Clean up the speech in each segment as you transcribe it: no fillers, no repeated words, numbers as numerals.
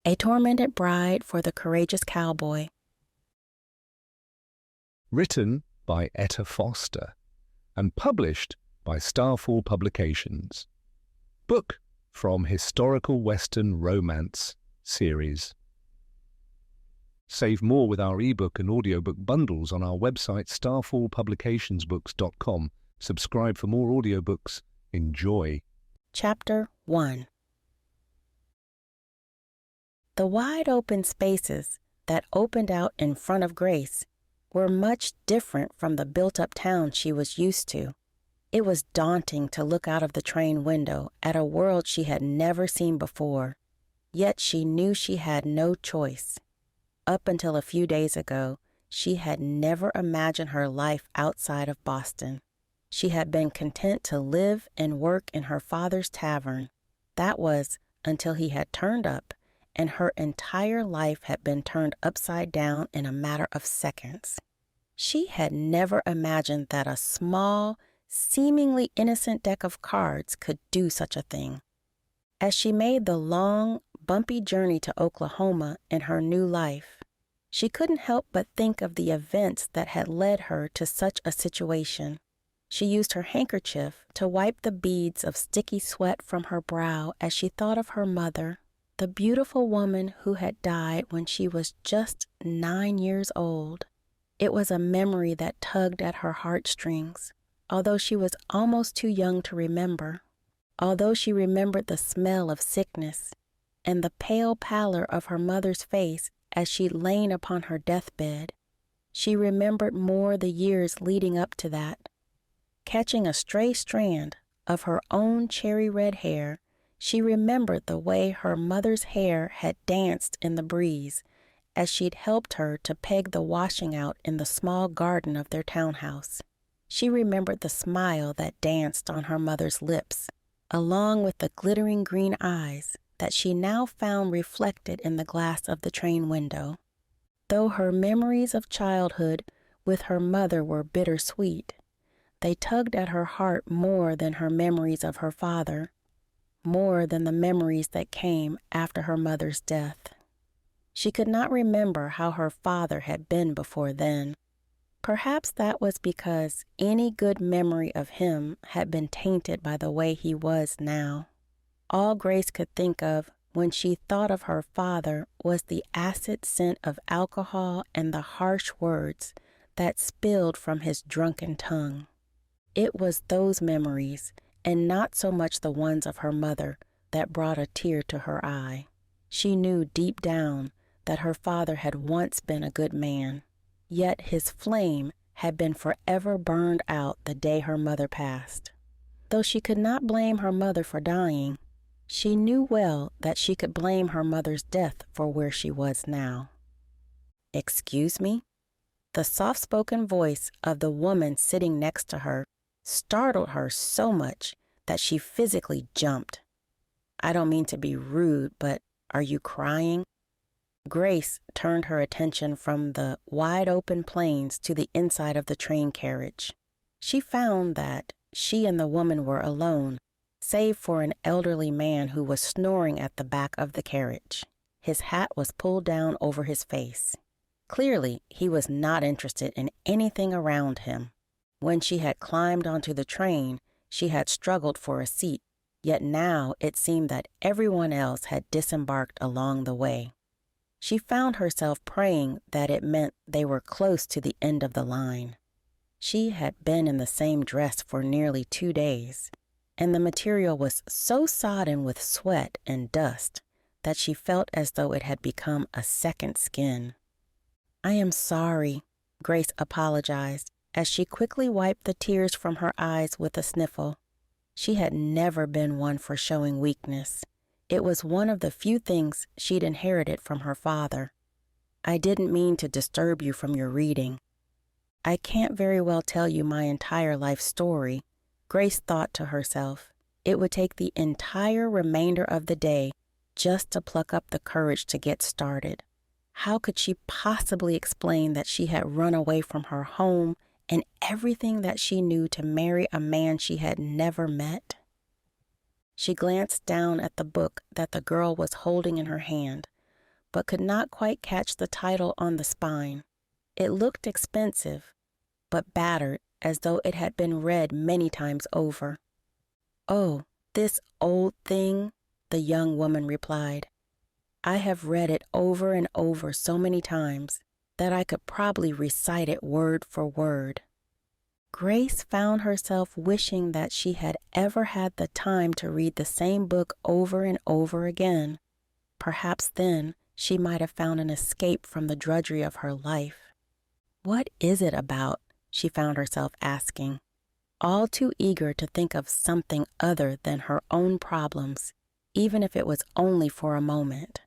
A Tormented Bride for the Courageous Cowboy. Written by Etta Foster and published by Starfall Publications. Book from Historical Western Romance series. Save more with our ebook and audiobook bundles on our website starfallpublicationsbooks.com. Subscribe for more audiobooks. Enjoy. Chapter 1. The wide open spaces that opened out in front of Grace were much different from the built-up town she was used to. It was daunting to look out of the train window at a world she had never seen before, yet she knew she had no choice. Up until a few days ago, she had never imagined her life outside of Boston. She had been content to live and work in her father's tavern. That was until he had turned up, and her entire life had been turned upside down in a matter of seconds. She had never imagined that a small, seemingly innocent deck of cards could do such a thing. As she made the long, bumpy journey to Oklahoma in her new life, she couldn't help but think of the events that had led her to such a situation. She used her handkerchief to wipe the beads of sticky sweat from her brow as she thought of her mother, the beautiful woman who had died when she was just 9 years old. It was a memory that tugged at her heartstrings, although she was almost too young to remember. Although she remembered the smell of sickness and the pale pallor of her mother's face as she'd lain upon her deathbed, she remembered more the years leading up to that. Catching a stray strand of her own cherry red hair, she remembered the way her mother's hair had danced in the breeze as she'd helped her to peg the washing out in the small garden of their townhouse. She remembered the smile that danced on her mother's lips, along with the glittering green eyes that she now found reflected in the glass of the train window. Though her memories of childhood with her mother were bittersweet, they tugged at her heart more than her memories of her father, more than the memories that came after her mother's death. She could not remember how her father had been before then. Perhaps that was because any good memory of him had been tainted by the way he was now. All Grace could think of when she thought of her father was the acid scent of alcohol and the harsh words that spilled from his drunken tongue. It was those memories, and not so much the ones of her mother, that brought a tear to her eye. She knew deep down that her father had once been a good man, yet his flame had been forever burned out the day her mother passed. Though she could not blame her mother for dying, she knew well that she could blame her mother's death for where she was now. "Excuse me?" The soft-spoken voice of the woman sitting next to her startled her so much that she physically jumped. "I don't mean to be rude, but are you crying?" Grace turned her attention from the wide-open plains to the inside of the train carriage. She found that she and the woman were alone, save for an elderly man who was snoring at the back of the carriage. His hat was pulled down over his face. Clearly, he was not interested in anything around him. When she had climbed onto the train, she had struggled for a seat, yet now it seemed that everyone else had disembarked along the way. She found herself praying that it meant they were close to the end of the line. She had been in the same dress for nearly 2 days, and the material was so sodden with sweat and dust that she felt as though it had become a second skin. "I am sorry," Grace apologized as she quickly wiped the tears from her eyes with a sniffle. She had never been one for showing weakness. It was one of the few things she'd inherited from her father. "I didn't mean to disturb you from your reading. I can't very well tell you my entire life story," Grace thought to herself. It would take the entire remainder of the day just to pluck up the courage to get started. How could she possibly explain that she had run away from her home and everything that she knew to marry a man she had never met? She glanced down at the book that the girl was holding in her hand, but could not quite catch the title on the spine. It looked expensive, but battered as though it had been read many times over. "Oh, this old thing," the young woman replied. "I have read it over and over so many times that I could probably recite it word for word." Grace found herself wishing that she had ever had the time to read the same book over and over again. Perhaps then she might have found an escape from the drudgery of her life. "What is it about?" she found herself asking, all too eager to think of something other than her own problems, even if it was only for a moment.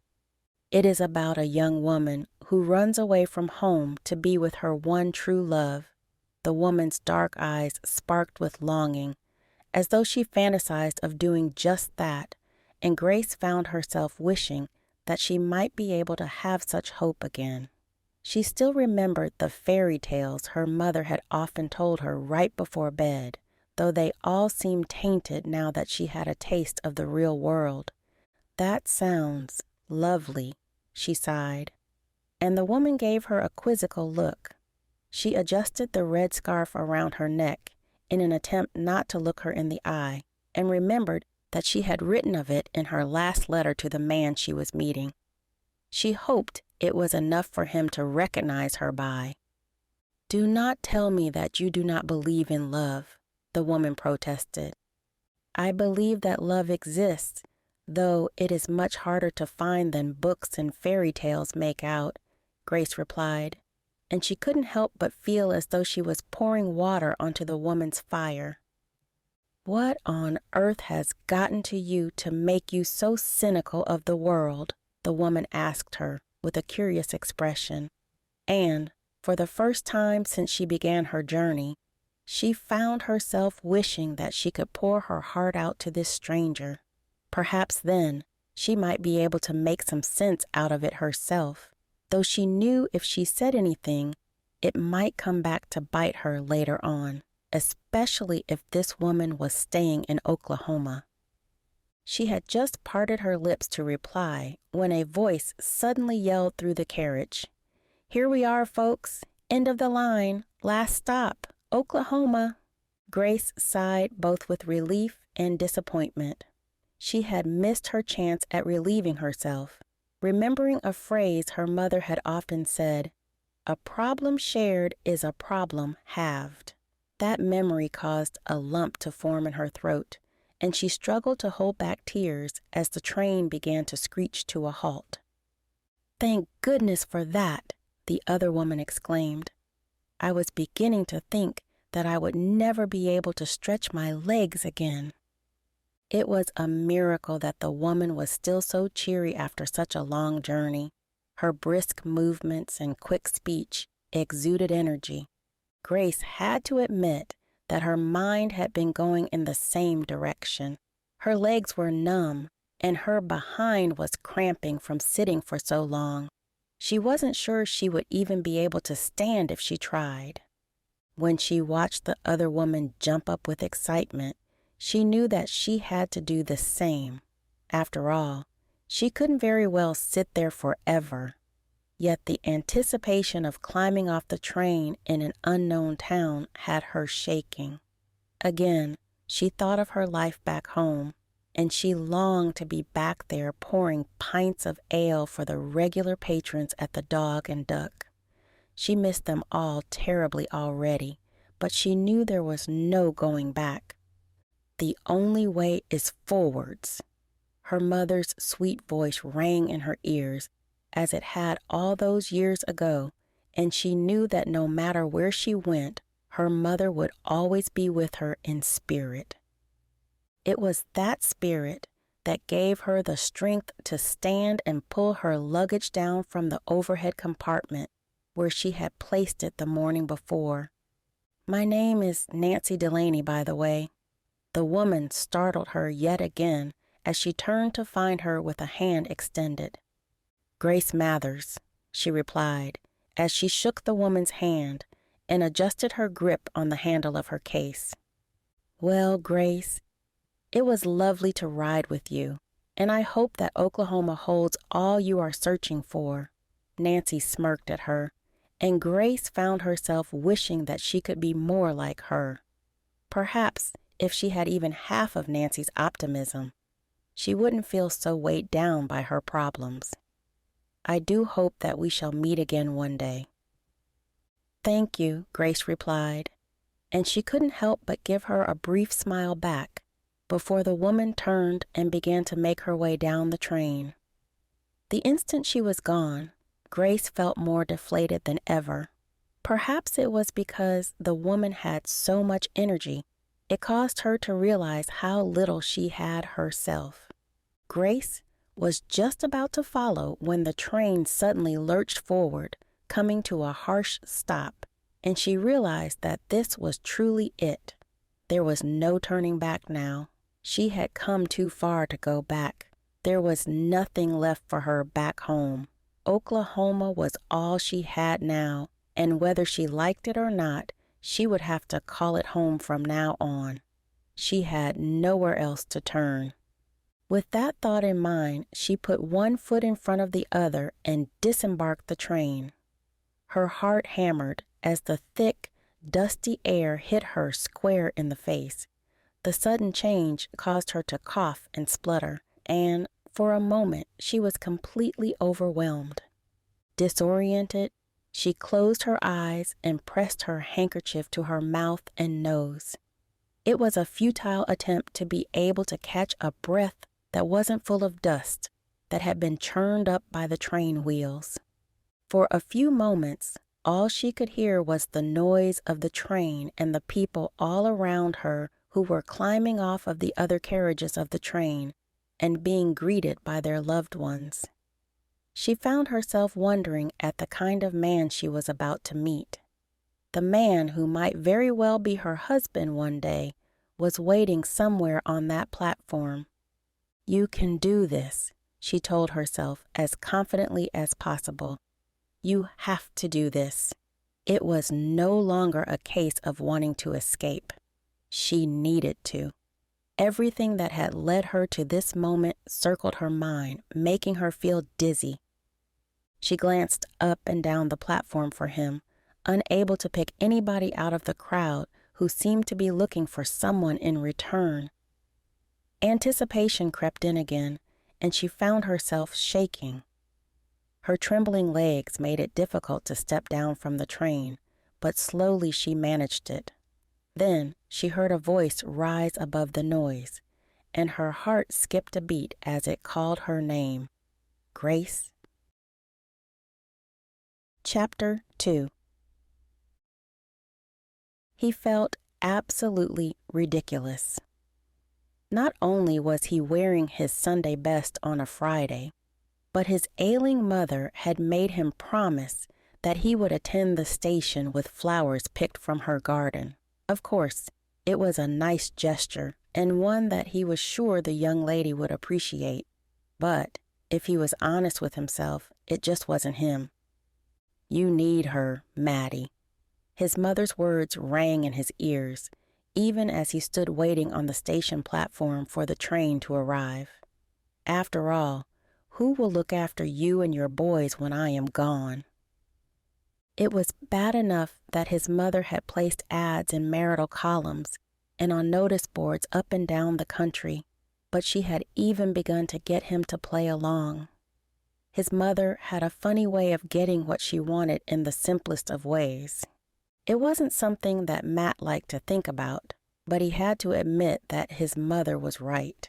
It is about a young woman who runs away from home to be with her one true love. The woman's dark eyes sparkled with longing, as though she fantasized of doing just that, and Grace found herself wishing that she might be able to have such hope again. She still remembered the fairy tales her mother had often told her right before bed, though they all seemed tainted now that she had a taste of the real world. "That sounds lovely," she sighed, and the woman gave her a quizzical look. She adjusted the red scarf around her neck in an attempt not to look her in the eye, and remembered that she had written of it in her last letter to the man she was meeting. She hoped it was enough for him to recognize her by. "Do not tell me that you do not believe in love," the woman protested. "I believe that love exists, though it is much harder to find than books and fairy tales make out," Grace replied, and she couldn't help but feel as though she was pouring water onto the woman's fire. "What on earth has gotten to you to make you so cynical of the world?" the woman asked her with a curious expression, and, for the first time since she began her journey, she found herself wishing that she could pour her heart out to this stranger. Perhaps then she might be able to make some sense out of it herself, though she knew if she said anything, it might come back to bite her later on, especially if this woman was staying in Oklahoma. She had just parted her lips to reply when a voice suddenly yelled through the carriage, "Here we are, folks. End of the line. Last stop. Oklahoma." Grace sighed both with relief and disappointment. She had missed her chance at relieving herself, remembering a phrase her mother had often said, "A problem shared is a problem halved." That memory caused a lump to form in her throat, and she struggled to hold back tears as the train began to screech to a halt. "Thank goodness for that," the other woman exclaimed. "I was beginning to think that I would never be able to stretch my legs again." It was a miracle that the woman was still so cheery after such a long journey. Her brisk movements and quick speech exuded energy. Grace had to admit that her mind had been going in the same direction. Her legs were numb, and her behind was cramping from sitting for so long. She wasn't sure she would even be able to stand if she tried. When she watched the other woman jump up with excitement, she knew that she had to do the same. After all, she couldn't very well sit there forever. Yet the anticipation of climbing off the train in an unknown town had her shaking. Again, she thought of her life back home, and she longed to be back there pouring pints of ale for the regular patrons at the Dog and Duck. She missed them all terribly already, but she knew there was no going back. "The only way is forwards." Her mother's sweet voice rang in her ears as it had all those years ago, and she knew that no matter where she went, her mother would always be with her in spirit. It was that spirit that gave her the strength to stand and pull her luggage down from the overhead compartment where she had placed it the morning before. "My name is Nancy Delaney, by the way." The woman startled her yet again as she turned to find her with a hand extended. "Grace Mathers," she replied, as she shook the woman's hand and adjusted her grip on the handle of her case. "Well, Grace, it was lovely to ride with you. And I hope that Oklahoma holds all you are searching for." Nancy smirked at her, and Grace found herself wishing that she could be more like her. Perhaps if she had even half of Nancy's optimism, she wouldn't feel so weighed down by her problems. "I do hope that we shall meet again one day." "Thank you," Grace replied, and she couldn't help but give her a brief smile back before the woman turned and began to make her way down the train. The instant she was gone, Grace felt more deflated than ever. Perhaps it was because the woman had so much energy, it caused her to realize how little she had herself. Grace was just about to follow when the train suddenly lurched forward, coming to a harsh stop, and she realized that this was truly it. There was no turning back now. She had come too far to go back. There was nothing left for her back home. Oklahoma was all she had now, and whether she liked it or not, she would have to call it home from now on. She had nowhere else to turn. With that thought in mind, she put one foot in front of the other and disembarked the train. Her heart hammered as the thick, dusty air hit her square in the face. The sudden change caused her to cough and splutter, and for a moment she was completely overwhelmed. Disoriented, she closed her eyes and pressed her handkerchief to her mouth and nose. It was a futile attempt to be able to catch a breath that wasn't full of dust that had been churned up by the train wheels. For a few moments, all she could hear was the noise of the train and the people all around her who were climbing off of the other carriages of the train and being greeted by their loved ones. She found herself wondering at the kind of man she was about to meet. The man who might very well be her husband one day was waiting somewhere on that platform. "You can do this," she told herself as confidently as possible. "You have to do this." It was no longer a case of wanting to escape. She needed to. Everything that had led her to this moment circled her mind, making her feel dizzy. She glanced up and down the platform for him, unable to pick anybody out of the crowd who seemed to be looking for someone in return. Anticipation crept in again, and she found herself shaking. Her trembling legs made it difficult to step down from the train, but slowly she managed it. Then she heard a voice rise above the noise, and her heart skipped a beat as it called her name. Grace. Chapter 2. He felt absolutely ridiculous. Not only was he wearing his Sunday best on a Friday, but his ailing mother had made him promise that he would attend the station with flowers picked from her garden. Of course, it was a nice gesture and one that he was sure the young lady would appreciate, but if he was honest with himself, it just wasn't him. "You need her, Maddie." His mother's words rang in his ears, even as he stood waiting on the station platform for the train to arrive. "After all, who will look after you and your boys when I am gone?" It was bad enough that his mother had placed ads in marital columns and on notice boards up and down the country, but she had even begun to get him to play along. His mother had a funny way of getting what she wanted in the simplest of ways. It wasn't something that Matt liked to think about, but he had to admit that his mother was right.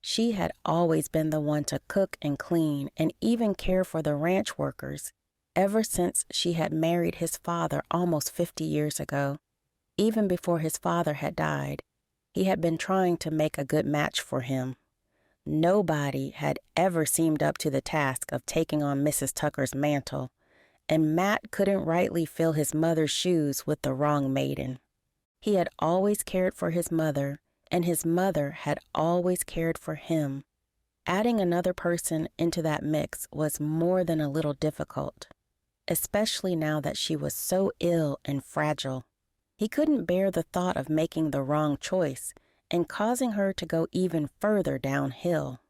She had always been the one to cook and clean and even care for the ranch workers ever since she had married his father almost 50 years ago. Even before his father had died, he had been trying to make a good match for him. Nobody had ever seemed up to the task of taking on Mrs. Tucker's mantle, and Matt couldn't rightly fill his mother's shoes with the wrong maiden. He had always cared for his mother, and his mother had always cared for him. Adding another person into that mix was more than a little difficult, especially now that she was so ill and fragile. He couldn't bear the thought of making the wrong choice and causing her to go even further downhill.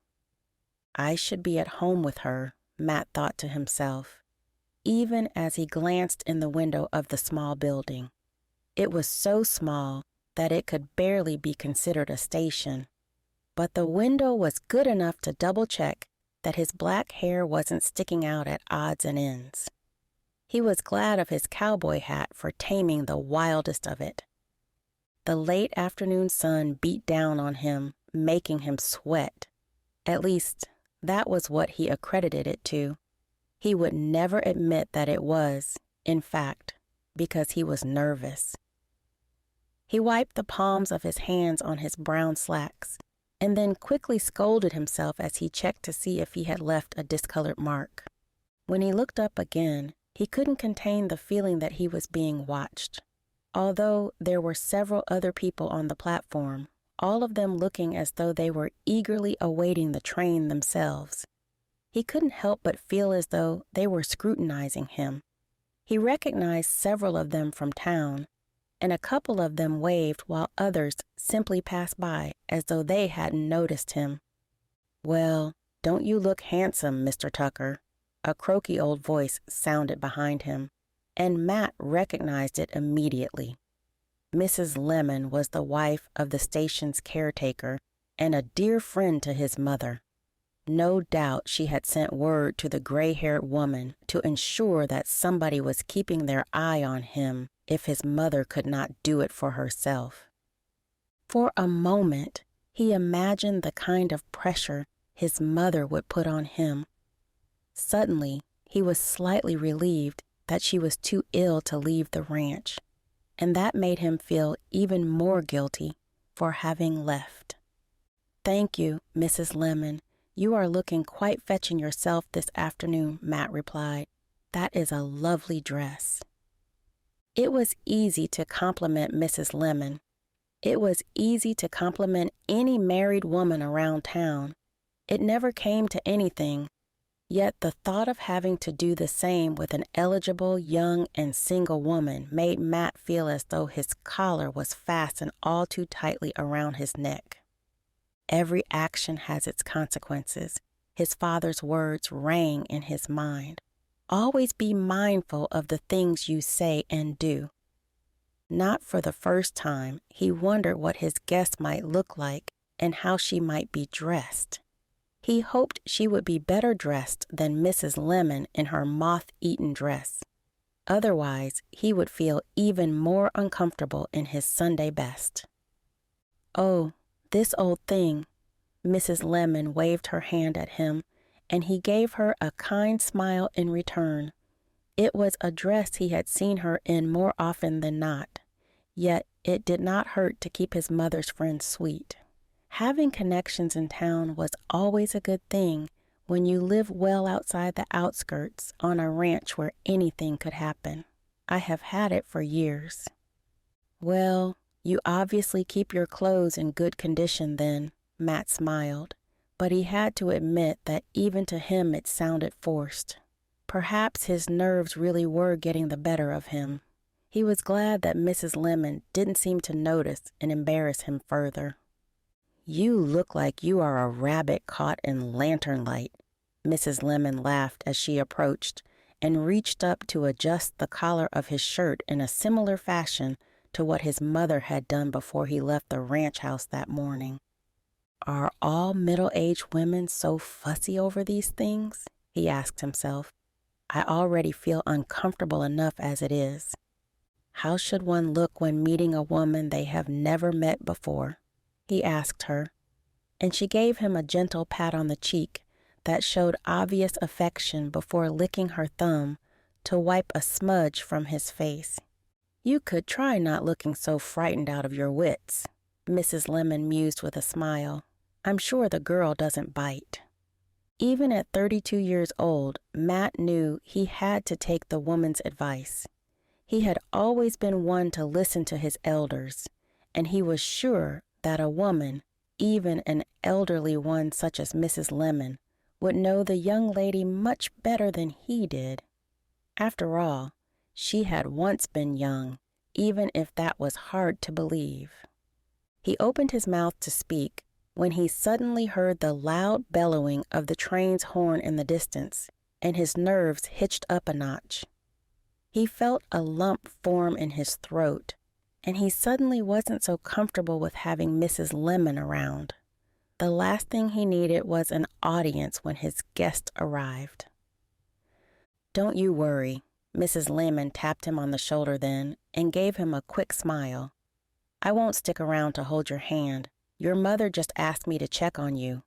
I should be at home with her, Matt thought to himself, even as he glanced in the window of the small building. It was so small that it could barely be considered a station, but the window was good enough to double-check that his black hair wasn't sticking out at odds and ends. He was glad of his cowboy hat for taming the wildest of it. The late afternoon sun beat down on him, making him sweat. At least, that was what he accredited it to. He would never admit that it was, in fact, because he was nervous. He wiped the palms of his hands on his brown slacks, and then quickly scolded himself as he checked to see if he had left a discolored mark. When he looked up again, he couldn't contain the feeling that he was being watched. Although there were several other people on the platform, all of them looking as though they were eagerly awaiting the train themselves, he couldn't help but feel as though they were scrutinizing him. He recognized several of them from town, and a couple of them waved while others simply passed by as though they hadn't noticed him. "Well, don't you look handsome, Mr. Tucker?" A croaky old voice sounded behind him, and Matt recognized it immediately. Mrs. Lemon was the wife of the station's caretaker and a dear friend to his mother. No doubt she had sent word to the gray-haired woman to ensure that somebody was keeping their eye on him if his mother could not do it for herself. For a moment, he imagined the kind of pressure his mother would put on him. Suddenly, he was slightly relieved that she was too ill to leave the ranch, and that made him feel even more guilty for having left. "Thank you, Mrs. Lemon. You are looking quite fetching yourself this afternoon," Matt replied. "That is a lovely dress." It was easy to compliment Mrs. Lemon. It was easy to compliment any married woman around town. It never came to anything, yet the thought of having to do the same with an eligible, young, and single woman made Matt feel as though his collar was fastened all too tightly around his neck. Every action has its consequences. His father's words rang in his mind. Always be mindful of the things you say and do. Not for the first time, he wondered what his guest might look like and how she might be dressed. He hoped she would be better dressed than Mrs. Lemon in her moth-eaten dress. Otherwise, he would feel even more uncomfortable in his Sunday best. "Oh, this old thing." Mrs. Lemon waved her hand at him, and he gave her a kind smile in return. It was a dress he had seen her in more often than not, yet it did not hurt to keep his mother's friend sweet. Having connections in town was always a good thing when you live well outside the outskirts on a ranch where anything could happen. I have had it for years. "Well, you obviously keep your clothes in good condition then," Matt smiled, but he had to admit that even to him it sounded forced. Perhaps his nerves really were getting the better of him. He was glad that Mrs. Lemon didn't seem to notice and embarrass him further. "You look like you are a rabbit caught in lantern light," Mrs. Lemon laughed as she approached and reached up to adjust the collar of his shirt in a similar fashion to what his mother had done before he left the ranch house that morning. "Are all middle-aged women so fussy over these things?" he asked himself. "I already feel uncomfortable enough as it is. How should one look when meeting a woman they have never met before?" he asked her, and she gave him a gentle pat on the cheek that showed obvious affection before licking her thumb to wipe a smudge from his face. "You could try not looking so frightened out of your wits," Mrs. Lemon mused with a smile. "I'm sure the girl doesn't bite." Even at 32 years old, Matt knew he had to take the woman's advice. He had always been one to listen to his elders, and he was sure that a woman, even an elderly one such as Mrs. Lemon, would know the young lady much better than he did. After all, she had once been young, even if that was hard to believe. He opened his mouth to speak, when he suddenly heard the loud bellowing of the train's horn in the distance, and his nerves hitched up a notch. He felt a lump form in his throat, and he suddenly wasn't so comfortable with having Mrs. Lemon around. The last thing he needed was an audience when his guest arrived. "Don't you worry." Mrs. Lemon tapped him on the shoulder then and gave him a quick smile. "I won't stick around to hold your hand. Your mother just asked me to check on you."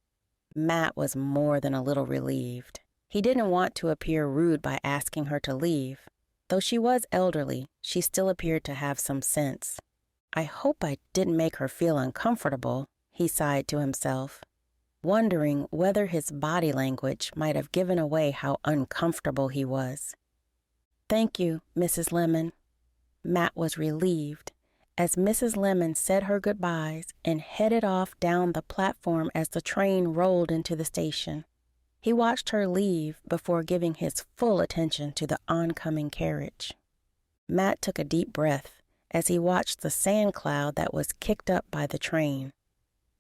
Matt was more than a little relieved. He didn't want to appear rude by asking her to leave. Though she was elderly, she still appeared to have some sense. "I hope I didn't make her feel uncomfortable," he sighed to himself, wondering whether his body language might have given away how uncomfortable he was. "Thank you, Mrs. Lemon." Matt was relieved as Mrs. Lemon said her goodbyes and headed off down the platform as the train rolled into the station. He watched her leave before giving his full attention to the oncoming carriage. Matt took a deep breath as he watched the sand cloud that was kicked up by the train.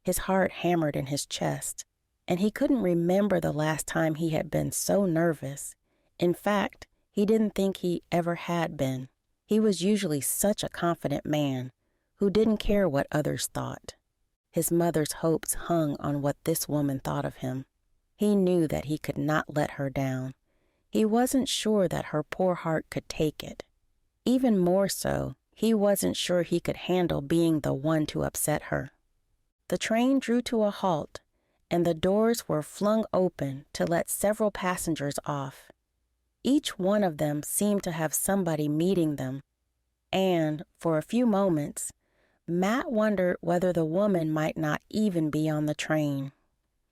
His heart hammered in his chest, and he couldn't remember the last time he had been so nervous. In fact, he didn't think he ever had been. He was usually such a confident man who didn't care what others thought. His mother's hopes hung on what this woman thought of him. He knew that he could not let her down. He wasn't sure that her poor heart could take it. Even more so, he wasn't sure he could handle being the one to upset her. The train drew to a halt, and the doors were flung open to let several passengers off. Each one of them seemed to have somebody meeting them, and, for a few moments, Matt wondered whether the woman might not even be on the train.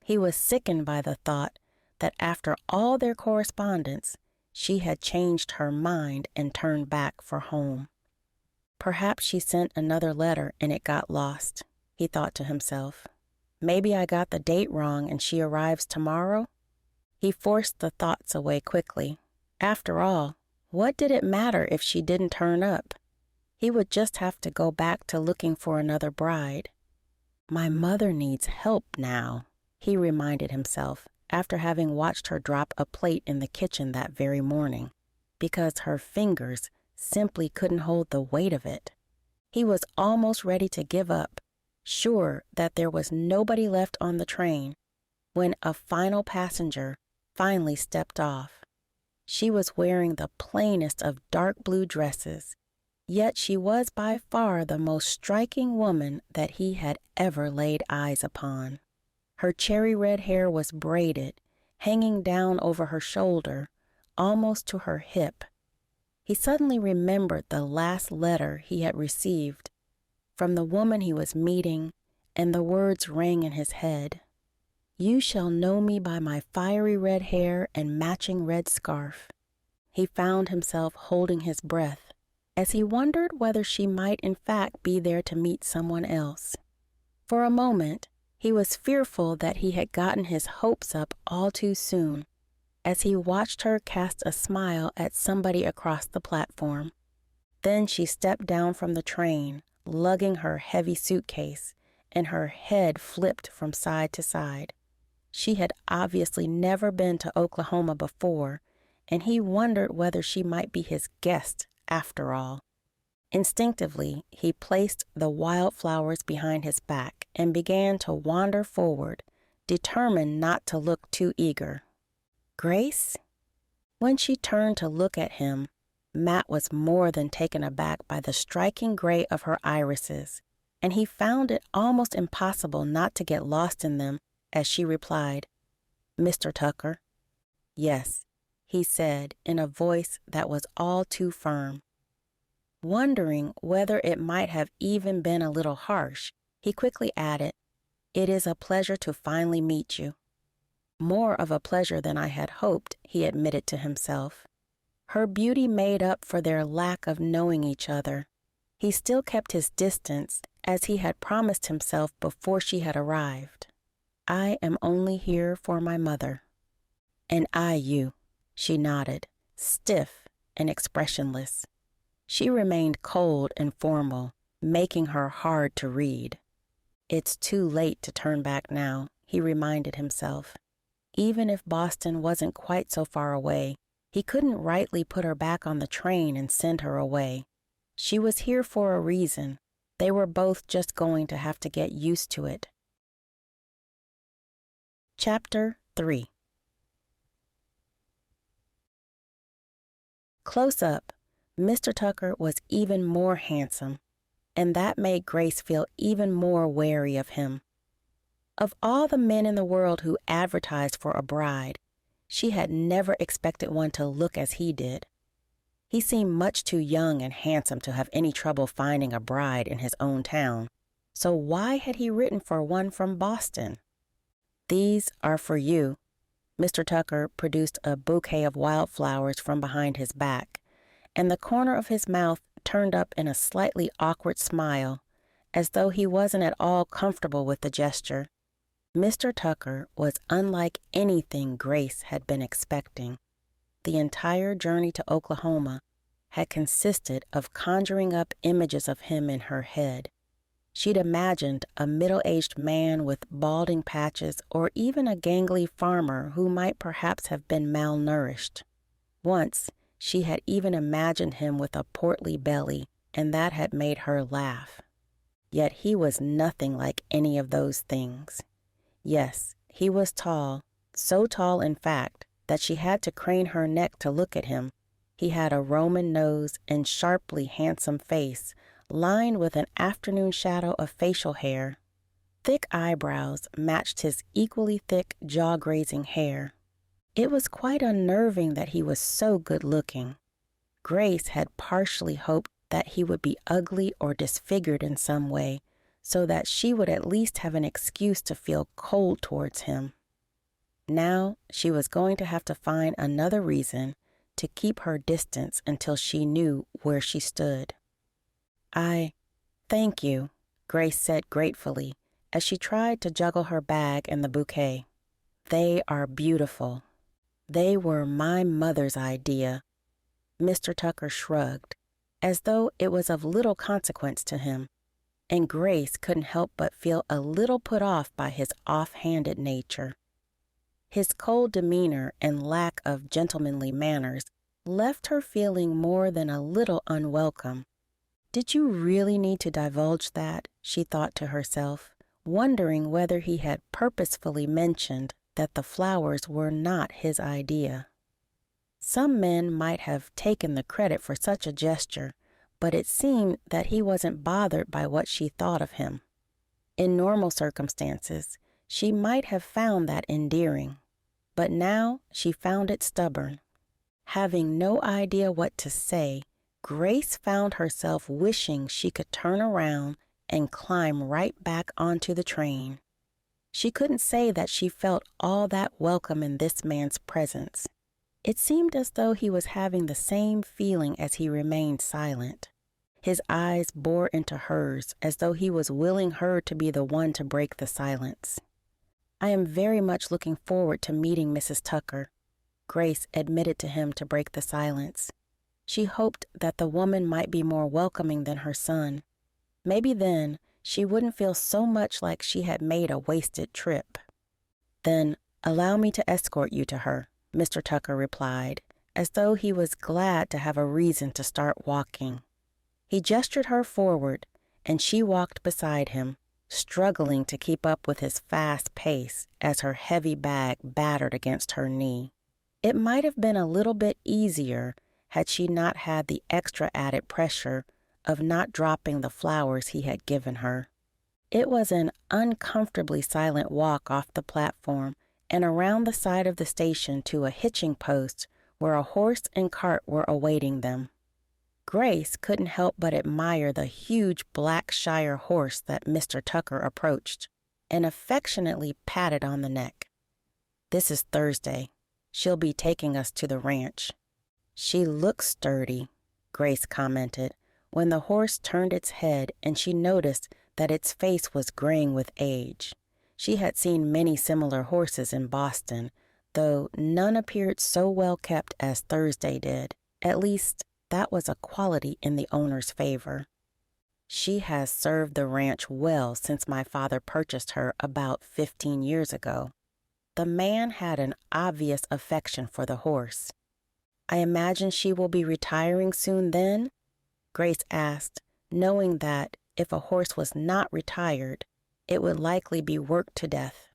He was sickened by the thought that after all their correspondence, she had changed her mind and turned back for home. Perhaps she sent another letter and it got lost, he thought to himself. Maybe I got the date wrong and she arrives tomorrow? He forced the thoughts away quickly. After all, what did it matter if she didn't turn up? He would just have to go back to looking for another bride. My mother needs help now, he reminded himself after having watched her drop a plate in the kitchen that very morning, because her fingers simply couldn't hold the weight of it. He was almost ready to give up, sure that there was nobody left on the train, when a final passenger finally stepped off. She was wearing the plainest of dark blue dresses, yet she was by far the most striking woman that he had ever laid eyes upon. Her cherry red hair was braided, hanging down over her shoulder, almost to her hip. He suddenly remembered the last letter he had received from the woman he was meeting, and the words rang in his head. "You shall know me by my fiery red hair and matching red scarf." He found himself holding his breath as he wondered whether she might in fact be there to meet someone else. For a moment, he was fearful that he had gotten his hopes up all too soon, as he watched her cast a smile at somebody across the platform. Then she stepped down from the train, lugging her heavy suitcase, and her head flipped from side to side. She had obviously never been to Oklahoma before, and he wondered whether she might be his guest after all. Instinctively, he placed the wildflowers behind his back and began to wander forward, determined not to look too eager. "Grace?" When she turned to look at him, Matt was more than taken aback by the striking gray of her irises, and he found it almost impossible not to get lost in them as she replied, "Mr. Tucker." "Yes," he said in a voice that was all too firm. Wondering whether it might have even been a little harsh, he quickly added, "It is a pleasure to finally meet you." "More of a pleasure than I had hoped," he admitted to himself. Her beauty made up for their lack of knowing each other. He still kept his distance, as he had promised himself before she had arrived. "I am only here for my mother." "And I you," she nodded, stiff and expressionless. She remained cold and formal, making her hard to read. It's too late to turn back now, he reminded himself. Even if Boston wasn't quite so far away, he couldn't rightly put her back on the train and send her away. She was here for a reason. They were both just going to have to get used to it. Chapter 3. Close up, Mr. Tucker was even more handsome, and that made Grace feel even more wary of him. Of all the men in the world who advertised for a bride, she had never expected one to look as he did. He seemed much too young and handsome to have any trouble finding a bride in his own town, so why had he written for one from Boston? These are for you. Mr. Tucker produced a bouquet of wildflowers from behind his back, and the corner of his mouth turned up in a slightly awkward smile, as though he wasn't at all comfortable with the gesture. Mr. Tucker was unlike anything Grace had been expecting. The entire journey to Oklahoma had consisted of conjuring up images of him in her head. She'd imagined a middle-aged man with balding patches or even a gangly farmer who might perhaps have been malnourished. Once, she had even imagined him with a portly belly, and that had made her laugh. Yet he was nothing like any of those things. Yes, he was tall, so tall in fact that she had to crane her neck to look at him. He had a Roman nose and sharply handsome face, lined with an afternoon shadow of facial hair. Thick eyebrows matched his equally thick jaw-grazing hair. It was quite unnerving that he was so good-looking. Grace had partially hoped that he would be ugly or disfigured in some way, so that she would at least have an excuse to feel cold towards him. Now she was going to have to find another reason to keep her distance until she knew where she stood. Thank you, Grace said gratefully as she tried to juggle her bag and the bouquet. They are beautiful. They were my mother's idea. Mr. Tucker shrugged, as though it was of little consequence to him, and Grace couldn't help but feel a little put off by his off-handed nature. His cold demeanor and lack of gentlemanly manners left her feeling more than a little unwelcome. Did you really need to divulge that? She thought to herself, wondering whether he had purposefully mentioned that the flowers were not his idea. Some men might have taken the credit for such a gesture, but it seemed that he wasn't bothered by what she thought of him. In normal circumstances, she might have found that endearing, but now she found it stubborn. Having no idea what to say, Grace found herself wishing she could turn around and climb right back onto the train. She couldn't say that she felt all that welcome in this man's presence. It seemed as though he was having the same feeling as he remained silent. His eyes bore into hers as though he was willing her to be the one to break the silence. I am very much looking forward to meeting Mrs. Tucker, Grace admitted to him to break the silence. She hoped that the woman might be more welcoming than her son. Maybe then she wouldn't feel so much like she had made a wasted trip. Then allow me to escort you to her, Mr. Tucker replied, as though he was glad to have a reason to start walking. He gestured her forward, and she walked beside him, struggling to keep up with his fast pace as her heavy bag battered against her knee. It might have been a little bit easier had she not had the extra added pressure of not dropping the flowers he had given her. It was an uncomfortably silent walk off the platform and around the side of the station to a hitching post where a horse and cart were awaiting them. Grace couldn't help but admire the huge black Shire horse that Mr. Tucker approached and affectionately patted on the neck. This is Thursday. She'll be taking us to the ranch. She looks sturdy, Grace commented, when the horse turned its head and she noticed that its face was graying with age. She had seen many similar horses in Boston, though none appeared so well kept as Thursday did. At least, that was a quality in the owner's favor. She has served the ranch well since my father purchased her about 15 years ago. The man had an obvious affection for the horse. I imagine she will be retiring soon then? Grace asked, knowing that if a horse was not retired, it would likely be worked to death.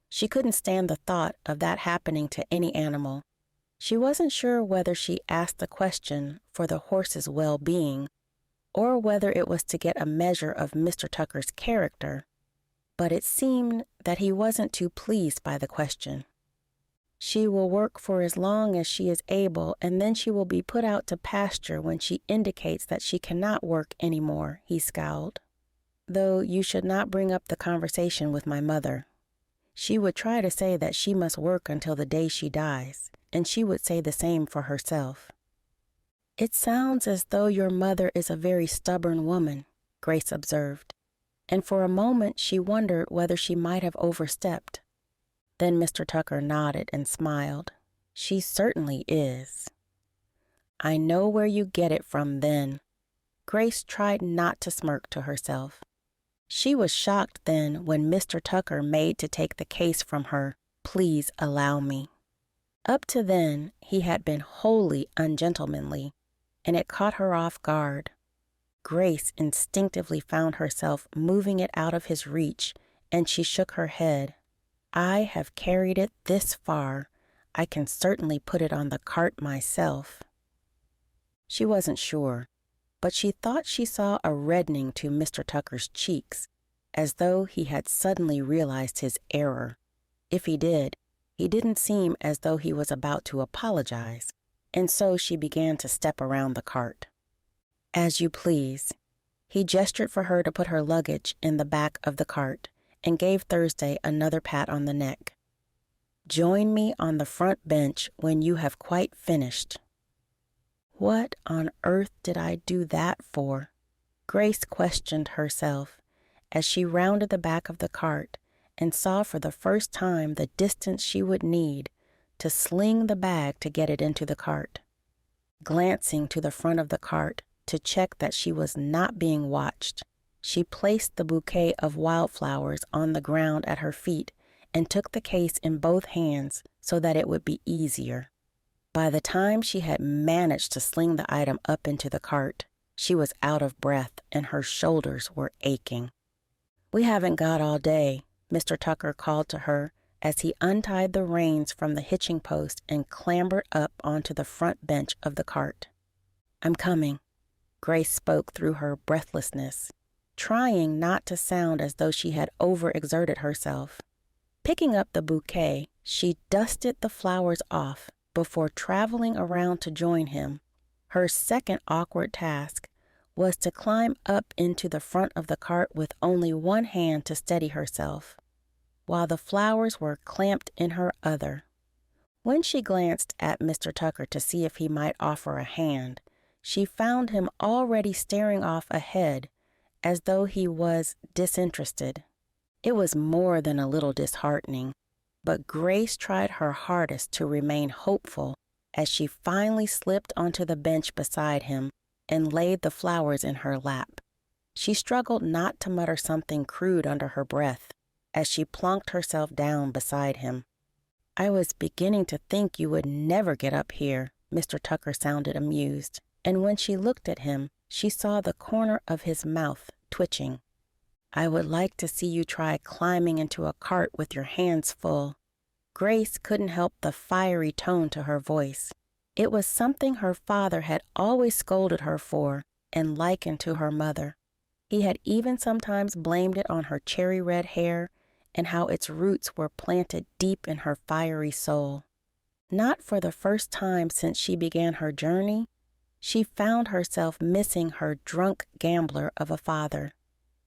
She couldn't stand the thought of that happening to any animal. She wasn't sure whether she asked the question for the horse's well-being or whether it was to get a measure of Mr. Tucker's character, but it seemed that he wasn't too pleased by the question. She will work for as long as she is able, and then she will be put out to pasture when she indicates that she cannot work any more, he scowled. Though you should not bring up the conversation with my mother. She would try to say that she must work until the day she dies, and she would say the same for herself. It sounds as though your mother is a very stubborn woman, Grace observed, and for a moment she wondered whether she might have overstepped. Then Mr. Tucker nodded and smiled. She certainly is. I know where you get it from then. Grace tried not to smirk to herself. She was shocked then when Mr. Tucker made to take the case from her, please allow me. Up to then, he had been wholly ungentlemanly, and it caught her off guard. Grace instinctively found herself moving it out of his reach, and she shook her head. I have carried it this far. I can certainly put it on the cart myself. She wasn't sure, but she thought she saw a reddening to Mr. Tucker's cheeks, as though he had suddenly realized his error. If he did, he didn't seem as though he was about to apologize, and so she began to step around the cart. As you please. He gestured for her to put her luggage in the back of the cart, and gave Thursday another pat on the neck. Join me on the front bench when you have quite finished. What on earth did I do that for? Grace questioned herself as she rounded the back of the cart and saw for the first time the distance she would need to sling the bag to get it into the cart. Glancing to the front of the cart to check that she was not being watched, she placed the bouquet of wildflowers on the ground at her feet and took the case in both hands so that it would be easier. By the time she had managed to sling the item up into the cart, she was out of breath and her shoulders were aching. We haven't got all day, Mr. Tucker called to her as he untied the reins from the hitching post and clambered up onto the front bench of the cart. I'm coming. Grace spoke through her breathlessness, trying not to sound as though she had overexerted herself. Picking up the bouquet, she dusted the flowers off before traveling around to join him. Her second awkward task was to climb up into the front of the cart with only one hand to steady herself, while the flowers were clamped in her other. When she glanced at Mr. Tucker to see if he might offer a hand, she found him already staring off ahead as though he was disinterested. It was more than a little disheartening, but Grace tried her hardest to remain hopeful as she finally slipped onto the bench beside him and laid the flowers in her lap. She struggled not to mutter something crude under her breath as she plonked herself down beside him. I was beginning to think you would never get up here, Mr. Tucker sounded amused, and when she looked at him, she saw the corner of his mouth twitching. I would like to see you try climbing into a cart with your hands full. Grace couldn't help the fiery tone to her voice. It was something her father had always scolded her for and likened to her mother. He had even sometimes blamed it on her cherry red hair and how its roots were planted deep in her fiery soul. Not for the first time since she began her journey, she found herself missing her drunk gambler of a father.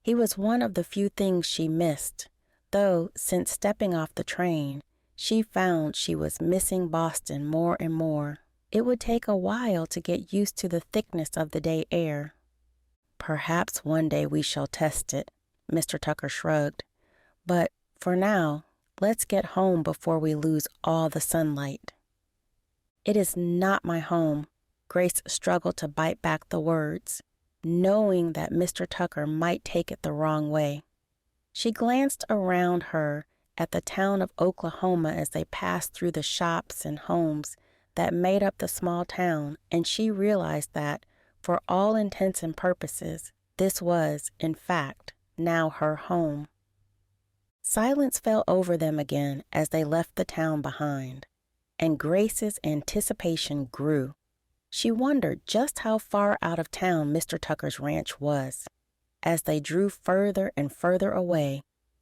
He was one of the few things she missed, though since stepping off the train, she found she was missing Boston more and more. It would take a while to get used to the thickness of the day air. Perhaps one day we shall test it, Mr. Tucker shrugged. But for now, let's get home before we lose all the sunlight. It is not my home. Grace struggled to bite back the words. knowing that Mr. Tucker might take it the wrong way. She glanced around her at the town of Oklahoma as they passed through the shops and homes that made up the small town, and she realized that, for all intents and purposes, this was, in fact, now her home. Silence fell over them again as they left the town behind, and Grace's anticipation grew. She wondered just how far out of town Mr. Tucker's ranch was. As they drew further and further away,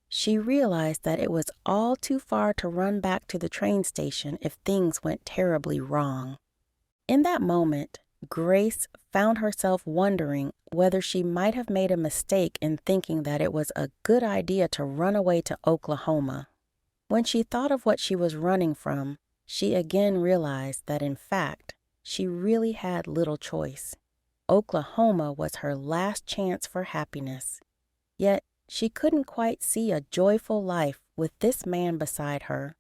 she realized that it was all too far to run back to the train station if things went terribly wrong. In that moment, Grace found herself wondering whether she might have made a mistake in thinking that it was a good idea to run away to Oklahoma. When she thought of what she was running from, she again realized that, in fact, she really had little choice. Oklahoma was her last chance for happiness. Yet she couldn't quite see a joyful life with this man beside her.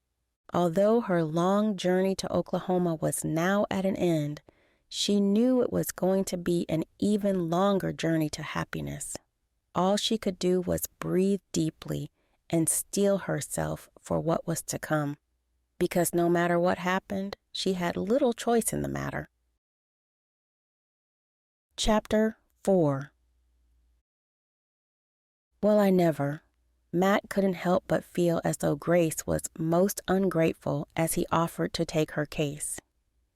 Although her long journey to Oklahoma was now at an end, she knew it was going to be an even longer journey to happiness. All she could do was breathe deeply and steel herself for what was to come, because no matter what happened, she had little choice in the matter. Chapter 4. Well, I never. Matt couldn't help but feel as though Grace was most ungrateful as he offered to take her case.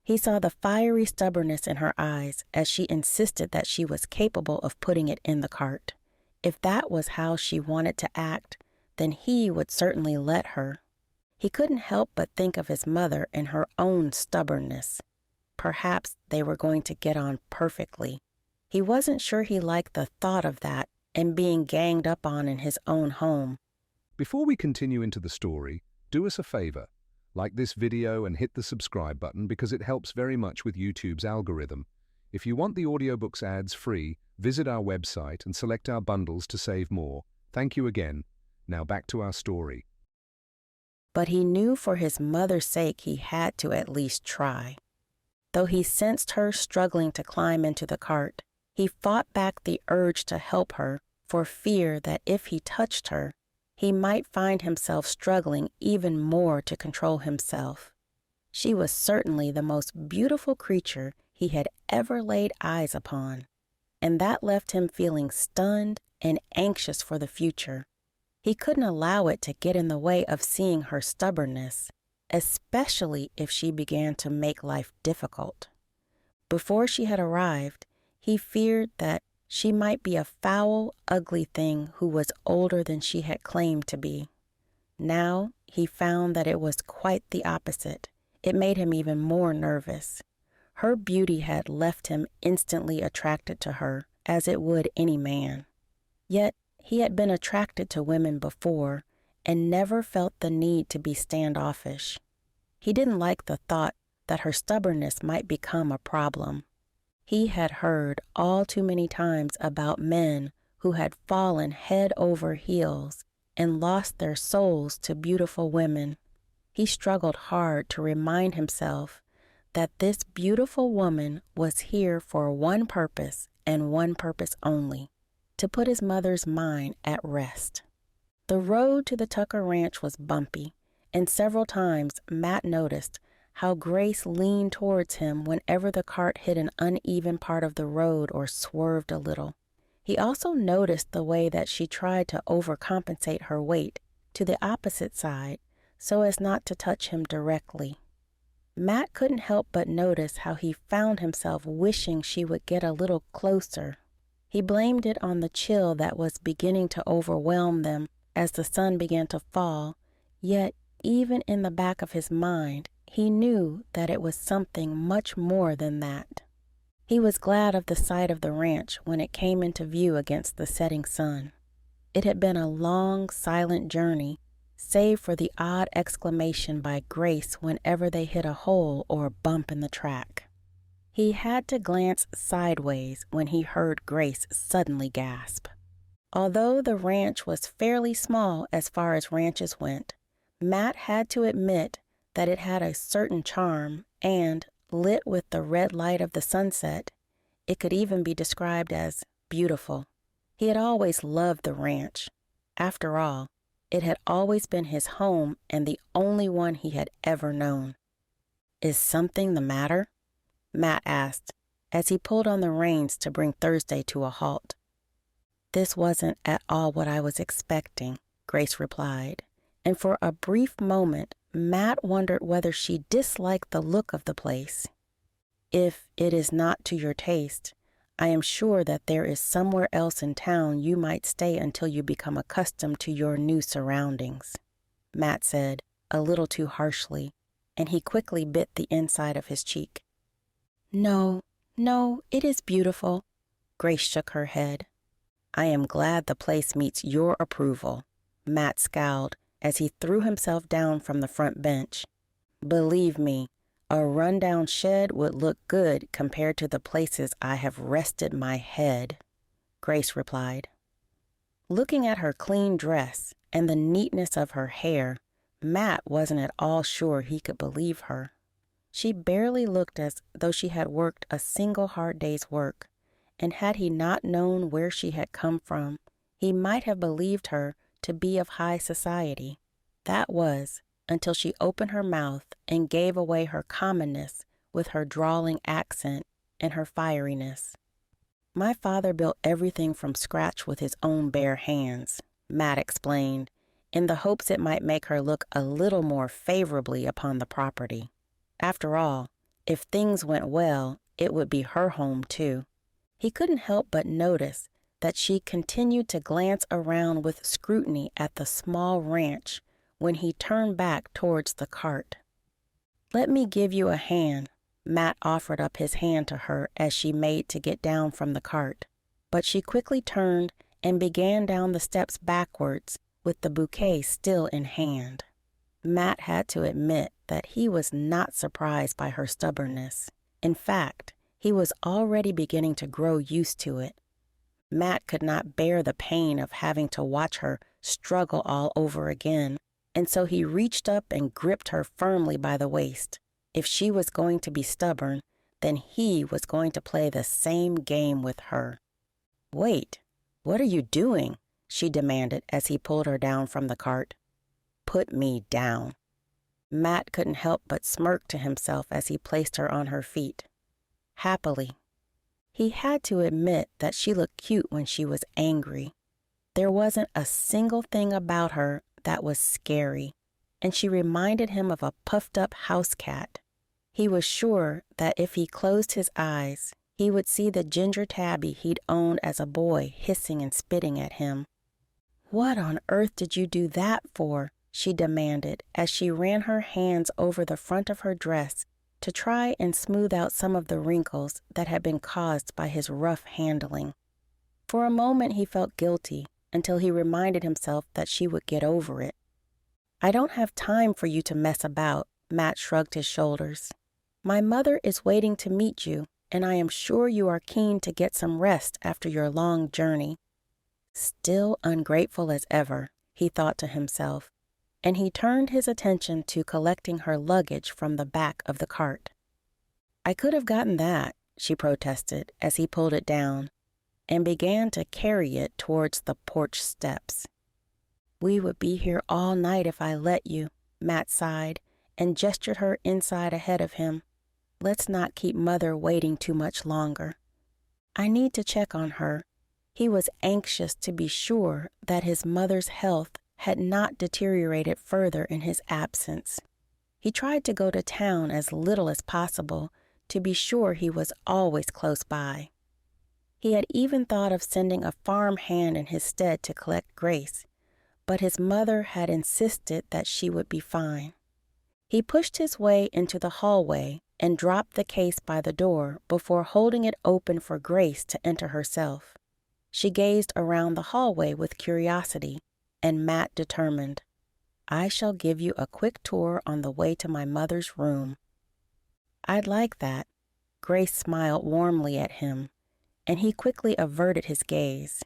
He saw the fiery stubbornness in her eyes as she insisted that she was capable of putting it in the cart. If that was how she wanted to act, then he would certainly let her. He couldn't help but think of his mother and her own stubbornness. Perhaps they were going to get on perfectly. He wasn't sure he liked the thought of that and being ganged up on in his own home. Before we continue into the story, do us a favor. Like this video and hit the subscribe button because it helps very much with YouTube's algorithm. If you want the audiobooks ads free, visit our website and select our bundles to save more. Thank you again. Now back to our story. But he knew for his mother's sake he had to at least try. Though he sensed her struggling to climb into the cart, he fought back the urge to help her for fear that if he touched her, he might find himself struggling even more to control himself. She was certainly the most beautiful creature he had ever laid eyes upon, and that left him feeling stunned and anxious for the future. He couldn't allow it to get in the way of seeing her stubbornness, especially if she began to make life difficult. Before she had arrived, he feared that she might be a foul, ugly thing who was older than she had claimed to be. Now he found that it was quite the opposite. It made him even more nervous. Her beauty had left him instantly attracted to her, as it would any man. Yet he had been attracted to women before and never felt the need to be standoffish. He didn't like the thought that her stubbornness might become a problem. He had heard all too many times about men who had fallen head over heels and lost their souls to beautiful women. He struggled hard to remind himself that this beautiful woman was here for one purpose and one purpose only, to put his mother's mind at rest. The road to the Tucker Ranch was bumpy, and several times Matt noticed how Grace leaned towards him whenever the cart hit an uneven part of the road or swerved a little. He also noticed the way that she tried to overcompensate her weight to the opposite side so as not to touch him directly. Matt couldn't help but notice how he found himself wishing she would get a little closer. He blamed it on the chill that was beginning to overwhelm them as the sun began to fall, yet even in the back of his mind, he knew that it was something much more than that. He was glad of the sight of the ranch when it came into view against the setting sun. It had been a long, silent journey, save for the odd exclamation by Grace whenever they hit a hole or a bump in the track. He had to glance sideways when he heard Grace suddenly gasp. Although the ranch was fairly small as far as ranches went, Matt had to admit that it had a certain charm, and, lit with the red light of the sunset, it could even be described as beautiful. He had always loved the ranch. After all, it had always been his home and the only one he had ever known. "Is something the matter?" Matt asked as he pulled on the reins to bring Thursday to a halt. "This wasn't at all what I was expecting," Grace replied, and for a brief moment Matt wondered whether she disliked the look of the place. "If it is not to your taste, I am sure that there is somewhere else in town you might stay until you become accustomed to your new surroundings," Matt said, a little too harshly, and he quickly bit the inside of his cheek. No, it is beautiful." Grace shook her head. "I am glad the place meets your approval," Matt scowled as he threw himself down from the front bench. "Believe me, a rundown shed would look good compared to the places I have rested my head," Grace replied. Looking at her clean dress and the neatness of her hair, Matt wasn't at all sure he could believe her. She barely looked as though she had worked a single hard day's work, and had he not known where she had come from, he might have believed her to be of high society. That was, until she opened her mouth and gave away her commonness with her drawling accent and her fieriness. "My father built everything from scratch with his own bare hands," Matt explained, in the hopes it might make her look a little more favorably upon the property. After all, if things went well, it would be her home too. He couldn't help but notice that she continued to glance around with scrutiny at the small ranch when he turned back towards the cart. "Let me give you a hand." Matt offered up his hand to her as she made to get down from the cart, but she quickly turned and began down the steps backwards with the bouquet still in hand. Matt had to admit that he was not surprised by her stubbornness. In fact, he was already beginning to grow used to it. Matt could not bear the pain of having to watch her struggle all over again, and so he reached up and gripped her firmly by the waist. If she was going to be stubborn, then he was going to play the same game with her. "Wait, what are you doing?" she demanded as he pulled her down from the cart. "Put me down." Matt couldn't help but smirk to himself as he placed her on her feet. Happily. He had to admit that she looked cute when she was angry. There wasn't a single thing about her that was scary, and she reminded him of a puffed-up house cat. He was sure that if he closed his eyes, he would see the ginger tabby he'd owned as a boy hissing and spitting at him. "What on earth did you do that for?" she demanded as she ran her hands over the front of her dress to try and smooth out some of the wrinkles that had been caused by his rough handling. For a moment he felt guilty until he reminded himself that she would get over it. "I don't have time for you to mess about," Matt shrugged his shoulders. "My mother is waiting to meet you, and I am sure you are keen to get some rest after your long journey." Still ungrateful as ever, he thought to himself, and he turned his attention to collecting her luggage from the back of the cart. "I could have gotten that," she protested as he pulled it down and began to carry it towards the porch steps. "We would be here all night if I let you," Matt sighed and gestured her inside ahead of him. "Let's not keep Mother waiting too much longer. I need to check on her." He was anxious to be sure that his mother's health had not deteriorated further in his absence. He tried to go to town as little as possible to be sure he was always close by. He had even thought of sending a farm hand in his stead to collect Grace, but his mother had insisted that she would be fine. He pushed his way into the hallway and dropped the case by the door before holding it open for Grace to enter herself. She gazed around the hallway with curiosity, and Matt determined, "I shall give you a quick tour on the way to my mother's room." "I'd like that." Grace smiled warmly at him, and he quickly averted his gaze.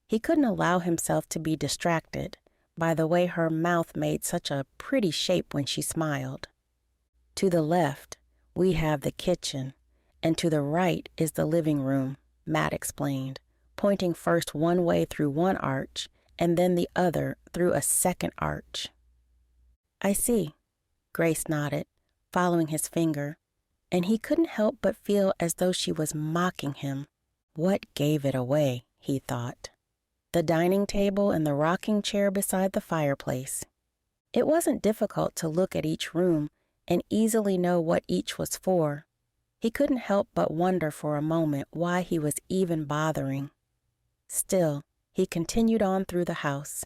He couldn't allow himself to be distracted by the way her mouth made such a pretty shape when she smiled. "To the left, we have the kitchen, and to the right is the living room," Matt explained, pointing first one way through one arch and then the other through a second arch. "I see," Grace nodded, following his finger, and he couldn't help but feel as though she was mocking him. What gave it away, he thought. The dining table and the rocking chair beside the fireplace. It wasn't difficult to look at each room and easily know what each was for. He couldn't help but wonder for a moment why he was even bothering. Still, he continued on through the house.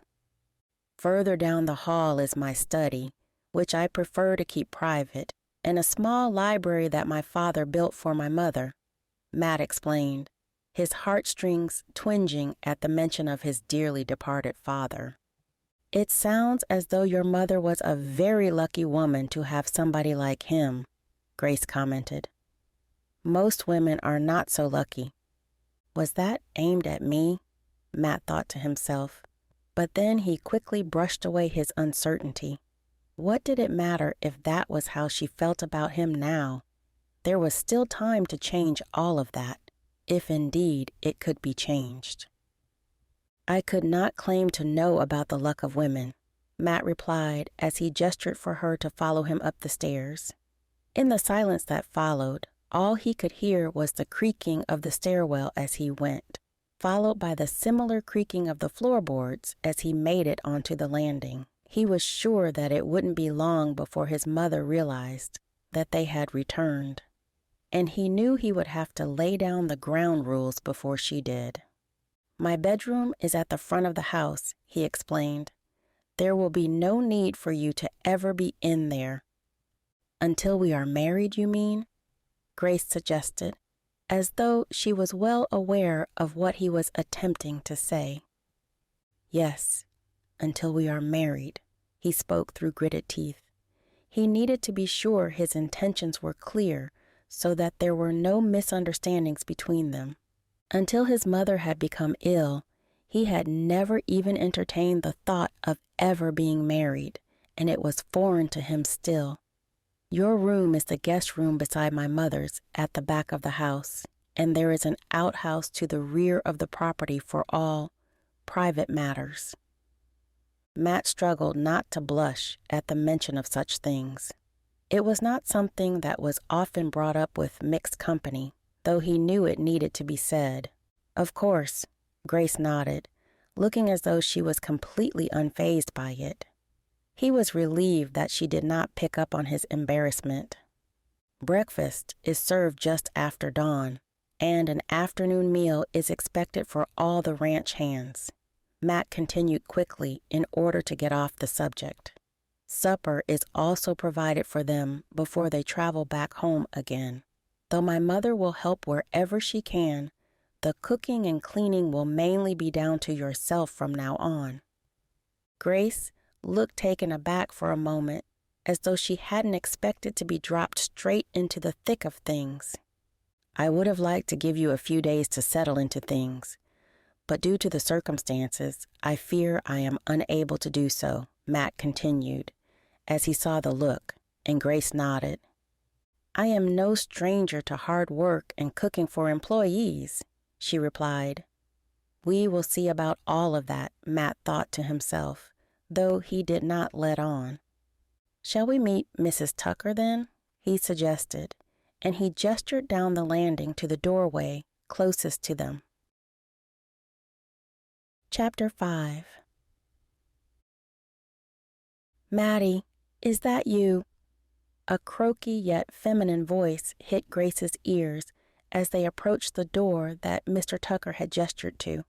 "Further down the hall is my study, which I prefer to keep private, and a small library that my father built for my mother," Matt explained, his heartstrings twinging at the mention of his dearly departed father. "It sounds as though your mother was a very lucky woman to have somebody like him," Grace commented. "Most women are not so lucky." Was that aimed at me? Matt thought to himself, but then he quickly brushed away his uncertainty. What did it matter if that was how she felt about him now? There was still time to change all of that, if indeed it could be changed. "I could not claim to know about the luck of women," Matt replied as he gestured for her to follow him up the stairs. In the silence that followed, all he could hear was the creaking of the stairwell as he went, followed by the similar creaking of the floorboards as he made it onto the landing. He was sure that it wouldn't be long before his mother realized that they had returned, and he knew he would have to lay down the ground rules before she did. "My bedroom is at the front of the house," he explained. "There will be no need for you to ever be in there." "Until we are married, you mean?" Grace suggested, as though she was well aware of what he was attempting to say. "Yes, until we are married," he spoke through gritted teeth. He needed to be sure his intentions were clear so that there were no misunderstandings between them. Until his mother had become ill, he had never even entertained the thought of ever being married, and it was foreign to him still. "Your room is the guest room beside my mother's at the back of the house, and there is an outhouse to the rear of the property for all private matters." Matt struggled not to blush at the mention of such things. It was not something that was often brought up with mixed company, though he knew it needed to be said. "Of course," Grace nodded, looking as though she was completely unfazed by it. He was relieved that she did not pick up on his embarrassment. "Breakfast is served just after dawn, and an afternoon meal is expected for all the ranch hands," Matt continued quickly in order to get off the subject. "Supper is also provided for them before they travel back home again. Though my mother will help wherever she can, the cooking and cleaning will mainly be down to yourself from now on." Grace looked taken aback for a moment, as though she hadn't expected to be dropped straight into the thick of things. "I would have liked to give you a few days to settle into things, but due to the circumstances, I fear I am unable to do so," Matt continued, as he saw the look, and Grace nodded. "I am no stranger to hard work and cooking for employees," she replied. "We will see about all of that," Matt thought to himself, though he did not let on. "Shall we meet Mrs. Tucker, then?" he suggested, and he gestured down the landing to the doorway closest to them. Chapter 5. "Maddie, is that you?" A croaky yet feminine voice hit Grace's ears as they approached the door that Mr. Tucker had gestured to.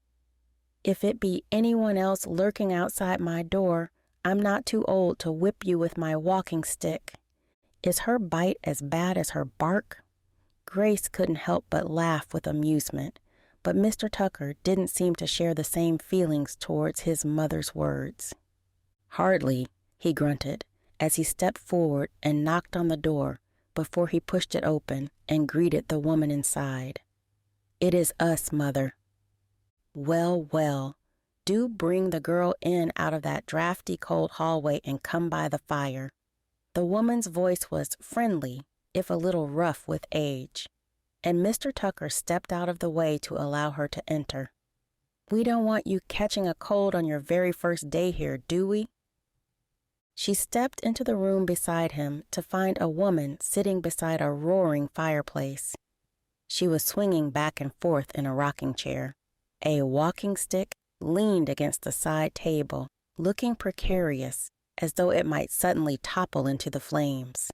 "If it be anyone else lurking outside my door, I'm not too old to whip you with my walking stick. Is her bite as bad as her bark?" Grace couldn't help but laugh with amusement, but Mr. Tucker didn't seem to share the same feelings towards his mother's words. "Hardly," he grunted, as he stepped forward and knocked on the door before he pushed it open and greeted the woman inside. "It is us, Mother." "Well, well, do bring the girl in out of that drafty cold hallway and come by the fire." The woman's voice was friendly, if a little rough with age, and Mr. Tucker stepped out of the way to allow her to enter. We don't want you catching a cold on your very first day here, do we?" She stepped into the room beside him to find a woman sitting beside a roaring fireplace. She was swinging back and forth in a rocking chair. A walking stick leaned against the side table, looking precarious, as though it might suddenly topple into the flames.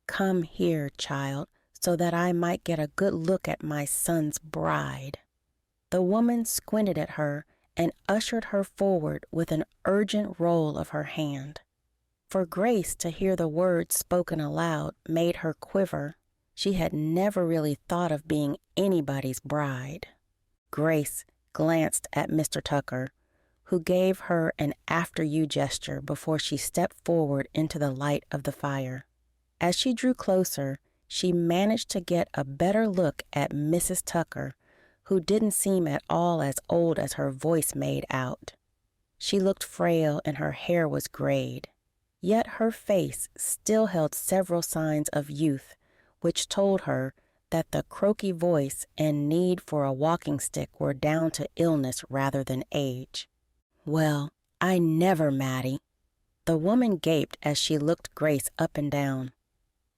"Come here, child, so that I might get a good look at my son's bride." The woman squinted at her and ushered her forward with an urgent roll of her hand. For Grace to hear the words spoken aloud made her quiver. She had never really thought of being anybody's bride. Grace glanced at Mr. Tucker, who gave her an after-you gesture before she stepped forward into the light of the fire. As she drew closer, she managed to get a better look at Mrs. Tucker, who didn't seem at all as old as her voice made out. She looked frail and her hair was grayed, yet her face still held several signs of youth, which told her that the croaky voice and need for a walking stick were down to illness rather than age. "Well, I never, Mattie." The woman gaped as she looked Grace up and down.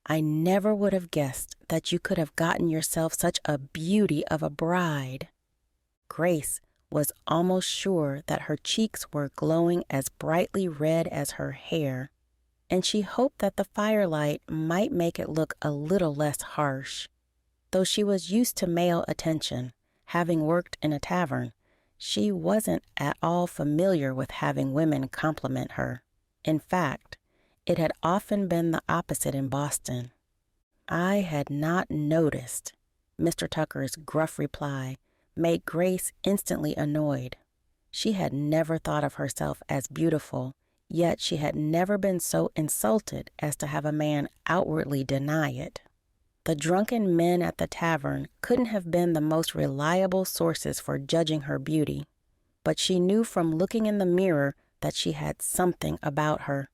"I never would have guessed that you could have gotten yourself such a beauty of a bride." Grace was almost sure that her cheeks were glowing as brightly red as her hair, and she hoped that the firelight might make it look a little less harsh. Though she was used to male attention, having worked in a tavern, she wasn't at all familiar with having women compliment her. In fact, it had often been the opposite in Boston. "I had not noticed." Mr. Tucker's gruff reply made Grace instantly annoyed. She had never thought of herself as beautiful, yet she had never been so insulted as to have a man outwardly deny it. The drunken men at the tavern couldn't have been the most reliable sources for judging her beauty, but she knew from looking in the mirror that she had something about her.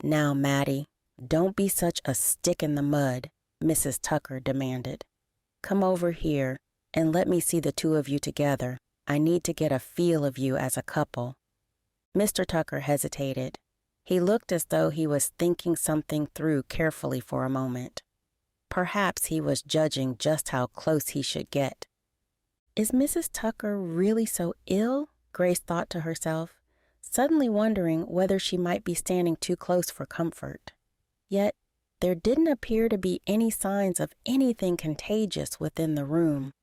"Now, Mattie, don't be such a stick in the mud," Mrs. Tucker demanded. "Come over here and let me see the two of you together. I need to get a feel of you as a couple." Mr. Tucker hesitated. He looked as though he was thinking something through carefully for a moment. Perhaps he was judging just how close he should get. "Is Mrs. Tucker really so ill?" Grace thought to herself, suddenly wondering whether she might be standing too close for comfort. Yet there didn't appear to be any signs of anything contagious within the room.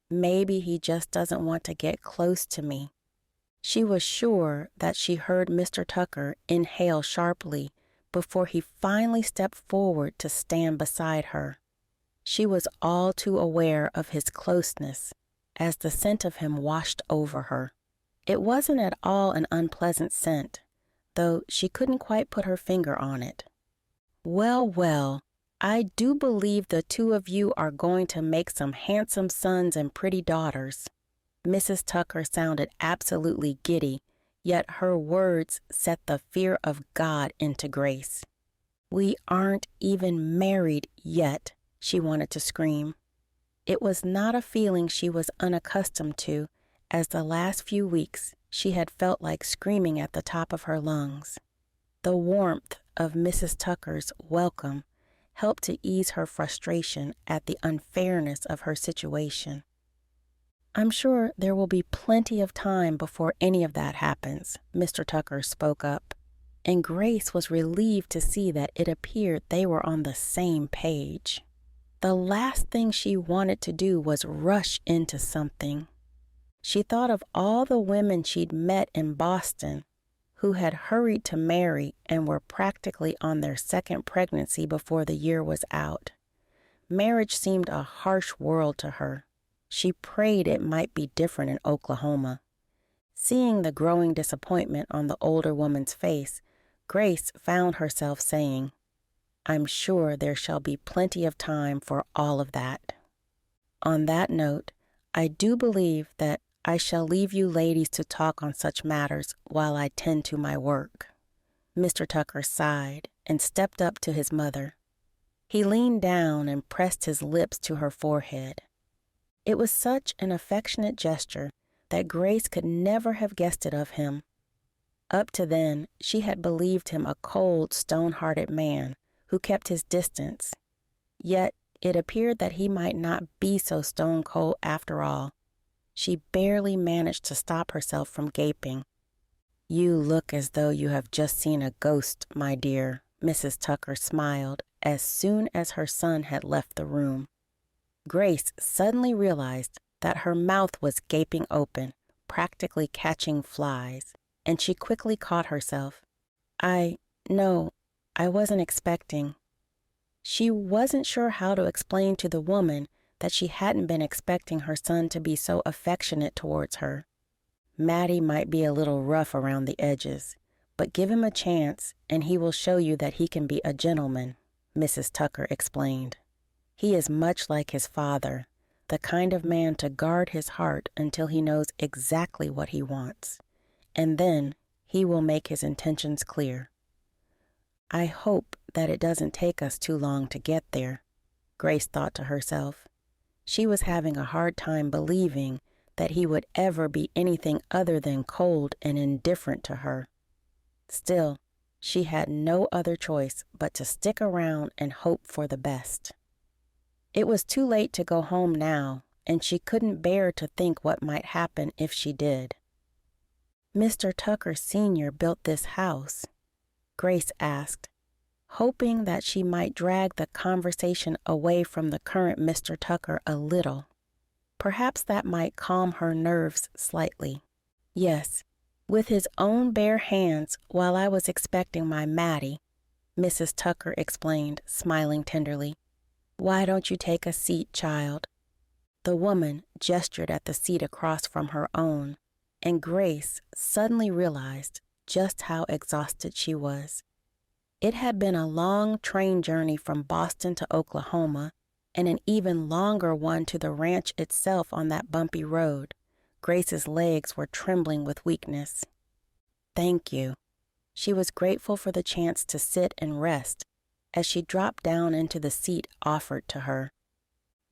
"Maybe he just doesn't want to get close to me." She was sure that she heard Mr. Tucker inhale sharply before he finally stepped forward to stand beside her. She was all too aware of his closeness as the scent of him washed over her. It wasn't at all an unpleasant scent, though she couldn't quite put her finger on it. "Well, well, I do believe the two of you are going to make some handsome sons and pretty daughters." Mrs. Tucker sounded absolutely giddy, yet her words set the fear of God into Grace. "We aren't even married yet," she wanted to scream. It was not a feeling she was unaccustomed to, as the last few weeks she had felt like screaming at the top of her lungs. The warmth of Mrs. Tucker's welcome helped to ease her frustration at the unfairness of her situation. "I'm sure there will be plenty of time before any of that happens," Mr. Tucker spoke up, and Grace was relieved to see that it appeared they were on the same page. The last thing she wanted to do was rush into something. She thought of all the women she'd met in Boston who had hurried to marry and were practically on their second pregnancy before the year was out. Marriage seemed a harsh world to her. She prayed it might be different in Oklahoma. Seeing the growing disappointment on the older woman's face, Grace found herself saying, "I'm sure there shall be plenty of time for all of that." On that note, I do believe that I shall leave you ladies to talk on such matters while I tend to my work. Mr. Tucker sighed and stepped up to his mother. He leaned down and pressed his lips to her forehead. It was such an affectionate gesture that Grace could never have guessed it of him. Up to then, she had believed him a cold, stone-hearted man who kept his distance. Yet it appeared that he might not be so stone-cold after all. She barely managed to stop herself from gaping. "You look as though you have just seen a ghost, my dear," Mrs. Tucker smiled as soon as her son had left the room. Grace suddenly realized that her mouth was gaping open, practically catching flies, and she quickly caught herself. No, I wasn't expecting." She wasn't sure how to explain to the woman that she hadn't been expecting her son to be so affectionate towards her. Matty might be a little rough around the edges, but give him a chance and he will show you that he can be a gentleman, Mrs. Tucker explained. He is much like his father, the kind of man to guard his heart until he knows exactly what he wants, and then he will make his intentions clear. I hope that it doesn't take us too long to get there, Grace thought to herself. She was having a hard time believing that he would ever be anything other than cold and indifferent to her. Still, she had no other choice but to stick around and hope for the best. It was too late to go home now, and she couldn't bear to think what might happen if she did. "Mr. Tucker Sr. built this house?" Grace asked, hoping that she might drag the conversation away from the current Mr. Tucker a little. Perhaps that might calm her nerves slightly. "Yes, with his own bare hands while I was expecting my Matty," Mrs. Tucker explained, smiling tenderly. "Why don't you take a seat, child?" The woman gestured at the seat across from her own, and Grace suddenly realized just how exhausted she was. It had been a long train journey from Boston to Oklahoma, and an even longer one to the ranch itself on that bumpy road. Grace's legs were trembling with weakness. "Thank you." She was grateful for the chance to sit and rest as she dropped down into the seat offered to her.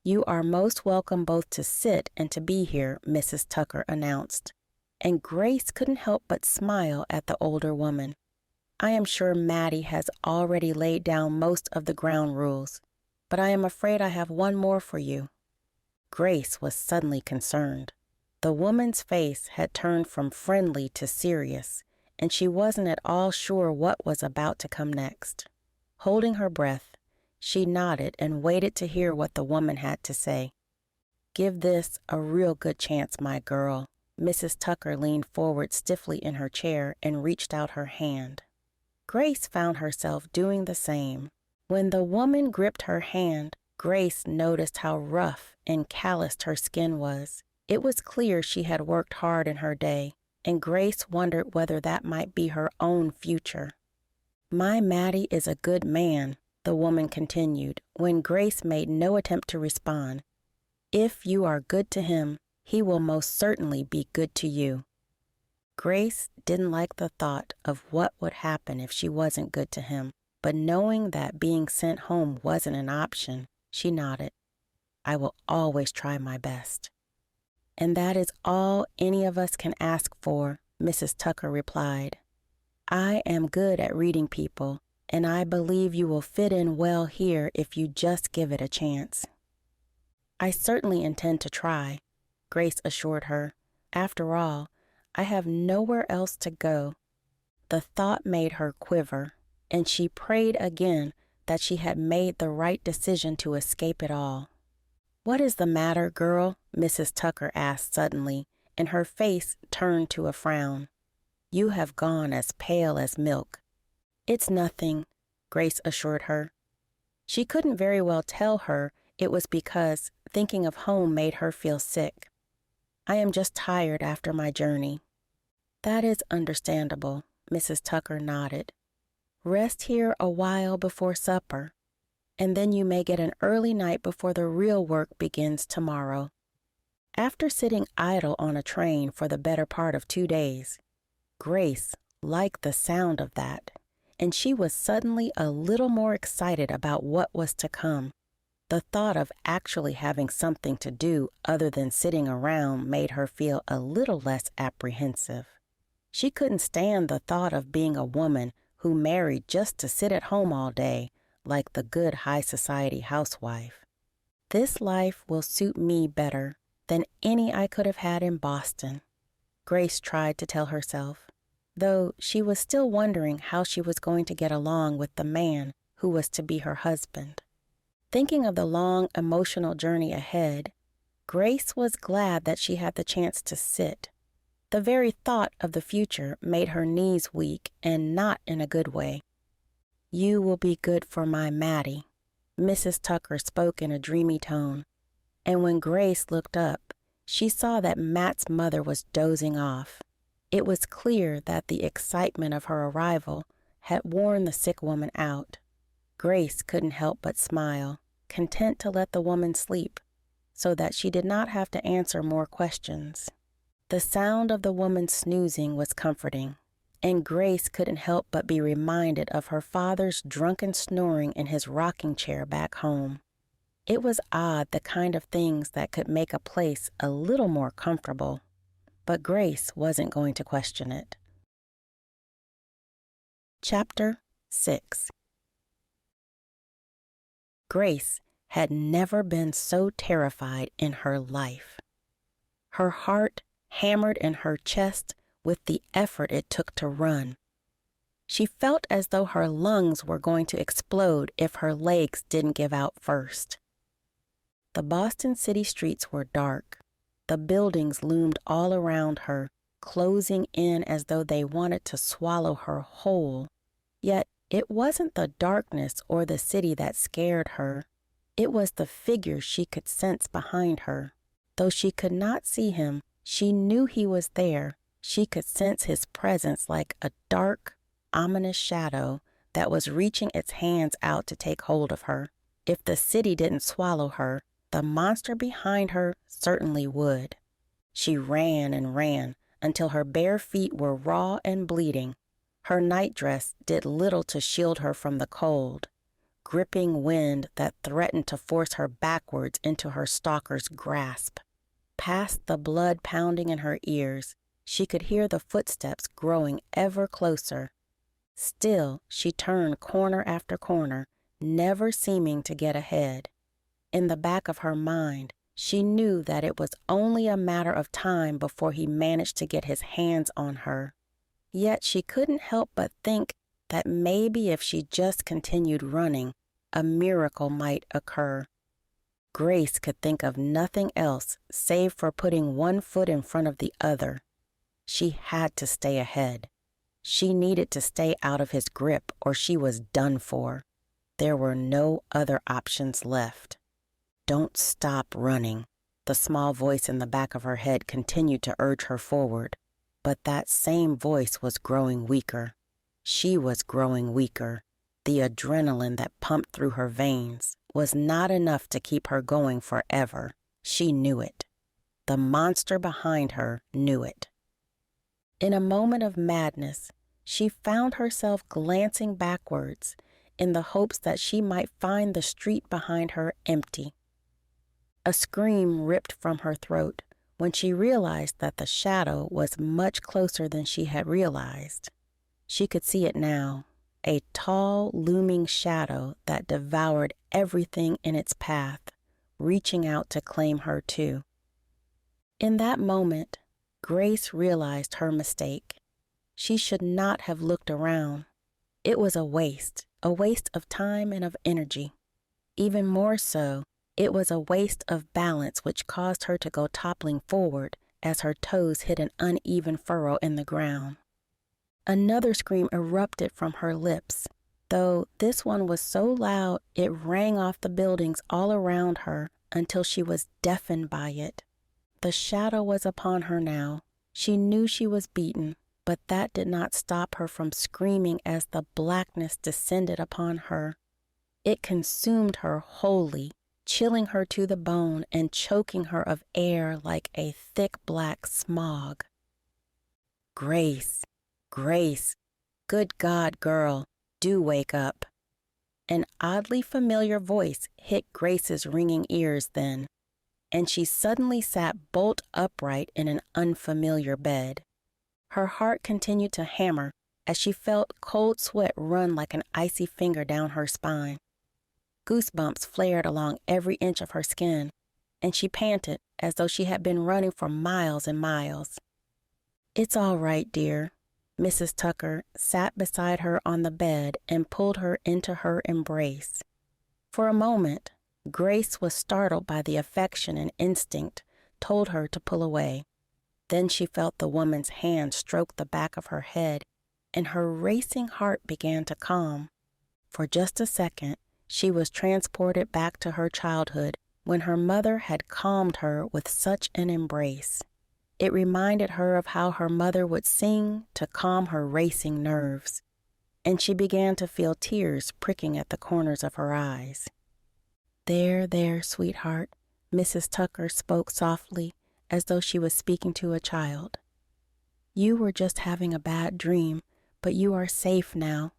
"You are most welcome both to sit and to be here," Mrs. Tucker announced, and Grace couldn't help but smile at the older woman. "I am sure Matty has already laid down most of the ground rules, but I am afraid I have one more for you." Grace was suddenly concerned. The woman's face had turned from friendly to serious, and she wasn't at all sure what was about to come next. Holding her breath, she nodded and waited to hear what the woman had to say. "Give this a real good chance, my girl." Mrs. Tucker leaned forward stiffly in her chair and reached out her hand. Grace found herself doing the same. When the woman gripped her hand, Grace noticed how rough and calloused her skin was. It was clear she had worked hard in her day, and Grace wondered whether that might be her own future. "My Matty is a good man," the woman continued, when Grace made no attempt to respond. "If you are good to him, he will most certainly be good to you." Grace didn't like the thought of what would happen if she wasn't good to him, but knowing that being sent home wasn't an option, she nodded. "I will always try my best." "And that is all any of us can ask for," Mrs. Tucker replied. "I am good at reading people, and I believe you will fit in well here if you just give it a chance." "I certainly intend to try," Grace assured her. "After all, I have nowhere else to go." The thought made her quiver, and she prayed again that she had made the right decision to escape it all. "What is the matter, girl?" Mrs. Tucker asked suddenly, and her face turned to a frown. "You have gone as pale as milk." "It's nothing," Grace assured her. She couldn't very well tell her it was because thinking of home made her feel sick. "I am just tired after my journey." "That is understandable," Mrs. Tucker nodded. "Rest here a while before supper, and then you may get an early night before the real work begins tomorrow." After sitting idle on a train for the better part of 2 days, Grace liked the sound of that, and she was suddenly a little more excited about what was to come. The thought of actually having something to do other than sitting around made her feel a little less apprehensive. She couldn't stand the thought of being a woman who married just to sit at home all day, like the good high society housewife. This life will suit me better than any I could have had in Boston, Grace tried to tell herself, though she was still wondering how she was going to get along with the man who was to be her husband. Thinking of the long emotional journey ahead, Grace was glad that she had the chance to sit. The very thought of the future made her knees weak, and not in a good way. "You will be good for my Mattie," Mrs. Tucker spoke in a dreamy tone, and when Grace looked up, she saw that Matt's mother was dozing off. It was clear that the excitement of her arrival had worn the sick woman out. Grace couldn't help but smile, content to let the woman sleep, so that she did not have to answer more questions. The sound of the woman snoozing was comforting, and Grace couldn't help but be reminded of her father's drunken snoring in his rocking chair back home. It was odd the kind of things that could make a place a little more comfortable, but Grace wasn't going to question it. Chapter 6. Grace had never been so terrified in her life. Her heart hammered in her chest with the effort it took to run. She felt as though her lungs were going to explode if her legs didn't give out first. The Boston city streets were dark. The buildings loomed all around her, closing in as though they wanted to swallow her whole. Yet it wasn't the darkness or the city that scared her. It was the figure she could sense behind her. Though she could not see him, she knew he was there. She could sense his presence like a dark, ominous shadow that was reaching its hands out to take hold of her. If the city didn't swallow her, the monster behind her certainly would. She ran and ran until her bare feet were raw and bleeding. Her nightdress did little to shield her from the cold, gripping wind that threatened to force her backwards into her stalker's grasp. Past the blood pounding in her ears, she could hear the footsteps growing ever closer. Still, she turned corner after corner, never seeming to get ahead. In the back of her mind, she knew that it was only a matter of time before he managed to get his hands on her. Yet she couldn't help but think that maybe if she just continued running, a miracle might occur. Grace could think of nothing else save for putting one foot in front of the other. She had to stay ahead. She needed to stay out of his grip or she was done for. There were no other options left. "Don't stop running," the small voice in the back of her head continued to urge her forward. But that same voice was growing weaker. She was growing weaker. The adrenaline that pumped through her veins was not enough to keep her going forever. She knew it. The monster behind her knew it. In a moment of madness, she found herself glancing backwards in the hopes that she might find the street behind her empty. A scream ripped from her throat when she realized that the shadow was much closer than she had realized. She could see it now, a tall, looming shadow that devoured everything in its path, reaching out to claim her too. In that moment, Grace realized her mistake. She should not have looked around. It was a waste of time and of energy. Even more so, it was a waste of balance which caused her to go toppling forward as her toes hit an uneven furrow in the ground. Another scream erupted from her lips, though this one was so loud it rang off the buildings all around her until she was deafened by it. The shadow was upon her now. She knew she was beaten, but that did not stop her from screaming as the blackness descended upon her. It consumed her wholly, chilling her to the bone and choking her of air like a thick black smog. "Grace, Grace, good God, girl, do wake up." An oddly familiar voice hit Grace's ringing ears then, and she suddenly sat bolt upright in an unfamiliar bed. Her heart continued to hammer as she felt cold sweat run like an icy finger down her spine. Goosebumps flared along every inch of her skin, and she panted as though she had been running for miles and miles. "It's all right, dear." Mrs. Tucker sat beside her on the bed and pulled her into her embrace. For a moment, Grace was startled by the affection and instinct told her to pull away. Then she felt the woman's hand stroke the back of her head, and her racing heart began to calm. For just a second, she was transported back to her childhood when her mother had calmed her with such an embrace. It reminded her of how her mother would sing to calm her racing nerves, and she began to feel tears pricking at the corners of her eyes. There, sweetheart," Mrs. Tucker spoke softly, as though she was speaking to a child. "You were just having a bad dream, but you are safe now."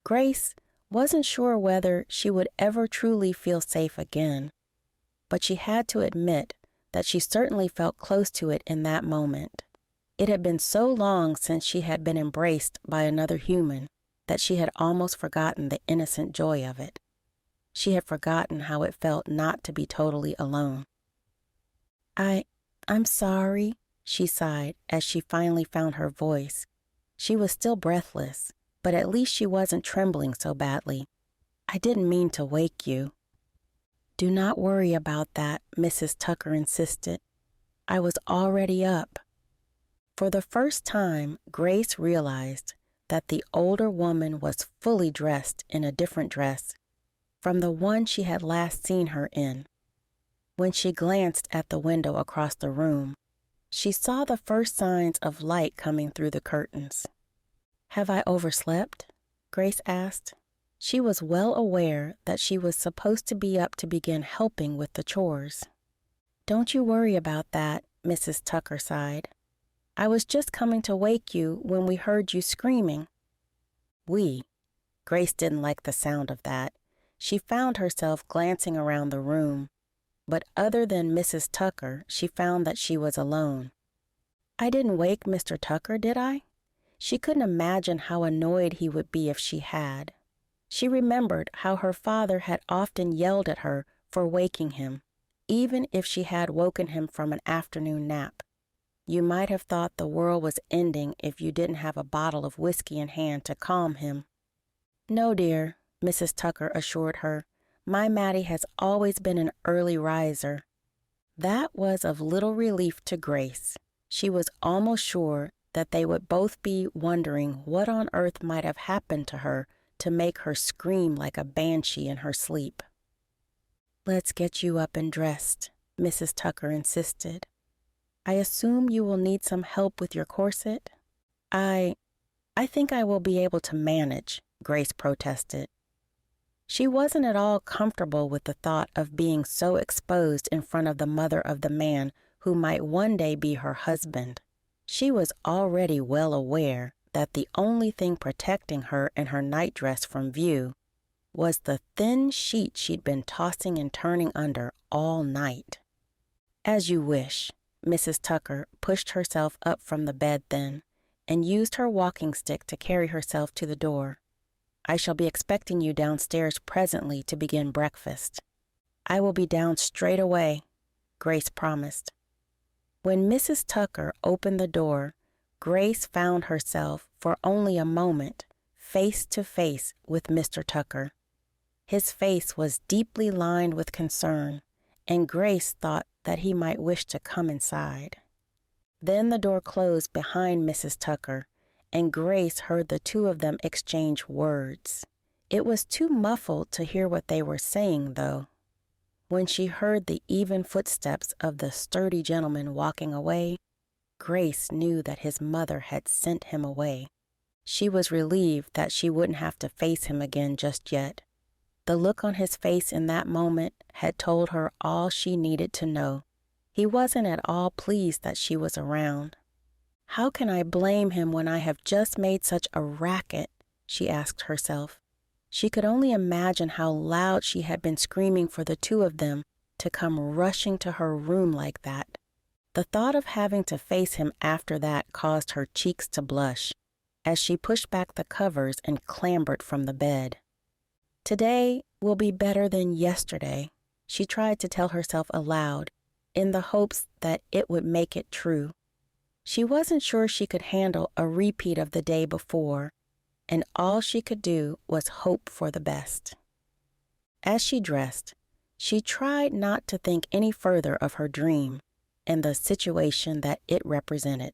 Grace wasn't sure whether she would ever truly feel safe again, but she had to admit that she certainly felt close to it in that moment. It had been so long since she had been embraced by another human that she had almost forgotten the innocent joy of it. She had forgotten how it felt not to be totally alone. I'm sorry," she sighed as she finally found her voice. She was still breathless, but at least she wasn't trembling so badly. "I didn't mean to wake you." "Do not worry about that," Mrs. Tucker insisted. "I was already up." For the first time, Grace realized that the older woman was fully dressed in a different dress from the one she had last seen her in. When she glanced at the window across the room, she saw the first signs of light coming through the curtains. "Have I overslept?" Grace asked. She was well aware that she was supposed to be up to begin helping with the chores. "Don't you worry about that," Mrs. Tucker sighed. "I was just coming to wake you when we heard you screaming." "We?" Grace didn't like the sound of that. She found herself glancing around the room, but other than Mrs. Tucker, she found that she was alone. "I didn't wake Mr. Tucker, did I?" She couldn't imagine how annoyed he would be if she had. She remembered how her father had often yelled at her for waking him, even if she had woken him from an afternoon nap. You might have thought the world was ending if you didn't have a bottle of whiskey in hand to calm him. "No, dear," Mrs. Tucker assured her. "My Mattie has always been an early riser." That was of little relief to Grace. She was almost sure that they would both be wondering what on earth might have happened to her to make her scream like a banshee in her sleep. "Let's get you up and dressed," Mrs. Tucker insisted. "I assume you will need some help with your corset?" I think I will be able to manage," Grace protested. She wasn't at all comfortable with the thought of being so exposed in front of the mother of the man who might one day be her husband. She was already well aware that the only thing protecting her and her nightdress from view was the thin sheet she'd been tossing and turning under all night. "As you wish." Mrs. Tucker pushed herself up from the bed then and used her walking stick to carry herself to the door. "I shall be expecting you downstairs presently to begin breakfast." "I will be down straight away," Grace promised. When Mrs. Tucker opened the door, Grace found herself, for only a moment, face to face with Mr. Tucker. His face was deeply lined with concern, and Grace thought that he might wish to come inside. Then the door closed behind Mrs. Tucker, and Grace heard the two of them exchange words. It was too muffled to hear what they were saying, though. When she heard the even footsteps of the sturdy gentleman walking away, Grace knew that his mother had sent him away. She was relieved that she wouldn't have to face him again just yet. The look on his face in that moment had told her all she needed to know. He wasn't at all pleased that she was around. "How can I blame him when I have just made such a racket?" she asked herself. She could only imagine how loud she had been screaming for the two of them to come rushing to her room like that. The thought of having to face him after that caused her cheeks to blush as she pushed back the covers and clambered from the bed. Today will be better than yesterday, she tried to tell herself aloud, in the hopes that it would make it true. She wasn't sure she could handle a repeat of the day before, and all she could do was hope for the best. As she dressed, she tried not to think any further of her dream and the situation that it represented.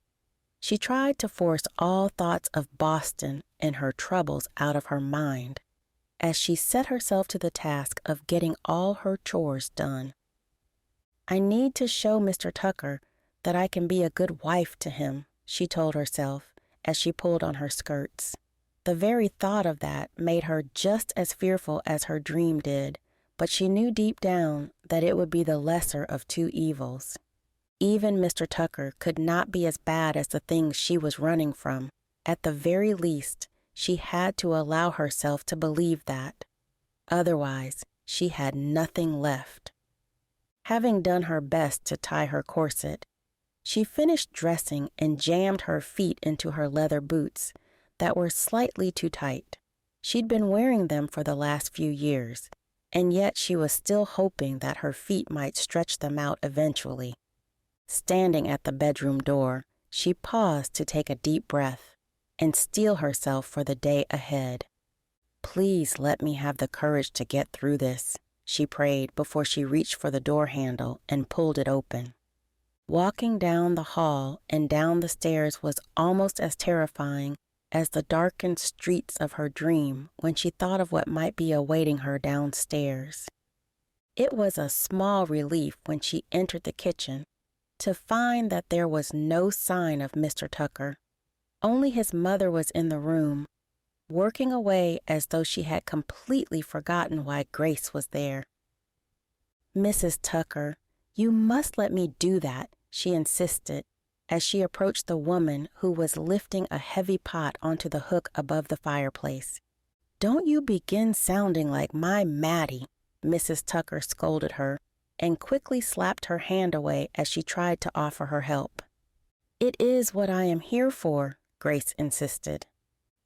She tried to force all thoughts of Boston and her troubles out of her mind as she set herself to the task of getting all her chores done. I need to show Mr. Tucker that I can be a good wife to him, she told herself as she pulled on her skirts. The very thought of that made her just as fearful as her dream did, but she knew deep down that it would be the lesser of two evils. Even Mr. Tucker could not be as bad as the things she was running from. At the very least, she had to allow herself to believe that. Otherwise, she had nothing left. Having done her best to tie her corset, she finished dressing and jammed her feet into her leather boots that were slightly too tight. She'd been wearing them for the last few years, and yet she was still hoping that her feet might stretch them out eventually. Standing at the bedroom door, she paused to take a deep breath and steel herself for the day ahead. Please let me have the courage to get through this, she prayed before she reached for the door handle and pulled it open. Walking down the hall and down the stairs was almost as terrifying as the darkened streets of her dream when she thought of what might be awaiting her downstairs. It was a small relief when she entered the kitchen to find that there was no sign of Mr. Tucker. Only his mother was in the room, working away as though she had completely forgotten why Grace was there. "Mrs. Tucker, you must let me do that," she insisted as she approached the woman who was lifting a heavy pot onto the hook above the fireplace. "Don't you begin sounding like my Mattie," Mrs. Tucker scolded her, and quickly slapped her hand away as she tried to offer her help. "It is what I am here for," Grace insisted.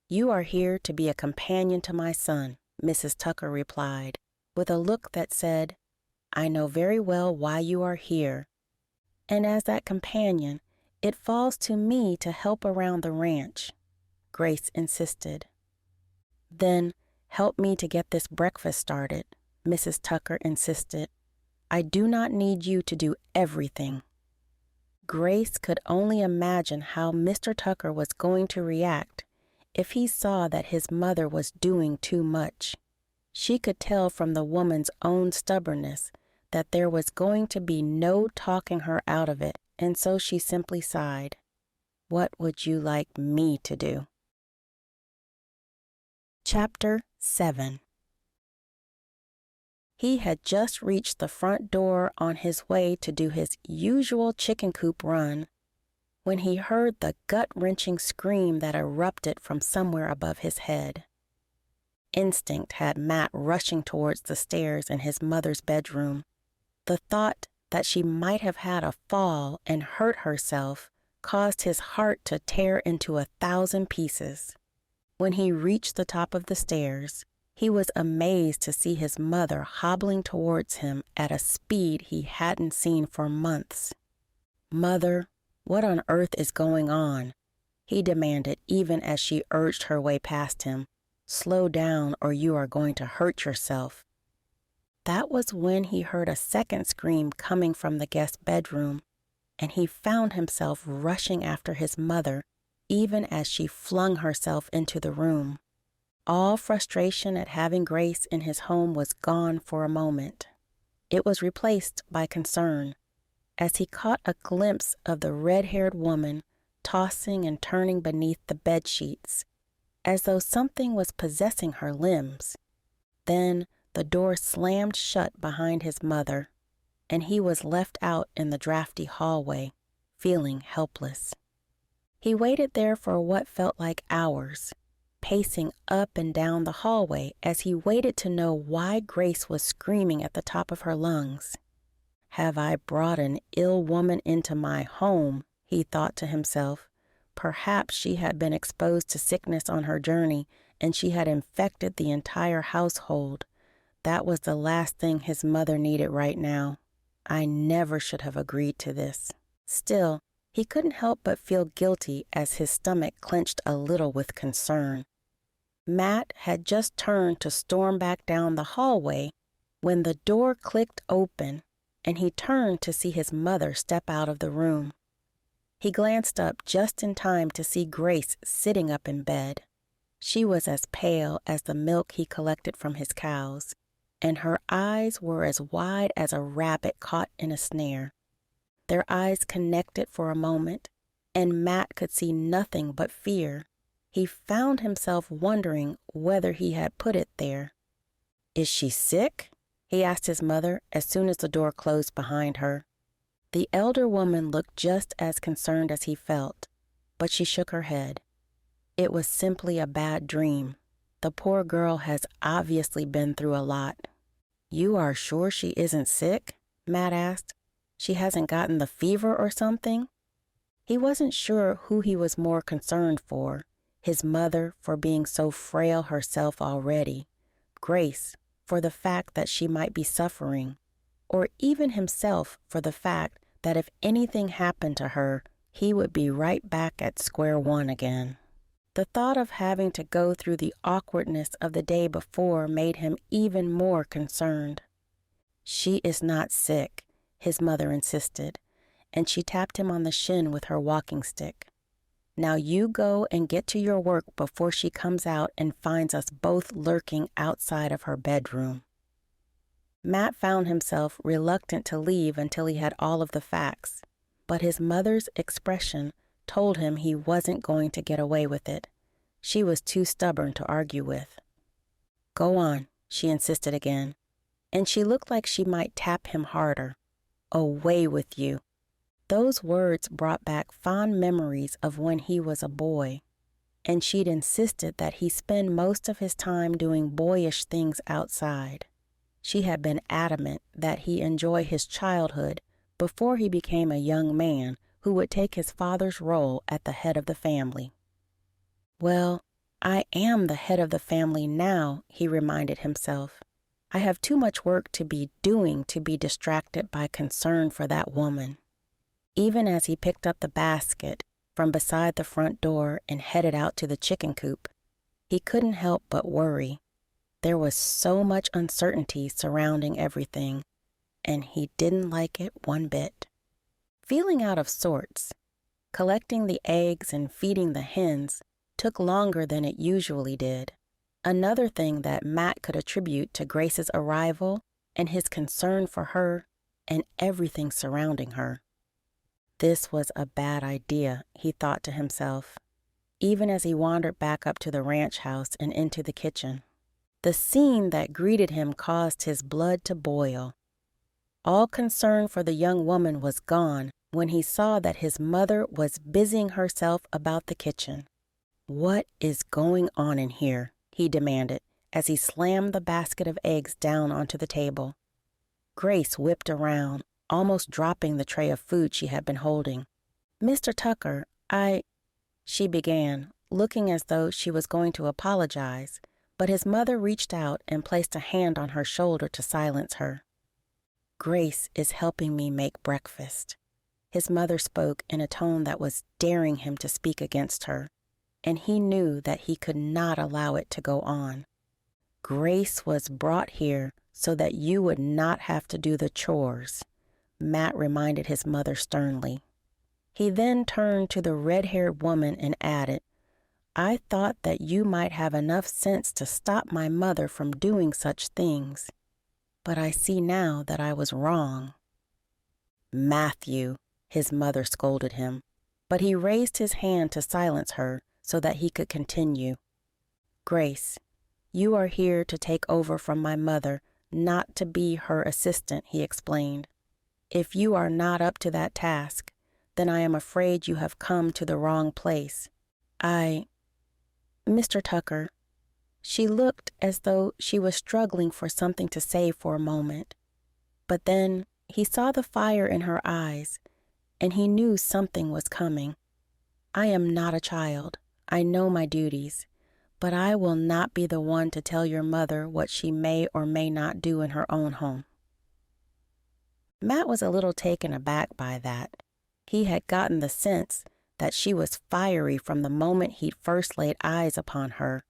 "You are here to be a companion to my son," Mrs. Tucker replied, with a look that said, "I know very well why you are here. And as that companion, it falls to me to help around the ranch," Grace insisted. "Then help me to get this breakfast started," Mrs. Tucker insisted. "I do not need you to do everything." Grace could only imagine how Mr. Tucker was going to react if he saw that his mother was doing too much. She could tell from the woman's own stubbornness that there was going to be no talking her out of it, and so she simply sighed. "What would you like me to do?" Chapter 7. He had just reached the front door on his way to do his usual chicken coop run when he heard the gut-wrenching scream that erupted from somewhere above his head. Instinct had Matt rushing towards the stairs in his mother's bedroom. The thought that she might have had a fall and hurt herself caused his heart to tear into 1,000 pieces. When he reached the top of the stairs, he was amazed to see his mother hobbling towards him at a speed he hadn't seen for months. "Mother, what on earth is going on?" he demanded even as she urged her way past him. "Slow down or you are going to hurt yourself." That was when he heard a second scream coming from the guest bedroom, and he found himself rushing after his mother even as she flung herself into the room. All frustration at having Grace in his home was gone for a moment. It was replaced by concern as he caught a glimpse of the red-haired woman tossing and turning beneath the bed sheets, as though something was possessing her limbs. Then the door slammed shut behind his mother, and he was left out in the drafty hallway, feeling helpless. He waited there for what felt like hours, pacing up and down the hallway as he waited to know why Grace was screaming at the top of her lungs. "Have I brought an ill woman into my home?" he thought to himself. Perhaps she had been exposed to sickness on her journey, and she had infected the entire household. That was the last thing his mother needed right now. I never should have agreed to this. Still, he couldn't help but feel guilty as his stomach clenched a little with concern. Matt had just turned to storm back down the hallway when the door clicked open and he turned to see his mother step out of the room. He glanced up just in time to see Grace sitting up in bed. She was as pale as the milk he collected from his cows, and her eyes were as wide as a rabbit caught in a snare. Their eyes connected for a moment, and Matt could see nothing but fear. He found himself wondering whether he had put it there. "Is she sick?" he asked his mother as soon as the door closed behind her. The elder woman looked just as concerned as he felt, but she shook her head. It was simply a bad dream. The poor girl has obviously been through a lot. "You are sure she isn't sick?" Matt asked. "She hasn't gotten the fever or something?" He wasn't sure who he was more concerned for, his mother for being so frail herself already, Grace for the fact that she might be suffering, or even himself for the fact that if anything happened to her, he would be right back at square one again. The thought of having to go through the awkwardness of the day before made him even more concerned. "She is not sick," his mother insisted, and she tapped him on the shin with her walking stick. "Now you go and get to your work before she comes out and finds us both lurking outside of her bedroom." Matt found himself reluctant to leave until he had all of the facts, but his mother's expression told him he wasn't going to get away with it. She was too stubborn to argue with. "Go on," she insisted again, and she looked like she might tap him harder. "Away with you." Those words brought back fond memories of when he was a boy, and she'd insisted that he spend most of his time doing boyish things outside. She had been adamant that he enjoy his childhood before he became a young man who would take his father's role at the head of the family. "Well, I am the head of the family now," he reminded himself. "I have too much work to be doing to be distracted by concern for that woman." Even as he picked up the basket from beside the front door and headed out to the chicken coop, he couldn't help but worry. There was so much uncertainty surrounding everything, and he didn't like it one bit. Feeling out of sorts, collecting the eggs and feeding the hens took longer than it usually did. Another thing that Matt could attribute to Grace's arrival and his concern for her and everything surrounding her. This was a bad idea, he thought to himself, even as he wandered back up to the ranch house and into the kitchen. The scene that greeted him caused his blood to boil. All concern for the young woman was gone when he saw that his mother was busying herself about the kitchen. "What is going on in here?" he demanded as he slammed the basket of eggs down onto the table. Grace whipped around, almost dropping the tray of food she had been holding. "Mr. Tucker, she began, looking as though she was going to apologize, but his mother reached out and placed a hand on her shoulder to silence her. "Grace is helping me make breakfast." His mother spoke in a tone that was daring him to speak against her, and he knew that he could not allow it to go on. "Grace was brought here so that you would not have to do the chores," Matt reminded his mother sternly. He then turned to the red-haired woman and added, "I thought that you might have enough sense to stop my mother from doing such things, but I see now that I was wrong." "Mathew," his mother scolded him, but he raised his hand to silence her so that he could continue. "Grace, you are here to take over from my mother, not to be her assistant," he explained. "If you are not up to that task, then I am afraid you have come to the wrong place. Mr. Tucker. She looked as though she was struggling for something to say for a moment. But then he saw the fire in her eyes, and he knew something was coming. I am not a child. I know my duties, but I will not be the one to tell your mother what she may or may not do in her own home. Matt was a little taken aback by that. He had gotten the sense that she was fiery from the moment he'd first laid eyes upon her,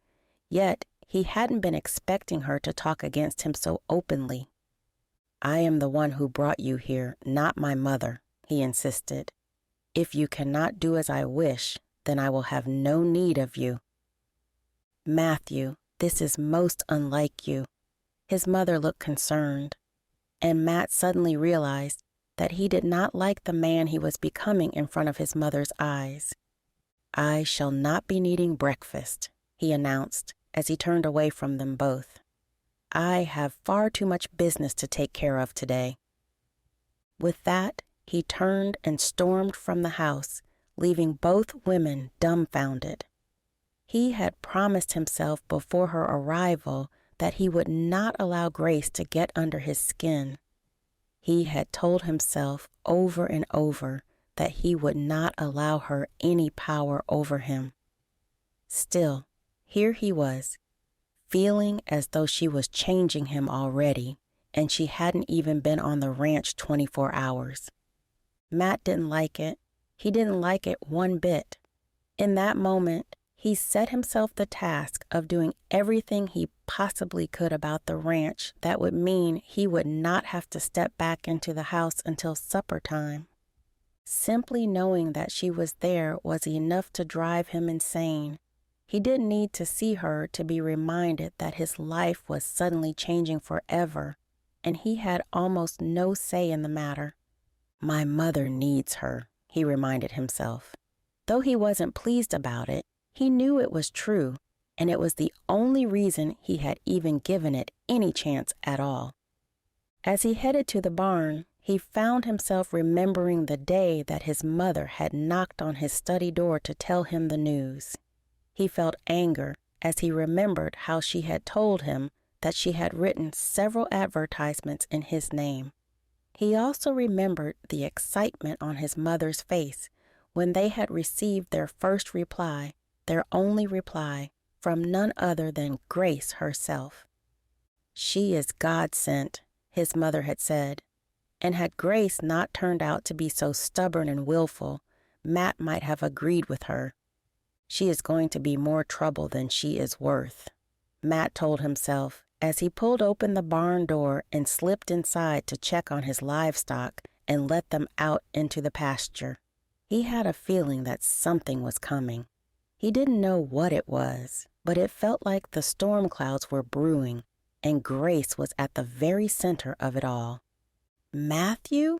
yet he hadn't been expecting her to talk against him so openly. I am the one who brought you here, not my mother, he insisted. If you cannot do as I wish, then I will have no need of you. Mathew, this is most unlike you. His mother looked concerned, and Matt suddenly realized that he did not like the man he was becoming in front of his mother's eyes. I shall not be needing breakfast, he announced as he turned away from them both. I have far too much business to take care of today. With that, he turned and stormed from the house, leaving both women dumbfounded. He had promised himself before her arrival that he would not allow Grace to get under his skin. He had told himself over and over that he would not allow her any power over him. Still, here he was, feeling as though she was changing him already, and she hadn't even been on the ranch 24 hours. Matt didn't like it. He didn't like it one bit. In that moment, he set himself the task of doing everything he possibly could about the ranch that would mean he would not have to step back into the house until supper time. Simply knowing that she was there was enough to drive him insane. He didn't need to see her to be reminded that his life was suddenly changing forever, and he had almost no say in the matter. My mother needs her, he reminded himself. Though he wasn't pleased about it, he knew it was true, and it was the only reason he had even given it any chance at all. As he headed to the barn, he found himself remembering the day that his mother had knocked on his study door to tell him the news. He felt anger as he remembered how she had told him that she had written several advertisements in his name. He also remembered the excitement on his mother's face when they had received their first reply, their only reply, from none other than Grace herself. She is God sent, his mother had said, and had Grace not turned out to be so stubborn and willful, Matt might have agreed with her. She is going to be more trouble than she is worth, Matt told himself as he pulled open the barn door and slipped inside to check on his livestock and let them out into the pasture. He had a feeling that something was coming. He didn't know what it was, but it felt like the storm clouds were brewing, and Grace was at the very center of it all. Mathew?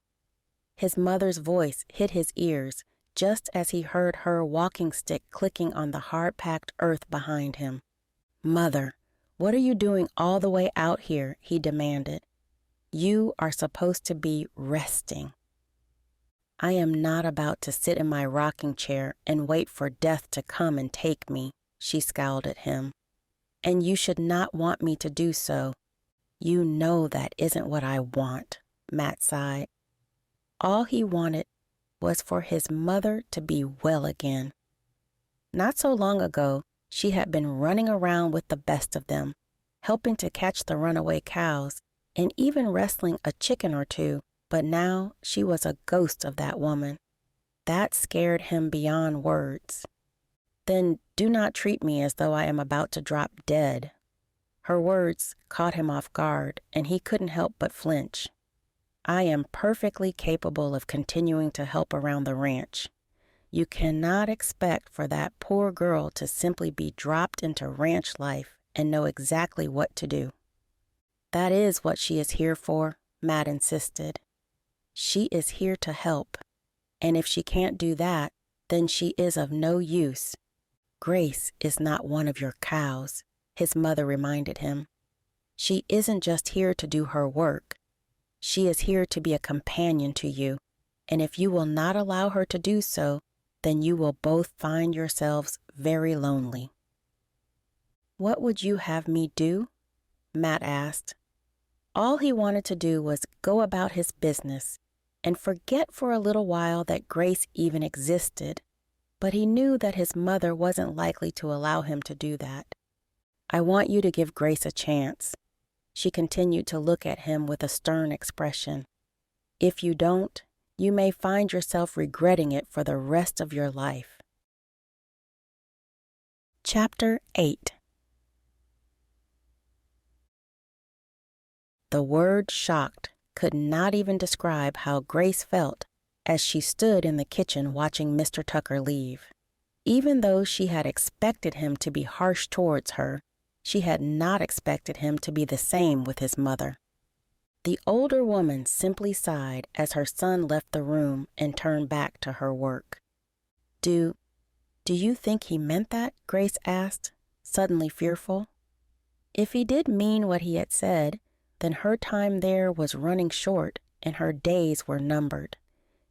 His mother's voice hit his ears just as he heard her walking stick clicking on the hard-packed earth behind him. Mother, what are you doing all the way out here? He demanded. You are supposed to be resting. I am not about to sit in my rocking chair and wait for death to come and take me, she scowled at him. And you should not want me to do so. You know that isn't what I want, Matt sighed. All he wanted was for his mother to be well again. Not so long ago, she had been running around with the best of them, helping to catch the runaway cows, and even wrestling a chicken or two, but now she was a ghost of that woman. That scared him beyond words. Then do not treat me as though I am about to drop dead. Her words caught him off guard, and he couldn't help but flinch. I am perfectly capable of continuing to help around the ranch. You cannot expect for that poor girl to simply be dropped into ranch life and know exactly what to do. That is what she is here for, Matt insisted. She is here to help, and if she can't do that, then she is of no use. Grace is not one of your cows, his mother reminded him. She isn't just here to do her work. She is here to be a companion to you, and if you will not allow her to do so, then you will both find yourselves very lonely. "What would you have me do?" Matt asked. All he wanted to do was go about his business and forget for a little while that Grace even existed, but he knew that his mother wasn't likely to allow him to do that. "I want you to give Grace a chance." She continued to look at him with a stern expression. "If you don't, you may find yourself regretting it for the rest of your life." Chapter 8. The word shocked could not even describe how Grace felt as she stood in the kitchen watching Mr. Tucker leave. Even though she had expected him to be harsh towards her, she had not expected him to be the same with his mother. The older woman simply sighed as her son left the room and turned back to her work. Do you think he meant that?" Grace asked, suddenly fearful. If he did mean what he had said, then her time there was running short and her days were numbered.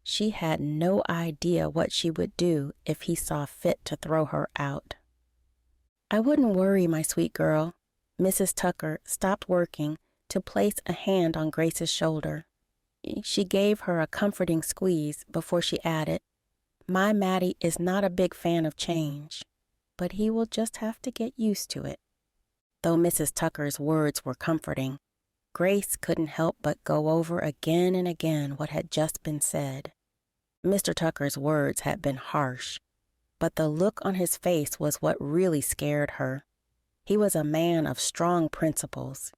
She had no idea what she would do if he saw fit to throw her out. "I wouldn't worry, my sweet girl." Mrs. Tucker stopped working to place a hand on Grace's shoulder. She gave her a comforting squeeze before she added, "My Matty is not a big fan of change, but he will just have to get used to it." Though Mrs. Tucker's words were comforting, Grace couldn't help but go over again and again what had just been said. Mr. Tucker's words had been harsh, but the look on his face was what really scared her. He was a man of strong principles.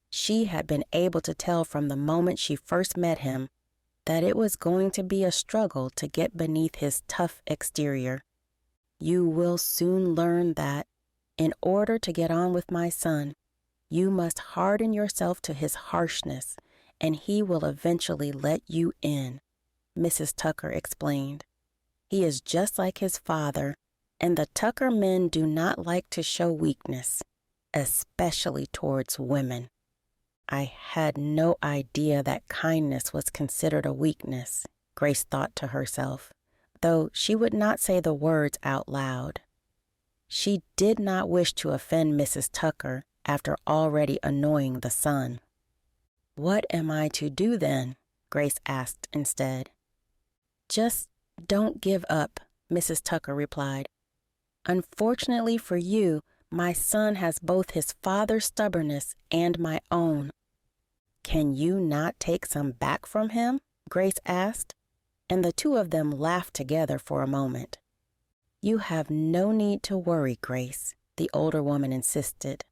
She had been able to tell from the moment she first met him that it was going to be a struggle to get beneath his tough exterior. "You will soon learn that, in order to get on with my son, you must harden yourself to his harshness, and he will eventually let you in," Mrs. Tucker explained. "He is just like his father, and the Tucker men do not like to show weakness, especially towards women." "I had no idea that kindness was considered a weakness," Grace thought to herself, though she would not say the words out loud. She did not wish to offend Mrs. Tucker after already annoying the son. "What am I to do then?" Grace asked instead. "Just don't give up," Mrs. Tucker replied. "Unfortunately for you, my son has both his father's stubbornness and my own." "Can you not take some back from him?" Grace asked, and the two of them laughed together for a moment. "You have no need to worry, Grace," the older woman insisted,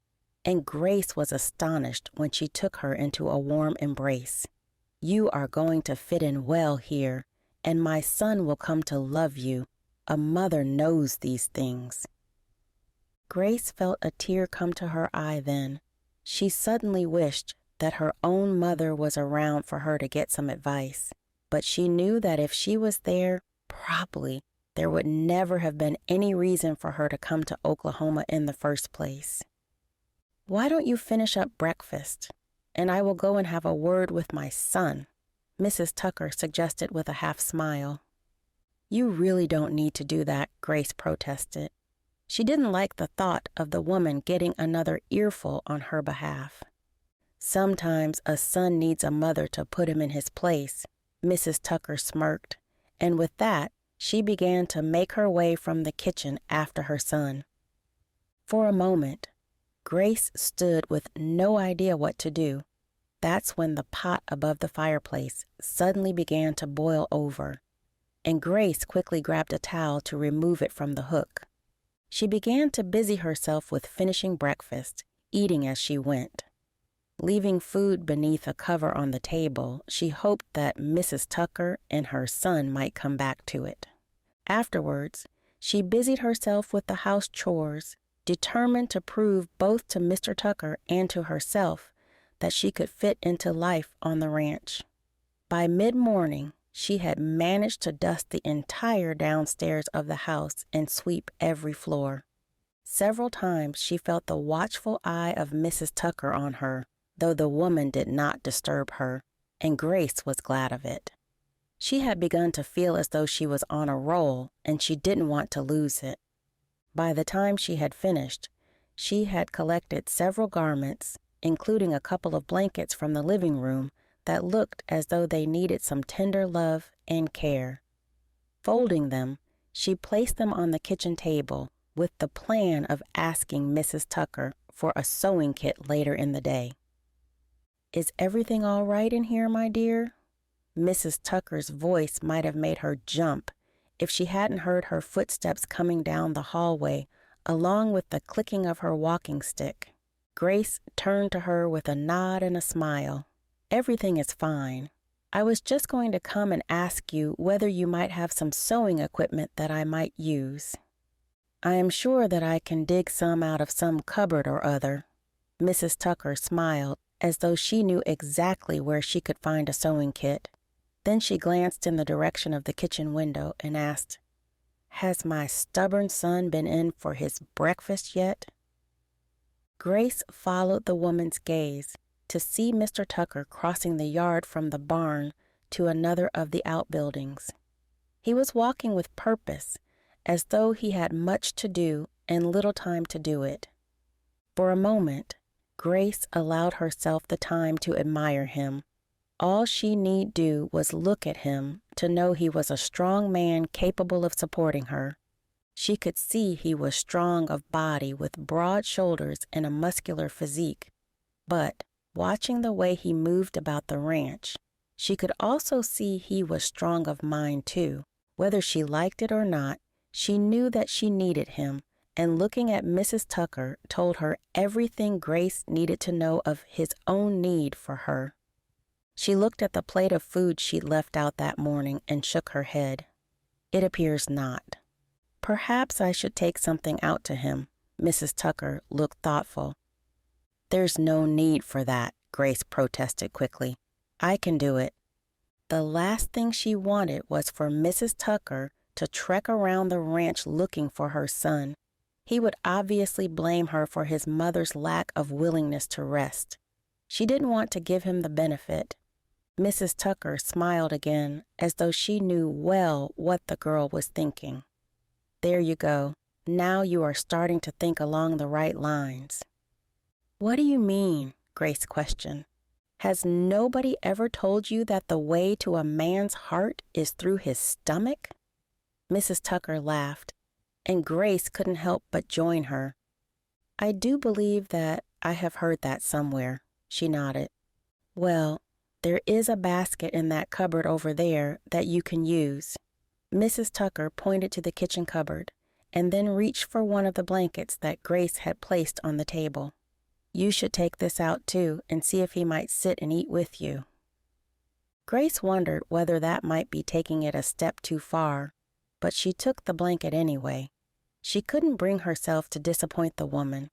and Grace was astonished when she took her into a warm embrace. "You are going to fit in well here, and my son will come to love you. A mother knows these things." Grace felt a tear come to her eye then. She suddenly wished that her own mother was around for her to get some advice, but she knew that if she was there, probably there would never have been any reason for her to come to Oklahoma in the first place. "Why don't you finish up breakfast, and I will go and have a word with my son," Mrs. Tucker suggested with a half smile. "You really don't need to do that," Grace protested. She didn't like the thought of the woman getting another earful on her behalf. "Sometimes a son needs a mother to put him in his place," Mrs. Tucker smirked, and with that, she began to make her way from the kitchen after her son. For a moment, Grace stood with no idea what to do. That's when the pot above the fireplace suddenly began to boil over, and Grace quickly grabbed a towel to remove it from the hook. She began to busy herself with finishing breakfast, eating as she went. Leaving food beneath a cover on the table, she hoped that Mrs. Tucker and her son might come back to it. Afterwards, she busied herself with the house chores, determined to prove both to Mr. Tucker and to herself that she could fit into life on the ranch. By mid-morning, she had managed to dust the entire downstairs of the house and sweep every floor. Several times she felt the watchful eye of Mrs. Tucker on her, though the woman did not disturb her, and Grace was glad of it. She had begun to feel as though she was on a roll, and she didn't want to lose it. By the time she had finished, She had collected several garments, including a couple of blankets from the living room that looked as though they needed some tender love and care. Folding them, she placed them on the kitchen table with the plan of asking Mrs. Tucker for a sewing kit later in the day. "Is everything all right in here, my dear?" Mrs. Tucker's voice might have made her jump if she hadn't heard her footsteps coming down the hallway along with the clicking of her walking stick. Grace turned to her with a nod and a smile. "Everything is fine. I was just going to come and ask you whether you might have some sewing equipment that I might use." "I am sure that I can dig some out of some cupboard or other." Mrs. Tucker smiled as though she knew exactly where she could find a sewing kit. Then she glanced in the direction of the kitchen window and asked, "Has my stubborn son been in for his breakfast yet?" Grace followed the woman's gaze to see Mr. Tucker crossing the yard from the barn to another of the outbuildings. He was walking with purpose, as though he had much to do and little time to do it. For a moment, Grace allowed herself the time to admire him. All she need do was look at him to know he was a strong man capable of supporting her. She could see he was strong of body with broad shoulders and a muscular physique. But, watching the way he moved about the ranch, she could also see he was strong of mind too. Whether she liked it or not, she knew that she needed him, and looking at Mrs. Tucker told her everything Grace needed to know of his own need for her. She looked at the plate of food she'd left out that morning and shook her head. "It appears not." "Perhaps I should take something out to him." Mrs. Tucker looked thoughtful. "There's no need for that," Grace protested quickly. "I can do it." The last thing she wanted was for Mrs. Tucker to trek around the ranch looking for her son. He would obviously blame her for his mother's lack of willingness to rest. She didn't want to give him the benefit. Mrs. Tucker smiled again, as though she knew well what the girl was thinking. "There you go. Now you are starting to think along the right lines." "What do you mean?" Grace questioned. "Has nobody ever told you that the way to a man's heart is through his stomach?" Mrs. Tucker laughed, and Grace couldn't help but join her. "I do believe that I have heard that somewhere," she nodded. "Well, there is a basket in that cupboard over there that you can use." Mrs. Tucker pointed to the kitchen cupboard and then reached for one of the blankets that Grace had placed on the table. "You should take this out too and see if he might sit and eat with you." Grace wondered whether that might be taking it a step too far, but she took the blanket anyway. She couldn't bring herself to disappoint the woman.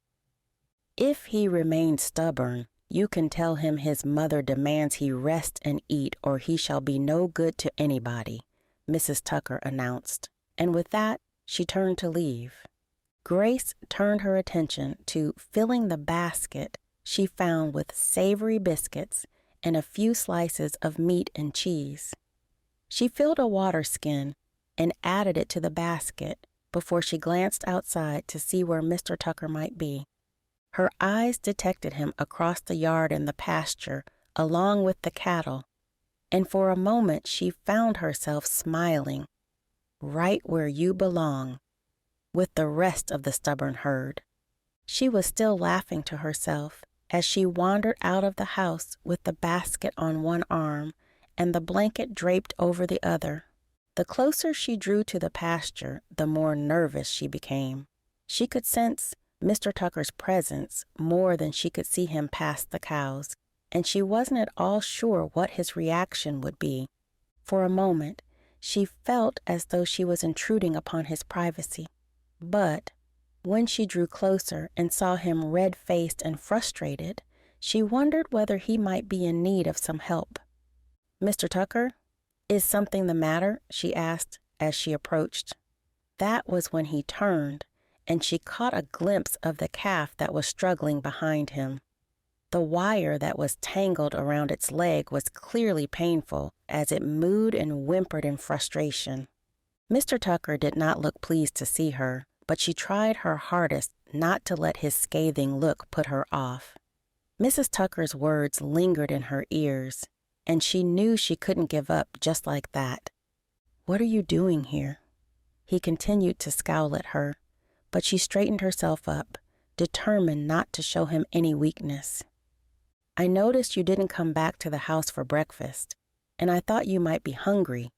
"If he remains stubborn, you can tell him his mother demands he rest and eat or he shall be no good to anybody," Mrs. Tucker announced, and with that, she turned to leave. Grace turned her attention to filling the basket she found with savory biscuits and a few slices of meat and cheese. She filled a water skin and added it to the basket before she glanced outside to see where Mr. Tucker might be. Her eyes detected him across the yard in the pasture along with the cattle, and for a moment she found herself smiling, "Right where you belong," with the rest of the stubborn herd. She was still laughing to herself as she wandered out of the house with the basket on one arm and the blanket draped over the other. The closer she drew to the pasture, the more nervous she became. She could sense Mr. Tucker's presence more than she could see him pass the cows, and she wasn't at all sure what his reaction would be. For a moment, she felt as though she was intruding upon his privacy. But when she drew closer and saw him red-faced and frustrated, she wondered whether he might be in need of some help. "Mr. Tucker, is something the matter?" she asked as she approached. That was when he turned, and she caught a glimpse of the calf that was struggling behind him. The wire that was tangled around its leg was clearly painful as it mooed and whimpered in frustration. Mr. Tucker did not look pleased to see her, but she tried her hardest not to let his scathing look put her off. Mrs. Tucker's words lingered in her ears, and she knew she couldn't give up just like that. "What are you doing here?" He continued to scowl at her, but she straightened herself up, determined not to show him any weakness. "I noticed you didn't come back to the house for breakfast, and I thought you might be hungry,"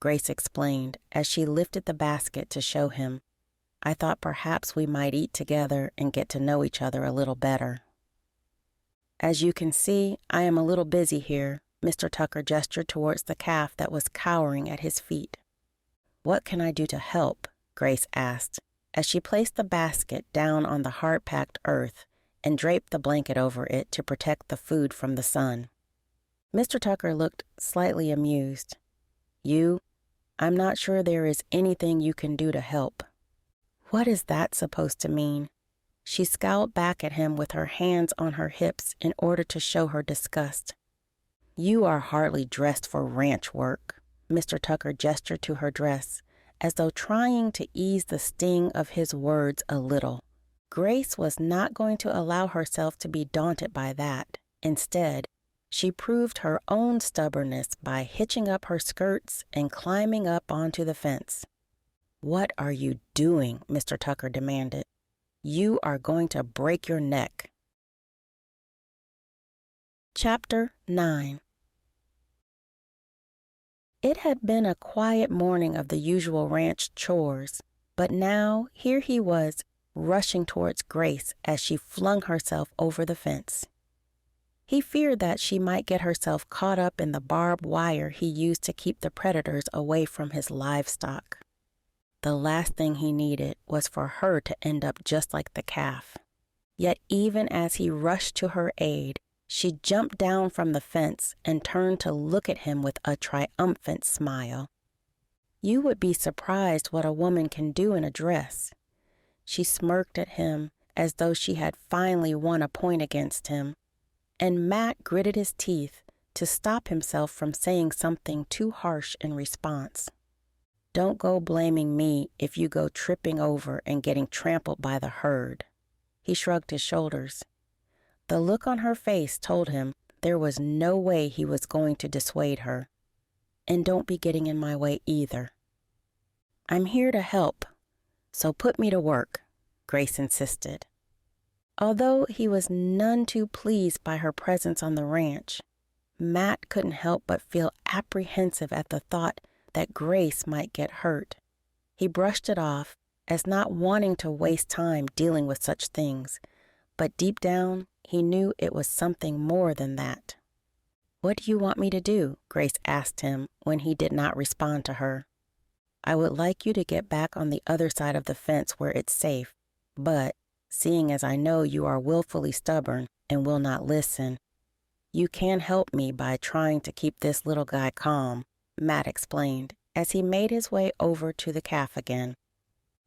Grace explained as she lifted the basket to show him. "I thought perhaps we might eat together and get to know each other a little better." "As you can see, I am a little busy here," Mr. Tucker gestured towards the calf that was cowering at his feet. "What can I do to help?" Grace asked, as she placed the basket down on the hard-packed earth and draped the blanket over it to protect the food from the sun. Mr. Tucker looked slightly amused. I'm not sure there is anything you can do to help." "What is that supposed to mean?" She scowled back at him with her hands on her hips in order to show her disgust. "You are hardly dressed for ranch work." Mr. Tucker gestured to her dress, as though trying to ease the sting of his words a little. Grace was not going to allow herself to be daunted by that. Instead, she proved her own stubbornness by hitching up her skirts and climbing up onto the fence. "What are you doing?" Mr. Tucker demanded. "You are going to break your neck." Chapter 9. It had been a quiet morning of the usual ranch chores, but now here he was rushing towards Grace as she flung herself over the fence. He feared that she might get herself caught up in the barbed wire he used to keep the predators away from his livestock. The last thing he needed was for her to end up just like the calf. Yet even as he rushed to her aid, she jumped down from the fence and turned to look at him with a triumphant smile. You would be surprised what a woman can do in a dress. She smirked at him as though she had finally won a point against him, and Matt gritted his teeth to stop himself from saying something too harsh in response. "Don't go blaming me if you go tripping over and getting trampled by the herd." He shrugged his shoulders. The look on her face told him there was no way he was going to dissuade her. "And don't be getting in my way either." "I'm here to help, so put me to work," Grace insisted. Although he was none too pleased by her presence on the ranch, Matt couldn't help but feel apprehensive at the thought that Grace might get hurt. He brushed it off as not wanting to waste time dealing with such things, but deep down he knew it was something more than that. "What do you want me to do?" Grace asked him when he did not respond to her. "I would like you to get back on the other side of the fence where it's safe, but seeing as I know you are willfully stubborn and will not listen, you can help me by trying to keep this little guy calm," Matt explained as he made his way over to the calf again.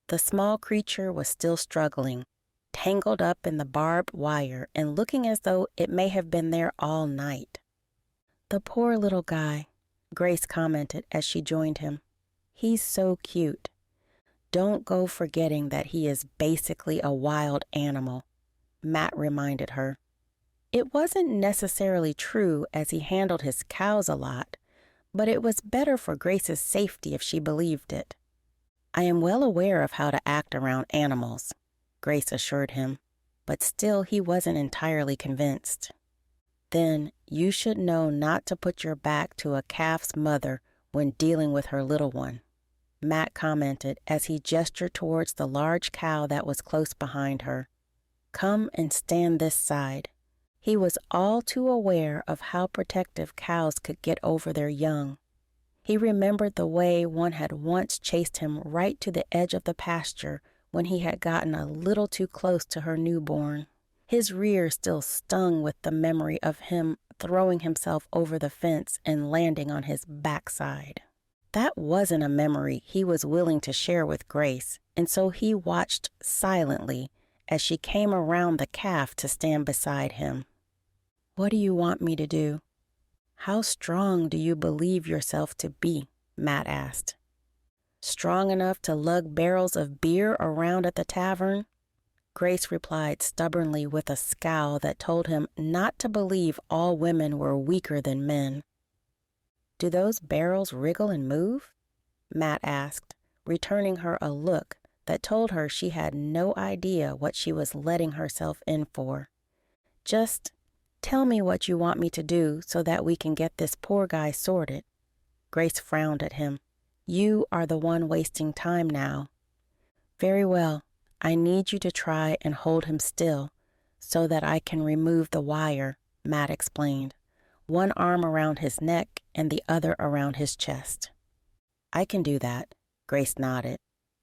The small creature was still struggling, tangled up in the barbed wire and looking as though it may have been there all night. "The poor little guy," Grace commented as she joined him. "He's so cute. Don't go forgetting that he is basically a wild animal," Matt reminded her. It wasn't necessarily true as he handled his cows a lot, but it was better for Grace's safety if she believed it. "I am well aware of how to act around animals," Grace assured him, but still he wasn't entirely convinced. "Then you should know not to put your back to a calf's mother when dealing with her little one," Matt commented as he gestured towards the large cow that was close behind her. "Come and stand this side." He was all too aware of how protective cows could get over their young. He remembered the way one had once chased him right to the edge of the pasture when he had gotten a little too close to her newborn. His rear still stung with the memory of him throwing himself over the fence and landing on his backside. That wasn't a memory he was willing to share with Grace, and so he watched silently as she came around the calf to stand beside him. "What do you want me to do?" "How strong do you believe yourself to be?" Matt asked. "Strong enough to lug barrels of beer around at the tavern?" Grace replied stubbornly with a scowl that told him not to believe all women were weaker than men. "Do those barrels wriggle and move?" Matt asked, returning her a look that told her she had no idea what she was letting herself in for. "Just tell me what you want me to do so that we can get this poor guy sorted." Grace frowned at him. "You are the one wasting time now." "Very well. I need you to try and hold him still so that I can remove the wire," Matt explained, one arm around his neck and the other around his chest. "I can do that," Grace nodded.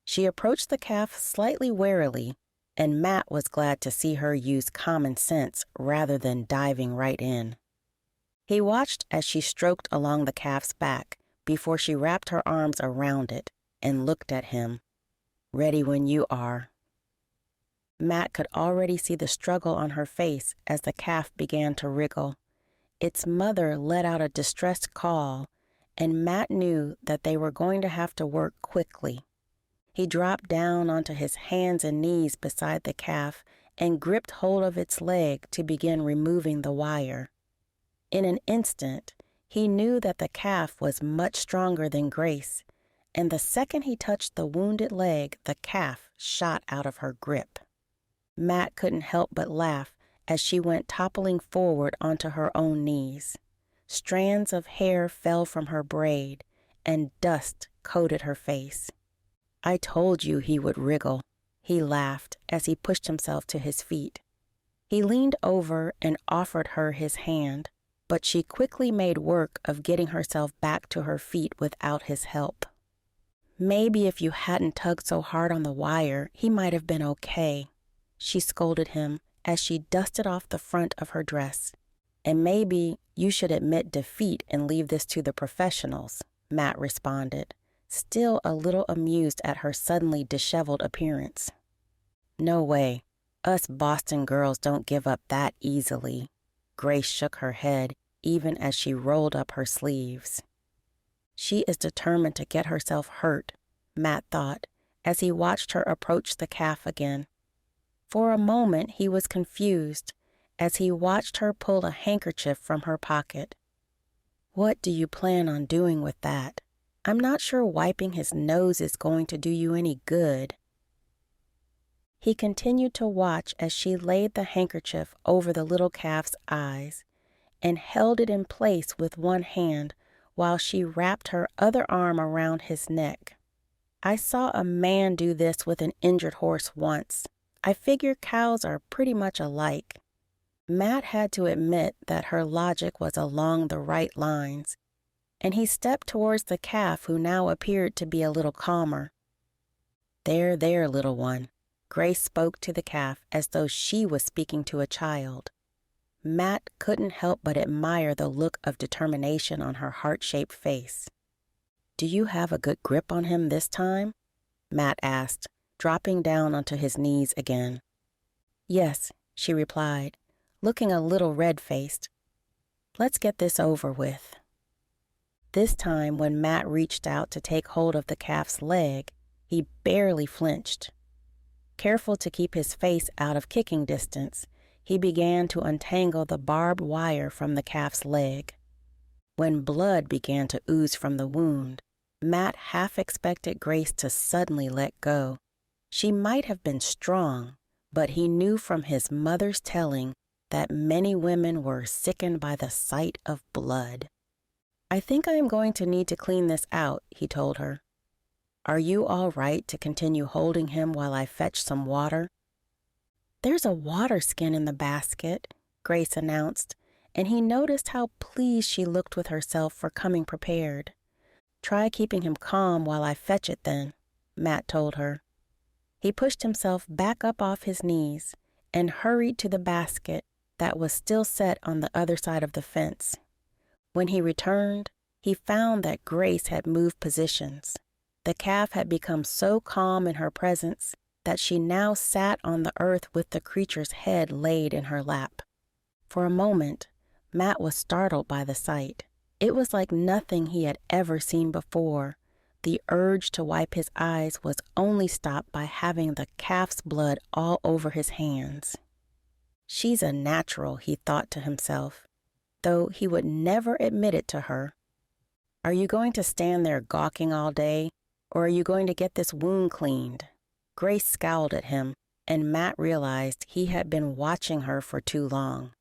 She approached the calf slightly warily, and Matt was glad to see her use common sense rather than diving right in. He watched as she stroked along the calf's back before she wrapped her arms around it and looked at him. "Ready when you are." Matt could already see the struggle on her face as the calf began to wriggle. Its mother let out a distressed call, and Matt knew that they were going to have to work quickly. He dropped down onto his hands and knees beside the calf and gripped hold of its leg to begin removing the wire. In an instant, he knew that the calf was much stronger than Grace, and the second he touched the wounded leg, the calf shot out of her grip. Matt couldn't help but laugh as she went toppling forward onto her own knees. Strands of hair fell from her braid, and dust coated her face. "I told you he would wriggle," he laughed as he pushed himself to his feet. He leaned over and offered her his hand, but she quickly made work of getting herself back to her feet without his help. "Maybe if you hadn't tugged so hard on the wire, he might have been okay," she scolded him as she dusted off the front of her dress. "And maybe you should admit defeat and leave this to the professionals," Matt responded, still a little amused at her suddenly disheveled appearance. "No way. Us Boston girls don't give up that easily." Grace shook her head even as she rolled up her sleeves. "She is determined to get herself hurt," Matt thought, as he watched her approach the calf again. For a moment he was confused as he watched her pull a handkerchief from her pocket. "What do you plan on doing with that? I'm not sure wiping his nose is going to do you any good." He continued to watch as she laid the handkerchief over the little calf's eyes and held it in place with one hand while she wrapped her other arm around his neck. "I saw a man do this with an injured horse once. I figure cows are pretty much alike." Matt had to admit that her logic was along the right lines, and he stepped towards the calf, who now appeared to be a little calmer. "There, there, little one." Grace spoke to the calf as though she was speaking to a child. Matt couldn't help but admire the look of determination on her heart-shaped face. "Do you have a good grip on him this time?" Matt asked, dropping down onto his knees again. "Yes," she replied, looking a little red-faced. "Let's get this over with." This time, when Matt reached out to take hold of the calf's leg, he barely flinched. Careful to keep his face out of kicking distance, he began to untangle the barbed wire from the calf's leg. When blood began to ooze from the wound, Matt half expected Grace to suddenly let go. She might have been strong, but he knew from his mother's telling that many women were sickened by the sight of blood. "I think I am going to need to clean this out," he told her. "Are you all right to continue holding him while I fetch some water?" "There's a water skin in the basket," Grace announced, and he noticed how pleased she looked with herself for coming prepared. "Try keeping him calm while I fetch it then," Matt told her. He pushed himself back up off his knees and hurried to the basket that was still set on the other side of the fence. When he returned, he found that Grace had moved positions. The calf had become so calm in her presence that she now sat on the earth with the creature's head laid in her lap. For a moment, Matt was startled by the sight. It was like nothing he had ever seen before, The urge to wipe his eyes was only stopped by having the calf's blood all over his hands. She's a natural, he thought to himself, though he would never admit it to her. Are you going to stand there gawking all day, or are you going to get this wound cleaned? Grace scowled at him, and Matt realized he had been watching her for too long.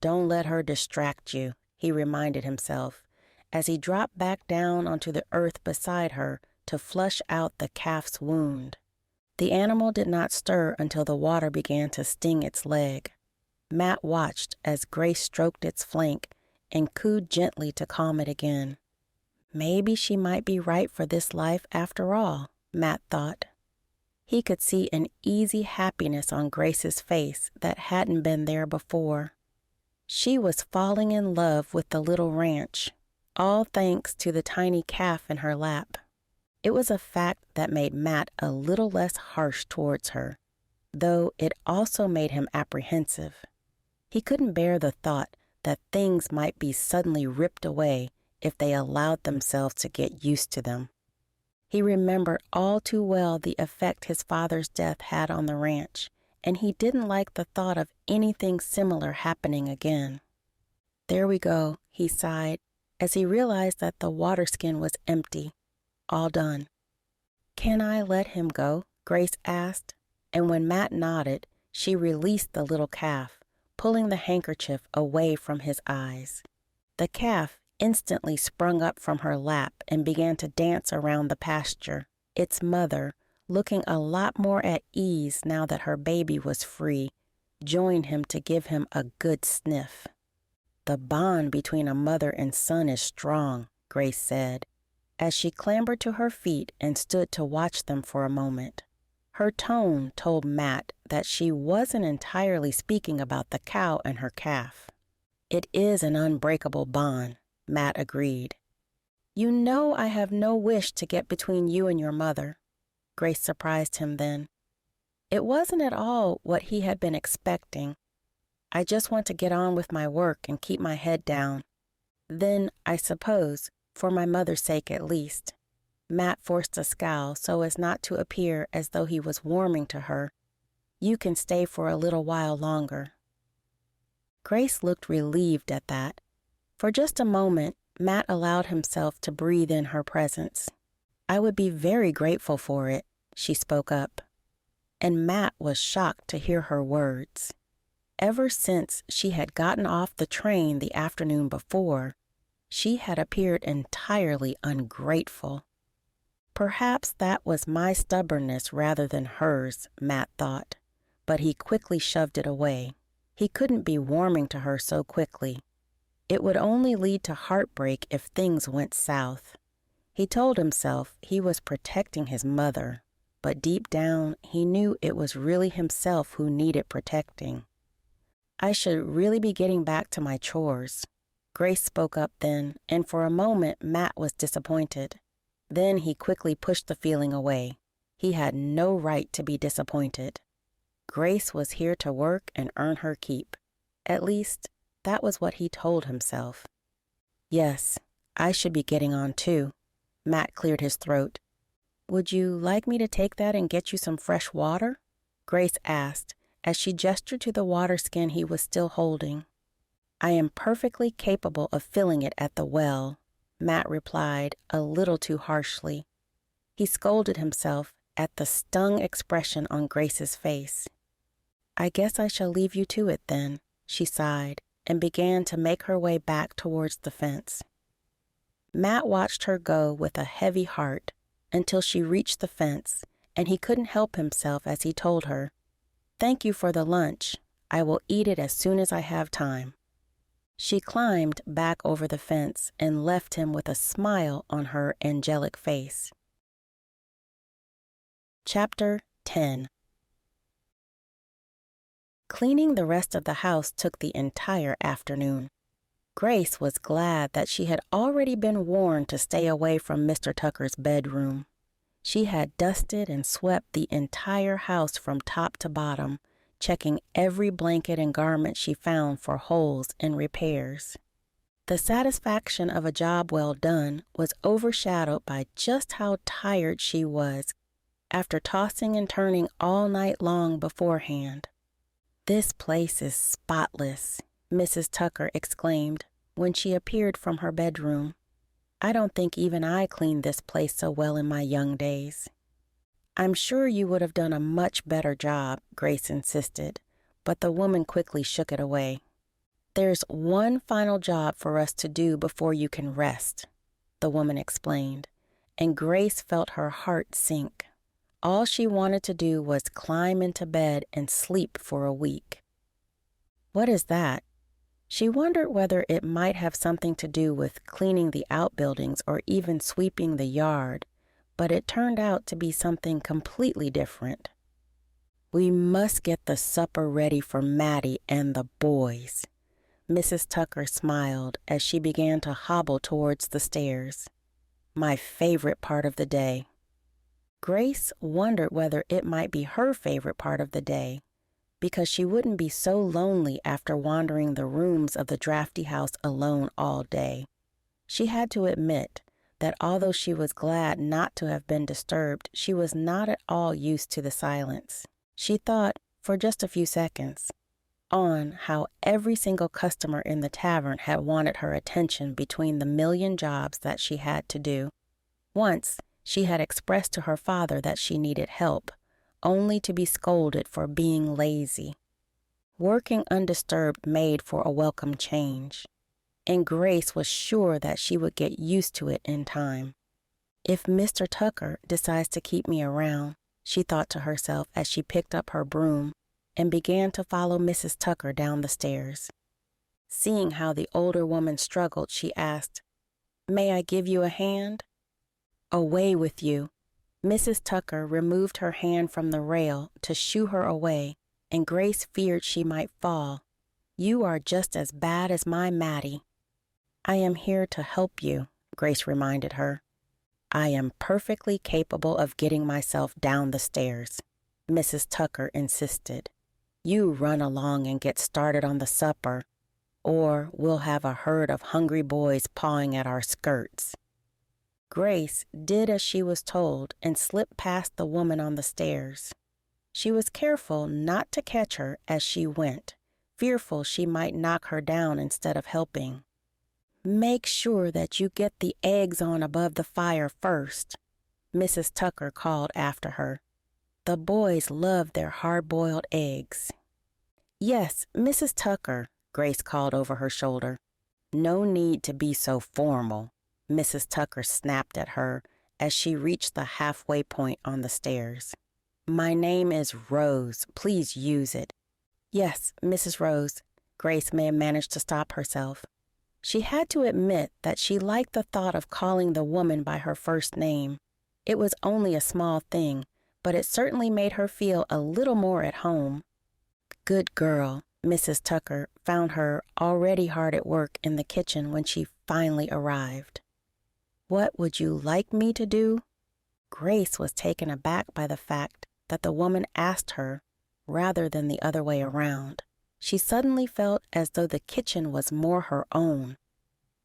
Don't let her distract you, he reminded himself, as he dropped back down onto the earth beside her to flush out the calf's wound. The animal did not stir until the water began to sting its leg. Matt watched as Grace stroked its flank and cooed gently to calm it again. Maybe she might be right for this life after all, Matt thought. He could see an easy happiness on Grace's face that hadn't been there before. She was falling in love with the little ranch, all thanks to the tiny calf in her lap. It was a fact that made Matt a little less harsh towards her, though it also made him apprehensive. He couldn't bear the thought that things might be suddenly ripped away if they allowed themselves to get used to them. He remembered all too well the effect his father's death had on the ranch, and he didn't like the thought of anything similar happening again. There we go, he sighed, as he realized that the water skin was empty, all done. Can I let him go? Grace asked, and when Matt nodded, she released the little calf, pulling the handkerchief away from his eyes. The calf instantly sprung up from her lap and began to dance around the pasture, its mother, looking a lot more at ease now that her baby was free, joined him to give him a good sniff. The bond between a mother and son is strong, Grace said, as she clambered to her feet and stood to watch them for a moment. Her tone told Matt that she wasn't entirely speaking about the cow and her calf. It is an unbreakable bond, Matt agreed. You know I have no wish to get between you and your mother. Grace surprised him then. It wasn't at all what he had been expecting. I just want to get on with my work and keep my head down. Then, I suppose, for my mother's sake at least. Matt forced a scowl so as not to appear as though he was warming to her. You can stay for a little while longer. Grace looked relieved at that. For just a moment, Matt allowed himself to breathe in her presence. I would be very grateful for it, she spoke up. And Matt was shocked to hear her words. Ever since she had gotten off the train the afternoon before, she had appeared entirely ungrateful. Perhaps that was my stubbornness rather than hers, Matt thought, but he quickly shoved it away. He couldn't be warming to her so quickly. It would only lead to heartbreak if things went south. He told himself he was protecting his mother, but deep down he knew it was really himself who needed protecting. I should really be getting back to my chores. Grace spoke up then, and for a moment Matt was disappointed. Then he quickly pushed the feeling away. He had no right to be disappointed. Grace was here to work and earn her keep. At least, that was what he told himself. Yes, I should be getting on too. Matt cleared his throat. Would you like me to take that and get you some fresh water? Grace asked, as she gestured to the water skin he was still holding. I am perfectly capable of filling it at the well, Matt replied a little too harshly. He scolded himself at the stung expression on Grace's face. I guess I shall leave you to it then, she sighed, and began to make her way back towards the fence. Matt watched her go with a heavy heart until she reached the fence, and he couldn't help himself as he told her, Thank you for the lunch. I will eat it as soon as I have time. She climbed back over the fence and left him with a smile on her angelic face. Chapter 10. Cleaning the rest of the house took the entire afternoon. Grace was glad that she had already been warned to stay away from Mr. Tucker's bedroom. She had dusted and swept the entire house from top to bottom, checking every blanket and garment she found for holes and repairs. The satisfaction of a job well done was overshadowed by just how tired she was after tossing and turning all night long beforehand. "This place is spotless," Mrs. Tucker exclaimed when she appeared from her bedroom. "I don't think even I cleaned this place so well in my young days." "I'm sure you would have done a much better job," Grace insisted, but the woman quickly shook it away. "There's one final job for us to do before you can rest," the woman explained, and Grace felt her heart sink. All she wanted to do was climb into bed and sleep for a week. "What is that?" She wondered whether it might have something to do with cleaning the outbuildings or even sweeping the yard, but it turned out to be something completely different. "We must get the supper ready for Maddie and the boys." Mrs. Tucker smiled as she began to hobble towards the stairs. "My favorite part of the day." Grace wondered whether it might be her favorite part of the day, because she wouldn't be so lonely after wandering the rooms of the drafty house alone all day. She had to admit that although she was glad not to have been disturbed, she was not at all used to the silence. She thought, for just a few seconds, on how every single customer in the tavern had wanted her attention between the million jobs that she had to do. Once, she had expressed to her father that she needed help, only to be scolded for being lazy. Working undisturbed made for a welcome change, and Grace was sure that she would get used to it in time. "If Mr. Tucker decides to keep me around," she thought to herself as she picked up her broom and began to follow Mrs. Tucker down the stairs. Seeing how the older woman struggled, she asked, "May I give you a hand?" "Away with you." Mrs. Tucker removed her hand from the rail to shoo her away, and Grace feared she might fall. "You are just as bad as my Maddie." "I am here to help you," Grace reminded her. "I am perfectly capable of getting myself down the stairs," Mrs. Tucker insisted. "You run along and get started on the supper, or we'll have a herd of hungry boys pawing at our skirts." Grace did as she was told and slipped past the woman on the stairs. She was careful not to catch her as she went, fearful she might knock her down instead of helping. "Make sure that you get the eggs on above the fire first," Mrs. Tucker called after her. "The boys love their hard-boiled eggs." "Yes, Mrs. Tucker," Grace called over her shoulder. "No need to be so formal," Mrs. Tucker snapped at her as she reached the halfway point on the stairs. "My name is Rose. Please use it." "Yes, Mrs. Rose." Grace may have managed to stop herself. She had to admit that she liked the thought of calling the woman by her first name. It was only a small thing, but it certainly made her feel a little more at home. "Good girl." Mrs. Tucker found her already hard at work in the kitchen when she finally arrived. "What would you like me to do?" Grace was taken aback by the fact that the woman asked her rather than the other way around. She suddenly felt as though the kitchen was more her own.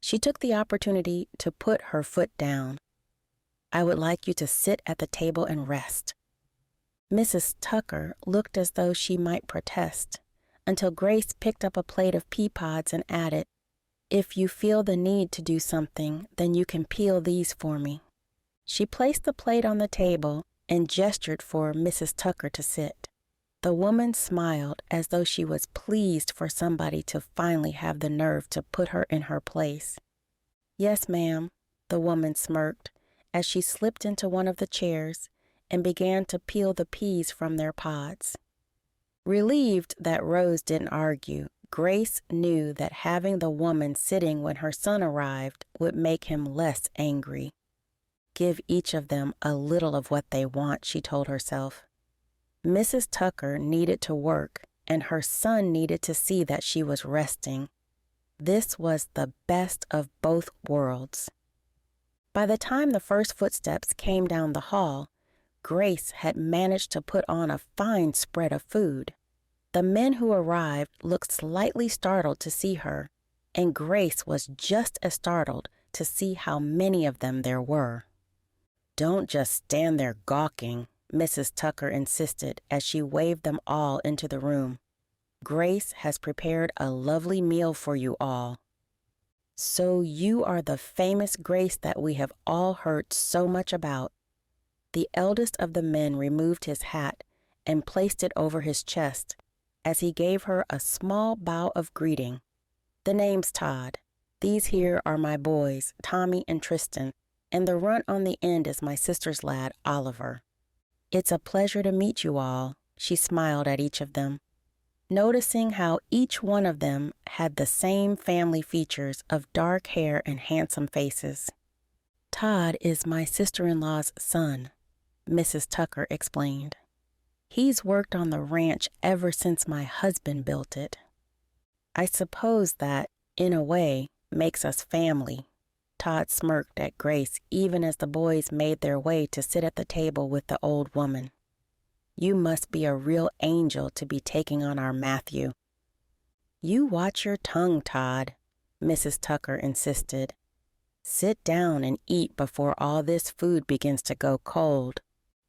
She took the opportunity to put her foot down. "I would like you to sit at the table and rest." Mrs. Tucker looked as though she might protest, until Grace picked up a plate of pea pods and added, "If you feel the need to do something, then you can peel these for me." She placed the plate on the table and gestured for Mrs. Tucker to sit. The woman smiled as though she was pleased for somebody to finally have the nerve to put her in her place. "Yes, ma'am," the woman smirked as she slipped into one of the chairs and began to peel the peas from their pods. Relieved that Rose didn't argue, Grace knew that having the woman sitting when her son arrived would make him less angry. Give each of them a little of what they want, she told herself. Mrs. Tucker needed to work, and her son needed to see that she was resting. This was the best of both worlds. By the time the first footsteps came down the hall, Grace had managed to put on a fine spread of food. The men who arrived looked slightly startled to see her, and Grace was just as startled to see how many of them there were. "Don't just stand there gawking," Mrs. Tucker insisted as she waved them all into the room. "Grace has prepared a lovely meal for you all." "So you are the famous Grace that we have all heard so much about." The eldest of the men removed his hat and placed it over his chest as he gave her a small bow of greeting. "The name's Todd. These here are my boys, Tommy and Tristan, and the runt on the end is my sister's lad, Oliver." "It's a pleasure to meet you all," she smiled at each of them, noticing how each one of them had the same family features of dark hair and handsome faces. "Todd is my sister-in-law's son," Mrs. Tucker explained. "He's worked on the ranch ever since my husband built it. I suppose that, in a way, makes us family." Todd smirked at Grace even as the boys made their way to sit at the table with the old woman. "You must be a real angel to be taking on our Mathew." "You watch your tongue, Todd," Mrs. Tucker insisted. "Sit down and eat before all this food begins to go cold."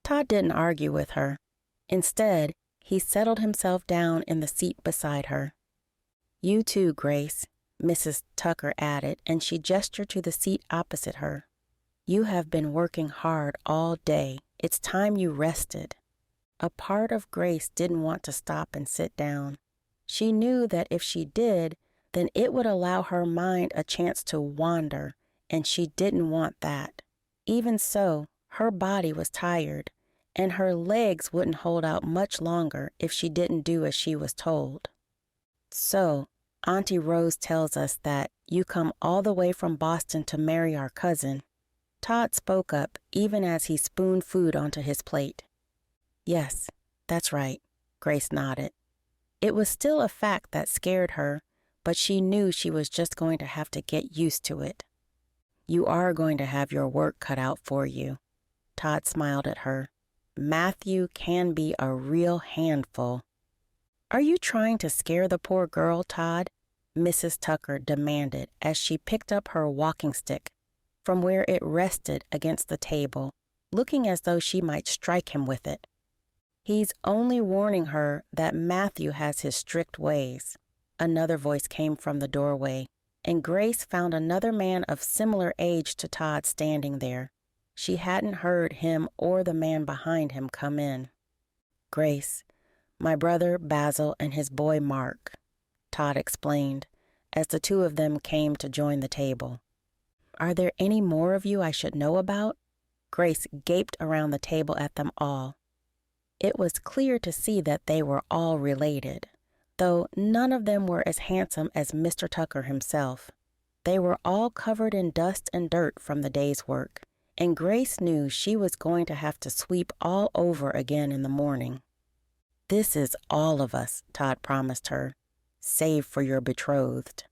Todd didn't argue with her. Instead, he settled himself down in the seat beside her. "You too, Grace," Mrs. Tucker added, and she gestured to the seat opposite her. "You have been working hard all day. It's time you rested." A part of Grace didn't want to stop and sit down. She knew that if she did, then it would allow her mind a chance to wander, and she didn't want that. Even so, her body was tired, and her legs wouldn't hold out much longer if she didn't do as she was told. "So, Auntie Rose tells us that you come all the way from Boston to marry our cousin." Todd spoke up even as he spooned food onto his plate. "Yes, that's right," Grace nodded. It was still a fact that scared her, but she knew she was just going to have to get used to it. "You are going to have your work cut out for you." Todd smiled at her. "Mathew can be a real handful." "Are you trying to scare the poor girl, Todd?" Mrs. Tucker demanded as she picked up her walking stick from where it rested against the table, looking as though she might strike him with it. "He's only warning her that Mathew has his strict ways." Another voice came from the doorway, and Grace found another man of similar age to Todd standing there. She hadn't heard him or the man behind him come in. "Grace, my brother Basil and his boy Mark," Todd explained, as the two of them came to join the table. "Are there any more of you I should know about?" Grace gaped around the table at them all. It was clear to see that they were all related, though none of them were as handsome as Mr. Tucker himself. They were all covered in dust and dirt from the day's work, and Grace knew she was going to have to sweep all over again in the morning. "This is all of us," Todd promised her, "save for your betrothed."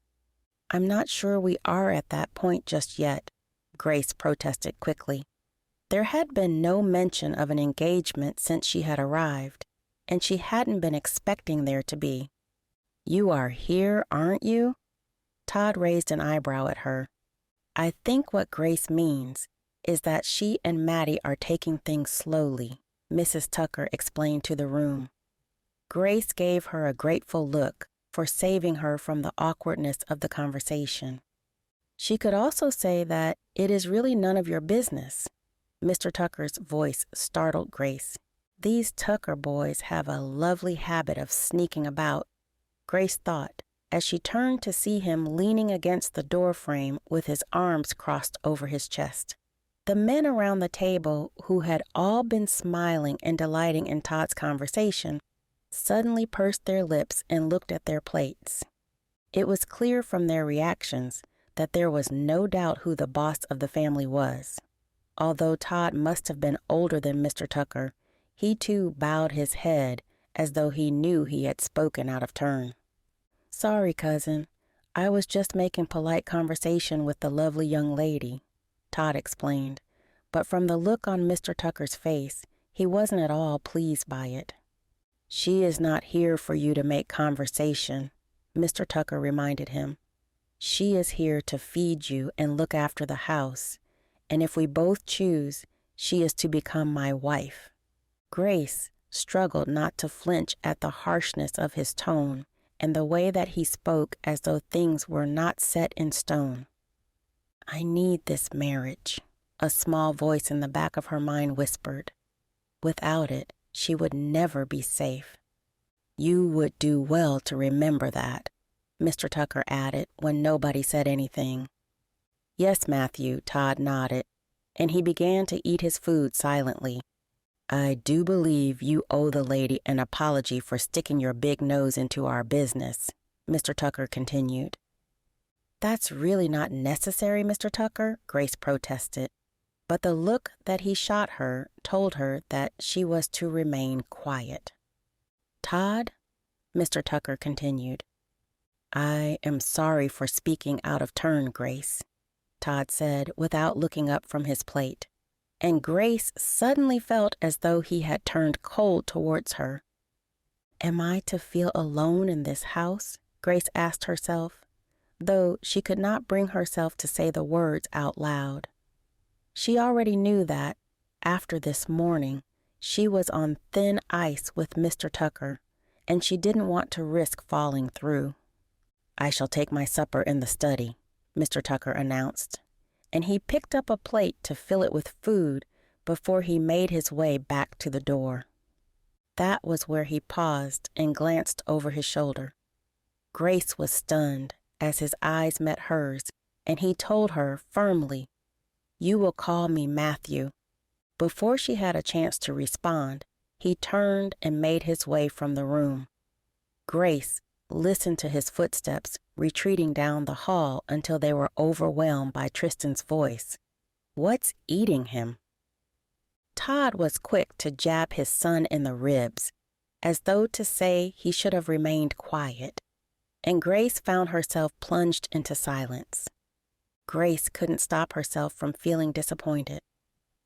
"I'm not sure we are at that point just yet," Grace protested quickly. There had been no mention of an engagement since she had arrived, and she hadn't been expecting there to be. "You are here, aren't you?" Todd raised an eyebrow at her. "I think what Grace means is that she and Maddie are taking things slowly," Mrs. Tucker explained to the room. Grace gave her a grateful look for saving her from the awkwardness of the conversation. She could also say that it is really none of your business. Mr. Tucker's voice startled Grace. These Tucker boys have a lovely habit of sneaking about, Grace thought, as she turned to see him leaning against the doorframe with his arms crossed over his chest. The men around the table, who had all been smiling and delighting in Todd's conversation, suddenly pursed their lips and looked at their plates. It was clear from their reactions that there was no doubt who the boss of the family was. Although Todd must have been older than Mr. Tucker, he too bowed his head as though he knew he had spoken out of turn. "Sorry, cousin. I was just making polite conversation with the lovely young lady," Todd explained, but from the look on Mr. Tucker's face, he wasn't at all pleased by it. "She is not here for you to make conversation," Mr. Tucker reminded him. She is here to feed you and look after the house, and if we both choose, she is to become my wife." Grace struggled not to flinch at the harshness of his tone and the way that he spoke as though things were not set in stone. "I need this marriage," a small voice in the back of her mind whispered. Without it, she would never be safe. "You would do well to remember that," Mr. Tucker added when nobody said anything. "Yes, Mathew," Todd nodded, and he began to eat his food silently. "I do believe you owe the lady an apology for sticking your big nose into our business," Mr. Tucker continued. "That's really not necessary, Mr. Tucker," Grace protested, but the look that he shot her told her that she was to remain quiet. "Todd," Mr. Tucker continued, "I am sorry for speaking out of turn, Grace," Todd said without looking up from his plate, and Grace suddenly felt as though he had turned cold towards her. "Am I to feel alone in this house?" Grace asked herself, though she could not bring herself to say the words out loud. She already knew that, after this morning, she was on thin ice with Mr. Tucker, and she didn't want to risk falling through. "I shall take my supper in the study," Mr. Tucker announced, and he picked up a plate to fill it with food before he made his way back to the door. That was where he paused and glanced over his shoulder. Grace was stunned as his eyes met hers, and he told her firmly, "You will call me Mathew." Before she had a chance to respond, he turned and made his way from the room. Grace listened to his footsteps retreating down the hall until they were overwhelmed by Tristan's voice. "What's eating him?" Todd was quick to jab his son in the ribs, as though to say he should have remained quiet, and Grace found herself plunged into silence. Grace couldn't stop herself from feeling disappointed.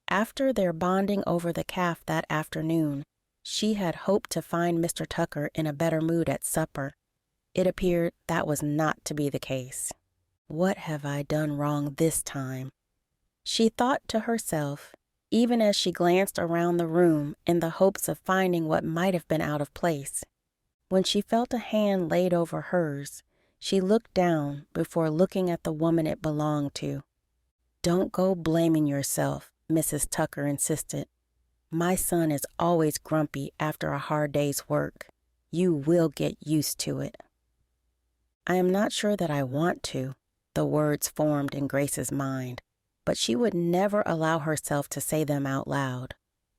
After their bonding over the calf that afternoon, she had hoped to find Mr. Tucker in a better mood at supper. It appeared that was not to be the case. "What have I done wrong this time?" she thought to herself, even as she glanced around the room in the hopes of finding what might have been out of place. When she felt a hand laid over hers, she looked down before looking at the woman it belonged to. "Don't go blaming yourself," Mrs. Tucker insisted. "My son is always grumpy after a hard day's work. You will get used to it." "I am not sure that I want to," the words formed in Grace's mind, but she would never allow herself to say them out loud.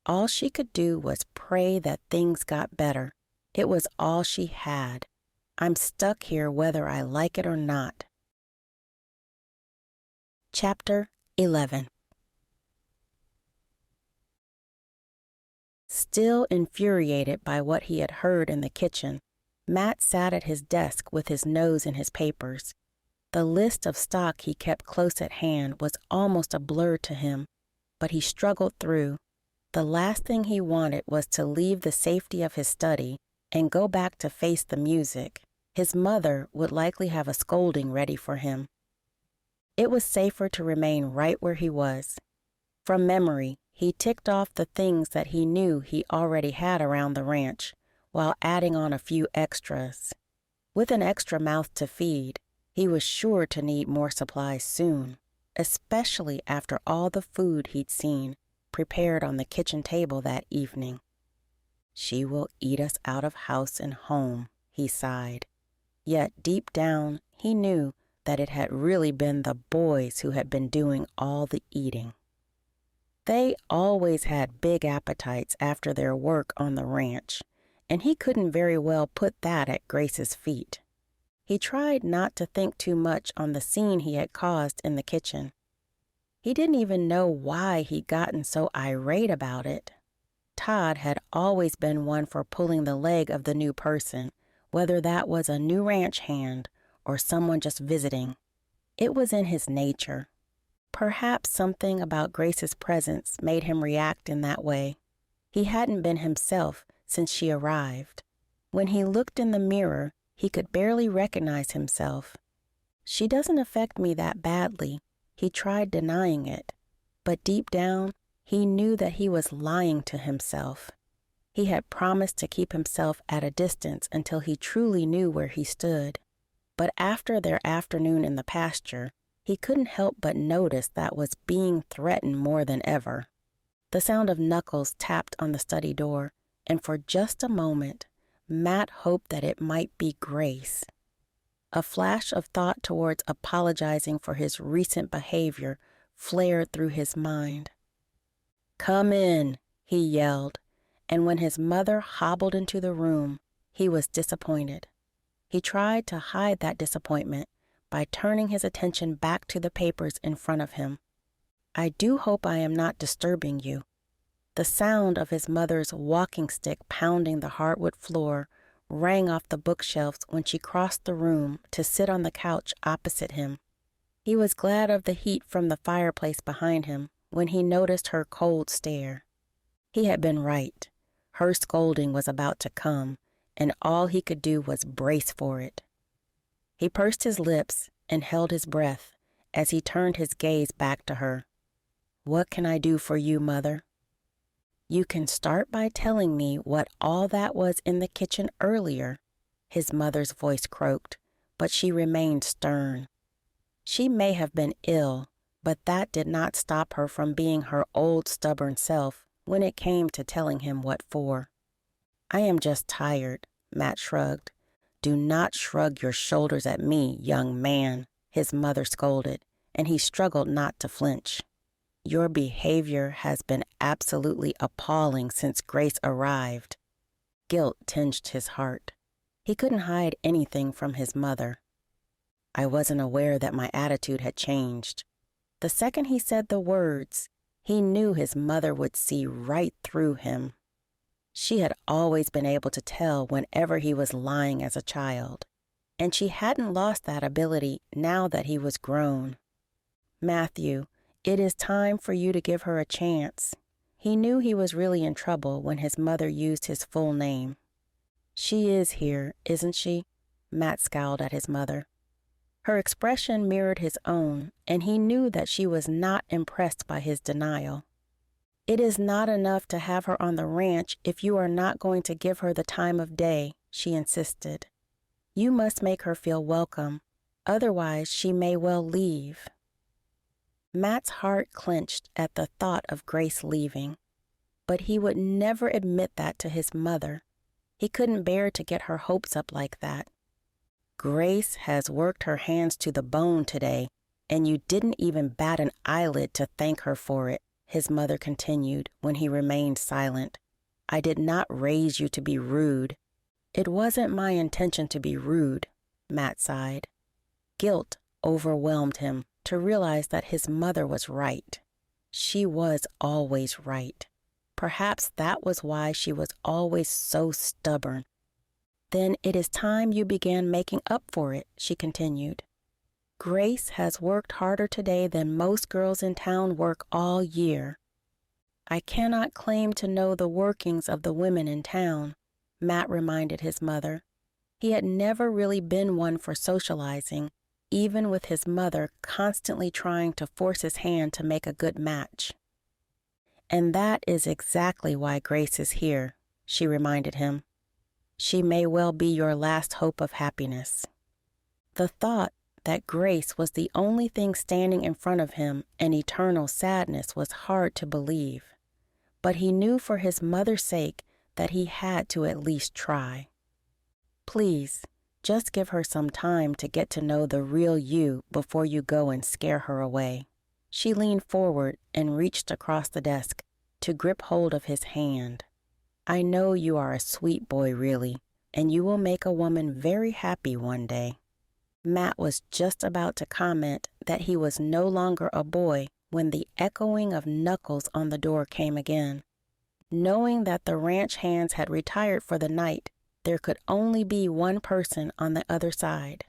All she could do was pray that things got better. It was all she had. "I'm stuck here whether I like it or not." Chapter 11. Still infuriated by what he had heard in the kitchen, Matt sat at his desk with his nose in his papers. The list of stock he kept close at hand was almost a blur to him, but he struggled through. The last thing he wanted was to leave the safety of his study and go back to face the music. His mother would likely have a scolding ready for him. It was safer to remain right where he was. From memory, he ticked off the things that he knew he already had around the ranch, while adding on a few extras. With an extra mouth to feed, he was sure to need more supplies soon, especially after all the food he'd seen prepared on the kitchen table that evening. "She will eat us out of house and home," he sighed. Yet deep down, he knew that it had really been the boys who had been doing all the eating. They always had big appetites after their work on the ranch, and he couldn't very well put that at Grace's feet. He tried not to think too much on the scene he had caused in the kitchen. He didn't even know why he'd gotten so irate about it. Todd had always been one for pulling the leg of the new person, whether that was a new ranch hand or someone just visiting. It was in his nature. Perhaps something about Grace's presence made him react in that way. He hadn't been himself since she arrived. When he looked in the mirror, he could barely recognize himself. She doesn't affect me that badly. He tried denying it, but deep down, he knew that he was lying to himself. He had promised to keep himself at a distance until he truly knew where he stood. But after their afternoon in the pasture, he couldn't help but notice that was being threatened more than ever. The sound of knuckles tapped on the study door, and for just a moment, Matt hoped that it might be Grace. A flash of thought towards apologizing for his recent behavior flared through his mind. "Come in," he yelled, and when his mother hobbled into the room, he was disappointed. He tried to hide that disappointment by turning his attention back to the papers in front of him. "I do hope I am not disturbing you." The sound of his mother's walking stick pounding the hardwood floor rang off the bookshelves when she crossed the room to sit on the couch opposite him. He was glad of the heat from the fireplace behind him when he noticed her cold stare. He had been right. Her scolding was about to come, and all he could do was brace for it. He pursed his lips and held his breath as he turned his gaze back to her. "What can I do for you, Mother?" "You can start by telling me what all that was in the kitchen earlier," his mother's voice croaked, but she remained stern. She may have been ill, but that did not stop her from being her old stubborn self when it came to telling him what for. "I am just tired," Matt shrugged. "Do not shrug your shoulders at me, young man," his mother scolded, and he struggled not to flinch. "Your behavior has been absolutely appalling since Grace arrived." Guilt tinged his heart. He couldn't hide anything from his mother. "I wasn't aware that my attitude had changed." The second he said the words, he knew his mother would see right through him. She had always been able to tell whenever he was lying as a child, and she hadn't lost that ability now that he was grown. "Mathew, it is time for you to give her a chance." He knew he was really in trouble when his mother used his full name. "She is here, isn't she?" Matt scowled at his mother. Her expression mirrored his own, and he knew that she was not impressed by his denial. "It is not enough to have her on the ranch if you are not going to give her the time of day," she insisted. "You must make her feel welcome, otherwise she may well leave." Matt's heart clenched at the thought of Grace leaving, but he would never admit that to his mother. He couldn't bear to get her hopes up like that. "Grace has worked her hands to the bone today, and you didn't even bat an eyelid to thank her for it," his mother continued when he remained silent. "I did not raise you to be rude." "It wasn't my intention to be rude," Matt sighed. Guilt overwhelmed him to realize that his mother was right. She was always right. Perhaps that was why she was always so stubborn. "Then it is time you began making up for it," she continued. "Grace has worked harder today than most girls in town work all year." "I cannot claim to know the workings of the women in town," Matt reminded his mother. He had never really been one for socializing, even with his mother constantly trying to force his hand to make a good match. "And that is exactly why Grace is here," she reminded him. "She may well be your last hope of happiness." The thought that Grace was the only thing standing in front of him in eternal sadness was hard to believe, but he knew for his mother's sake that he had to at least try. "Please, just give her some time to get to know the real you before you go and scare her away." She leaned forward and reached across the desk to grip hold of his hand. "I know you are a sweet boy, really, and you will make a woman very happy one day." Matt was just about to comment that he was no longer a boy when the echoing of knuckles on the door came again. Knowing that the ranch hands had retired for the night, there could only be one person on the other side.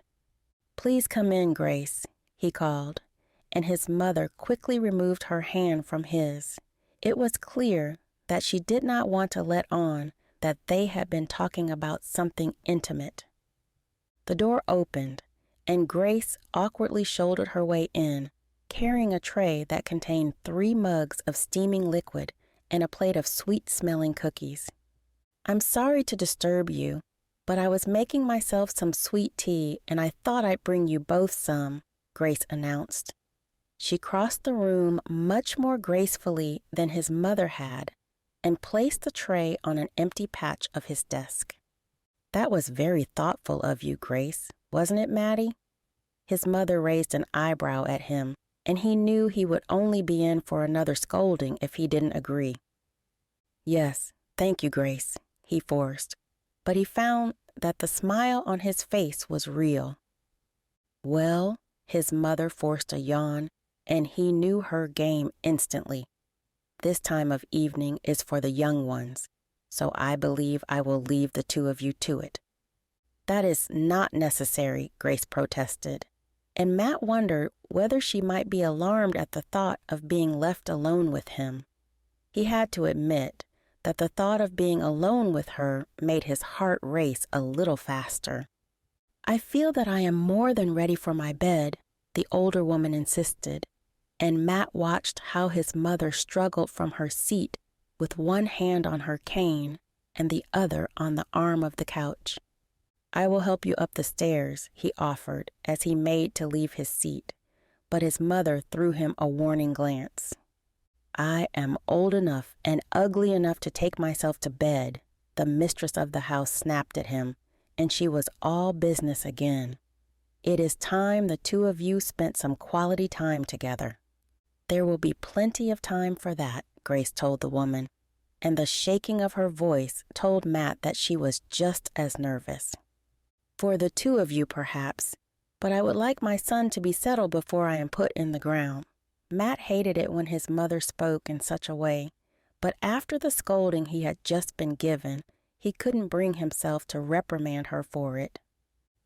"Please come in, Grace," he called, and his mother quickly removed her hand from his. It was clear that she did not want to let on that they had been talking about something intimate. The door opened, and Grace awkwardly shouldered her way in, carrying a tray that contained 3 mugs of steaming liquid and a plate of sweet-smelling cookies. "I'm sorry to disturb you, but I was making myself some sweet tea and I thought I'd bring you both some," Grace announced. She crossed the room much more gracefully than his mother had and placed the tray on an empty patch of his desk. "That was very thoughtful of you, Grace, wasn't it, Maddie?" His mother raised an eyebrow at him, and he knew he would only be in for another scolding if he didn't agree. "Yes, thank you, Grace," he forced, but he found that the smile on his face was real. "Well," his mother forced a yawn, and he knew her game instantly. "This time of evening is for the young ones, so I believe I will leave the 2 of you to it." "That is not necessary," Grace protested, and Matt wondered whether she might be alarmed at the thought of being left alone with him. He had to admit that the thought of being alone with her made his heart race a little faster. "I feel that I am more than ready for my bed," the older woman insisted, and Matt watched how his mother struggled from her seat with one hand on her cane and the other on the arm of the couch. "I will help you up the stairs," he offered as he made to leave his seat, but his mother threw him a warning glance. "I am old enough and ugly enough to take myself to bed," the mistress of the house snapped at him, and she was all business again. "It is time the 2 of you spent some quality time together." "There will be plenty of time for that," Grace told the woman, and the shaking of her voice told Matt that she was just as nervous. "For the 2 of you, perhaps, but I would like my son to be settled before I am put in the ground." Matt hated it when his mother spoke in such a way, but after the scolding he had just been given, he couldn't bring himself to reprimand her for it.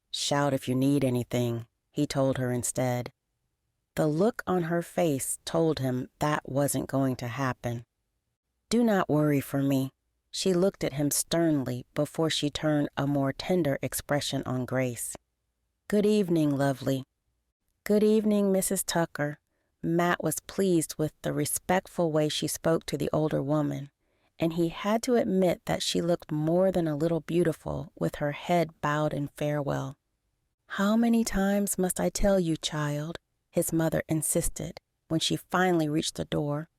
"Shout if you need anything," he told her instead. The look on her face told him that wasn't going to happen. "Do not worry for me." She looked at him sternly before she turned a more tender expression on Grace. "Good evening, lovely." "Good evening, Mrs. Tucker." Matt was pleased with the respectful way she spoke to the older woman, and he had to admit that she looked more than a little beautiful with her head bowed in farewell. "How many times must I tell you, child?" his mother insisted when she finally reached the door.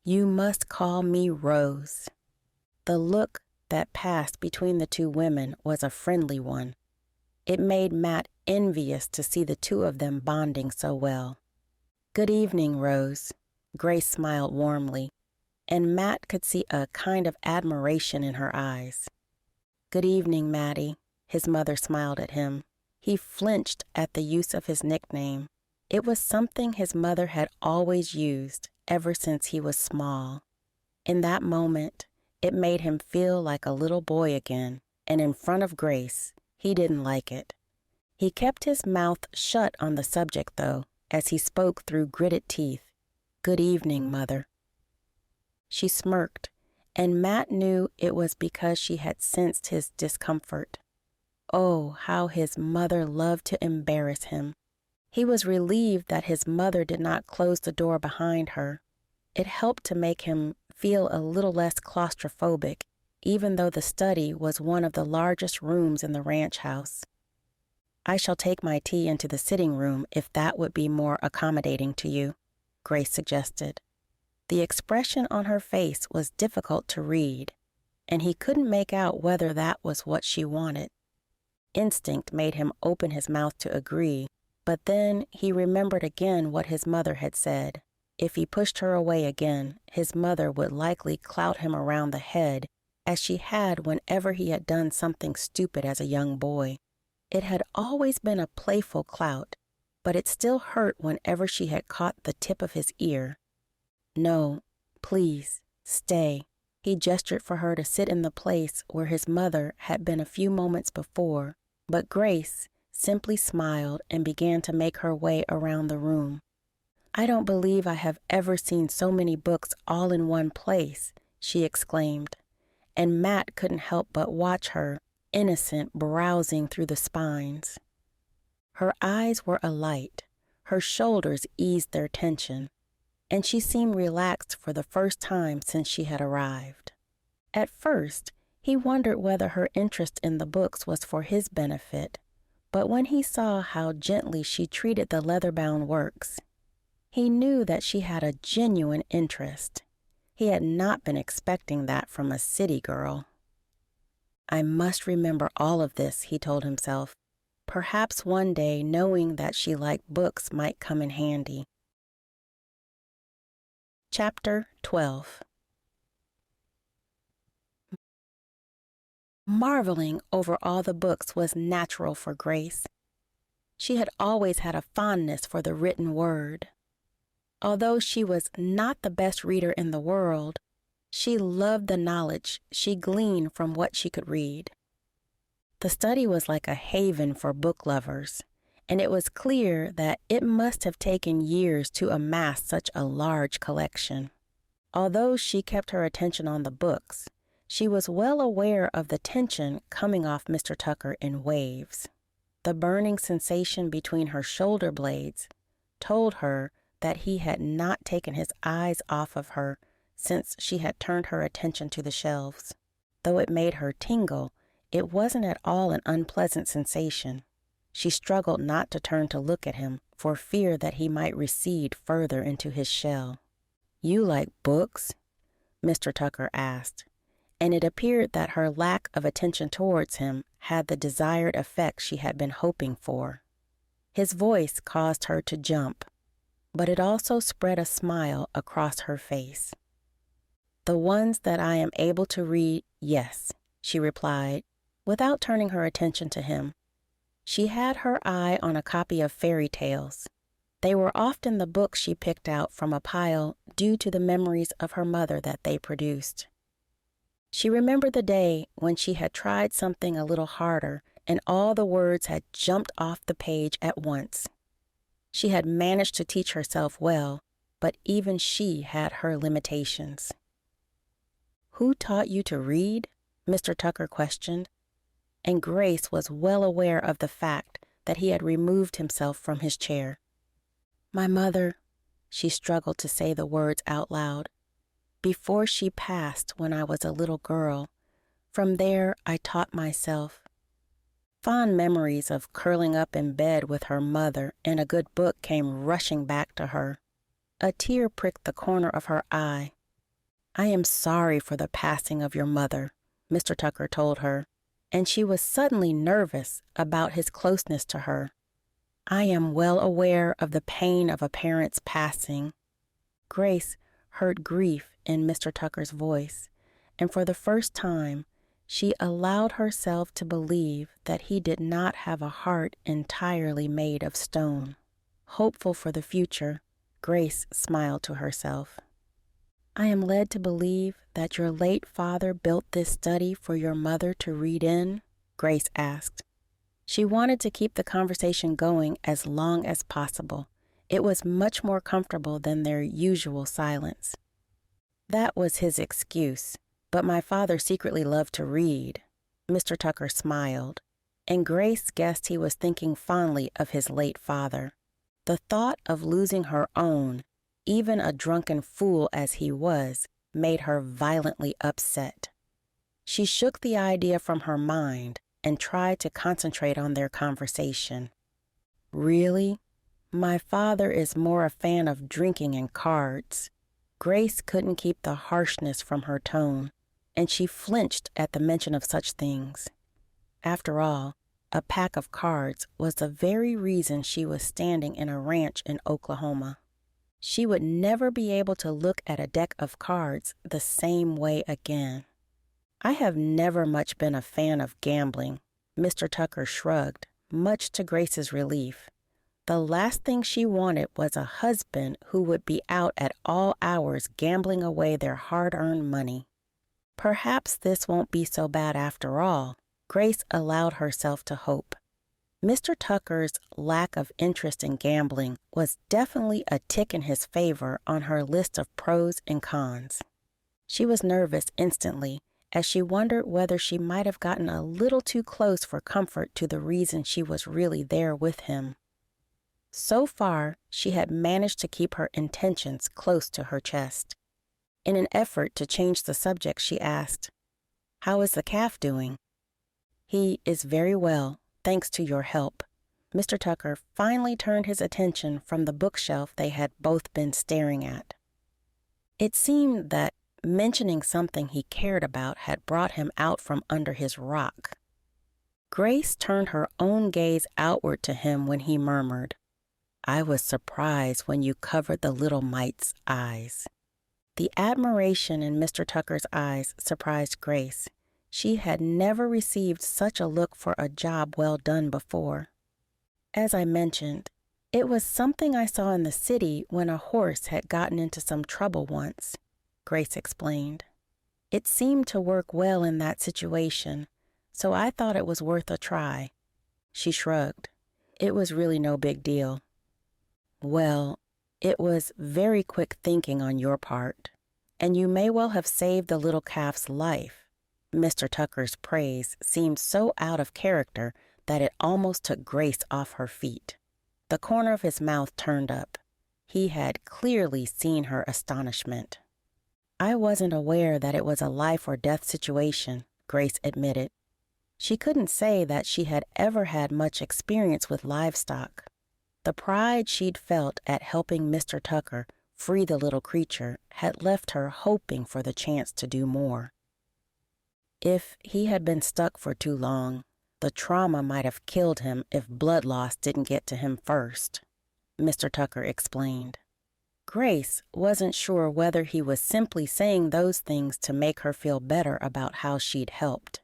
"You must call me Rose." The look that passed between the 2 women was a friendly one. It made Matt envious to see the 2 of them bonding so well. "Good evening, Rose." Grace smiled warmly, and Matt could see a kind of admiration in her eyes. "Good evening, Maddie." His mother smiled at him. He flinched at the use of his nickname. It was something his mother had always used ever since he was small. In that moment, it made him feel like a little boy again, and in front of Grace, he didn't like it. He kept his mouth shut on the subject, though, as he spoke through gritted teeth. "Good evening, Mother." She smirked, and Matt knew it was because she had sensed his discomfort. Oh, how his mother loved to embarrass him. He was relieved that his mother did not close the door behind her. It helped to make him feel a little less claustrophobic, even though the study was one of the largest rooms in the ranch house. "I shall take my tea into the sitting room if that would be more accommodating to you," Grace suggested. The expression on her face was difficult to read, and he couldn't make out whether that was what she wanted. Instinct made him open his mouth to agree, but then he remembered again what his mother had said. If he pushed her away again, his mother would likely clout him around the head, as she had whenever he had done something stupid as a young boy. It had always been a playful clout, but it still hurt whenever she had caught the tip of his ear. "No, please, stay." He gestured for her to sit in the place where his mother had been a few moments before, but Grace simply smiled and began to make her way around the room. "I don't believe I have ever seen so many books all in one place," she exclaimed, and Matt couldn't help but watch her, innocent, browsing through the spines. Her eyes were alight, her shoulders eased their tension, and she seemed relaxed for the first time since she had arrived. At first, he wondered whether her interest in the books was for his benefit, but when he saw how gently she treated the leather-bound works, he knew that she had a genuine interest. He had not been expecting that from a city girl. I must remember all of this, he told himself. Perhaps one day knowing that she liked books might come in handy. Chapter 12. Marveling over all the books was natural for Grace. She had always had a fondness for the written word. Although she was not the best reader in the world, she loved the knowledge she gleaned from what she could read. The study was like a haven for book lovers, and it was clear that it must have taken years to amass such a large collection. Although she kept her attention on the books, she was well aware of the tension coming off Mr. Tucker in waves. The burning sensation between her shoulder blades told her that he had not taken his eyes off of her since she had turned her attention to the shelves. Though it made her tingle, it wasn't at all an unpleasant sensation. She struggled not to turn to look at him for fear that he might recede further into his shell. "You like books?" Mr. Tucker asked, and it appeared that her lack of attention towards him had the desired effect she had been hoping for. His voice caused her to jump, but it also spread a smile across her face. "The ones that I am able to read, yes," she replied, without turning her attention to him. She had her eye on a copy of fairy tales. They were often the books she picked out from a pile due to the memories of her mother that they produced. She remembered the day when she had tried something a little harder and all the words had jumped off the page at once. She had managed to teach herself well, but even she had her limitations. "Who taught you to read?" Mr. Tucker questioned, and Grace was well aware of the fact that he had removed himself from his chair. "My mother," she struggled to say the words out loud. "Before she passed when I was a little girl, from there I taught myself." Fond memories of curling up in bed with her mother and a good book came rushing back to her. A tear pricked the corner of her eye. "I am sorry for the passing of your mother," Mr. Tucker told her, and she was suddenly nervous about his closeness to her. "I am well aware of the pain of a parent's passing." Grace heard grief in Mr. Tucker's voice, and for the first time, she allowed herself to believe that he did not have a heart entirely made of stone. Hopeful for the future, Grace smiled to herself. "I am led to believe that your late father built this study for your mother to read in?" Grace asked. She wanted to keep the conversation going as long as possible. It was much more comfortable than their usual silence. "That was his excuse, but my father secretly loved to read." Mr. Tucker smiled, and Grace guessed he was thinking fondly of his late father. The thought of losing her own, even a drunken fool as he was, made her violently upset. She shook the idea from her mind and tried to concentrate on their conversation. "Really? My father is more a fan of drinking and cards." Grace couldn't keep the harshness from her tone, and she flinched at the mention of such things. After all, a pack of cards was the very reason she was standing in a ranch in Oklahoma. She would never be able to look at a deck of cards the same way again. "I have never much been a fan of gambling," Mr. Tucker shrugged, much to Grace's relief. The last thing she wanted was a husband who would be out at all hours gambling away their hard-earned money. "Perhaps this won't be so bad after all," Grace allowed herself to hope. Mr. Tucker's lack of interest in gambling was definitely a tick in his favor on her list of pros and cons. She was nervous instantly as she wondered whether she might have gotten a little too close for comfort to the reason she was really there with him. So far, she had managed to keep her intentions close to her chest. In an effort to change the subject, she asked, "How is the calf doing?" "He is very well, thanks to your help." Mr. Tucker finally turned his attention from the bookshelf they had both been staring at. It seemed that mentioning something he cared about had brought him out from under his rock. Grace turned her own gaze outward to him when he murmured, "I was surprised when you covered the little mite's eyes." The admiration in Mr. Tucker's eyes surprised Grace. She had never received such a look for a job well done before. "As I mentioned, it was something I saw in the city when a horse had gotten into some trouble once," Grace explained. "It seemed to work well in that situation, so I thought it was worth a try." She shrugged. "It was really no big deal." "Well, it was very quick thinking on your part, and you may well have saved the little calf's life." Mr. Tucker's praise seemed so out of character that it almost took Grace off her feet. The corner of his mouth turned up. He had clearly seen her astonishment. "I wasn't aware that it was a life or death situation," Grace admitted. She couldn't say that she had ever had much experience with livestock. The pride she'd felt at helping Mr. Tucker free the little creature had left her hoping for the chance to do more. If he had been stuck for too long, the trauma might have killed him if blood loss didn't get to him first, Mr. Tucker explained. Grace wasn't sure whether he was simply saying those things to make her feel better about how she'd helped.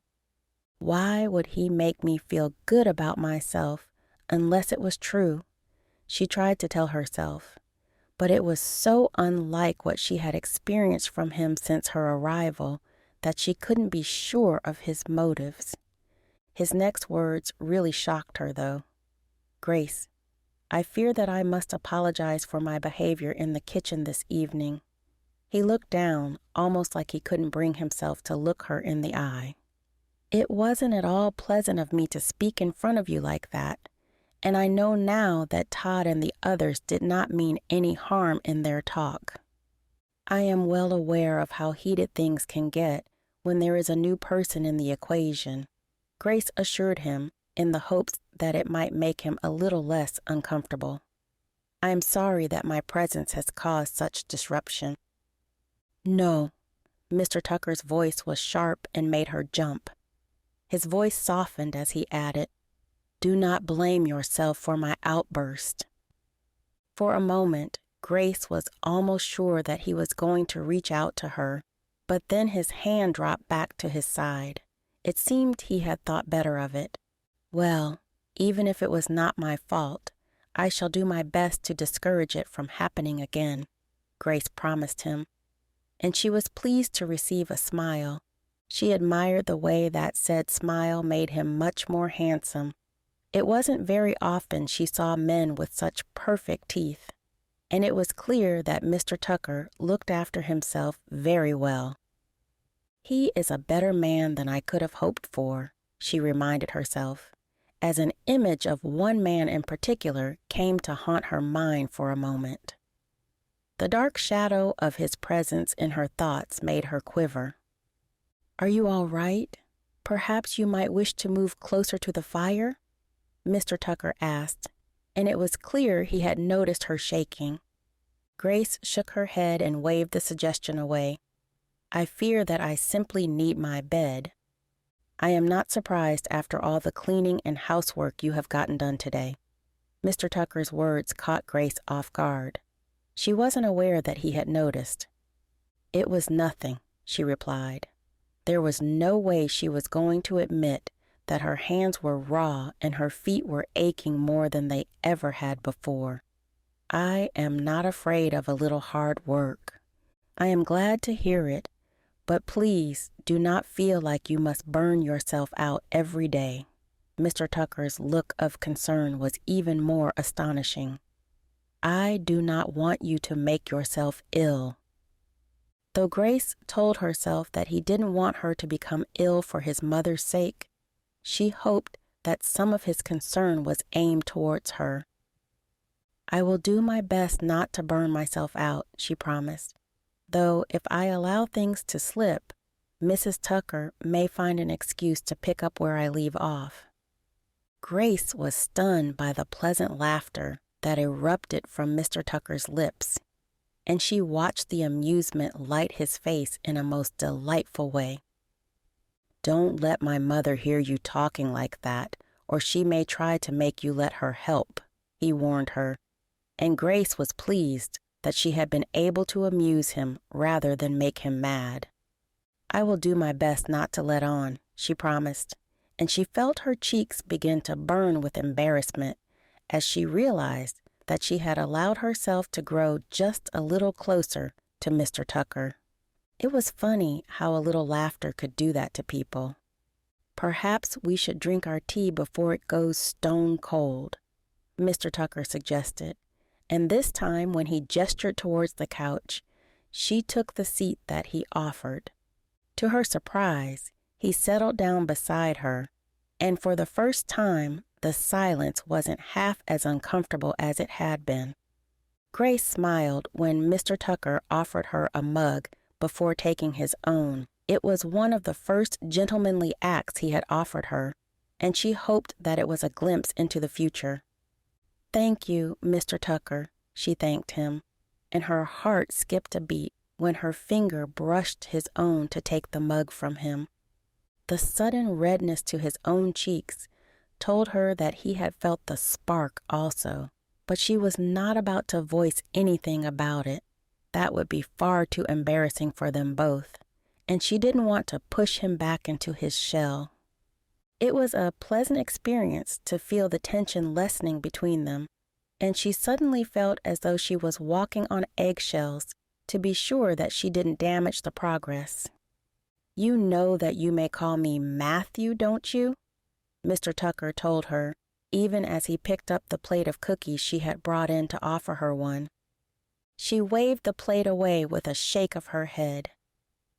Why would he make me feel good about myself unless it was true? She tried to tell herself, but it was so unlike what she had experienced from him since her arrival that she couldn't be sure of his motives. His next words really shocked her, though. "Grace, I fear that I must apologize for my behavior in the kitchen this evening." He looked down, almost like he couldn't bring himself to look her in the eye. "It wasn't at all pleasant of me to speak in front of you like that, and I know now that Todd and the others did not mean any harm in their talk. I am well aware of how heated things can get when there is a new person in the equation," Grace assured him in the hopes that it might make him a little less uncomfortable. "I am sorry that my presence has caused such disruption." "No," Mr. Tucker's voice was sharp and made her jump. His voice softened as he added, "Do not blame yourself for my outburst." For a moment, Grace was almost sure that he was going to reach out to her, but then his hand dropped back to his side. It seemed he had thought better of it. "Well, even if it was not my fault, I shall do my best to discourage it from happening again," Grace promised him. And she was pleased to receive a smile. She admired the way that said smile made him much more handsome. It wasn't very often she saw men with such perfect teeth, and it was clear that Mr. Tucker looked after himself very well. "He is a better man than I could have hoped for," she reminded herself, as an image of one man in particular came to haunt her mind for a moment. The dark shadow of his presence in her thoughts made her quiver. "Are you all right? Perhaps you might wish to move closer to the fire?" Mr. Tucker asked, and it was clear he had noticed her shaking. Grace shook her head and waved the suggestion away. "I fear that I simply need my bed." "I am not surprised after all the cleaning and housework you have gotten done today." Mr. Tucker's words caught Grace off guard. She wasn't aware that he had noticed. "It was nothing," she replied. There was no way she was going to admit that her hands were raw and her feet were aching more than they ever had before. "I am not afraid of a little hard work." "I am glad to hear it, but please do not feel like you must burn yourself out every day." Mr. Tucker's look of concern was even more astonishing. "I do not want you to make yourself ill." Though Grace told herself that he didn't want her to become ill for his mother's sake, she hoped that some of his concern was aimed towards her. "I will do my best not to burn myself out," she promised, "though if I allow things to slip, Mrs. Tucker may find an excuse to pick up where I leave off." Grace was stunned by the pleasant laughter that erupted from Mr. Tucker's lips, and she watched the amusement light his face in a most delightful way. "Don't let my mother hear you talking like that, or she may try to make you let her help," he warned her, and Grace was pleased that she had been able to amuse him rather than make him mad. "I will do my best not to let on," she promised, and she felt her cheeks begin to burn with embarrassment as she realized that she had allowed herself to grow just a little closer to Mr. Tucker. It was funny how a little laughter could do that to people. "Perhaps we should drink our tea before it goes stone cold," Mr. Tucker suggested, and this time when he gestured towards the couch, she took the seat that he offered. To her surprise, he settled down beside her, and for the first time, the silence wasn't half as uncomfortable as it had been. Grace smiled when Mr. Tucker offered her a mug before taking his own. It was one of the first gentlemanly acts he had offered her, and she hoped that it was a glimpse into the future. "Thank you, Mr. Tucker," she thanked him, and her heart skipped a beat when her finger brushed his own to take the mug from him. The sudden redness to his own cheeks told her that he had felt the spark also, but she was not about to voice anything about it. That would be far too embarrassing for them both, and she didn't want to push him back into his shell. It was a pleasant experience to feel the tension lessening between them, and she suddenly felt as though she was walking on eggshells to be sure that she didn't damage the progress. "You know that you may call me Mathew, don't you?" Mr. Tucker told her, even as he picked up the plate of cookies she had brought in to offer her one. She waved the plate away with a shake of her head.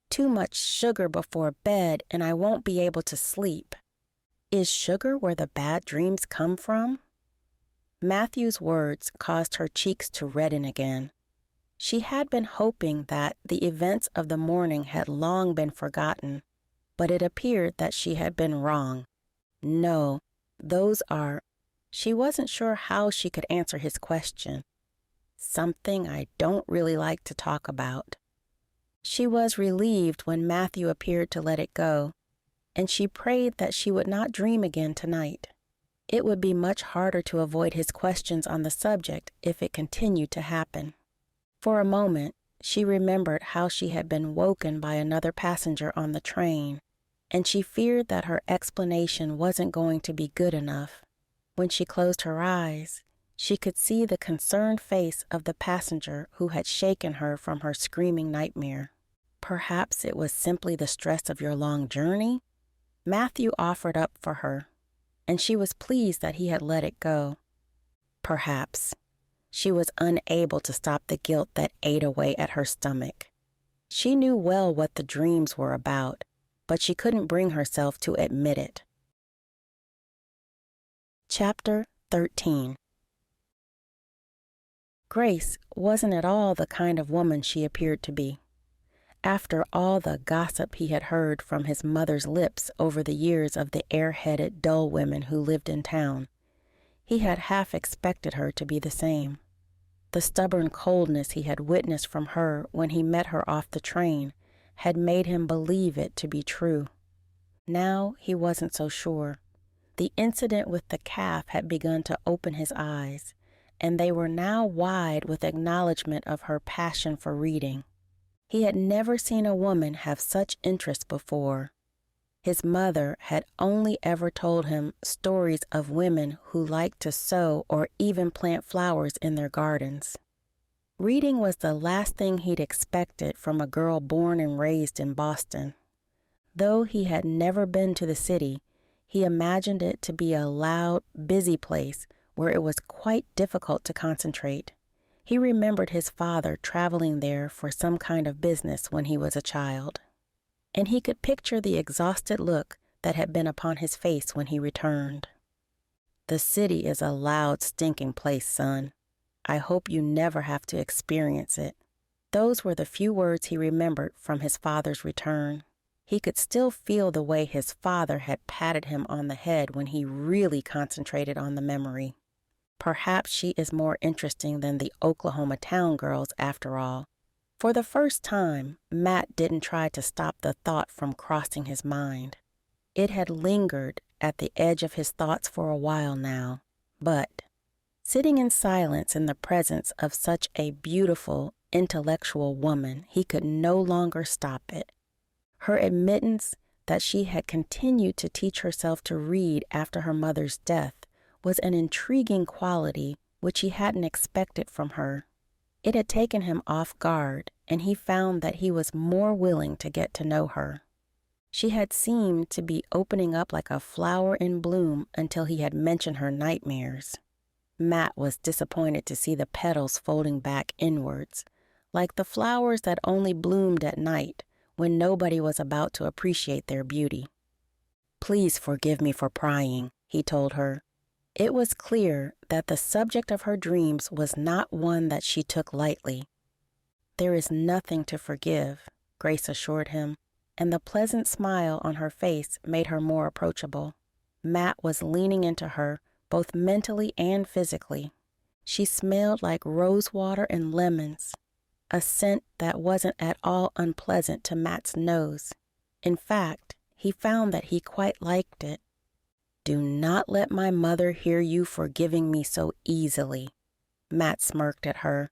"Too much sugar before bed, and I won't be able to sleep." "Is sugar where the bad dreams come from?" Mathew's words caused her cheeks to redden again. She had been hoping that the events of the morning had long been forgotten, but it appeared that she had been wrong. "No, those are—" She wasn't sure how she could answer his question. "Something I don't really like to talk about." She was relieved when Mathew appeared to let it go, and she prayed that she would not dream again tonight. It would be much harder to avoid his questions on the subject if it continued to happen. For a moment, she remembered how she had been woken by another passenger on the train, and she feared that her explanation wasn't going to be good enough. When she closed her eyes, she could see the concerned face of the passenger who had shaken her from her screaming nightmare. Perhaps it was simply the stress of your long journey? Mathew offered up for her, and she was pleased that he had let it go. Perhaps. She was unable to stop the guilt that ate away at her stomach. She knew well what the dreams were about, but she couldn't bring herself to admit it. Chapter 13. Grace wasn't at all the kind of woman she appeared to be. After all the gossip he had heard from his mother's lips over the years of the air-headed, dull women who lived in town, he had half expected her to be the same. The stubborn coldness he had witnessed from her when he met her off the train had made him believe it to be true. Now he wasn't so sure. The incident with the calf had begun to open his eyes, and they were now wide with acknowledgement of her passion for reading. He had never seen a woman have such interest before. His mother had only ever told him stories of women who liked to sew or even plant flowers in their gardens. Reading was the last thing he'd expected from a girl born and raised in Boston. Though he had never been to the city, he imagined it to be a loud, busy place where it was quite difficult to concentrate. He remembered his father traveling there for some kind of business when he was a child, and he could picture the exhausted look that had been upon his face when he returned. "The city is a loud, stinking place, son. I hope you never have to experience it." Those were the few words he remembered from his father's return. He could still feel the way his father had patted him on the head when he really concentrated on the memory. Perhaps she is more interesting than the Oklahoma town girls after all. For the first time, Matt didn't try to stop the thought from crossing his mind. It had lingered at the edge of his thoughts for a while now, but sitting in silence in the presence of such a beautiful, intellectual woman, he could no longer stop it. Her admittance that she had continued to teach herself to read after her mother's death was an intriguing quality which he hadn't expected from her. It had taken him off guard, and he found that he was more willing to get to know her. She had seemed to be opening up like a flower in bloom until he had mentioned her nightmares. Matt was disappointed to see the petals folding back inwards, like the flowers that only bloomed at night when nobody was about to appreciate their beauty. "Please forgive me for prying," he told her. It was clear that the subject of her dreams was not one that she took lightly. "There is nothing to forgive," Grace assured him, and the pleasant smile on her face made her more approachable. Matt was leaning into her, both mentally and physically. She smelled like rose water and lemons, a scent that wasn't at all unpleasant to Matt's nose. In fact, he found that he quite liked it. "Do not let my mother hear you forgiving me so easily," Matt smirked at her,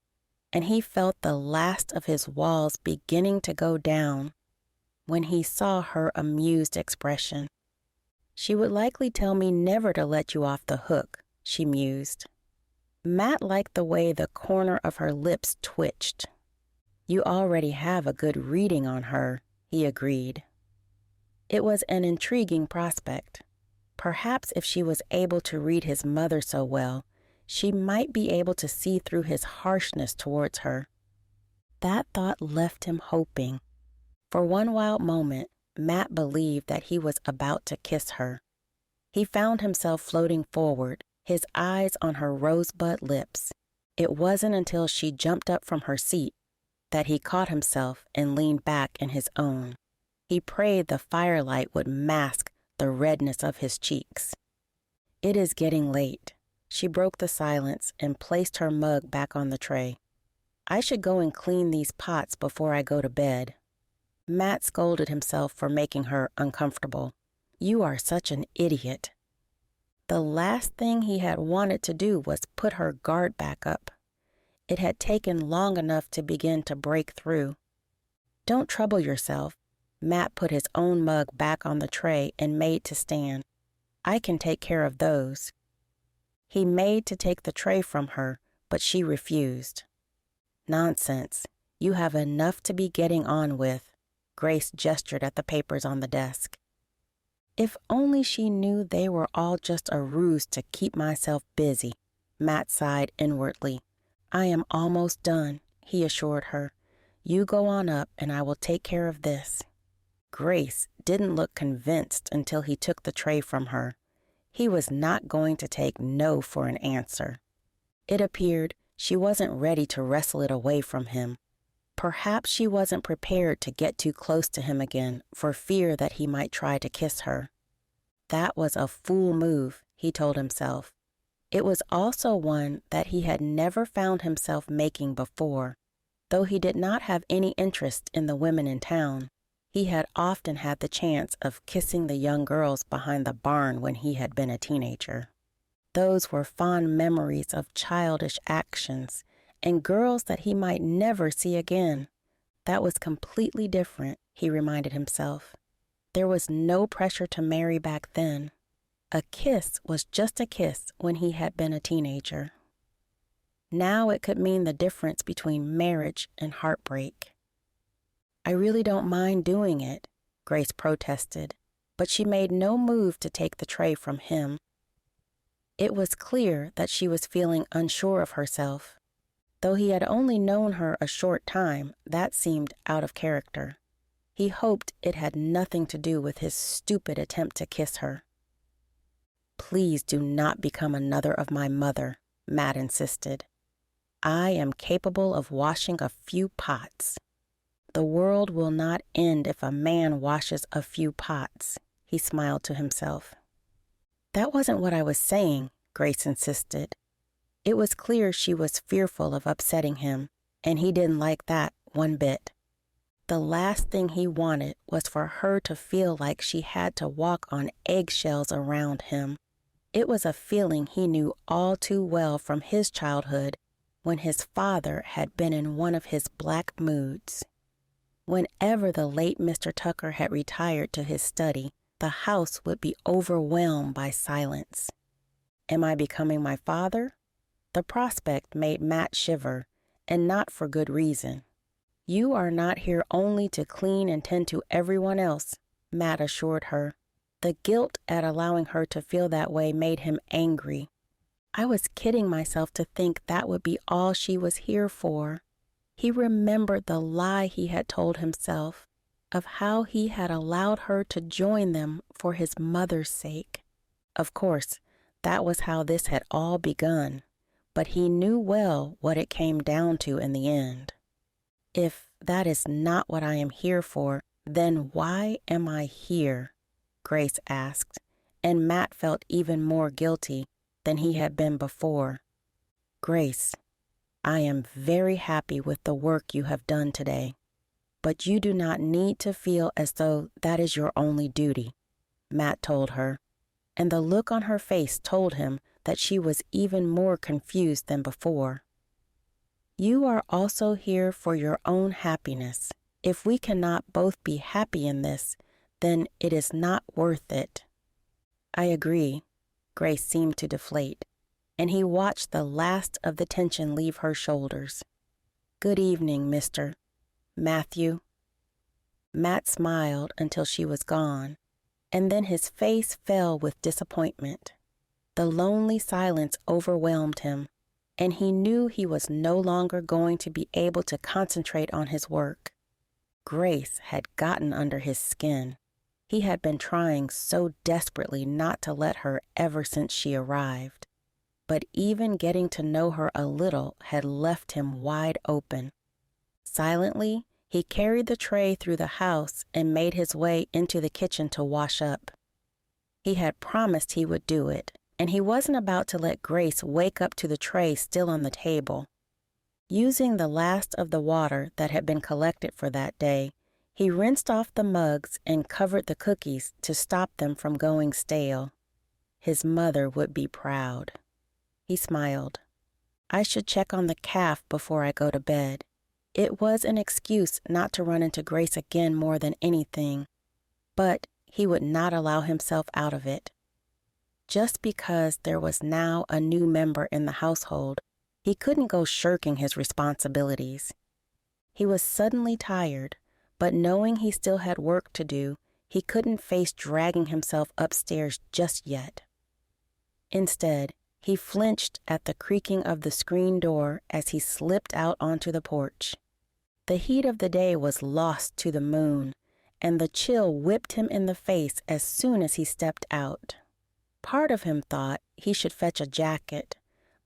and he felt the last of his walls beginning to go down when he saw her amused expression. "She would likely tell me never to let you off the hook," she mused. Matt liked the way the corner of her lips twitched. "You already have a good reading on her," he agreed. It was an intriguing prospect. Perhaps if she was able to read his mother so well, she might be able to see through his harshness towards her. That thought left him hoping. For one wild moment, Matt believed that he was about to kiss her. He found himself floating forward, his eyes on her rosebud lips. It wasn't until she jumped up from her seat that he caught himself and leaned back in his own. He prayed the firelight would mask the redness of his cheeks. "It is getting late." She broke the silence and placed her mug back on the tray. "I should go and clean these pots before I go to bed." Matt scolded himself for making her uncomfortable. "You are such an idiot." The last thing he had wanted to do was put her guard back up. It had taken long enough to begin to break through. "Don't trouble yourself." Matt put his own mug back on the tray and made to stand. "I can take care of those." He made to take the tray from her, but she refused. "Nonsense. You have enough to be getting on with." Grace gestured at the papers on the desk. "If only she knew they were all just a ruse to keep myself busy," Matt sighed inwardly. "I am almost done," he assured her. "You go on up and I will take care of this." Grace didn't look convinced until he took the tray from her. He was not going to take no for an answer. It appeared she wasn't ready to wrestle it away from him. Perhaps she wasn't prepared to get too close to him again for fear that he might try to kiss her. That was a fool move, he told himself. It was also one that he had never found himself making before. Though he did not have any interest in the women in town, he had often had the chance of kissing the young girls behind the barn when he had been a teenager. Those were fond memories of childish actions and girls that he might never see again. That was completely different, he reminded himself. There was no pressure to marry back then. A kiss was just a kiss when he had been a teenager. Now it could mean the difference between marriage and heartbreak. "I really don't mind doing it," Grace protested, but she made no move to take the tray from him. It was clear that she was feeling unsure of herself. Though he had only known her a short time, that seemed out of character. He hoped it had nothing to do with his stupid attempt to kiss her. "Please do not become another of my mother," Matt insisted. "I am capable of washing a few pots." "The world will not end if a man washes a few pots," he smiled to himself. "That wasn't what I was saying," Grace insisted. It was clear she was fearful of upsetting him, and he didn't like that one bit. The last thing he wanted was for her to feel like she had to walk on eggshells around him. It was a feeling he knew all too well from his childhood when his father had been in one of his black moods. Whenever the late Mr. Tucker had retired to his study, the house would be overwhelmed by silence. Am I becoming my father? The prospect made Matt shiver, and not for good reason. "You are not here only to clean and tend to everyone else," Matt assured her. The guilt at allowing her to feel that way made him angry. I was kidding myself to think that would be all she was here for. He remembered the lie he had told himself of how he had allowed her to join them for his mother's sake. Of course, that was how this had all begun, but he knew well what it came down to in the end. "If that is not what I am here for, then why am I here?" Grace asked, and Matt felt even more guilty than he had been before. "Grace, I am very happy with the work you have done today, but you do not need to feel as though that is your only duty," Matt told her, and the look on her face told him that she was even more confused than before. "You are also here for your own happiness. If we cannot both be happy in this, then it is not worth it." "I agree." Grace seemed to deflate, and he watched the last of the tension leave her shoulders. "Good evening, Mr. Mathew." Matt smiled until she was gone, and then his face fell with disappointment. The lonely silence overwhelmed him, and he knew he was no longer going to be able to concentrate on his work. Grace had gotten under his skin. He had been trying so desperately not to let her ever since she arrived. But even getting to know her a little had left him wide open. Silently, he carried the tray through the house and made his way into the kitchen to wash up. He had promised he would do it, and he wasn't about to let Grace wake up to the tray still on the table. Using the last of the water that had been collected for that day, he rinsed off the mugs and covered the cookies to stop them from going stale. His mother would be proud. He smiled. "I should check on the calf before I go to bed." It was an excuse not to run into Grace again more than anything, but he would not allow himself out of it. Just because there was now a new member in the household, he couldn't go shirking his responsibilities. He was suddenly tired, but knowing he still had work to do, he couldn't face dragging himself upstairs just yet. Instead, he flinched at the creaking of the screen door as he slipped out onto the porch. The heat of the day was lost to the moon, and the chill whipped him in the face as soon as he stepped out. Part of him thought he should fetch a jacket,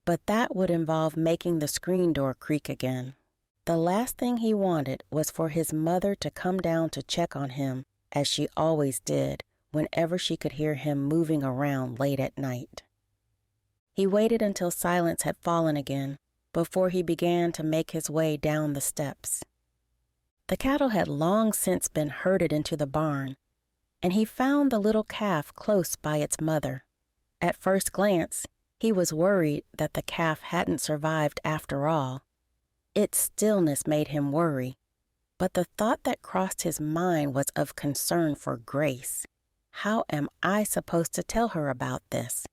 but that would involve making the screen door creak again. The last thing he wanted was for his mother to come down to check on him, as she always did whenever she could hear him moving around late at night. He waited until silence had fallen again before he began to make his way down the steps. The cattle had long since been herded into the barn, and he found the little calf close by its mother. At first glance, he was worried that the calf hadn't survived after all. Its stillness made him worry, but the thought that crossed his mind was of concern for Grace. How am I supposed to tell her about this?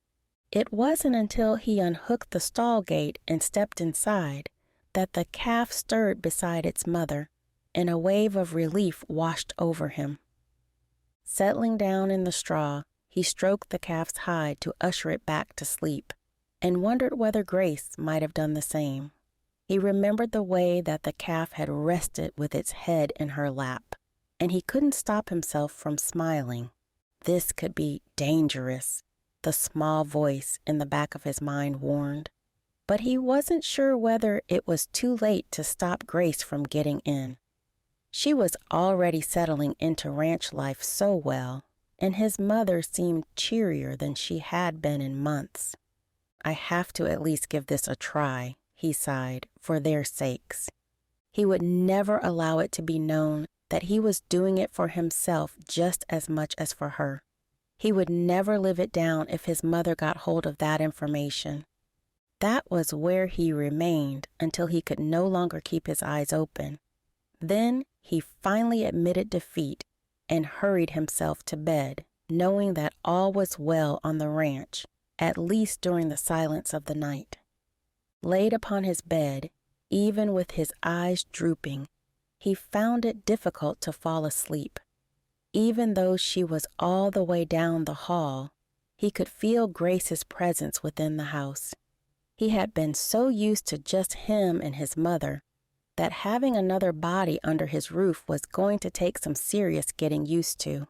It wasn't until he unhooked the stall gate and stepped inside that the calf stirred beside its mother, and a wave of relief washed over him. Settling down in the straw, he stroked the calf's hide to usher it back to sleep, and wondered whether Grace might have done the same. He remembered the way that the calf had rested with its head in her lap, and he couldn't stop himself from smiling. This could be dangerous, the small voice in the back of his mind warned. But he wasn't sure whether it was too late to stop Grace from getting in. She was already settling into ranch life so well, and his mother seemed cheerier than she had been in months. I have to at least give this a try, he sighed, for their sakes. He would never allow it to be known that he was doing it for himself just as much as for her. He would never live it down if his mother got hold of that information. That was where he remained until he could no longer keep his eyes open. Then he finally admitted defeat and hurried himself to bed, knowing that all was well on the ranch, at least during the silence of the night. Laid upon his bed, even with his eyes drooping, he found it difficult to fall asleep. Even though she was all the way down the hall, he could feel Grace's presence within the house. He had been so used to just him and his mother that having another body under his roof was going to take some serious getting used to.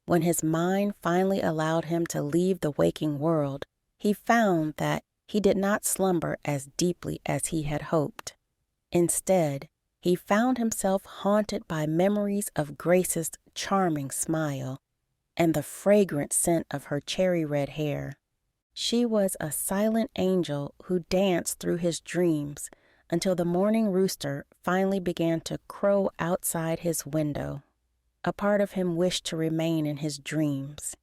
When his mind finally allowed him to leave the waking world, he found that he did not slumber as deeply as he had hoped. Instead, he found himself haunted by memories of Grace's charming smile and the fragrant scent of her cherry-red hair. She was a silent angel who danced through his dreams until the morning rooster finally began to crow outside his window. A part of him wished to remain in his dreams.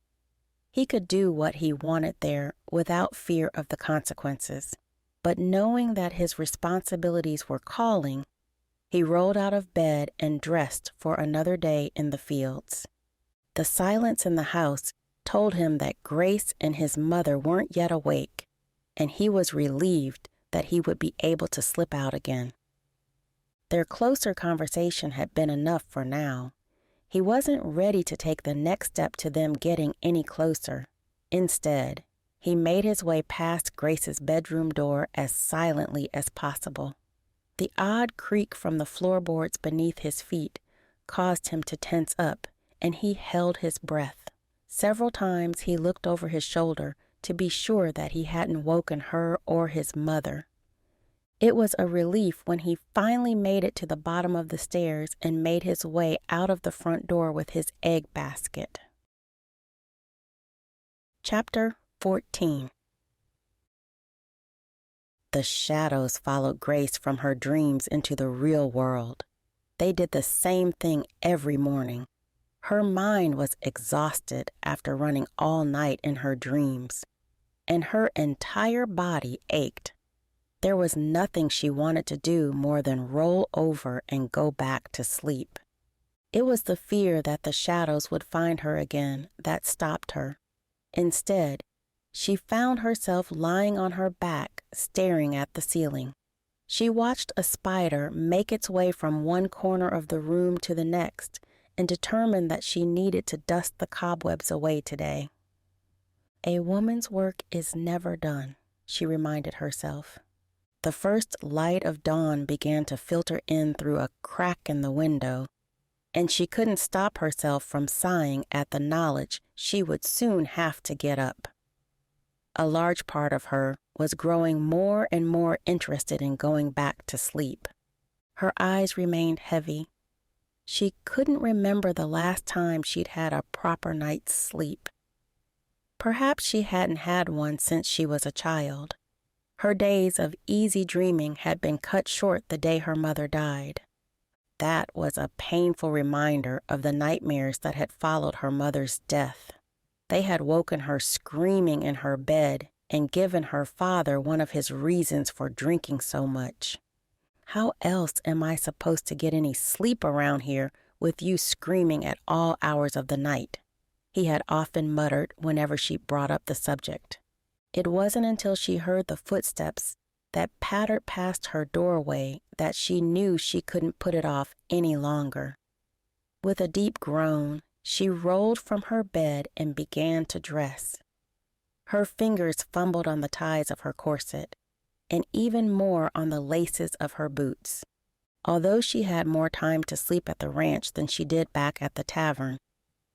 He could do what he wanted there without fear of the consequences, but knowing that his responsibilities were calling, he rolled out of bed and dressed for another day in the fields. The silence in the house told him that Grace and his mother weren't yet awake, and he was relieved that he would be able to slip out again. Their closer conversation had been enough for now. He wasn't ready to take the next step to them getting any closer. Instead, he made his way past Grace's bedroom door as silently as possible. The odd creak from the floorboards beneath his feet caused him to tense up, and he held his breath. Several times he looked over his shoulder to be sure that he hadn't woken her or his mother. It was a relief when he finally made it to the bottom of the stairs and made his way out of the front door with his egg basket. Chapter 14. The shadows followed Grace from her dreams into the real world. They did the same thing every morning. Her mind was exhausted after running all night in her dreams, and her entire body ached. There was nothing she wanted to do more than roll over and go back to sleep. It was the fear that the shadows would find her again that stopped her. Instead, she found herself lying on her back, staring at the ceiling. She watched a spider make its way from one corner of the room to the next and determined that she needed to dust the cobwebs away today. A woman's work is never done, she reminded herself. The first light of dawn began to filter in through a crack in the window, and she couldn't stop herself from sighing at the knowledge she would soon have to get up. A large part of her was growing more and more interested in going back to sleep. Her eyes remained heavy. She couldn't remember the last time she'd had a proper night's sleep. Perhaps she hadn't had one since she was a child. Her days of easy dreaming had been cut short the day her mother died. That was a painful reminder of the nightmares that had followed her mother's death. They had woken her screaming in her bed and given her father one of his reasons for drinking so much. How else am I supposed to get any sleep around here with you screaming at all hours of the night? He had often muttered whenever she brought up the subject. It wasn't until she heard the footsteps that pattered past her doorway that she knew she couldn't put it off any longer. With a deep groan, she rolled from her bed and began to dress. Her fingers fumbled on the ties of her corset. and even more on the laces of her boots. Although she had more time to sleep at the ranch than she did back at the tavern,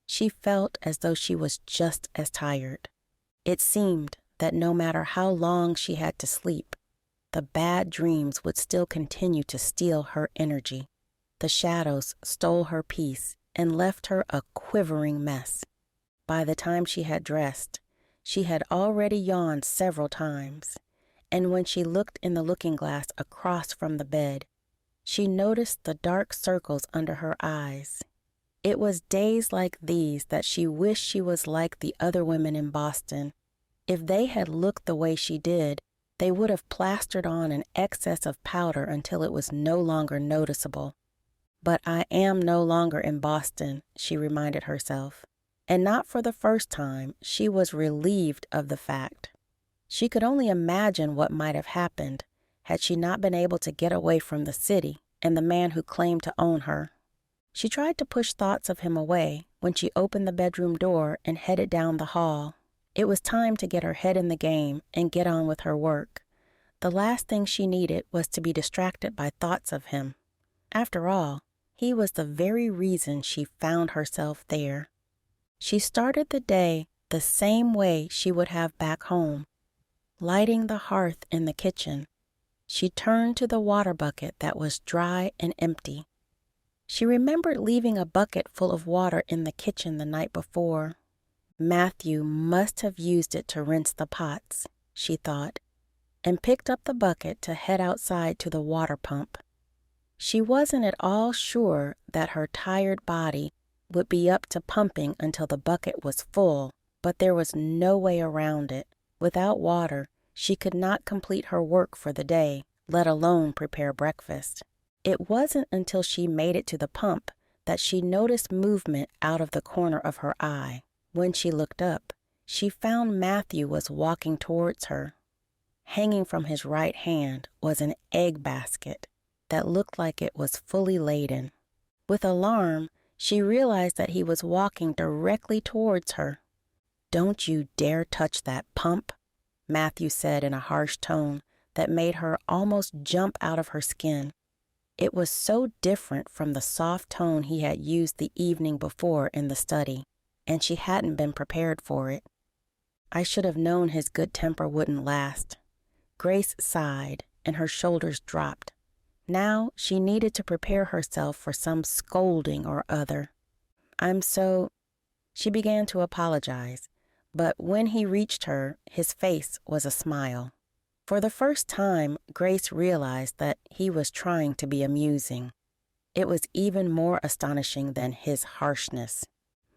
she felt as though she was just as tired. It seemed that no matter how long she had to sleep, the bad dreams would still continue to steal her energy. The shadows stole her peace and left her a quivering mess. By the time she had dressed, she had already yawned several times, and when she looked in the looking glass across from the bed, she noticed the dark circles under her eyes. It was days like these that she wished she was like the other women in Boston. If they had looked the way she did, they would have plastered on an excess of powder until it was no longer noticeable. But I am no longer in Boston, she reminded herself. And not for the first time, she was relieved of the fact. She could only imagine what might have happened had she not been able to get away from the city and the man who claimed to own her. She tried to push thoughts of him away when she opened the bedroom door and headed down the hall. It was time to get her head in the game and get on with her work. The last thing she needed was to be distracted by thoughts of him. After all, he was the very reason she found herself there. She started the day the same way she would have back home, lighting the hearth in the kitchen. She turned to the water bucket that was dry and empty. She remembered leaving a bucket full of water in the kitchen the night before. Mathew must have used it to rinse the pots, she thought, and picked up the bucket to head outside to the water pump. She wasn't at all sure that her tired body would be up to pumping until the bucket was full, but there was no way around it. Without water, she could not complete her work for the day, let alone prepare breakfast. It wasn't until she made it to the pump that she noticed movement out of the corner of her eye. When she looked up, she found Mathew was walking towards her. Hanging from his right hand was an egg basket that looked like it was fully laden. With alarm, she realized that he was walking directly towards her. "Don't you dare touch that pump," Mathew said in a harsh tone that made her almost jump out of her skin. It was so different from the soft tone he had used the evening before in the study, and she hadn't been prepared for it. I should have known his good temper wouldn't last. Grace sighed, and her shoulders dropped. Now she needed to prepare herself for some scolding or other. She began to apologize, but when he reached her, his face was a smile. For the first time, Grace realized that he was trying to be amusing. It was even more astonishing than his harshness.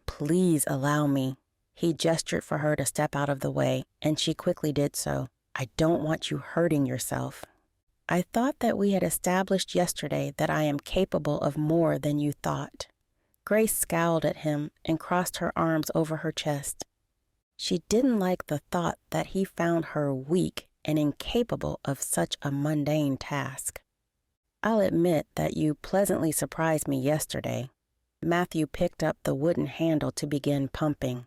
"Please allow me." He gestured for her to step out of the way, and she quickly did so. "I don't want you hurting yourself." "I thought that we had established yesterday that I am capable of more than you thought." Grace scowled at him and crossed her arms over her chest. She didn't like the thought that he found her weak and incapable of such a mundane task. "I'll admit that you pleasantly surprised me yesterday." Mathew picked up the wooden handle to begin pumping.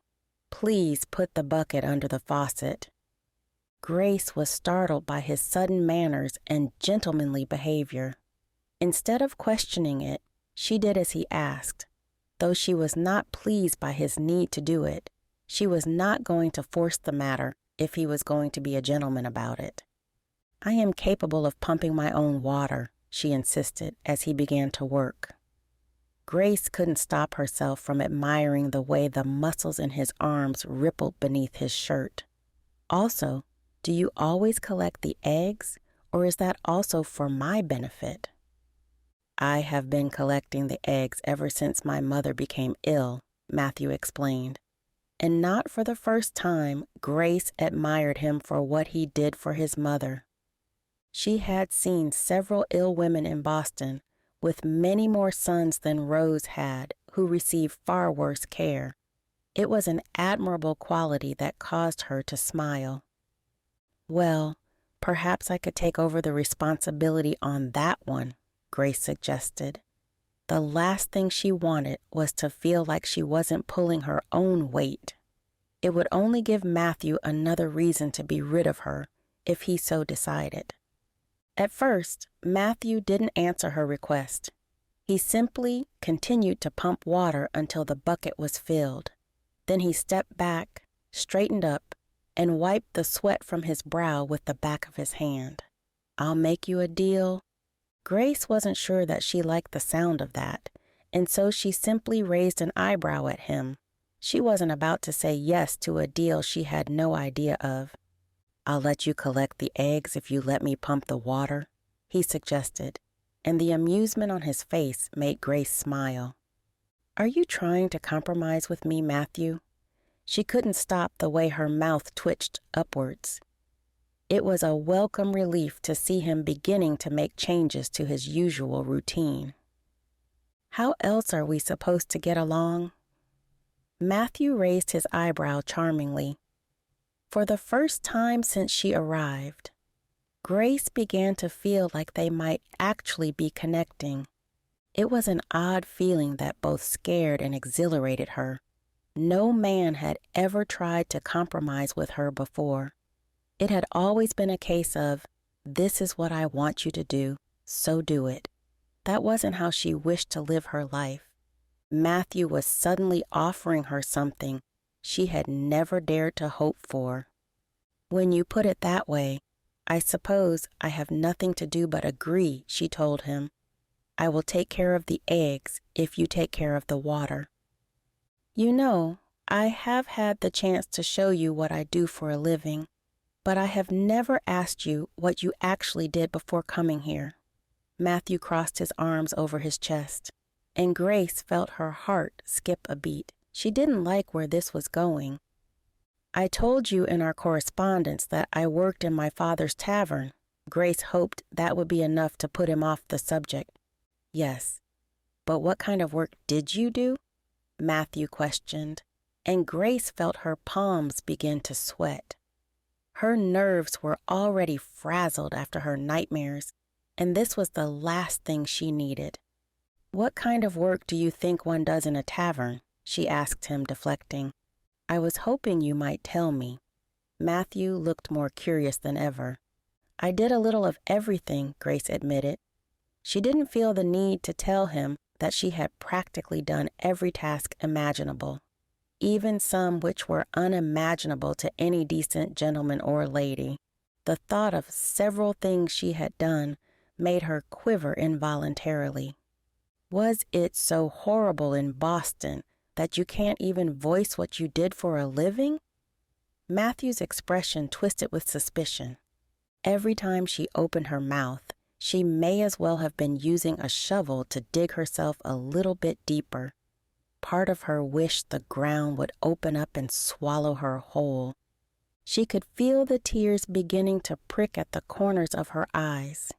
"Please put the bucket under the faucet." Grace was startled by his sudden manners and gentlemanly behavior. Instead of questioning it, she did as he asked. Though she was not pleased by his need to do it, she was not going to force the matter if he was going to be a gentleman about it. "I am capable of pumping my own water," she insisted as he began to work. Grace couldn't stop herself from admiring the way the muscles in his arms rippled beneath his shirt. "Also, do you always collect the eggs, or is that also for my benefit?" "I have been collecting the eggs ever since my mother became ill," Mathew explained. And not for the first time, Grace admired him for what he did for his mother. She had seen several ill women in Boston, with many more sons than Rose had, who received far worse care. It was an admirable quality that caused her to smile. "Well, perhaps I could take over the responsibility on that one," Grace suggested. The last thing she wanted was to feel like she wasn't pulling her own weight. It would only give Mathew another reason to be rid of her, if he so decided. At first, Mathew didn't answer her request. He simply continued to pump water until the bucket was filled. Then he stepped back, straightened up, and wiped the sweat from his brow with the back of his hand. "I'll make you a deal." Grace wasn't sure that she liked the sound of that, and so she simply raised an eyebrow at him. She wasn't about to say yes to a deal she had no idea of. "I'll let you collect the eggs if you let me pump the water," he suggested, and the amusement on his face made Grace smile. "Are you trying to compromise with me, Mathew?" She couldn't stop the way her mouth twitched upwards. It was a welcome relief to see him beginning to make changes to his usual routine. "How else are we supposed to get along?" Mathew raised his eyebrow charmingly. For the first time since she arrived, Grace began to feel like they might actually be connecting. It was an odd feeling that both scared and exhilarated her. No man had ever tried to compromise with her before. It had always been a case of, "This is what I want you to do, so do it." That wasn't how she wished to live her life. Mathew was suddenly offering her something she had never dared to hope for. "When you put it that way, I suppose I have nothing to do but agree," she told him. "I will take care of the eggs if you take care of the water. You know, I have had the chance to show you what I do for a living, but I have never asked you what you actually did before coming here." Mathew crossed his arms over his chest, and Grace felt her heart skip a beat. She didn't like where this was going. "I told you in our correspondence that I worked in my father's tavern." Grace hoped that would be enough to put him off the subject. "Yes, but what kind of work did you do?" Mathew questioned, and Grace felt her palms begin to sweat. Her nerves were already frazzled after her nightmares, and this was the last thing she needed. "What kind of work do you think one does in a tavern?" she asked him, deflecting. "I was hoping you might tell me." Mathew looked more curious than ever. "I did a little of everything," Grace admitted. She didn't feel the need to tell him that she had practically done every task imaginable, even some which were unimaginable to any decent gentleman or lady. The thought of several things she had done made her quiver involuntarily. Was it so horrible in Boston that you can't even voice what you did for a living? Mathew's expression twisted with suspicion. Every time she opened her mouth, she may as well have been using a shovel to dig herself a little bit deeper. Part of her wished the ground would open up and swallow her whole. She could feel the tears beginning to prick at the corners of her eyes.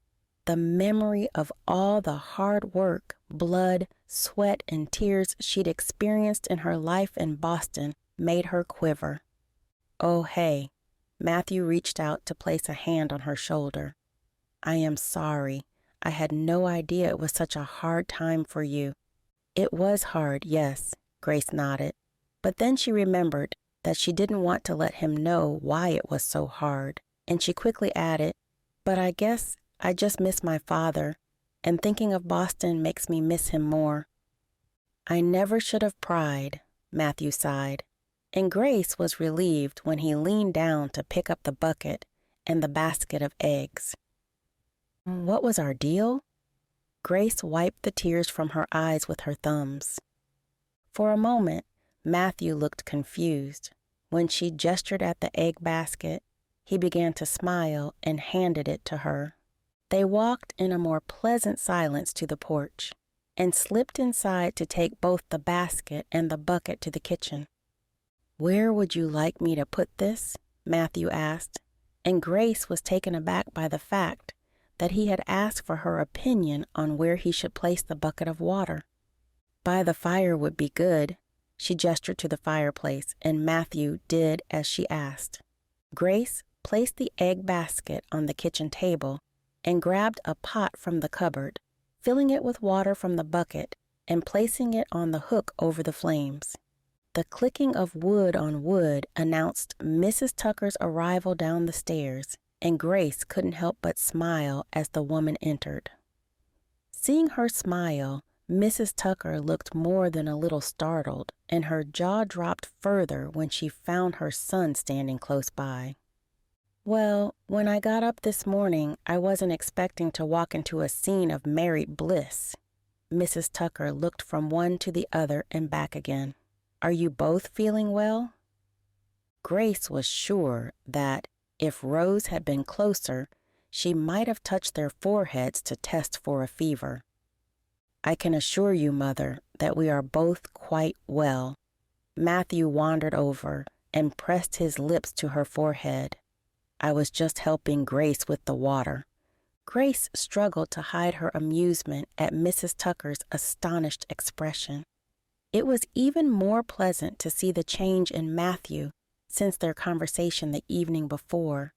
The memory of all the hard work, blood, sweat, and tears she'd experienced in her life in Boston made her quiver. "Oh, hey." Mathew reached out to place a hand on her shoulder. "I am sorry. I had no idea it was such a hard time for you." "It was hard, yes," Grace nodded. But then she remembered that she didn't want to let him know why it was so hard, and she quickly added, "But I guess I just miss my father, and thinking of Boston makes me miss him more." "I never should have pried," Mathew sighed, and Grace was relieved when he leaned down to pick up the bucket and the basket of eggs. "What was our deal?" Grace wiped the tears from her eyes with her thumbs. For a moment, Mathew looked confused. When she gestured at the egg basket, he began to smile and handed it to her. They walked in a more pleasant silence to the porch and slipped inside to take both the basket and the bucket to the kitchen. "Where would you like me to put this?" Mathew asked, and Grace was taken aback by the fact that he had asked for her opinion on where he should place the bucket of water. "By the fire would be good." She gestured to the fireplace, and Mathew did as she asked. Grace placed the egg basket on the kitchen table and grabbed a pot from the cupboard, filling it with water from the bucket and placing it on the hook over the flames. The clicking of wood on wood announced Mrs. Tucker's arrival down the stairs, and Grace couldn't help but smile as the woman entered. Seeing her smile, Mrs. Tucker looked more than a little startled, and her jaw dropped further when she found her son standing close by. "Well, when I got up this morning, I wasn't expecting to walk into a scene of married bliss." Mrs. Tucker looked from one to the other and back again. "Are you both feeling well?" Grace was sure that, if Rose had been closer, she might have touched their foreheads to test for a fever. "I can assure you, Mother, that we are both quite well." Mathew wandered over and pressed his lips to her forehead. "I was just helping Grace with the water." Grace struggled to hide her amusement at Mrs. Tucker's astonished expression. It was even more pleasant to see the change in Mathew since their conversation the evening before.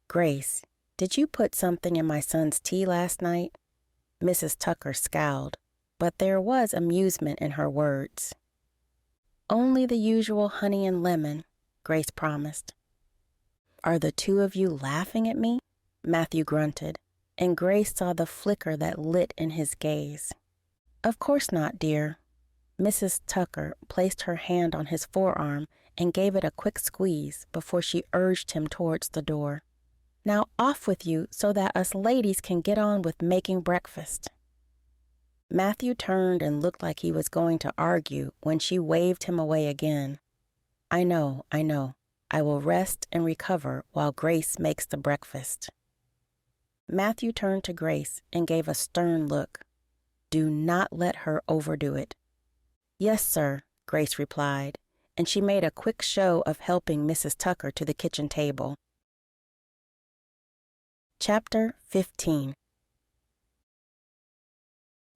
"Grace, did you put something in my son's tea last night?" Mrs. Tucker scowled, but there was amusement in her words. "Only the usual honey and lemon," Grace promised. "Are the two of you laughing at me?" Mathew grunted, and Grace saw the flicker that lit in his gaze. "Of course not, dear." Mrs. Tucker placed her hand on his forearm and gave it a quick squeeze before she urged him towards the door. "Now off with you so that us ladies can get on with making breakfast." Mathew turned and looked like he was going to argue when she waved him away again. I know. I will rest and recover while Grace makes the breakfast." Mathew turned to Grace and gave a stern look. "Do not let her overdo it." "Yes, sir," Grace replied, and she made a quick show of helping Mrs. Tucker to the kitchen table. Chapter 15.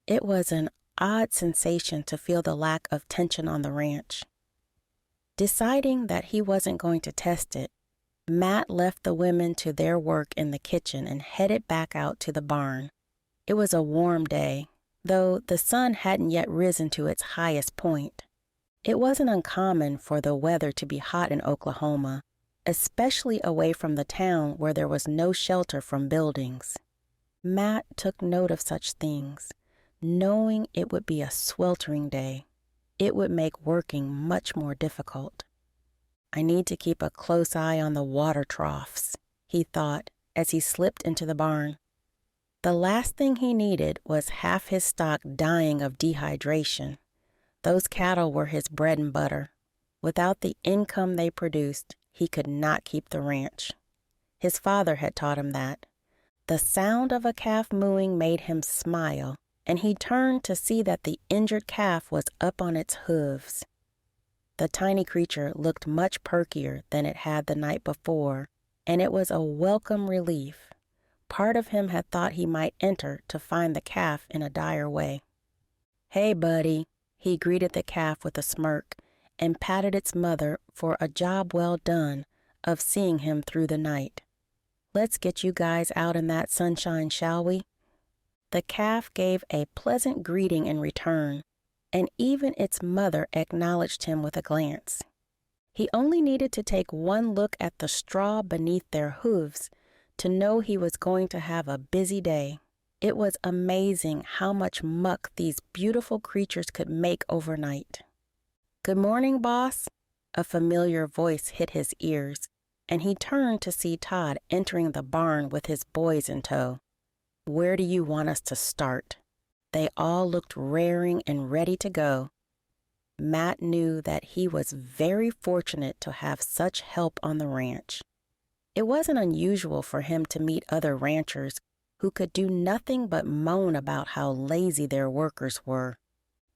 It was an odd sensation to feel the lack of tension on the ranch. Deciding that he wasn't going to test it, Matt left the women to their work in the kitchen and headed back out to the barn. It was a warm day, though the sun hadn't yet risen to its highest point. It wasn't uncommon for the weather to be hot in Oklahoma, especially away from the town where there was no shelter from buildings. Matt took note of such things, knowing it would be a sweltering day. It would make working much more difficult. "I need to keep a close eye on the water troughs," he thought as he slipped into the barn. The last thing he needed was half his stock dying of dehydration. Those cattle were his bread and butter. Without the income they produced, he could not keep the ranch. His father had taught him that. The sound of a calf mooing made him smile, and he turned to see that the injured calf was up on its hooves. The tiny creature looked much perkier than it had the night before, and it was a welcome relief. Part of him had thought he might enter to find the calf in a dire way. "Hey, buddy," he greeted the calf with a smirk and patted its mother for a job well done of seeing him through the night. "Let's get you guys out in that sunshine, shall we?" The calf gave a pleasant greeting in return, and even its mother acknowledged him with a glance. He only needed to take one look at the straw beneath their hooves to know he was going to have a busy day. It was amazing how much muck these beautiful creatures could make overnight. "Good morning, boss," a familiar voice hit his ears, and he turned to see Todd entering the barn with his boys in tow. "Where do you want us to start?" They all looked raring and ready to go. Matt knew that he was very fortunate to have such help on the ranch. It wasn't unusual for him to meet other ranchers who could do nothing but moan about how lazy their workers were.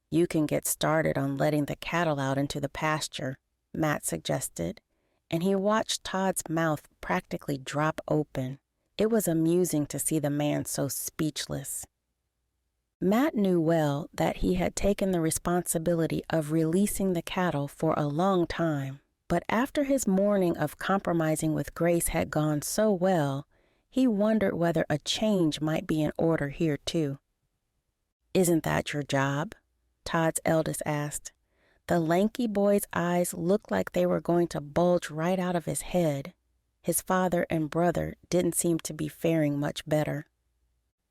"You can get started on letting the cattle out into the pasture," Matt suggested, and he watched Todd's mouth practically drop open. It was amusing to see the man so speechless. Matt knew well that he had taken the responsibility of releasing the cattle for a long time, but after his morning of compromising with Grace had gone so well, he wondered whether a change might be in order here too. "Isn't that your job?" Todd's eldest asked. The lanky boy's eyes looked like they were going to bulge right out of his head. His father and brother didn't seem to be faring much better.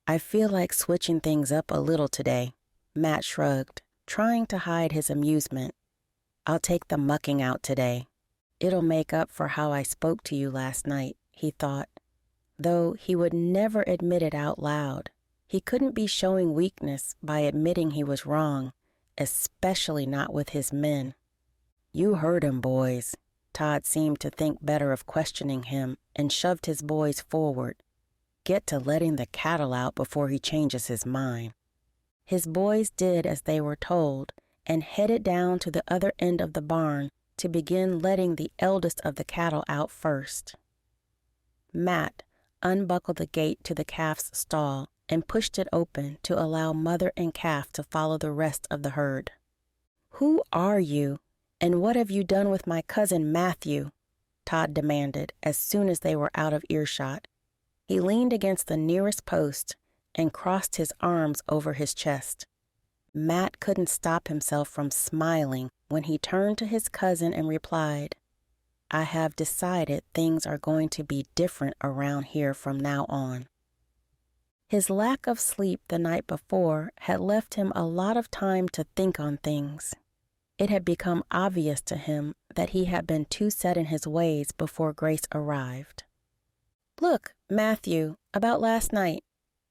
"I feel like switching things up a little today," Matt shrugged, trying to hide his amusement. "I'll take the mucking out today. It'll make up for how I spoke to you last night," he thought, though he would never admit it out loud. He couldn't be showing weakness by admitting he was wrong, especially not with his men. "You heard him, boys." Todd seemed to think better of questioning him and shoved his boys forward. "Get to letting the cattle out before he changes his mind." His boys did as they were told and headed down to the other end of the barn to begin letting the eldest of the cattle out first. Matt unbuckled the gate to the calf's stall and pushed it open to allow mother and calf to follow the rest of the herd. "Who are you, and what have you done with my cousin Mathew?" Todd demanded as soon as they were out of earshot. He leaned against the nearest post and crossed his arms over his chest. Matt couldn't stop himself from smiling when he turned to his cousin and replied, "I have decided things are going to be different around here from now on." His lack of sleep the night before had left him a lot of time to think on things. It had become obvious to him that he had been too set in his ways before Grace arrived. "Look, Mathew, about last night,"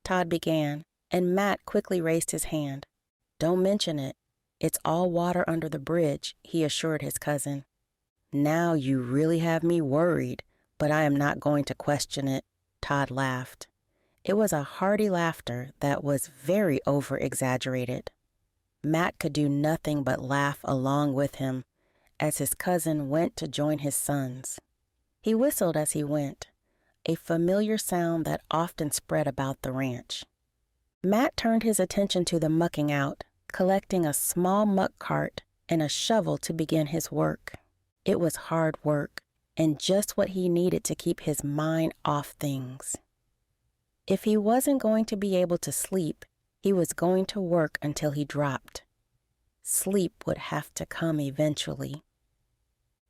Todd began, and Matt quickly raised his hand. "Don't mention it. It's all water under the bridge," he assured his cousin. "Now you really have me worried, but I am not going to question it," Todd laughed. It was a hearty laughter that was very over-exaggerated. Matt could do nothing but laugh along with him as his cousin went to join his sons. He whistled as he went, a familiar sound that often spread about the ranch. Matt turned his attention to the mucking out, collecting a small muck cart and a shovel to begin his work. It was hard work and just what he needed to keep his mind off things. If he wasn't going to be able to sleep, he was going to work until he dropped. Sleep would have to come eventually.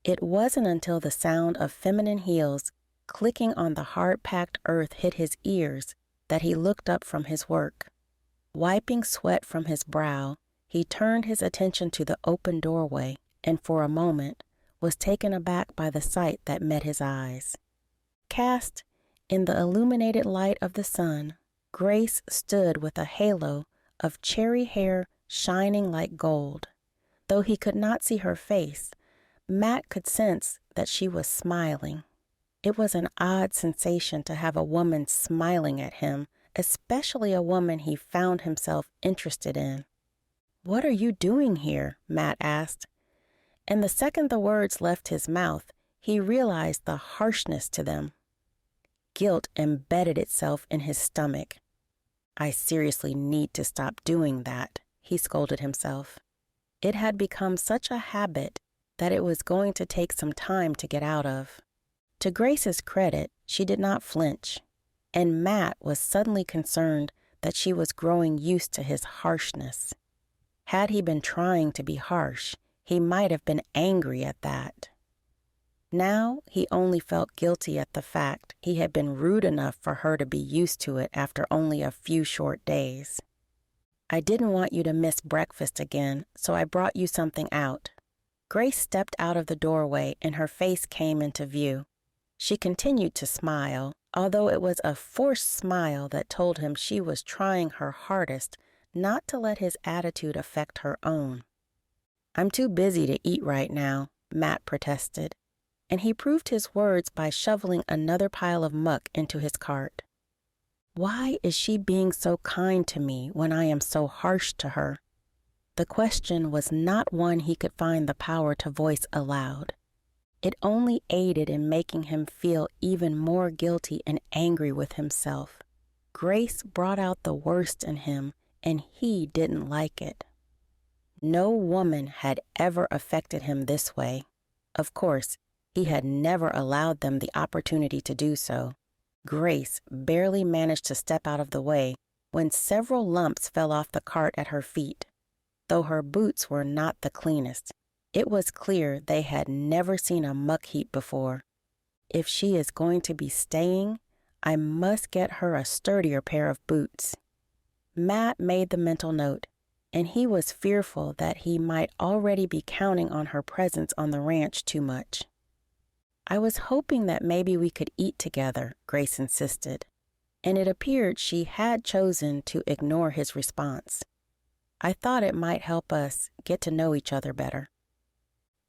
It wasn't until the sound of feminine heels clicking on the hard-packed earth hit his ears that he looked up from his work. Wiping sweat from his brow, he turned his attention to the open doorway and for a moment was taken aback by the sight that met his eyes. Cast in the illuminated light of the sun, Grace stood with a halo of cherry hair shining like gold. Though he could not see her face, Matt could sense that she was smiling. It was an odd sensation to have a woman smiling at him, especially a woman he found himself interested in. "What are you doing here?" Matt asked. And the second the words left his mouth, he realized the harshness to them. Guilt embedded itself in his stomach. "I seriously need to stop doing that," he scolded himself. It had become such a habit that it was going to take some time to get out of. To Grace's credit, she did not flinch, and Matt was suddenly concerned that she was growing used to his harshness. Had he been trying to be harsh, he might have been angry at that. Now he only felt guilty at the fact he had been rude enough for her to be used to it after only a few short days. "I didn't want you to miss breakfast again, so I brought you something out." Grace stepped out of the doorway and her face came into view. She continued to smile, although it was a forced smile that told him she was trying her hardest not to let his attitude affect her own. "I'm too busy to eat right now," Matt protested, and he proved his words by shoveling another pile of muck into his cart. Why is she being so kind to me when I am so harsh to her? The question was not one he could find the power to voice aloud. It only aided in making him feel even more guilty and angry with himself. Grace brought out the worst in him, and he didn't like it. No woman had ever affected him this way. Of course, he had never allowed them the opportunity to do so. Grace barely managed to step out of the way when several lumps fell off the cart at her feet. Though her boots were not the cleanest, it was clear they had never seen a muck heap before. if she is going to be staying, I must get her a sturdier pair of boots. Matt made the mental note, and he was fearful that he might already be counting on her presence on the ranch too much. I was hoping that maybe we could eat together, Grace insisted, and it appeared she had chosen to ignore his response. I thought it might help us get to know each other better.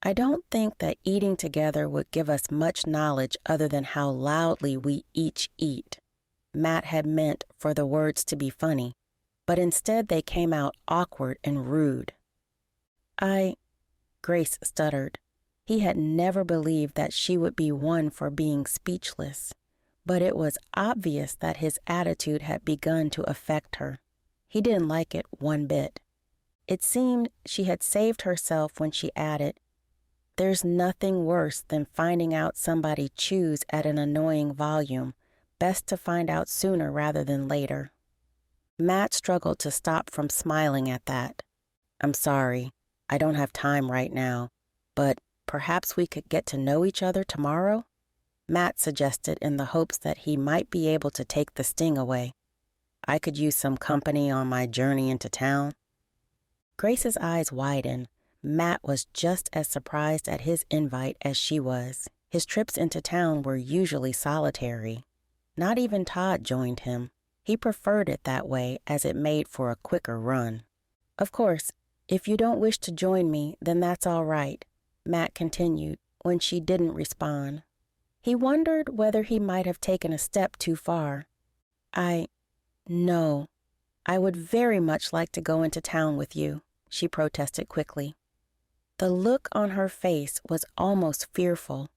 I don't think that eating together would give us much knowledge other than how loudly we each eat. Matt had meant for the words to be funny, but instead they came out awkward and rude. Grace stuttered. He had never believed that she would be one for being speechless, but it was obvious that his attitude had begun to affect her. He didn't like it one bit. It seemed she had saved herself when she added, "There's nothing worse than finding out somebody chews at an annoying volume. Best to find out sooner rather than later." Matt struggled to stop from smiling at that. "I'm sorry, I don't have time right now, but perhaps we could get to know each other tomorrow?" Matt suggested in the hopes that he might be able to take the sting away. "I could use some company on my journey into town." Grace's eyes widened. Matt was just as surprised at his invite as she was. His trips into town were usually solitary. Not even Todd joined him. He preferred it that way as it made for a quicker run. "Of course, if you don't wish to join me, then that's all right," Matt continued when she didn't respond. He wondered whether he might have taken a step too far. No, I would very much like to go into town with you," she protested quickly. The look on her face was almost fearful.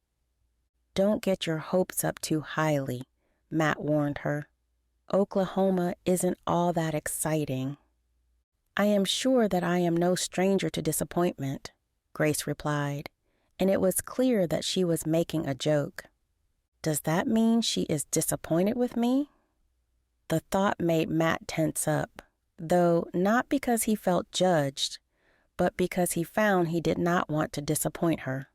"Don't get your hopes up too highly," Matt warned her. "Oklahoma isn't all that exciting." "I am sure that I am no stranger to disappointment," Grace replied, and it was clear that she was making a joke. Does that mean she is disappointed with me? The thought made Matt tense up, though not because he felt judged, but because he found he did not want to disappoint her.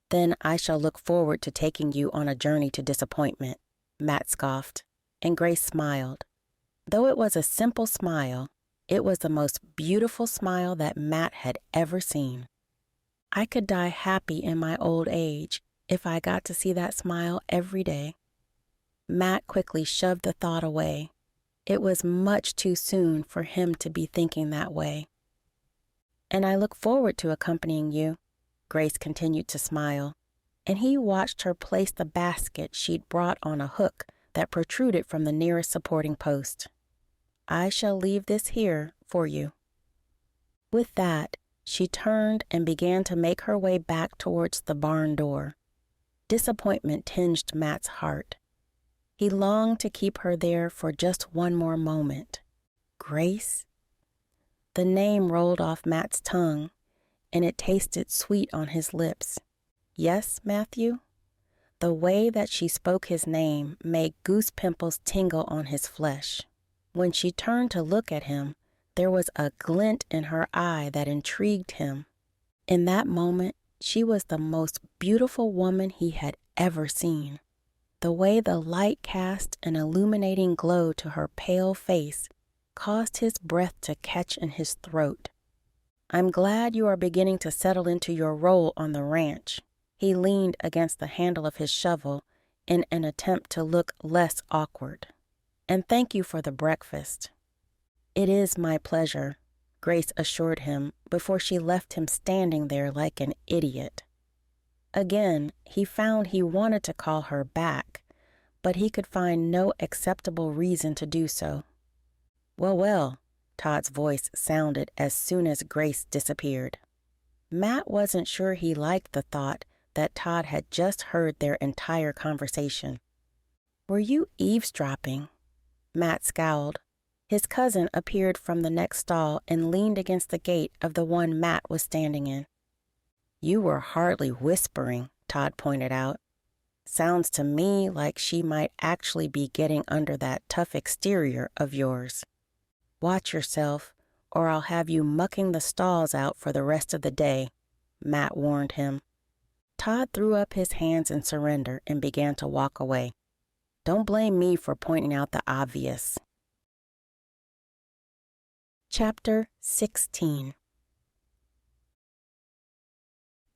"Then I shall look forward to taking you on a journey to disappointment," Matt scoffed, and Grace smiled. Though it was a simple smile, it was the most beautiful smile that Matt had ever seen. I could die happy in my old age if I got to see that smile every day. Matt quickly shoved the thought away. It was much too soon for him to be thinking that way. "And I look forward to accompanying you," Grace continued to smile, and he watched her place the basket she'd brought on a hook that protruded from the nearest supporting post. "I shall leave this here for you." With that, she turned and began to make her way back towards the barn door. Disappointment tinged Matt's heart. He longed to keep her there for just one more moment. Grace? The name rolled off Matt's tongue, and it tasted sweet on his lips. "Yes, Mathew?" The way that she spoke his name made goose pimples tingle on his flesh. When she turned to look at him, there was a glint in her eye that intrigued him. In that moment, she was the most beautiful woman he had ever seen. The way the light cast an illuminating glow to her pale face caused his breath to catch in his throat. "I'm glad you are beginning to settle into your role on the ranch." He leaned against the handle of his shovel in an attempt to look less awkward. "And thank you for the breakfast." "It is my pleasure," Grace assured him before she left him standing there like an idiot. Again, he found he wanted to call her back, but he could find no acceptable reason to do so. Well, Todd's voice sounded as soon as Grace disappeared. Matt wasn't sure he liked the thought that Todd had just heard their entire conversation. "Were you eavesdropping?" Matt scowled. His cousin appeared from the next stall and leaned against the gate of the one Matt was standing in. "You were hardly whispering," Todd pointed out. "Sounds to me like she might actually be getting under that tough exterior of yours. Watch yourself, or I'll have you mucking the stalls out for the rest of the day," Matt warned him. Todd threw up his hands in surrender and began to walk away. Don't blame me for pointing out the obvious. Chapter 16.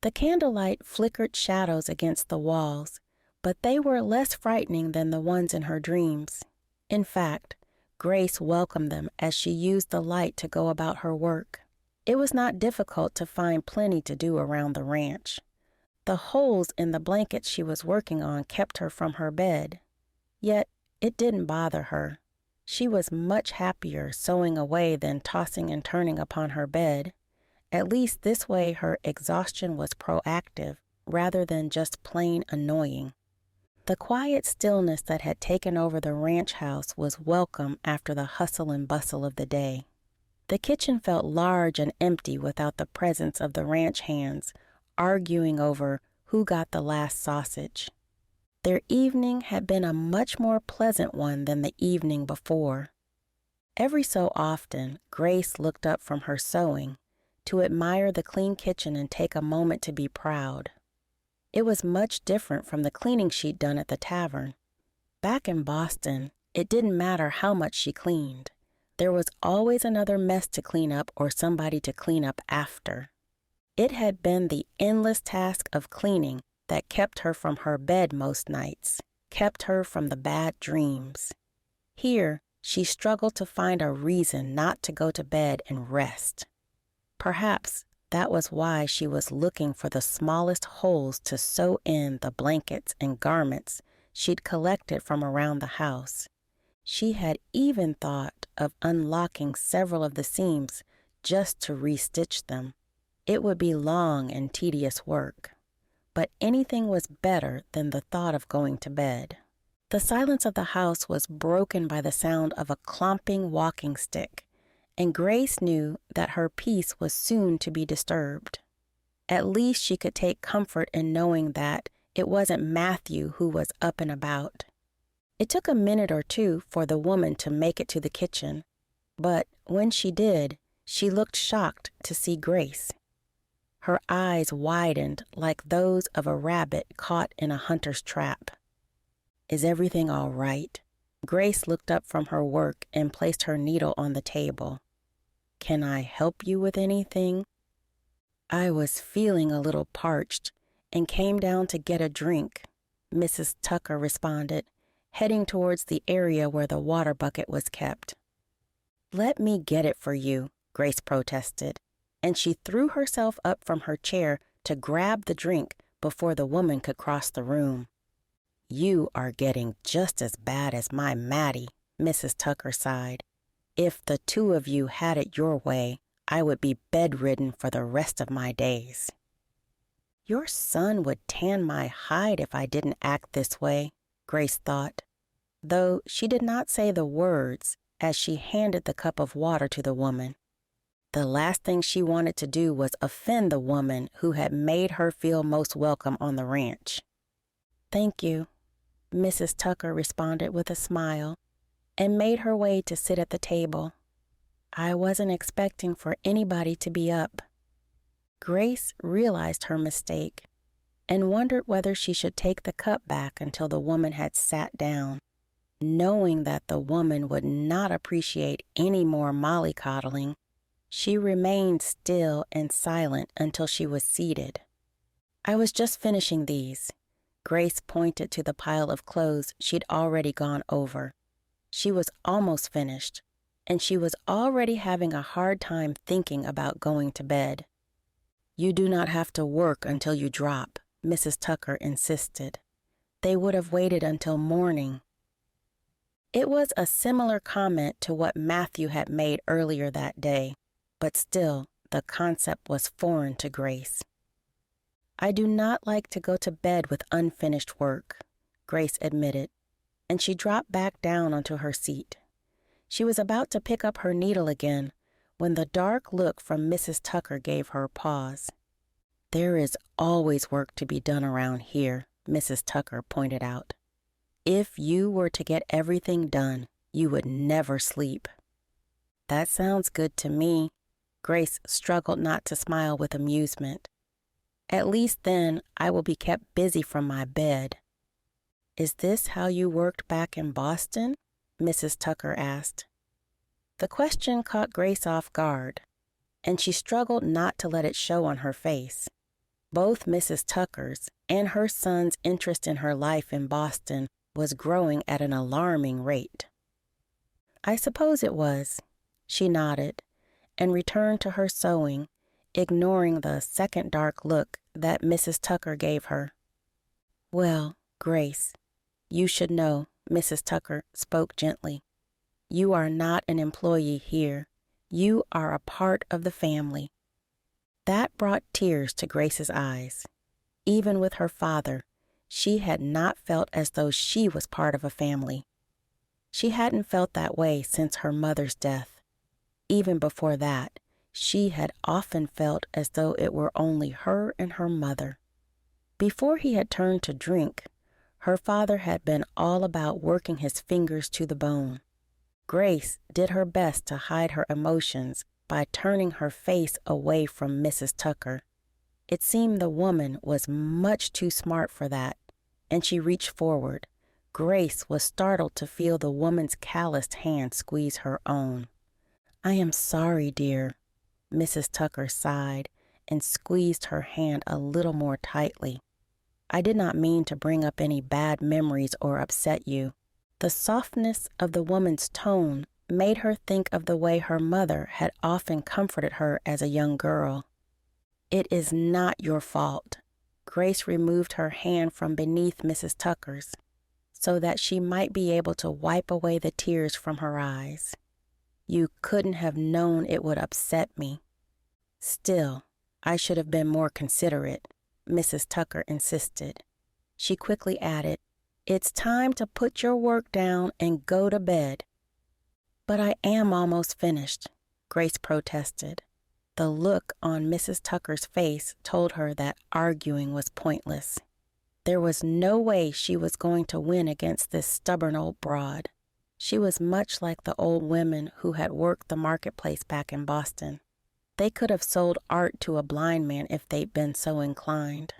The candlelight flickered shadows against the walls, but they were less frightening than the ones in her dreams. In fact, Grace welcomed them as she used the light to go about her work. It was not difficult to find plenty to do around the ranch. The holes in the blankets she was working on kept her from her bed. Yet it didn't bother her. She was much happier sewing away than tossing and turning upon her bed. At least this way her exhaustion was proactive rather than just plain annoying. The quiet stillness that had taken over the ranch house was welcome after the hustle and bustle of the day. The kitchen felt large and empty without the presence of the ranch hands arguing over who got the last sausage. Their evening had been a much more pleasant one than the evening before. Every so often, Grace looked up from her sewing to admire the clean kitchen and take a moment to be proud. It was much different from the cleaning she'd done at the tavern. Back in Boston, it didn't matter how much she cleaned. There was always another mess to clean up or somebody to clean up after. It had been the endless task of cleaning that kept her from her bed most nights, kept her from the bad dreams. Here, she struggled to find a reason not to go to bed and rest. Perhaps that was why she was looking for the smallest holes to sew in the blankets and garments she'd collected from around the house. She had even thought of unlocking several of the seams just to restitch them. It would be long and tedious work, but anything was better than the thought of going to bed. The silence of the house was broken by the sound of a clomping walking stick, and Grace knew that her peace was soon to be disturbed. At least she could take comfort in knowing that it wasn't Mathew who was up and about. It took a minute or two for the woman to make it to the kitchen, but when she did, she looked shocked to see Grace. Her eyes widened like those of a rabbit caught in a hunter's trap. "Is everything all right?" Grace looked up from her work and placed her needle on the table. "Can I help you with anything?" "I was feeling a little parched and came down to get a drink," Mrs. Tucker responded, heading towards the area where the water bucket was kept. "Let me get it for you," Grace protested, and she threw herself up from her chair to grab the drink before the woman could cross the room. "You are getting just as bad as my Maddie," Mrs. Tucker sighed. "If the two of you had it your way, I would be bedridden for the rest of my days." "Your son would tan my hide if I didn't act this way," Grace thought, though she did not say the words as she handed the cup of water to the woman. The last thing she wanted to do was offend the woman who had made her feel most welcome on the ranch. "Thank you," Mrs. Tucker responded with a smile and made her way to sit at the table. "I wasn't expecting for anybody to be up." Grace realized her mistake and wondered whether she should take the cup back until the woman had sat down. Knowing that the woman would not appreciate any more mollycoddling, she remained still and silent until she was seated. "I was just finishing these." Grace pointed to the pile of clothes she'd already gone over. She was almost finished, and she was already having a hard time thinking about going to bed. "You do not have to work until you drop," Mrs. Tucker insisted. "They would have waited until morning." It was a similar comment to what Mathew had made earlier that day, but still, the concept was foreign to Grace. "I do not like to go to bed with unfinished work," Grace admitted, and she dropped back down onto her seat. She was about to pick up her needle again when the dark look from Mrs. Tucker gave her pause. "There is always work to be done around here," Mrs. Tucker pointed out. "If you were to get everything done, you would never sleep." "That sounds good to me." Grace struggled not to smile with amusement. At least then I will be kept busy from my bed." "Is this how you worked back in Boston?" Mrs. Tucker asked. The question caught Grace off guard, and she struggled not to let it show on her face. Both Mrs. Tucker's and her son's interest in her life in Boston was growing at an alarming rate. "I suppose it was." She nodded and returned to her sewing, ignoring the second dark look that Mrs. Tucker gave her. "Well, Grace, you should know," Mrs. Tucker spoke gently. "You are not an employee here. You are a part of the family." That brought tears to Grace's eyes. Even with her father, she had not felt as though she was part of a family. She hadn't felt that way since her mother's death. Even before that, she had often felt as though it were only her and her mother. Before he had turned to drink, her father had been all about working his fingers to the bone. Grace did her best to hide her emotions by turning her face away from Mrs. Tucker. It seemed the woman was much too smart for that, and she reached forward. Grace was startled to feel the woman's calloused hand squeeze her own. "I am sorry, dear." Mrs. Tucker sighed and squeezed her hand a little more tightly. "I did not mean to bring up any bad memories or upset you." The softness of the woman's tone made her think of the way her mother had often comforted her as a young girl. "It is not your fault." Grace removed her hand from beneath Mrs. Tucker's so that she might be able to wipe away the tears from her eyes. "You couldn't have known it would upset me." "Still, I should have been more considerate," Mrs. Tucker insisted. She quickly added, "It's time to put your work down and go to bed." "But I am almost finished," Grace protested. The look on Mrs. Tucker's face told her that arguing was pointless. There was no way she was going to win against this stubborn old broad. She was much like the old women who had worked the marketplace back in Boston. They could have sold art to a blind man if they'd been so inclined.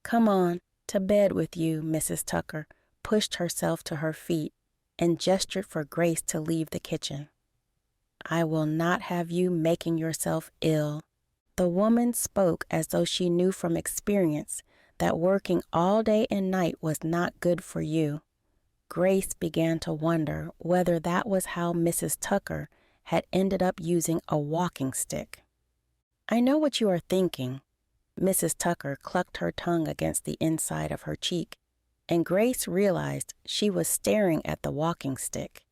"Come on, to bed with you," Mrs. Tucker pushed herself to her feet and gestured for Grace to leave the kitchen. "I will not have you making yourself ill." The woman spoke as though she knew from experience that working all day and night was not good for you. Grace began to wonder whether that was how Mrs. Tucker had ended up using a walking stick. "I know what you are thinking." Mrs. Tucker clucked her tongue against the inside of her cheek, and Grace realized she was staring at the walking stick.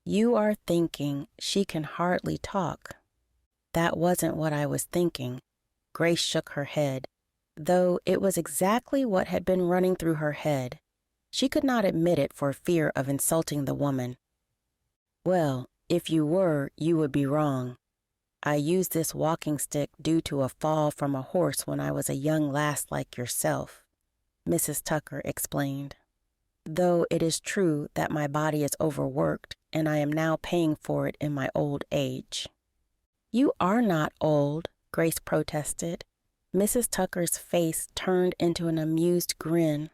"You are thinking she can hardly talk." "That wasn't what I was thinking." Grace shook her head, though it was exactly what had been running through her head. She could not admit it for fear of insulting the woman. "Well, if you were, you would be wrong. I used this walking stick due to a fall from a horse when I was a young lass like yourself," Mrs. Tucker explained. "Though it is true that my body is overworked and I am now paying for it in my old age." "You are not old," Grace protested. Mrs. Tucker's face turned into an amused grin.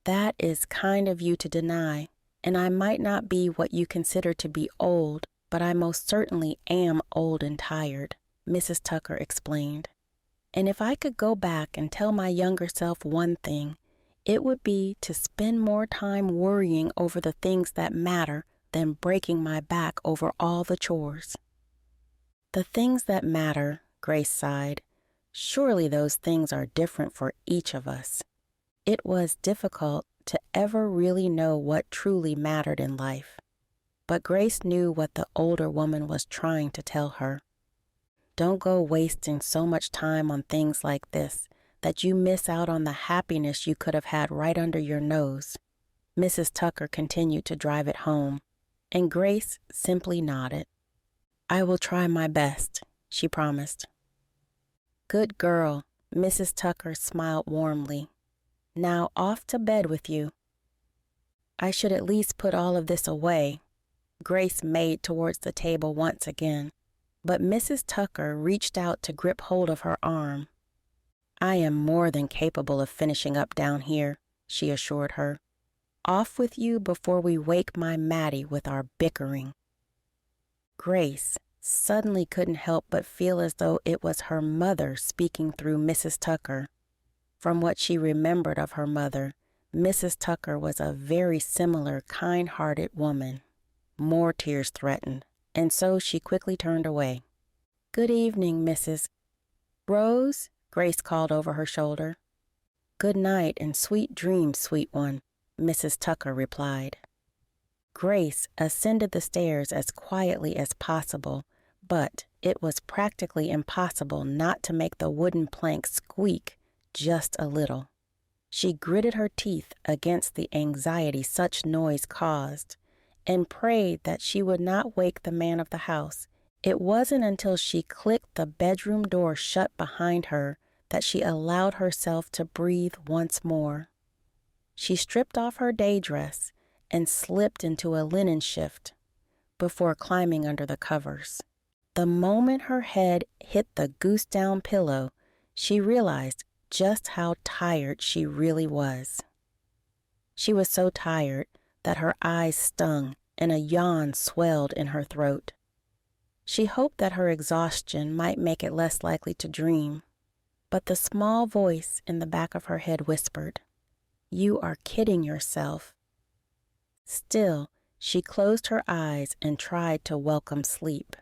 "That is kind of you to deny, and I might not be what you consider to be old, but I most certainly am old and tired," Mrs. Tucker explained. "And if I could go back and tell my younger self one thing, it would be to spend more time worrying over the things that matter than breaking my back over all the chores." "The things that matter," Grace sighed. "Surely those things are different for each of us." It was difficult to ever really know what truly mattered in life, but Grace knew what the older woman was trying to tell her. "Don't go wasting so much time on things like this that you miss out on the happiness you could have had right under your nose." Mrs. Tucker continued to drive it home, and Grace simply nodded. "I will try my best," she promised. "Good girl," Mrs. Tucker smiled warmly. "Now off to bed with you." "I should at least put all of this away." Grace made towards the table once again, but Mrs. Tucker reached out to grip hold of her arm. "I am more than capable of finishing up down here," she assured her. "Off with you before we wake my Mattie with our bickering." Grace suddenly couldn't help but feel as though it was her mother speaking through Mrs. Tucker. From what she remembered of her mother, Mrs. Tucker was a very similar, kind-hearted woman. More tears threatened, and so she quickly turned away. "Good evening, Mrs. Rose," Grace called over her shoulder. "Good night and sweet dreams, sweet one," Mrs. Tucker replied. Grace ascended the stairs as quietly as possible, but it was practically impossible not to make the wooden plank squeak just a little. She gritted her teeth against the anxiety such noise caused and prayed that she would not wake the man of the house. It wasn't until she clicked the bedroom door shut behind her that she allowed herself to breathe once more. She stripped off her day dress and slipped into a linen shift before climbing under the covers. The moment her head hit the goose-down pillow, she realized just how tired she really was. She was so tired that her eyes stung and a yawn swelled in her throat. She hoped that her exhaustion might make it less likely to dream, but the small voice in the back of her head whispered, "You are kidding yourself." Still, she closed her eyes and tried to welcome sleep.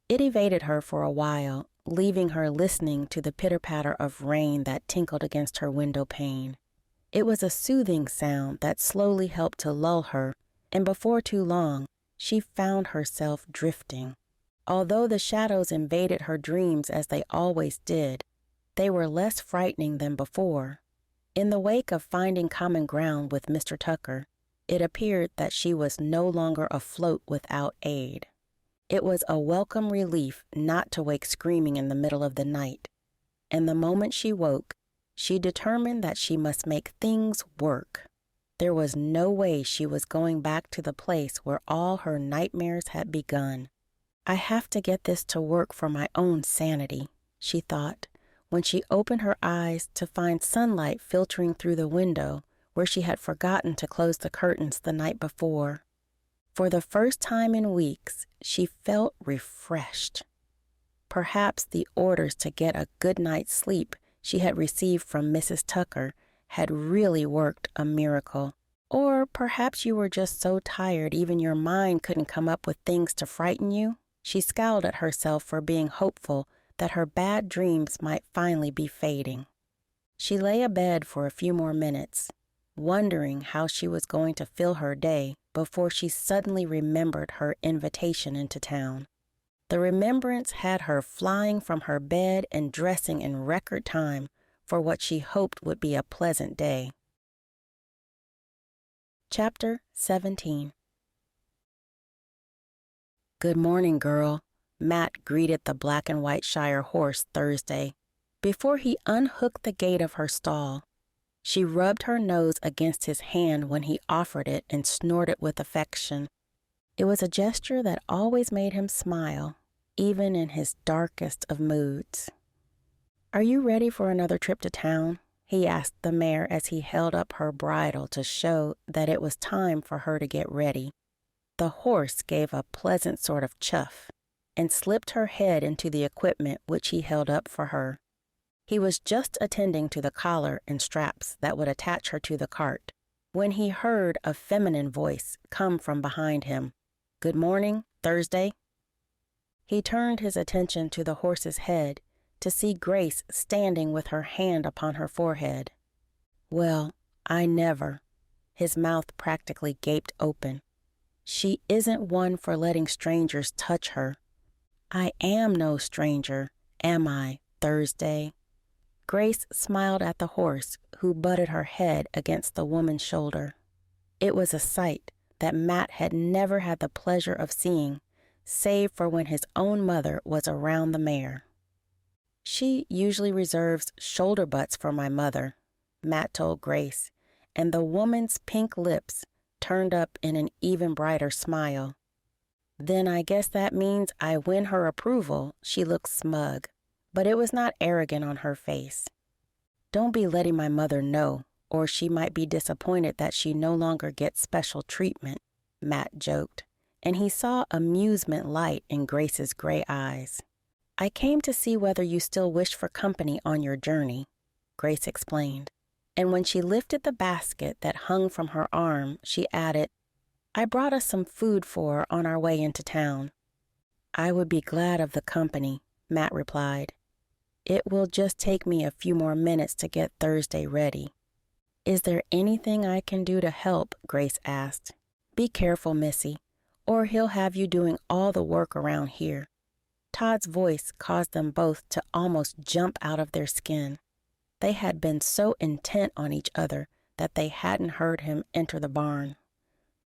It evaded her for a while, leaving her listening to the pitter-patter of rain that tinkled against her window pane. It was a soothing sound that slowly helped to lull her, and before too long, she found herself drifting. Although the shadows invaded her dreams as they always did, they were less frightening than before. In the wake of finding common ground with Mr. Tucker, it appeared that she was no longer afloat without aid. It was a welcome relief not to wake screaming in the middle of the night, and the moment she woke, she determined that she must make things work. There was no way she was going back to the place where all her nightmares had begun. "I have to get this to work for my own sanity," she thought, when she opened her eyes to find sunlight filtering through the window where she had forgotten to close the curtains the night before. For the first time in weeks, she felt refreshed. Perhaps the orders to get a good night's sleep she had received from Mrs. Tucker had really worked a miracle. Or perhaps you were just so tired even your mind couldn't come up with things to frighten you. She scowled at herself for being hopeful that her bad dreams might finally be fading. She lay abed for a few more minutes, wondering how she was going to fill her day before she suddenly remembered her invitation into town. The remembrance had her flying from her bed and dressing in record time for what she hoped would be a pleasant day. Chapter 17. "Good morning, girl," Matt greeted the black and white Shire horse Thursday. Before he unhooked the gate of her stall, she rubbed her nose against his hand when he offered it and snorted with affection. It was a gesture that always made him smile, even in his darkest of moods. "Are you ready for another trip to town?" he asked the mare as he held up her bridle to show that it was time for her to get ready. The horse gave a pleasant sort of chuff and slipped her head into the equipment which he held up for her. He was just attending to the collar and straps that would attach her to the cart when he heard a feminine voice come from behind him. "Good morning, Thursday." He turned his attention to the horse's head to see Grace standing with her hand upon her forehead. "Well, I never." His mouth practically gaped open. "She isn't one for letting strangers touch her." "I am no stranger, am I, Thursday?" Grace smiled at the horse, who butted her head against the woman's shoulder. It was a sight that Matt had never had the pleasure of seeing, save for when his own mother was around the mare. "She usually reserves shoulder butts for my mother," Matt told Grace, and the woman's pink lips turned up in an even brighter smile. "Then I guess that means I win her approval." She looked smug, but it was not arrogant on her face. Don't be letting my mother know, or she might be disappointed that she no longer gets special treatment, Matt joked, and he saw amusement light in Grace's gray eyes. I came to see whether you still wished for company on your journey, Grace explained, and when she lifted the basket that hung from her arm, she added, I brought us some food for her on our way into town. I would be glad of the company, Matt replied. It will just take me a few more minutes to get Thursday ready. Is there anything I can do to help? Grace asked. Be careful, Missy, or he'll have you doing all the work around here. Todd's voice caused them both to almost jump out of their skin. They had been so intent on each other that they hadn't heard him enter the barn.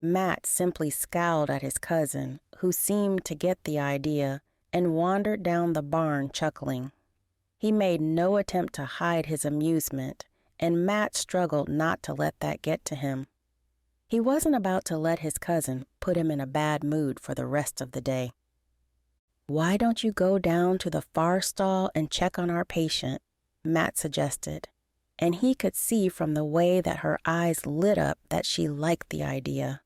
Matt simply scowled at his cousin, who seemed to get the idea, and wandered down the barn chuckling. He made no attempt to hide his amusement, and Matt struggled not to let that get to him. He wasn't about to let his cousin put him in a bad mood for the rest of the day. Why don't you go down to the far stall and check on our patient? Matt suggested, and he could see from the way that her eyes lit up that she liked the idea.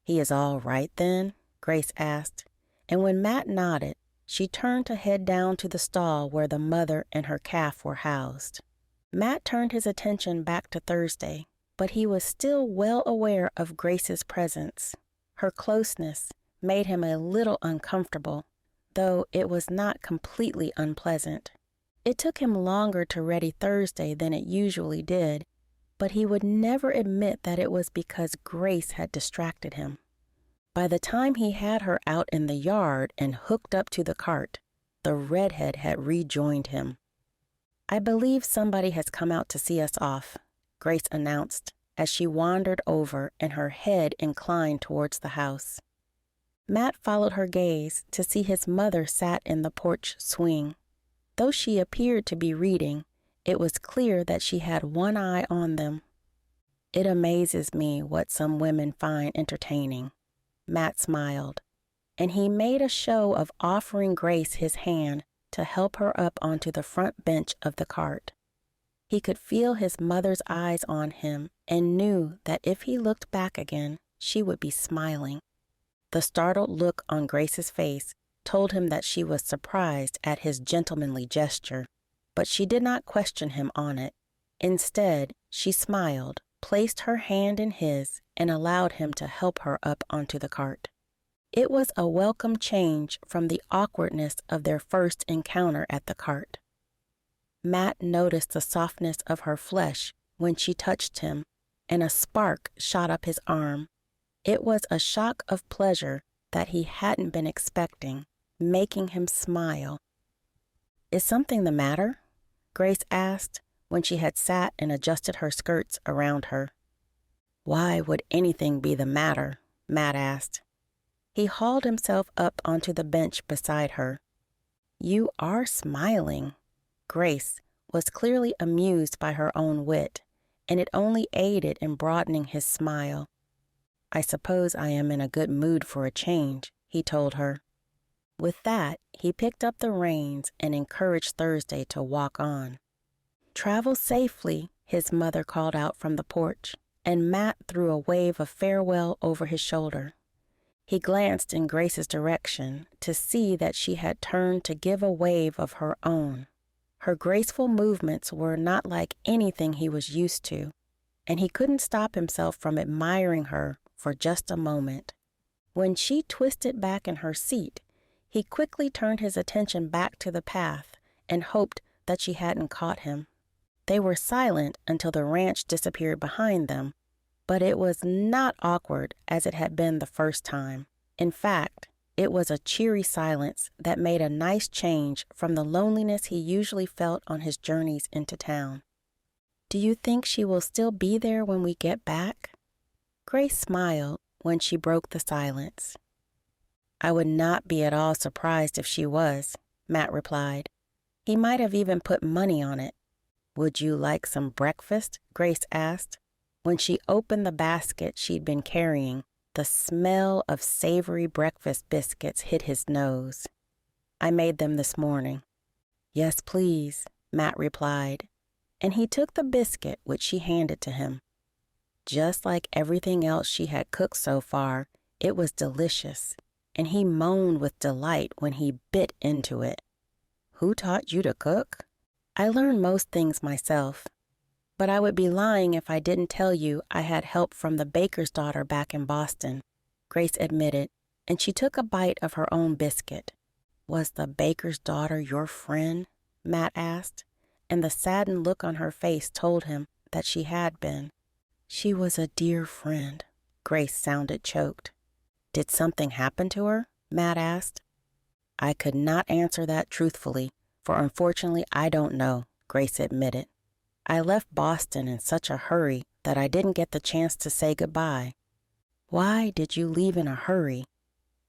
He is all right then? Grace asked, and when Matt nodded, she turned to head down to the stall where the mother and her calf were housed. Matt turned his attention back to Thursday, but he was still well aware of Grace's presence. Her closeness made him a little uncomfortable, though it was not completely unpleasant. It took him longer to ready Thursday than it usually did, but he would never admit that it was because Grace had distracted him. By the time he had her out in the yard and hooked up to the cart, the redhead had rejoined him. I believe somebody has come out to see us off, Grace announced as she wandered over and her head inclined towards the house. Matt followed her gaze to see his mother sat in the porch swing. Though she appeared to be reading, it was clear that she had one eye on them. It amazes me what some women find entertaining, Matt smiled, and he made a show of offering Grace his hand to help her up onto the front bench of the cart. He could feel his mother's eyes on him and knew that if he looked back again, she would be smiling. The startled look on Grace's face told him that she was surprised at his gentlemanly gesture, but she did not question him on it. Instead, she smiled, placed her hand in his, and allowed him to help her up onto the cart. It was a welcome change from the awkwardness of their first encounter at the cart. Matt noticed the softness of her flesh when she touched him, and a spark shot up his arm. It was a shock of pleasure that he hadn't been expecting, making him smile. Is something the matter? Grace asked when she had sat and adjusted her skirts around her. Why would anything be the matter? Matt asked. He hauled himself up onto the bench beside her. You are smiling. Grace was clearly amused by her own wit, and it only aided in broadening his smile. I suppose I am in a good mood for a change, he told her. With that, he picked up the reins and encouraged Thursday to walk on. Travel safely, his mother called out from the porch, and Matt threw a wave of farewell over his shoulder. He glanced in Grace's direction to see that she had turned to give a wave of her own. Her graceful movements were not like anything he was used to, and he couldn't stop himself from admiring her for just a moment. When she twisted back in her seat, he quickly turned his attention back to the path and hoped that she hadn't caught him. They were silent until the ranch disappeared behind them, but it was not awkward as it had been the first time. In fact, it was a cheery silence that made a nice change from the loneliness he usually felt on his journeys into town. Do you think she will still be there when we get back? Grace smiled when she broke the silence. I would not be at all surprised if she was, Matt replied. He might have even put money on it. Would you like some breakfast? Grace asked. When she opened the basket she'd been carrying, the smell of savory breakfast biscuits hit his nose. I made them this morning. Yes, please, Matt replied. and he took the biscuit which she handed to him. Just like everything else she had cooked so far, it was delicious, and he moaned with delight when he bit into it. "Who taught you to cook?" "I learned most things myself, but I would be lying if I didn't tell you I had help from the baker's daughter back in Boston," Grace admitted, and she took a bite of her own biscuit. "Was the baker's daughter your friend?" Matt asked, and the saddened look on her face told him that she had been. "She was a dear friend." Grace sounded choked. "Did something happen to her?" Matt asked. "I could not answer that truthfully, for unfortunately I don't know," Grace admitted. "I left Boston in such a hurry that I didn't get the chance to say goodbye." "Why did you leave in a hurry?"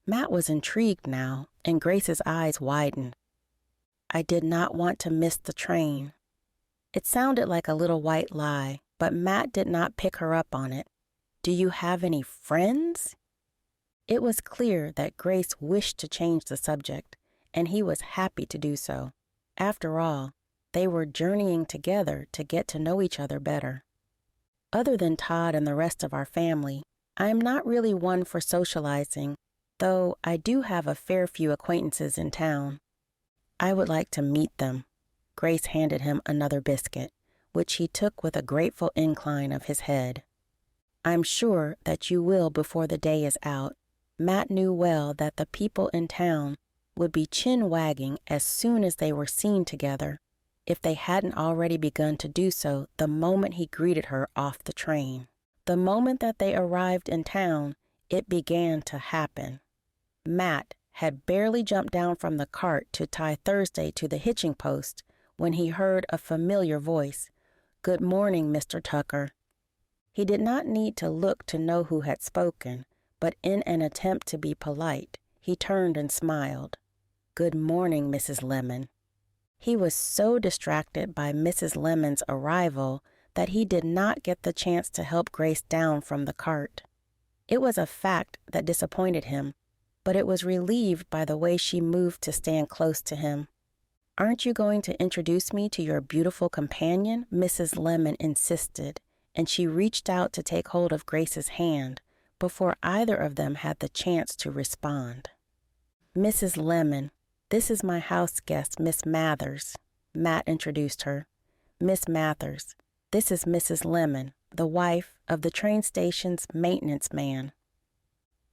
Matt was intrigued now, and Grace's eyes widened. "I did not want to miss the train." It sounded like a little white lie, but Matt did not pick her up on it. "Do you have any friends?" It was clear that Grace wished to change the subject, and he was happy to do so. After all, they were journeying together to get to know each other better. "Other than Todd and the rest of our family, I am not really one for socializing, though I do have a fair few acquaintances in town. I would like to meet them." Grace handed him another biscuit, which he took with a grateful incline of his head. "I'm sure that you will before the day is out." Matt knew well that the people in town would be chin-wagging as soon as they were seen together, if they hadn't already begun to do so the moment he greeted her off the train. The moment that they arrived in town, it began to happen. Matt had barely jumped down from the cart to tie Thursday to the hitching post when he heard a familiar voice. "Good morning, Mr. Tucker." He did not need to look to know who had spoken, but in an attempt to be polite, he turned and smiled. "Good morning, Mrs. Lemon." He was so distracted by Mrs. Lemon's arrival that he did not get the chance to help Grace down from the cart. It was a fact that disappointed him, but it was relieved by the way she moved to stand close to him. "Aren't you going to introduce me to your beautiful companion?" Mrs. Lemon insisted, and she reached out to take hold of Grace's hand before either of them had the chance to respond. "Mrs. Lemon, this is my house guest, Miss Mathers," Matt introduced her. "Miss Mathers, this is Mrs. Lemon, the wife of the train station's maintenance man."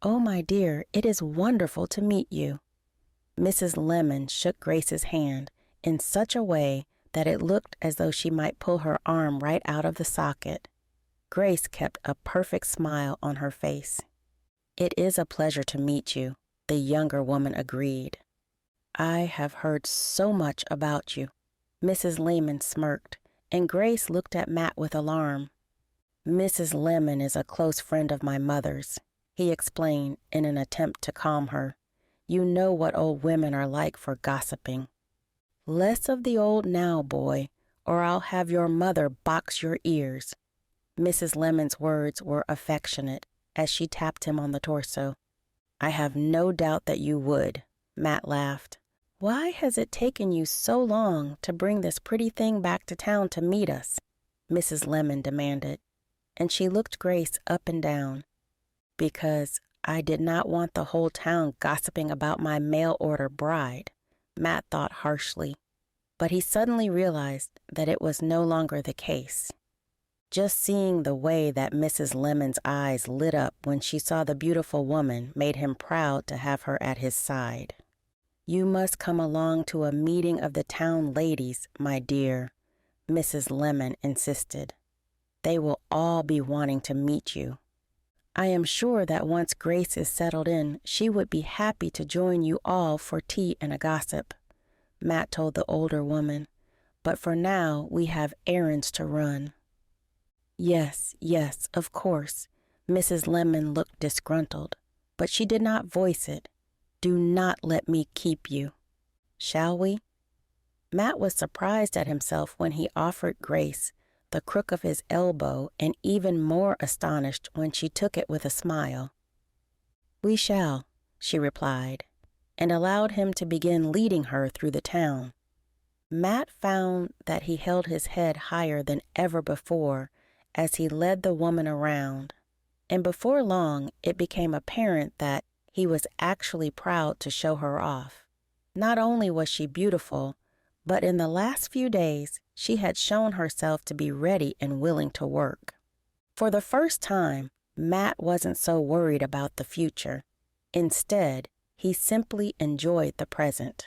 "Oh, my dear, it is wonderful to meet you." Mrs. Lemon shook Grace's hand in such a way that it looked as though she might pull her arm right out of the socket. Grace kept a perfect smile on her face. "It is a pleasure to meet you," the younger woman agreed. "I have heard so much about you." Mrs. Lemon smirked, and Grace looked at Matt with alarm. "Mrs. Lemon is a close friend of my mother's," he explained in an attempt to calm her. "You know what old women are like for gossiping." "Less of the old now, boy, or I'll have your mother box your ears." Mrs. Lemon's words were affectionate as she tapped him on the torso. "I have no doubt that you would," Matt laughed. "Why has it taken you so long to bring this pretty thing back to town to meet us?" Mrs. Lemon demanded, and she looked Grace up and down. "Because I did not want the whole town gossiping about my mail-order bride," Matt thought harshly, but he suddenly realized that it was no longer the case. Just seeing the way that Mrs. Lemon's eyes lit up when she saw the beautiful woman made him proud to have her at his side. "You must come along to a meeting of the town ladies, my dear," Mrs. Lemon insisted. "They will all be wanting to meet you. I am sure that once Grace is settled in, she would be happy to join you all for tea and a gossip," Matt told the older woman. "But for now, we have errands to run." Yes, of course." Mrs. Lemon looked disgruntled, but she did not voice it. "Do not let me keep you. Shall we?" Matt was surprised at himself when he offered Grace the crook of his elbow, and even more astonished when she took it with a smile. "We shall," she replied, and allowed him to begin leading her through the town. Matt found that he held his head higher than ever before as he led the woman around, and before long it became apparent that he was actually proud to show her off. Not only was she beautiful, but in the last few days she had shown herself to be ready and willing to work. For the first time, Matt wasn't so worried about the future. Instead, he simply enjoyed the present.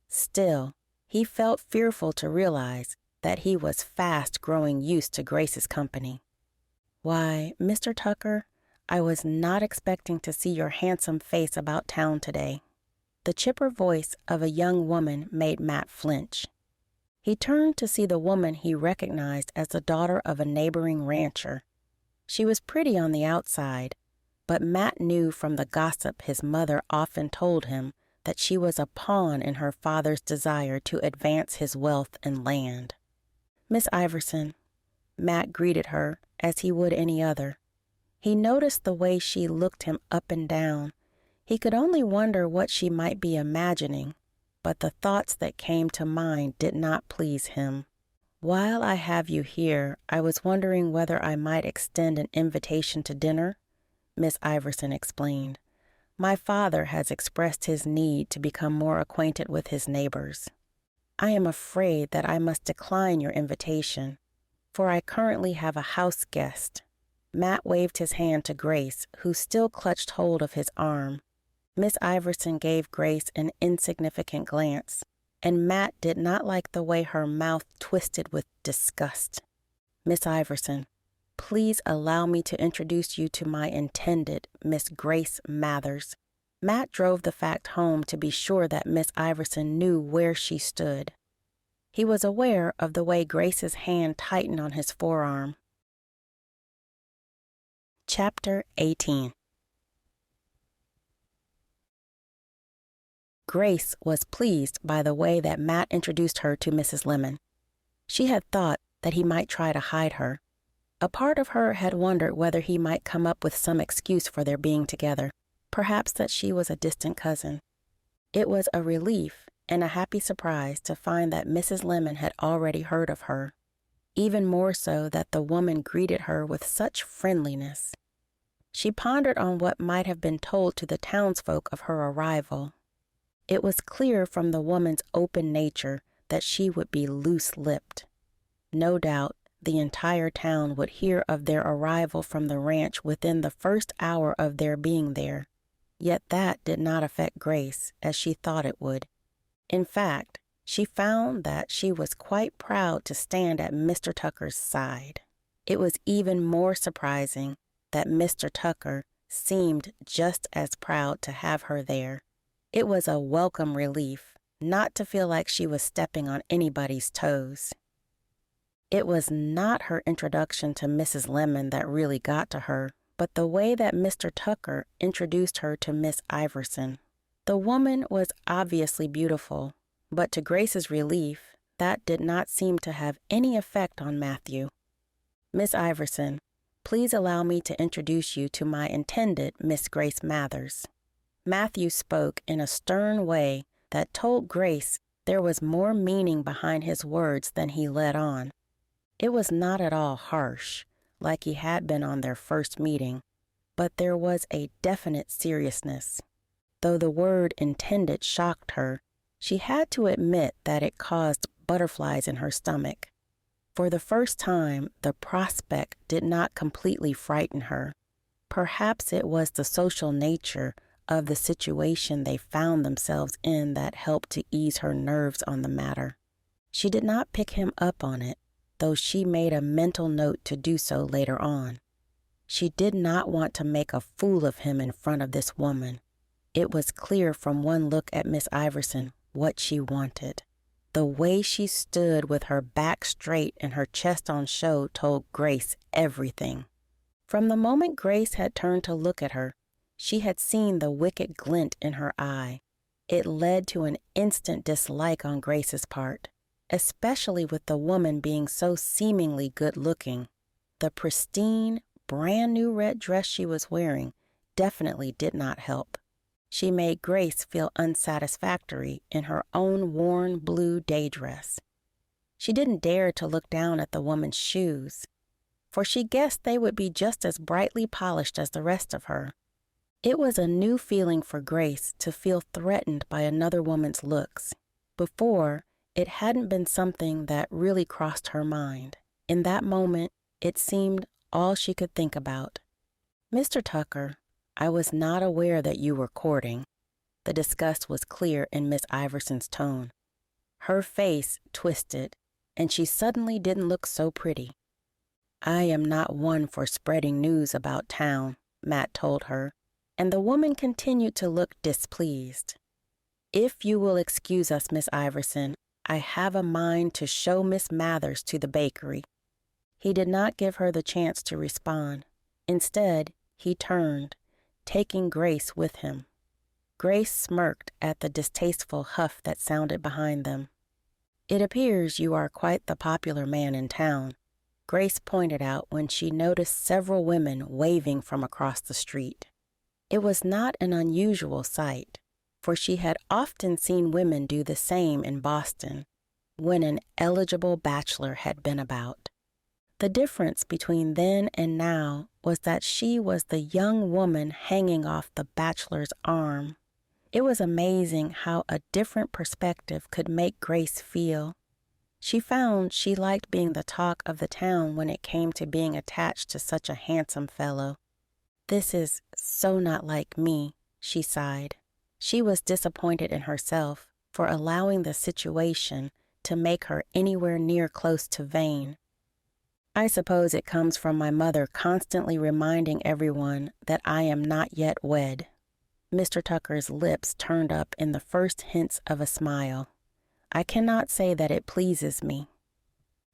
Still, he felt fearful to realize that he was fast growing used to Grace's company. "Why, Mr. Tucker, I was not expecting to see your handsome face about town today." The chipper voice of a young woman made Matt flinch. He turned to see the woman he recognized as the daughter of a neighboring rancher. She was pretty on the outside, but Matt knew from the gossip his mother often told him that she was a pawn in her father's desire to advance his wealth and land. "Miss Iverson," Matt greeted her as he would any other. He noticed the way she looked him up and down. He could only wonder what she might be imagining, but the thoughts that came to mind did not please him. "While I have you here, I was wondering whether I might extend an invitation to dinner," Miss Iverson explained. "My father has expressed his need to become more acquainted with his neighbors. I am afraid that I must decline your invitation, for I currently have a house guest." Matt waved his hand to Grace, who still clutched hold of his arm. Miss Iverson gave Grace an insignificant glance, and Matt did not like the way her mouth twisted with disgust. "Miss Iverson, please allow me to introduce you to my intended, Miss Grace Mathers." Matt drove the fact home to be sure that Miss Iverson knew where she stood. He was aware of the way Grace's hand tightened on his forearm. Chapter 18. Grace was pleased by the way that Matt introduced her to Mrs. Lemon. She had thought that he might try to hide her. A part of her had wondered whether he might come up with some excuse for their being together, perhaps that she was a distant cousin. It was a relief and a happy surprise to find that Mrs. Lemon had already heard of her, even more so that the woman greeted her with such friendliness. She pondered on what might have been told to the townsfolk of her arrival. It was clear from the woman's open nature that she would be loose-lipped. No doubt the entire town would hear of their arrival from the ranch within the first hour of their being there, yet that did not affect Grace as she thought it would. In fact, she found that she was quite proud to stand at Mr. Tucker's side. It was even more surprising that Mr. Tucker seemed just as proud to have her there. It was a welcome relief not to feel like she was stepping on anybody's toes. It was not her introduction to Mrs. Lemon that really got to her, but the way that Mr. Tucker introduced her to Miss Iverson. The woman was obviously beautiful, but to Grace's relief, that did not seem to have any effect on Mathew. "Miss Iverson, please allow me to introduce you to my intended Miss Grace Mathers." Mathew spoke in a stern way that told Grace there was more meaning behind his words than he let on. It was not at all harsh, like he had been on their first meeting, but there was a definite seriousness. Though the word intended shocked her, she had to admit that it caused butterflies in her stomach. For the first time, the prospect did not completely frighten her. Perhaps it was the social nature of the situation they found themselves in that helped to ease her nerves on the matter. She did not pick him up on it, though she made a mental note to do so later on. She did not want to make a fool of him in front of this woman. It was clear from one look at Miss Iverson what she wanted. The way she stood with her back straight and her chest on show told Grace everything. From the moment Grace had turned to look at her, she had seen the wicked glint in her eye. It led to an instant dislike on Grace's part, especially with the woman being so seemingly good-looking. The pristine, brand-new red dress she was wearing definitely did not help. She made Grace feel unsatisfactory in her own worn blue day dress. She didn't dare to look down at the woman's shoes, for she guessed they would be just as brightly polished as the rest of her. It was a new feeling for Grace to feel threatened by another woman's looks. Before, it hadn't been something that really crossed her mind. In that moment, it seemed all she could think about. "Mr. Tucker, I was not aware that you were courting." The disgust was clear in Miss Iverson's tone. Her face twisted, and she suddenly didn't look so pretty. "I am not one for spreading news about town," Matt told her, and the woman continued to look displeased. "If you will excuse us, Miss Iverson, I have a mind to show Miss Mathers to the bakery." He did not give her the chance to respond. Instead, he turned, taking Grace with him. Grace smirked at the distasteful huff that sounded behind them. "It appears you are quite the popular man in town," Grace pointed out when she noticed several women waving from across the street. It was not an unusual sight, for she had often seen women do the same in Boston when an eligible bachelor had been about. The difference between then and now was that she was the young woman hanging off the bachelor's arm. It was amazing how a different perspective could make Grace feel. She found she liked being the talk of the town when it came to being attached to such a handsome fellow. "This is so not like me," she sighed. She was disappointed in herself for allowing the situation to make her anywhere near close to vain. "I suppose it comes from my mother constantly reminding everyone that I am not yet wed." Mr. Tucker's lips turned up in the first hints of a smile. "I cannot say that it pleases me."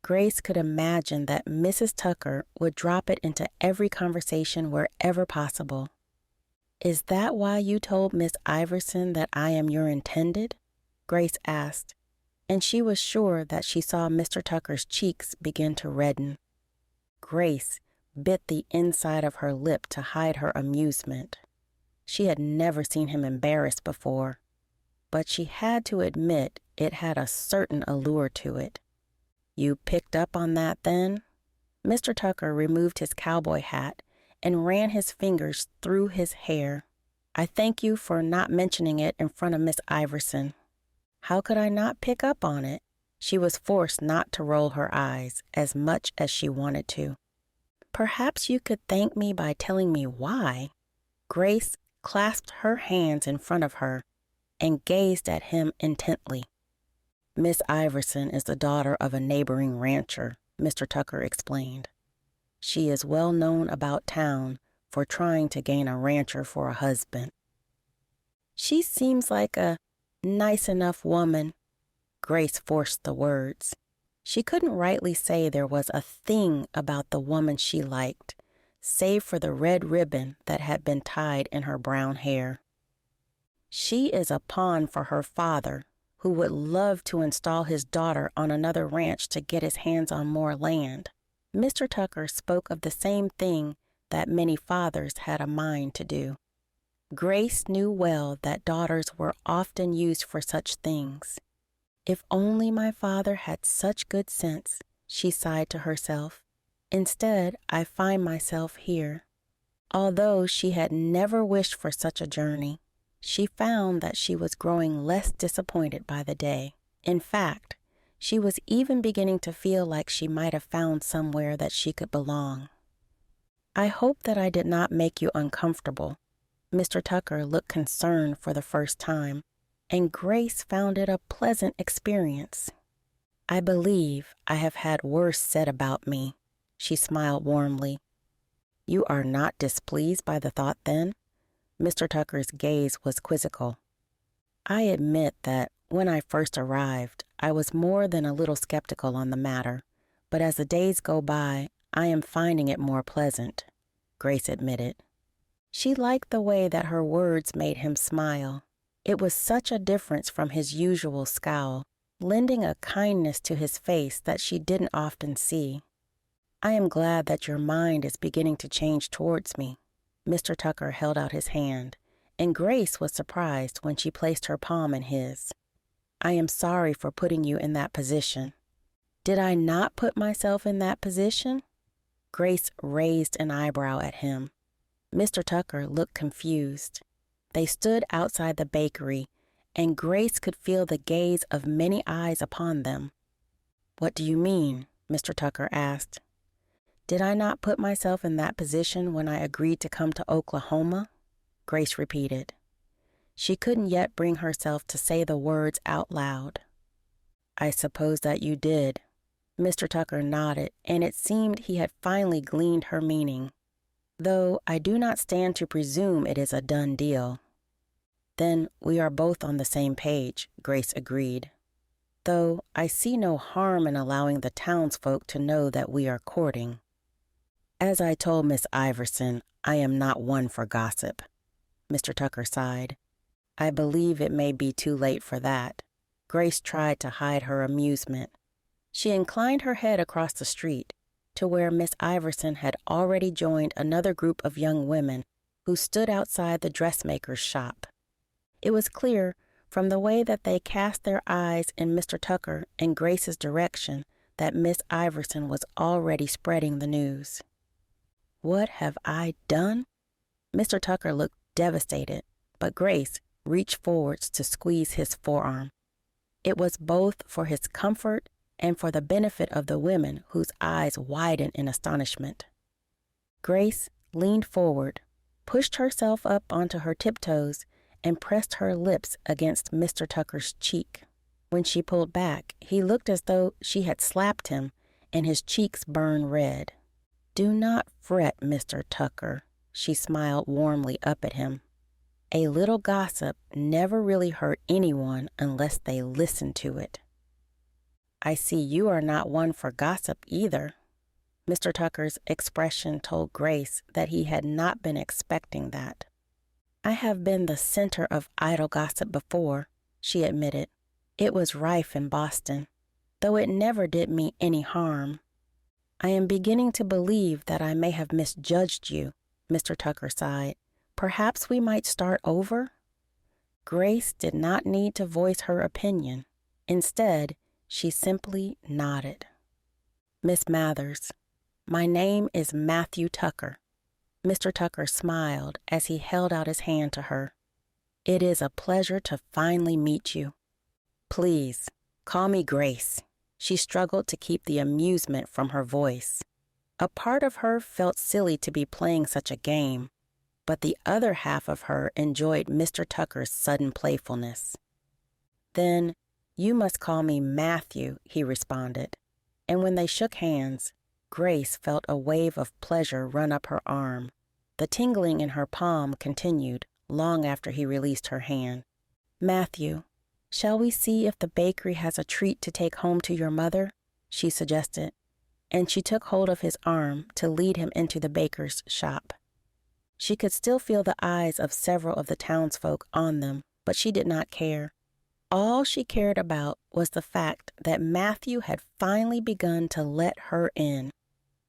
Grace could imagine that Mrs. Tucker would drop it into every conversation wherever possible. "Is that why you told Miss Iverson that I am your intended?" Grace asked, and she was sure that she saw Mr. Tucker's cheeks begin to redden. Grace bit the inside of her lip to hide her amusement. She had never seen him embarrassed before, but she had to admit it had a certain allure to it. "You picked up on that then?" Mr. Tucker removed his cowboy hat and ran his fingers through his hair. "I thank you for not mentioning it in front of Miss Iverson." How could I not pick up on it? She was forced not to roll her eyes as much as she wanted to. "Perhaps you could thank me by telling me why." Grace clasped her hands in front of her and gazed at him intently. "Miss Iverson is the daughter of a neighboring rancher," Mr. Tucker explained. "She is well known about town for trying to gain a rancher for a husband." "She seems like a nice enough woman." Grace forced the words. She couldn't rightly say there was a thing about the woman she liked, save for the red ribbon that had been tied in her brown hair. "She is a pawn for her father, who would love to install his daughter on another ranch to get his hands on more land." Mr. Tucker spoke of the same thing that many fathers had a mind to do. Grace knew well that daughters were often used for such things. "If only my father had such good sense," she sighed to herself. "Instead, I find myself here." Although she had never wished for such a journey, she found that she was growing less disappointed by the day. In fact, she was even beginning to feel like she might have found somewhere that she could belong. "I hope that I did not make you uncomfortable." Mr. Tucker looked concerned for the first time, and Grace found it a pleasant experience. "I believe I have had worse said about me," she smiled warmly. "You are not displeased by the thought, then?" Mr. Tucker's gaze was quizzical. "I admit that when I first arrived, I was more than a little skeptical on the matter, but as the days go by, I am finding it more pleasant," Grace admitted. She liked the way that her words made him smile. It was such a difference from his usual scowl, lending a kindness to his face that she didn't often see. "I am glad that your mind is beginning to change towards me." Mr. Tucker held out his hand, and Grace was surprised when she placed her palm in his. "I am sorry for putting you in that position." "Did I not put myself in that position?" Grace raised an eyebrow at him. Mr. Tucker looked confused. They stood outside the bakery, and Grace could feel the gaze of many eyes upon them. "What do you mean?" Mr. Tucker asked. "Did I not put myself in that position when I agreed to come to Oklahoma?" Grace repeated. She couldn't yet bring herself to say the words out loud. "I suppose that you did." Mr. Tucker nodded, and it seemed he had finally gleaned her meaning, "though I do not stand to presume it is a done deal." "Then we are both on the same page," Grace agreed, "though I see no harm in allowing the townsfolk to know that we are courting." "As I told Miss Iverson, I am not one for gossip." Mr. Tucker sighed. "I believe it may be too late for that." Grace tried to hide her amusement. She inclined her head across the street to where Miss Iverson had already joined another group of young women who stood outside the dressmaker's shop. It was clear from the way that they cast their eyes in Mr. Tucker and Grace's direction that Miss Iverson was already spreading the news. "What have I done?" Mr. Tucker looked devastated, but Grace reached forwards to squeeze his forearm. It was both for his comfort and for the benefit of the women whose eyes widened in astonishment. Grace leaned forward, pushed herself up onto her tiptoes, and pressed her lips against Mr. Tucker's cheek. When she pulled back, he looked as though she had slapped him, and his cheeks burned red. "Do not fret, Mr. Tucker," she smiled warmly up at him. "A little gossip never really hurt anyone unless they listen to it." "I see you are not one for gossip either." Mr. Tucker's expression told Grace that he had not been expecting that. "I have been the center of idle gossip before," she admitted. "It was rife in Boston, though it never did me any harm." "I am beginning to believe that I may have misjudged you," Mr. Tucker sighed. "Perhaps we might start over?" Grace did not need to voice her opinion. Instead, she simply nodded. "Miss Mathers, my name is Mathew Tucker." Mr. Tucker smiled as he held out his hand to her. "It is a pleasure to finally meet you. Please, call me Grace." She struggled to keep the amusement from her voice. A part of her felt silly to be playing such a game, but the other half of her enjoyed Mr. Tucker's sudden playfulness. "Then you must call me Mathew," he responded, and when they shook hands, Grace felt a wave of pleasure run up her arm. The tingling in her palm continued long after he released her hand. "Mathew, shall we see if the bakery has a treat to take home to your mother?" she suggested, and she took hold of his arm to lead him into the baker's shop. She could still feel the eyes of several of the townsfolk on them, but she did not care. All she cared about was the fact that Mathew had finally begun to let her in.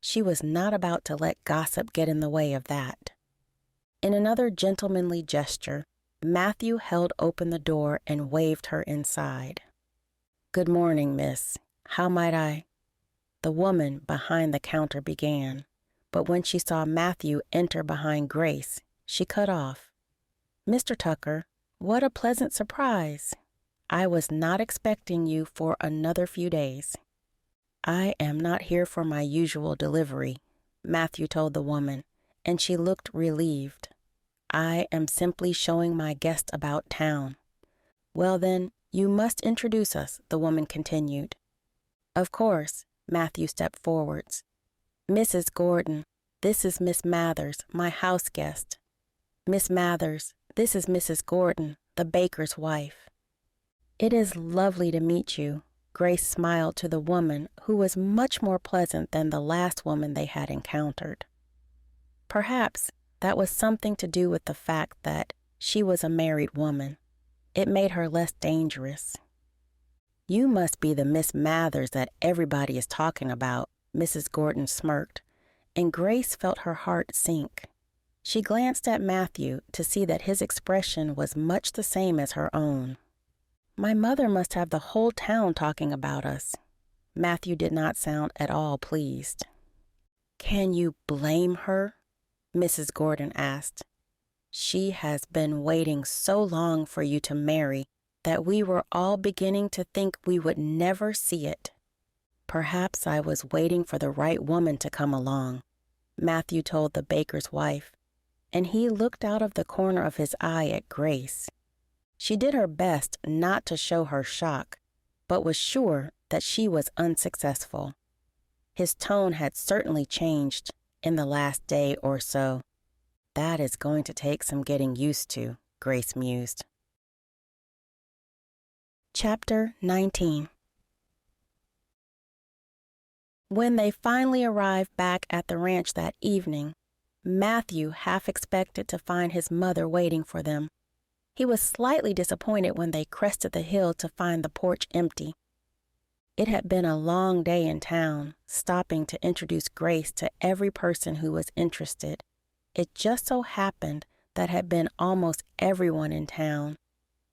She was not about to let gossip get in the way of that. In another gentlemanly gesture, Mathew held open the door and waved her inside. "Good morning, miss. How might I—" the woman behind the counter began, but when she saw Mathew enter behind Grace, she cut off. "Mr. Tucker, what a pleasant surprise. I was not expecting you for another few days." "I am not here for my usual delivery," Mathew told the woman, and she looked relieved. "I am simply showing my guest about town." "Well then, you must introduce us," the woman continued. "Of course," Mathew stepped forwards. "Mrs. Gordon, this is Miss Mathers, my house guest. Miss Mathers, this is Mrs. Gordon, the baker's wife." "It is lovely to meet you." Grace smiled to the woman, who was much more pleasant than the last woman they had encountered. Perhaps that was something to do with the fact that she was a married woman. It made her less dangerous. "You must be the Miss Mathers that everybody is talking about," Mrs. Gordon smirked, and Grace felt her heart sink. She glanced at Mathew to see that his expression was much the same as her own. My mother must have the whole town talking about us. Mathew did not sound at all pleased. Can you blame her? Mrs. Gordon asked. She has been waiting so long for you to marry that we were all beginning to think we would never see it. Perhaps I was waiting for the right woman to come along, Mathew told the baker's wife, and he looked out of the corner of his eye at Grace. She did her best not to show her shock, but was sure that she was unsuccessful. His tone had certainly changed in the last day or so. That is going to take some getting used to, Grace mused. Chapter 19. When they finally arrived back at the ranch that evening, Mathew half expected to find his mother waiting for them. He was slightly disappointed when they crested the hill to find the porch empty. It had been a long day in town, stopping to introduce Grace to every person who was interested. It just so happened that had been almost everyone in town.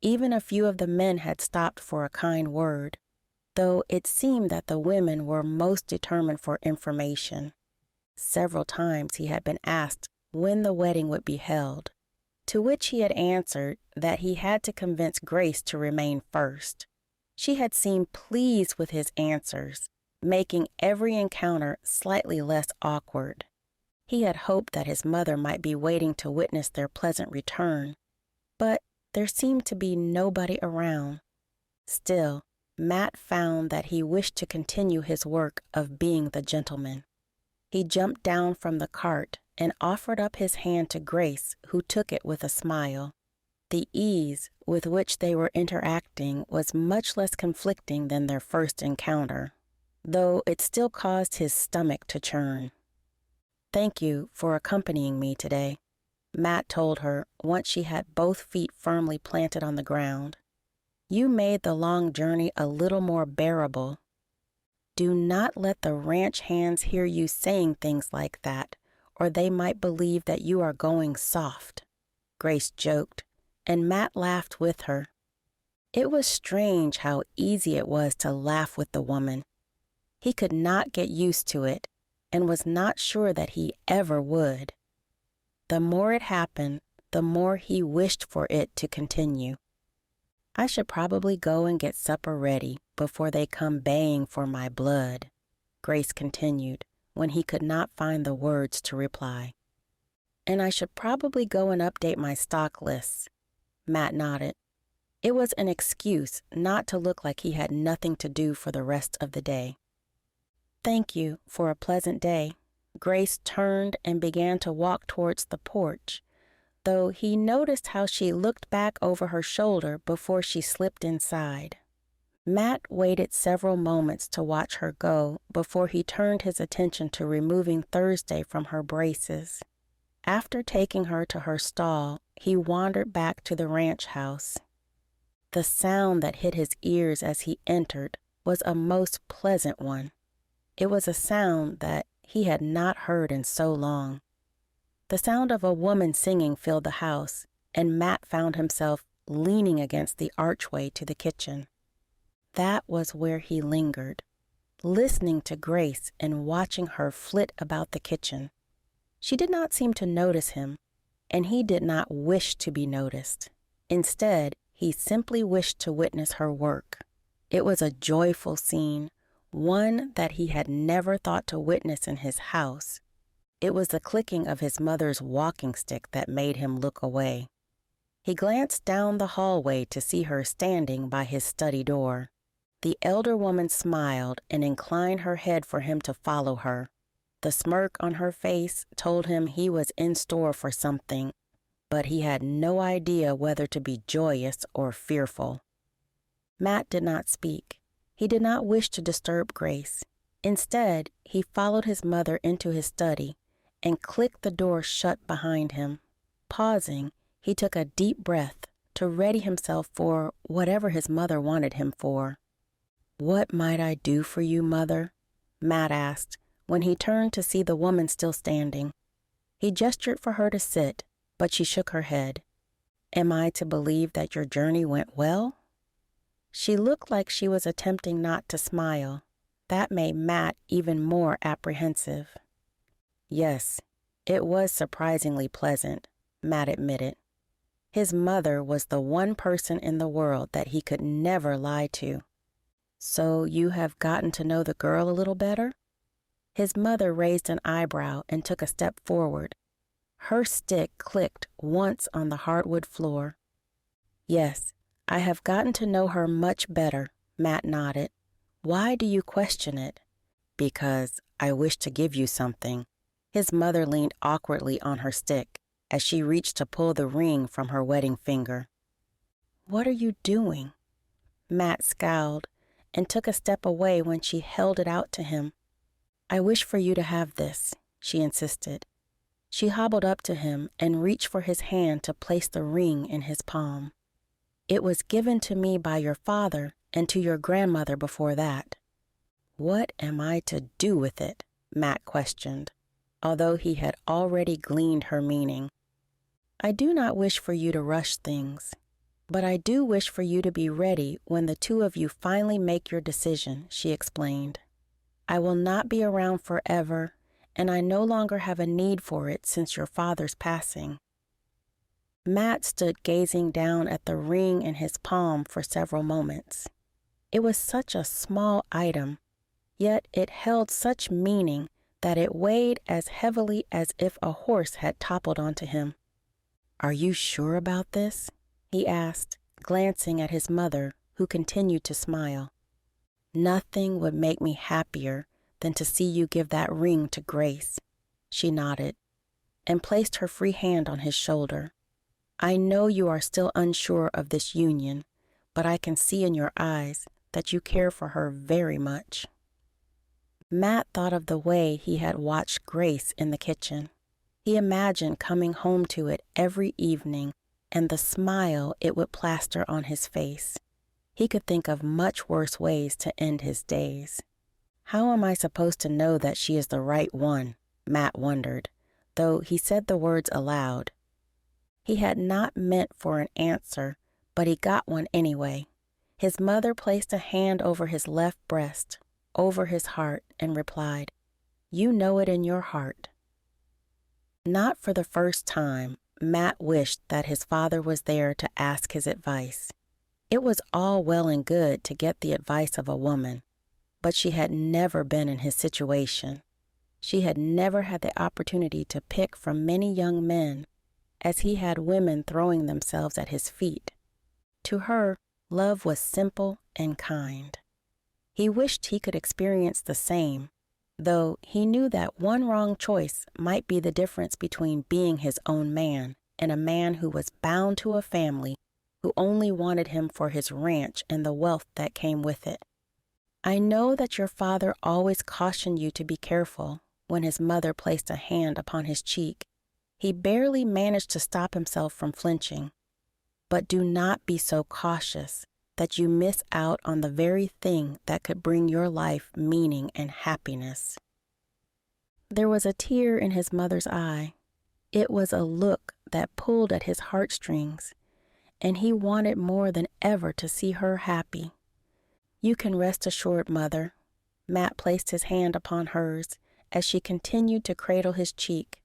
Even a few of the men had stopped for a kind word, though it seemed that the women were most determined for information. Several times he had been asked when the wedding would be held, to which he had answered that he had to convince Grace to remain first. She had seemed pleased with his answers, making every encounter slightly less awkward. He had hoped that his mother might be waiting to witness their pleasant return, but there seemed to be nobody around. Still, Matt found that he wished to continue his work of being the gentleman. He jumped down from the cart and offered up his hand to Grace, who took it with a smile. The ease with which they were interacting was much less conflicting than their first encounter, though it still caused his stomach to churn. "Thank you for accompanying me today," Matt told her once she had both feet firmly planted on the ground. "You made the long journey a little more bearable." "Do not let the ranch hands hear you saying things like that, or they might believe that you are going soft," Grace joked, and Matt laughed with her. It was strange how easy it was to laugh with the woman. He could not get used to it, and was not sure that he ever would. The more it happened, the more he wished for it to continue. "I should probably go and get supper ready before they come baying for my blood," Grace continued, when he could not find the words to reply. "And I should probably go and update my stock lists." Matt nodded. It was an excuse not to look like he had nothing to do for the rest of the day. "Thank you for a pleasant day." Grace turned and began to walk towards the porch, though he noticed how she looked back over her shoulder before she slipped inside. Matt waited several moments to watch her go before he turned his attention to removing Thursday from her braces. After taking her to her stall, he wandered back to the ranch house. The sound that hit his ears as he entered was a most pleasant one. It was a sound that he had not heard in so long. The sound of a woman singing filled the house, and Matt found himself leaning against the archway to the kitchen. That was where he lingered, listening to Grace and watching her flit about the kitchen. She did not seem to notice him, and he did not wish to be noticed. Instead, he simply wished to witness her work. It was a joyful scene, one that he had never thought to witness in his house. It was the clicking of his mother's walking stick that made him look away. He glanced down the hallway to see her standing by his study door. The elder woman smiled and inclined her head for him to follow her. The smirk on her face told him he was in store for something, but he had no idea whether to be joyous or fearful. Matt did not speak. He did not wish to disturb Grace. Instead, he followed his mother into his study and clicked the door shut behind him. Pausing, he took a deep breath to ready himself for whatever his mother wanted him for. "What might I do for you, Mother?" Matt asked, when he turned to see the woman still standing. He gestured for her to sit, but she shook her head. Am I to believe that your journey went well? She looked like she was attempting not to smile. That made Matt even more apprehensive. Yes, it was surprisingly pleasant, Matt admitted. His mother was the one person in the world that he could never lie to. So you have gotten to know the girl a little better? His mother raised an eyebrow and took a step forward. Her stick clicked once on the hardwood floor. Yes, I have gotten to know her much better, Matt nodded. Why do you question it? Because I wish to give you something. His mother leaned awkwardly on her stick as she reached to pull the ring from her wedding finger. What are you doing? Matt scowled and took a step away when she held it out to him. I wish for you to have this, she insisted. She hobbled up to him and reached for his hand to place the ring in his palm. It was given to me by your father and to your grandmother before that. What am I to do with it? Matt questioned, although he had already gleaned her meaning. I do not wish for you to rush things, but I do wish for you to be ready when the two of you finally make your decision, she explained. I will not be around forever, and I no longer have a need for it since your father's passing. Matt stood gazing down at the ring in his palm for several moments. It was such a small item, yet it held such meaning that it weighed as heavily as if a horse had toppled onto him. Are you sure about this? He asked, glancing at his mother, who continued to smile. Nothing would make me happier than to see you give that ring to Grace, she nodded, and placed her free hand on his shoulder. I know you are still unsure of this union, but I can see in your eyes that you care for her very much. Matt thought of the way he had watched Grace in the kitchen. He imagined coming home to it every evening and the smile it would plaster on his face. He could think of much worse ways to end his days. How am I supposed to know that she is the right one? Matt wondered, though he said the words aloud. He had not meant for an answer, but he got one anyway. His mother placed a hand over his left breast, over his heart, and replied, You know it in your heart. Not for the first time, Matt wished that his father was there to ask his advice. It was all well and good to get the advice of a woman, but she had never been in his situation. She had never had the opportunity to pick from many young men, as he had women throwing themselves at his feet. To her, love was simple and kind. He wished he could experience the same, though he knew that one wrong choice might be the difference between being his own man and a man who was bound to a family who only wanted him for his ranch and the wealth that came with it. I know that your father always cautioned you to be careful. When his mother placed a hand upon his cheek, he barely managed to stop himself from flinching. But do not be so cautious that you miss out on the very thing that could bring your life meaning and happiness. There was a tear in his mother's eye. It was a look that pulled at his heartstrings, and he wanted more than ever to see her happy. You can rest assured, Mother. Matt placed his hand upon hers as she continued to cradle his cheek.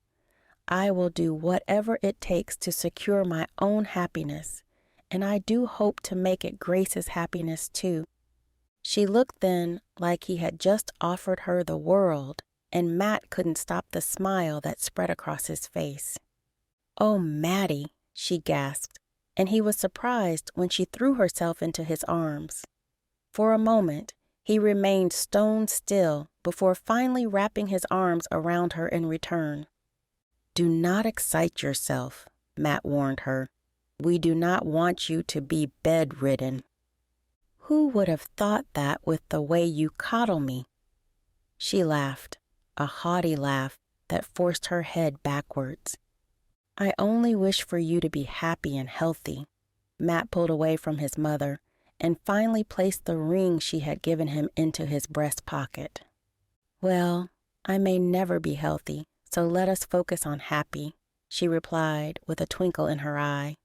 I will do whatever it takes to secure my own happiness, and I do hope to make it Grace's happiness too. She looked then like he had just offered her the world, and Matt couldn't stop the smile that spread across his face. Oh, Mattie, she gasped, and he was surprised when she threw herself into his arms. For a moment, he remained stone still before finally wrapping his arms around her in return. Do not excite yourself, Matt warned her. We do not want you to be bedridden. Who would have thought that with the way you coddle me? She laughed, a haughty laugh that forced her head backwards. I only wish for you to be happy and healthy. Matt pulled away from his mother and finally placed the ring she had given him into his breast pocket. Well, I may never be healthy, so let us focus on happy," she replied with a twinkle in her eye.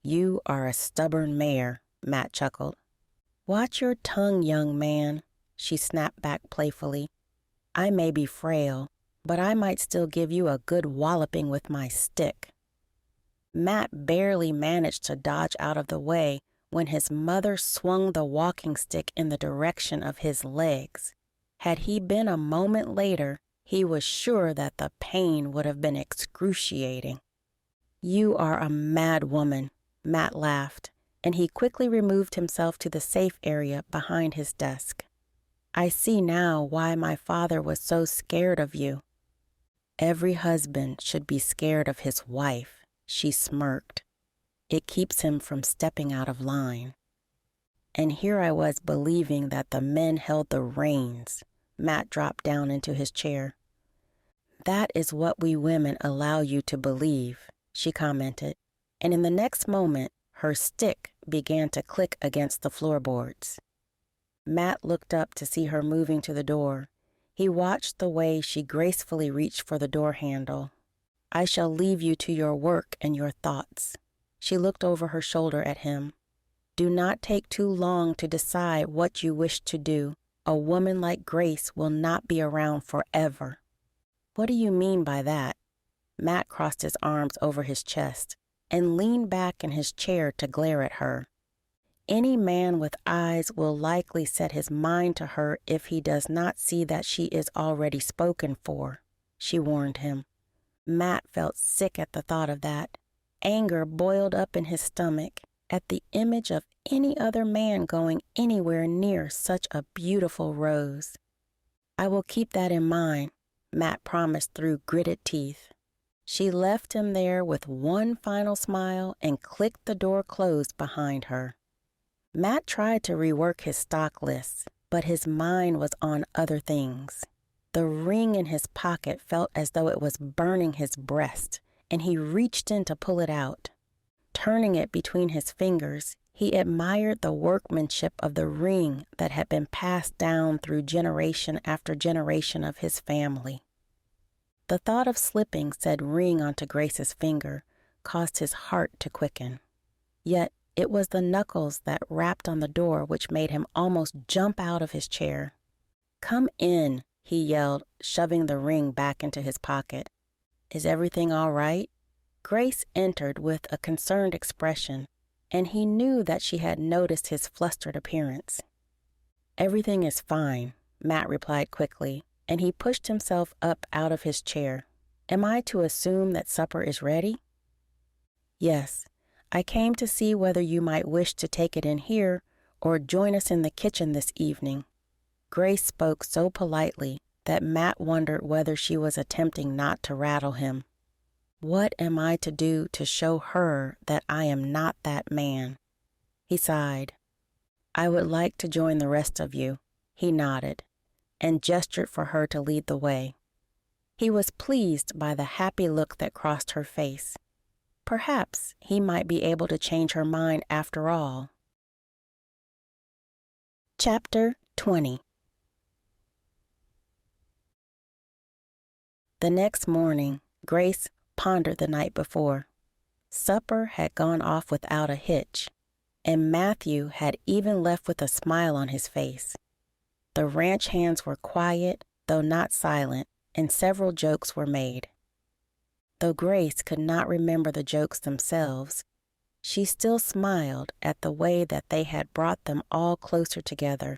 "You are a stubborn mare," Matt chuckled. "Watch your tongue, young man," she snapped back playfully. "I may be frail, but I might still give you a good walloping with my stick." Matt barely managed to dodge out of the way when his mother swung the walking stick in the direction of his legs. Had he been a moment later, he was sure that the pain would have been excruciating. "You are a mad woman," Matt laughed, and he quickly removed himself to the safe area behind his desk. "I see now why my father was so scared of you." "Every husband should be scared of his wife," she smirked. "It keeps him from stepping out of line." And here I was believing that the men held the reins. Matt dropped down into his chair. "That is what we women allow you to believe," she commented, and in the next moment, her stick began to click against the floorboards. Matt looked up to see her moving to the door. He watched the way she gracefully reached for the door handle. "I shall leave you to your work and your thoughts." She looked over her shoulder at him. "Do not take too long to decide what you wish to do. A woman like Grace will not be around forever." "What do you mean by that?" Matt crossed his arms over his chest and leaned back in his chair to glare at her. "Any man with eyes will likely set his mind to her if he does not see that she is already spoken for," she warned him. Matt felt sick at the thought of that. Anger boiled up in his stomach at the image of any other man going anywhere near such a beautiful rose. "I will keep that in mind," Matt promised through gritted teeth. She left him there with one final smile and clicked the door closed behind her. Matt tried to rework his stock lists, but his mind was on other things. The ring in his pocket felt as though it was burning his breast, and he reached in to pull it out. Turning it between his fingers, he admired the workmanship of the ring that had been passed down through generation after generation of his family. The thought of slipping said ring onto Grace's finger caused his heart to quicken. Yet it was the knuckles that rapped on the door which made him almost jump out of his chair. "Come in," he yelled, shoving the ring back into his pocket. "Is everything all right?" Grace entered with a concerned expression, and he knew that she had noticed his flustered appearance. "Everything is fine," Matt replied quickly, and he pushed himself up out of his chair. "Am I to assume that supper is ready?" "Yes. I came to see whether you might wish to take it in here or join us in the kitchen this evening." Grace spoke so politely that Matt wondered whether she was attempting not to rattle him. "What am I to do to show her that I am not that man?" He sighed. "I would like to join the rest of you." He nodded and gestured for her to lead the way. He was pleased by the happy look that crossed her face. Perhaps he might be able to change her mind after all. Chapter 20. The next morning, Grace pondered the night before. Supper had gone off without a hitch, and Mathew had even left with a smile on his face. The ranch hands were quiet, though not silent, and several jokes were made. Though Grace could not remember the jokes themselves, she still smiled at the way that they had brought them all closer together.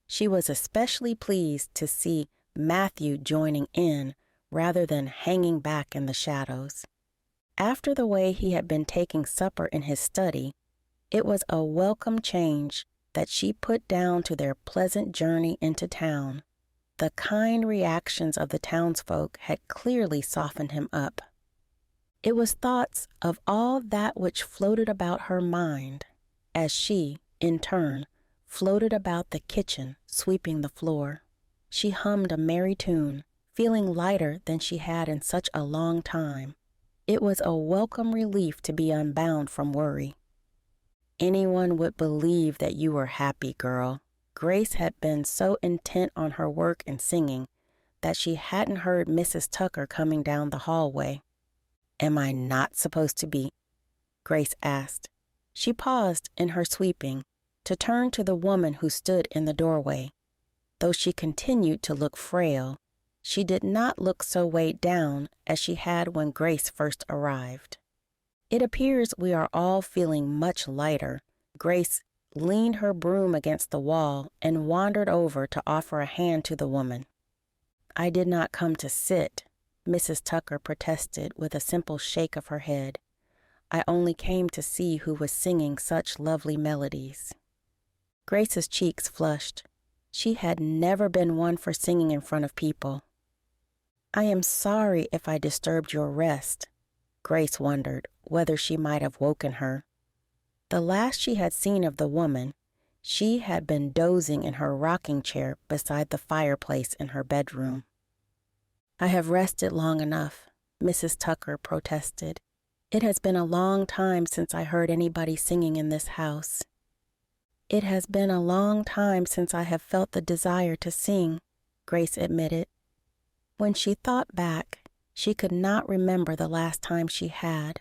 She was especially pleased to see Mathew joining in rather than hanging back in the shadows. After the way he had been taking supper in his study, it was a welcome change that she put down to their pleasant journey into town. The kind reactions of the townsfolk had clearly softened him up. It was thoughts of all that which floated about her mind, as she, in turn, floated about the kitchen, sweeping the floor. She hummed a merry tune, feeling lighter than she had in such a long time. It was a welcome relief to be unbound from worry. "Anyone would believe that you were happy, girl." Grace had been so intent on her work and singing that she hadn't heard Mrs. Tucker coming down the hallway. "Am I not supposed to be?" Grace asked. She paused in her sweeping to turn to the woman who stood in the doorway. Though she continued to look frail, she did not look so weighed down as she had when Grace first arrived. "It appears we are all feeling much lighter." Grace leaned her broom against the wall and wandered over to offer a hand to the woman. "I did not come to sit," Mrs. Tucker protested with a simple shake of her head. "I only came to see who was singing such lovely melodies." Grace's cheeks flushed. She had never been one for singing in front of people. "I am sorry if I disturbed your rest." Grace wondered whether she might have woken her. The last she had seen of the woman, she had been dozing in her rocking chair beside the fireplace in her bedroom. "I have rested long enough," Mrs. Tucker protested. "It has been a long time since I heard anybody singing in this house." "It has been a long time since I have felt the desire to sing," Grace admitted. When she thought back, she could not remember the last time she had.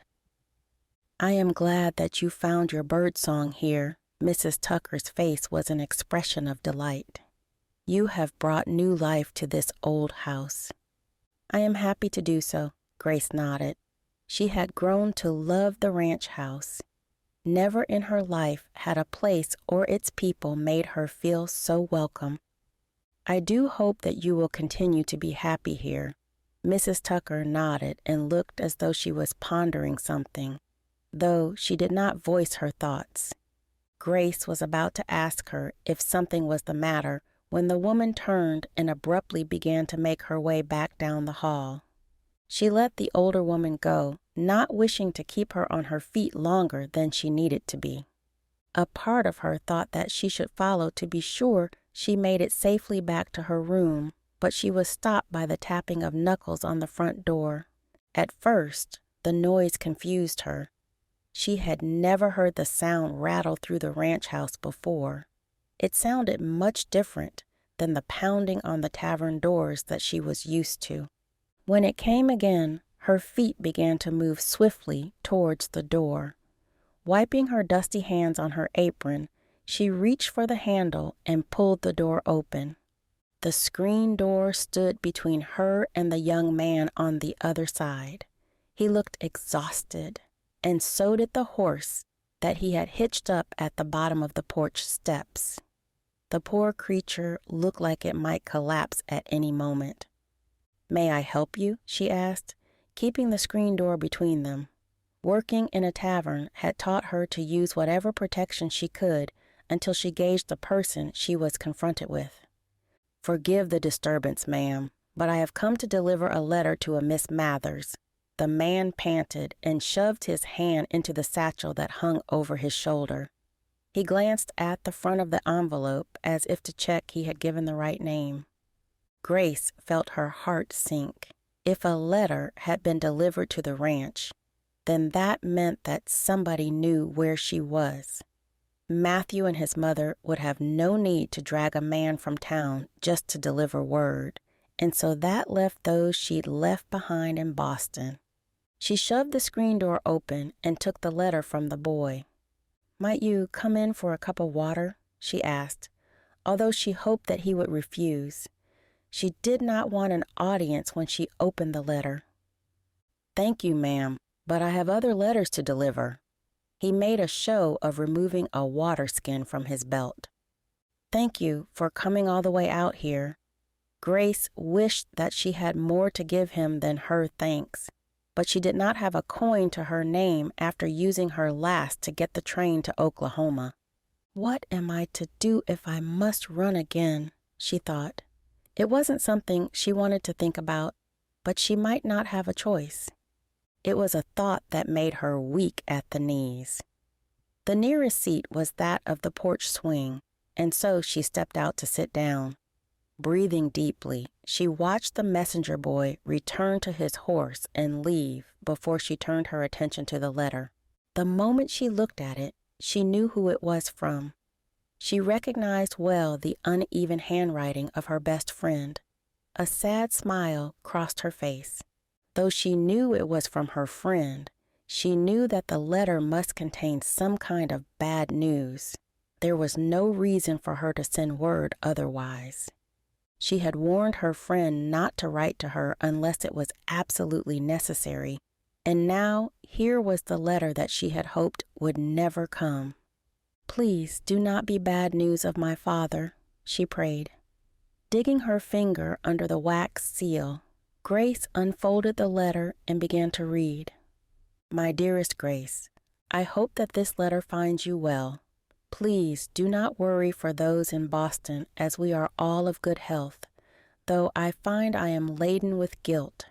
"I am glad that you found your birdsong here." Mrs. Tucker's face was an expression of delight. "You have brought new life to this old house." "I am happy to do so," Grace nodded. She had grown to love the ranch house. Never in her life had a place or its people made her feel so welcome. "I do hope that you will continue to be happy here." Mrs. Tucker nodded and looked as though she was pondering something, though she did not voice her thoughts. Grace was about to ask her if something was the matter when the woman turned and abruptly began to make her way back down the hall. She let the older woman go, not wishing to keep her on her feet longer than she needed to be. A part of her thought that she should follow to be sure she made it safely back to her room, but she was stopped by the tapping of knuckles on the front door. At first, the noise confused her. She had never heard the sound rattle through the ranch house before. It sounded much different than the pounding on the tavern doors that she was used to. When it came again, her feet began to move swiftly towards the door. Wiping her dusty hands on her apron, she reached for the handle and pulled the door open. The screen door stood between her and the young man on the other side. He looked exhausted, and so did the horse that he had hitched up at the bottom of the porch steps. The poor creature looked like it might collapse at any moment. "May I help you?" she asked, keeping the screen door between them. Working in a tavern had taught her to use whatever protection she could until she gauged the person she was confronted with. "Forgive the disturbance, ma'am, but I have come to deliver a letter to a Miss Mathers." The man panted and shoved his hand into the satchel that hung over his shoulder. He glanced at the front of the envelope as if to check he had given the right name. Grace felt her heart sink. If a letter had been delivered to the ranch, then that meant that somebody knew where she was. Mathew and his mother would have no need to drag a man from town just to deliver word, and so that left those she'd left behind in Boston. She shoved the screen door open and took the letter from the boy. "Might you come in for a cup of water?" she asked, although she hoped that he would refuse. She did not want an audience when she opened the letter. "Thank you, ma'am, but I have other letters to deliver." He made a show of removing a water skin from his belt. "Thank you for coming all the way out here." Grace wished that she had more to give him than her thanks, but she did not have a coin to her name after using her last to get the train to Oklahoma. "What am I to do if I must run again?" she thought. It wasn't something she wanted to think about, but she might not have a choice. It was a thought that made her weak at the knees. The nearest seat was that of the porch swing, and so she stepped out to sit down. Breathing deeply, she watched the messenger boy return to his horse and leave before she turned her attention to the letter. The moment she looked at it, she knew who it was from. She recognized well the uneven handwriting of her best friend. A sad smile crossed her face. Though she knew it was from her friend, she knew that the letter must contain some kind of bad news. There was no reason for her to send word otherwise. She had warned her friend not to write to her unless it was absolutely necessary, and now here was the letter that she had hoped would never come. "Please do not be bad news of my father," she prayed. Digging her finger under the wax seal, Grace unfolded the letter and began to read. "My dearest Grace, I hope that this letter finds you well. Please do not worry for those in Boston, as we are all of good health, though I find I am laden with guilt.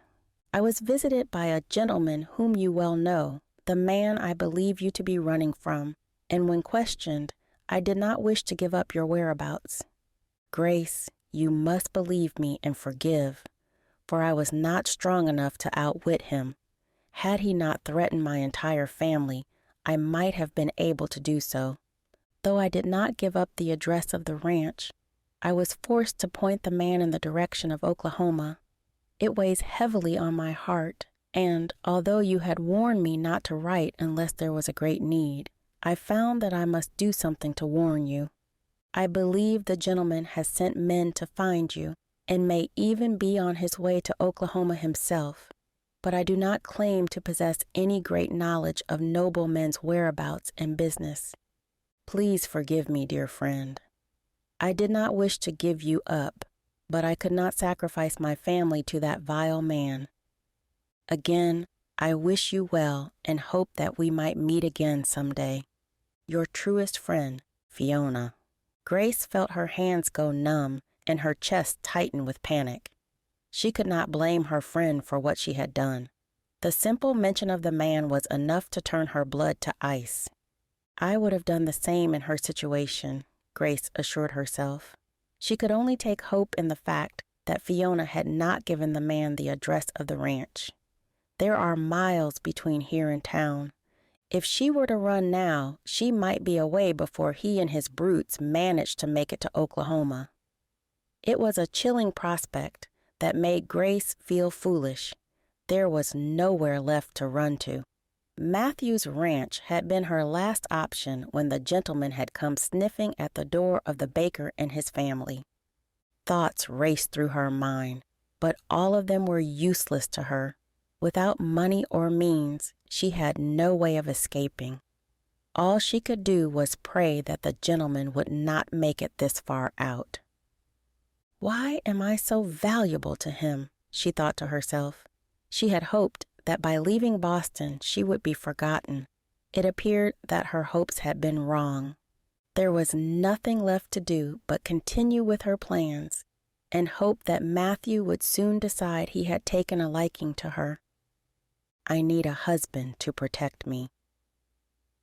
I was visited by a gentleman whom you well know, the man I believe you to be running from, and when questioned, I did not wish to give up your whereabouts. Grace, you must believe me and forgive, for I was not strong enough to outwit him. Had he not threatened my entire family, I might have been able to do so. Though I did not give up the address of the ranch, I was forced to point the man in the direction of Oklahoma. It weighs heavily on my heart, and although you had warned me not to write unless there was a great need, I found that I must do something to warn you. I believe the gentleman has sent men to find you, and may even be on his way to Oklahoma himself, but I do not claim to possess any great knowledge of noble men's whereabouts and business. Please forgive me, dear friend. I did not wish to give you up, but I could not sacrifice my family to that vile man. Again, I wish you well and hope that we might meet again some day. Your truest friend, Fiona." Grace felt her hands go numb and her chest tighten with panic. She could not blame her friend for what she had done. The simple mention of the man was enough to turn her blood to ice. "I would have done the same in her situation," Grace assured herself. She could only take hope in the fact that Fiona had not given the man the address of the ranch. There are miles between here and town. If she were to run now, she might be away before he and his brutes managed to make it to Oklahoma. It was a chilling prospect that made Grace feel foolish. There was nowhere left to run to. Mathew's ranch had been her last option when the gentleman had come sniffing at the door of the baker and his family. Thoughts raced through her mind, but all of them were useless to her. Without money or means, she had no way of escaping. All she could do was pray that the gentleman would not make it this far out. "Why am I so valuable to him?" she thought to herself. She had hoped that by leaving Boston she would be forgotten. It appeared that her hopes had been wrong. There was nothing left to do but continue with her plans and hope that Mathew would soon decide he had taken a liking to her. "I need a husband to protect me."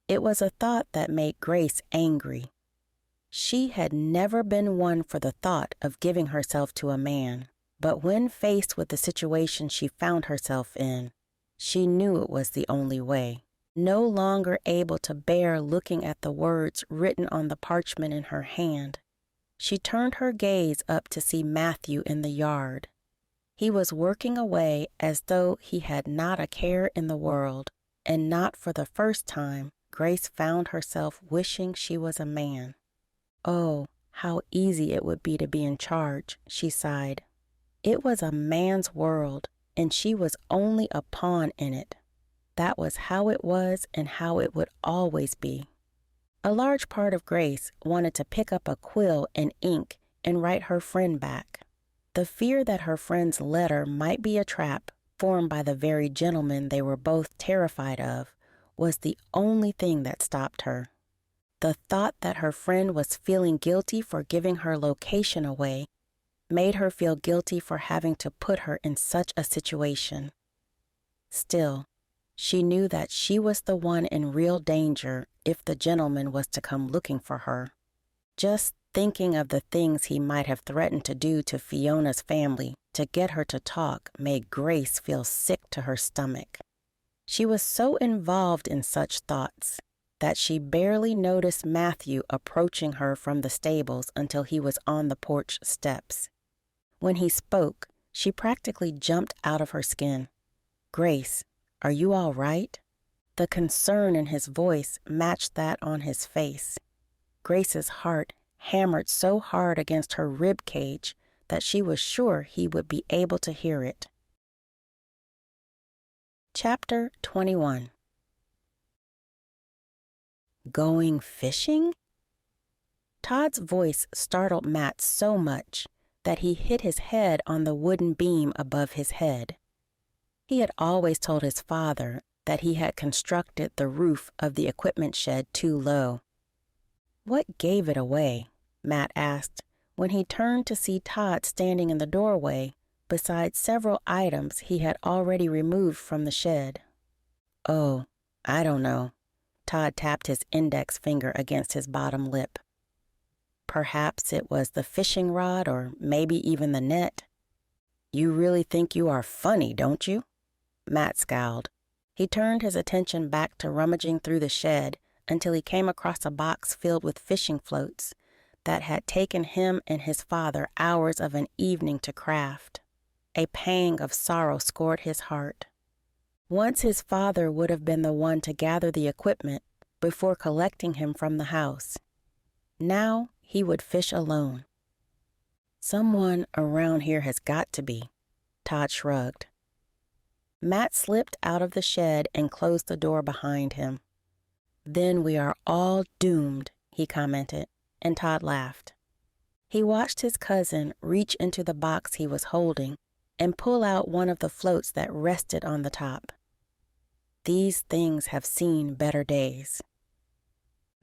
It was a thought that made Grace angry. She had never been one for the thought of giving herself to a man, but when faced with the situation she found herself in, she knew it was the only way. No longer able to bear looking at the words written on the parchment in her hand, she turned her gaze up to see Mathew in the yard. He was working away as though he had not a care in the world, and not for the first time Grace found herself wishing she was a man. Oh, how easy it would be to be in charge, she sighed. It was a man's world, and she was only a pawn in it. That was how it was and how it would always be. A large part of Grace wanted to pick up a quill and ink and write her friend back. The fear that her friend's letter might be a trap formed by the very gentleman they were both terrified of was the only thing that stopped her. The thought that her friend was feeling guilty for giving her location away made her feel guilty for having to put her in such a situation. Still, she knew that she was the one in real danger if the gentleman was to come looking for her. Just thinking of the things he might have threatened to do to Fiona's family to get her to talk made Grace feel sick to her stomach. She was so involved in such thoughts that she barely noticed Mathew approaching her from the stables until he was on the porch steps. When he spoke, she practically jumped out of her skin. "Grace, are you all right?" The concern in his voice matched that on his face. Grace's heart hammered so hard against her rib cage that she was sure he would be able to hear it. Chapter 21. Going fishing? Todd's voice startled Matt so much that he hit his head on the wooden beam above his head. He had always told his father that he had constructed the roof of the equipment shed too low. "What gave it away?" Matt asked when he turned to see Todd standing in the doorway beside several items he had already removed from the shed. "Oh, I don't know." Todd tapped his index finger against his bottom lip. "Perhaps it was the fishing rod or maybe even the net." "You really think you are funny, don't you?" Matt scowled. He turned his attention back to rummaging through the shed until he came across a box filled with fishing floats that had taken him and his father hours of an evening to craft. A pang of sorrow scored his heart. Once his father would have been the one to gather the equipment before collecting him from the house. Now he would fish alone. "Someone around here has got to be," Todd shrugged. Matt slipped out of the shed and closed the door behind him. "Then we are all doomed," he commented, and Todd laughed. He watched his cousin reach into the box he was holding and pull out one of the floats that rested on the top. "These things have seen better days."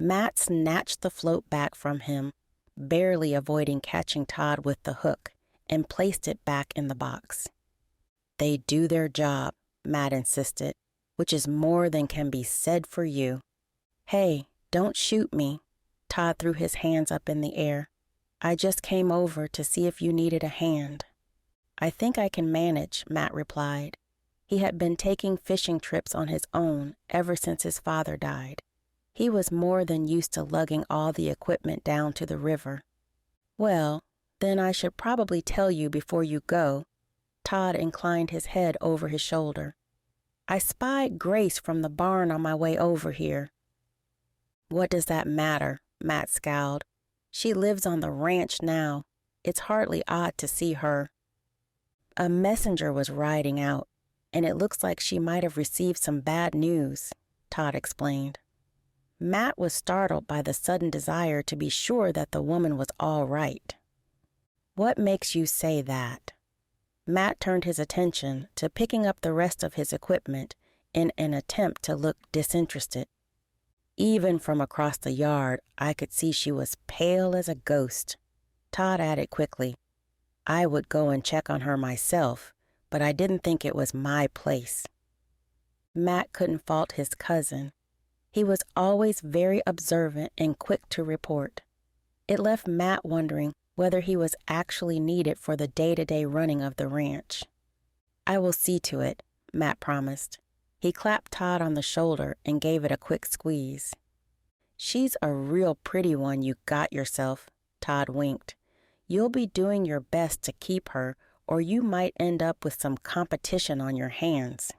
Matt snatched the float back from him, barely avoiding catching Todd with the hook, and placed it back in the box. "They do their job," Matt insisted, "which is more than can be said for you." "Hey, don't shoot me." Todd threw his hands up in the air. "I just came over to see if you needed a hand." "I think I can manage," Matt replied. He had been taking fishing trips on his own ever since his father died. He was more than used to lugging all the equipment down to the river. "Well, then I should probably tell you before you go." Todd inclined his head over his shoulder. "I spied Grace from the barn on my way over here." "What does that matter?" Matt scowled. "She lives on the ranch now. It's hardly odd to see her." "A messenger was riding out, and it looks like she might have received some bad news," Todd explained. Matt was startled by the sudden desire to be sure that the woman was all right. "What makes you say that?" Matt turned his attention to picking up the rest of his equipment in an attempt to look disinterested. "Even from across the yard, I could see she was pale as a ghost." Todd added quickly, "I would go and check on her myself, but I didn't think it was my place." Matt couldn't fault his cousin. He was always very observant and quick to report. It left Matt wondering whether he was actually needed for the day-to-day running of the ranch. "I will see to it," Matt promised. He clapped Todd on the shoulder and gave it a quick squeeze. "She's a real pretty one you got yourself," Todd winked. "You'll be doing your best to keep her, or you might end up with some competition on your hands."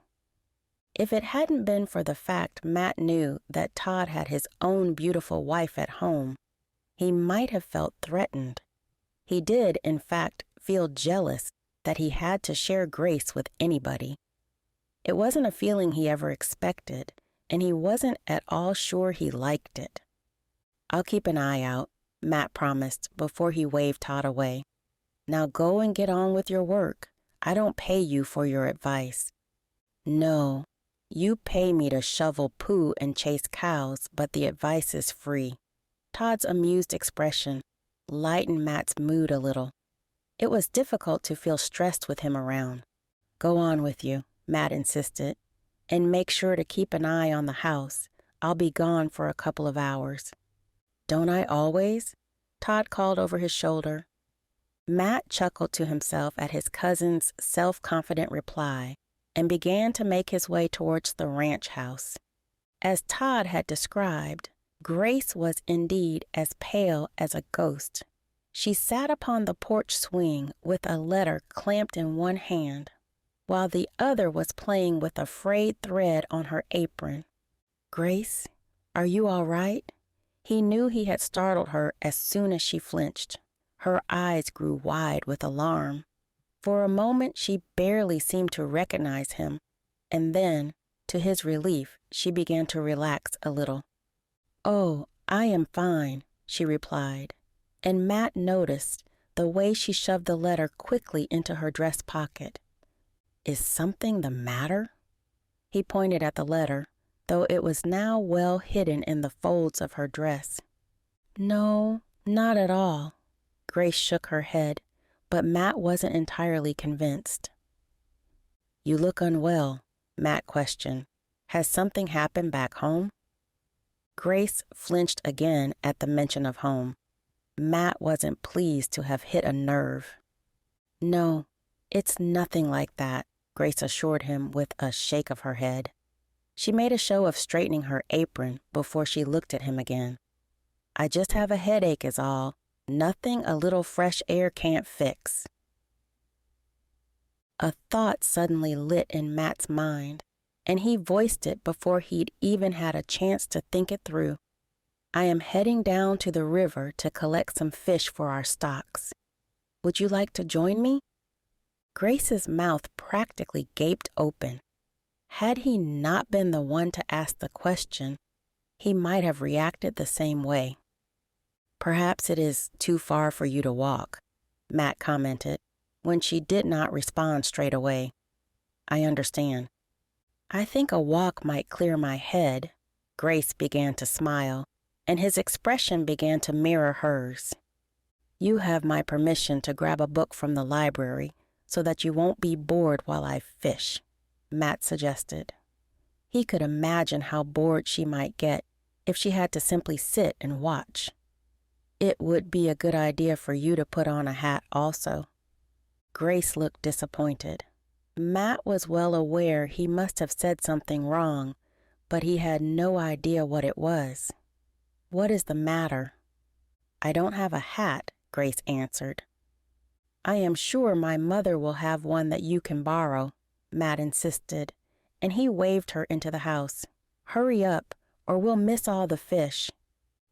If it hadn't been for the fact Matt knew that Todd had his own beautiful wife at home, he might have felt threatened. He did, in fact, feel jealous that he had to share Grace with anybody. It wasn't a feeling he ever expected, and he wasn't at all sure he liked it. "I'll keep an eye out," Matt promised before he waved Todd away. "Now go and get on with your work. I don't pay you for your advice." "No, you pay me to shovel poo and chase cows, but the advice is free." Todd's amused expression lightened Matt's mood a little. It was difficult to feel stressed with him around. "Go on with you," Matt insisted, "and make sure to keep an eye on the house. I'll be gone for a couple of hours." "Don't I always?" Todd called over his shoulder. Matt chuckled to himself at his cousin's self-confident reply and began to make his way towards the ranch house. As Todd had described, Grace was indeed as pale as a ghost. She sat upon the porch swing with a letter clamped in one hand, while the other was playing with a frayed thread on her apron. "Grace, are you all right?" He knew he had startled her as soon as she flinched. Her eyes grew wide with alarm. For a moment she barely seemed to recognize him, and then, to his relief, she began to relax a little. "Oh, I am fine," she replied, and Matt noticed the way she shoved the letter quickly into her dress pocket. "Is something the matter?" He pointed at the letter, though it was now well hidden in the folds of her dress. "No, not at all." Grace shook her head, but Matt wasn't entirely convinced. "You look unwell," Matt questioned. "Has something happened back home?" Grace flinched again at the mention of home. Matt wasn't pleased to have hit a nerve. "No, it's nothing like that," Grace assured him with a shake of her head. She made a show of straightening her apron before she looked at him again. "I just have a headache is all. Nothing a little fresh air can't fix." A thought suddenly lit in Matt's mind, and he voiced it before he'd even had a chance to think it through. "I am heading down to the river to collect some fish for our stocks. Would you like to join me?" Grace's mouth practically gaped open. Had he not been the one to ask the question, he might have reacted the same way. "Perhaps it is too far for you to walk," Matt commented, when she did not respond straight away. "I understand." "I think a walk might clear my head." Grace began to smile, and his expression began to mirror hers. "You have my permission to grab a book from the library so that you won't be bored while I fish," Matt suggested. He could imagine how bored she might get if she had to simply sit and watch. "It would be a good idea for you to put on a hat also." Grace looked disappointed. Matt was well aware he must have said something wrong, but he had no idea what it was. "What is the matter?" "I don't have a hat," Grace answered. "I am sure my mother will have one that you can borrow," Matt insisted, and he waved her into the house. "Hurry up, or we'll miss all the fish."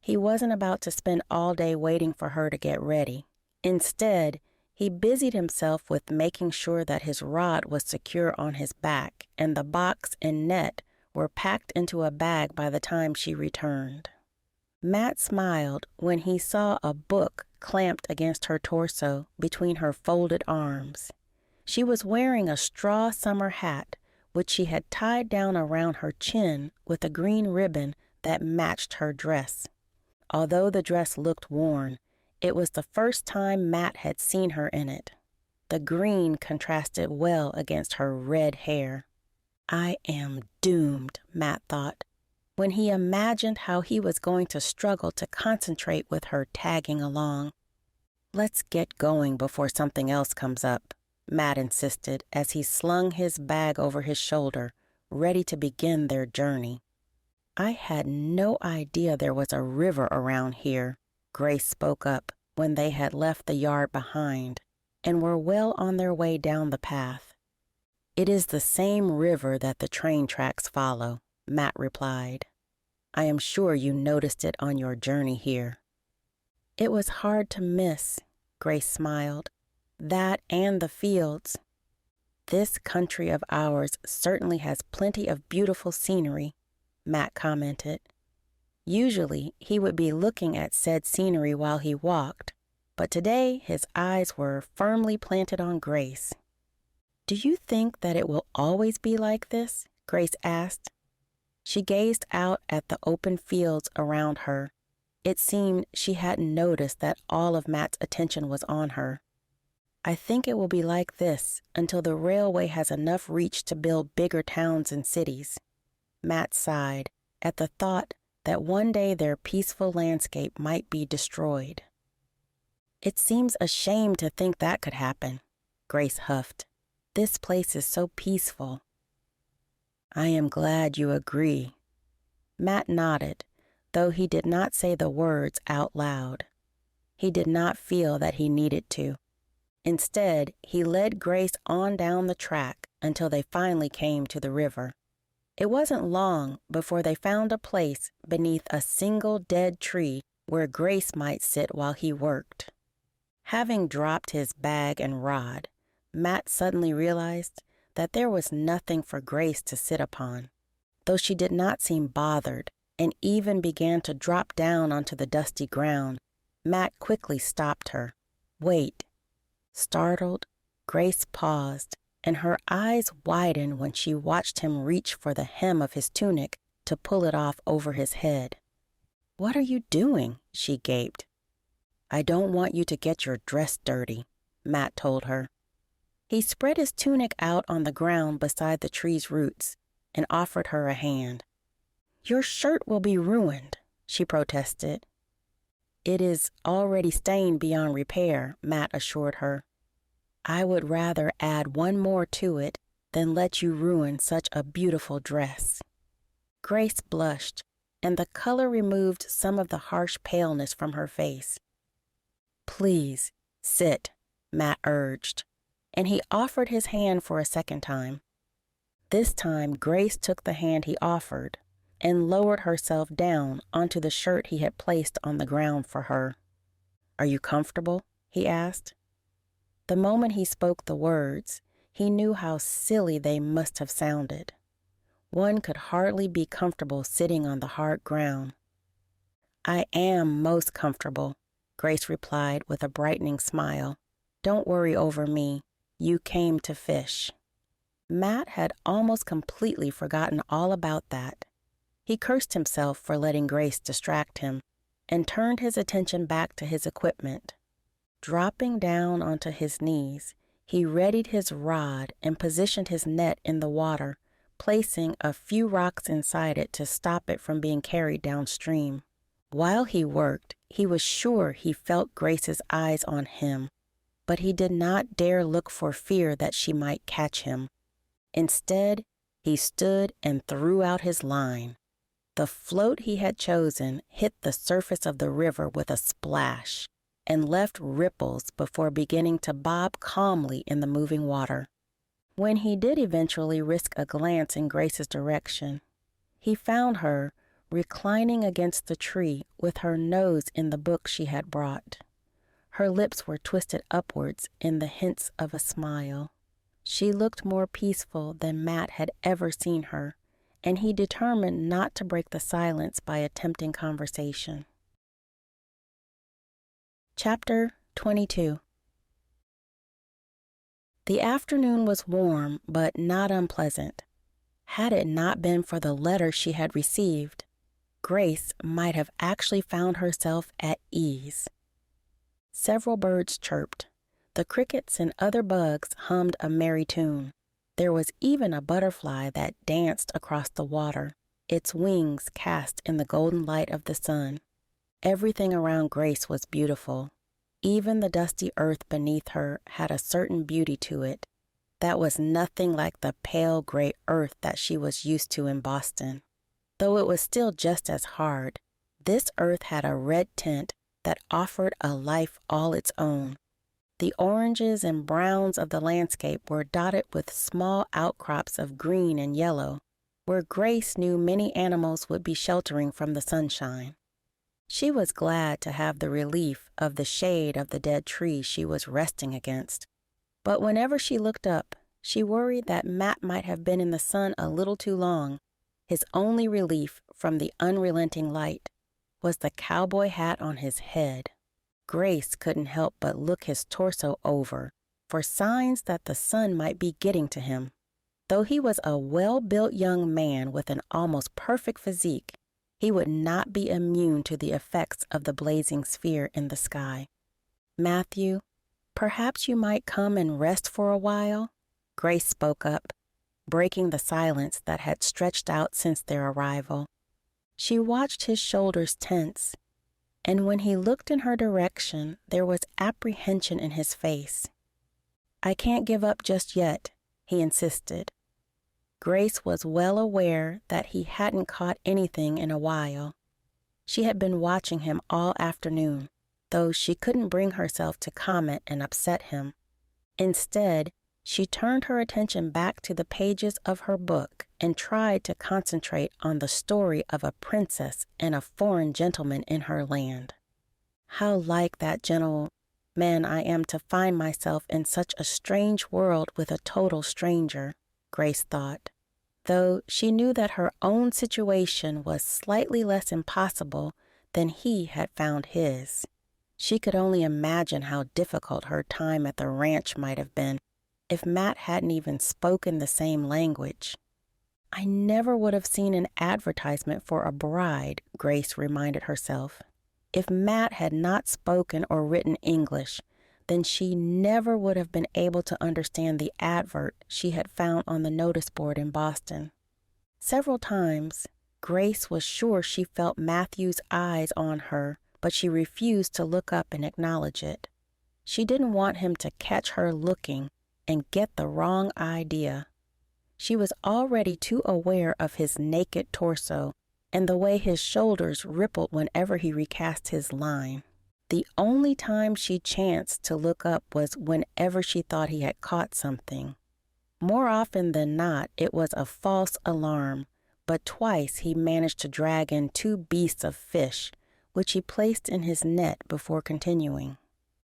He wasn't about to spend all day waiting for her to get ready. Instead, he busied himself with making sure that his rod was secure on his back and the box and net were packed into a bag by the time she returned. Matt smiled when he saw a book clamped against her torso between her folded arms. She was wearing a straw summer hat, which she had tied down around her chin with a green ribbon that matched her dress. Although the dress looked worn, it was the first time Matt had seen her in it. The green contrasted well against her red hair. "I am doomed," Matt thought, when he imagined how he was going to struggle to concentrate with her tagging along. "Let's get going before something else comes up," Matt insisted as he slung his bag over his shoulder, ready to begin their journey. "I had no idea there was a river around here," Grace spoke up when they had left the yard behind and were well on their way down the path. "It is the same river that the train tracks follow," Matt replied. "I am sure you noticed it on your journey here." "It was hard to miss," Grace smiled. "That and the fields. This country of ours certainly has plenty of beautiful scenery," Matt commented. Usually, he would be looking at said scenery while he walked, but today his eyes were firmly planted on Grace. "Do you think that it will always be like this?" Grace asked. She gazed out at the open fields around her. It seemed she hadn't noticed that all of Matt's attention was on her. "I think it will be like this until the railway has enough reach to build bigger towns and cities." Matt sighed at the thought that one day their peaceful landscape might be destroyed. "It seems a shame to think that could happen," Grace huffed. "This place is so peaceful." "I am glad you agree." Matt nodded, though he did not say the words out loud. He did not feel that he needed to. Instead, he led Grace on down the track until they finally came to the river. It wasn't long before they found a place beneath a single dead tree where Grace might sit while he worked. Having dropped his bag and rod, Matt suddenly realized that there was nothing for Grace to sit upon. Though she did not seem bothered and even began to drop down onto the dusty ground, Matt quickly stopped her. "Wait." Startled, Grace paused, and her eyes widened when she watched him reach for the hem of his tunic to pull it off over his head. "What are you doing?" she gaped. "I don't want you to get your dress dirty," Matt told her. He spread his tunic out on the ground beside the tree's roots and offered her a hand. "Your shirt will be ruined," she protested. "It is already stained beyond repair," Matt assured her. "I would rather add one more to it than let you ruin such a beautiful dress." Grace blushed, and the color removed some of the harsh paleness from her face. "Please, sit," Matt urged, and he offered his hand for a second time. This time, Grace took the hand he offered and lowered herself down onto the shirt he had placed on the ground for her. "Are you comfortable?" he asked. The moment he spoke the words, he knew how silly they must have sounded. One could hardly be comfortable sitting on the hard ground. "I am most comfortable," Grace replied with a brightening smile. "Don't worry over me. You came to fish." Matt had almost completely forgotten all about that. He cursed himself for letting Grace distract him and turned his attention back to his equipment. Dropping down onto his knees, he readied his rod and positioned his net in the water, placing a few rocks inside it to stop it from being carried downstream. While he worked, he was sure he felt Grace's eyes on him, but he did not dare look for fear that she might catch him. Instead, he stood and threw out his line. The float he had chosen hit the surface of the river with a splash and left ripples before beginning to bob calmly in the moving water. When he did eventually risk a glance in Grace's direction, he found her reclining against the tree with her nose in the book she had brought. Her lips were twisted upwards in the hints of a smile. She looked more peaceful than Matt had ever seen her, and he determined not to break the silence by attempting conversation. Chapter 22. The afternoon was warm, but not unpleasant. Had it not been for the letter she had received, Grace might have actually found herself at ease. Several birds chirped. The crickets and other bugs hummed a merry tune. There was even a butterfly that danced across the water, its wings cast in the golden light of the sun. Everything around Grace was beautiful. Even the dusty earth beneath her had a certain beauty to it that was nothing like the pale gray earth that she was used to in Boston. Though it was still just as hard, this earth had a red tint that offered a life all its own. The oranges and browns of the landscape were dotted with small outcrops of green and yellow, where Grace knew many animals would be sheltering from the sunshine. She was glad to have the relief of the shade of the dead tree she was resting against. But whenever she looked up, she worried that Matt might have been in the sun a little too long. His only relief from the unrelenting light was the cowboy hat on his head. Grace couldn't help but look his torso over for signs that the sun might be getting to him. Though he was a well-built young man with an almost perfect physique, he would not be immune to the effects of the blazing sphere in the sky. "Mathew, perhaps you might come and rest for a while?" Grace spoke up, breaking the silence that had stretched out since their arrival. She watched his shoulders tense, and when he looked in her direction, there was apprehension in his face. "I can't give up just yet," he insisted. Grace was well aware that he hadn't caught anything in a while. She had been watching him all afternoon. though she couldn't bring herself to comment and upset him. Instead, she turned her attention back to the pages of her book and tried to concentrate on the story of a princess and a foreign gentleman in her land. How like that gentleman I am to find myself in such a strange world with a total stranger, Grace thought. Though she knew that her own situation was slightly less impossible than he had found his. She could only imagine how difficult her time at the ranch might have been if Matt hadn't even spoken the same language. I never would have seen an advertisement for a bride, Grace reminded herself. If Matt had not spoken or written English, then she never would have been able to understand the advert she had found on the notice board in Boston. Several times, Grace was sure she felt Mathew's eyes on her, but she refused to look up and acknowledge it. She didn't want him to catch her looking and get the wrong idea. She was already too aware of his naked torso and the way his shoulders rippled whenever he recast his line. The only time she chanced to look up was whenever she thought he had caught something. More often than not, it was a false alarm, but twice he managed to drag in 2 beasts of fish, which he placed in his net before continuing.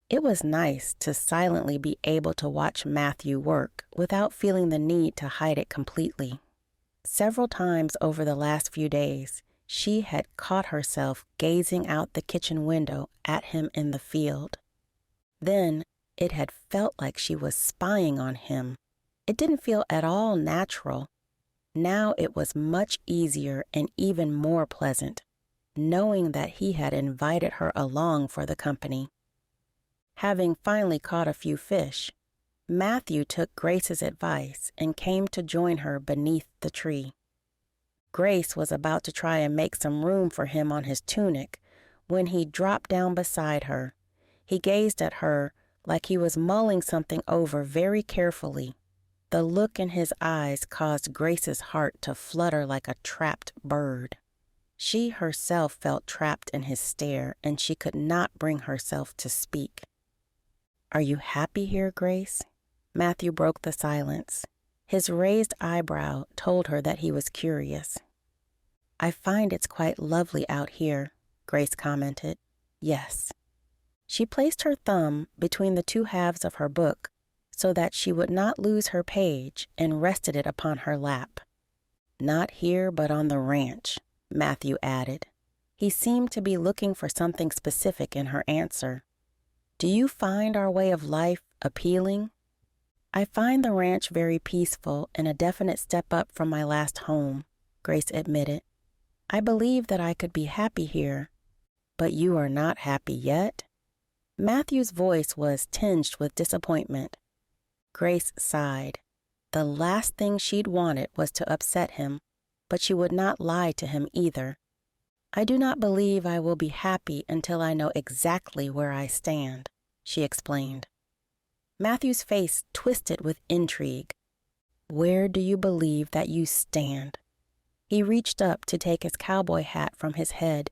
It was nice to silently be able to watch Mathew work without feeling the need to hide it completely. Several times over the last few days, she had caught herself gazing out the kitchen window at him in the field. Then it had felt like she was spying on him. It didn't feel at all natural. Now it was much easier and even more pleasant, knowing that he had invited her along for the company. Having finally caught a few fish, Mathew took Grace's advice and came to join her beneath the tree. Grace was about to try and make some room for him on his tunic when he dropped down beside her. He gazed at her like he was mulling something over very carefully. The look in his eyes caused Grace's heart to flutter like a trapped bird. She herself felt trapped in his stare, and she could not bring herself to speak. "Are you happy here, Grace?" Mathew broke the silence. His raised eyebrow told her that he was curious. "I find it's quite lovely out here," Grace commented. "Yes." She placed her thumb between the 2 halves of her book so that she would not lose her page and rested it upon her lap. "Not here, but on the ranch," Mathew added. He seemed to be looking for something specific in her answer. "Do you find our way of life appealing?" "I find the ranch very peaceful and a definite step up from my last home," Grace admitted. "I believe that I could be happy here." "But you are not happy yet?" Mathew's voice was tinged with disappointment. Grace sighed. The last thing she'd wanted was to upset him, but she would not lie to him either. "I do not believe I will be happy until I know exactly where I stand," she explained. Mathew's face twisted with intrigue. "Where do you believe that you stand?" He reached up to take his cowboy hat from his head,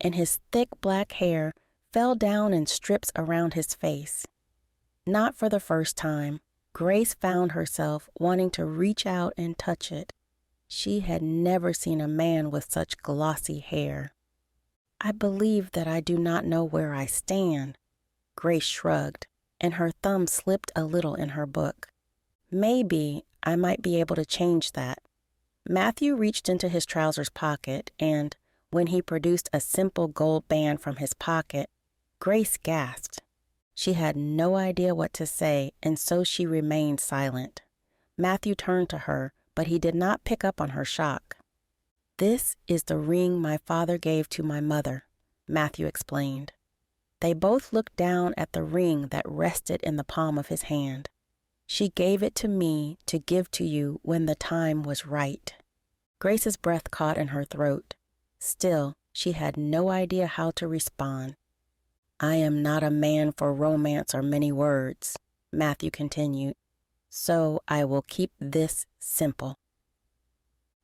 and his thick black hair fell down in strips around his face. Not for the first time, Grace found herself wanting to reach out and touch it. She had never seen a man with such glossy hair. "I believe that I do not know where I stand." Grace shrugged, and her thumb slipped a little in her book. "Maybe I might be able to change that." Mathew reached into his trousers pocket, and when he produced a simple gold band from his pocket, Grace gasped. She had no idea what to say, and so she remained silent. Mathew turned to her, but he did not pick up on her shock. "This is the ring my father gave to my mother," Mathew explained. They both looked down at the ring that rested in the palm of his hand. "She gave it to me to give to you when the time was right." Grace's breath caught in her throat. Still, she had no idea how to respond. "I am not a man for romance or many words," Mathew continued, "so I will keep this simple."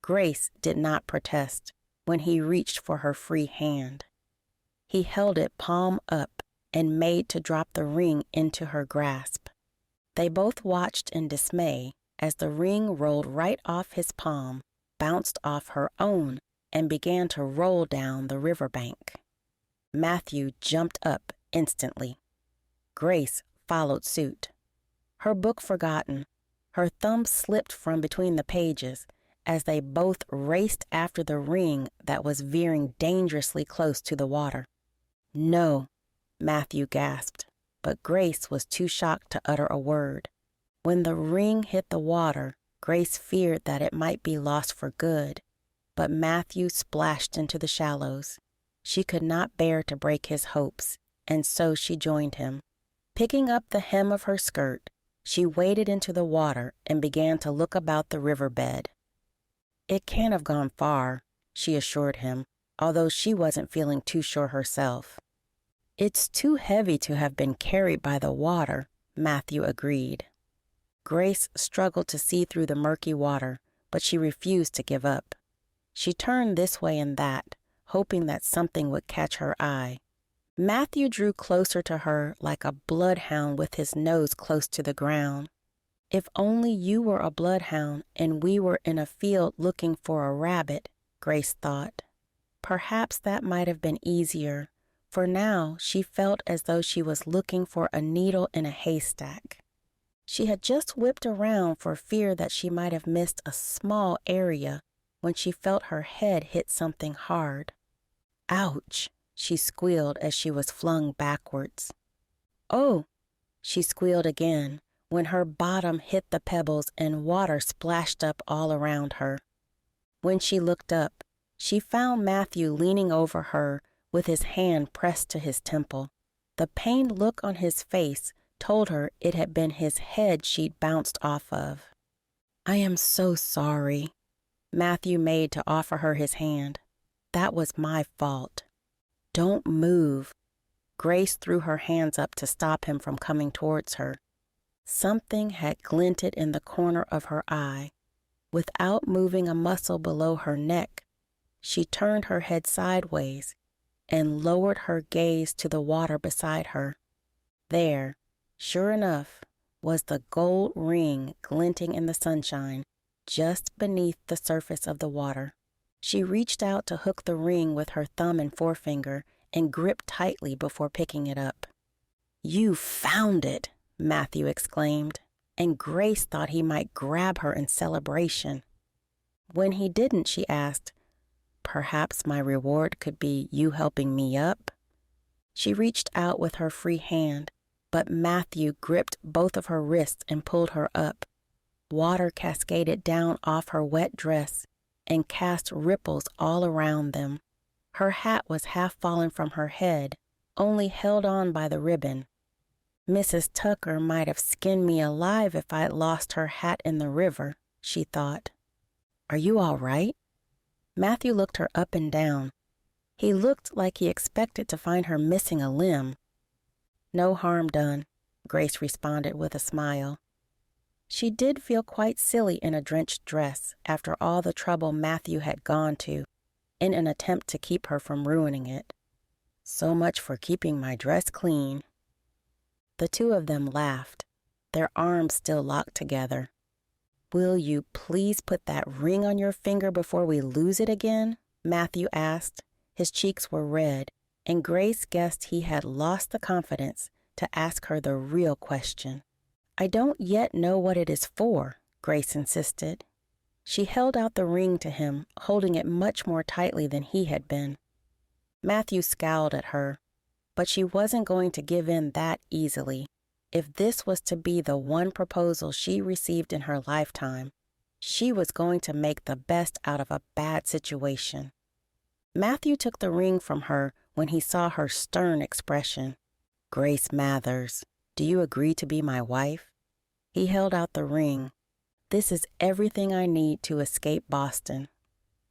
Grace did not protest when he reached for her free hand. He held it palm up and made to drop the ring into her grasp. They both watched in dismay as the ring rolled right off his palm, bounced off her own, and began to roll down the riverbank. Mathew jumped up instantly. Grace followed suit. Her book forgotten, her thumb slipped from between the pages as they both raced after the ring that was veering dangerously close to the water. "No," Mathew gasped, but Grace was too shocked to utter a word. When the ring hit the water, Grace feared that it might be lost for good, but Mathew splashed into the shallows. She could not bear to break his hopes, and so she joined him. Picking up the hem of her skirt, she waded into the water and began to look about the riverbed. "It can't have gone far," she assured him, although she wasn't feeling too sure herself. "It's too heavy to have been carried by the water," Mathew agreed. Grace struggled to see through the murky water, but she refused to give up. She turned this way and that, hoping that something would catch her eye. Mathew drew closer to her like a bloodhound with his nose close to the ground. "If only you were a bloodhound and we were in a field looking for a rabbit," Grace thought. Perhaps that might have been easier, for now she felt as though she was looking for a needle in a haystack. She had just whipped around for fear that she might have missed a small area when she felt her head hit something hard. "Ouch!" she squealed as she was flung backwards. "Oh!" she squealed again when her bottom hit the pebbles and water splashed up all around her. When she looked up, she found Mathew leaning over her with his hand pressed to his temple. The pained look on his face told her it had been his head she'd bounced off of. "I am so sorry," Mathew made to offer her his hand. "That was my fault." "Don't move." Grace threw her hands up to stop him from coming towards her. Something had glinted in the corner of her eye. Without moving a muscle below her neck, she turned her head sideways and lowered her gaze to the water beside her. There, sure enough, was the gold ring glinting in the sunshine just beneath the surface of the water. She reached out to hook the ring with her thumb and forefinger and gripped tightly before picking it up. "You found it!" Mathew exclaimed, and Grace thought he might grab her in celebration. When he didn't, she asked, "Perhaps my reward could be you helping me up?" She reached out with her free hand, but Mathew gripped both of her wrists and pulled her up. Water cascaded down off her wet dress and cast ripples all around them. Her hat was half fallen from her head, only held on by the ribbon. "Mrs. Tucker might have skinned me alive if I'd lost her hat in the river," she thought. "Are you all right?" Mathew looked her up and down. He looked like he expected to find her missing a limb. "No harm done," Grace responded with a smile. She did feel quite silly in a drenched dress after all the trouble Mathew had gone to in an attempt to keep her from ruining it. "So much for keeping my dress clean." The two of them laughed, their arms still locked together. "Will you please put that ring on your finger before we lose it again?" Mathew asked. His cheeks were red, and Grace guessed he had lost the confidence to ask her the real question. "I don't yet know what it is for," Grace insisted. She held out the ring to him, holding it much more tightly than he had been. Mathew scowled at her, but she wasn't going to give in that easily. If this was to be the one proposal she received in her lifetime, she was going to make the best out of a bad situation. Mathew took the ring from her when he saw her stern expression. "Grace Mathers, do you agree to be my wife?" He held out the ring. "This is everything I need to escape Boston."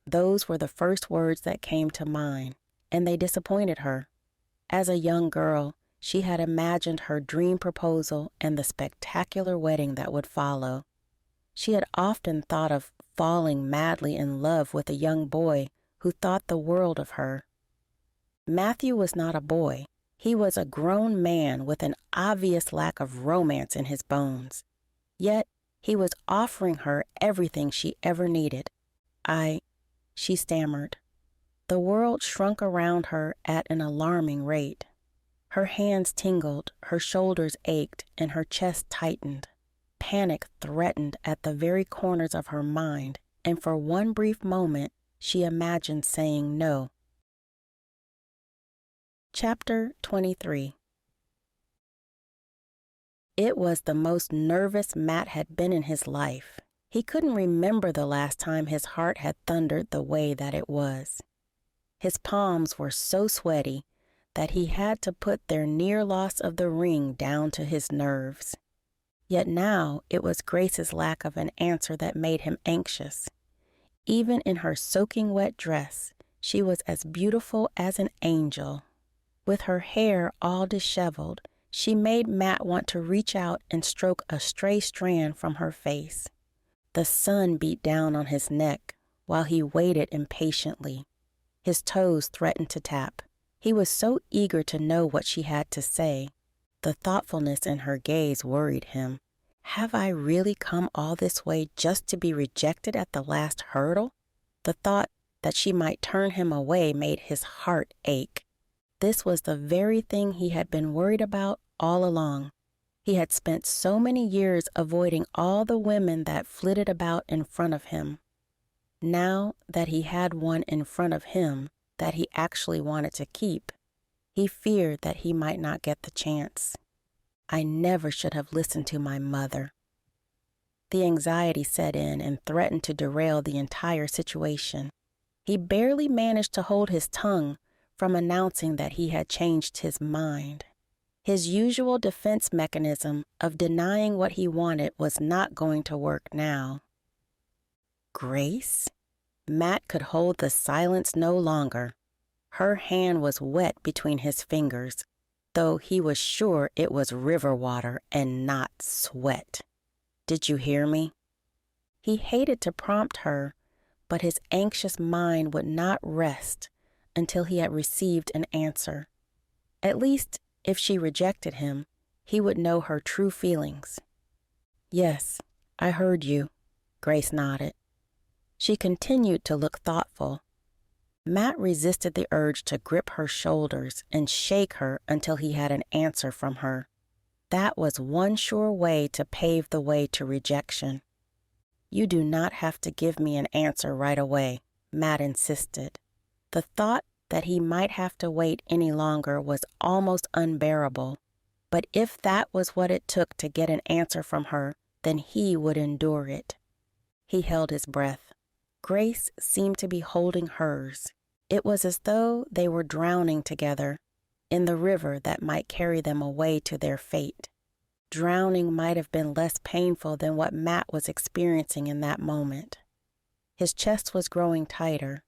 Those were the first words that came to mind, and they disappointed her. As a young girl, she had imagined her dream proposal and the spectacular wedding that would follow. She had often thought of falling madly in love with a young boy who thought the world of her. Mathew was not a boy. He was a grown man with an obvious lack of romance in his bones. Yet he was offering her everything she ever needed. She stammered. The world shrunk around her at an alarming rate. Her hands tingled, her shoulders ached, and her chest tightened. Panic threatened at the very corners of her mind, and for one brief moment, she imagined saying no. Chapter 23. It was the most nervous Matt had been in his life. He couldn't remember the last time his heart had thundered the way that it was. His palms were so sweaty that he had to put their near loss of the ring down to his nerves. Yet now it was Grace's lack of an answer that made him anxious. Even in her soaking wet dress, she was as beautiful as an angel. With her hair all disheveled, she made Matt want to reach out and stroke a stray strand from her face. The sun beat down on his neck while he waited impatiently. His toes threatened to tap. He was so eager to know what she had to say. The thoughtfulness in her gaze worried him. Have I really come all this way just to be rejected at the last hurdle? The thought that she might turn him away made his heart ache. This was the very thing he had been worried about all along. He had spent so many years avoiding all the women that flitted about in front of him. Now that he had one in front of him that he actually wanted to keep, he feared that he might not get the chance. I never should have listened to my mother. The anxiety set in and threatened to derail the entire situation. He barely managed to hold his tongue from announcing that he had changed his mind. His usual defense mechanism of denying what he wanted was not going to work now. Grace? Matt could hold the silence no longer. Her hand was wet between his fingers, though he was sure it was river water and not sweat. Did you hear me? He hated to prompt her, but his anxious mind would not rest until he had received an answer. At least, if she rejected him, he would know her true feelings. Yes, I heard you, Grace nodded. She continued to look thoughtful. Matt resisted the urge to grip her shoulders and shake her until he had an answer from her. That was one sure way to pave the way to rejection. You do not have to give me an answer right away, Matt insisted. The thought that he might have to wait any longer was almost unbearable. But if that was what it took to get an answer from her, then he would endure it. He held his breath. Grace seemed to be holding hers. It was as though they were drowning together in the river that might carry them away to their fate. Drowning might have been less painful than what Matt was experiencing in that moment. His chest was growing tighter.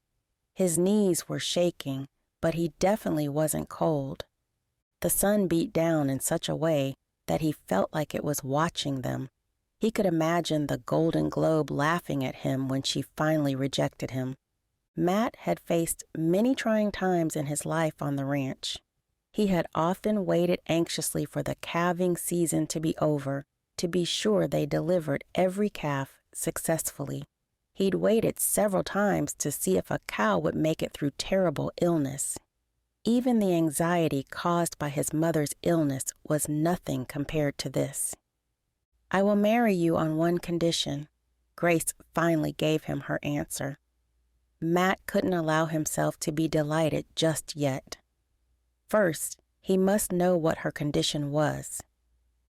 His knees were shaking, but he definitely wasn't cold. The sun beat down in such a way that he felt like it was watching them. He could imagine the Golden Globe laughing at him when she finally rejected him. Matt had faced many trying times in his life on the ranch. He had often waited anxiously for the calving season to be over to be sure they delivered every calf successfully. He'd waited several times to see if a cow would make it through terrible illness. Even the anxiety caused by his mother's illness was nothing compared to this. I will marry you on one condition. Grace finally gave him her answer. Matt couldn't allow himself to be delighted just yet. First, he must know what her condition was.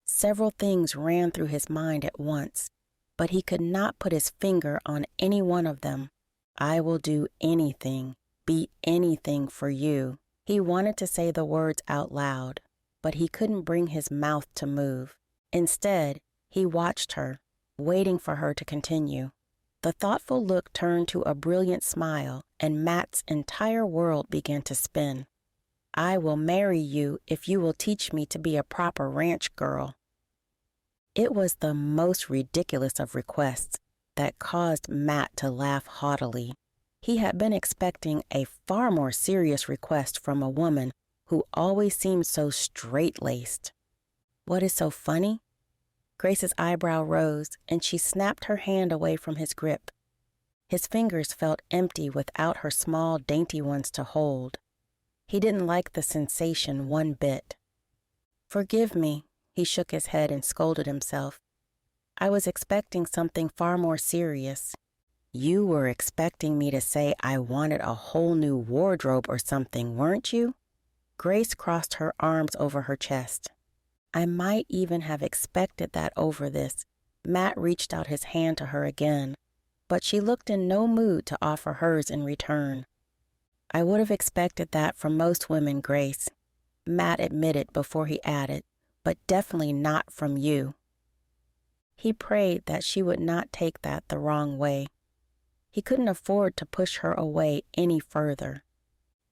Several things ran through his mind at once, but he could not put his finger on any one of them. I will do anything, be anything for you. He wanted to say the words out loud, but he couldn't bring his mouth to move. Instead, he watched her, waiting for her to continue. The thoughtful look turned to a brilliant smile, and Matt's entire world began to spin. I will marry you if you will teach me to be a proper ranch girl. It was the most ridiculous of requests that caused Matt to laugh haughtily. He had been expecting a far more serious request from a woman who always seemed so straight-laced. What is so funny? Grace's eyebrow rose, and she snapped her hand away from his grip. His fingers felt empty without her small, dainty ones to hold. He didn't like the sensation one bit. "Forgive me," he shook his head and scolded himself. "I was expecting something far more serious. You were expecting me to say I wanted a whole new wardrobe or something, weren't you?" Grace crossed her arms over her chest. "I might even have expected that over this." Matt reached out his hand to her again, but she looked in no mood to offer hers in return. "I would have expected that from most women, Grace," Matt admitted before he added, "but definitely not from you." He prayed that she would not take that the wrong way. He couldn't afford to push her away any further.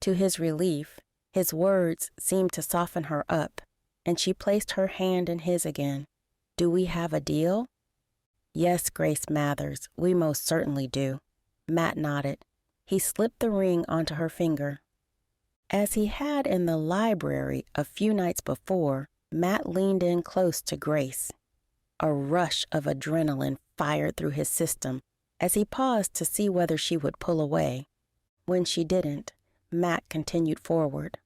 To his relief, his words seemed to soften her up, and she placed her hand in his again. "Do we have a deal?" "Yes, Grace Mathers, we most certainly do." Matt nodded. He slipped the ring onto her finger. As he had in the library a few nights before, Matt leaned in close to Grace. A rush of adrenaline fired through his system as he paused to see whether she would pull away. When she didn't, Matt continued forward.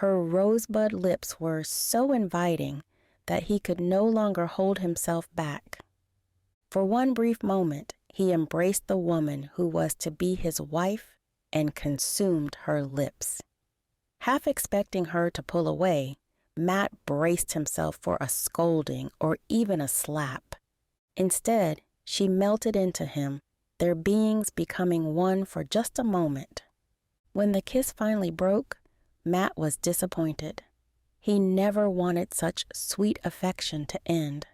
Her rosebud lips were so inviting that he could no longer hold himself back. For one brief moment, he embraced the woman who was to be his wife and consumed her lips. Half expecting her to pull away, Matt braced himself for a scolding or even a slap. Instead, she melted into him, their beings becoming one for just a moment. When the kiss finally broke, Matt was disappointed. He never wanted such sweet affection to end.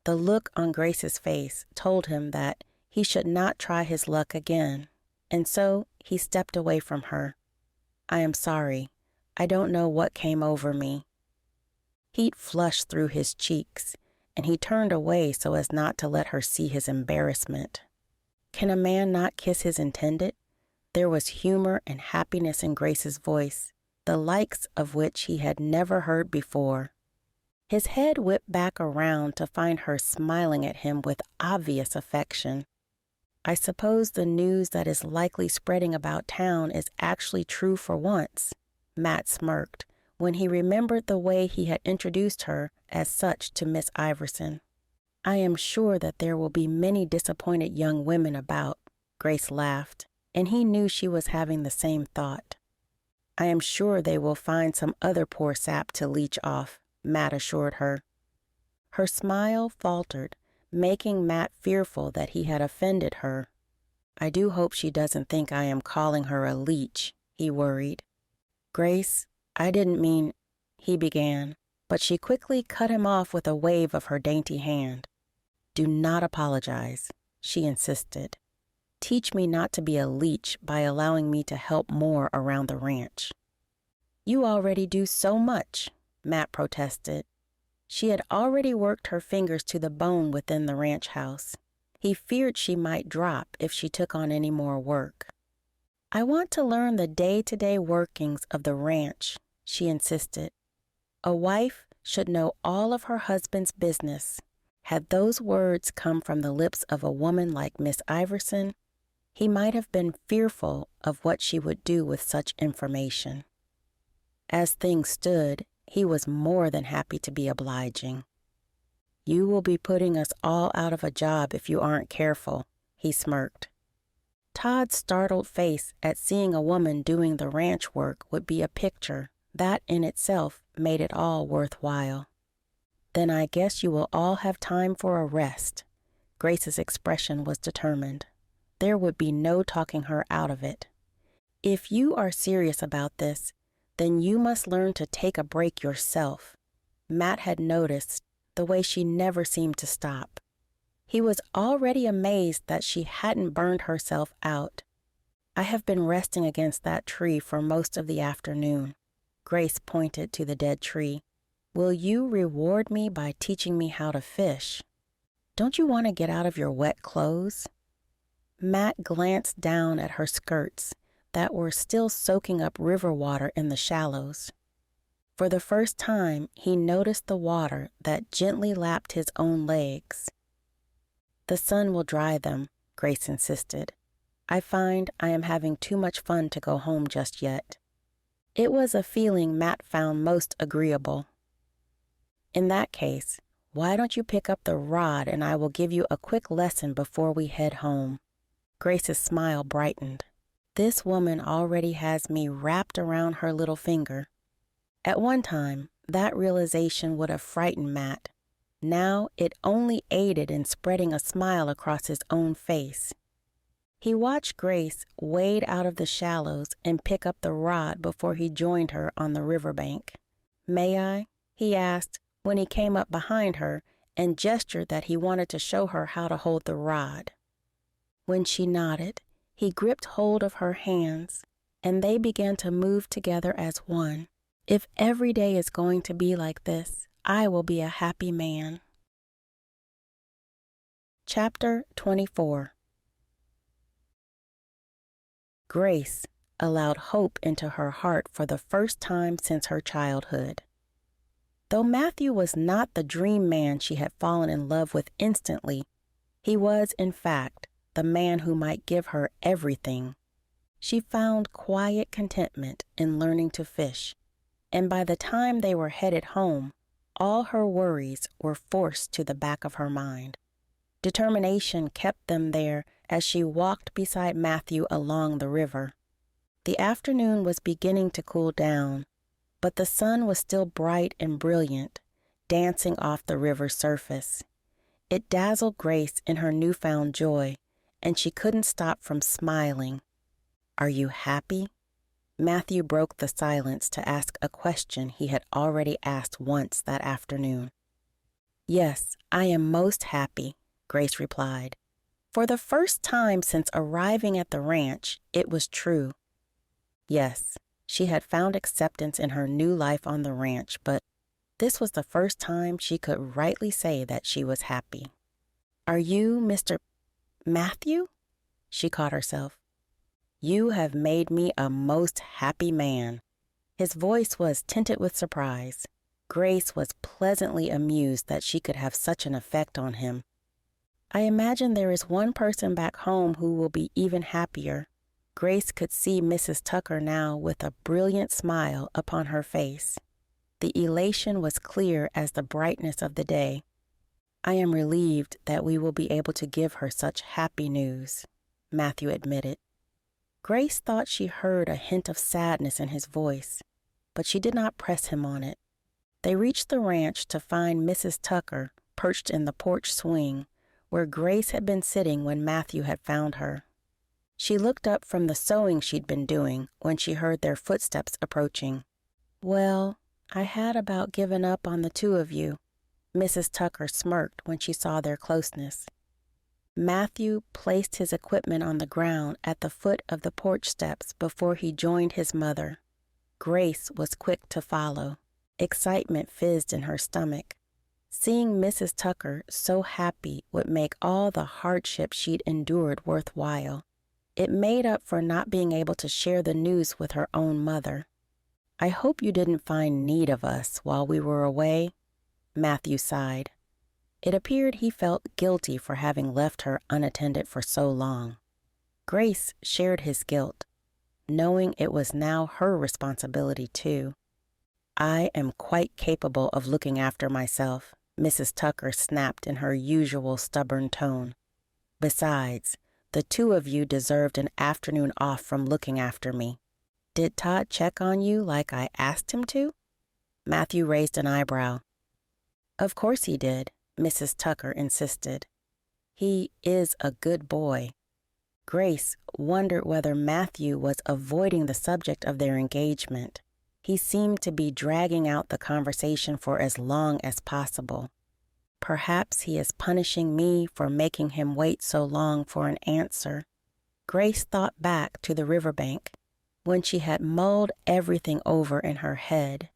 The look on Grace's face told him that he should not try his luck again, and so he stepped away from her. "I am sorry. I don't know what came over me." Heat flushed through his cheeks, and he turned away so as not to let her see his embarrassment. Can a man not kiss his intended? There was humor and happiness in Grace's voice, the likes of which he had never heard before. His head whipped back around to find her smiling at him with obvious affection. "I suppose the news that is likely spreading about town is actually true for once," Matt smirked when he remembered the way he had introduced her as such to Miss Iverson. "I am sure that there will be many disappointed young women about," Grace laughed, and he knew she was having the same thought. "I am sure they will find some other poor sap to leech off," Matt assured her. Her smile faltered, making Matt fearful that he had offended her. "I do hope she doesn't think I am calling her a leech," he worried. "Grace, I didn't mean," he began, but she quickly cut him off with a wave of her dainty hand. "Do not apologize," she insisted. "Teach me not to be a leech by allowing me to help more around the ranch." "You already do so much," Matt protested. She had already worked her fingers to the bone within the ranch house. He feared she might drop if she took on any more work. "I want to learn the day-to-day workings of the ranch," she insisted. A wife should know all of her husband's business. Had those words come from the lips of a woman like Miss Iverson, he might have been fearful of what she would do with such information. As things stood, he was more than happy to be obliging. "You will be putting us all out of a job if you aren't careful," he smirked. Todd's startled face at seeing a woman doing the ranch work would be a picture that in itself made it all worthwhile. "Then I guess you will all have time for a rest." Grace's expression was determined. There would be no talking her out of it. "If you are serious about this, then you must learn to take a break yourself." Matt had noticed the way she never seemed to stop. He was already amazed that she hadn't burned herself out. "I have been resting against that tree for most of the afternoon." Grace pointed to the dead tree. "Will you reward me by teaching me how to fish? Don't you want to get out of your wet clothes?" Matt glanced down at her skirts that were still soaking up river water in the shallows. For the first time, he noticed the water that gently lapped his own legs. "The sun will dry them," Grace insisted. "I find I am having too much fun to go home just yet." It was a feeling Matt found most agreeable. "In that case, why don't you pick up the rod and I will give you a quick lesson before we head home?" Grace's smile brightened. "This woman already has me wrapped around her little finger." At one time, that realization would have frightened Matt. Now it only aided in spreading a smile across his own face. He watched Grace wade out of the shallows and pick up the rod before he joined her on the riverbank. "May I?" he asked when he came up behind her and gestured that he wanted to show her how to hold the rod. When she nodded, he gripped hold of her hands, and they began to move together as one. "If every day is going to be like this, I will be a happy man." Chapter 24. Grace allowed hope into her heart for the first time since her childhood. Though Mathew was not the dream man she had fallen in love with instantly, he was, in fact, the man who might give her everything. She found quiet contentment in learning to fish, and by the time they were headed home, all her worries were forced to the back of her mind. Determination kept them there as she walked beside Mathew along the river. The afternoon was beginning to cool down, but the sun was still bright and brilliant, dancing off the river's surface. It dazzled Grace in her newfound joy, and she couldn't stop from smiling. "Are you happy?" Mathew broke the silence to ask a question he had already asked once that afternoon. "Yes, I am most happy," Grace replied. For the first time since arriving at the ranch, it was true. Yes, she had found acceptance in her new life on the ranch, but this was the first time she could rightly say that she was happy. "Are you Mr. Mathew?" She caught herself. "You have made me a most happy man." His voice was tinted with surprise. Grace was pleasantly amused that she could have such an effect on him. "I imagine there is one person back home who will be even happier." Grace could see Mrs. Tucker now with a brilliant smile upon her face. The elation was clear as the brightness of the day. "I am relieved that we will be able to give her such happy news," Mathew admitted. Grace thought she heard a hint of sadness in his voice, but she did not press him on it. They reached the ranch to find Mrs. Tucker perched in the porch swing, where Grace had been sitting when Mathew had found her. She looked up from the sewing she'd been doing when she heard their footsteps approaching. "Well, I had about given up on the two of you." Mrs. Tucker smirked when she saw their closeness. Mathew placed his equipment on the ground at the foot of the porch steps before he joined his mother. Grace was quick to follow. Excitement fizzed in her stomach. Seeing Mrs. Tucker so happy would make all the hardship she'd endured worthwhile. It made up for not being able to share the news with her own mother. "I hope you didn't find need of us while we were away," Mathew sighed. It appeared he felt guilty for having left her unattended for so long. Grace shared his guilt, knowing it was now her responsibility too. "I am quite capable of looking after myself," Mrs. Tucker snapped in her usual stubborn tone. "Besides, the two of you deserved an afternoon off from looking after me. Did Todd check on you like I asked him to?" Mathew raised an eyebrow. "Of course he did," Mrs. Tucker insisted. "He is a good boy." Grace wondered whether Mathew was avoiding the subject of their engagement. He seemed to be dragging out the conversation for as long as possible. Perhaps he is punishing me for making him wait so long for an answer. Grace thought back to the riverbank, when she had mulled everything over in her head.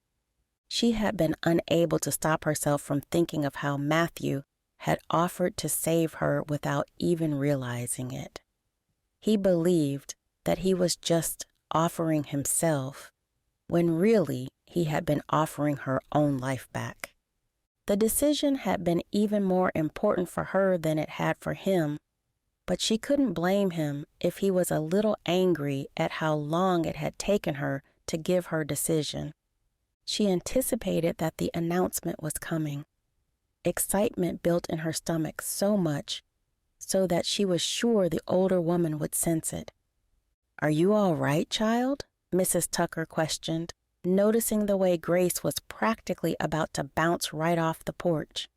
She had been unable to stop herself from thinking of how Mathew had offered to save her without even realizing it. He believed that he was just offering himself, when really he had been offering her own life back. The decision had been even more important for her than it had for him, but she couldn't blame him if he was a little angry at how long it had taken her to give her decision. She anticipated that the announcement was coming. Excitement built in her stomach so much so that she was sure the older woman would sense it. "Are you all right, child?" Mrs. Tucker questioned, noticing the way Grace was practically about to bounce right off the porch.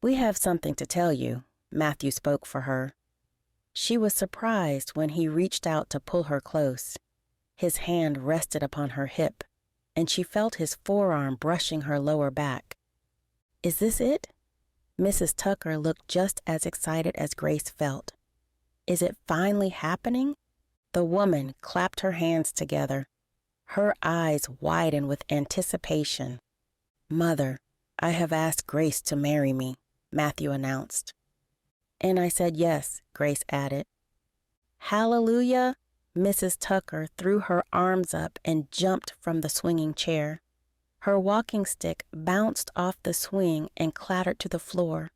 "We have something to tell you," Mathew spoke for her. She was surprised when he reached out to pull her close. His hand rested upon her hip, and she felt his forearm brushing her lower back. "Is this it?" Mrs. Tucker looked just as excited as Grace felt. "Is it finally happening?" The woman clapped her hands together. Her eyes widened with anticipation. "Mother, I have asked Grace to marry me," Mathew announced. "And I said yes," Grace added. "Hallelujah!" Mrs. Tucker threw her arms up and jumped from the swinging chair. Her walking stick bounced off the swing and clattered to the floor,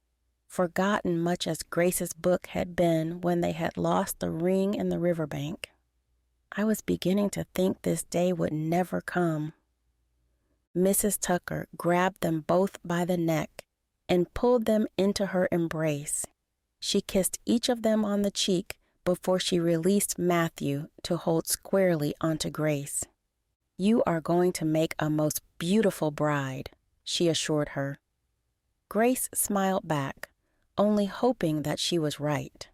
forgotten much as Grace's book had been when they had lost the ring in the riverbank. "I was beginning to think this day would never come." Mrs. Tucker grabbed them both by the neck and pulled them into her embrace. She kissed each of them on the cheek before she released Mathew to hold squarely onto Grace. "You are going to make a most beautiful bride," she assured her. Grace smiled back, only hoping that she was right.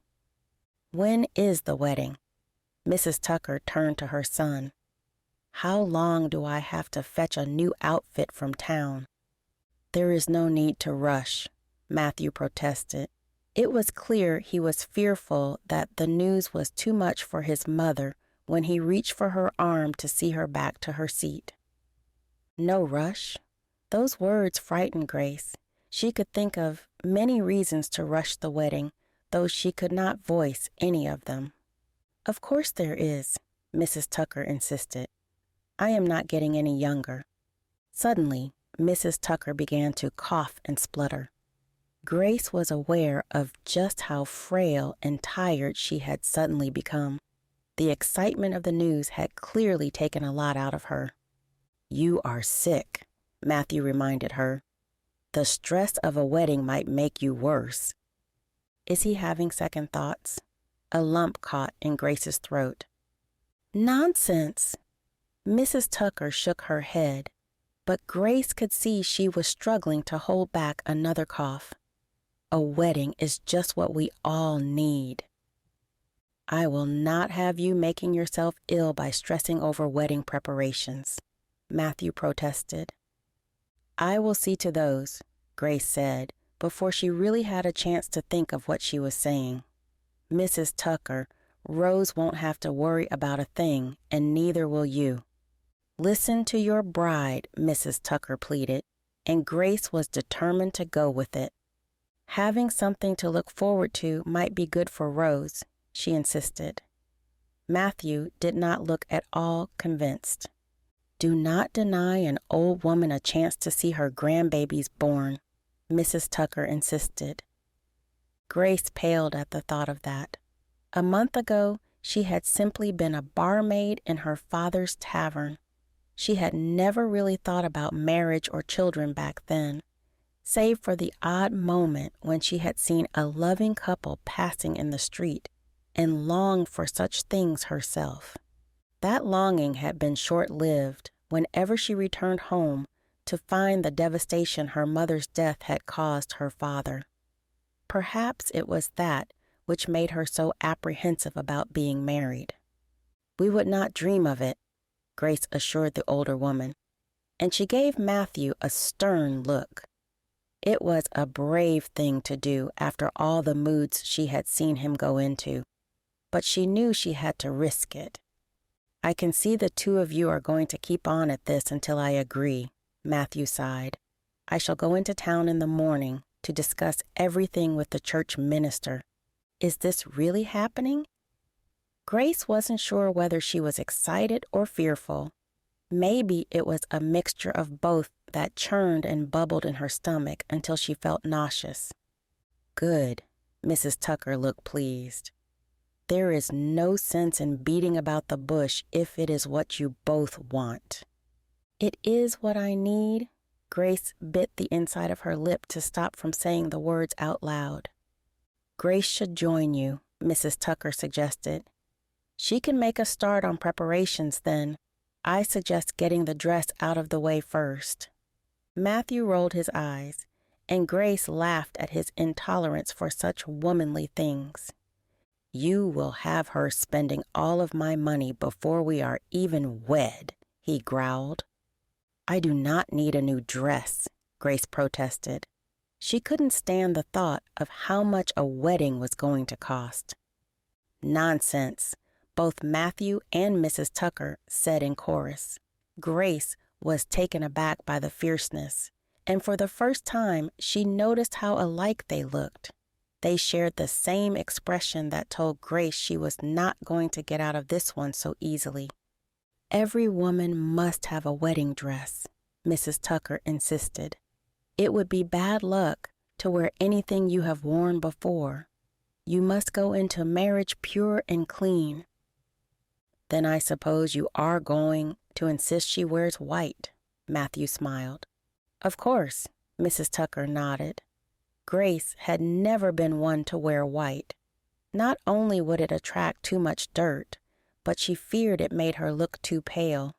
"When is the wedding?" Mrs. Tucker turned to her son. "How long do I have to fetch a new outfit from town?" "There is no need to rush," Mathew protested. It was clear he was fearful that the news was too much for his mother when he reached for her arm to see her back to her seat. No rush? Those words frightened Grace. She could think of many reasons to rush the wedding, though she could not voice any of them. "Of course there is," Mrs. Tucker insisted. "I am not getting any younger." Suddenly, Mrs. Tucker began to cough and splutter. Grace was aware of just how frail and tired she had suddenly become. The excitement of the news had clearly taken a lot out of her. "You are sick," Mathew reminded her. "The stress of a wedding might make you worse." "Is he having second thoughts?" A lump caught in Grace's throat. "Nonsense!" Mrs. Tucker shook her head, but Grace could see she was struggling to hold back another cough. "A wedding is just what we all need." "I will not have you making yourself ill by stressing over wedding preparations," Mathew protested. "I will see to those," Grace said, before she really had a chance to think of what she was saying. "Mrs. Tucker, Rose won't have to worry about a thing, and neither will you." "Listen to your bride," Mrs. Tucker pleaded, and Grace was determined to go with it. Having something to look forward to might be good for Rose, she insisted. Mathew did not look at all convinced. "Do not deny an old woman a chance to see her grandbabies born," Mrs. Tucker insisted. Grace paled at the thought of that. A month ago, she had simply been a barmaid in her father's tavern. She had never really thought about marriage or children back then, save for the odd moment when she had seen a loving couple passing in the street and longed for such things herself. That longing had been short-lived whenever she returned home to find the devastation her mother's death had caused her father. Perhaps it was that which made her so apprehensive about being married. "We would not dream of it," Grace assured the older woman, and she gave Mathew a stern look. It was a brave thing to do after all the moods she had seen him go into, but she knew she had to risk it. "I can see the two of you are going to keep on at this until I agree," Mathew sighed. "I shall go into town in the morning to discuss everything with the church minister. Is this really happening?" Grace wasn't sure whether she was excited or fearful. Maybe it was a mixture of both that churned and bubbled in her stomach until she felt nauseous. Good. Mrs. Tucker looked pleased. There is no sense in beating about the bush if it is what you both want. It is what I need. Grace bit the inside of her lip to stop from saying the words out loud. Grace should join you, Mrs. Tucker suggested. She can make a start on preparations then. I suggest getting the dress out of the way first. Mathew rolled his eyes, and Grace laughed at his intolerance for such womanly things. You will have her spending all of my money before we are even wed, he growled. I do not need a new dress, Grace protested. She couldn't stand the thought of how much a wedding was going to cost. Nonsense, both Mathew and Mrs. Tucker said in chorus. Grace was taken aback by the fierceness, and for the first time she noticed how alike they looked. They shared the same expression that told Grace she was not going to get out of this one so easily. Every woman must have a wedding dress, Mrs. Tucker insisted. It would be bad luck to wear anything you have worn before. You must go into marriage pure and clean. Then I suppose you are going to insist she wears white, Mathew smiled. Of course, Mrs. Tucker nodded. Grace had never been one to wear white. Not only would it attract too much dirt, but she feared it made her look too pale.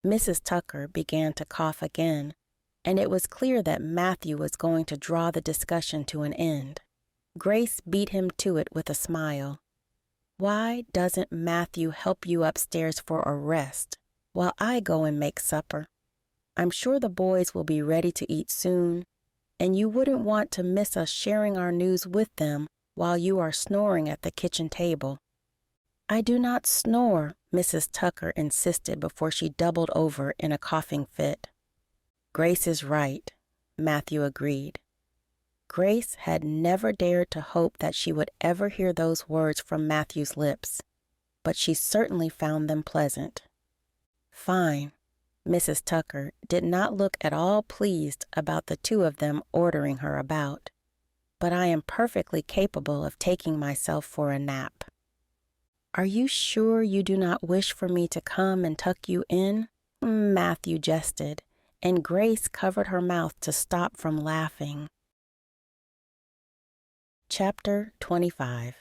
Mrs. Tucker began to cough again, and it was clear that Mathew was going to draw the discussion to an end. Grace beat him to it with a smile. Why doesn't Mathew help you upstairs for a rest while I go and make supper? I'm sure the boys will be ready to eat soon, and you wouldn't want to miss us sharing our news with them while you are snoring at the kitchen table. I do not snore, Mrs. Tucker insisted before she doubled over in a coughing fit. Grace is right, Mathew agreed. Grace had never dared to hope that she would ever hear those words from Mathew's lips, but she certainly found them pleasant. Fine. Mrs. Tucker did not look at all pleased about the two of them ordering her about, but I am perfectly capable of taking myself for a nap. Are you sure you do not wish for me to come and tuck you in? Mathew jested, and Grace covered her mouth to stop from laughing. Chapter 25.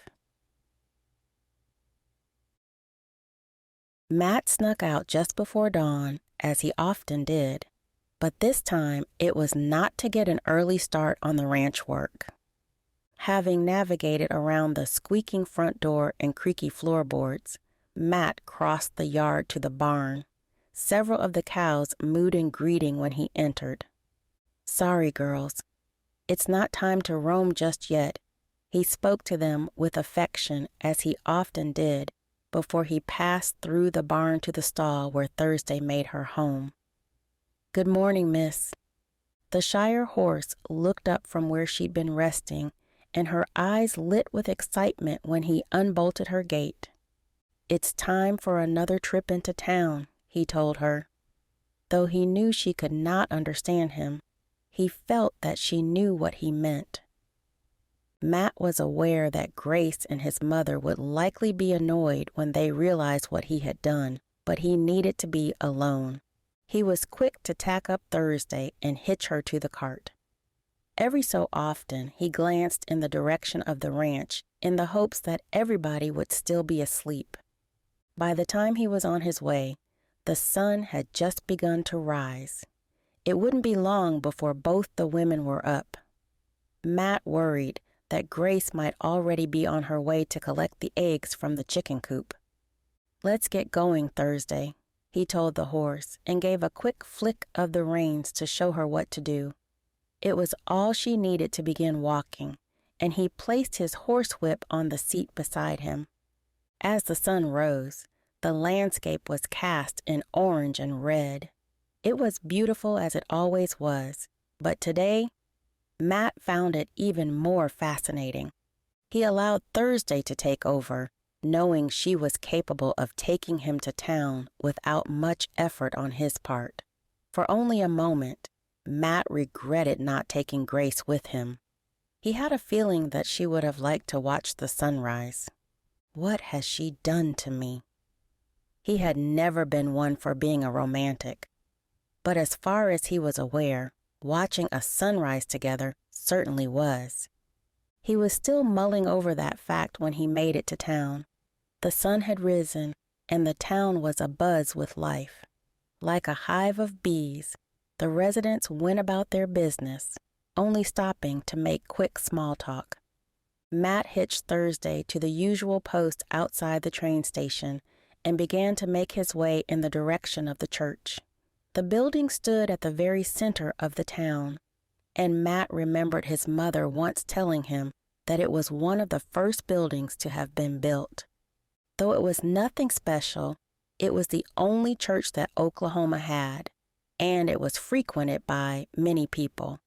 Matt snuck out just before dawn, as he often did, but this time it was not to get an early start on the ranch work. Having navigated around the squeaking front door and creaky floorboards, Matt crossed the yard to the barn. Several of the cows mooed in greeting when he entered. Sorry, girls. It's not time to roam just yet. He spoke to them with affection, as he often did, before he passed through the barn to the stall where Thursday made her home. Good morning, miss. The Shire horse looked up from where she'd been resting, and her eyes lit with excitement when he unbolted her gate. It's time for another trip into town, he told her. Though he knew she could not understand him, he felt that she knew what he meant. Matt was aware that Grace and his mother would likely be annoyed when they realized what he had done, but he needed to be alone. He was quick to tack up Thursday and hitch her to the cart. Every so often, he glanced in the direction of the ranch in the hopes that everybody would still be asleep. By the time he was on his way, the sun had just begun to rise. It wouldn't be long before both the women were up. Matt worried that Grace might already be on her way to collect the eggs from the chicken coop. Let's get going, Thursday, he told the horse, and gave a quick flick of the reins to show her what to do. It was all she needed to begin walking, and he placed his horsewhip on the seat beside him. As the sun rose, the landscape was cast in orange and red. It was beautiful as it always was, but today, Matt found it even more fascinating. He allowed Thursday to take over, knowing she was capable of taking him to town without much effort on his part. For only a moment, Matt regretted not taking Grace with him. He had a feeling that she would have liked to watch the sunrise. What has she done to me? He had never been one for being a romantic, but as far as he was aware, watching a sunrise together certainly was. He was still mulling over that fact when he made it to town. The sun had risen, and the town was abuzz with life. Like a hive of bees, the residents went about their business, only stopping to make quick small talk. Matt hitched Thursday to the usual post outside the train station and began to make his way in the direction of the church. The building stood at the very center of the town, and Matt remembered his mother once telling him that it was one of the first buildings to have been built. Though it was nothing special, it was the only church that Oklahoma had, and it was frequented by many people.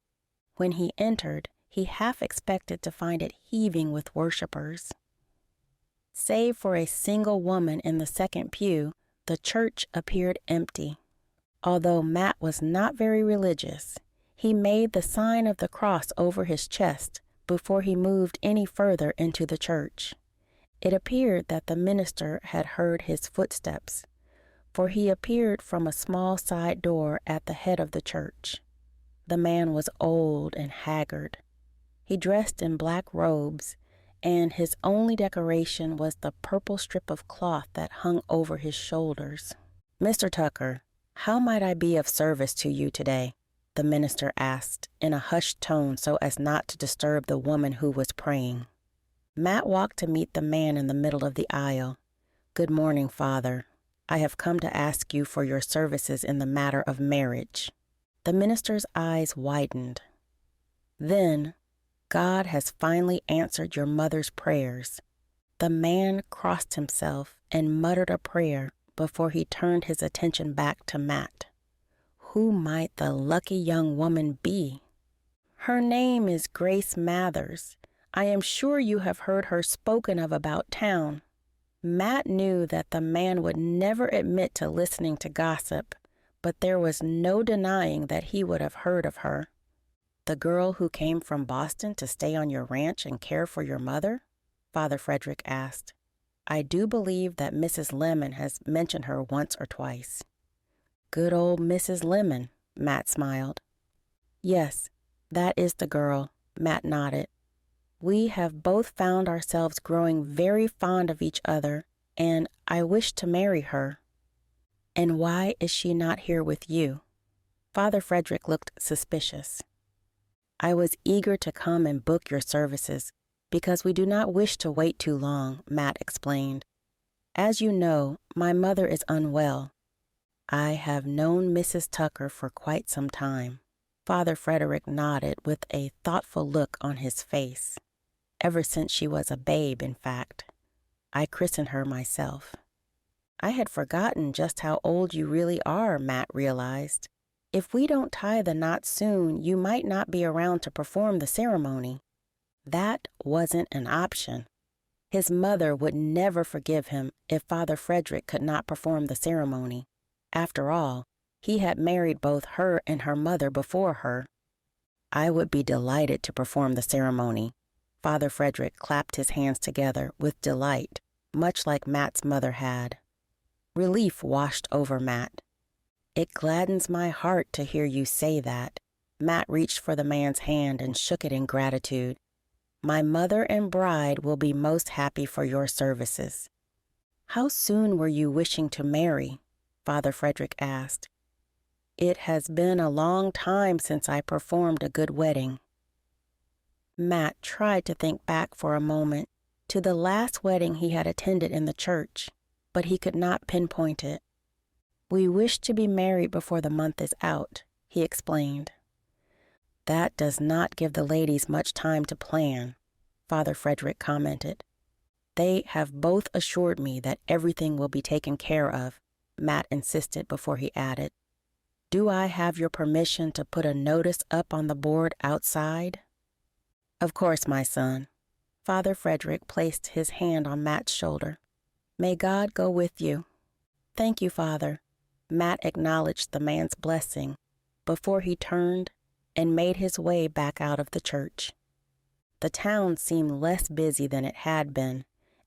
When he entered, he half expected to find it heaving with worshipers. Save for a single woman in the second pew, the church appeared empty. Although Matt was not very religious, he made the sign of the cross over his chest before he moved any further into the church. It appeared that the minister had heard his footsteps, for he appeared from a small side door at the head of the church. The man was old and haggard. He dressed in black robes, and his only decoration was the purple strip of cloth that hung over his shoulders. "Mr. Tucker, how might I be of service to you today?" the minister asked in a hushed tone so as not to disturb the woman who was praying. Matt walked to meet the man in the middle of the aisle. "Good morning, Father. I have come to ask you for your services in the matter of marriage." The minister's eyes widened. "Then, God has finally answered your mother's prayers." The man crossed himself and muttered a prayer before he turned his attention back to Matt. Who might the lucky young woman be? "Her name is Grace Mathers. I am sure you have heard her spoken of about town." Matt knew that the man would never admit to listening to gossip, but there was no denying that he would have heard of her. "The girl who came from Boston to stay on your ranch and care for your mother?" Father Frederick asked. "I do believe that Mrs. Lemon has mentioned her once or twice." "Good old Mrs. Lemon," Matt smiled. "Yes, that is the girl," Matt nodded. "We have both found ourselves growing very fond of each other, and I wish to marry her." "And why is she not here with you?" Father Frederick looked suspicious. "I was eager to come and book your services because we do not wish to wait too long," Matt explained. "As you know, my mother is unwell. I have known Mrs. Tucker for quite some time." Father Frederick nodded with a thoughtful look on his face. "Ever since she was a babe, in fact. I christened her myself." "I had forgotten just how old you really are," Matt realized. "If we don't tie the knot soon, you might not be around to perform the ceremony." That wasn't an option. His mother would never forgive him if Father Frederick could not perform the ceremony. After all, he had married both her and her mother before her. "I would be delighted to perform the ceremony." Father Frederick clapped his hands together with delight, much like Matt's mother had. Relief washed over Matt. "It gladdens my heart to hear you say that." Matt reached for the man's hand and shook it in gratitude. "My mother and bride will be most happy for your services." "How soon were you wishing to marry?" Father Frederick asked. "It has been a long time since I performed a good wedding." Matt tried to think back for a moment to the last wedding he had attended in the church, but he could not pinpoint it. "We wish to be married before the month is out," he explained. "That does not give the ladies much time to plan," Father Frederick commented. "They have both assured me that everything will be taken care of," Matt insisted before he added, "Do I have your permission to put a notice up on the board outside?" "Of course, my son." Father Frederick placed his hand on Matt's shoulder. May God go with you. Thank you, Father. Matt acknowledged the man's blessing before he turned and made his way back out of the church. The town seemed less busy than it had been,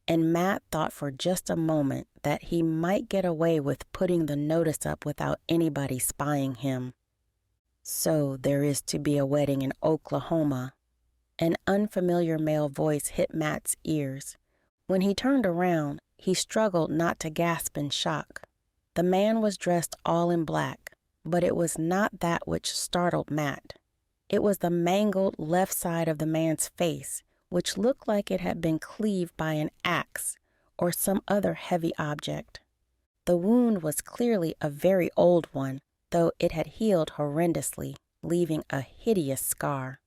and Matt thought for just a moment that he might get away with putting the notice up without anybody spying him. So there is to be a wedding in Oklahoma. An unfamiliar male voice hit Matt's ears. When he turned around, he struggled not to gasp in shock. The man was dressed all in black, but it was not that which startled Matt. It was the mangled left side of the man's face, which looked like it had been cleaved by an axe or some other heavy object. The wound was clearly a very old one, though it had healed horrendously, leaving a hideous scar.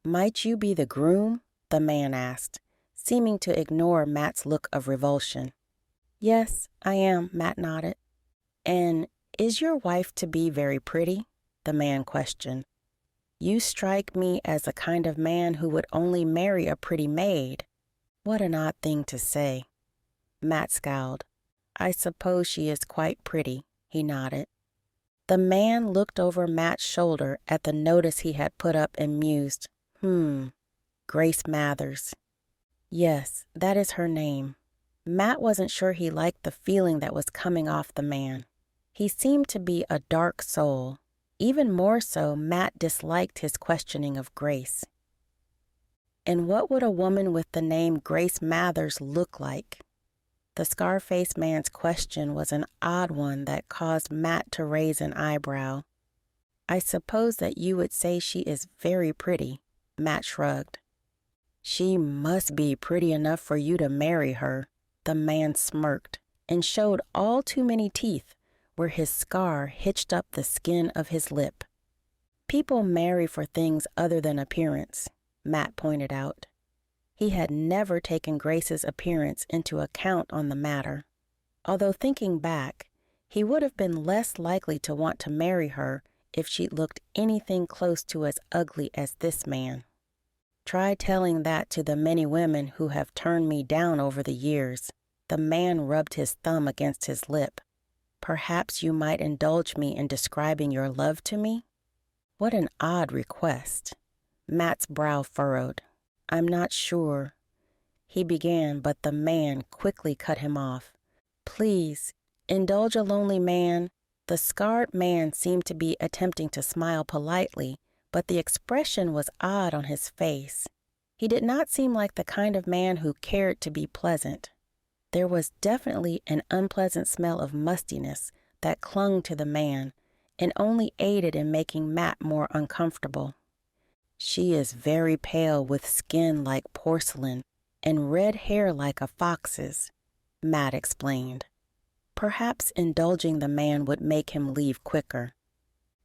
"Might you be the groom?" the man asked, seeming to ignore Matt's look of revulsion. "Yes, I am," Matt nodded. "And is your wife to be very pretty?" the man questioned. "You strike me as a kind of man who would only marry a pretty maid." "What an odd thing to say." Matt scowled. "I suppose she is quite pretty," he nodded. The man looked over Matt's shoulder at the notice he had put up and mused. Grace Mathers. Yes, that is her name. Matt wasn't sure he liked the feeling that was coming off the man. He seemed to be a dark soul. Even more so, Matt disliked his questioning of Grace. And what would a woman with the name Grace Mathers look like? The scar-faced man's question was an odd one that caused Matt to raise an eyebrow. "I suppose that you would say she is very pretty," Matt shrugged. "She must be pretty enough for you to marry her," the man smirked and showed all too many teeth where his scar hitched up the skin of his lip. "People marry for things other than appearance," Matt pointed out. He had never taken Grace's appearance into account on the matter. Although thinking back, he would have been less likely to want to marry her if she looked anything close to as ugly as this man. "Try telling that to the many women who have turned me down over the years." The man rubbed his thumb against his lip. "Perhaps you might indulge me in describing your love to me?" What an odd request. Matt's brow furrowed. "I'm not sure," he began, but the man quickly cut him off. "Please, indulge a lonely man." The scarred man seemed to be attempting to smile politely, but the expression was odd on his face. He did not seem like the kind of man who cared to be pleasant. There was definitely an unpleasant smell of mustiness that clung to the man and only aided in making Matt more uncomfortable. "She is very pale with skin like porcelain and red hair like a fox's," Matt explained. Perhaps indulging the man would make him leave quicker.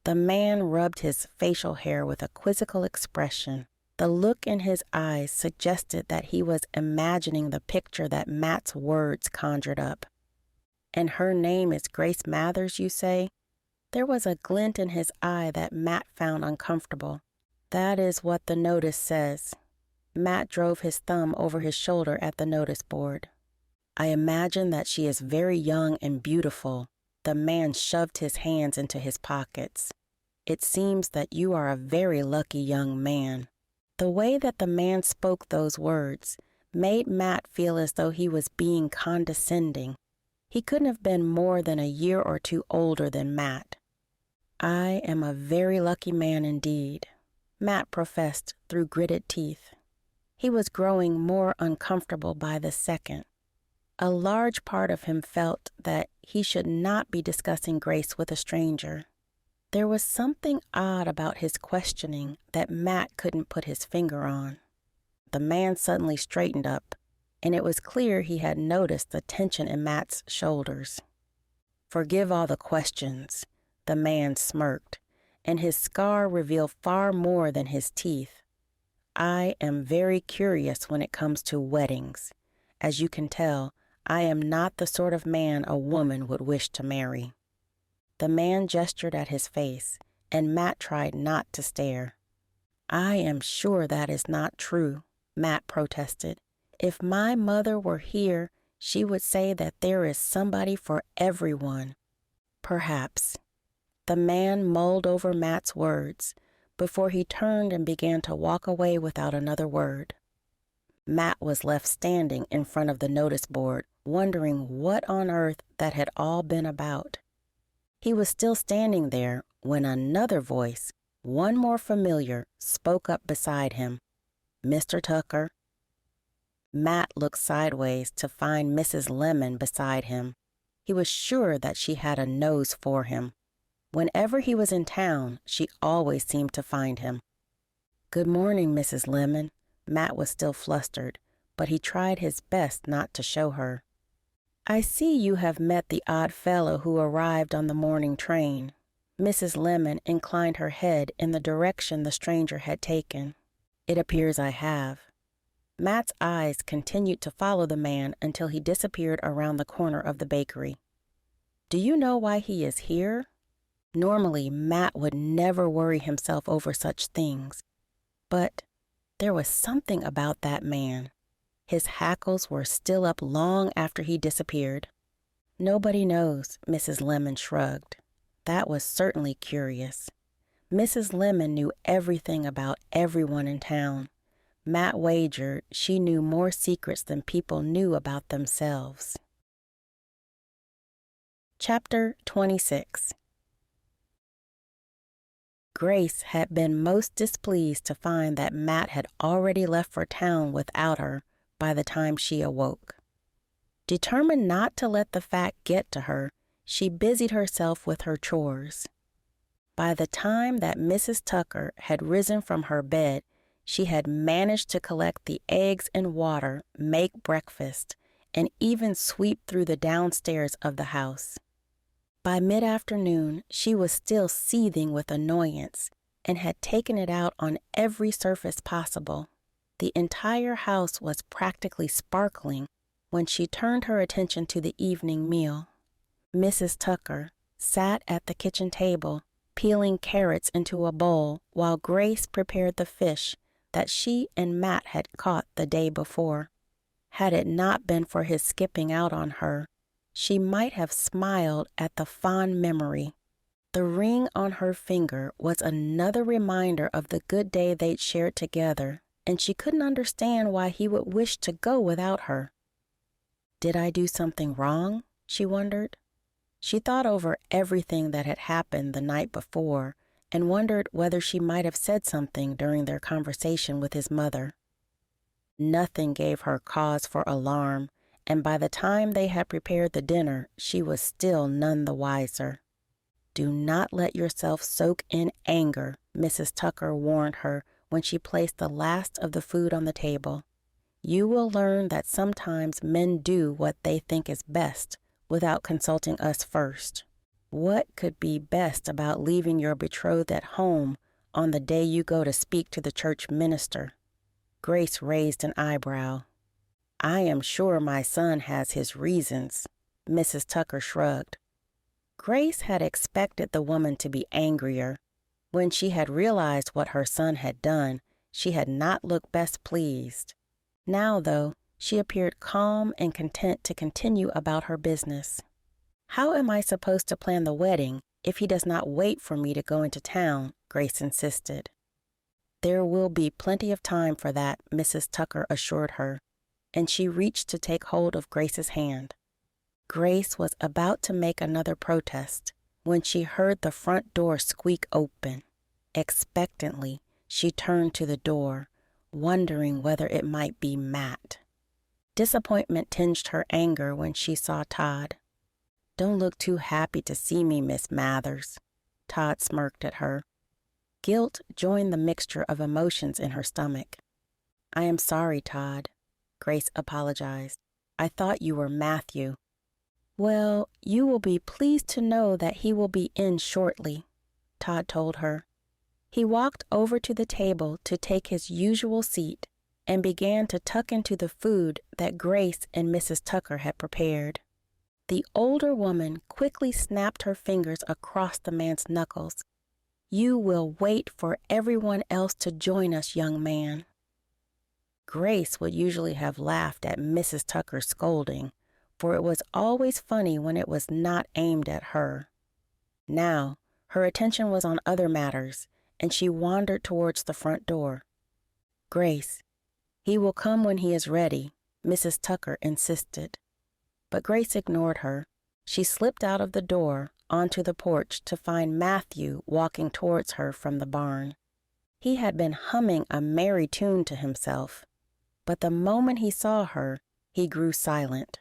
The man rubbed his facial hair with a quizzical expression. The look in his eyes suggested that he was imagining the picture that Matt's words conjured up. "And her name is Grace Mathers, you say?" There was a glint in his eye that Matt found uncomfortable. "That is what the notice says." Matt drove his thumb over his shoulder at the notice board. "I imagine that she is very young and beautiful." The man shoved his hands into his pockets. "It seems that you are a very lucky young man." The way that the man spoke those words made Matt feel as though he was being condescending. He couldn't have been more than a year or two older than Matt. "I am a very lucky man indeed," Matt professed through gritted teeth. He was growing more uncomfortable by the second. A large part of him felt that he should not be discussing Grace with a stranger. There was something odd about his questioning that Matt couldn't put his finger on. The man suddenly straightened up, and it was clear he had noticed the tension in Matt's shoulders. "Forgive all the questions," the man smirked, and his scar revealed far more than his teeth. "I am very curious when it comes to weddings. As you can tell, I am not the sort of man a woman would wish to marry." The man gestured at his face, and Matt tried not to stare. "I am sure that is not true," Matt protested. "If my mother were here, she would say that there is somebody for everyone. Perhaps. The man mulled over Matt's words before he turned and began to walk away without another word. Matt was left standing in front of the notice board, wondering what on earth that had all been about. He was still standing there when another voice, one more familiar, spoke up beside him. "Mr. Tucker." Matt looked sideways to find Mrs. Lemon beside him. He was sure that she had a nose for him. Whenever he was in town, she always seemed to find him. "Good morning, Mrs. Lemon." Matt was still flustered, but he tried his best not to show her. "I see you have met the odd fellow who arrived on the morning train." Mrs. Lemon inclined her head in the direction the stranger had taken. "It appears I have." Matt's eyes continued to follow the man until he disappeared around the corner of the bakery. "Do you know why he is here?" Normally, Matt would never worry himself over such things. But there was something about that man. His hackles were still up long after he disappeared. "Nobody knows," Mrs. Lemon shrugged. That was certainly curious. Mrs. Lemon knew everything about everyone in town. Matt wagered she knew more secrets than people knew about themselves. Chapter 26. Grace had been most displeased to find that Matt had already left for town without her by the time she awoke. Determined not to let the fact get to her, she busied herself with her chores. By the time that Mrs. Tucker had risen from her bed, she had managed to collect the eggs and water, make breakfast, and even sweep through the downstairs of the house. By mid-afternoon, she was still seething with annoyance and had taken it out on every surface possible. The entire house was practically sparkling when she turned her attention to the evening meal. Mrs. Tucker sat at the kitchen table, peeling carrots into a bowl while Grace prepared the fish that she and Matt had caught the day before. Had it not been for his skipping out on her, she might have smiled at the fond memory. The ring on her finger was another reminder of the good day they'd shared together, and she couldn't understand why he would wish to go without her. Did I do something wrong? She wondered. She thought over everything that had happened the night before and wondered whether she might have said something during their conversation with his mother. Nothing gave her cause for alarm, and by the time they had prepared the dinner, she was still none the wiser. "Do not let yourself soak in anger," Mrs. Tucker warned her when she placed the last of the food on the table. "You will learn that sometimes men do what they think is best without consulting us first. What could be best about leaving your betrothed at home on the day you go to speak to the church minister?" Grace raised an eyebrow. "I am sure my son has his reasons," Mrs. Tucker shrugged. Grace had expected the woman to be angrier. When she had realized what her son had done, she had not looked best pleased. Now, though, she appeared calm and content to continue about her business. "How am I supposed to plan the wedding if he does not wait for me to go into town?" Grace insisted. "There will be plenty of time for that," Mrs. Tucker assured her, and she reached to take hold of Grace's hand. Grace was about to make another protest when she heard the front door squeak open. Expectantly, she turned to the door, wondering whether it might be Matt. Disappointment tinged her anger when she saw Todd. "Don't look too happy to see me, Miss Mathers." Todd smirked at her. Guilt joined the mixture of emotions in her stomach. "I am sorry, Todd," Grace apologized. "I thought you were Mathew." "Well, you will be pleased to know that he will be in shortly," Todd told her. He walked over to the table to take his usual seat and began to tuck into the food that Grace and Mrs. Tucker had prepared. The older woman quickly snapped her fingers across the man's knuckles. "You will wait for everyone else to join us, young man." Grace would usually have laughed at Mrs. Tucker's scolding, for it was always funny when it was not aimed at her. Now, her attention was on other matters, and she wandered towards the front door. "Grace, he will come when he is ready," Mrs. Tucker insisted. But Grace ignored her. She slipped out of the door onto the porch to find Mathew walking towards her from the barn. He had been humming a merry tune to himself, but the moment he saw her, he grew silent.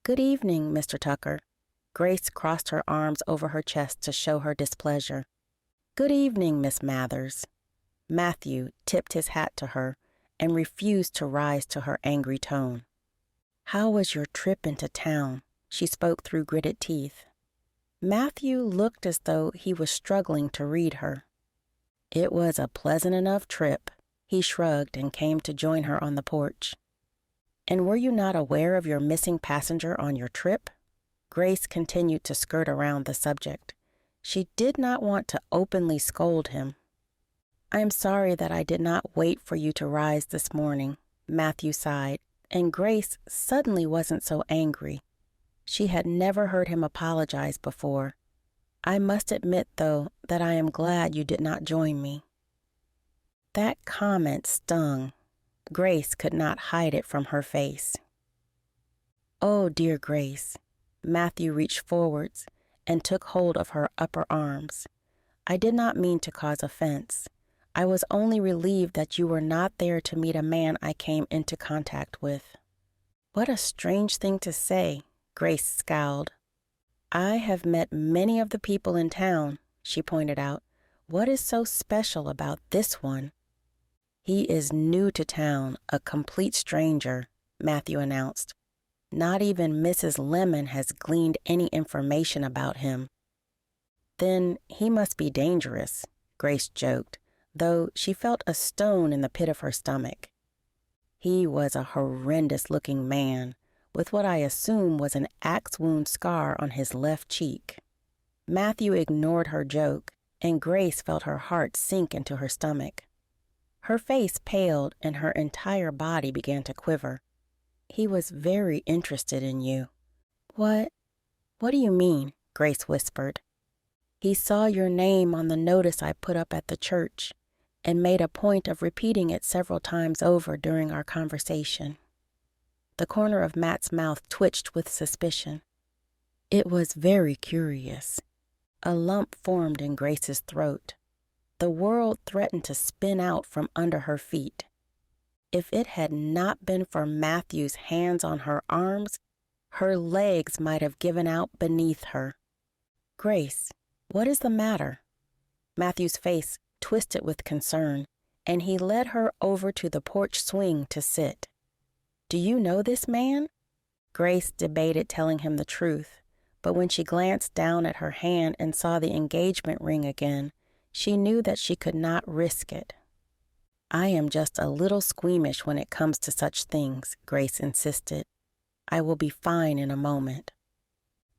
"Good evening, Mr. Tucker." Grace crossed her arms over her chest to show her displeasure. "Good evening, Miss Mathers." Mathew tipped his hat to her and refused to rise to her angry tone. "How was your trip into town?" She spoke through gritted teeth. Mathew looked as though he was struggling to read her. "It was a pleasant enough trip." He shrugged and came to join her on the porch. "And were you not aware of your missing passenger on your trip?" Grace continued to skirt around the subject. She did not want to openly scold him. "I am sorry that I did not wait for you to rise this morning," Mathew sighed, and Grace suddenly wasn't so angry. She had never heard him apologize before. "I must admit, though, that I am glad you did not join me." That comment stung. Grace could not hide it from her face. "Oh, dear Grace." Mathew reached forwards and took hold of her upper arms. "I did not mean to cause offense. I was only relieved that you were not there to meet a man I came into contact with." "What a strange thing to say," Grace scowled. "I have met many of the people in town," she pointed out. "What is so special about this one?" "He is new to town, a complete stranger," Mathew announced. "Not even Mrs. Lemon has gleaned any information about him." "Then he must be dangerous," Grace joked, though she felt a stone in the pit of her stomach. "He was a horrendous-looking man, with what I assume was an axe wound scar on his left cheek." Mathew ignored her joke, and Grace felt her heart sink into her stomach. Her face paled and her entire body began to quiver. "He was very interested in you." What do you mean?" Grace whispered. "He saw your name on the notice I put up at the church and made a point of repeating it several times over during our conversation." The corner of Matt's mouth twitched with suspicion. It was very curious. A lump formed in Grace's throat. The world threatened to spin out from under her feet. If it had not been for Mathew's hands on her arms, her legs might have given out beneath her. "Grace, what is the matter?" Mathew's face twisted with concern, and he led her over to the porch swing to sit. "Do you know this man?" Grace debated telling him the truth, but when she glanced down at her hand and saw the engagement ring again, she knew that she could not risk it. "I am just a little squeamish when it comes to such things," Grace insisted. "I will be fine in a moment."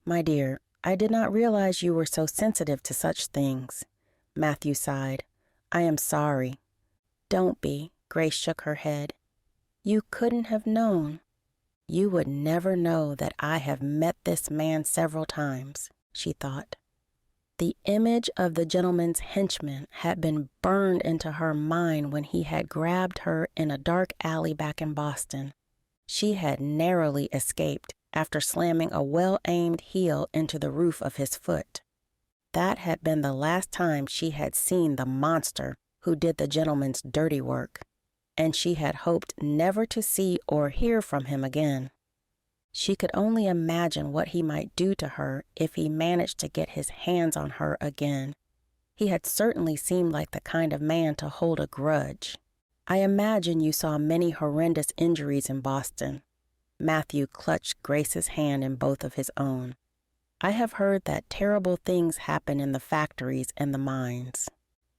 "My dear, I did not realize you were so sensitive to such things." Mathew sighed. "I am sorry." "Don't be," Grace shook her head. "You couldn't have known." "You would never know that I have met this man several times," she thought. The image of the gentleman's henchman had been burned into her mind when he had grabbed her in a dark alley back in Boston. She had narrowly escaped after slamming a well-aimed heel into the roof of his foot. That had been the last time she had seen the monster who did the gentleman's dirty work, and she had hoped never to see or hear from him again. She could only imagine what he might do to her if he managed to get his hands on her again. He had certainly seemed like the kind of man to hold a grudge. "I imagine you saw many horrendous injuries in Boston." Mathew clutched Grace's hand in both of his own. "I have heard that terrible things happen in the factories and the mines."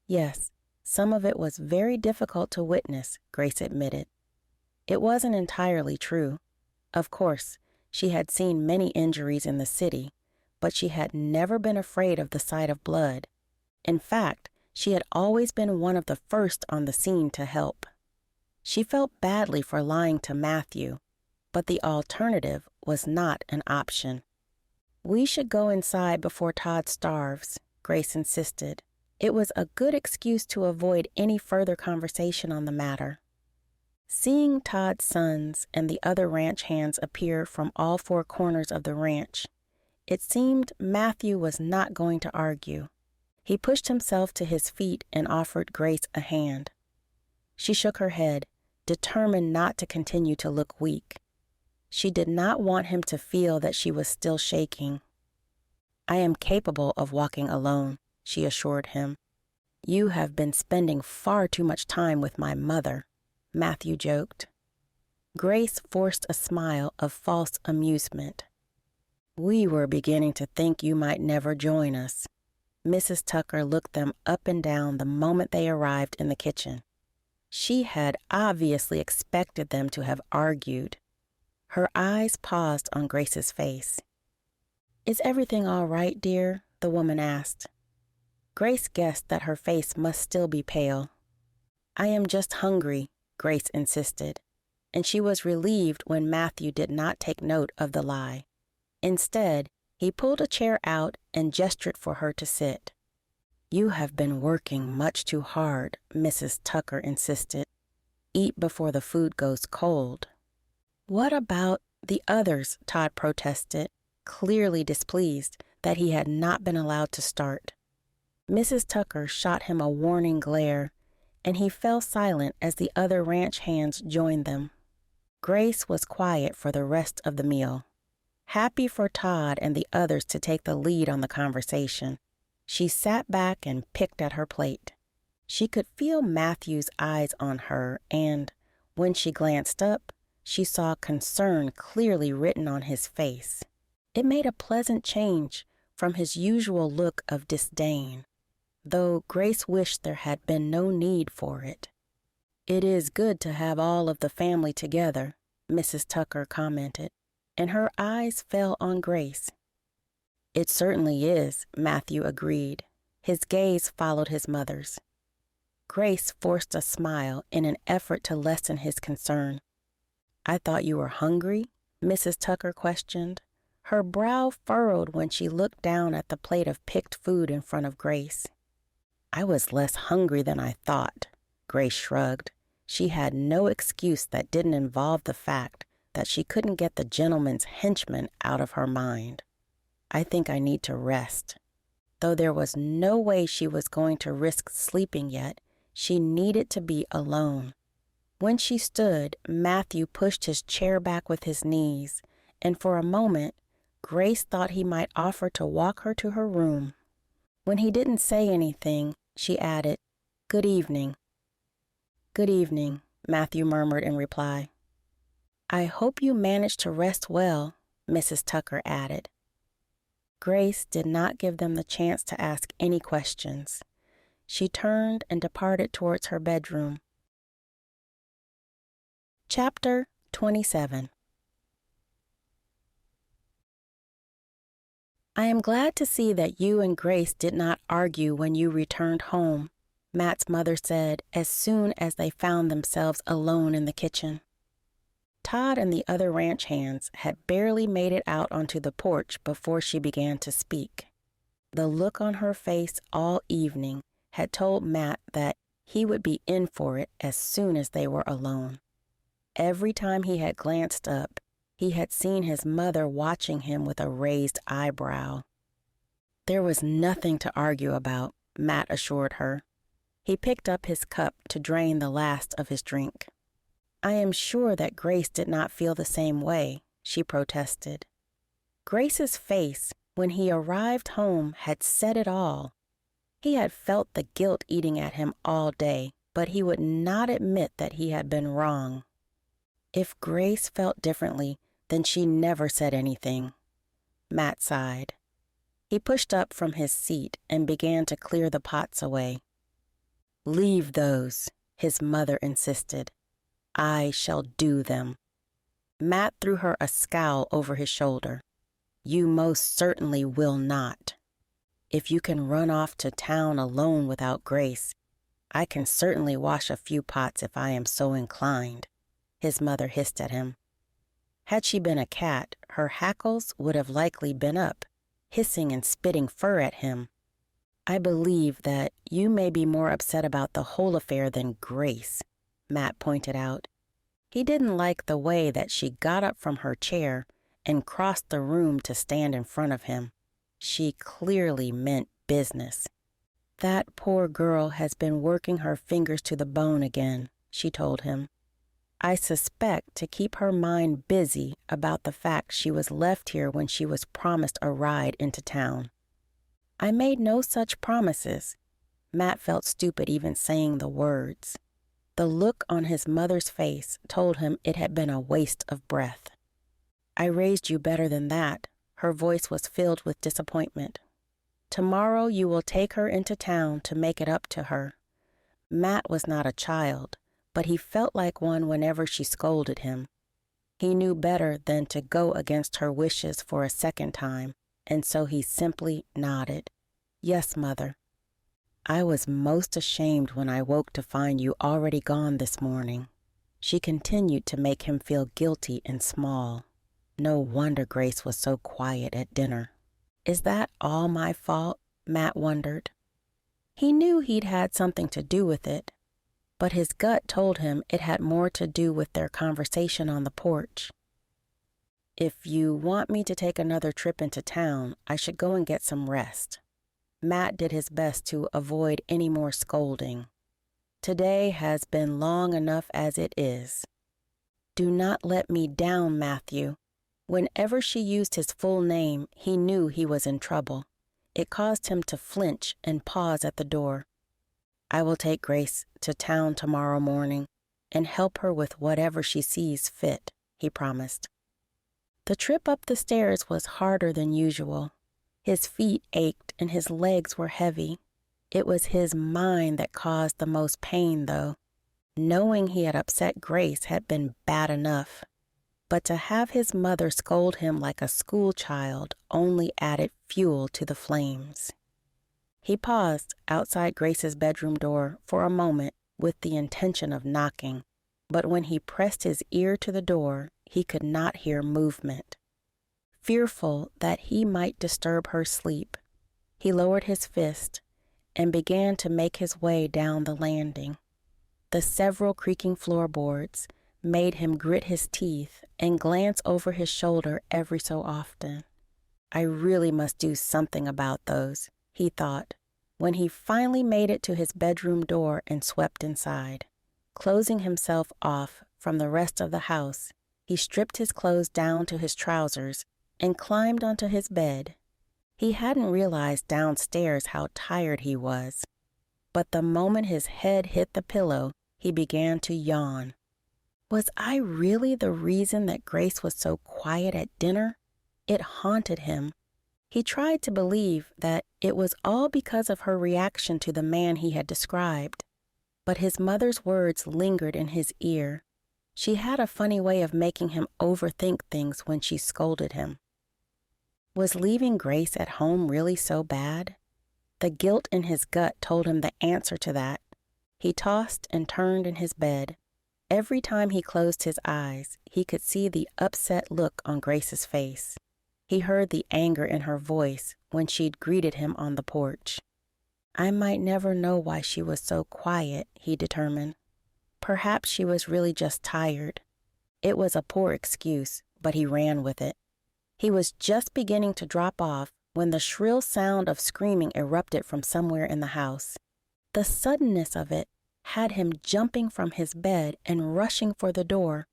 "Yes, some of it was very difficult to witness," Grace admitted. It wasn't entirely true. Of course, she had seen many injuries in the city, but she had never been afraid of the sight of blood. In fact, she had always been one of the first on the scene to help. She felt badly for lying to Mathew, but the alternative was not an option. "We should go inside before Todd starves," Grace insisted. It was a good excuse to avoid any further conversation on the matter. Seeing Todd's sons and the other ranch hands appear from all four corners of the ranch, it seemed Mathew was not going to argue. He pushed himself to his feet and offered Grace a hand. She shook her head, determined not to continue to look weak. She did not want him to feel that she was still shaking. "I am capable of walking alone," she assured him. "You have been spending far too much time with my mother," Mathew joked. Grace forced a smile of false amusement. "We were beginning to think you might never join us." Mrs. Tucker looked them up and down the moment they arrived in the kitchen. She had obviously expected them to have argued. Her eyes paused on Grace's face. "Is everything all right, dear?" the woman asked. Grace guessed that her face must still be pale. "I am just hungry," Grace insisted, and she was relieved when Mathew did not take note of the lie. Instead, he pulled a chair out and gestured for her to sit. "You have been working much too hard," Mrs. Tucker insisted. "Eat before the food goes cold." "What about the others?" Todd protested, clearly displeased that he had not been allowed to start. Mrs. Tucker shot him a warning glare, and he fell silent as the other ranch hands joined them. Grace was quiet for the rest of the meal, happy for Todd and the others to take the lead on the conversation. She sat back and picked at her plate. She could feel Mathew's eyes on her, and when she glanced up, she saw concern clearly written on his face. It made a pleasant change from his usual look of disdain, though Grace wished there had been no need for it. "It is good to have all of the family together," Mrs. Tucker commented, and her eyes fell on Grace. "It certainly is," Mathew agreed. His gaze followed his mother's. Grace forced a smile in an effort to lessen his concern. "I thought you were hungry?" Mrs. Tucker questioned. Her brow furrowed when she looked down at the plate of picked food in front of Grace. "I was less hungry than I thought," Grace shrugged. She had no excuse that didn't involve the fact that she couldn't get the gentleman's henchman out of her mind. "I think I need to rest." Though there was no way she was going to risk sleeping yet, she needed to be alone. When she stood, Mathew pushed his chair back with his knees, and for a moment, Grace thought he might offer to walk her to her room. When he didn't say anything, she added, "Good evening." "Good evening," Mathew murmured in reply. "I hope you managed to rest well," Mrs. Tucker added. Grace did not give them the chance to ask any questions. She turned and departed towards her bedroom. Chapter 27. "I am glad to see that you and Grace did not argue when you returned home," Matt's mother said as soon as they found themselves alone in the kitchen. Todd and the other ranch hands had barely made it out onto the porch before she began to speak. The look on her face all evening had told Matt that he would be in for it as soon as they were alone. Every time he had glanced up, he had seen his mother watching him with a raised eyebrow. There was nothing to argue about, Matt assured her. He picked up his cup to drain the last of his drink. "I am sure that Grace did not feel the same way," she protested. Grace's face, when he arrived home, had said it all. He had felt the guilt eating at him all day, but he would not admit that he had been wrong. If Grace felt differently, then she never said anything. Matt sighed. He pushed up from his seat and began to clear the pots away. "Leave those," his mother insisted. "I shall do them." Matt threw her a scowl over his shoulder. "You most certainly will not. If you can run off to town alone without Grace, I can certainly wash a few pots if I am so inclined," his mother hissed at him. Had she been a cat, her hackles would have likely been up, hissing and spitting fur at him. "I believe that you may be more upset about the whole affair than Grace," Matt pointed out. He didn't like the way that she got up from her chair and crossed the room to stand in front of him. She clearly meant business. "That poor girl has been working her fingers to the bone again," she told him. "I suspect to keep her mind busy about the fact she was left here when she was promised a ride into town." "I made no such promises." Matt felt stupid even saying the words. The look on his mother's face told him it had been a waste of breath. "I raised you better than that." Her voice was filled with disappointment. "Tomorrow you will take her into town to make it up to her." Matt was not a child, but he felt like one whenever she scolded him. He knew better than to go against her wishes for a second time, and so he simply nodded. "Yes, Mother." "I was most ashamed when I woke to find you already gone this morning." She continued to make him feel guilty and small. No wonder Grace was so quiet at dinner. "Is that all my fault?" Matt wondered. He knew he'd had something to do with it, but his gut told him it had more to do with their conversation on the porch. "If you want me to take another trip into town, I should go and get some rest." Matt did his best to avoid any more scolding. "Today has been long enough as it is." "Do not let me down, Mathew." Whenever she used his full name, he knew he was in trouble. It caused him to flinch and pause at the door. "I will take Grace to town tomorrow morning and help her with whatever she sees fit," he promised. The trip up the stairs was harder than usual. His feet ached and his legs were heavy. It was his mind that caused the most pain, though. Knowing he had upset Grace had been bad enough, but to have his mother scold him like a schoolchild only added fuel to the flames. He paused outside Grace's bedroom door for a moment with the intention of knocking, but when he pressed his ear to the door, he could not hear movement. Fearful that he might disturb her sleep, he lowered his fist and began to make his way down the landing. The several creaking floorboards made him grit his teeth and glance over his shoulder every so often. "I really must do something about those," he thought, when he finally made it to his bedroom door and swept inside. Closing himself off from the rest of the house, he stripped his clothes down to his trousers and climbed onto his bed. He hadn't realized downstairs how tired he was, but the moment his head hit the pillow, he began to yawn. Was I really the reason that Grace was so quiet at dinner? It haunted him. He tried to believe that it was all because of her reaction to the man he had described, but his mother's words lingered in his ear. She had a funny way of making him overthink things when she scolded him. Was leaving Grace at home really so bad? The guilt in his gut told him the answer to that. He tossed and turned in his bed. Every time he closed his eyes, he could see the upset look on Grace's face. He heard the anger in her voice when she'd greeted him on the porch. I might never know why she was so quiet, he determined. Perhaps she was really just tired. It was a poor excuse, but he ran with it. He was just beginning to drop off when the shrill sound of screaming erupted from somewhere in the house. The suddenness of it had him jumping from his bed and rushing for the door,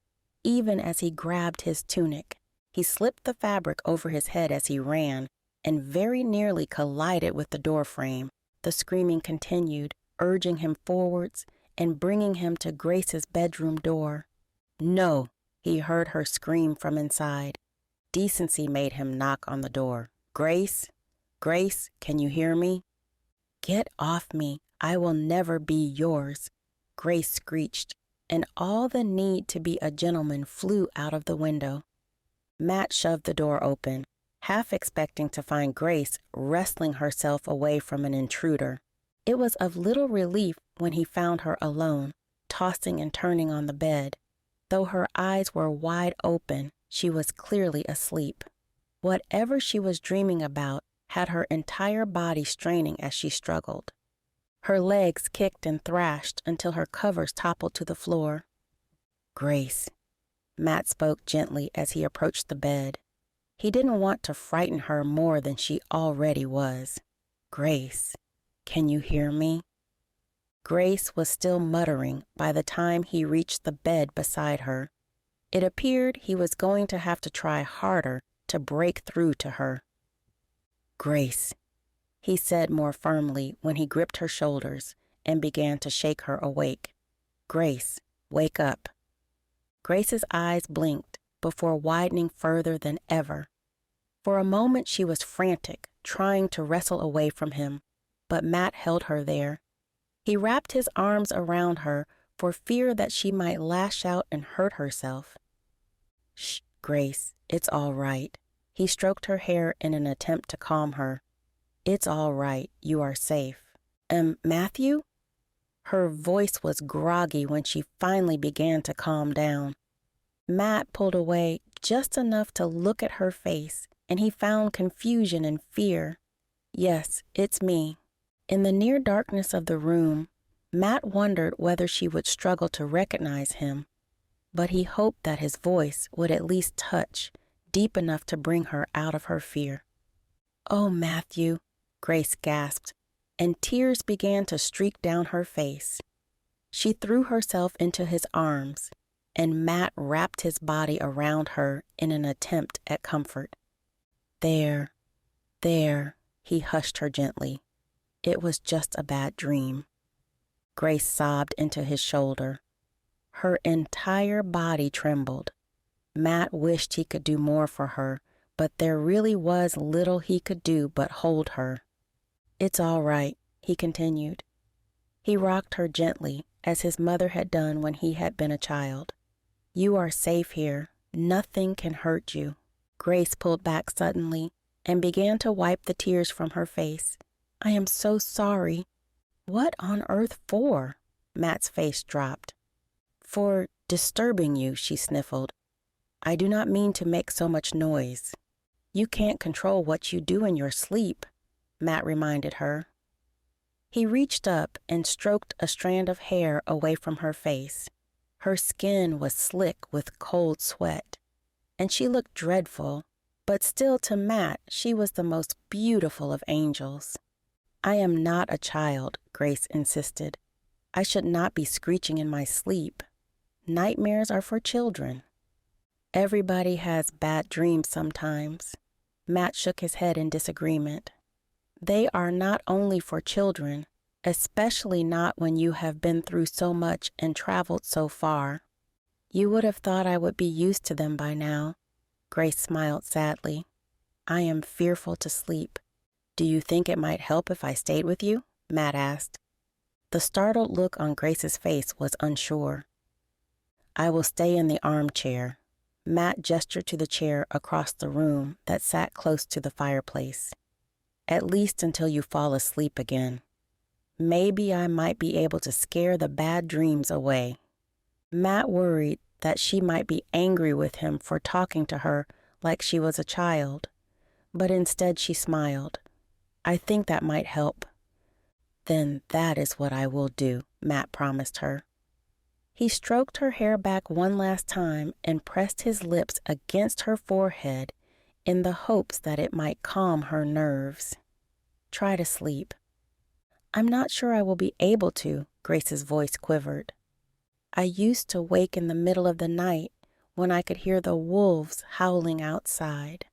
even as he grabbed his tunic. He slipped the fabric over his head as he ran and very nearly collided with the door frame. The screaming continued, urging him forwards and bringing him to Grace's bedroom door. "No," he heard her scream from inside. Decency made him knock on the door. "Grace? Grace, can you hear me?" "Get off me. I will never be yours," Grace screeched, and all the need to be a gentleman flew out of the window. Matt shoved the door open, half expecting to find Grace wrestling herself away from an intruder. It was of little relief when he found her alone, tossing and turning on the bed. Though her eyes were wide open, She was clearly asleep. Whatever she was dreaming about had her entire body straining as she struggled. Her legs kicked and thrashed until her covers toppled to the floor. "Grace," Matt spoke gently as he approached the bed. He didn't want to frighten her more than she already was. "Grace, can you hear me?" Grace was still muttering by the time he reached the bed beside her. It appeared he was going to have to try harder to break through to her. "Grace," he said more firmly when he gripped her shoulders and began to shake her awake. "Grace, wake up." Grace's eyes blinked before widening further than ever. For a moment she was frantic, trying to wrestle away from him, but Matt held her there. He wrapped his arms around her for fear that she might lash out and hurt herself. "Shh, Grace, it's all right." He stroked her hair in an attempt to calm her. "It's all right, you are safe." Mathew?" Her voice was groggy when she finally began to calm down. Matt pulled away just enough to look at her face, and he found confusion and fear. "Yes, it's me." In the near darkness of the room, Matt wondered whether she would struggle to recognize him, but he hoped that his voice would at least touch deep enough to bring her out of her fear. "Oh, Mathew," Grace gasped, and tears began to streak down her face. She threw herself into his arms, and Matt wrapped his body around her in an attempt at comfort. There, he hushed her gently. "It was just a bad dream." Grace sobbed into his shoulder. Her entire body trembled. Matt wished he could do more for her, but there really was little he could do but hold her. "It's all right," he continued. He rocked her gently, as his mother had done when he had been a child. "You are safe here. Nothing can hurt you." Grace pulled back suddenly and began to wipe the tears from her face. "I am so sorry." "What on earth for?" Matt's face dropped. "For disturbing you," she sniffled. "I do not mean to make so much noise." "You can't control what you do in your sleep," Matt reminded her. He reached up and stroked a strand of hair away from her face. Her skin was slick with cold sweat, and she looked dreadful, but still to Matt she was the most beautiful of angels. "I am not a child," Grace insisted. "I should not be screeching in my sleep. Nightmares are for children." "Everybody has bad dreams sometimes." Matt shook his head in disagreement. "They are not only for children, especially not when you have been through so much and traveled so far." "You would have thought I would be used to them by now." Grace smiled sadly. "I am fearful to sleep." "Do you think it might help if I stayed with you?" Matt asked. The startled look on Grace's face was unsure. "I will stay in the armchair." Matt gestured to the chair across the room that sat close to the fireplace. "At least until you fall asleep again. Maybe I might be able to scare the bad dreams away." Matt worried that she might be angry with him for talking to her like she was a child, but instead she smiled. "I think that might help." "Then that is what I will do," Matt promised her. He stroked her hair back one last time and pressed his lips against her forehead in the hopes that it might calm her nerves. "Try to sleep." "I'm not sure I will be able to," Grace's voice quivered. "I used to wake in the middle of the night when I could hear the wolves howling outside."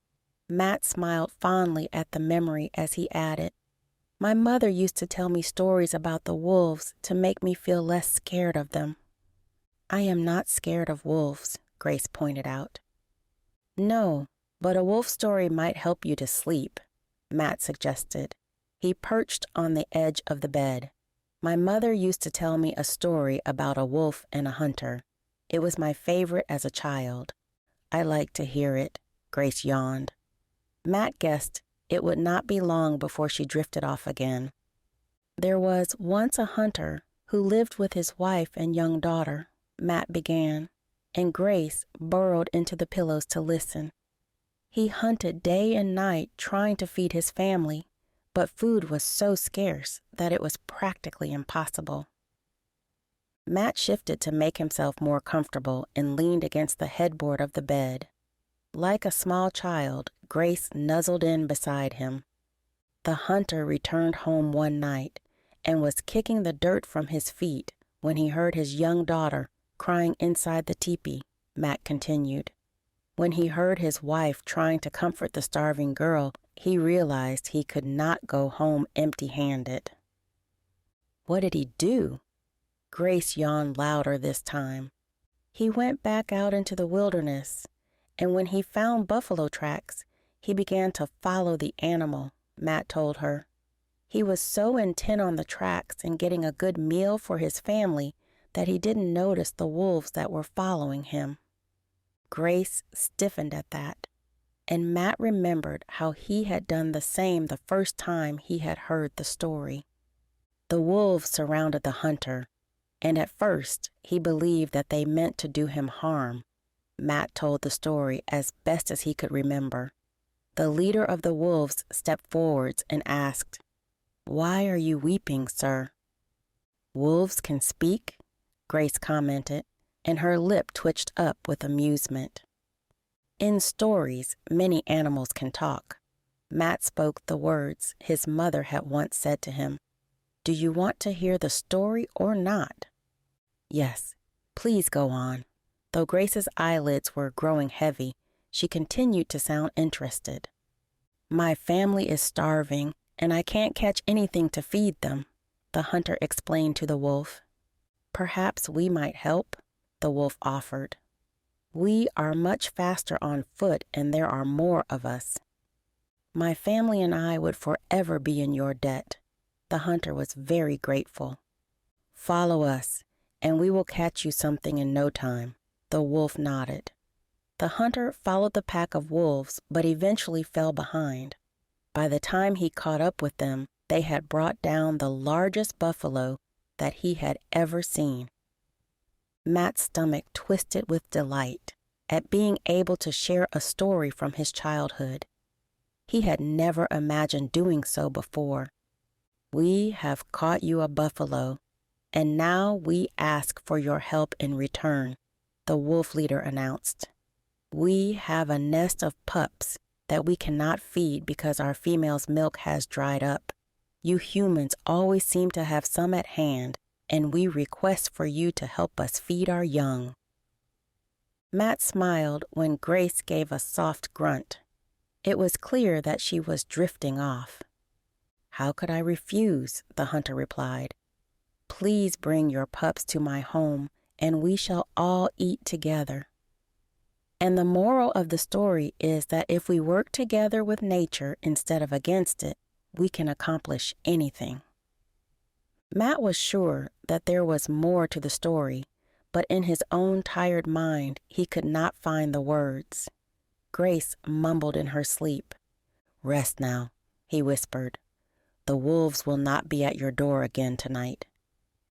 Matt smiled fondly at the memory as he added, "My mother used to tell me stories about the wolves to make me feel less scared of them." "I am not scared of wolves," Grace pointed out. "No, but a wolf story might help you to sleep," Matt suggested. He perched on the edge of the bed. "My mother used to tell me a story about a wolf and a hunter. It was my favorite as a child." "I like to hear it," Grace yawned. Matt guessed it would not be long before she drifted off again. "There was once a hunter who lived with his wife and young daughter," Matt began. and Grace burrowed into the pillows to listen. He hunted day and night trying to feed his family, but food was so scarce that it was practically impossible. Matt shifted to make himself more comfortable and leaned against the headboard of the bed. Like a small child, Grace nuzzled in beside him. The hunter returned home one night and was kicking the dirt from his feet when he heard his young daughter crying inside the teepee, Matt continued. When he heard his wife trying to comfort the starving girl, he realized he could not go home empty-handed. What did he do? Grace yawned louder this time. He went back out into the wilderness, and when he found buffalo tracks, he began to follow the animal, Matt told her. He was so intent on the tracks and getting a good meal for his family that he didn't notice the wolves that were following him. Grace stiffened at that, and Matt remembered how he had done the same the first time he had heard the story. The wolves surrounded the hunter, and at first he believed that they meant to do him harm. Matt told the story as best as he could remember. The leader of the wolves stepped forwards and asked, "Why are you weeping, sir?" "Wolves can speak?" Grace commented, and her lip twitched up with amusement. In stories, many animals can talk. Matt spoke the words his mother had once said to him. "Do you want to hear the story or not?" "Yes, please go on." Though Grace's eyelids were growing heavy, she continued to sound interested. "My family is starving, and I can't catch anything to feed them," the hunter explained to the wolf. "Perhaps we might help," the wolf offered. "We are much faster on foot, and there are more of us." "My family and I would forever be in your debt." The hunter was very grateful. "Follow us, and we will catch you something in no time," the wolf nodded. The hunter followed the pack of wolves, but eventually fell behind. By the time he caught up with them, they had brought down the largest buffalo that he had ever seen. Matt's stomach twisted with delight at being able to share a story from his childhood. He had never imagined doing so before. "We have caught you a buffalo, and now we ask for your help in return," the wolf leader announced. "We have a nest of pups that we cannot feed because our female's milk has dried up. You humans always seem to have some at hand, and we request for you to help us feed our young." Matt smiled when Grace gave a soft grunt. It was clear that she was drifting off. "How could I refuse?" the hunter replied. "Please bring your pups to my home, and we shall all eat together." And the moral of the story is that if we work together with nature instead of against it, we can accomplish anything. Matt was sure that there was more to the story, but in his own tired mind, he could not find the words. Grace mumbled in her sleep. "Rest now," he whispered. "The wolves will not be at your door again tonight."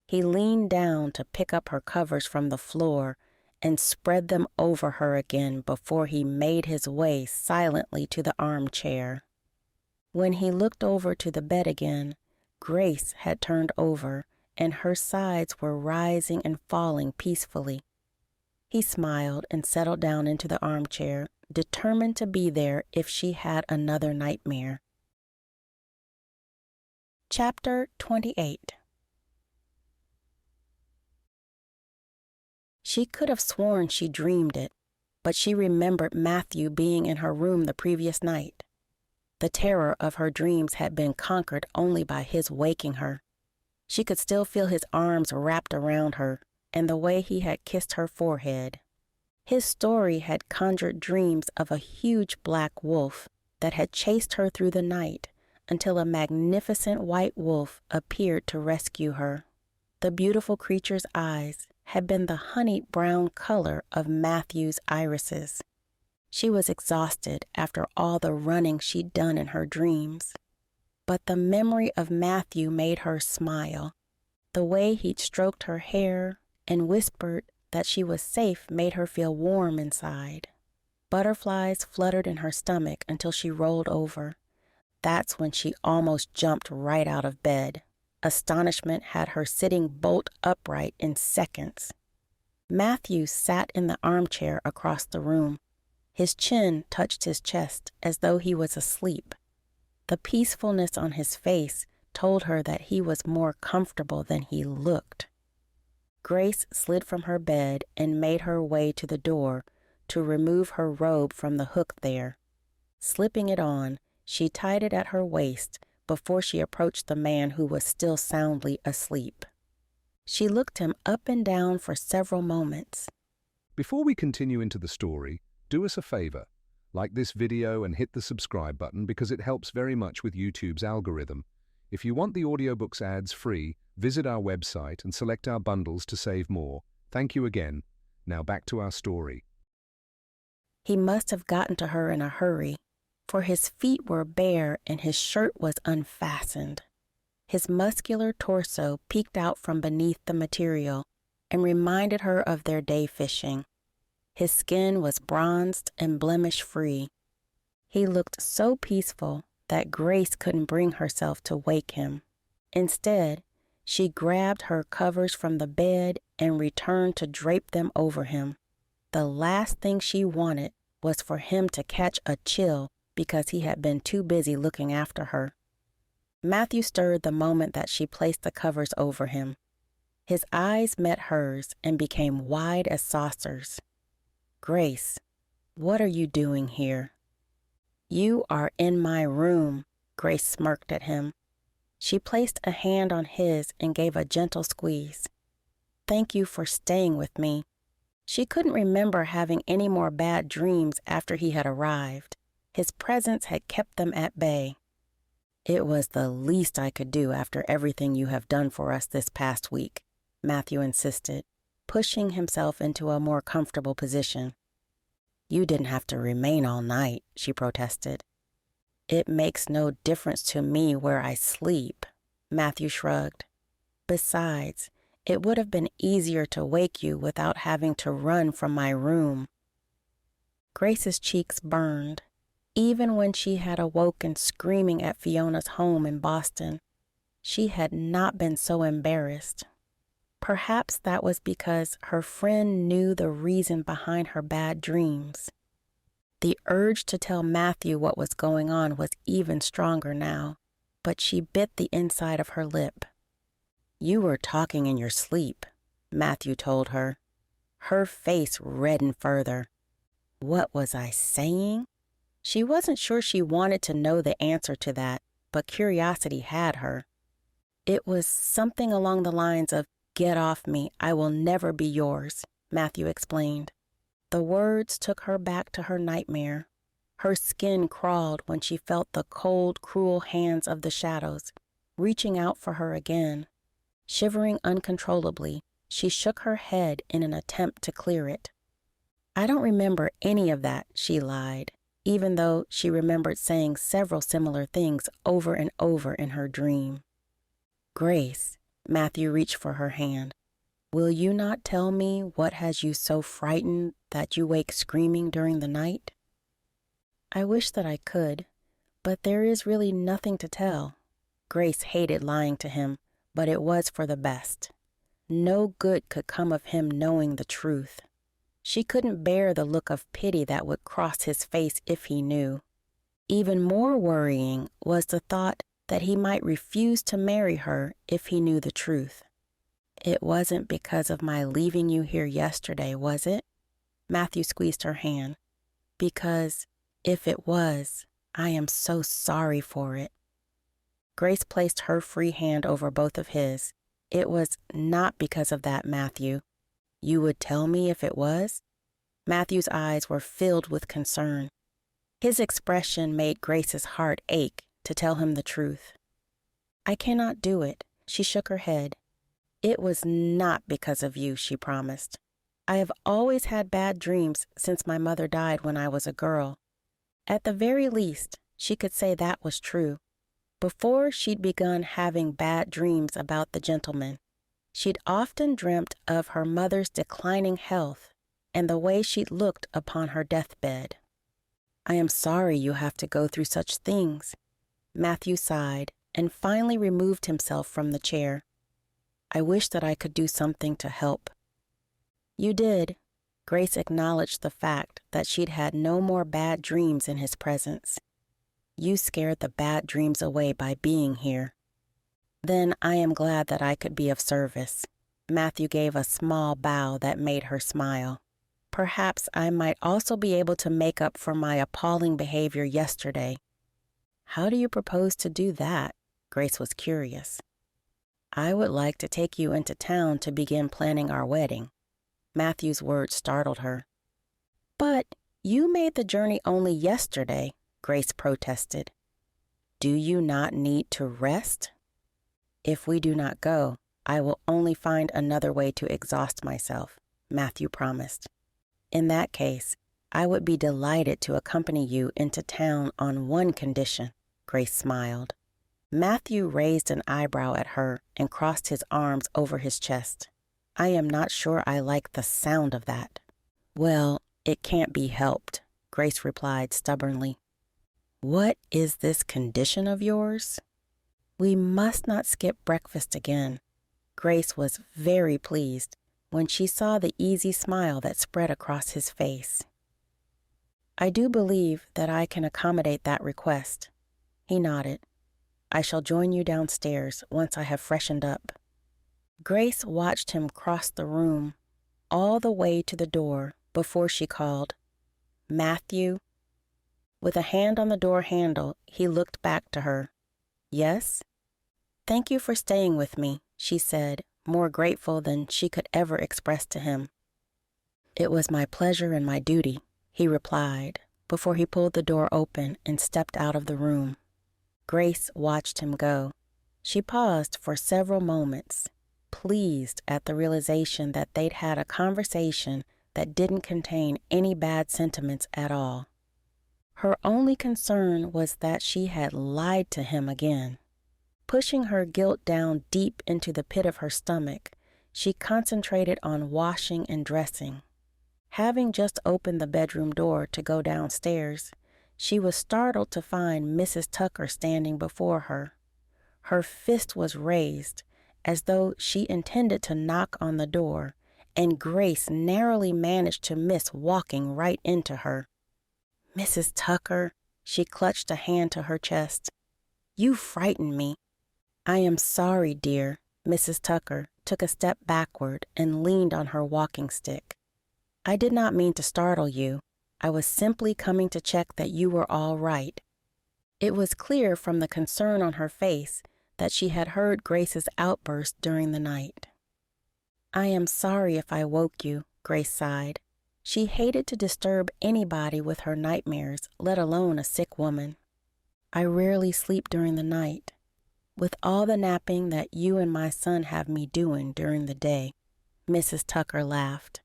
He leaned down to pick up her covers from the floor and spread them over her again before he made his way silently to the armchair. When he looked over to the bed again, Grace had turned over, and her sides were rising and falling peacefully. He smiled and settled down into the armchair, determined to be there if she had another nightmare. Chapter 28. She could have sworn she dreamed it, but she remembered Mathew being in her room the previous night. The terror of her dreams had been conquered only by his waking her. She could still feel his arms wrapped around her and the way he had kissed her forehead. His story had conjured dreams of a huge black wolf that had chased her through the night until a magnificent white wolf appeared to rescue her. The beautiful creature's eyes had been the honeyed brown color of Mathew's irises. She was exhausted after all the running she'd done in her dreams. But the memory of Mathew made her smile. The way he'd stroked her hair and whispered that she was safe made her feel warm inside. Butterflies fluttered in her stomach until she rolled over. That's when she almost jumped right out of bed. Astonishment had her sitting bolt upright in seconds. Mathew sat in the armchair across the room. His chin touched his chest as though he was asleep. The peacefulness on his face told her that he was more comfortable than he looked. Grace slid from her bed and made her way to the door to remove her robe from the hook there. Slipping it on, she tied it at her waist before she approached the man who was still soundly asleep. She looked him up and down for several moments. Before we continue into the story, do us a favor. Like this video and hit the subscribe button because it helps very much with YouTube's algorithm. If you want the audiobooks ads free, visit our website and select our bundles to save more. Thank you again. Now back to our story. He must have gotten to her in a hurry, for his feet were bare and his shirt was unfastened. His muscular torso peeked out from beneath the material and reminded her of their day fishing. His skin was bronzed and blemish-free. He looked so peaceful that Grace couldn't bring herself to wake him. Instead, she grabbed her covers from the bed and returned to drape them over him. The last thing she wanted was for him to catch a chill because he had been too busy looking after her. Mathew stirred the moment that she placed the covers over him. His eyes met hers and became wide as saucers. "Grace, what are you doing here?" "You are in my room," Grace smirked at him. She placed a hand on his and gave a gentle squeeze. "Thank you for staying with me." She couldn't remember having any more bad dreams after he had arrived. His presence had kept them at bay. "It was the least I could do after everything you have done for us this past week," Mathew insisted, pushing himself into a more comfortable position. "You didn't have to remain all night," she protested. "It makes no difference to me where I sleep," Mathew shrugged. "Besides, it would have been easier to wake you without having to run from my room." Grace's cheeks burned. Even when she had awoken screaming at Fiona's home in Boston, she had not been so embarrassed. Perhaps that was because her friend knew the reason behind her bad dreams. The urge to tell Mathew what was going on was even stronger now, but she bit the inside of her lip. "You were talking in your sleep," Mathew told her. Her face reddened further. What was I saying? She wasn't sure she wanted to know the answer to that, but curiosity had her. It was something along the lines of, "Get off me, I will never be yours," Mathew explained. The words took her back to her nightmare. Her skin crawled when she felt the cold, cruel hands of the shadows, reaching out for her again. Shivering uncontrollably, she shook her head in an attempt to clear it. "I don't remember any of that," she lied, even though she remembered saying several similar things over and over in her dream. "Grace," Mathew reached for her hand, "will you not tell me what has you so frightened that you wake screaming during the night?" "I wish that I could, but there is really nothing to tell." Grace hated lying to him, but it was for the best. No good could come of him knowing the truth. She couldn't bear the look of pity that would cross his face if he knew. Even more worrying was the thought that he might refuse to marry her if he knew the truth. "It wasn't because of my leaving you here yesterday, was it?" Mathew squeezed her hand. "Because if it was, I am so sorry for it." Grace placed her free hand over both of his. "It was not because of that, Mathew." "You would tell me if it was?" Mathew's eyes were filled with concern. His expression made Grace's heart ache to tell him the truth. "I cannot do it," she shook her head. "It was not because of you," she promised. "I have always had bad dreams since my mother died when I was a girl." At the very least, she could say that was true. Before she'd begun having bad dreams about the gentleman. She'd often dreamt of her mother's declining health and the way she'd looked upon her deathbed. "I am sorry you have to go through such things." Mathew sighed and finally removed himself from the chair. "I wish that I could do something to help." "You did." Grace acknowledged the fact that she'd had no more bad dreams in his presence. "You scared the bad dreams away by being here." "Then I am glad that I could be of service." Mathew gave a small bow that made her smile. "Perhaps I might also be able to make up for my appalling behavior yesterday." "How do you propose to do that?" Grace was curious. "I would like to take you into town to begin planning our wedding." Mathew's words startled her. "But you made the journey only yesterday," Grace protested. "Do you not need to rest?" "If we do not go, I will only find another way to exhaust myself," Mathew promised. "In that case, I would be delighted to accompany you into town on one condition," Grace smiled. Mathew raised an eyebrow at her and crossed his arms over his chest. "I am not sure I like the sound of that." "Well, it can't be helped," Grace replied stubbornly. "What is this condition of yours?" "We must not skip breakfast again." Grace was very pleased when she saw the easy smile that spread across his face. "I do believe that I can accommodate that request." He nodded. "I shall join you downstairs once I have freshened up." Grace watched him cross the room all the way to the door before she called, "Mathew." With a hand on the door handle, he looked back to her. "Yes?" "Thank you for staying with me," she said, more grateful than she could ever express to him. "It was my pleasure and my duty," he replied, before he pulled the door open and stepped out of the room. Grace watched him go. She paused for several moments, pleased at the realization that they'd had a conversation that didn't contain any bad sentiments at all. Her only concern was that she had lied to him again. Pushing her guilt down deep into the pit of her stomach, she concentrated on washing and dressing. Having just opened the bedroom door to go downstairs, she was startled to find Mrs. Tucker standing before her. Her fist was raised, as though she intended to knock on the door, and Grace narrowly managed to miss walking right into her. "Mrs. Tucker," she clutched a hand to her chest. "You frightened me." "I am sorry, dear." Mrs. Tucker took a step backward and leaned on her walking stick. "I did not mean to startle you. I was simply coming to check that you were all right." It was clear from the concern on her face that she had heard Grace's outburst during the night. "I am sorry if I woke you," Grace sighed. She hated to disturb anybody with her nightmares, let alone a sick woman. "I rarely sleep during the night, with all the napping that you and my son have me doing during the day." Mrs. Tucker laughed.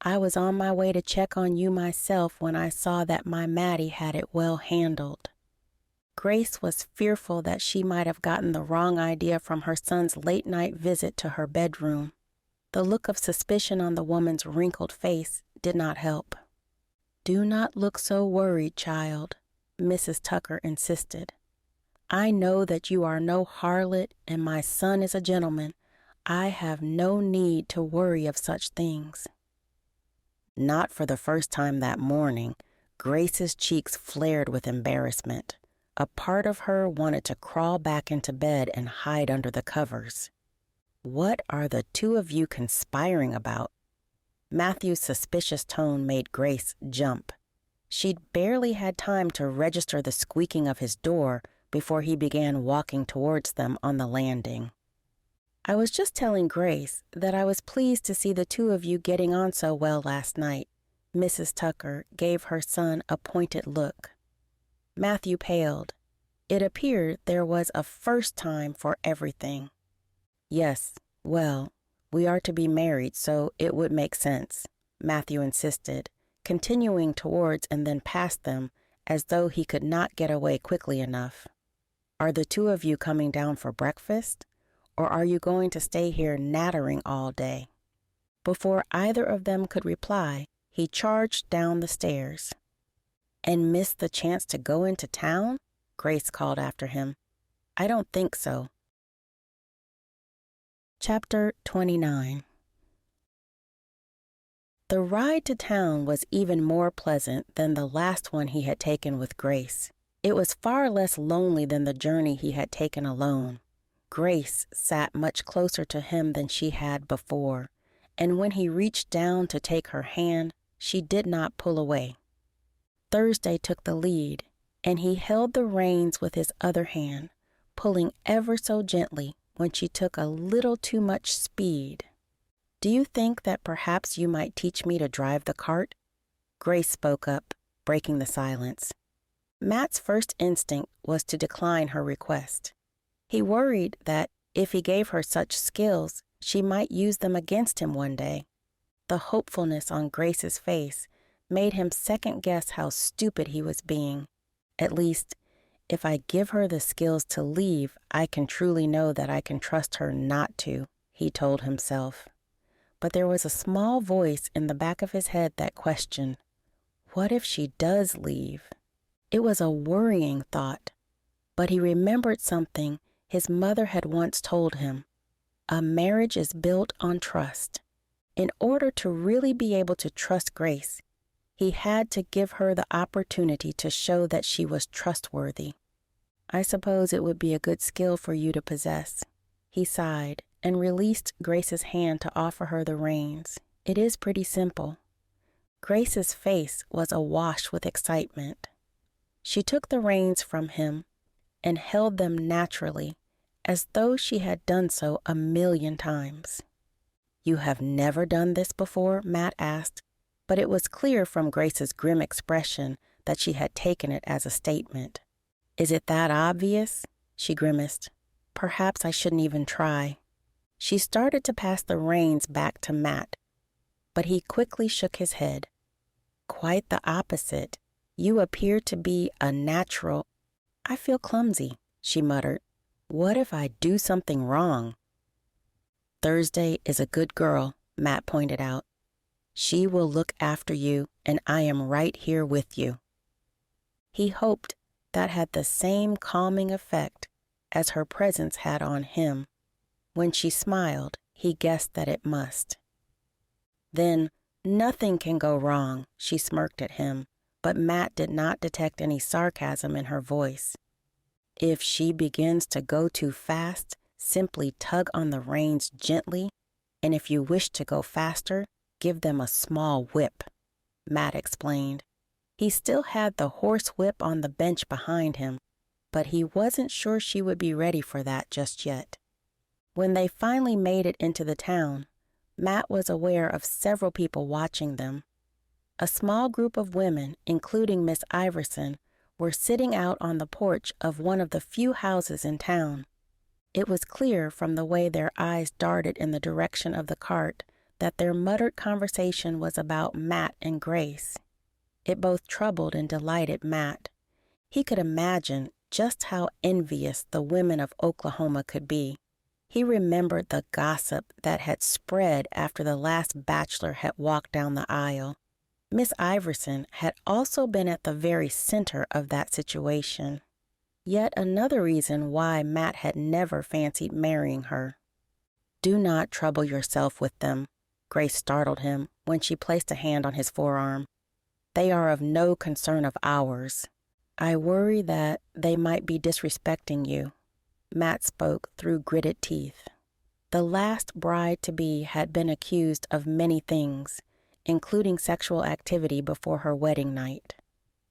"I was on my way to check on you myself when I saw that my Maddie had it well handled." Grace was fearful that she might have gotten the wrong idea from her son's late-night visit to her bedroom. The look of suspicion on the woman's wrinkled face did not help. "Do not look so worried, child," Mrs. Tucker insisted. "I know that you are no harlot and my son is a gentleman. I have no need to worry of such things." Not for the first time that morning, Grace's cheeks flared with embarrassment. A part of her wanted to crawl back into bed and hide under the covers. What are the two of you conspiring about? Mathew's suspicious tone made Grace jump. She'd barely had time to register the squeaking of his door before he began walking towards them on the landing. "I was just telling Grace that I was pleased to see the two of you getting on so well last night." Mrs. Tucker gave her son a pointed look. Mathew paled. It appeared there was a first time for everything. "Yes, well, we are to be married, so it would make sense," Mathew insisted, continuing towards and then past them as though he could not get away quickly enough. "Are the two of you coming down for breakfast? or are you going to stay here nattering all day?" Before either of them could reply, he charged down the stairs. "And missed the chance to go into town?" Grace called after him. "I don't think so." Chapter 29. The ride to town was even more pleasant than the last one he had taken with Grace. It was far less lonely than the journey he had taken alone. Grace sat much closer to him than she had before, and when he reached down to take her hand, she did not pull away. Thursday took the lead, and he held the reins with his other hand, pulling ever so gently when she took a little too much speed. "Do you think that perhaps you might teach me to drive the cart?" Grace spoke up, breaking the silence. Matt's first instinct was to decline her request. He worried that if he gave her such skills, she might use them against him one day. The hopefulness on Grace's face made him second-guess how stupid he was being. At least, if I give her the skills to leave, I can truly know that I can trust her not to, he told himself. But there was a small voice in the back of his head that questioned, what if she does leave? It was a worrying thought, but he remembered something his mother had once told him. A marriage is built on trust. In order to really be able to trust Grace, he had to give her the opportunity to show that she was trustworthy. "I suppose it would be a good skill for you to possess." He sighed and released Grace's hand to offer her the reins. "It is pretty simple." Grace's face was awash with excitement. She took the reins from him and held them naturally, as though she had done so 1,000,000 times. "You have never done this before?" Matt asked, but it was clear from Grace's grim expression that she had taken it as a statement. "Is it that obvious?" she grimaced. "Perhaps I shouldn't even try." She started to pass the reins back to Matt, but he quickly shook his head. "Quite the opposite. You appear to be a natural—" "I feel clumsy," she muttered. "What if I do something wrong?" "Thursday is a good girl," Matt pointed out. "She will look after you, and I am right here with you." He hoped that had the same calming effect as her presence had on him. When she smiled, he guessed that it must. "Then nothing can go wrong," she smirked at him, but Matt did not detect any sarcasm in her voice. "If she begins to go too fast, simply tug on the reins gently, and if you wish to go faster, give them a small whip," Matt explained. He still had the horse whip on the bench behind him, but he wasn't sure she would be ready for that just yet. When they finally made it into the town, Matt was aware of several people watching them. A small group of women, including Miss Iverson, were sitting out on the porch of one of the few houses in town. It was clear from the way their eyes darted in the direction of the cart that their muttered conversation was about Matt and Grace. It both troubled and delighted Matt. He could imagine just how envious the women of Oklahoma could be. He remembered the gossip that had spread after the last bachelor had walked down the aisle. Miss Iverson had also been at the very center of that situation. Yet another reason why Matt had never fancied marrying her. "Do not trouble yourself with them," Grace startled him when she placed a hand on his forearm. "They are of no concern of ours. I worry that they might be disrespecting you." Matt spoke through gritted teeth. The last bride-to-be had been accused of many things, including sexual activity before her wedding night.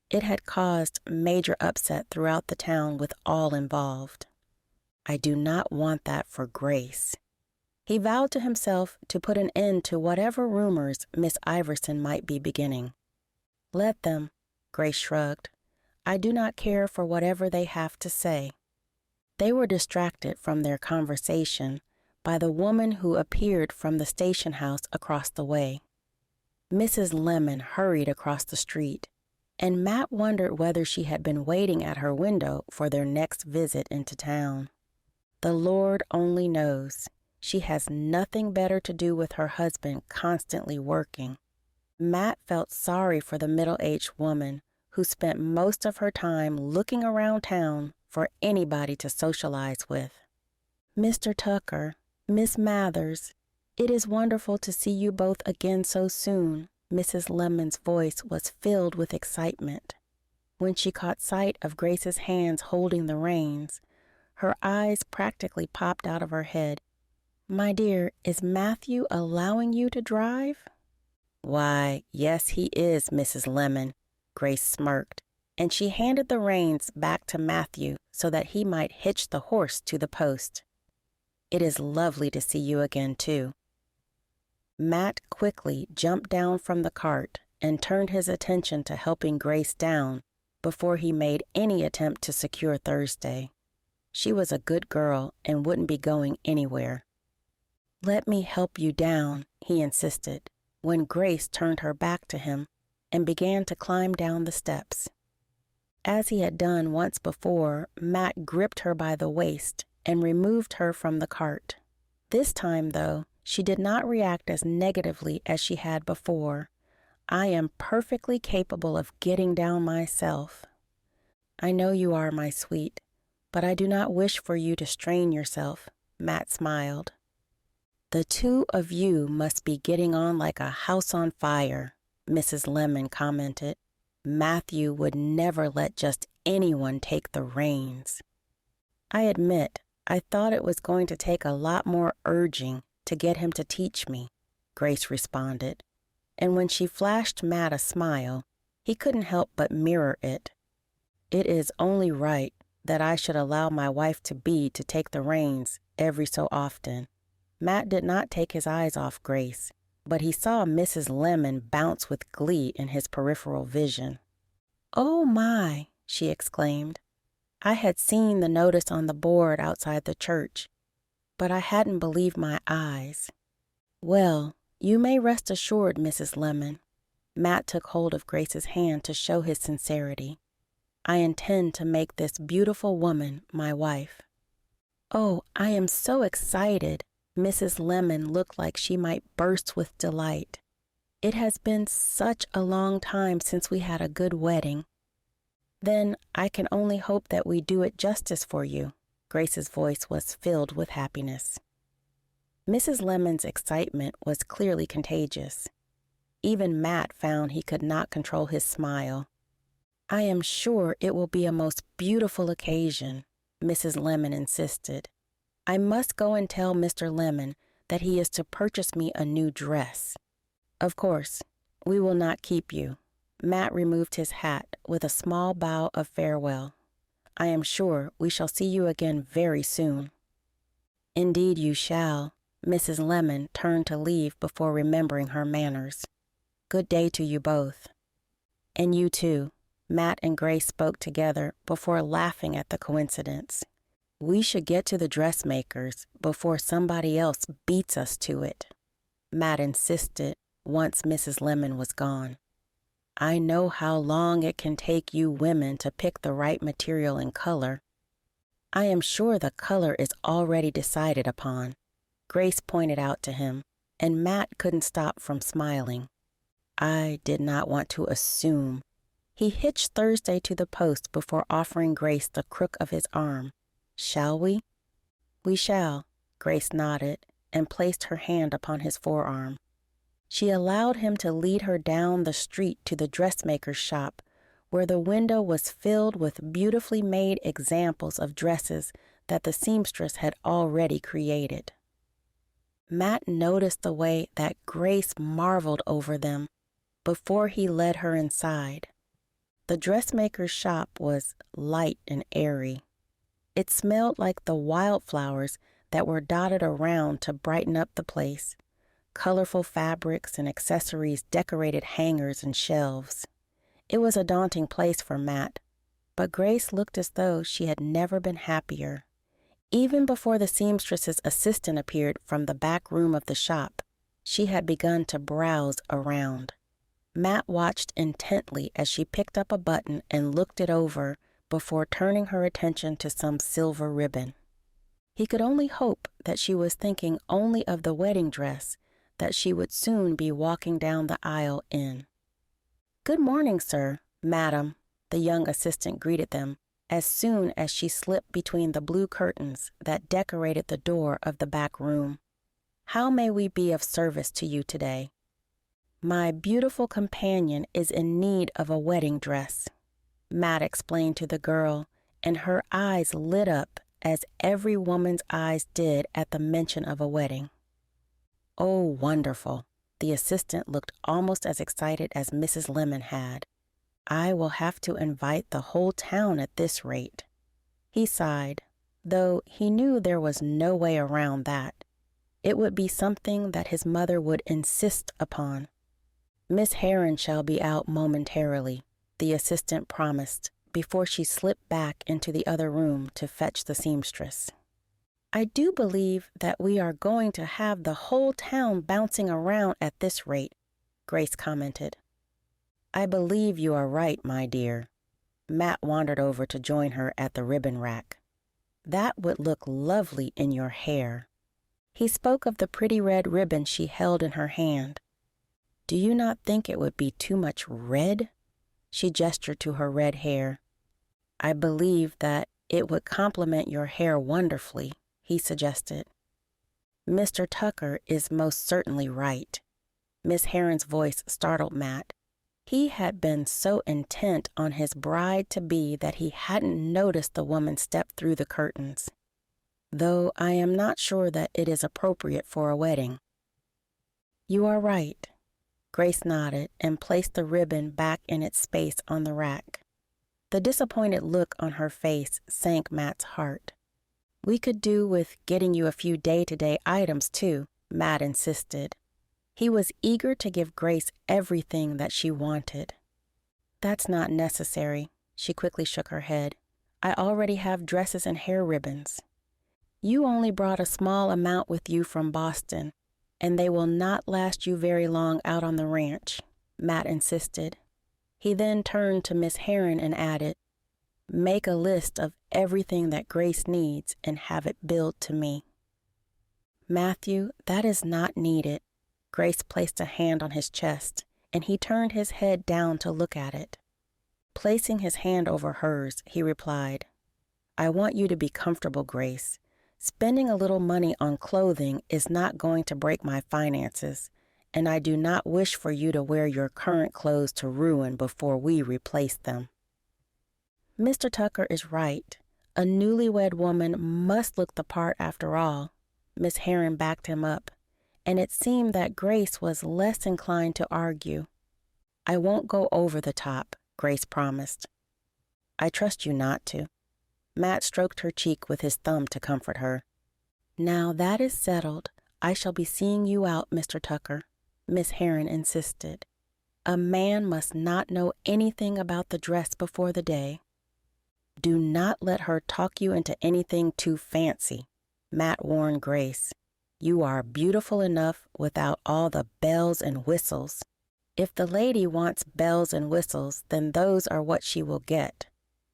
It had caused major upset throughout the town with all involved. "I do not want that for Grace." He vowed to himself to put an end to whatever rumors Miss Iverson might be beginning. "Let them," Grace shrugged. "I do not care for whatever they have to say." They were distracted from their conversation by the woman who appeared from the station house across the way. Mrs. Lemon hurried across the street, and Matt wondered whether she had been waiting at her window for their next visit into town. The Lord only knows. She has nothing better to do with her husband constantly working. Matt felt sorry for the middle-aged woman who spent most of her time looking around town for anybody to socialize with. Mr. Tucker, Miss Mathers, it is wonderful to see you both again so soon. Mrs. Lemon's voice was filled with excitement. When she caught sight of Grace's hands holding the reins, her eyes practically popped out of her head. My dear, is Mathew allowing you to drive? Why, yes, he is, Mrs. Lemon, Grace smirked, and she handed the reins back to Mathew so that he might hitch the horse to the post. It is lovely to see you again, too. Matt quickly jumped down from the cart and turned his attention to helping Grace down before he made any attempt to secure Thursday. She was a good girl and wouldn't be going anywhere. Let me help you down, he insisted, when Grace turned her back to him and began to climb down the steps. As he had done once before, Matt gripped her by the waist and removed her from the cart. This time, though, she did not react as negatively as she had before. I am perfectly capable of getting down myself. I know you are, my sweet, but I do not wish for you to strain yourself, Matt smiled. The two of you must be getting on like a house on fire, Mrs. Lemon commented. Mathew would never let just anyone take the reins. I admit, I thought it was going to take a lot more urging to get him to teach me, Grace responded, and when she flashed Matt a smile, he couldn't help but mirror it. It is only right that I should allow my wife-to-be to take the reins every so often. Matt did not take his eyes off Grace, but he saw Mrs. Lemon bounce with glee in his peripheral vision. Oh my, she exclaimed. I had seen the notice on the board outside the church, but I hadn't believed my eyes. Well, you may rest assured, Mrs. Lemon. Matt took hold of Grace's hand to show his sincerity. I intend to make this beautiful woman my wife. Oh, I am so excited. Mrs. Lemon looked like she might burst with delight. It has been such a long time since we had a good wedding. Then I can only hope that we do it justice for you. Grace's voice was filled with happiness. Mrs. Lemon's excitement was clearly contagious. Even Matt found he could not control his smile. I am sure it will be a most beautiful occasion, Mrs. Lemon insisted. I must go and tell Mr. Lemon that he is to purchase me a new dress. Of course, we will not keep you. Matt removed his hat with a small bow of farewell. I am sure we shall see you again very soon. Indeed you shall. Mrs. Lemon turned to leave before remembering her manners. Good day to you both. And you too. Matt and Grace spoke together before laughing at the coincidence. We should get to the dressmakers before somebody else beats us to it, Matt insisted once Mrs. Lemon was gone. I know how long it can take you women to pick the right material and color. I am sure the color is already decided upon, Grace pointed out to him, and Matt couldn't stop from smiling. I did not want to assume. He hitched Thursday to the post before offering Grace the crook of his arm. Shall we? We shall, Grace nodded and placed her hand upon his forearm. She allowed him to lead her down the street to the dressmaker's shop, where the window was filled with beautifully made examples of dresses that the seamstress had already created. Matt noticed the way that Grace marveled over them before he led her inside. The dressmaker's shop was light and airy. It smelled like the wildflowers that were dotted around to brighten up the place. Colorful fabrics and accessories decorated hangers and shelves. It was a daunting place for Matt, but Grace looked as though she had never been happier. Even before the seamstress's assistant appeared from the back room of the shop, she had begun to browse around. Matt watched intently as she picked up a button and looked it over before turning her attention to some silver ribbon. He could only hope that she was thinking only of the wedding dress that she would soon be walking down the aisle in. "Good morning, sir, madam," the young assistant greeted them as soon as she slipped between the blue curtains that decorated the door of the back room. "How may we be of service to you today?" "My beautiful companion is in need of a wedding dress," Matt explained to the girl, and her eyes lit up as every woman's eyes did at the mention of a wedding. "Oh, wonderful." The assistant looked almost as excited as Mrs. Lemon had. "I will have to invite the whole town at this rate." He sighed, though he knew there was no way around that. It would be something that his mother would insist upon. "Miss Heron shall be out momentarily," the assistant promised, before she slipped back into the other room to fetch the seamstress. "I do believe that we are going to have the whole town bouncing around at this rate," Grace commented. "I believe you are right, my dear." Matt wandered over to join her at the ribbon rack. "That would look lovely in your hair." He spoke of the pretty red ribbon she held in her hand. "Do you not think it would be too much red?" She gestured to her red hair. "I believe that it would complement your hair wonderfully," he suggested. "Mr. Tucker is most certainly right." Miss Heron's voice startled Matt. He had been so intent on his bride-to-be that he hadn't noticed the woman step through the curtains. "Though I am not sure that it is appropriate for a wedding." "You are right." Grace nodded and placed the ribbon back in its space on the rack. The disappointed look on her face sank Matt's heart. "We could do with getting you a few day-to-day items, too," Matt insisted. He was eager to give Grace everything that she wanted. "That's not necessary," she quickly shook her head. "I already have dresses and hair ribbons." "You only brought a small amount with you from Boston, and they will not last you very long out on the ranch," Matt insisted. He then turned to Miss Heron and added, "Make a list of everything that Grace needs and have it billed to me." "Mathew, that is not needed." Grace placed a hand on his chest, and he turned his head down to look at it. Placing his hand over hers, he replied, "I want you to be comfortable, Grace. Spending a little money on clothing is not going to break my finances, and I do not wish for you to wear your current clothes to ruin before we replace them." "Mr. Tucker is right. A newlywed woman must look the part after all." Miss Heron backed him up, and it seemed that Grace was less inclined to argue. "I won't go over the top," Grace promised. "I trust you not to." Matt stroked her cheek with his thumb to comfort her. "Now that is settled, I shall be seeing you out, Mr. Tucker," Miss Heron insisted. "A man must not know anything about the dress before the day." "Do not let her talk you into anything too fancy," Matt warned Grace. "You are beautiful enough without all the bells and whistles." "If the lady wants bells and whistles, then those are what she will get."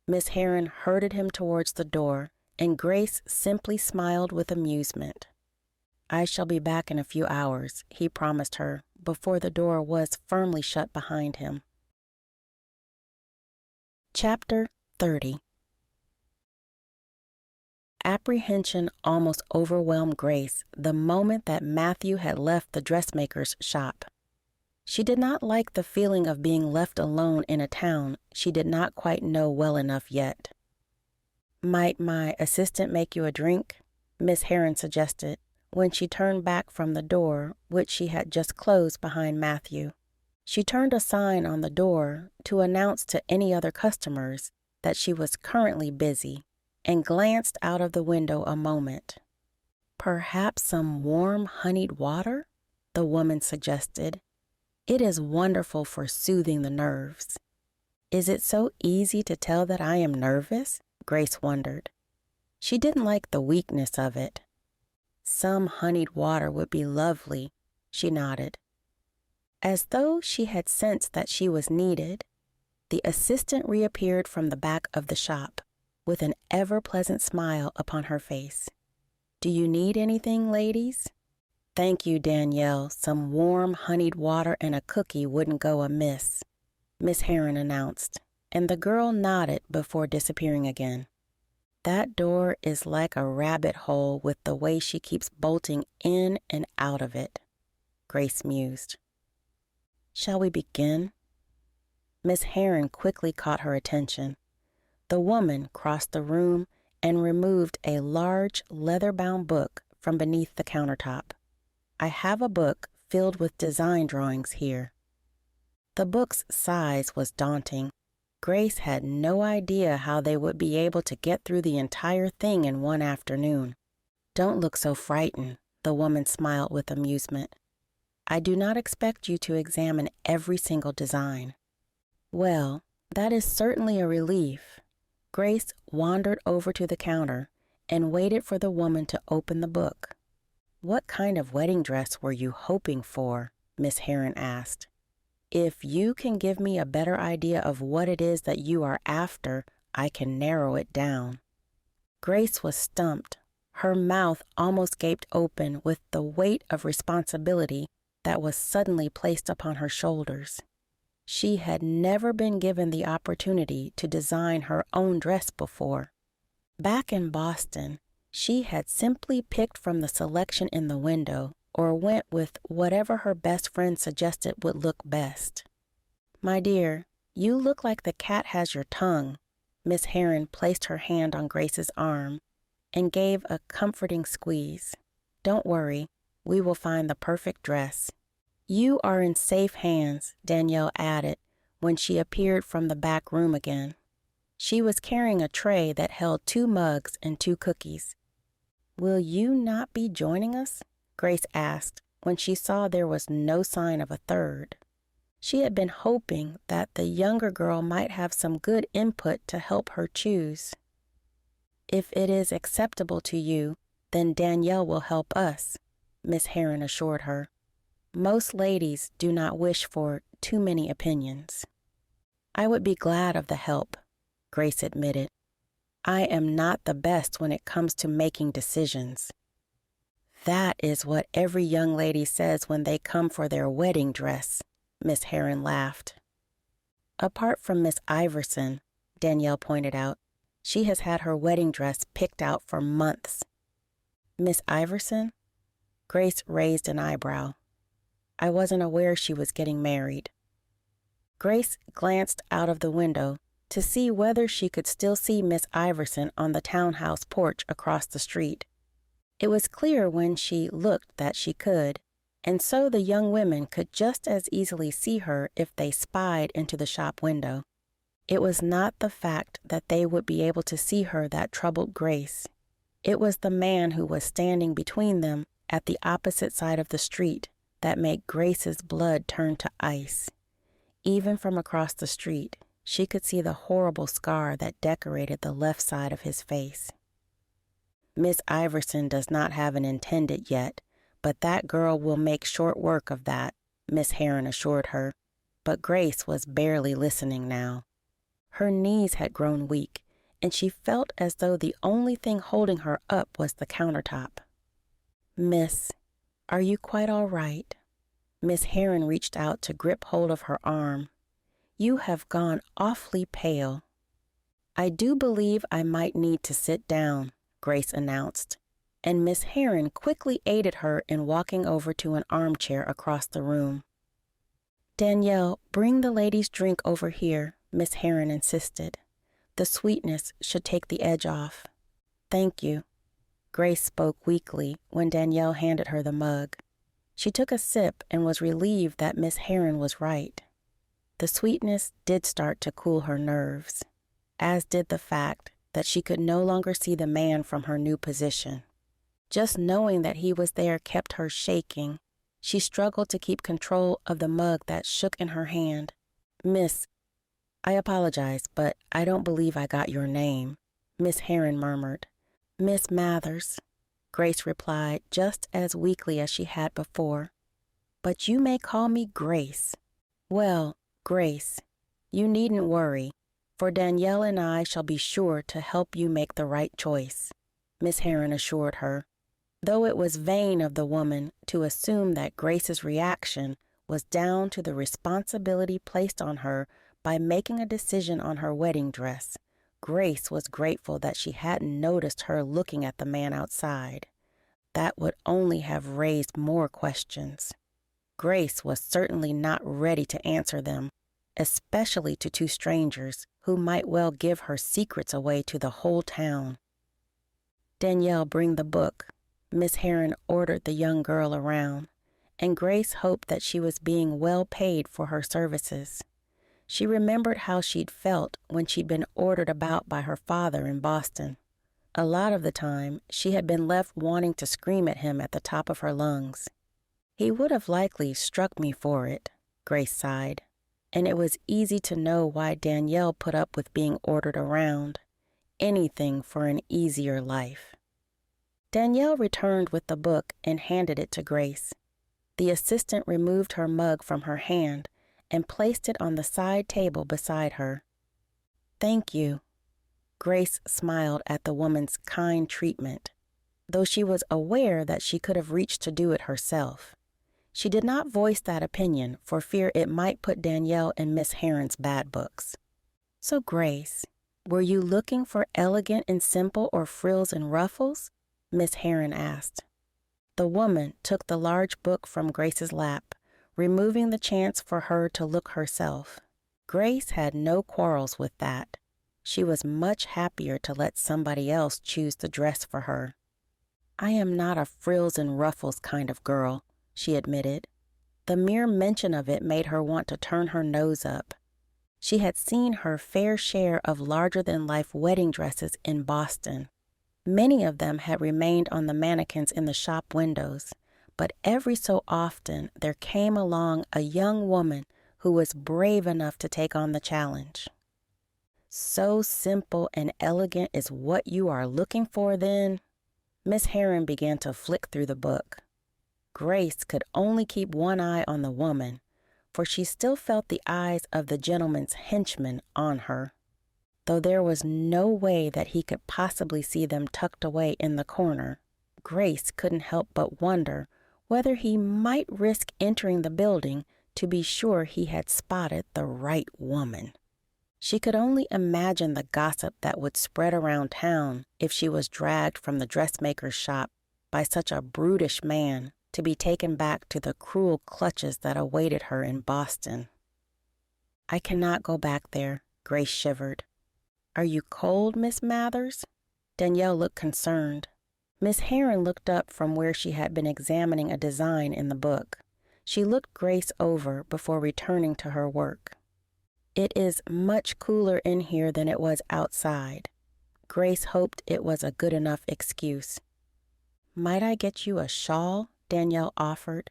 Miss Heron herded him towards the door, and Grace simply smiled with amusement. "I shall be back in a few hours," he promised her before the door was firmly shut behind him. Chapter 30. Apprehension almost overwhelmed Grace the moment that Mathew had left the dressmaker's shop. She did not like the feeling of being left alone in a town she did not quite know well enough yet. "Might my assistant make you a drink?" Miss Heron suggested, when she turned back from the door, which she had just closed behind Mathew. She turned a sign on the door to announce to any other customers that she was currently busy, and glanced out of the window a moment. "Perhaps some warm honeyed water?" the woman suggested. "It is wonderful for soothing the nerves." "Is it so easy to tell that I am nervous?" Grace wondered. She didn't like the weakness of it. "Some honeyed water would be lovely," she nodded. As though she had sensed that she was needed, the assistant reappeared from the back of the shop, with an ever-pleasant smile upon her face. Do you need anything, ladies? Thank you, Danielle. Some warm, honeyed water and a cookie wouldn't go amiss, Miss Heron announced, and the girl nodded before disappearing again. That door is like a rabbit hole with the way she keeps bolting in and out of it, Grace mused. Shall we begin? Miss Heron quickly caught her attention. The woman crossed the room and removed a large leather-bound book from beneath the countertop. I have a book filled with design drawings here. The book's size was daunting. Grace had no idea how they would be able to get through the entire thing in one afternoon. Don't look so frightened, the woman smiled with amusement. I do not expect you to examine every single design. Well, that is certainly a relief. Grace wandered over to the counter and waited for the woman to open the book. What kind of wedding dress were you hoping for? Miss Heron asked. If you can give me a better idea of what it is that you are after, I can narrow it down. Grace was stumped. Her mouth almost gaped open with the weight of responsibility that was suddenly placed upon her shoulders. She had never been given the opportunity to design her own dress before. Back in Boston, she had simply picked from the selection in the window or went with whatever her best friend suggested would look best. My dear, you look like the cat has your tongue. Miss Heron placed her hand on Grace's arm and gave a comforting squeeze. Don't worry, we will find the perfect dress. You are in safe hands, Danielle added when she appeared from the back room again. She was carrying a tray that held 2 mugs and 2 cookies. Will you not be joining us? Grace asked when she saw there was no sign of a third. She had been hoping that the younger girl might have some good input to help her choose. If it is acceptable to you, then Danielle will help us, Miss Heron assured her. Most ladies do not wish for too many opinions. I would be glad of the help, Grace admitted. I am not the best when it comes to making decisions. That is what every young lady says when they come for their wedding dress, Miss Heron laughed. Apart from Miss Iverson, Danielle pointed out, she has had her wedding dress picked out for months. Miss Iverson? Grace raised an eyebrow. I wasn't aware she was getting married. Grace glanced out of the window to see whether she could still see Miss Iverson on the townhouse porch across the street. It was clear when she looked that she could, and so the young women could just as easily see her if they spied into the shop window. It was not the fact that they would be able to see her that troubled Grace. It was the man who was standing between them at the opposite side of the street that made Grace's blood turn to ice. Even from across the street, she could see the horrible scar that decorated the left side of his face. Miss Iverson does not have an intended yet, but that girl will make short work of that, Miss Heron assured her. But Grace was barely listening now. Her knees had grown weak, and she felt as though the only thing holding her up was the countertop. Miss, are you quite all right? Miss Heron reached out to grip hold of her arm. You have gone awfully pale. I do believe I might need to sit down, Grace announced, and Miss Heron quickly aided her in walking over to an armchair across the room. Danielle, bring the lady's drink over here, Miss Heron insisted. The sweetness should take the edge off. Thank you. Grace spoke weakly when Danielle handed her the mug. She took a sip and was relieved that Miss Heron was right. The sweetness did start to cool her nerves, as did the fact that she could no longer see the man from her new position. Just knowing that he was there kept her shaking. She struggled to keep control of the mug that shook in her hand. Miss, I apologize, but I don't believe I got your name, Miss Heron murmured. Miss Mathers, Grace replied just as weakly as she had before. But you may call me Grace. Well, Grace, you needn't worry, for Danielle and I shall be sure to help you make the right choice, Miss Heron assured her. though it was vain of the woman to assume that Grace's reaction was down to the responsibility placed on her by making a decision on her wedding dress. Grace was grateful that she hadn't noticed her looking at the man outside. That would only have raised more questions. Grace was certainly not ready to answer them, especially to two strangers who might well give her secrets away to the whole town. "Danielle, bring the book," Miss Heron ordered the young girl around, and Grace hoped that she was being well paid for her services. She remembered how she'd felt when she'd been ordered about by her father in Boston. A lot of the time, she had been left wanting to scream at him at the top of her lungs. "He would have likely struck me for it," Grace sighed, and it was easy to know why Danielle put up with being ordered around. Anything for an easier life. Danielle returned with the book and handed it to Grace. The assistant removed her mug from her hand and placed it on the side table beside her. "Thank you." Grace smiled at the woman's kind treatment, though she was aware that she could have reached to do it herself. She did not voice that opinion for fear it might put Danielle in Miss Heron's bad books. "So, Grace, were you looking for elegant and simple or frills and ruffles?" Miss Heron asked. The woman took the large book from Grace's lap, removing the chance for her to look herself. Grace had no quarrels with that. She was much happier to let somebody else choose the dress for her. "I am not a frills and ruffles kind of girl," she admitted. The mere mention of it made her want to turn her nose up. She had seen her fair share of larger-than-life wedding dresses in Boston. Many of them had remained on the mannequins in the shop windows, but every so often there came along a young woman who was brave enough to take on the challenge. "So simple and elegant is what you are looking for, then?" Miss Heron began to flick through the book. Grace could only keep one eye on the woman, for she still felt the eyes of the gentleman's henchman on her. Though there was no way that he could possibly see them tucked away in the corner, Grace couldn't help but wonder whether he might risk entering the building to be sure he had spotted the right woman. She could only imagine the gossip that would spread around town if she was dragged from the dressmaker's shop by such a brutish man to be taken back to the cruel clutches that awaited her in Boston. "I cannot go back there," Grace shivered. "Are you cold, Miss Mathers?" Danielle looked concerned. Miss Heron looked up from where she had been examining a design in the book. She looked Grace over before returning to her work. "It is much cooler in here than it was outside." Grace hoped it was a good enough excuse. "Might I get you a shawl?" Danielle offered.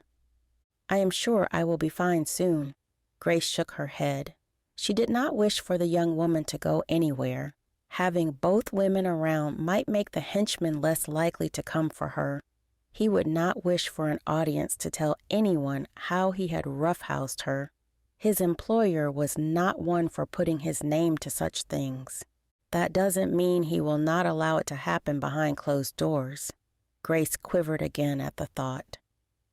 "I am sure I will be fine soon." Grace shook her head. She did not wish for the young woman to go anywhere. Having both women around might make the henchman less likely to come for her. He would not wish for an audience to tell anyone how he had roughhoused her. His employer was not one for putting his name to such things. That doesn't mean he will not allow it to happen behind closed doors. Grace quivered again at the thought.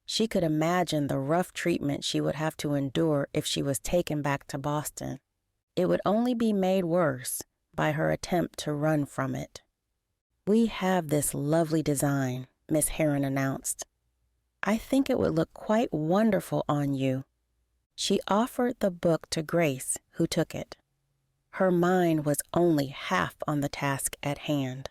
She could imagine the rough treatment she would have to endure if she was taken back to Boston. It would only be made worse by her attempt to run from it. "We have this lovely design," Miss Heron announced. "I think it would look quite wonderful on you." She offered the book to Grace, who took it. Her mind was only half on the task at hand.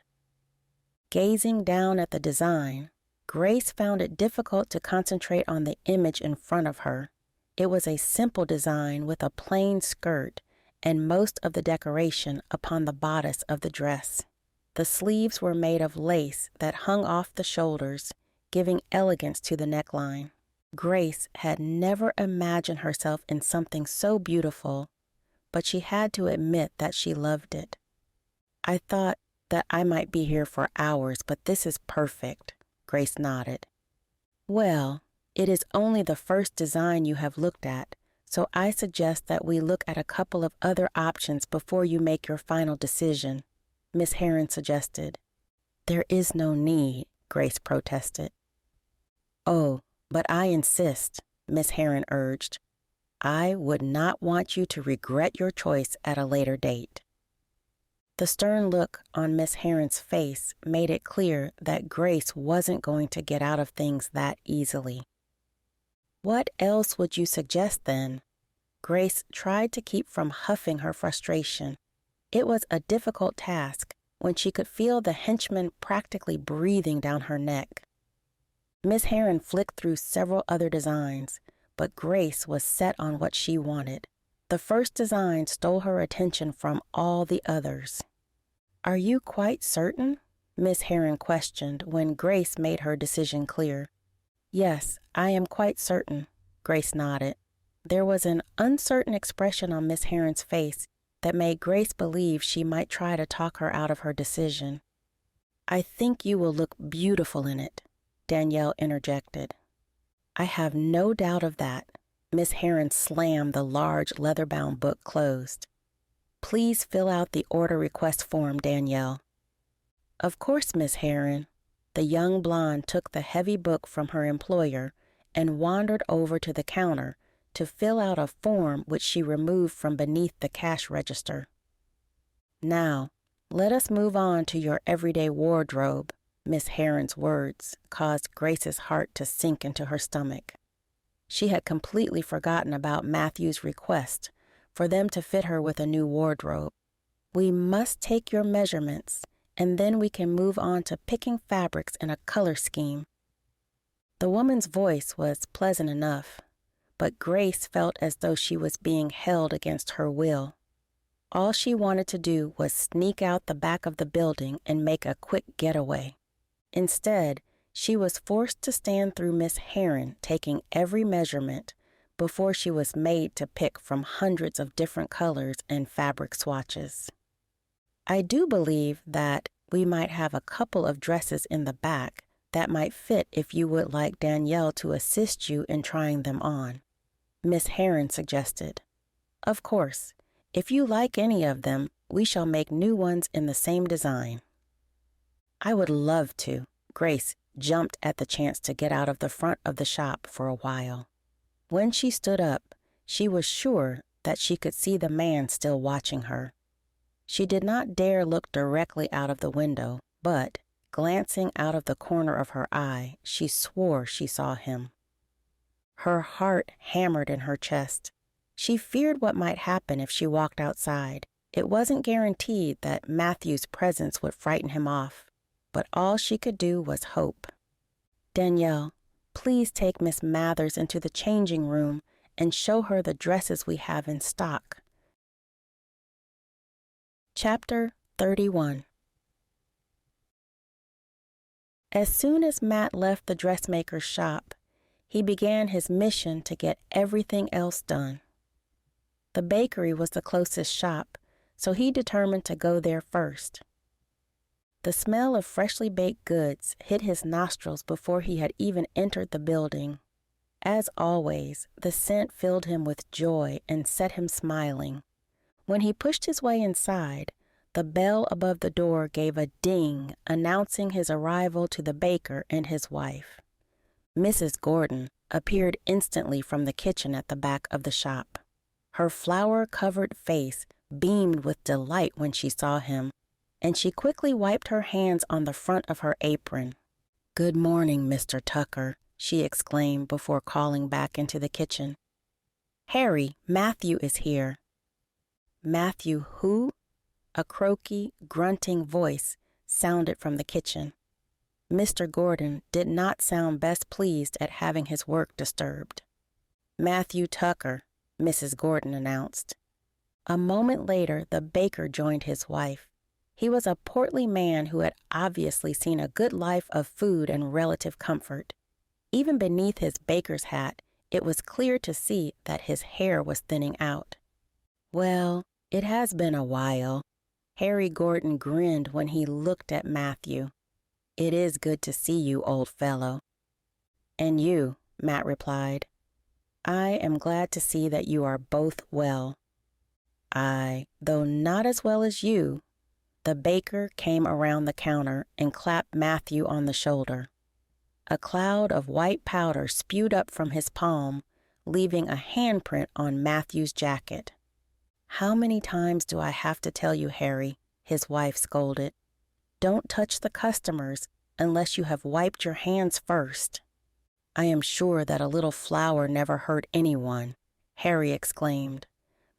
Gazing down at the design, Grace found it difficult to concentrate on the image in front of her. It was a simple design with a plain skirt and most of the decoration upon the bodice of the dress. The sleeves were made of lace that hung off the shoulders, giving elegance to the neckline. Grace had never imagined herself in something so beautiful, but she had to admit that she loved it. "I thought that I might be here for hours, but this is perfect," Grace nodded. "Well, it is only the first design you have looked at, so I suggest that we look at a couple of other options before you make your final decision," Miss Heron suggested. "There is no need," Grace protested. "Oh, but I insist," Miss Heron urged. "I would not want you to regret your choice at a later date." The stern look on Miss Heron's face made it clear that Grace wasn't going to get out of things that easily. "What else would you suggest then?" Grace tried to keep from huffing her frustration. It was a difficult task when she could feel the henchman practically breathing down her neck. Miss Heron flicked through several other designs, but Grace was set on what she wanted. The first design stole her attention from all the others. "Are you quite certain?" Miss Heron questioned when Grace made her decision clear. "Yes, I am quite certain," Grace nodded. There was an uncertain expression on Miss Heron's face that made Grace believe she might try to talk her out of her decision. "I think you will look beautiful in it," Danielle interjected. "I have no doubt of that." Miss Heron slammed the large leather-bound book closed. "Please fill out the order request form, Danielle." "Of course, Miss Heron." The young blonde took the heavy book from her employer and wandered over to the counter to fill out a form which she removed from beneath the cash register. "Now, let us move on to your everyday wardrobe." Miss Heron's words caused Grace's heart to sink into her stomach. She had completely forgotten about Mathew's request for them to fit her with a new wardrobe. "We must take your measurements, and then we can move on to picking fabrics in a color scheme." The woman's voice was pleasant enough, but Grace felt as though she was being held against her will. All she wanted to do was sneak out the back of the building and make a quick getaway. Instead, she was forced to stand through Miss Heron taking every measurement before she was made to pick from hundreds of different colors and fabric swatches. "I do believe that we might have a couple of dresses in the back that might fit if you would like Danielle to assist you in trying them on," Miss Heron suggested. "Of course, if you like any of them, we shall make new ones in the same design." "I would love to." Grace jumped at the chance to get out of the front of the shop for a while. When she stood up, she was sure that she could see the man still watching her. She did not dare look directly out of the window, but, glancing out of the corner of her eye, she swore she saw him. Her heart hammered in her chest. She feared what might happen if she walked outside. It wasn't guaranteed that Mathew's presence would frighten him off, but all she could do was hope. "Danielle, please take Miss Mathers into the changing room and show her the dresses we have in stock." Chapter 31. As soon as Matt left the dressmaker's shop, he began his mission to get everything else done. The bakery was the closest shop, so he determined to go there first. The smell of freshly baked goods hit his nostrils before he had even entered the building. As always, the scent filled him with joy and set him smiling. When he pushed his way inside, the bell above the door gave a ding announcing his arrival to the baker and his wife. Mrs. Gordon appeared instantly from the kitchen at the back of the shop. Her flour-covered face beamed with delight when she saw him, and she quickly wiped her hands on the front of her apron. "Good morning, Mr. Tucker," she exclaimed before calling back into the kitchen. "Harry, Mathew is here." "Mathew who?" A croaky, grunting voice sounded from the kitchen. Mr. Gordon did not sound best pleased at having his work disturbed. "Mathew Tucker," Mrs. Gordon announced. A moment later, the baker joined his wife. He was a portly man who had obviously seen a good life of food and relative comfort. Even beneath his baker's hat, it was clear to see that his hair was thinning out. "Well, it has been a while." Harry Gordon grinned when he looked at Mathew. "It is good to see you, old fellow." "And you," Matt replied. "I am glad to see that you are both well." "Though not as well as you." The baker came around the counter and clapped Mathew on the shoulder. A cloud of white powder spewed up from his palm, leaving a handprint on Mathew's jacket. "How many times do I have to tell you, Harry?" his wife scolded. "Don't touch the customers unless you have wiped your hands first." "I am sure that a little flour never hurt anyone," Harry exclaimed.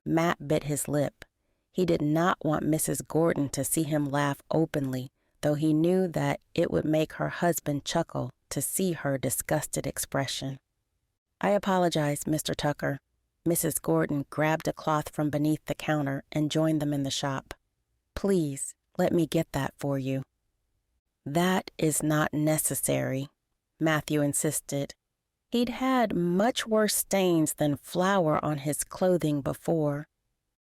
Matt bit his lip. He did not want Mrs. Gordon to see him laugh openly, though he knew that it would make her husband chuckle to see her disgusted expression. "I apologize, Mr. Tucker." Mrs. Gordon grabbed a cloth from beneath the counter and joined them in the shop. "Please, let me get that for you." "That is not necessary," Mathew insisted. He'd had much worse stains than flour on his clothing before.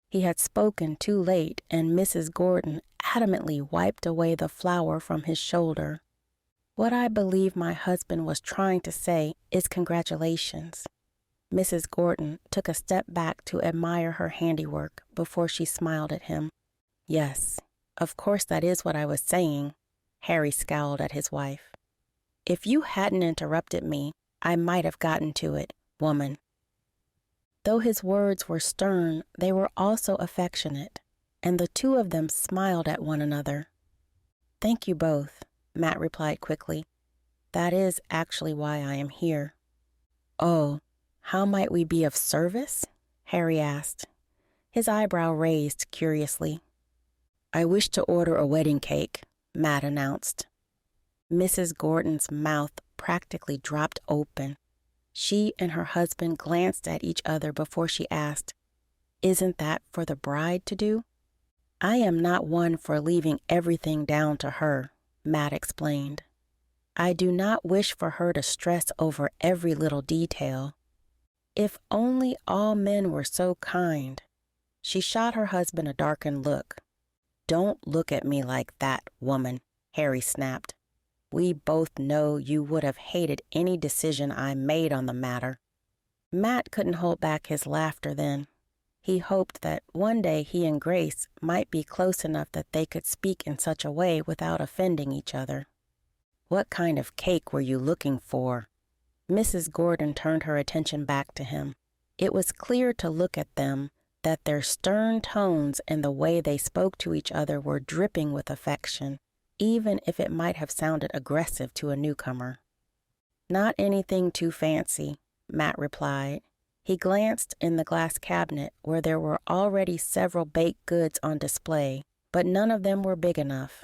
He had spoken too late, and Mrs. Gordon adamantly wiped away the flour from his shoulder. "What I believe my husband was trying to say is congratulations." Mrs. Gordon took a step back to admire her handiwork before she smiled at him. "Yes, of course that is what I was saying." Harry scowled at his wife. "If you hadn't interrupted me, I might have gotten to it, woman." Though his words were stern, they were also affectionate, and the two of them smiled at one another. "Thank you both," Matt replied quickly. "That is actually why I am here." "Oh, how might we be of service?" Harry asked. His eyebrow raised curiously. "I wish to order a wedding cake," Matt announced. Mrs. Gordon's mouth practically dropped open. She and her husband glanced at each other before she asked, "Isn't that for the bride to do?" "I am not one for leaving everything down to her," Matt explained. "I do not wish for her to stress over every little detail. If only all men were so kind." She shot her husband a darkened look. "Don't look at me like that, woman," Harry snapped. "We both know you would have hated any decision I made on the matter." Matt couldn't hold back his laughter then. He hoped that one day he and Grace might be close enough that they could speak in such a way without offending each other. "What kind of cake were you looking for?" Mrs. Gordon turned her attention back to him. It was clear to look at them that their stern tones and the way they spoke to each other were dripping with affection, even if it might have sounded aggressive to a newcomer. "Not anything too fancy," Matt replied. He glanced in the glass cabinet where there were already several baked goods on display, but none of them were big enough.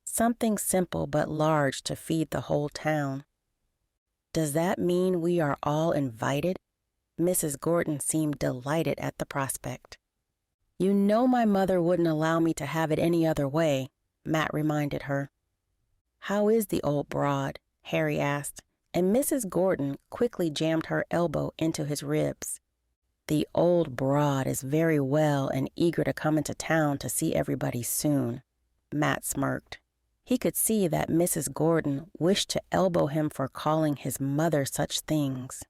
Something simple but large to feed the whole town. "Does that mean we are all invited?" Mrs. Gordon seemed delighted at the prospect. "You know my mother wouldn't allow me to have it any other way," Matt reminded her. "How is the old broad?" Harry asked, and Mrs. Gordon quickly jammed her elbow into his ribs. "The old broad is very well and eager to come into town to see everybody soon," Matt smirked. He could see that Mrs. Gordon wished to elbow him for calling his mother such things.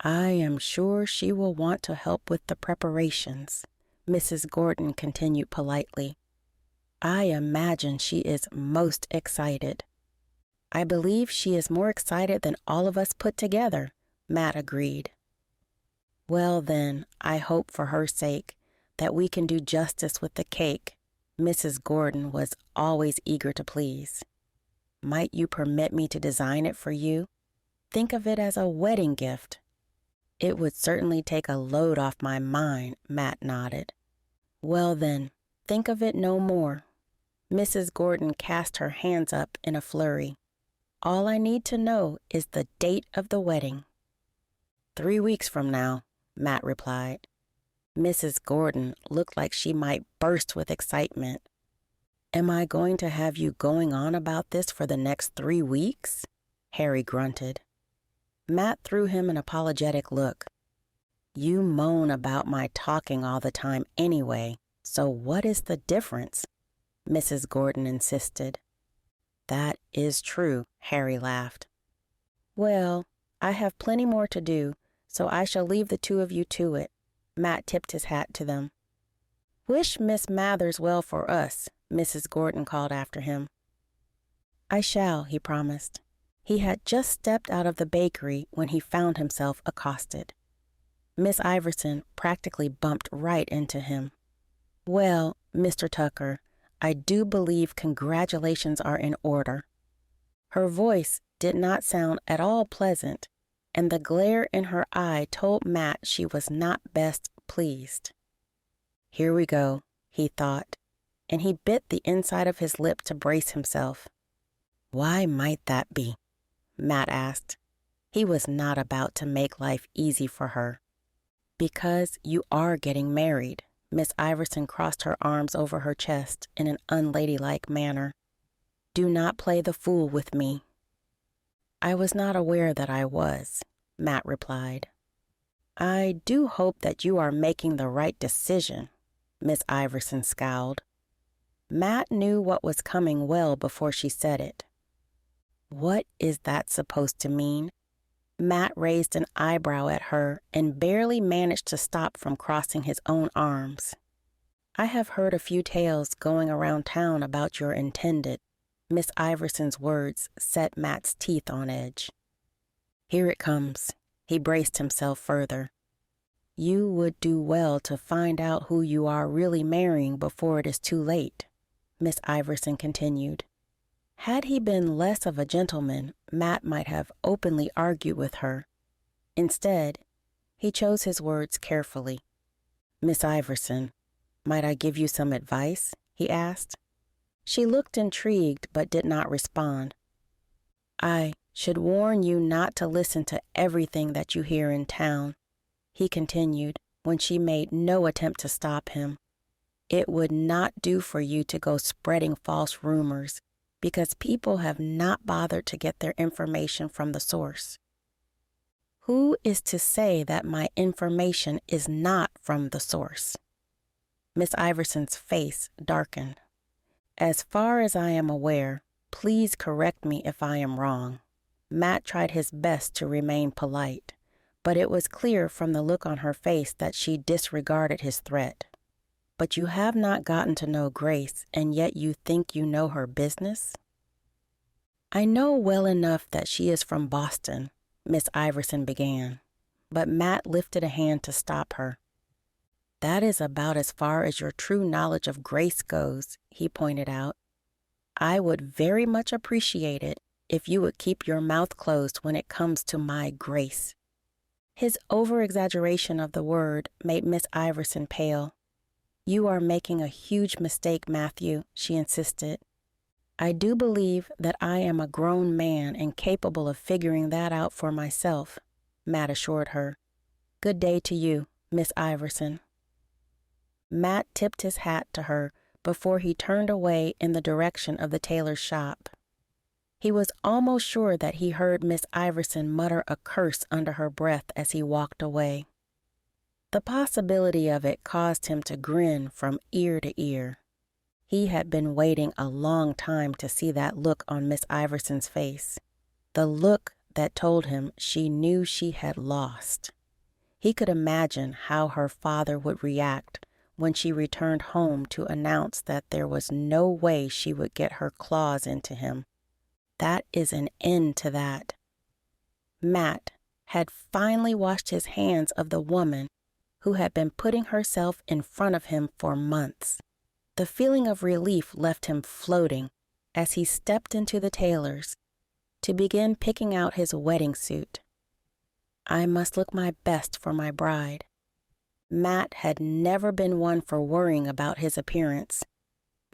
"I am sure she will want to help with the preparations," Mrs. Gordon continued politely. "I imagine she is most excited." "I believe she is more excited than all of us put together," Matt agreed. "Well then, I hope for her sake that we can do justice with the cake." Mrs. Gordon was always eager to please. "Might you permit me to design it for you? Think of it as a wedding gift." "It would certainly take a load off my mind," Matt nodded. "Well then, think of it no more." Mrs. Gordon cast her hands up in a flurry. "All I need to know is the date of the wedding." 3 weeks from now," Matt replied. Mrs. Gordon looked like she might burst with excitement. "Am I going to have you going on about this for the next 3 weeks?" Harry grunted. Matt threw him an apologetic look. "You moan about my talking all the time anyway, so what is the difference?" Mrs. Gordon insisted. "That is true," Harry laughed. "Well, I have plenty more to do, so I shall leave the two of you to it." Matt tipped his hat to them. "Wish Miss Mathers well for us," Mrs. Gordon called after him. "I shall," he promised. He had just stepped out of the bakery when he found himself accosted. Miss Iverson practically bumped right into him. "Well, Mr. Tucker, I do believe congratulations are in order." Her voice did not sound at all pleasant, and the glare in her eye told Matt she was not best pleased. "Here we go," he thought, and he bit the inside of his lip to brace himself. "Why might that be?" Matt asked. He was not about to make life easy for her. "Because you are getting married." Miss Iverson crossed her arms over her chest in an unladylike manner. "Do not play the fool with me." "I was not aware that I was," Matt replied. "I do hope that you are making the right decision," Miss Iverson scowled. Matt knew what was coming well before she said it. "What is that supposed to mean?" Matt raised an eyebrow at her and barely managed to stop from crossing his own arms. "I have heard a few tales going around town about your intended." Miss Iverson's words set Matt's teeth on edge. "Here it comes." He braced himself further. "You would do well to find out who you are really marrying before it is too late," Miss Iverson continued. Had he been less of a gentleman, Matt might have openly argued with her. Instead, he chose his words carefully. "Miss Iverson, might I give you some advice?" he asked. She looked intrigued but did not respond. "I should warn you not to listen to everything that you hear in town," he continued when she made no attempt to stop him. "It would not do for you to go spreading false rumors, because people have not bothered to get their information from the source." "Who is to say that my information is not from the source?" Miss Iverson's face darkened. "As far as I am aware, please correct me if I am wrong." Matt tried his best to remain polite, but it was clear from the look on her face that she disregarded his threat. "But you have not gotten to know Grace, and yet you think you know her business?" "I know well enough that she is from Boston," Miss Iverson began, but Matt lifted a hand to stop her. "That is about as far as your true knowledge of Grace goes," he pointed out. "I would very much appreciate it if you would keep your mouth closed when it comes to my Grace." His over-exaggeration of the word made Miss Iverson pale. "You are making a huge mistake, Mathew," she insisted. "I do believe that I am a grown man and capable of figuring that out for myself," Matt assured her. "Good day to you, Miss Iverson." Matt tipped his hat to her before he turned away in the direction of the tailor's shop. He was almost sure that he heard Miss Iverson mutter a curse under her breath as he walked away. The possibility of it caused him to grin from ear to ear. He had been waiting a long time to see that look on Miss Iverson's face, the look that told him she knew she had lost. He could imagine how her father would react when she returned home to announce that there was no way she would get her claws into him. That is an end to that. Matt had finally washed his hands of the woman who had been putting herself in front of him for months. The feeling of relief left him floating as he stepped into the tailor's to begin picking out his wedding suit. I must look my best for my bride. Matt had never been one for worrying about his appearance.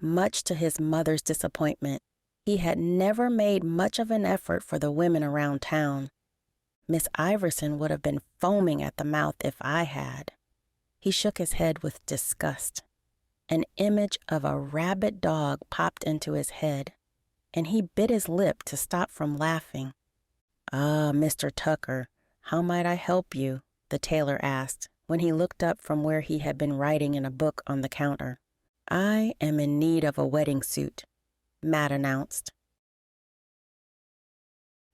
Much to his mother's disappointment, he had never made much of an effort for the women around town. Miss Iverson would have been foaming at the mouth if I had. He shook his head with disgust. An image of a rabid dog popped into his head, and he bit his lip to stop from laughing. "Ah, Mr. Tucker, how might I help you?" the tailor asked when he looked up from where he had been writing in a book on the counter. "I am in need of a wedding suit," Matt announced.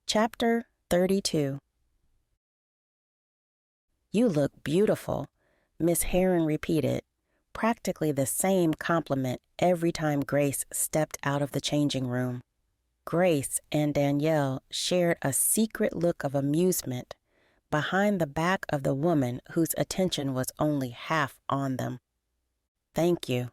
Chapter 32. "You look beautiful," Miss Heron repeated, practically the same compliment every time Grace stepped out of the changing room. Grace and Danielle shared a secret look of amusement behind the back of the woman whose attention was only half on them. "Thank you."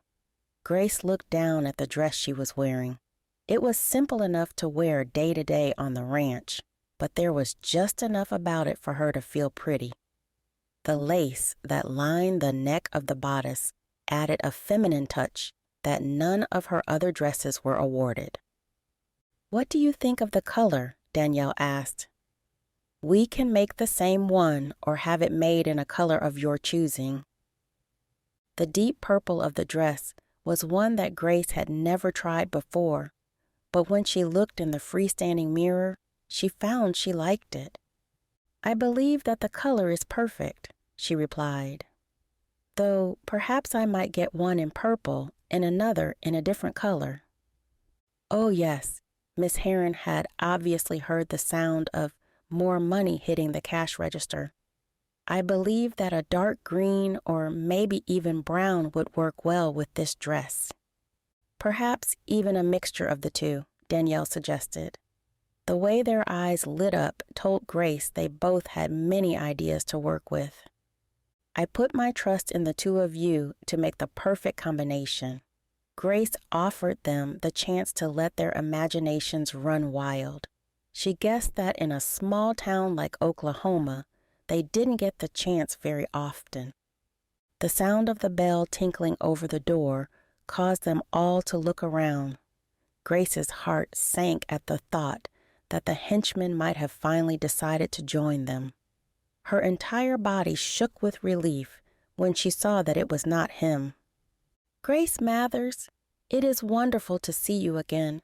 Grace looked down at the dress she was wearing. It was simple enough to wear day to day on the ranch, but there was just enough about it for her to feel pretty. The lace that lined the neck of the bodice added a feminine touch that none of her other dresses were awarded. "What do you think of the color?" Danielle asked. "We can make the same one or have it made in a color of your choosing." The deep purple of the dress was one that Grace had never tried before, but when she looked in the freestanding mirror, she found she liked it. "I believe that the color is perfect," she replied. "Though perhaps I might get one in purple and another in a different color." Oh yes, Miss Heron had obviously heard the sound of more money hitting the cash register. "I believe that a dark green or maybe even brown would work well with this dress." "Perhaps even a mixture of the two," Danielle suggested. The way their eyes lit up told Grace they both had many ideas to work with. "I put my trust in the two of you to make the perfect combination." Grace offered them the chance to let their imaginations run wild. She guessed that in a small town like Oklahoma, they didn't get the chance very often. The sound of the bell tinkling over the door caused them all to look around. Grace's heart sank at the thought that the henchman might have finally decided to join them. Her entire body shook with relief when she saw that it was not him. "Grace Mathers, it is wonderful to see you again."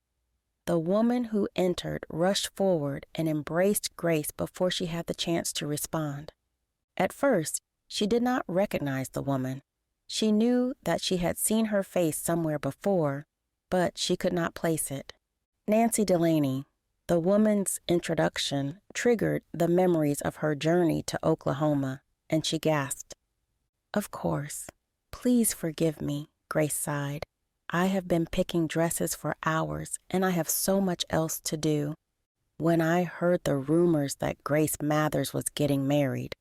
The woman who entered rushed forward and embraced Grace before she had the chance to respond. At first, she did not recognize the woman. She knew that she had seen her face somewhere before, but she could not place it. Nancy Delaney. The woman's introduction triggered the memories of her journey to Oklahoma, and she gasped. "Of course. Please forgive me," Grace sighed. "I have been picking dresses for hours, and I have so much else to do." "When I heard the rumors that Grace Mathers was getting married,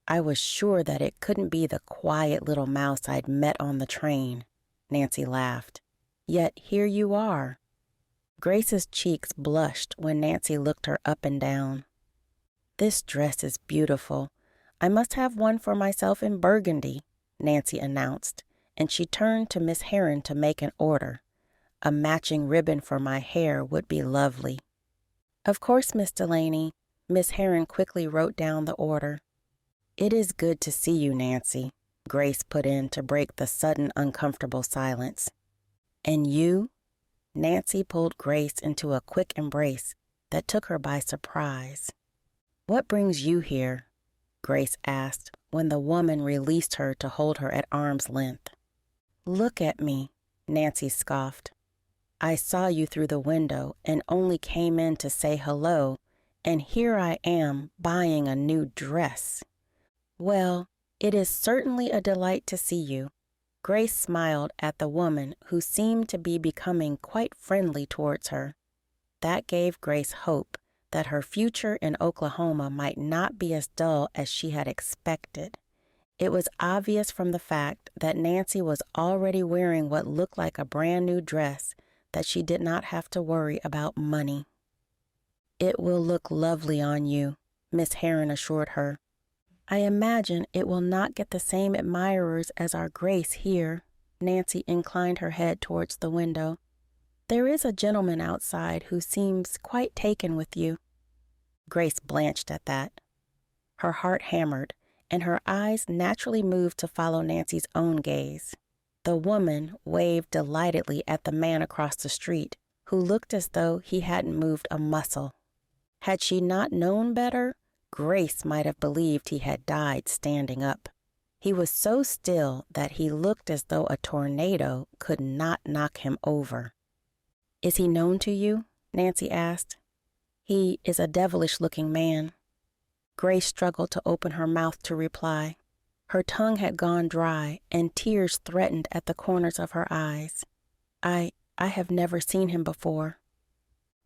I was sure that it couldn't be the quiet little mouse I'd met on the train," Nancy laughed. "Yet here you are." Grace's cheeks blushed when Nancy looked her up and down. "This dress is beautiful. I must have one for myself in burgundy," Nancy announced, and she turned to Miss Heron to make an order. "A matching ribbon for my hair would be lovely." "Of course, Miss Delaney." Miss Heron quickly wrote down the order. "It is good to see you, Nancy," Grace put in to break the sudden uncomfortable silence. "And you?" Nancy pulled Grace into a quick embrace that took her by surprise. "What brings you here?" Grace asked when the woman released her to hold her at arm's length. "Look at me," Nancy scoffed. "I saw you through the window and only came in to say hello, and here I am buying a new dress." "Well, it is certainly a delight to see you." Grace smiled at the woman who seemed to be becoming quite friendly towards her. That gave Grace hope that her future in Oklahoma might not be as dull as she had expected. It was obvious from the fact that Nancy was already wearing what looked like a brand new dress that she did not have to worry about money. "It will look lovely on you," Miss Heron assured her. "I imagine it will not get the same admirers as our Grace here." Nancy inclined her head towards the window. "There is a gentleman outside who seems quite taken with you." Grace blanched at that. Her heart hammered, and her eyes naturally moved to follow Nancy's own gaze. The woman waved delightedly at the man across the street, who looked as though he hadn't moved a muscle. Had she not known better, Grace might have believed he had died standing up. He was so still that he looked as though a tornado could not knock him over. "Is he known to you?" Nancy asked. "He is a devilish-looking man." Grace struggled to open her mouth to reply. Her tongue had gone dry, and tears threatened at the corners of her eyes. I have never seen him before."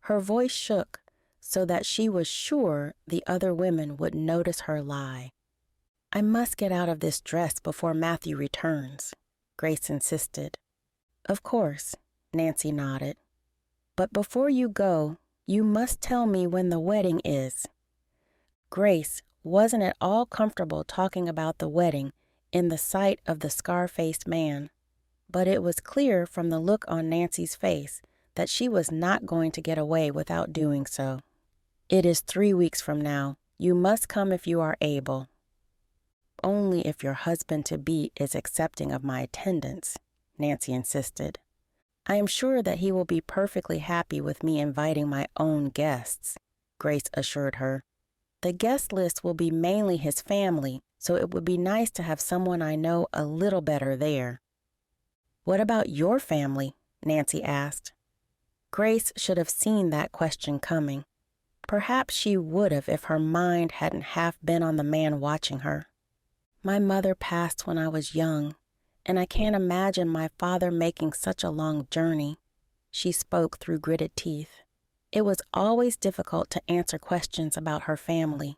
Her voice shook so that she was sure the other women would notice her lie. "I must get out of this dress before Mathew returns," Grace insisted. "Of course," Nancy nodded. "But before you go, you must tell me when the wedding is." Grace wasn't at all comfortable talking about the wedding in the sight of the scar-faced man, but it was clear from the look on Nancy's face that she was not going to get away without doing so. "It is 3 weeks from now. You must come if you are able." "Only if your husband-to-be is accepting of my attendance," Nancy insisted. "I am sure that he will be perfectly happy with me inviting my own guests," Grace assured her. "The guest list will be mainly his family, so it would be nice to have someone I know a little better there." "What about your family?" Nancy asked. Grace should have seen that question coming. Perhaps she would have if her mind hadn't half been on the man watching her. "My mother passed when I was young, and I can't imagine my father making such a long journey," she spoke through gritted teeth. It was always difficult to answer questions about her family.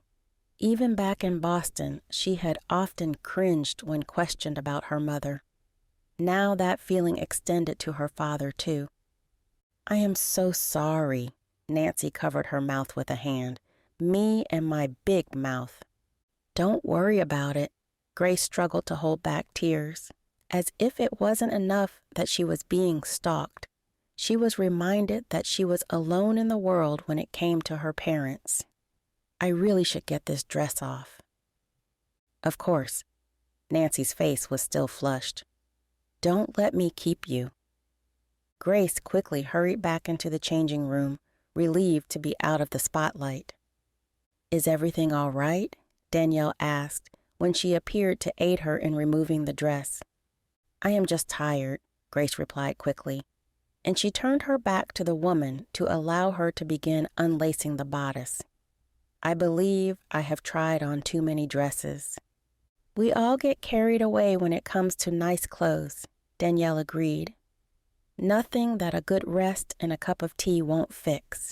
Even back in Boston, she had often cringed when questioned about her mother. Now that feeling extended to her father, too. "I am so sorry," Nancy covered her mouth with a hand. "Me and my big mouth." "Don't worry about it." Grace struggled to hold back tears. As if it wasn't enough that she was being stalked, she was reminded that she was alone in the world when it came to her parents. "I really should get this dress off." "Of course." Nancy's face was still flushed. "Don't let me keep you." Grace quickly hurried back into the changing room, relieved to be out of the spotlight. "Is everything all right?" Danielle asked when she appeared to aid her in removing the dress. "I am just tired," Grace replied quickly, and she turned her back to the woman to allow her to begin unlacing the bodice. "I believe I have tried on too many dresses." "We all get carried away when it comes to nice clothes," Danielle agreed. "Nothing that a good rest and a cup of tea won't fix."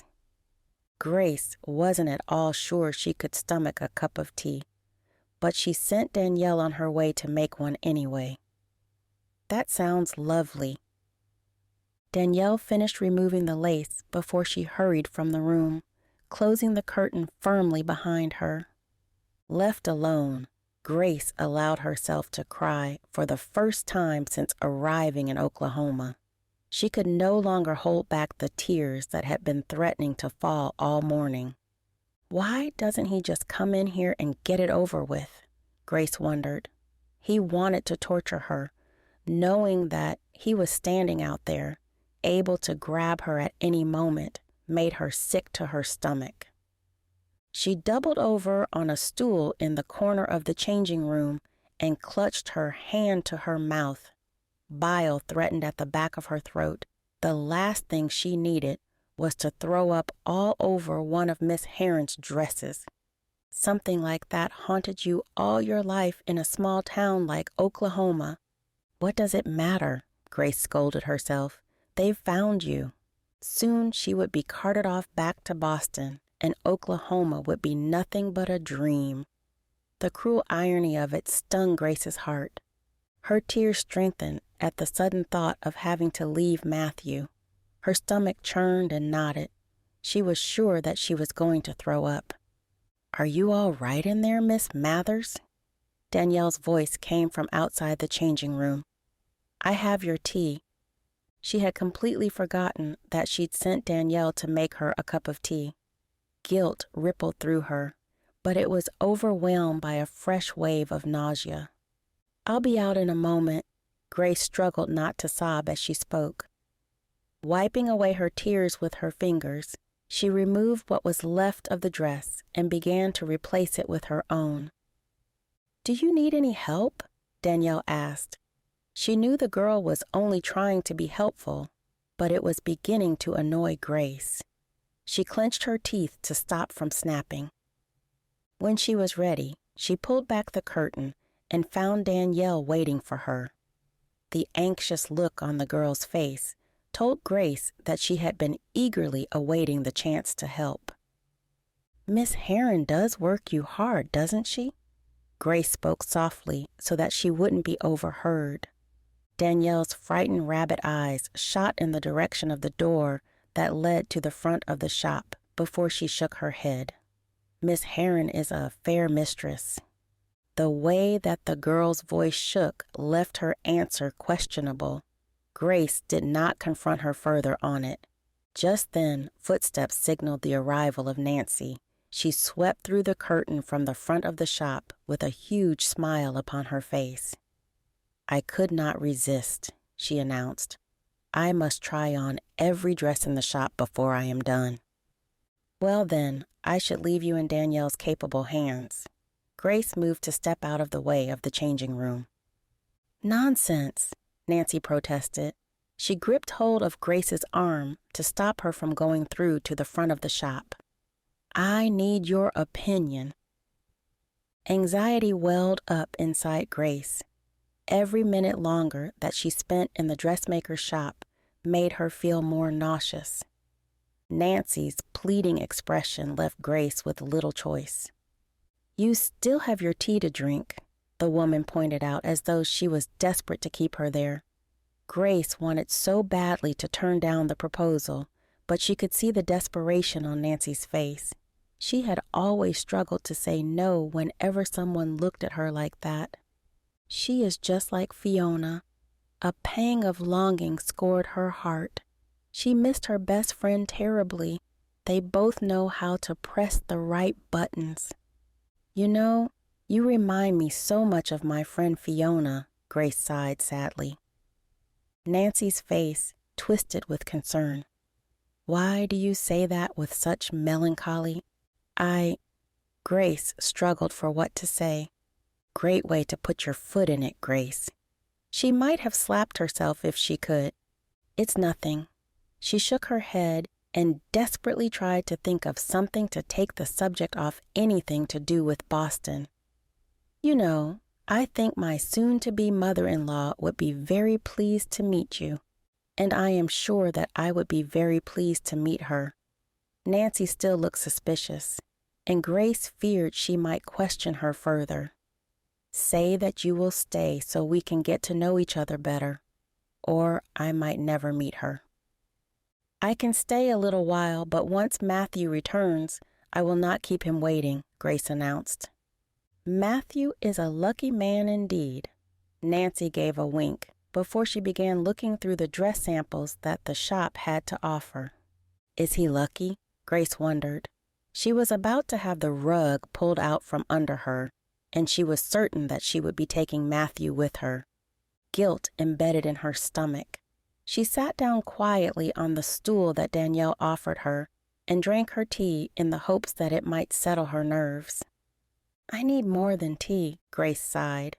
Grace wasn't at all sure she could stomach a cup of tea, but she sent Danielle on her way to make one anyway. "That sounds lovely." Danielle finished removing the lace before she hurried from the room, closing the curtain firmly behind her. Left alone, Grace allowed herself to cry for the first time since arriving in Oklahoma. She could no longer hold back the tears that had been threatening to fall all morning. Why doesn't he just come in here and get it over with? Grace wondered. He wanted to torture her, knowing that he was standing out there, able to grab her at any moment, made her sick to her stomach. She doubled over on a stool in the corner of the changing room and clutched her hand to her mouth. Bile threatened at the back of her throat. The last thing she needed was to throw up all over one of Miss Heron's dresses. Something like that haunted you all your life in a small town like Oklahoma. What does it matter? Grace scolded herself. They've found you. Soon she would be carted off back to Boston, and Oklahoma would be nothing but a dream. The cruel irony of it stung Grace's heart. Her tears strengthened at the sudden thought of having to leave Mathew. Her stomach churned and knotted. She was sure that she was going to throw up. "Are you all right in there, Miss Mathers?" Danielle's voice came from outside the changing room. "I have your tea." She had completely forgotten that she'd sent Danielle to make her a cup of tea. Guilt rippled through her, but it was overwhelmed by a fresh wave of nausea. "I'll be out in a moment." Grace struggled not to sob as she spoke. Wiping away her tears with her fingers, she removed what was left of the dress and began to replace it with her own. "Do you need any help?" Danielle asked. She knew the girl was only trying to be helpful, but it was beginning to annoy Grace. She clenched her teeth to stop from snapping. When she was ready, she pulled back the curtain and found Danielle waiting for her. The anxious look on the girl's face told Grace that she had been eagerly awaiting the chance to help. "Miss Heron does work you hard, doesn't she?" Grace spoke softly so that she wouldn't be overheard. Danielle's frightened rabbit eyes shot in the direction of the door that led to the front of the shop before she shook her head. "Miss Heron is a fair mistress." The way that the girl's voice shook left her answer questionable. Grace did not confront her further on it. Just then, footsteps signaled the arrival of Nancy. She swept through the curtain from the front of the shop with a huge smile upon her face. "I could not resist," she announced. "I must try on every dress in the shop before I am done." "Well then, I should leave you in Danielle's capable hands." Grace moved to step out of the way of the changing room. "Nonsense," Nancy protested. She gripped hold of Grace's arm to stop her from going through to the front of the shop. "I need your opinion." Anxiety welled up inside Grace. Every minute longer that she spent in the dressmaker's shop made her feel more nauseous. Nancy's pleading expression left Grace with little choice. "You still have your tea to drink," the woman pointed out as though she was desperate to keep her there. Grace wanted so badly to turn down the proposal, but she could see the desperation on Nancy's face. She had always struggled to say no whenever someone looked at her like that. She is just like Fiona. A pang of longing scored her heart. She missed her best friend terribly. They both know how to press the right buttons. "You know, you remind me so much of my friend Fiona," Grace sighed sadly. Nancy's face twisted with concern. "Why do you say that with such melancholy?" Grace struggled for what to say. Great way to put your foot in it, Grace. She might have slapped herself if she could. "It's nothing." She shook her head and desperately tried to think of something to take the subject off anything to do with Boston. "You know, I think my soon-to-be mother-in-law would be very pleased to meet you, and I am sure that I would be very pleased to meet her." Nancy still looked suspicious, and Grace feared she might question her further. "Say that you will stay so we can get to know each other better, or I might never meet her." "I can stay a little while, but once Mathew returns, I will not keep him waiting," Grace announced. "Mathew is a lucky man indeed." Nancy gave a wink before she began looking through the dress samples that the shop had to offer. "Is he lucky?" Grace wondered. She was about to have the rug pulled out from under her, and she was certain that she would be taking Mathew with her. Guilt embedded in her stomach. She sat down quietly on the stool that Danielle offered her and drank her tea in the hopes that it might settle her nerves. "I need more than tea," Grace sighed.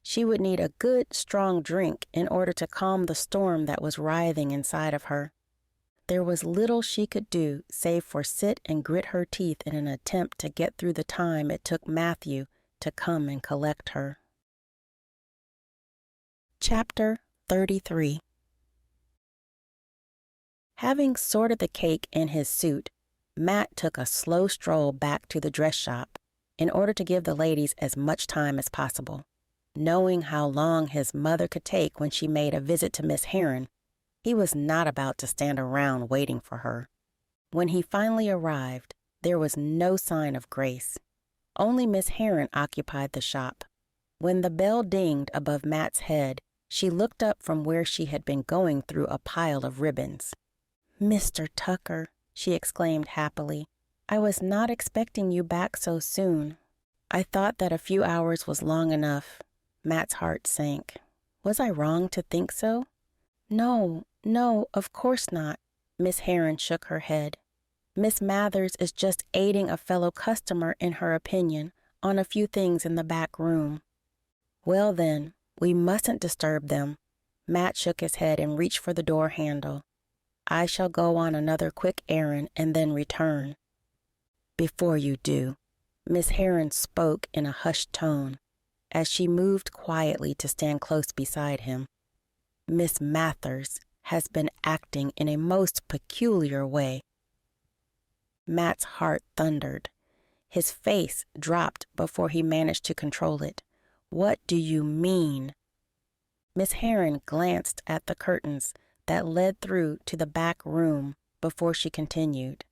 She would need a good, strong drink in order to calm the storm that was writhing inside of her. There was little she could do save for sit and grit her teeth in an attempt to get through the time it took Mathew to come and collect her. Chapter 33. Having sorted the cake in his suit, Matt took a slow stroll back to the dress shop in order to give the ladies as much time as possible. Knowing how long his mother could take when she made a visit to Miss Heron, he was not about to stand around waiting for her. When he finally arrived, there was no sign of Grace. Only Miss Heron occupied the shop. When the bell dinged above Matt's head, she looked up from where she had been going through a pile of ribbons. "Mr. Tucker," she exclaimed happily, "I was not expecting you back so soon." "I thought that a few hours was long enough." Matt's heart sank. Was I wrong to think so? No, of course not. Miss Heron shook her head. "Miss Mathers is just aiding a fellow customer, in her opinion, on a few things in the back room." "Well then, we mustn't disturb them." Matt shook his head and reached for the door handle. "I shall go on another quick errand and then return." "Before you do," Miss Heron spoke in a hushed tone, as she moved quietly to stand close beside him. "Miss Mathers has been acting in a most peculiar way." Matt's heart thundered. His face dropped before he managed to control it. "What do you mean?" Miss Heron glanced at the curtains that led through to the back room before she continued.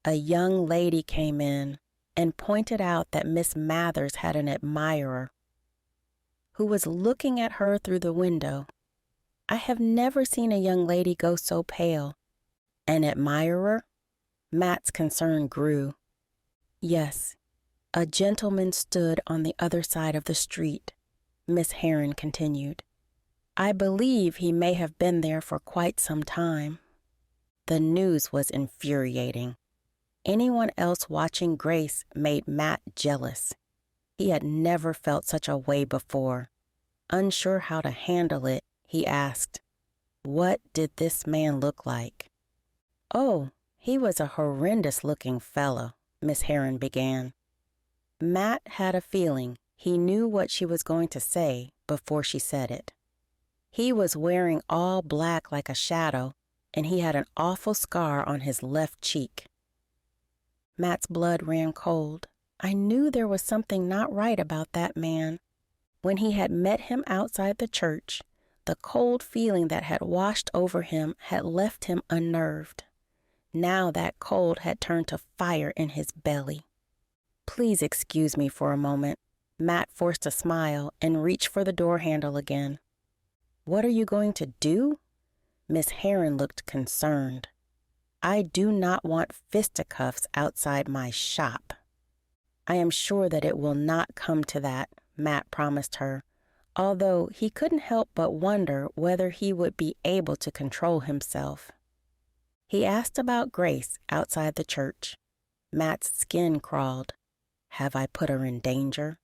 "A young lady came in and pointed out that Miss Mathers had an admirer who was looking at her through the window. I have never seen a young lady go so pale." "An admirer?" Matt's concern grew. "Yes, a gentleman stood on the other side of the street," Miss Heron continued. "I believe he may have been there for quite some time." The news was infuriating. Anyone else watching Grace made Matt jealous. He had never felt such a way before. Unsure how to handle it, he asked, "What did this man look like?" "Oh, he was a horrendous-looking fellow," Miss Heron began. Matt had a feeling he knew what she was going to say before she said it. "He was wearing all black like a shadow, and he had an awful scar on his left cheek." Matt's blood ran cold. I knew there was something not right about that man. When he had met him outside the church, the cold feeling that had washed over him had left him unnerved. Now that cold had turned to fire in his belly. "Please excuse me for a moment." Matt forced a smile and reached for the door handle again. "What are you going to do?" Miss Heron looked concerned. "I do not want fisticuffs outside my shop." "I am sure that it will not come to that," Matt promised her, although he couldn't help but wonder whether he would be able to control himself. He asked about Grace outside the church. Matt's skin crawled. Have I put her in danger?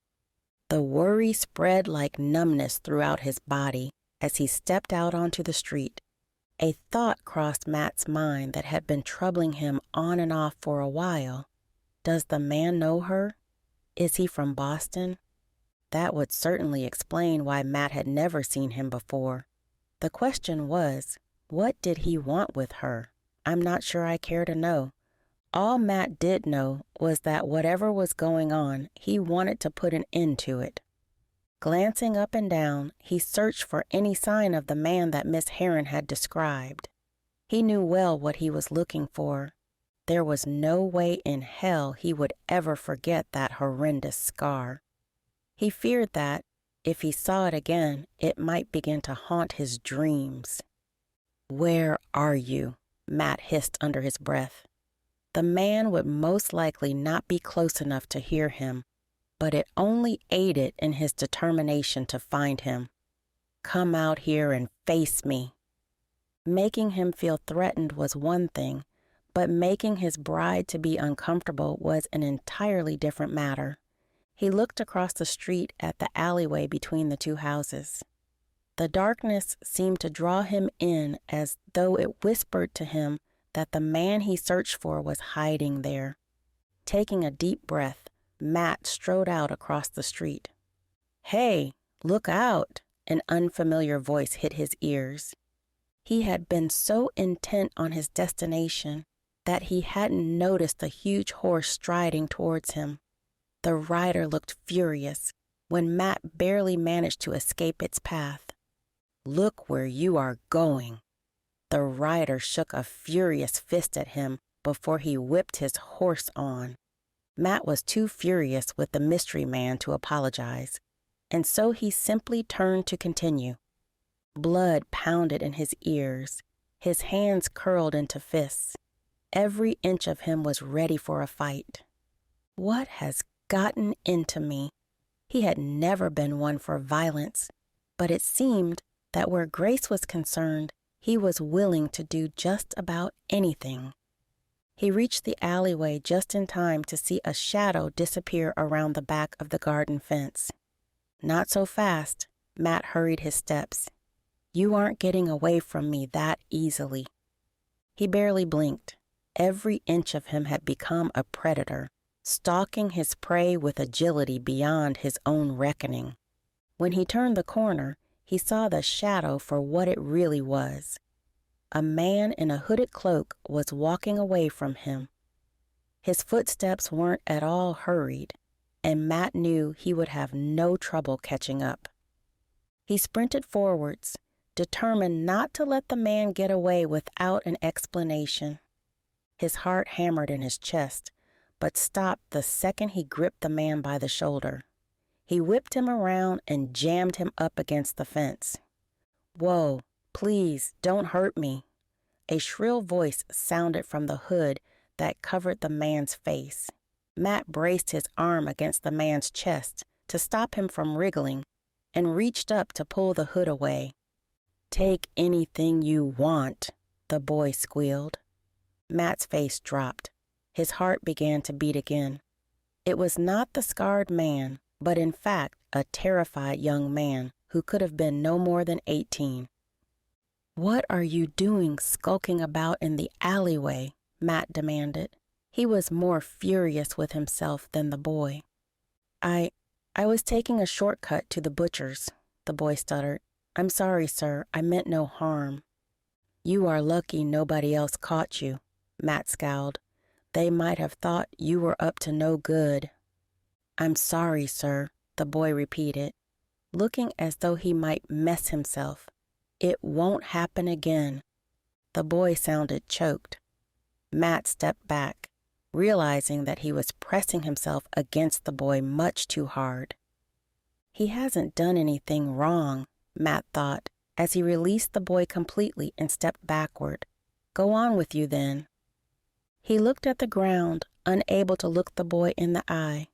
The worry spread like numbness throughout his body as he stepped out onto the street. A thought crossed Matt's mind that had been troubling him on and off for a while. Does the man know her? Is he from Boston? That would certainly explain why Matt had never seen him before. The question was, what did he want with her? I'm not sure I care to know. All Matt did know was that whatever was going on, he wanted to put an end to it. Glancing up and down, he searched for any sign of the man that Miss Heron had described. He knew well what he was looking for. There was no way in hell he would ever forget that horrendous scar. He feared that, if he saw it again, it might begin to haunt his dreams. "Where are you?" Matt hissed under his breath. The man would most likely not be close enough to hear him, but it only aided in his determination to find him. "Come out here and face me." Making him feel threatened was one thing, but making his bride to be uncomfortable was an entirely different matter. He looked across the street at the alleyway between the two houses. The darkness seemed to draw him in as though it whispered to him that the man he searched for was hiding there. Taking a deep breath, Matt strode out across the street. "Hey, look out!" An unfamiliar voice hit his ears. He had been so intent on his destination that he hadn't noticed the huge horse striding towards him. The rider looked furious when Matt barely managed to escape its path. "Look where you are going." The rider shook a furious fist at him before he whipped his horse on. Matt was too furious with the mystery man to apologize, and so he simply turned to continue. Blood pounded in his ears. His hands curled into fists. Every inch of him was ready for a fight. What has gotten into me? He had never been one for violence, but it seemed that where Grace was concerned, he was willing to do just about anything. He reached the alleyway just in time to see a shadow disappear around the back of the garden fence. Not so fast, Matt hurried his steps. "You aren't getting away from me that easily." He barely blinked. Every inch of him had become a predator, stalking his prey with agility beyond his own reckoning. When he turned the corner, he saw the shadow for what it really was. A man in a hooded cloak was walking away from him. His footsteps weren't at all hurried, and Matt knew he would have no trouble catching up. He sprinted forwards, determined not to let the man get away without an explanation. His heart hammered in his chest, but stopped the second he gripped the man by the shoulder. He whipped him around and jammed him up against the fence. "Whoa, please, don't hurt me." A shrill voice sounded from the hood that covered the man's face. Matt braced his arm against the man's chest to stop him from wriggling and reached up to pull the hood away. "Take anything you want," the boy squealed. Matt's face dropped. His heart began to beat again. It was not the scarred man, but in fact a terrified young man who could have been no more than 18. "What are you doing skulking about in the alleyway?" Matt demanded. He was more furious with himself than the boy. I was taking a shortcut to the butcher's," the boy stuttered. "I'm sorry, sir. I meant no harm." "You are lucky nobody else caught you," Matt scowled. "They might have thought you were up to no good." "I'm sorry, sir," the boy repeated, looking as though he might mess himself. "It won't happen again." The boy sounded choked. Matt stepped back, realizing that he was pressing himself against the boy much too hard. He hasn't done anything wrong, Matt thought, as he released the boy completely and stepped backward. "Go on with you, then." He looked at the ground, unable to look the boy in the eye.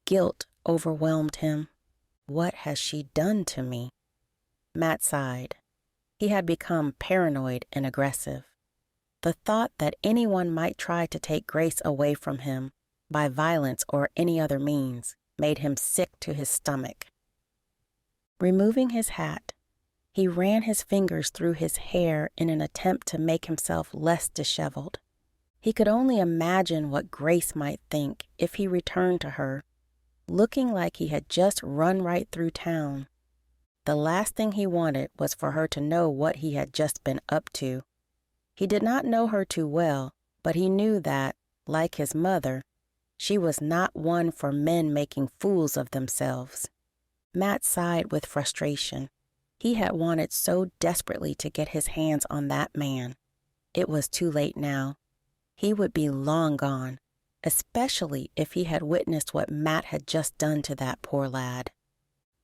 Guilt overwhelmed him. "What has she done to me?" Matt sighed. He had become paranoid and aggressive. The thought that anyone might try to take Grace away from him, by violence or any other means, made him sick to his stomach. Removing his hat, he ran his fingers through his hair in an attempt to make himself less disheveled. He could only imagine what Grace might think if he returned to her, looking like he had just run right through town. The last thing he wanted was for her to know what he had just been up to. He did not know her too well, but he knew that, like his mother, she was not one for men making fools of themselves. Matt sighed with frustration. He had wanted so desperately to get his hands on that man. It was too late now. He would be long gone, especially if he had witnessed what Matt had just done to that poor lad.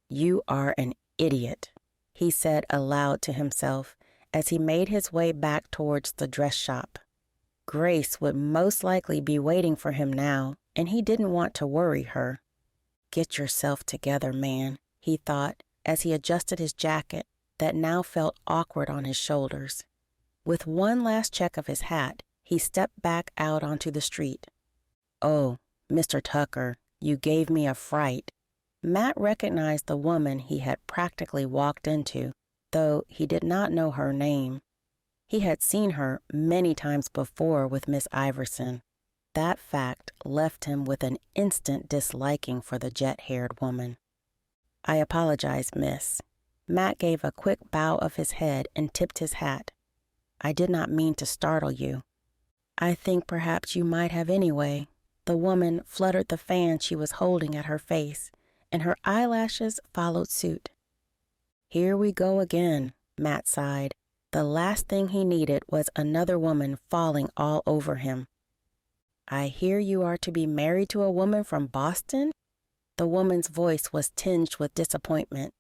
"You are an idiot," he said aloud to himself as he made his way back towards the dress shop. Grace would most likely be waiting for him now, and he didn't want to worry her. "Get yourself together, man," he thought as he adjusted his jacket that now felt awkward on his shoulders. With one last check of his hat, he stepped back out onto the street. "Oh, Mr. Tucker, you gave me a fright." Matt recognized the woman he had practically walked into, though he did not know her name. He had seen her many times before with Miss Iverson. That fact left him with an instant disliking for the jet-haired woman. "I apologize, miss." Matt gave a quick bow of his head and tipped his hat. "I did not mean to startle you." "I think perhaps you might have anyway." The woman fluttered the fan she was holding at her face, and her eyelashes followed suit. "Here we go again," Matt sighed. The last thing he needed was another woman falling all over him. "I hear you are to be married to a woman from Boston?" The woman's voice was tinged with disappointment.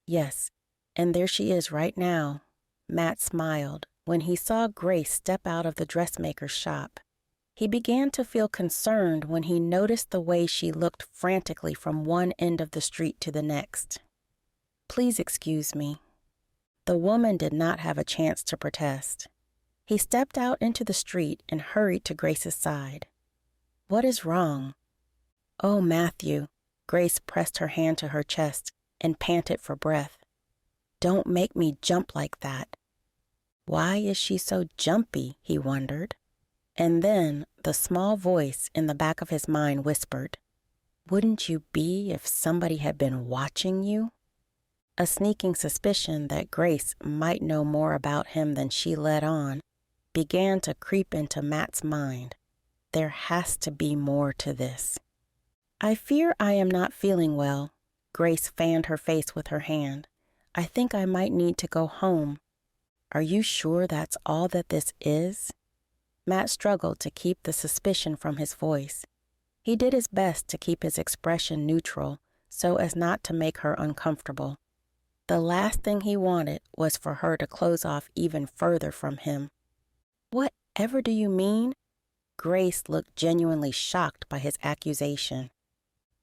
"Yes, and there she is right now." Matt smiled when he saw Grace step out of the dressmaker's shop. He began to feel concerned when he noticed the way she looked frantically from one end of the street to the next. "Please excuse me." The woman did not have a chance to protest. He stepped out into the street and hurried to Grace's side. "What is wrong?" "Oh, Mathew." Grace pressed her hand to her chest and panted for breath. "Don't make me jump like that." Why is she so jumpy, he wondered. And then the small voice in the back of his mind whispered, "Wouldn't you be if somebody had been watching you?" A sneaking suspicion that Grace might know more about him than she let on began to creep into Matt's mind. There has to be more to this. "I fear I am not feeling well." Grace fanned her face with her hand. "I think I might need to go home." "Are you sure that's all that this is?" Matt struggled to keep the suspicion from his voice. He did his best to keep his expression neutral so as not to make her uncomfortable. The last thing he wanted was for her to close off even further from him. "Whatever do you mean?" Grace looked genuinely shocked by his accusation.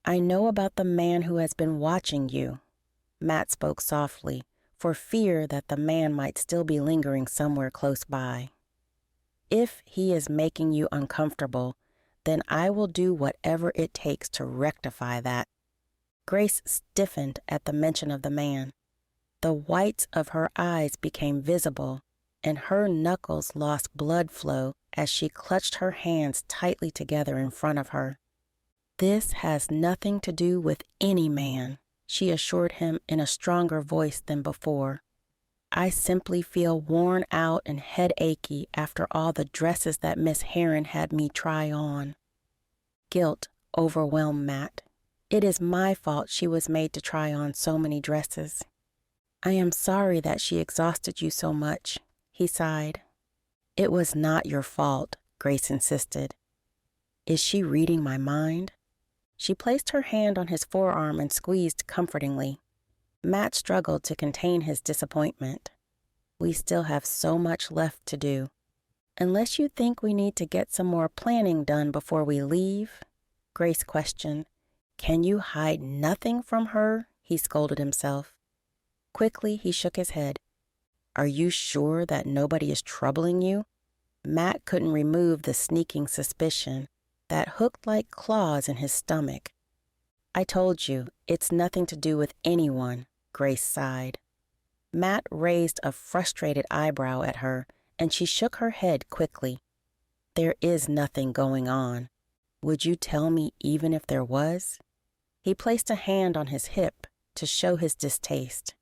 "I know about the man who has been watching you." Matt spoke softly, for fear that the man might still be lingering somewhere close by. "If he is making you uncomfortable, then I will do whatever it takes to rectify that." Grace stiffened at the mention of the man. The whites of her eyes became visible, and her knuckles lost blood flow as she clutched her hands tightly together in front of her. "This has nothing to do with any man," she assured him in a stronger voice than before. "I simply feel worn out and headachy after all the dresses that Miss Heron had me try on." Guilt overwhelmed Matt. It is my fault she was made to try on so many dresses. "I am sorry that she exhausted you so much," he sighed. "It was not your fault," Grace insisted. "Is she reading my mind?" She placed her hand on his forearm and squeezed comfortingly. Matt struggled to contain his disappointment. "We still have so much left to do. Unless you think we need to get some more planning done before we leave?" Grace questioned. "Can you hide nothing from her?" he scolded himself. Quickly, he shook his head. "Are you sure that nobody is troubling you?" Matt couldn't remove the sneaking suspicion that hooked like claws in his stomach. "I told you, it's nothing to do with anyone," Grace sighed. Matt raised a frustrated eyebrow at her, and she shook her head quickly. "There is nothing going on. Would you tell me even if there was?" He placed a hand on his hip to show his distaste.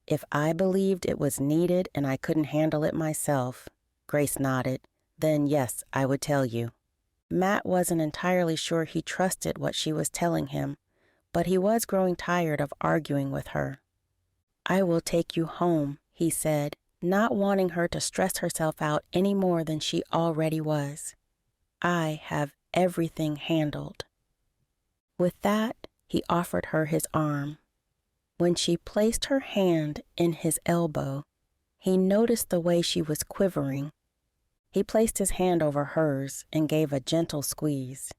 "If I believed it was needed and I couldn't handle it myself," Grace nodded, "then yes, I would tell you." Matt wasn't entirely sure he trusted what she was telling him, but he was growing tired of arguing with her. "I will take you home," he said, not wanting her to stress herself out any more than she already was. "I have everything handled." With that, he offered her his arm. When she placed her hand in his elbow, he noticed the way she was quivering. He placed his hand over hers and gave a gentle squeeze.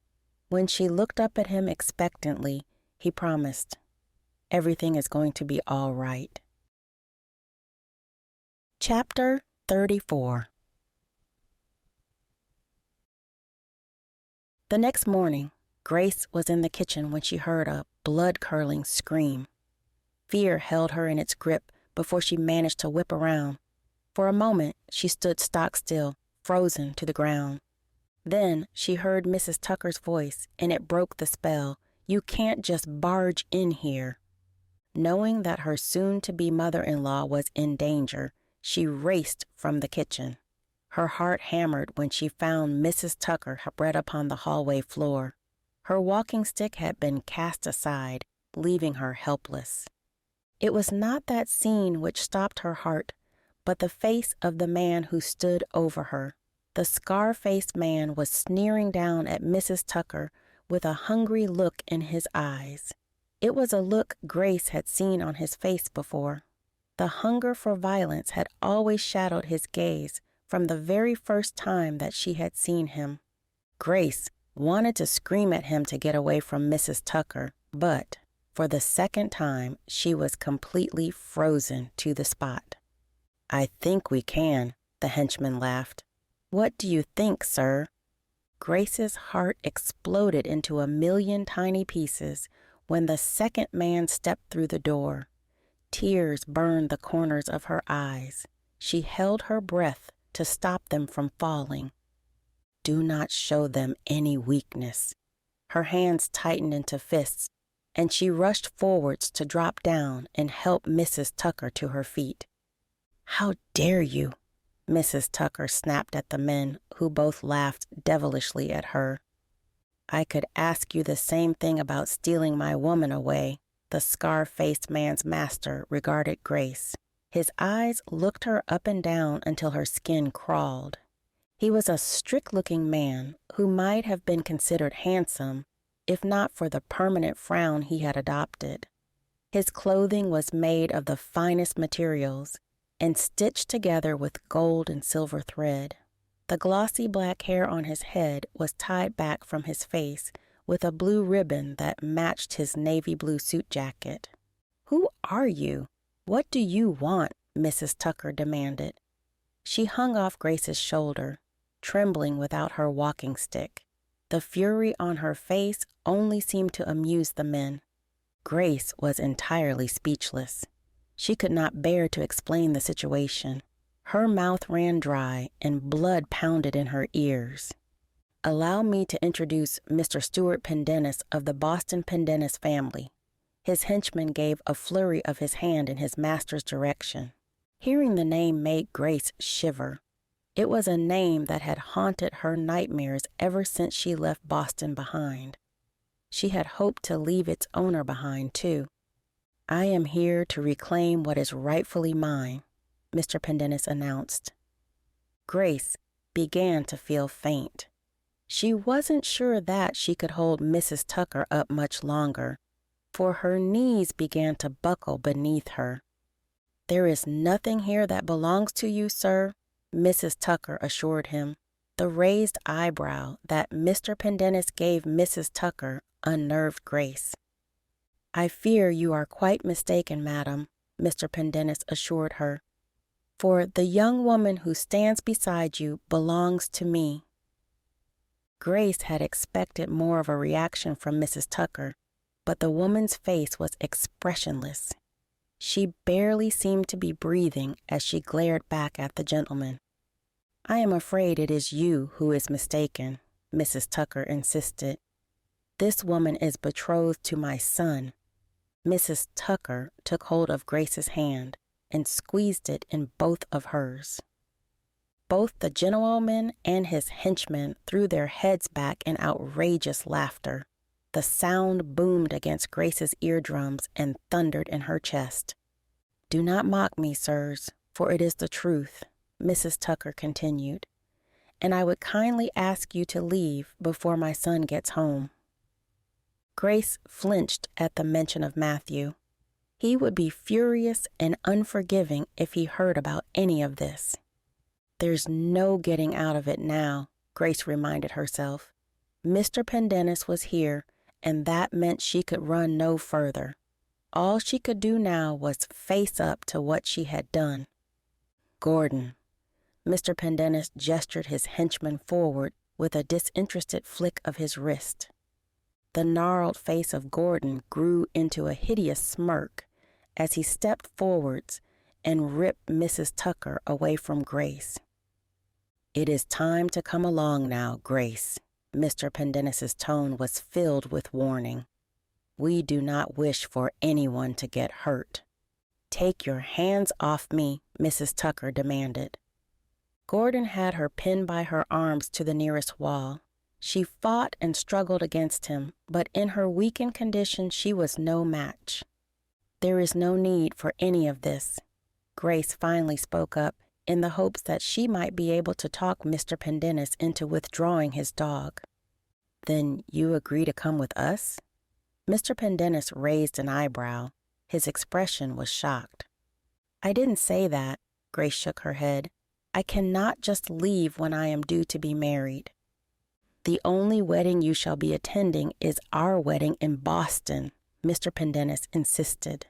When she looked up at him expectantly, he promised, "Everything is going to be all right." Chapter 34. The next morning, Grace was in the kitchen when she heard a blood-curdling scream. Fear held her in its grip before she managed to whip around. For a moment, she stood stock still, frozen to the ground. Then she heard Mrs. Tucker's voice, and it broke the spell. "You can't just barge in here." Knowing that her soon-to-be mother-in-law was in danger, she raced from the kitchen. Her heart hammered when she found Mrs. Tucker spread upon the hallway floor. Her walking stick had been cast aside, leaving her helpless. It was not that scene which stopped her heart, but the face of the man who stood over her. The scar-faced man was sneering down at Mrs. Tucker with a hungry look in his eyes. It was a look Grace had seen on his face before. The hunger for violence had always shadowed his gaze from the very first time that she had seen him. Grace wanted to scream at him to get away from Mrs. Tucker, but for the second time, she was completely frozen to the spot. "I think we can," the henchman laughed. "What do you think, sir?" Grace's heart exploded into a million tiny pieces when the second man stepped through the door. Tears burned the corners of her eyes. She held her breath to stop them from falling. Do not show them any weakness." Her hands tightened into fists, and she rushed forwards to drop down and help Mrs. Tucker to her feet. "How dare you?" Mrs. Tucker snapped at the men, who both laughed devilishly at her. "I could ask you the same thing about stealing my woman away," the scar-faced man's master regarded Grace. His eyes looked her up and down until her skin crawled. He was a strict-looking man who might have been considered handsome if not for the permanent frown he had adopted. His clothing was made of the finest materials and stitched together with gold and silver thread. The glossy black hair on his head was tied back from his face with a blue ribbon that matched his navy blue suit jacket. "Who are you? What do you want?" Mrs. Tucker demanded. She hung off Grace's shoulder, trembling without her walking stick. The fury on her face only seemed to amuse the men. Grace was entirely speechless. She could not bear to explain the situation. Her mouth ran dry and blood pounded in her ears. "Allow me to introduce Mr. Stuart Pendennis of the Boston Pendennis family." His henchman gave a flurry of his hand in his master's direction. Hearing the name made Grace shiver. It was a name that had haunted her nightmares ever since she left Boston behind. She had hoped to leave its owner behind, too. "I am here to reclaim what is rightfully mine," Mr. Pendennis announced. Grace began to feel faint. She wasn't sure that she could hold Mrs. Tucker up much longer, for her knees began to buckle beneath her. "There is nothing here that belongs to you, sir," Mrs. Tucker assured him. The raised eyebrow that Mr. Pendennis gave Mrs. Tucker unnerved Grace. "I fear you are quite mistaken, madam," Mr. Pendennis assured her, "for the young woman who stands beside you belongs to me." Grace had expected more of a reaction from Mrs. Tucker, but the woman's face was expressionless. She barely seemed to be breathing as she glared back at the gentleman. "I am afraid it is you who is mistaken," Mrs. Tucker insisted. "This woman is betrothed to my son." Mrs. Tucker took hold of Grace's hand and squeezed it in both of hers. Both the gentleman and his henchman threw their heads back in outrageous laughter. The sound boomed against Grace's eardrums and thundered in her chest. "Do not mock me, sirs, for it is the truth," Mrs. Tucker continued, "and I would kindly ask you to leave before my son gets home." Grace flinched at the mention of Mathew. He would be furious and unforgiving if he heard about any of this. "There's no getting out of it now," Grace reminded herself. Mr. Pendennis was here, and that meant she could run no further. All she could do now was face up to what she had done. "Gordon." Mr. Pendennis gestured his henchman forward with a disinterested flick of his wrist. The gnarled face of Gordon grew into a hideous smirk as he stepped forwards and ripped Mrs. Tucker away from Grace. "It is time to come along now, Grace." Mr. Pendennis's tone was filled with warning. "We do not wish for anyone to get hurt." "Take your hands off me," Mrs. Tucker demanded. Gordon had her pinned by her arms to the nearest wall. She fought and struggled against him, but in her weakened condition she was no match. "There is no need for any of this." Grace finally spoke up in the hopes that she might be able to talk Mr. Pendennis into withdrawing his dog. "Then you agree to come with us?" Mr. Pendennis raised an eyebrow. His expression was shocked. "I didn't say that," Grace shook her head. "I cannot just leave when I am due to be married." "The only wedding you shall be attending is our wedding in Boston," Mr. Pendennis insisted.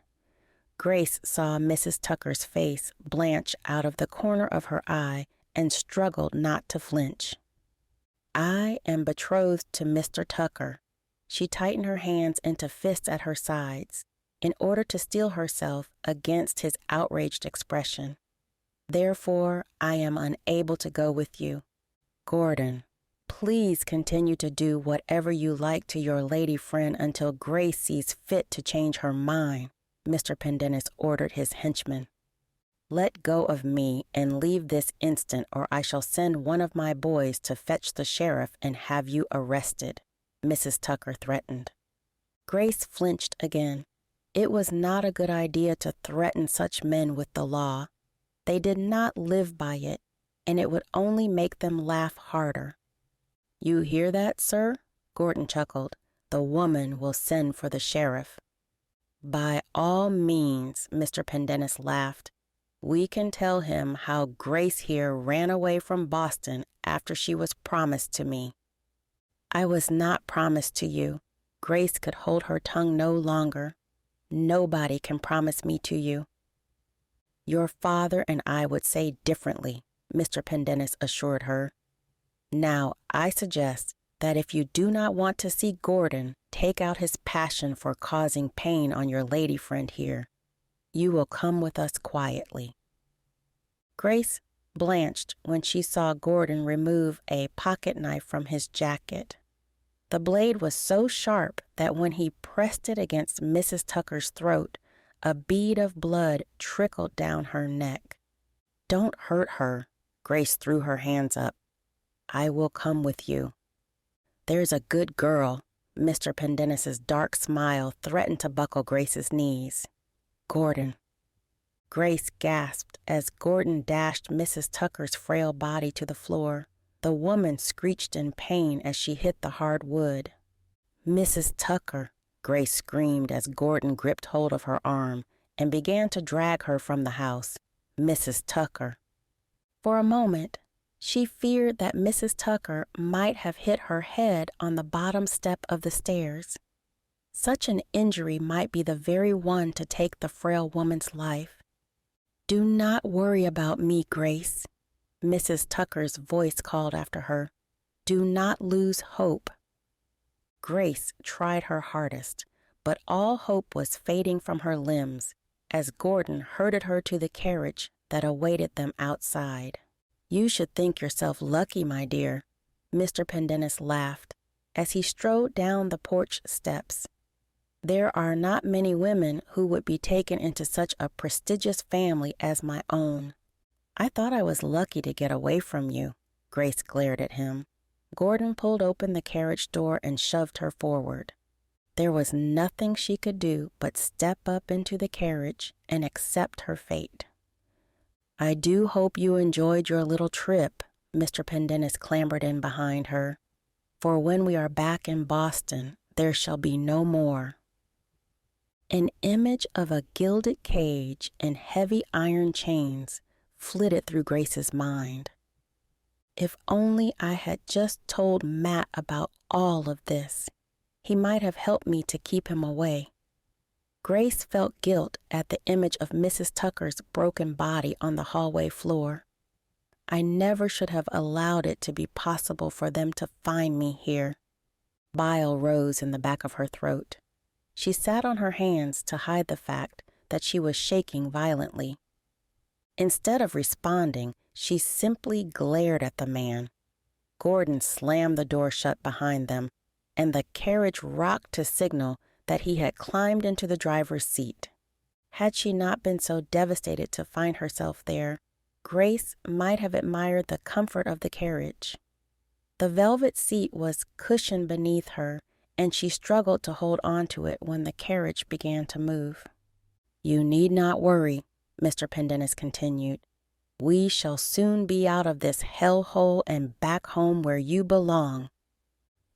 Grace saw Mrs. Tucker's face blanch out of the corner of her eye and struggled not to flinch. "I am betrothed to Mr. Tucker." She tightened her hands into fists at her sides in order to steel herself against his outraged expression. "Therefore, I am unable to go with you. Gordon." Please continue to do whatever you like to your lady friend until Grace sees fit to change her mind, Mr. Pendennis ordered his henchman. Let go of me and leave this instant, or I shall send one of my boys to fetch the sheriff and have you arrested, Mrs. Tucker threatened. Grace flinched again. It was not a good idea to threaten such men with the law. They did not live by it, and it would only make them laugh harder. You hear that, sir? Gordon chuckled. The woman will send for the sheriff. By all means, Mr. Pendennis laughed. We can tell him how Grace here ran away from Boston after she was promised to me. I was not promised to you. Grace could hold her tongue no longer. Nobody can promise me to you. Your father and I would say differently, Mr. Pendennis assured her. Now, I suggest that if you do not want to see Gordon take out his passion for causing pain on your lady friend here, you will come with us quietly. Grace blanched when she saw Gordon remove a pocket knife from his jacket. The blade was so sharp that when he pressed it against Mrs. Tucker's throat, a bead of blood trickled down her neck. Don't hurt her. Grace threw her hands up. I will come with you. There's a good girl. Mr. Pendennis's dark smile threatened to buckle Grace's knees. Gordon. Grace gasped as Gordon dashed Mrs. Tucker's frail body to the floor. The woman screeched in pain as she hit the hard wood. Mrs. Tucker, Grace screamed as Gordon gripped hold of her arm and began to drag her from the house. Mrs. Tucker. For a moment, she feared that Mrs. Tucker might have hit her head on the bottom step of the stairs. Such an injury might be the very one to take the frail woman's life. Do not worry about me, Grace. Mrs. Tucker's voice called after her. Do not lose hope. Grace tried her hardest, but all hope was fading from her limbs as Gordon herded her to the carriage that awaited them outside. You should think yourself lucky, my dear, Mr. Pendennis laughed as he strode down the porch steps. There are not many women who would be taken into such a prestigious family as my own. I thought I was lucky to get away from you. Grace glared at him. Gordon pulled open the carriage door and shoved her forward. There was nothing she could do but step up into the carriage and accept her fate. I do hope you enjoyed your little trip, Mr. Pendennis clambered in behind her. For when we are back in Boston, there shall be no more. An image of a gilded cage and heavy iron chains flitted through Grace's mind. If only I had just told Matt about all of this. He might have helped me to keep him away. Grace felt guilt at the image of Mrs. Tucker's broken body on the hallway floor. I never should have allowed it to be possible for them to find me here. Bile rose in the back of her throat. She sat on her hands to hide the fact that she was shaking violently. Instead of responding, she simply glared at the man. Gordon slammed the door shut behind them, and the carriage rocked to signal that he had climbed into the driver's seat. Had she not been so devastated to find herself there, Grace might have admired the comfort of the carriage. The velvet seat was cushioned beneath her, and she struggled to hold on to it when the carriage began to move. You need not worry, Mr. Pendennis continued. We shall soon be out of this hellhole and back home where you belong.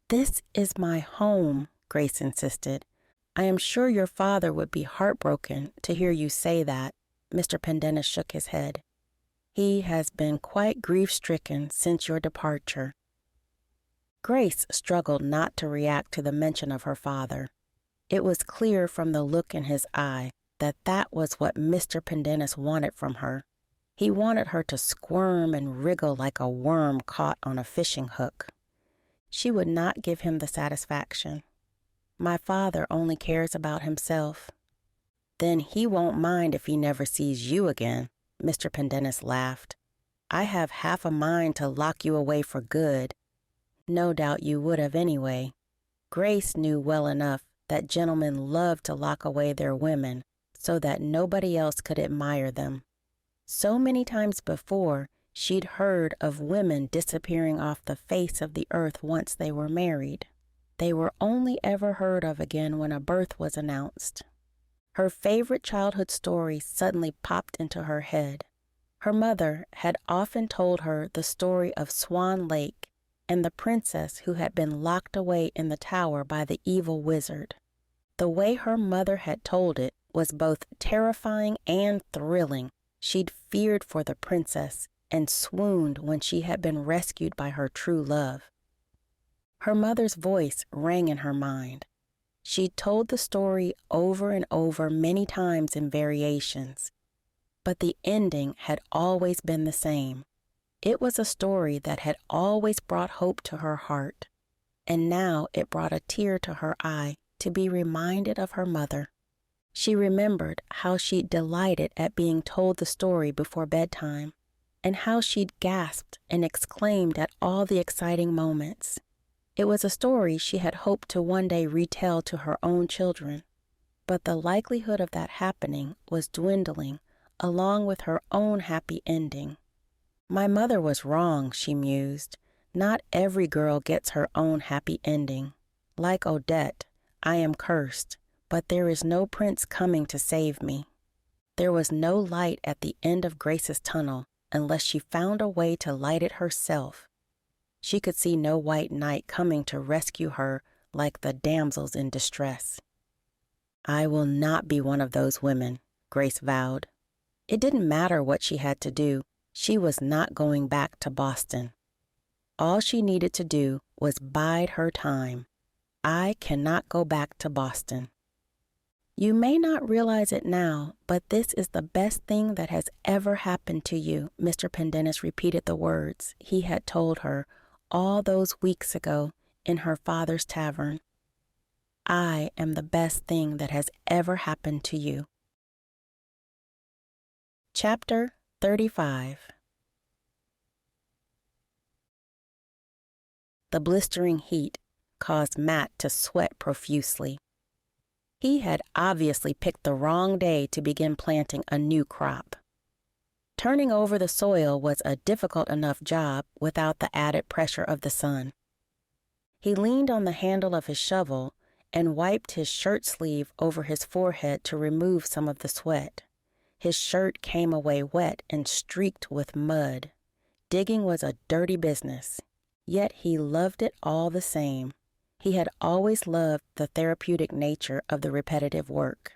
This is my home, Grace insisted. I am sure your father would be heartbroken to hear you say that. Mr. Pendennis shook his head. He has been quite grief-stricken since your departure. Grace struggled not to react to the mention of her father. It was clear from the look in his eye that that was what Mr. Pendennis wanted from her. He wanted her to squirm and wriggle like a worm caught on a fishing hook. She would not give him the satisfaction. My father only cares about himself. Then he won't mind if he never sees you again, Mr. Pendennis laughed. I have half a mind to lock you away for good. No doubt you would have anyway. Grace knew well enough that gentlemen loved to lock away their women so that nobody else could admire them. So many times before, she'd heard of women disappearing off the face of the earth once they were married. They were only ever heard of again when a birth was announced. Her favorite childhood story suddenly popped into her head. Her mother had often told her the story of Swan Lake and the princess who had been locked away in the tower by the evil wizard. The way her mother had told it was both terrifying and thrilling. She'd feared for the princess and swooned when she had been rescued by her true love. Her mother's voice rang in her mind. She'd told the story over and over many times in variations, but the ending had always been the same. It was a story that had always brought hope to her heart, and now it brought a tear to her eye to be reminded of her mother. She remembered how she'd delighted at being told the story before bedtime, and how she'd gasped and exclaimed at all the exciting moments. It was a story she had hoped to one day retell to her own children, but the likelihood of that happening was dwindling along with her own happy ending. My mother was wrong, she mused. Not every girl gets her own happy ending. Like Odette, I am cursed, but there is no prince coming to save me. There was no light at the end of Grace's tunnel unless she found a way to light it herself. She could see no white knight coming to rescue her like the damsels in distress. I will not be one of those women, Grace vowed. It didn't matter what she had to do. She was not going back to Boston. All she needed to do was bide her time. I cannot go back to Boston. You may not realize it now, but this is the best thing that has ever happened to you, Mr. Pendennis repeated the words he had told her all those weeks ago in her father's tavern. I am the best thing that has ever happened to you. Chapter 35. The blistering heat caused Matt to sweat profusely. He had obviously picked the wrong day to begin planting a new crop. Turning over the soil was a difficult enough job without the added pressure of the sun. He leaned on the handle of his shovel and wiped his shirt sleeve over his forehead to remove some of the sweat. His shirt came away wet and streaked with mud. Digging was a dirty business, yet he loved it all the same. He had always loved the therapeutic nature of the repetitive work.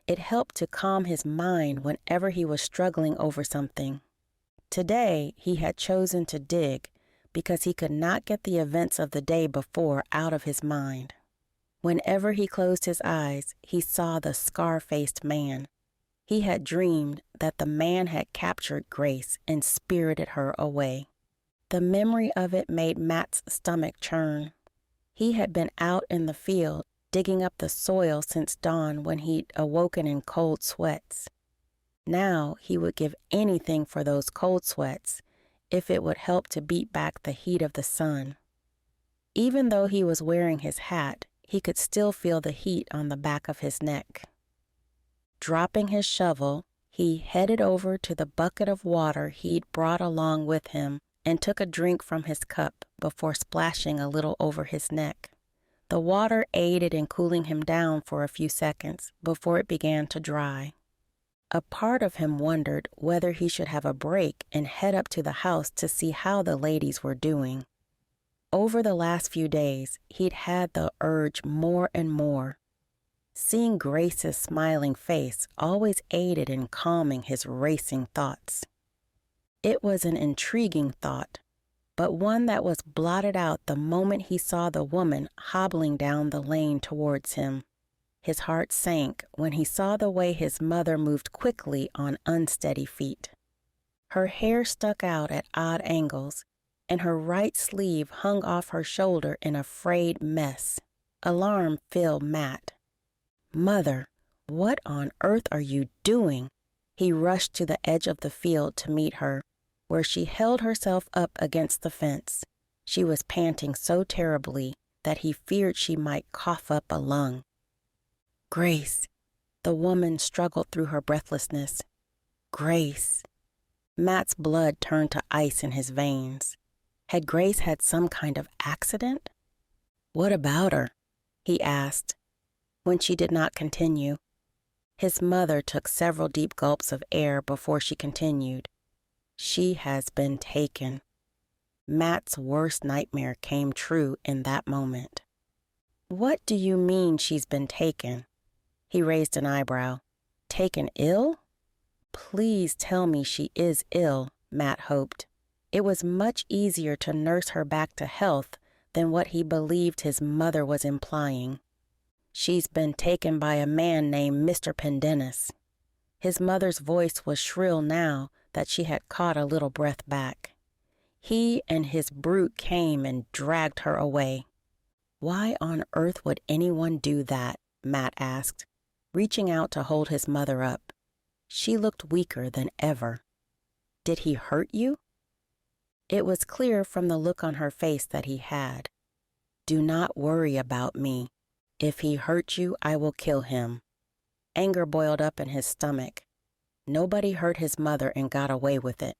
It helped to calm his mind whenever he was struggling over something. Today, he had chosen to dig because he could not get the events of the day before out of his mind. Whenever he closed his eyes, he saw the scar-faced man. He had dreamed that the man had captured Grace and spirited her away. The memory of it made Matt's stomach churn. He had been out in the field digging up the soil since dawn when he'd awoken in cold sweats. Now he would give anything for those cold sweats if it would help to beat back the heat of the sun. Even though he was wearing his hat, he could still feel the heat on the back of his neck. Dropping his shovel, he headed over to the bucket of water he'd brought along with him and took a drink from his cup before splashing a little over his neck. The water aided in cooling him down for a few seconds before it began to dry. A part of him wondered whether he should have a break and head up to the house to see how the ladies were doing. Over the last few days, he'd had the urge more and more. Seeing Grace's smiling face always aided in calming his racing thoughts. It was an intriguing thought, but one that was blotted out the moment he saw the woman hobbling down the lane towards him. His heart sank when he saw the way his mother moved quickly on unsteady feet. Her hair stuck out at odd angles, and her right sleeve hung off her shoulder in a frayed mess. Alarm filled Matt. "Mother, what on earth are you doing?" He rushed to the edge of the field to meet her, where she held herself up against the fence. She was panting so terribly that he feared she might cough up a lung. "Grace," the woman struggled through her breathlessness. "Grace." Matt's blood turned to ice in his veins. Had Grace had some kind of accident? "What about her?" he asked. When she did not continue, his mother took several deep gulps of air before she continued. "She has been taken." Matt's worst nightmare came true in that moment. "What do you mean she's been taken?" He raised an eyebrow. "Taken ill?" "Please tell me she is ill," Matt hoped. It was much easier to nurse her back to health than what he believed his mother was implying. "She's been taken by a man named Mr. Pendennis." His mother's voice was shrill now that she had caught a little breath back. "He and his brute came and dragged her away." "Why on earth would anyone do that?" Matt asked, reaching out to hold his mother up. She looked weaker than ever. "Did he hurt you?" It was clear from the look on her face that he had. "Do not worry about me. If he hurt you, I will kill him." Anger boiled up in his stomach. Nobody hurt his mother and got away with it.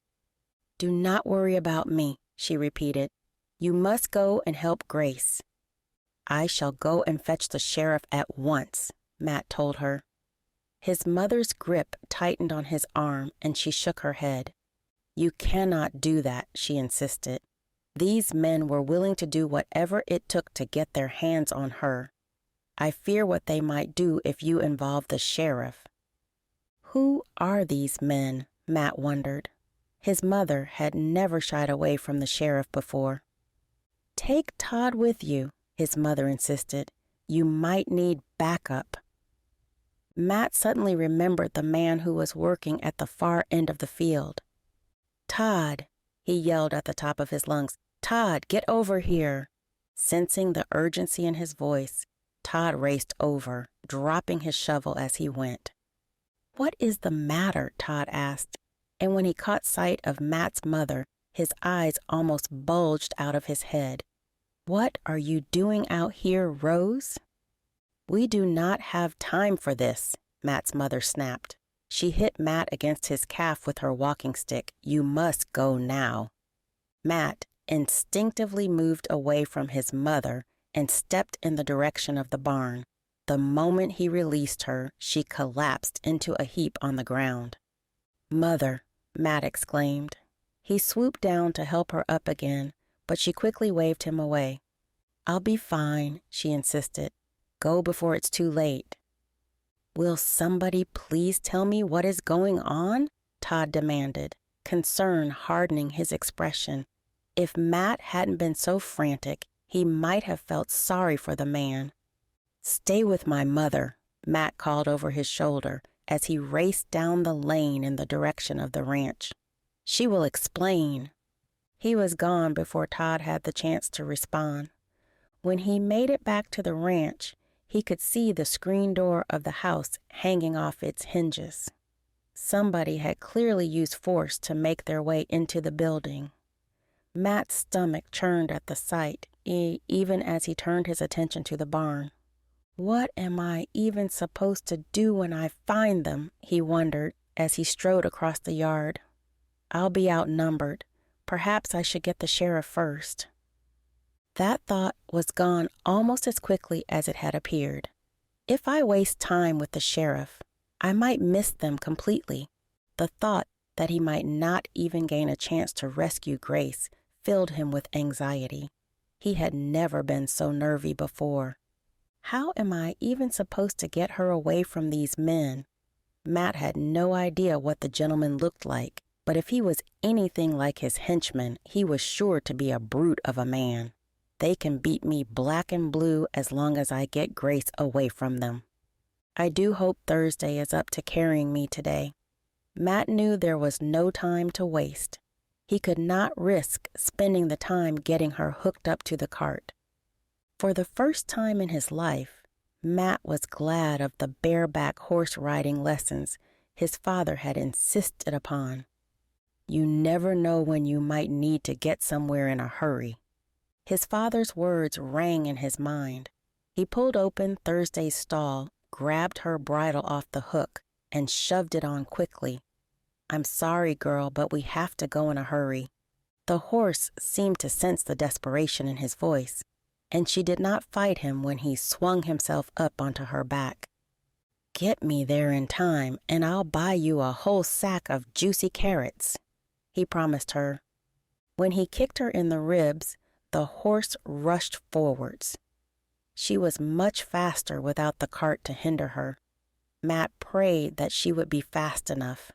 "Do not worry about me," she repeated. "You must go and help Grace." "I shall go and fetch the sheriff at once," Matt told her. His mother's grip tightened on his arm and she shook her head. "You cannot do that," she insisted. "These men were willing to do whatever it took to get their hands on her. I fear what they might do if you involve the sheriff." Who are these men? Matt wondered. His mother had never shied away from the sheriff before. "Take Todd with you," his mother insisted. "You might need backup." Matt suddenly remembered the man who was working at the far end of the field. "Todd," he yelled at the top of his lungs. "Todd, get over here." Sensing the urgency in his voice, Todd raced over, dropping his shovel as he went. "What is the matter?" Todd asked, and when he caught sight of Matt's mother, his eyes almost bulged out of his head. "What are you doing out here, Rose?" "We do not have time for this," Matt's mother snapped. She hit Matt against his calf with her walking stick. "You must go now." Matt instinctively moved away from his mother and stepped in the direction of the barn. The moment he released her, she collapsed into a heap on the ground. "Mother," Matt exclaimed. He swooped down to help her up again, but she quickly waved him away. "I'll be fine," she insisted. "Go before it's too late." "Will somebody please tell me what is going on?" Todd demanded, concern hardening his expression. If Matt hadn't been so frantic, he might have felt sorry for the man. "Stay with my mother," Matt called over his shoulder as he raced down the lane in the direction of the ranch. "She will explain." He was gone before Todd had the chance to respond. When he made it back to the ranch, he could see the screen door of the house hanging off its hinges. Somebody had clearly used force to make their way into the building. Matt's stomach churned at the sight, even as he turned his attention to the barn. "What am I even supposed to do when I find them?" he wondered as he strode across the yard. "I'll be outnumbered. Perhaps I should get the sheriff first." That thought was gone almost as quickly as it had appeared. If I waste time with the sheriff, I might miss them completely. The thought that he might not even gain a chance to rescue Grace filled him with anxiety. He had never been so nervy before. How am I even supposed to get her away from these men? Matt had no idea what the gentleman looked like, but if he was anything like his henchman, he was sure to be a brute of a man. They can beat me black and blue as long as I get Grace away from them. I do hope Thursday is up to carrying me today. Matt knew there was no time to waste. He could not risk spending the time getting her hooked up to the cart. For the first time in his life, Matt was glad of the bareback horse riding lessons his father had insisted upon. You never know when you might need to get somewhere in a hurry. His father's words rang in his mind. He pulled open Thursday's stall, grabbed her bridle off the hook, and shoved it on quickly. "I'm sorry, girl, but we have to go in a hurry." The horse seemed to sense the desperation in his voice, and she did not fight him when he swung himself up onto her back. "Get me there in time, and I'll buy you a whole sack of juicy carrots," he promised her. When he kicked her in the ribs, the horse rushed forwards. She was much faster without the cart to hinder her. Matt prayed that she would be fast enough.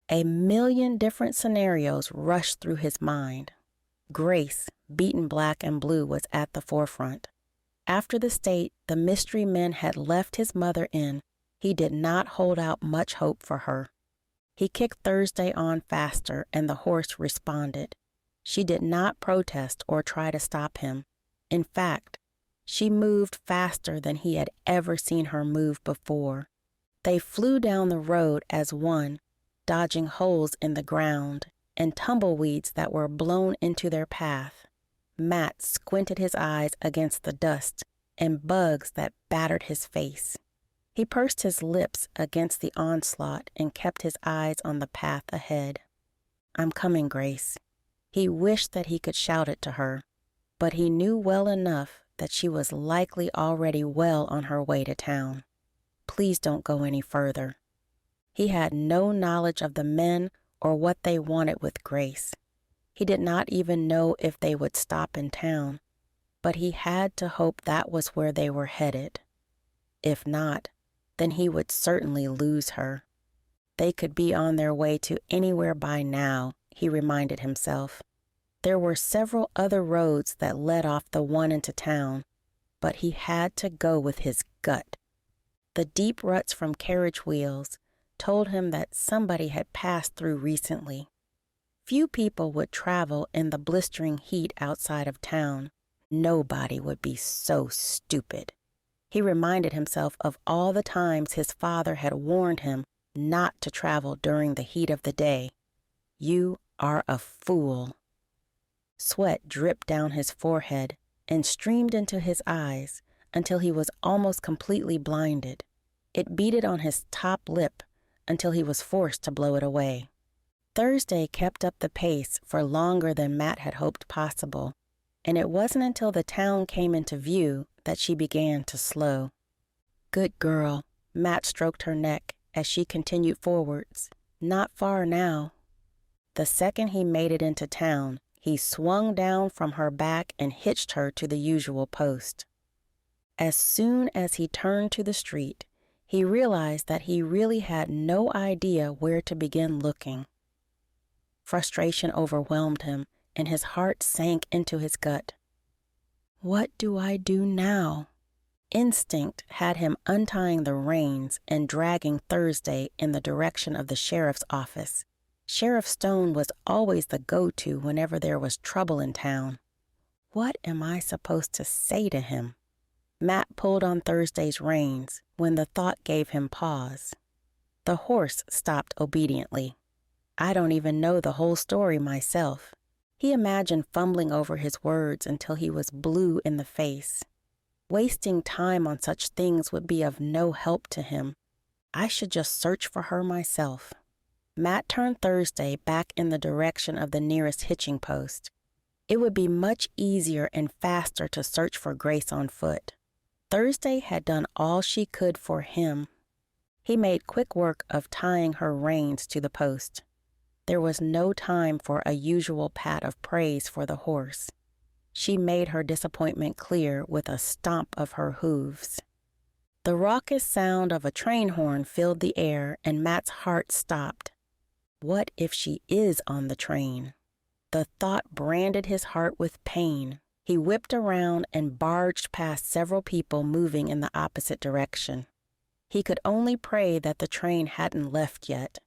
A million different scenarios rushed through his mind. Grace, beaten black and blue, was at the forefront. After the state the mystery men had left his mother in, he did not hold out much hope for her. He kicked Thursday on faster, and the horse responded. She did not protest or try to stop him. In fact, she moved faster than he had ever seen her move before. They flew down the road as one, dodging holes in the ground and tumbleweeds that were blown into their path. Matt squinted his eyes against the dust and bugs that battered his face. He pursed his lips against the onslaught and kept his eyes on the path ahead. "I'm coming, Grace." He wished that he could shout it to her, but he knew well enough that she was likely already well on her way to town. Please don't go any further. He had no knowledge of the men or what they wanted with Grace. He did not even know if they would stop in town, but he had to hope that was where they were headed. If not, then he would certainly lose her. They could be on their way to anywhere by now, he reminded himself. There were several other roads that led off the one into town, but he had to go with his gut. The deep ruts from carriage wheels told him that somebody had passed through recently. Few people would travel in the blistering heat outside of town. Nobody would be so stupid. He reminded himself of all the times his father had warned him not to travel during the heat of the day. "You are a fool." Sweat dripped down his forehead and streamed into his eyes until he was almost completely blinded. It beaded on his top lip until he was forced to blow it away. Thursday kept up the pace for longer than Matt had hoped possible, and it wasn't until the town came into view that she began to slow. "Good girl," Matt stroked her neck as she continued forwards. "Not far now." The second he made it into town, he swung down from her back and hitched her to the usual post. As soon as he turned to the street, he realized that he really had no idea where to begin looking. Frustration overwhelmed him, and his heart sank into his gut. What do I do now? Instinct had him untying the reins and dragging Thursday in the direction of the sheriff's office. Sheriff Stone was always the go-to whenever there was trouble in town. What am I supposed to say to him? Matt pulled on Thursday's reins when the thought gave him pause. The horse stopped obediently. I don't even know the whole story myself. He imagined fumbling over his words until he was blue in the face. Wasting time on such things would be of no help to him. I should just search for her myself. Matt turned Thursday back in the direction of the nearest hitching post. It would be much easier and faster to search for Grace on foot. Thursday had done all she could for him. He made quick work of tying her reins to the post. There was no time for a usual pat of praise for the horse. She made her disappointment clear with a stomp of her hooves. The raucous sound of a train horn filled the air, and Matt's heart stopped. What if she is on the train? The thought branded his heart with pain. He whipped around and barged past several people moving in the opposite direction. He could only pray that the train hadn't left yet.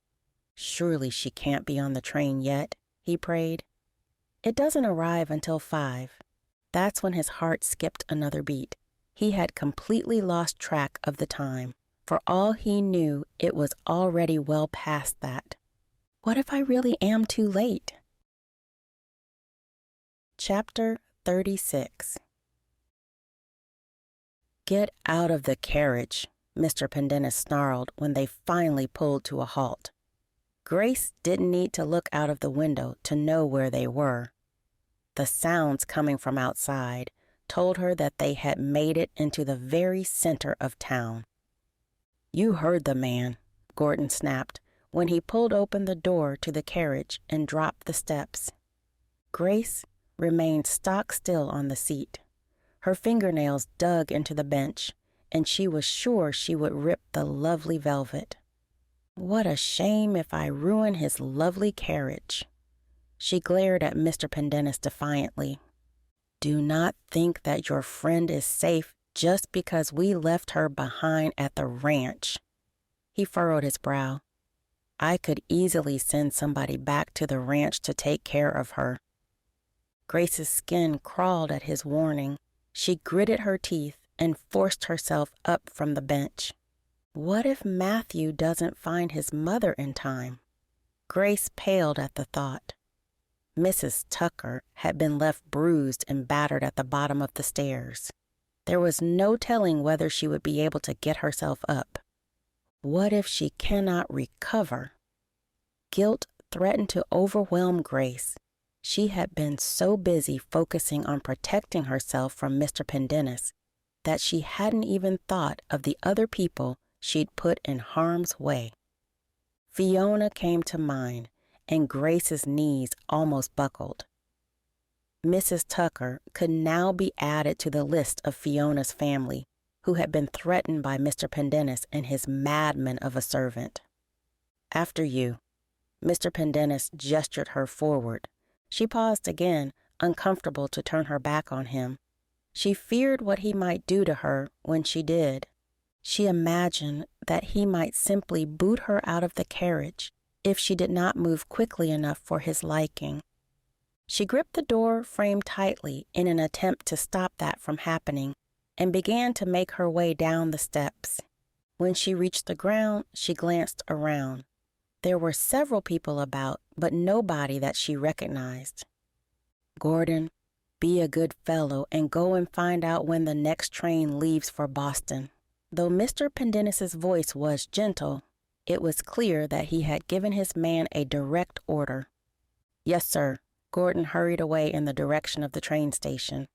Surely she can't be on the train yet, he prayed. It doesn't arrive until 5. That's when his heart skipped another beat. He had completely lost track of the time. For all he knew, it was already well past that. What if I really am too late? Chapter 36. "Get out of the carriage," Mr. Pendennis snarled when they finally pulled to a halt. Grace didn't need to look out of the window to know where they were. The sounds coming from outside told her that they had made it into the very center of town. "You heard the man," Gordon snapped when he pulled open the door to the carriage and dropped the steps. Grace remained stock still on the seat. Her fingernails dug into the bench, and she was sure she would rip the lovely velvet. What a shame if I ruin his lovely carriage. She glared at Mr. Pendennis defiantly. "Do not think that your friend is safe just because we left her behind at the ranch." He furrowed his brow. "I could easily send somebody back to the ranch to take care of her." Grace's skin crawled at his warning. She gritted her teeth and forced herself up from the bench. What if Mathew doesn't find his mother in time? Grace paled at the thought. Mrs. Tucker had been left bruised and battered at the bottom of the stairs. There was no telling whether she would be able to get herself up. What if she cannot recover? Guilt threatened to overwhelm Grace. She had been so busy focusing on protecting herself from Mr. Pendennis that she hadn't even thought of the other people she'd put in harm's way. Fiona came to mind, and Grace's knees almost buckled. Mrs. Tucker could now be added to the list of Fiona's family, who had been threatened by Mr. Pendennis and his madman of a servant. "After you." Mr. Pendennis gestured her forward. She paused again, uncomfortable to turn her back on him. She feared what he might do to her when she did. She imagined that he might simply boot her out of the carriage if she did not move quickly enough for his liking. She gripped the door frame tightly in an attempt to stop that from happening and began to make her way down the steps. When she reached the ground, she glanced around. There were several people about, but nobody that she recognized. "Gordon, be a good fellow and go and find out when the next train leaves for Boston." Though Mr. Pendennis's voice was gentle, it was clear that he had given his man a direct order. "Yes, sir." Gordon hurried away in the direction of the train station.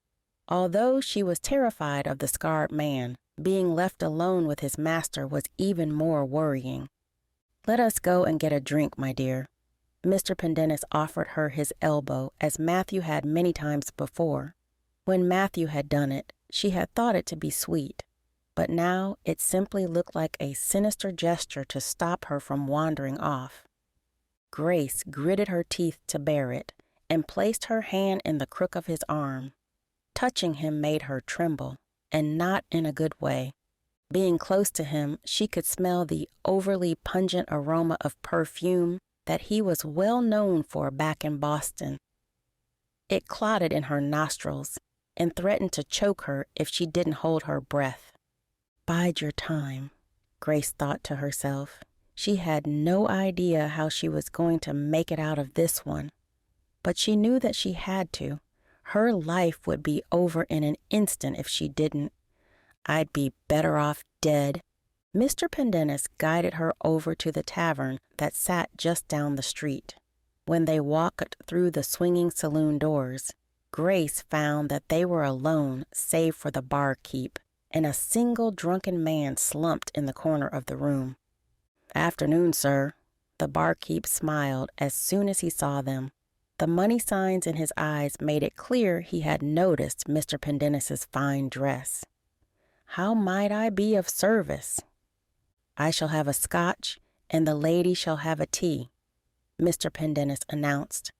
Although she was terrified of the scarred man, being left alone with his master was even more worrying. "Let us go and get a drink, my dear." Mr. Pendennis offered her his elbow, as Mathew had many times before. When Mathew had done it, she had thought it to be sweet, but now it simply looked like a sinister gesture to stop her from wandering off. Grace gritted her teeth to bear it and placed her hand in the crook of his arm. Touching him made her tremble, and not in a good way. Being close to him, she could smell the overly pungent aroma of perfume that he was well known for back in Boston. It clotted in her nostrils and threatened to choke her if she didn't hold her breath. "Bide your time," Grace thought to herself. She had no idea how she was going to make it out of this one, but she knew that she had to. Her life would be over in an instant if she didn't. "I'd be better off dead." Mr. Pendennis guided her over to the tavern that sat just down the street. When they walked through the swinging saloon doors, Grace found that they were alone save for the barkeep, and a single drunken man slumped in the corner of the room. "Afternoon, sir." The barkeep smiled as soon as he saw them. The money signs in his eyes made it clear he had noticed Mr. Pendennis's fine dress. "How might I be of service?" "I shall have a scotch, and the lady shall have a tea," Mr. Pendennis announced.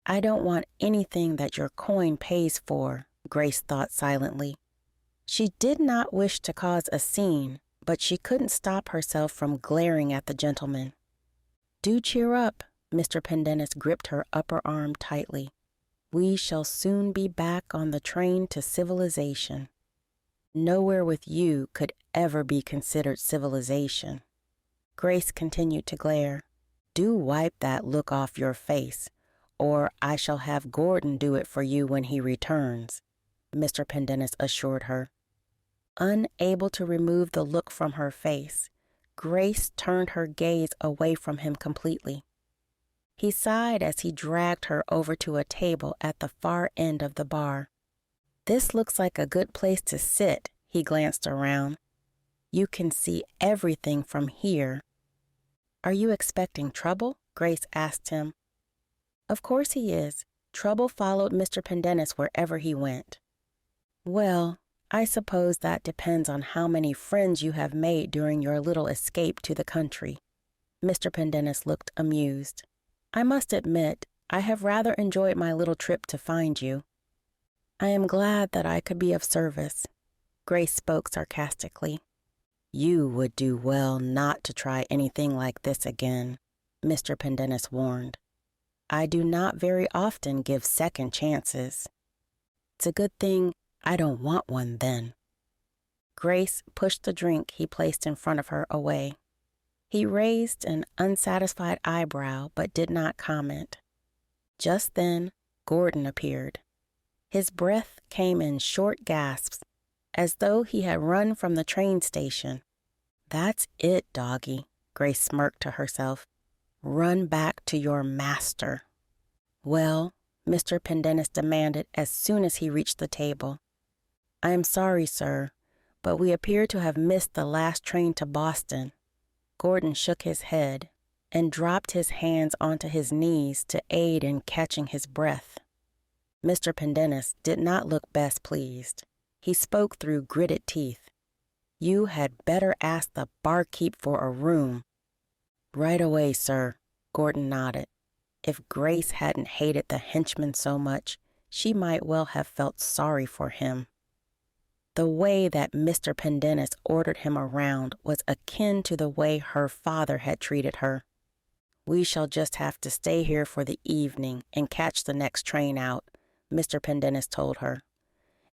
"I don't want anything that your coin pays for," Grace thought silently. She did not wish to cause a scene, but she couldn't stop herself from glaring at the gentleman. "Do cheer up," Mr. Pendennis gripped her upper arm tightly. "We shall soon be back on the train to civilization." Nowhere with you could ever be considered civilization. Grace continued to glare. "Do wipe that look off your face, or I shall have Gordon do it for you when he returns," Mr. Pendennis assured her. Unable to remove the look from her face, Grace turned her gaze away from him completely. He sighed as he dragged her over to a table at the far end of the bar. "This looks like a good place to sit," he glanced around. "You can see everything from here." "Are you expecting trouble?" Grace asked him. "Of course he is. Trouble followed Mr. Pendennis wherever he went." "Well, I suppose that depends on how many friends you have made during your little escape to the country." Mr. Pendennis looked amused. "I must admit, I have rather enjoyed my little trip to find you." "I am glad that I could be of service." Grace spoke sarcastically. "You would do well not to try anything like this again," Mr. Pendennis warned. "I do not very often give second chances." "It's a good thing I don't want one then." Grace pushed the drink he placed in front of her away. He raised an unsatisfied eyebrow but did not comment. Just then, Gordon appeared. His breath came in short gasps, as though he had run from the train station. "That's it, doggy," Grace smirked to herself. "Run back to your master." "Well," Mr. Pendennis demanded as soon as he reached the table. "I am sorry, sir, but we appear to have missed the last train to Boston." Gordon shook his head and dropped his hands onto his knees to aid in catching his breath. Mr. Pendennis did not look best pleased. He spoke through gritted teeth. "You had better ask the barkeep for a room." "Right away, sir," Gordon nodded. If Grace hadn't hated the henchman so much, she might well have felt sorry for him. The way that Mr. Pendennis ordered him around was akin to the way her father had treated her. "We shall just have to stay here for the evening and catch the next train out," Mr. Pendennis told her.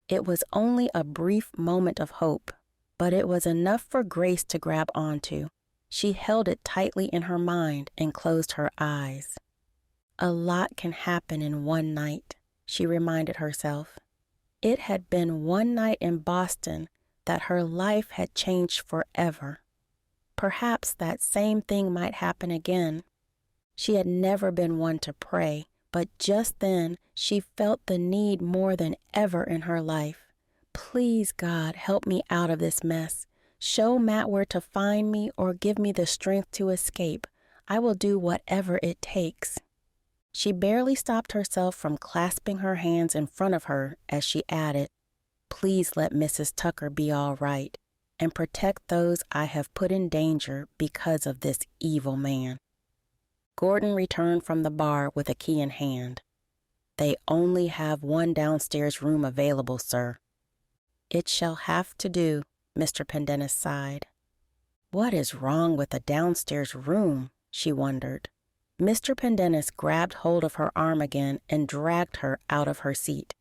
It was only a brief moment of hope, but it was enough for Grace to grab onto. She held it tightly in her mind and closed her eyes. A lot can happen in one night, she reminded herself. It had been one night in Boston that her life had changed forever. Perhaps that same thing might happen again. She had never been one to pray, but just then she felt the need more than ever in her life. "Please, God, help me out of this mess. Show Matt where to find me or give me the strength to escape. I will do whatever it takes." She barely stopped herself from clasping her hands in front of her as she added, "Please let Mrs. Tucker be all right and protect those I have put in danger because of this evil man." Gordon returned from the bar with a key in hand. "They only have one downstairs room available, sir." "It shall have to do," Mr. Pendennis sighed. What is wrong with a downstairs room, she wondered. Mr. Pendennis grabbed hold of her arm again and dragged her out of her seat.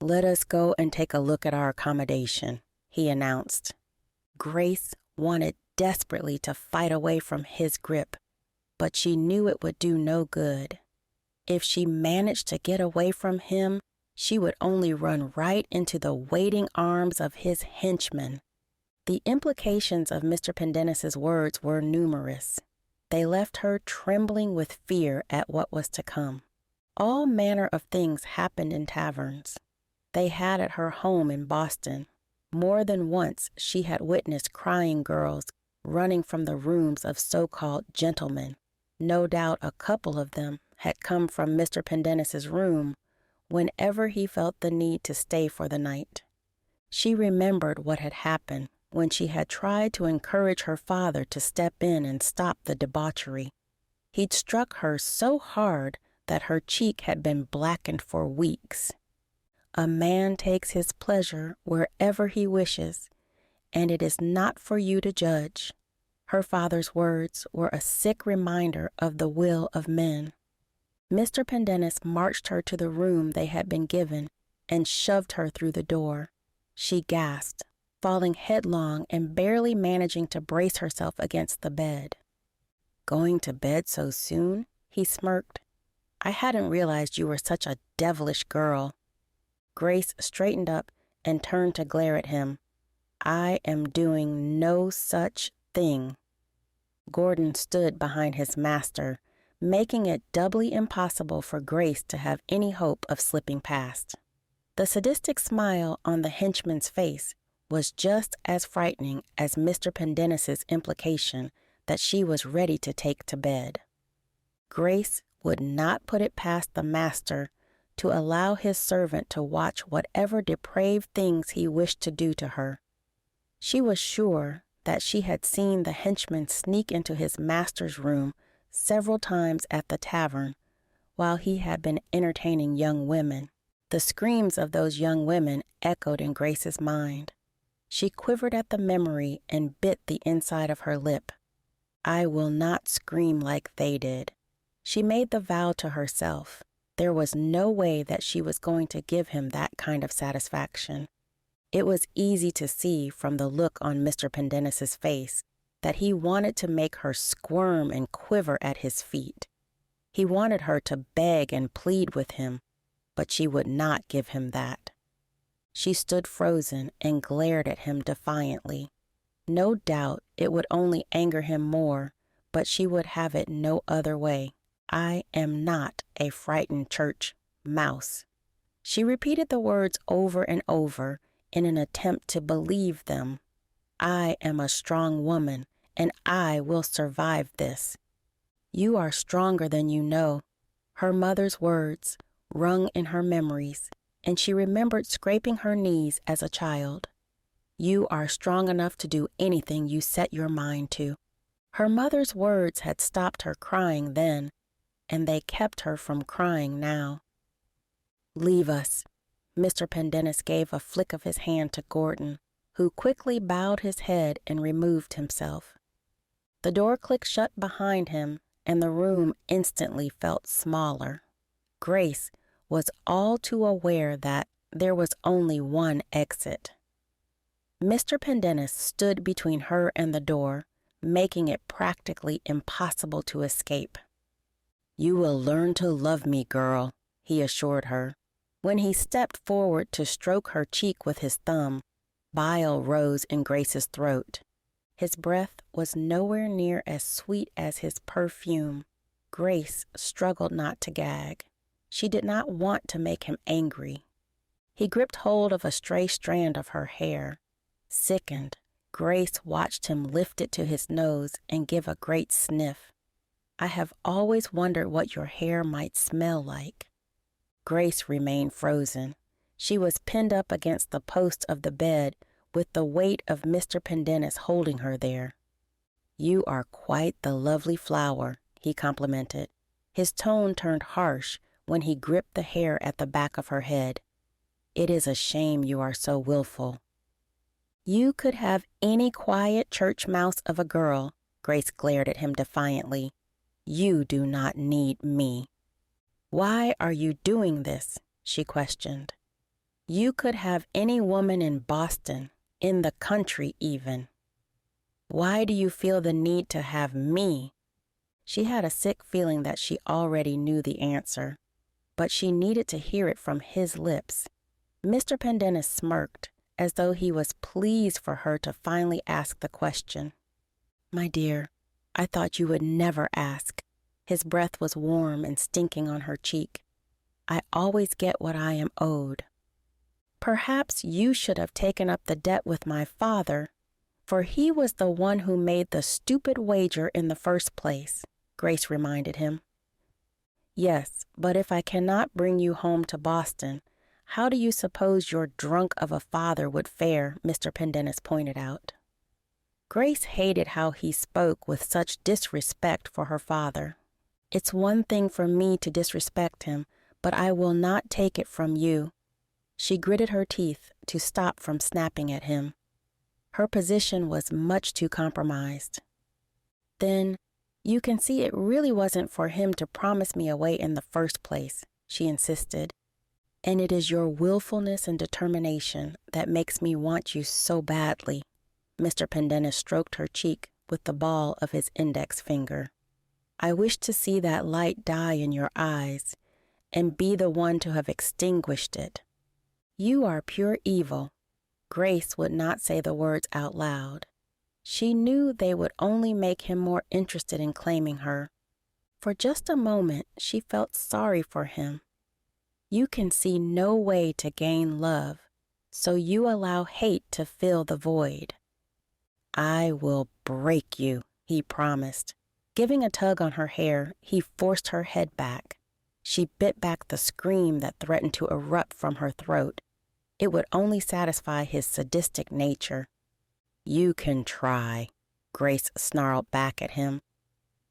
"Let us go and take a look at our accommodation," he announced. Grace wanted desperately to fight away from his grip, but she knew it would do no good. If she managed to get away from him, she would only run right into the waiting arms of his henchmen. The implications of Mr. Pendennis's words were numerous. They left her trembling with fear at what was to come. All manner of things happened in taverns. They had at her home in Boston. More than once she had witnessed crying girls running from the rooms of so-called gentlemen. No doubt a couple of them had come from Mr. Pendennis's room whenever he felt the need to stay for the night. She remembered what had happened when she had tried to encourage her father to step in and stop the debauchery. He'd struck her so hard that her cheek had been blackened for weeks. A man takes his pleasure wherever he wishes, and it is not for you to judge. Her father's words were a sick reminder of the will of men. Mr. Pendennis marched her to the room they had been given and shoved her through the door. She gasped, falling headlong and barely managing to brace herself against the bed. "Going to bed so soon?" he smirked. I hadn't realized you were such a devilish girl." Grace straightened up and turned to glare at him. "I am doing no such thing." Gordon stood behind his master, making it doubly impossible for Grace to have any hope of slipping past. The sadistic smile on the henchman's face was just as frightening as Mr. Pendennis's implication that she was ready to take to bed. Grace would not put it past the master to allow his servant to watch whatever depraved things he wished to do to her. She was sure that she had seen the henchman sneak into his master's room several times at the tavern while he had been entertaining young women. The screams of those young women echoed in Grace's mind. She quivered at the memory and bit the inside of her lip. "I will not scream like they did." She made the vow to herself. There was no way that she was going to give him that kind of satisfaction. It was easy to see from the look on Mr. Pendennis's face that he wanted to make her squirm and quiver at his feet. He wanted her to beg and plead with him, but she would not give him that. She stood frozen and glared at him defiantly. No doubt it would only anger him more, but she would have it no other way. "I am not a frightened church mouse." She repeated the words over and over in an attempt to believe them. "I am a strong woman, and I will survive this." "You are stronger than you know." Her mother's words rung in her memories, and she remembered scraping her knees as a child. "You are strong enough to do anything you set your mind to." Her mother's words had stopped her crying then, and they kept her from crying now. "Leave us." Mr. Pendennis gave a flick of his hand to Gordon, who quickly bowed his head and removed himself. The door clicked shut behind him, and the room instantly felt smaller. Grace was all too aware that there was only one exit. Mr. Pendennis stood between her and the door, making it practically impossible to escape. "You will learn to love me, girl," he assured her. When he stepped forward to stroke her cheek with his thumb, bile rose in Grace's throat. His breath was nowhere near as sweet as his perfume. Grace struggled not to gag. She did not want to make him angry. He gripped hold of a stray strand of her hair. Sickened, Grace watched him lift it to his nose and give a great sniff. "I have always wondered what your hair might smell like." Grace remained frozen. She was pinned up against the post of the bed with the weight of Mr. Pendennis holding her there. "You are quite the lovely flower," he complimented. His tone turned harsh when he gripped the hair at the back of her head. "It is a shame you are so willful." "You could have any quiet church mouse of a girl," Grace glared at him defiantly. "You do not need me." "Why are you doing this?" she questioned. "You could have any woman in Boston, in the country even. Why do you feel the need to have me?" She had a sick feeling that she already knew the answer, but she needed to hear it from his lips. Mr. Pendennis smirked, as though he was pleased for her to finally ask the question. "My dear, I thought you would never ask." His breath was warm and stinking on her cheek. "I always get what I am owed." "Perhaps you should have taken up the debt with my father, for he was the one who made the stupid wager in the first place," Grace reminded him. "Yes, but if I cannot bring you home to Boston, how do you suppose your drunk of a father would fare?" Mr. Pendennis pointed out. Grace hated how he spoke with such disrespect for her father. "It's one thing for me to disrespect him, but I will not take it from you." She gritted her teeth to stop from snapping at him. Her position was much too compromised. "Then you can see it really wasn't for him to promise me away in the first place," she insisted. "And it is your willfulness and determination that makes me want you so badly." Mr. Pendennis stroked her cheek with the ball of his index finger. I wish to see that light die in your eyes and be the one to have extinguished it. You are pure evil." Grace would not say the words out loud. She knew they would only make him more interested in claiming her. For just a moment, she felt sorry for him. You can see no way to gain love, so you allow hate to fill the void. "I will break you," he promised. Giving a tug on her hair, he forced her head back. She bit back the scream that threatened to erupt from her throat. It would only satisfy his sadistic nature. "You can try," Grace snarled back at him.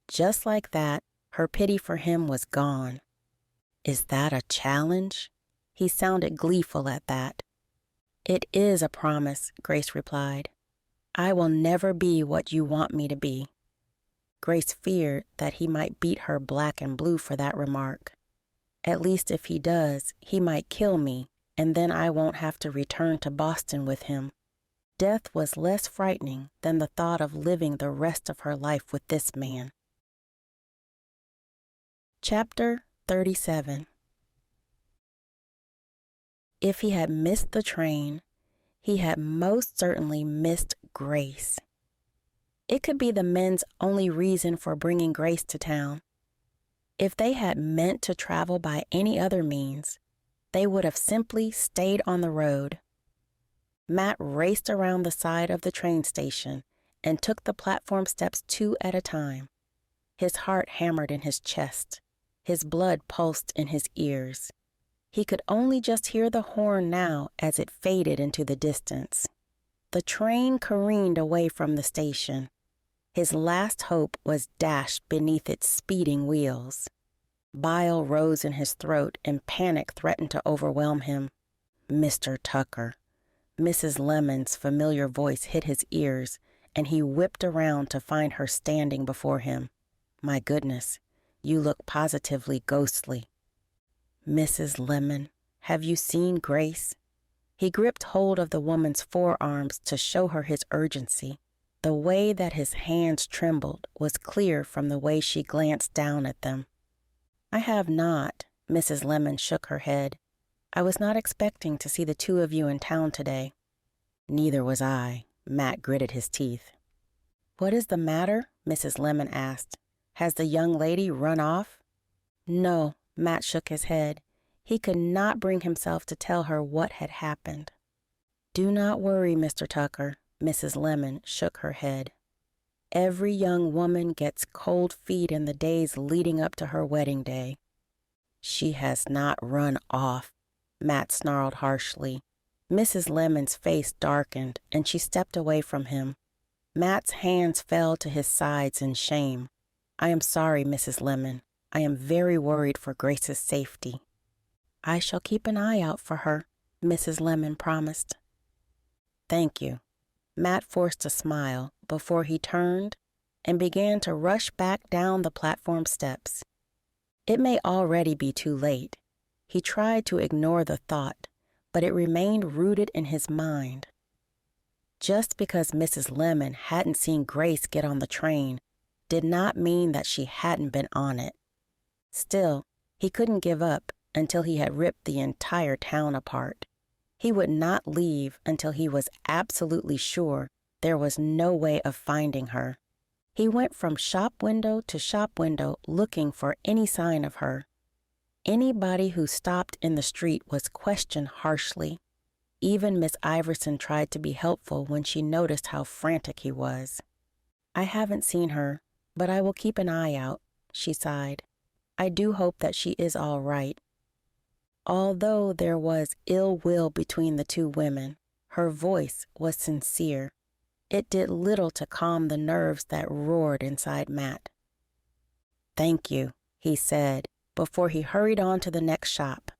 Just like that, her pity for him was gone. "Is that a challenge?" He sounded gleeful at that. "It is a promise," Grace replied. "I will never be what you want me to be." Grace feared that he might beat her black and blue for that remark. "At least if he does, he might kill me, and then I won't have to return to Boston with him." Death was less frightening than the thought of living the rest of her life with this man. Chapter 37. If he had missed the train, he had most certainly missed Grace. It could be the men's only reason for bringing Grace to town. If they had meant to travel by any other means, they would have simply stayed on the road. Matt raced around the side of the train station and took the platform steps 2 at a time. His heart hammered in his chest. His blood pulsed in his ears. He could only just hear the horn now as it faded into the distance. The train careened away from the station. His last hope was dashed beneath its speeding wheels. Bile rose in his throat and panic threatened to overwhelm him. "Mr. Tucker." Mrs. Lemon's familiar voice hit his ears, and he whipped around to find her standing before him. "My goodness, you look positively ghostly." "Mrs. Lemon, have you seen Grace?" He gripped hold of the woman's forearms to show her his urgency. The way that his hands trembled was clear from the way she glanced down at them. "I have not," Mrs. Lemon shook her head. "I was not expecting to see the two of you in town today." "Neither was I," Matt gritted his teeth. "What is the matter?" Mrs. Lemon asked. "Has the young lady run off?" "No," Matt shook his head. He could not bring himself to tell her what had happened. "Do not worry, Mr. Tucker," Mrs. Lemon shook her head. "Every young woman gets cold feet in the days leading up to her wedding day." "She has not run off," Matt snarled harshly. Mrs. Lemon's face darkened, and she stepped away from him. Matt's hands fell to his sides in shame. "I am sorry, Mrs. Lemon. I am very worried for Grace's safety." "I shall keep an eye out for her," Mrs. Lemon promised. "Thank you." Matt forced a smile before he turned and began to rush back down the platform steps. It may already be too late. He tried to ignore the thought, but it remained rooted in his mind. Just because Mrs. Lemon hadn't seen Grace get on the train did not mean that she hadn't been on it. Still, he couldn't give up until he had ripped the entire town apart. He would not leave until he was absolutely sure there was no way of finding her. He went from shop window to shop window looking for any sign of her. Anybody who stopped in the street was questioned harshly. Even Miss Iverson tried to be helpful when she noticed how frantic he was. "I haven't seen her, but I will keep an eye out," she sighed. "I do hope that she is all right." Although there was ill will between the two women, her voice was sincere. It did little to calm the nerves that roared inside Matt. "Thank you," he said, before he hurried on to the next shop.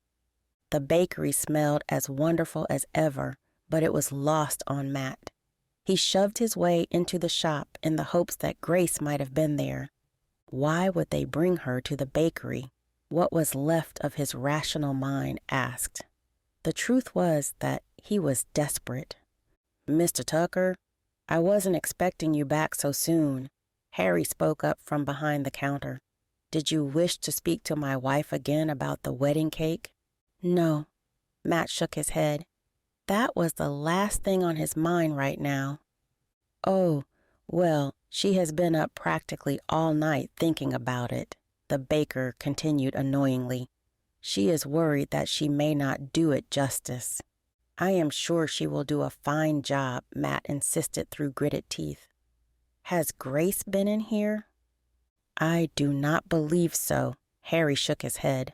The bakery smelled as wonderful as ever, but it was lost on Matt. He shoved his way into the shop in the hopes that Grace might have been there. Why would they bring her to the bakery? What was left of his rational mind asked. The truth was that he was desperate. "Mr. Tucker, I wasn't expecting you back so soon. Harry spoke up from behind the counter. "Did you wish to speak to my wife again about the wedding cake?" "No." Matt shook his head. That was the last thing on his mind right now. "Oh, well, she has been up practically all night thinking about it," the baker continued annoyingly. "She is worried that she may not do it justice." "I am sure she will do a fine job," Matt insisted through gritted teeth. "Has Grace been in here?" "I do not believe so." Harry shook his head.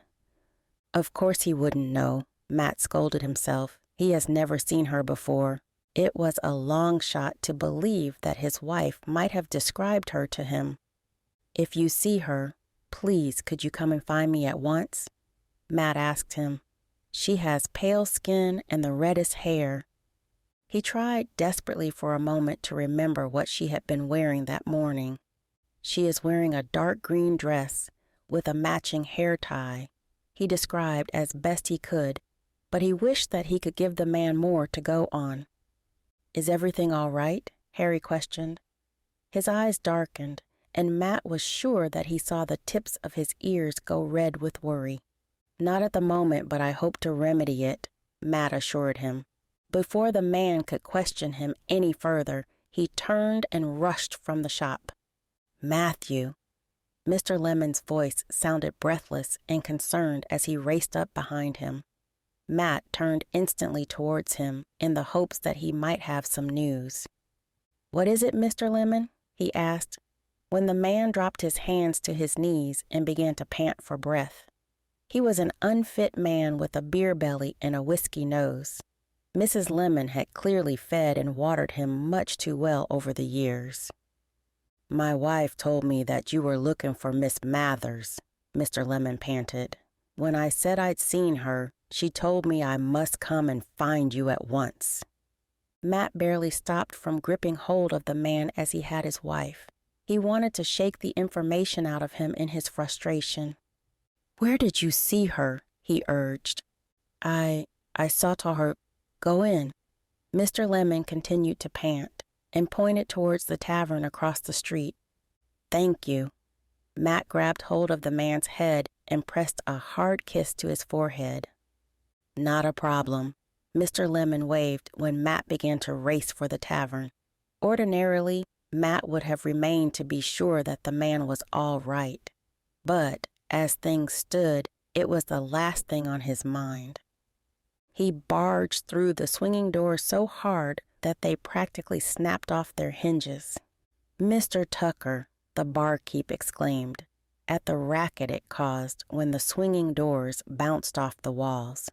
"Of course he wouldn't know," Matt scolded himself. "He has never seen her before." It was a long shot to believe that his wife might have described her to him. "If you see her, please could you come and find me at once?" Matt asked him. "She has pale skin and the reddest hair." He tried desperately for a moment to remember what she had been wearing that morning. "She is wearing a dark green dress with a matching hair tie," he described as best he could, but he wished that he could give the man more to go on. "Is everything all right?" Harry questioned. His eyes darkened, and Matt was sure that he saw the tips of his ears go red with worry. "Not at the moment, but I hope to remedy it," Matt assured him. Before the man could question him any further, he turned and rushed from the shop. "Mathew!" Mr. Lemon's voice sounded breathless and concerned as he raced up behind him. Matt turned instantly towards him in the hopes that he might have some news. "What is it, Mr. Lemon?" he asked, when the man dropped his hands to his knees and began to pant for breath. He was an unfit man with a beer belly and a whiskey nose. Mrs. Lemon had clearly fed and watered him much too well over the years. "My wife told me that you were looking for Miss Mathers," Mr. Lemon panted. "When I said I'd seen her, she told me I must come and find you at once." Matt barely stopped from gripping hold of the man as he had his wife. He wanted to shake the information out of him in his frustration. "Where did you see her?" he urged. I saw her. Go in." Mr. Lemon continued to pant and pointed towards the tavern across the street. "Thank you." Matt grabbed hold of the man's head and pressed a hard kiss to his forehead. "Not a problem." Mr. Lemon waved when Matt began to race for the tavern. Ordinarily, Matt would have remained to be sure that the man was all right. But, as things stood, it was the last thing on his mind. He barged through the swinging doors so hard that they practically snapped off their hinges. "Mr. Tucker," the barkeep exclaimed, at the racket it caused when the swinging doors bounced off the walls.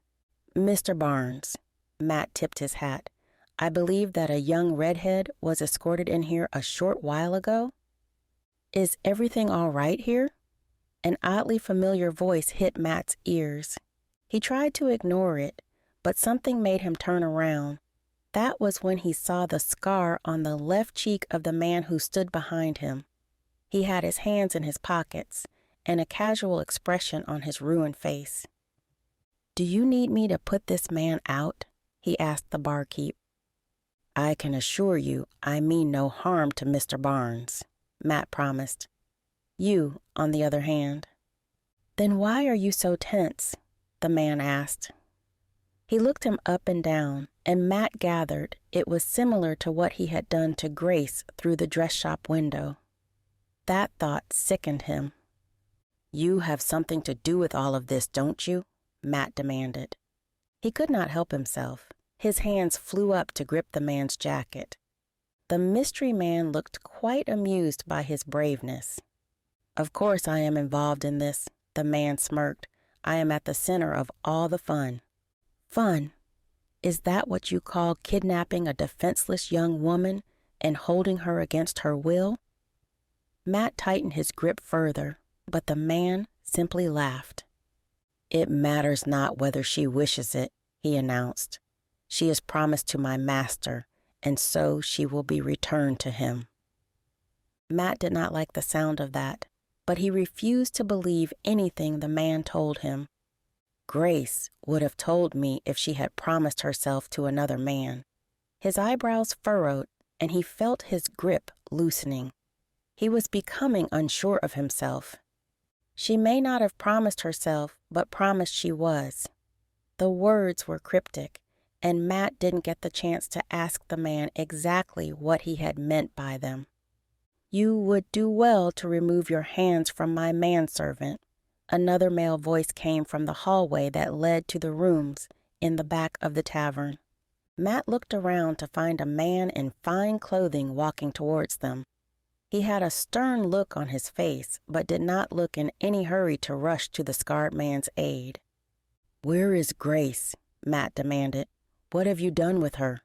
"Mr. Barnes," Matt tipped his hat, "I believe that a young redhead was escorted in here a short while ago." "Is everything all right here?" An oddly familiar voice hit Matt's ears. He tried to ignore it, but something made him turn around. That was when he saw the scar on the left cheek of the man who stood behind him. He had his hands in his pockets and a casual expression on his ruined face. "Do you need me to put this man out?" he asked the barkeep. "I can assure you I mean no harm to Mr. Barnes," Matt promised. "You, on the other hand." "Then why are you so tense?" the man asked. He looked him up and down, and Matt gathered it was similar to what he had done to Grace through the dress shop window. That thought sickened him. "You have something to do with all of this, don't you?" Matt demanded. He could not help himself. His hands flew up to grip the man's jacket. The mystery man looked quite amused by his braveness. "Of course I am involved in this," the man smirked. "I am at the center of all the fun." "Fun? Is that what you call kidnapping a defenseless young woman and holding her against her will?" Matt tightened his grip further, but the man simply laughed. "It matters not whether she wishes it," he announced. "She is promised to my master, and so she will be returned to him." Matt did not like the sound of that, but he refused to believe anything the man told him. "Grace would have told me if she had promised herself to another man." His eyebrows furrowed, and he felt his grip loosening. He was becoming unsure of himself. She may not have promised herself, but promised she was. The words were cryptic, and Matt didn't get the chance to ask the man exactly what he had meant by them. "You would do well to remove your hands from my manservant." Another male voice came from the hallway that led to the rooms in the back of the tavern. Matt looked around to find a man in fine clothing walking towards them. He had a stern look on his face, but did not look in any hurry to rush to the scarred man's aid. "Where is Grace?" Matt demanded. "What have you done with her?"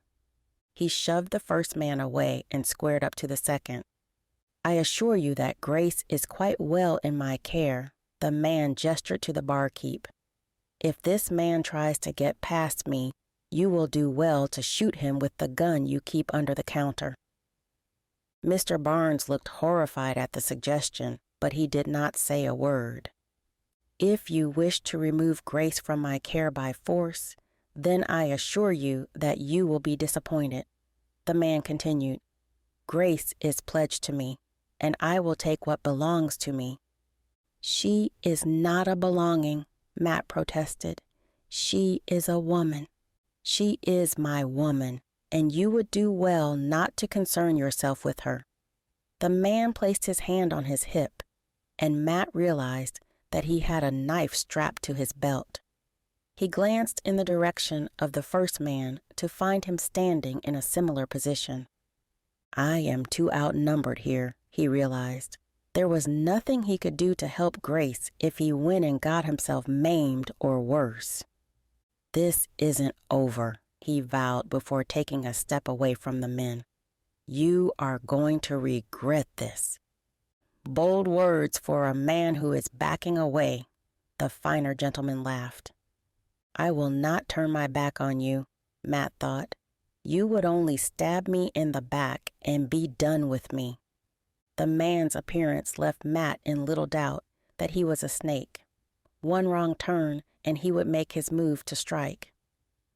He shoved the first man away and squared up to the second. "I assure you that Grace is quite well in my care." The man gestured to the barkeep. "If this man tries to get past me, you will do well to shoot him with the gun you keep under the counter." Mr. Barnes looked horrified at the suggestion, but he did not say a word. "If you wish to remove Grace from my care by force, then I assure you that you will be disappointed." The man continued. "Grace is pledged to me, and I will take what belongs to me." "She is not a belonging," Matt protested. "She is a woman. She is my woman, and you would do well not to concern yourself with her." The man placed his hand on his hip, and Matt realized that he had a knife strapped to his belt. He glanced in the direction of the first man to find him standing in a similar position. "I am too outnumbered here," he realized. There was nothing he could do to help Grace if he went and got himself maimed or worse. "This isn't over," he vowed before taking a step away from the men. "You are going to regret this." "Bold words for a man who is backing away," the finer gentleman laughed. "I will not turn my back on you," Matt thought. "You would only stab me in the back and be done with me." The man's appearance left Matt in little doubt that he was a snake. One wrong turn, and he would make his move to strike.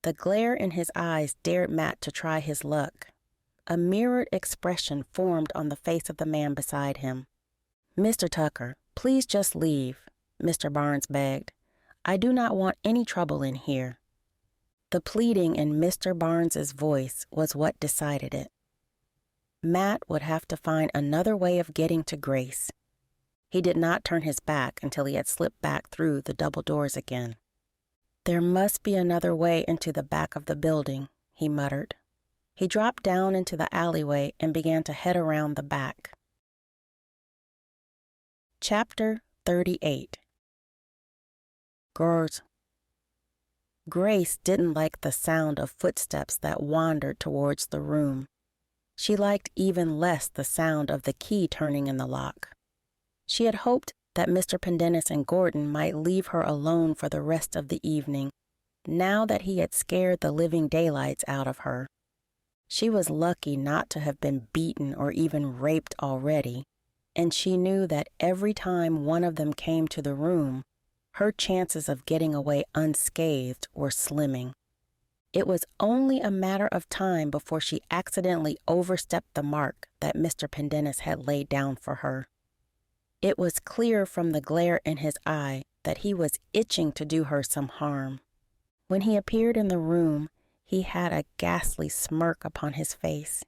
The glare in his eyes dared Matt to try his luck. A mirrored expression formed on the face of the man beside him. "Mr. Tucker, please just leave," Mr. Barnes begged. "I do not want any trouble in here." The pleading in Mr. Barnes's voice was what decided it. Matt would have to find another way of getting to Grace. He did not turn his back until he had slipped back through the double doors again. "There must be another way into the back of the building," he muttered. He dropped down into the alleyway and began to head around the back. Chapter 38. Girls. Grace didn't like the sound of footsteps that wandered towards the room. She liked even less the sound of the key turning in the lock. She had hoped that Mr. Pendennis and Gordon might leave her alone for the rest of the evening, now that he had scared the living daylights out of her. She was lucky not to have been beaten or even raped already, and she knew that every time one of them came to the room, her chances of getting away unscathed were slimming. It was only a matter of time before she accidentally overstepped the mark that Mr. Pendennis had laid down for her. It was clear from the glare in his eye that he was itching to do her some harm. When he appeared in the room, he had a ghastly smirk upon his face.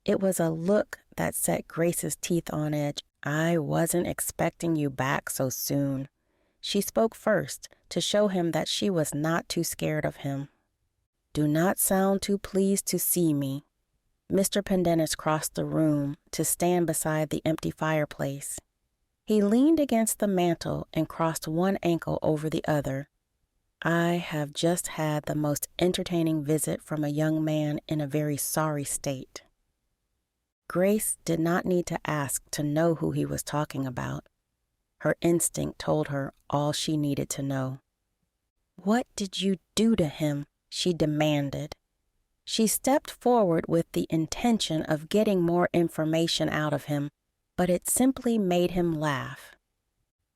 It was a look that set Grace's teeth on edge. "I wasn't expecting you back so soon." She spoke first to show him that she was not too scared of him. "Do not sound too pleased to see me." Mr. Pendennis crossed the room to stand beside the empty fireplace. He leaned against the mantel and crossed one ankle over the other. "I have just had the most entertaining visit from a young man in a very sorry state." Grace did not need to ask to know who he was talking about. Her instinct told her all she needed to know. "What did you do to him?" she demanded. She stepped forward with the intention of getting more information out of him, but it simply made him laugh.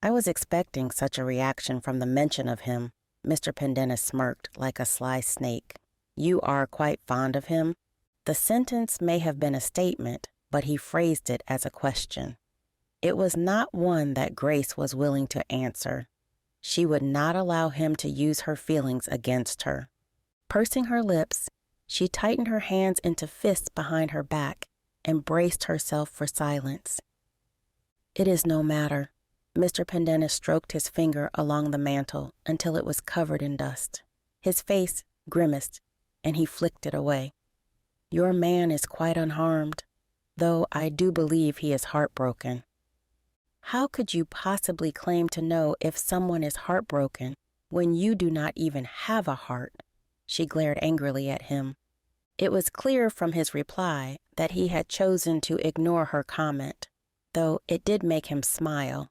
"I was expecting such a reaction from the mention of him." Mr. Pendennis smirked like a sly snake. "You are quite fond of him?" The sentence may have been a statement, but he phrased it as a question. It was not one that Grace was willing to answer. She would not allow him to use her feelings against her. Pursing her lips, she tightened her hands into fists behind her back and braced herself for silence. "It is no matter." Mr. Pendennis stroked his finger along the mantle until it was covered in dust. His face grimaced, and he flicked it away. "Your man is quite unharmed, though I do believe he is heartbroken." "How could you possibly claim to know if someone is heartbroken when you do not even have a heart?" She glared angrily at him. It was clear from his reply that he had chosen to ignore her comment, though it did make him smile.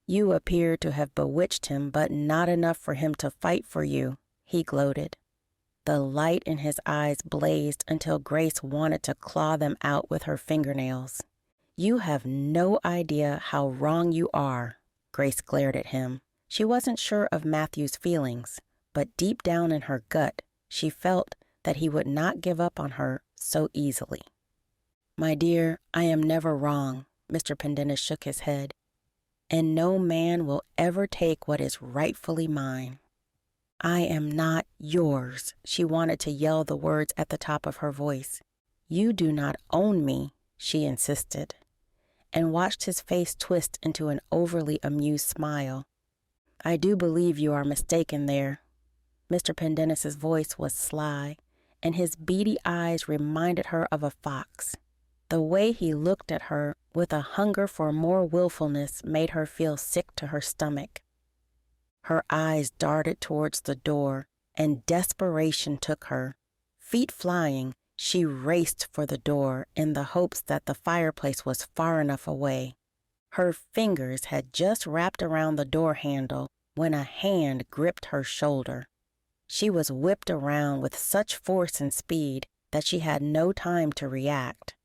"You appear to have bewitched him, but not enough for him to fight for you," he gloated. The light in his eyes blazed until Grace wanted to claw them out with her fingernails. "You have no idea how wrong you are," Grace glared at him. She wasn't sure of Mathew's feelings, but deep down in her gut, she felt that he would not give up on her so easily. "My dear, I am never wrong," Mr. Pendennis shook his head, "and no man will ever take what is rightfully mine." "I am not yours," she wanted to yell the words at the top of her voice. "You do not own me," she insisted, and watched his face twist into an overly amused smile. "I do believe you are mistaken there." Mr. Pendennis's voice was sly, and his beady eyes reminded her of a fox. The way he looked at her with a hunger for more willfulness made her feel sick to her stomach. Her eyes darted towards the door, and desperation took her. Feet flying, she raced for the door in the hopes that the fireplace was far enough away. Her fingers had just wrapped around the door handle when a hand gripped her shoulder. She was whipped around with such force and speed that she had no time to react.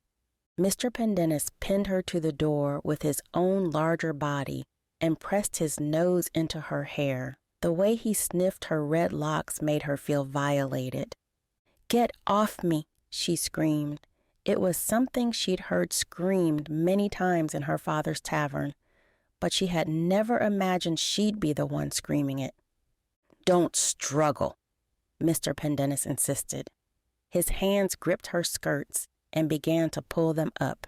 Mr. Pendennis pinned her to the door with his own larger body and pressed his nose into her hair. The way he sniffed her red locks made her feel violated. "Get off me," she screamed. It was something she'd heard screamed many times in her father's tavern, but she had never imagined she'd be the one screaming it. "Don't struggle," Mr. Pendennis insisted. His hands gripped her skirts and began to pull them up.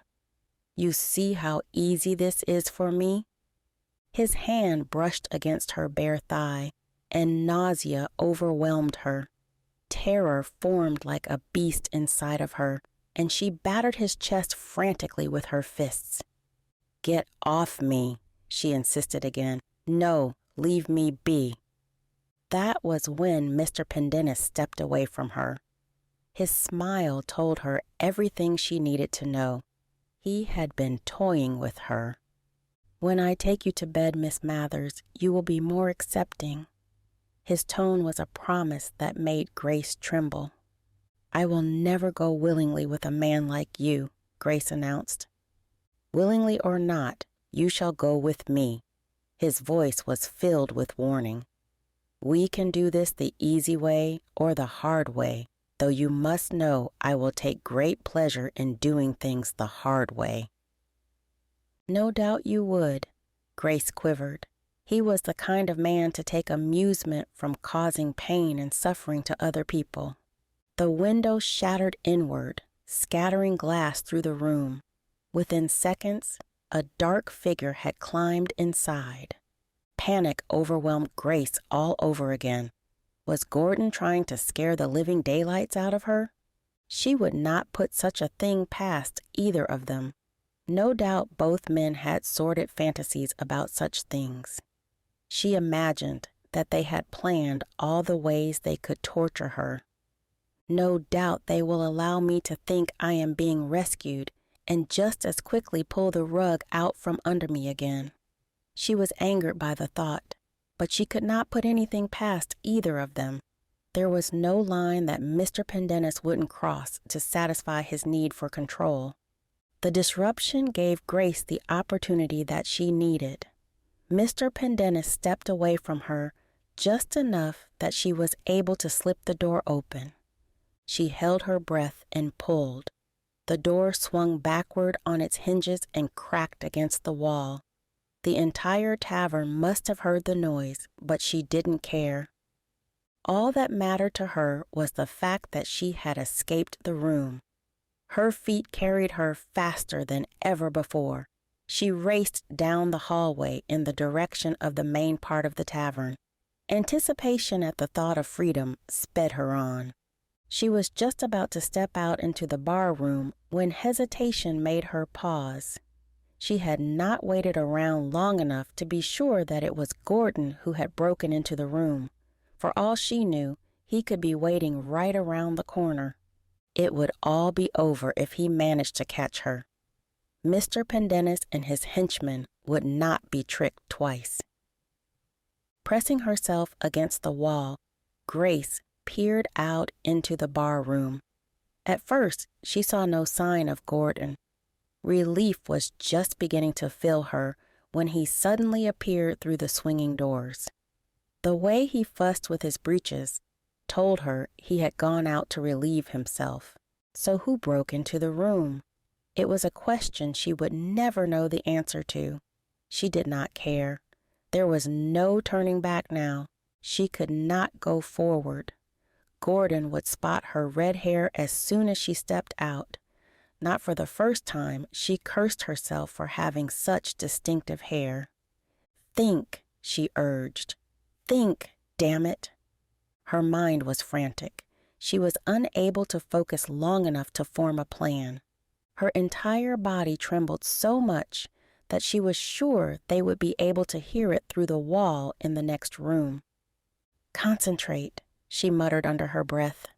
"You see how easy this is for me?" His hand brushed against her bare thigh, and nausea overwhelmed her. Terror formed like a beast inside of her, and she battered his chest frantically with her fists. "Get off me," she insisted again. "No, leave me be." That was when Mr. Pendennis stepped away from her. His smile told her everything she needed to know. He had been toying with her. "When I take you to bed, Miss Mathers, you will be more accepting." His tone was a promise that made Grace tremble. "I will never go willingly with a man like you," Grace announced. "Willingly or not, you shall go with me." His voice was filled with warning. "We can do this the easy way or the hard way, though you must know I will take great pleasure in doing things the hard way." "No doubt you would," Grace quivered. He was the kind of man to take amusement from causing pain and suffering to other people. The window shattered inward, scattering glass through the room. Within seconds, a dark figure had climbed inside. Panic overwhelmed Grace all over again. Was Gordon trying to scare the living daylights out of her? She would not put such a thing past either of them. No doubt both men had sordid fantasies about such things. She imagined that they had planned all the ways they could torture her. "No doubt they will allow me to think I am being rescued and just as quickly pull the rug out from under me again." She was angered by the thought, but she could not put anything past either of them. There was no line that Mr. Pendennis wouldn't cross to satisfy his need for control. The disruption gave Grace the opportunity that she needed. Mr. Pendennis stepped away from her just enough that she was able to slip the door open. She held her breath and pulled. The door swung backward on its hinges and cracked against the wall. The entire tavern must have heard the noise, but she didn't care. All that mattered to her was the fact that she had escaped the room. Her feet carried her faster than ever before. She raced down the hallway in the direction of the main part of the tavern. Anticipation at the thought of freedom sped her on. She was just about to step out into the bar room when hesitation made her pause. She had not waited around long enough to be sure that it was Gordon who had broken into the room. For all she knew, he could be waiting right around the corner. It would all be over if he managed to catch her. Mr. Pendennis and his henchmen would not be tricked twice. Pressing herself against the wall, Grace peered out into the bar room. At first, she saw no sign of Gordon. Relief was just beginning to fill her when he suddenly appeared through the swinging doors. The way he fussed with his breeches told her he had gone out to relieve himself. So who broke into the room? It was a question she would never know the answer to. She did not care. There was no turning back now. She could not go forward. Gordon would spot her red hair as soon as she stepped out. Not for the first time, she cursed herself for having such distinctive hair. "Think," she urged. "Think, damn it." Her mind was frantic. She was unable to focus long enough to form a plan. Her entire body trembled so much that she was sure they would be able to hear it through the wall in the next room. "Concentrate," she muttered under her breath.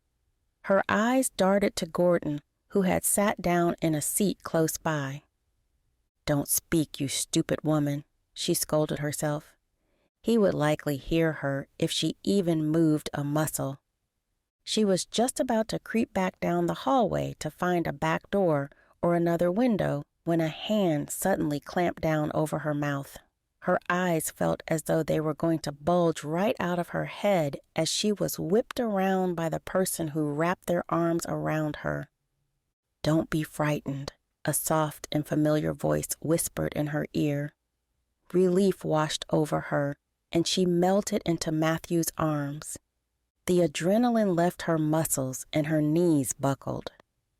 Her eyes darted to Gordon, who had sat down in a seat close by. "Don't speak, you stupid woman," she scolded herself. He would likely hear her if she even moved a muscle. She was just about to creep back down the hallway to find a back door or another window when a hand suddenly clamped down over her mouth. Her eyes felt as though they were going to bulge right out of her head as she was whipped around by the person who wrapped their arms around her. "Don't be frightened," a soft and familiar voice whispered in her ear. Relief washed over her, and she melted into Mathew's arms. The adrenaline left her muscles and her knees buckled.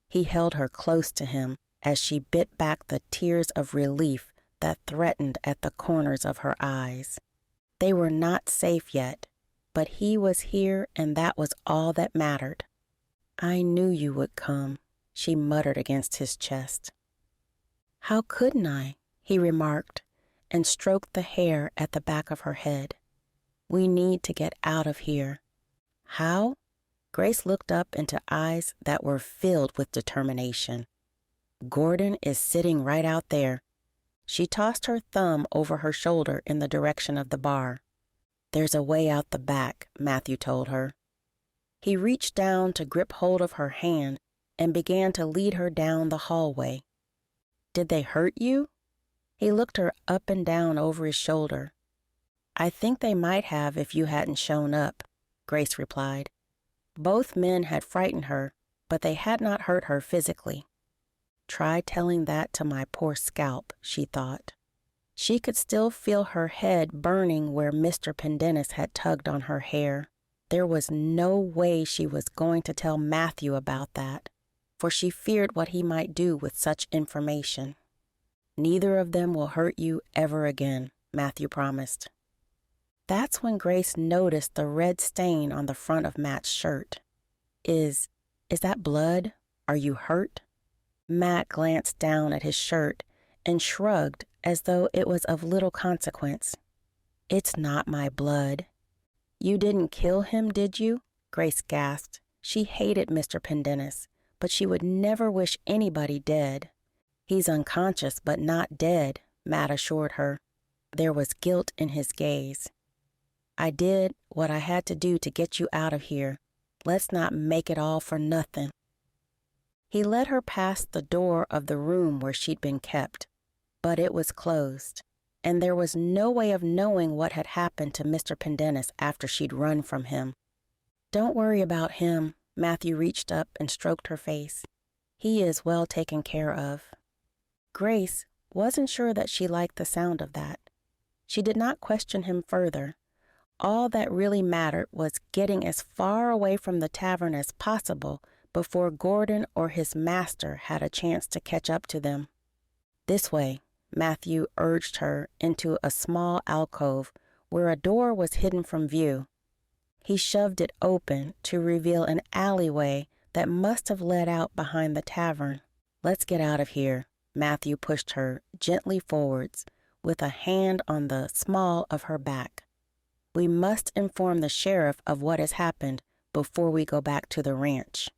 He held her close to him as she bit back the tears of relief that threatened at the corners of her eyes. They were not safe yet, but he was here and that was all that mattered. "I knew you would come," she muttered against his chest. "How couldn't I?" he remarked, and stroked the hair at the back of her head. "We need to get out of here." "How?" Grace looked up into eyes that were filled with determination. "Gordon is sitting right out there." She tossed her thumb over her shoulder in the direction of the bar. "There's a way out the back," Mathew told her. He reached down to grip hold of her hand and began to lead her down the hallway. "Did they hurt you?" He looked her up and down over his shoulder. "I think they might have if you hadn't shown up," Grace replied. Both men had frightened her, but they had not hurt her physically. Try telling that to my poor scalp, she thought. She could still feel her head burning where Mr. Pendennis had tugged on her hair. There was no way she was going to tell Mathew about that, for she feared what he might do with such information. "Neither of them will hurt you ever again," Mathew promised. That's when Grace noticed the red stain on the front of Matt's shirt. Is that blood? Are you hurt?" Matt glanced down at his shirt and shrugged as though it was of little consequence. "It's not my blood." "You didn't kill him, did you?" Grace gasped. She hated Mr. Pendennis, but she would never wish anybody dead. "He's unconscious but not dead," Matt assured her. There was guilt in his gaze. "I did what I had to do to get you out of here. Let's not make it all for nothing." He led her past the door of the room where she'd been kept, but it was closed, and there was no way of knowing what had happened to Mr. Pendennis after she'd run from him. "Don't worry about him." Mathew reached up and stroked her face. He is well taken care of. Grace wasn't sure that she liked the sound of that. She did not question him further. All that really mattered was getting as far away from the tavern as possible before Gordon or his master had a chance to catch up to them. This way, Mathew urged her into a small alcove where a door was hidden from view. He shoved it open to reveal an alleyway that must have led out behind the tavern. "Let's get out of here," Mathew pushed her gently forwards with a hand on the small of her back. "We must inform the sheriff of what has happened before we go back to the ranch."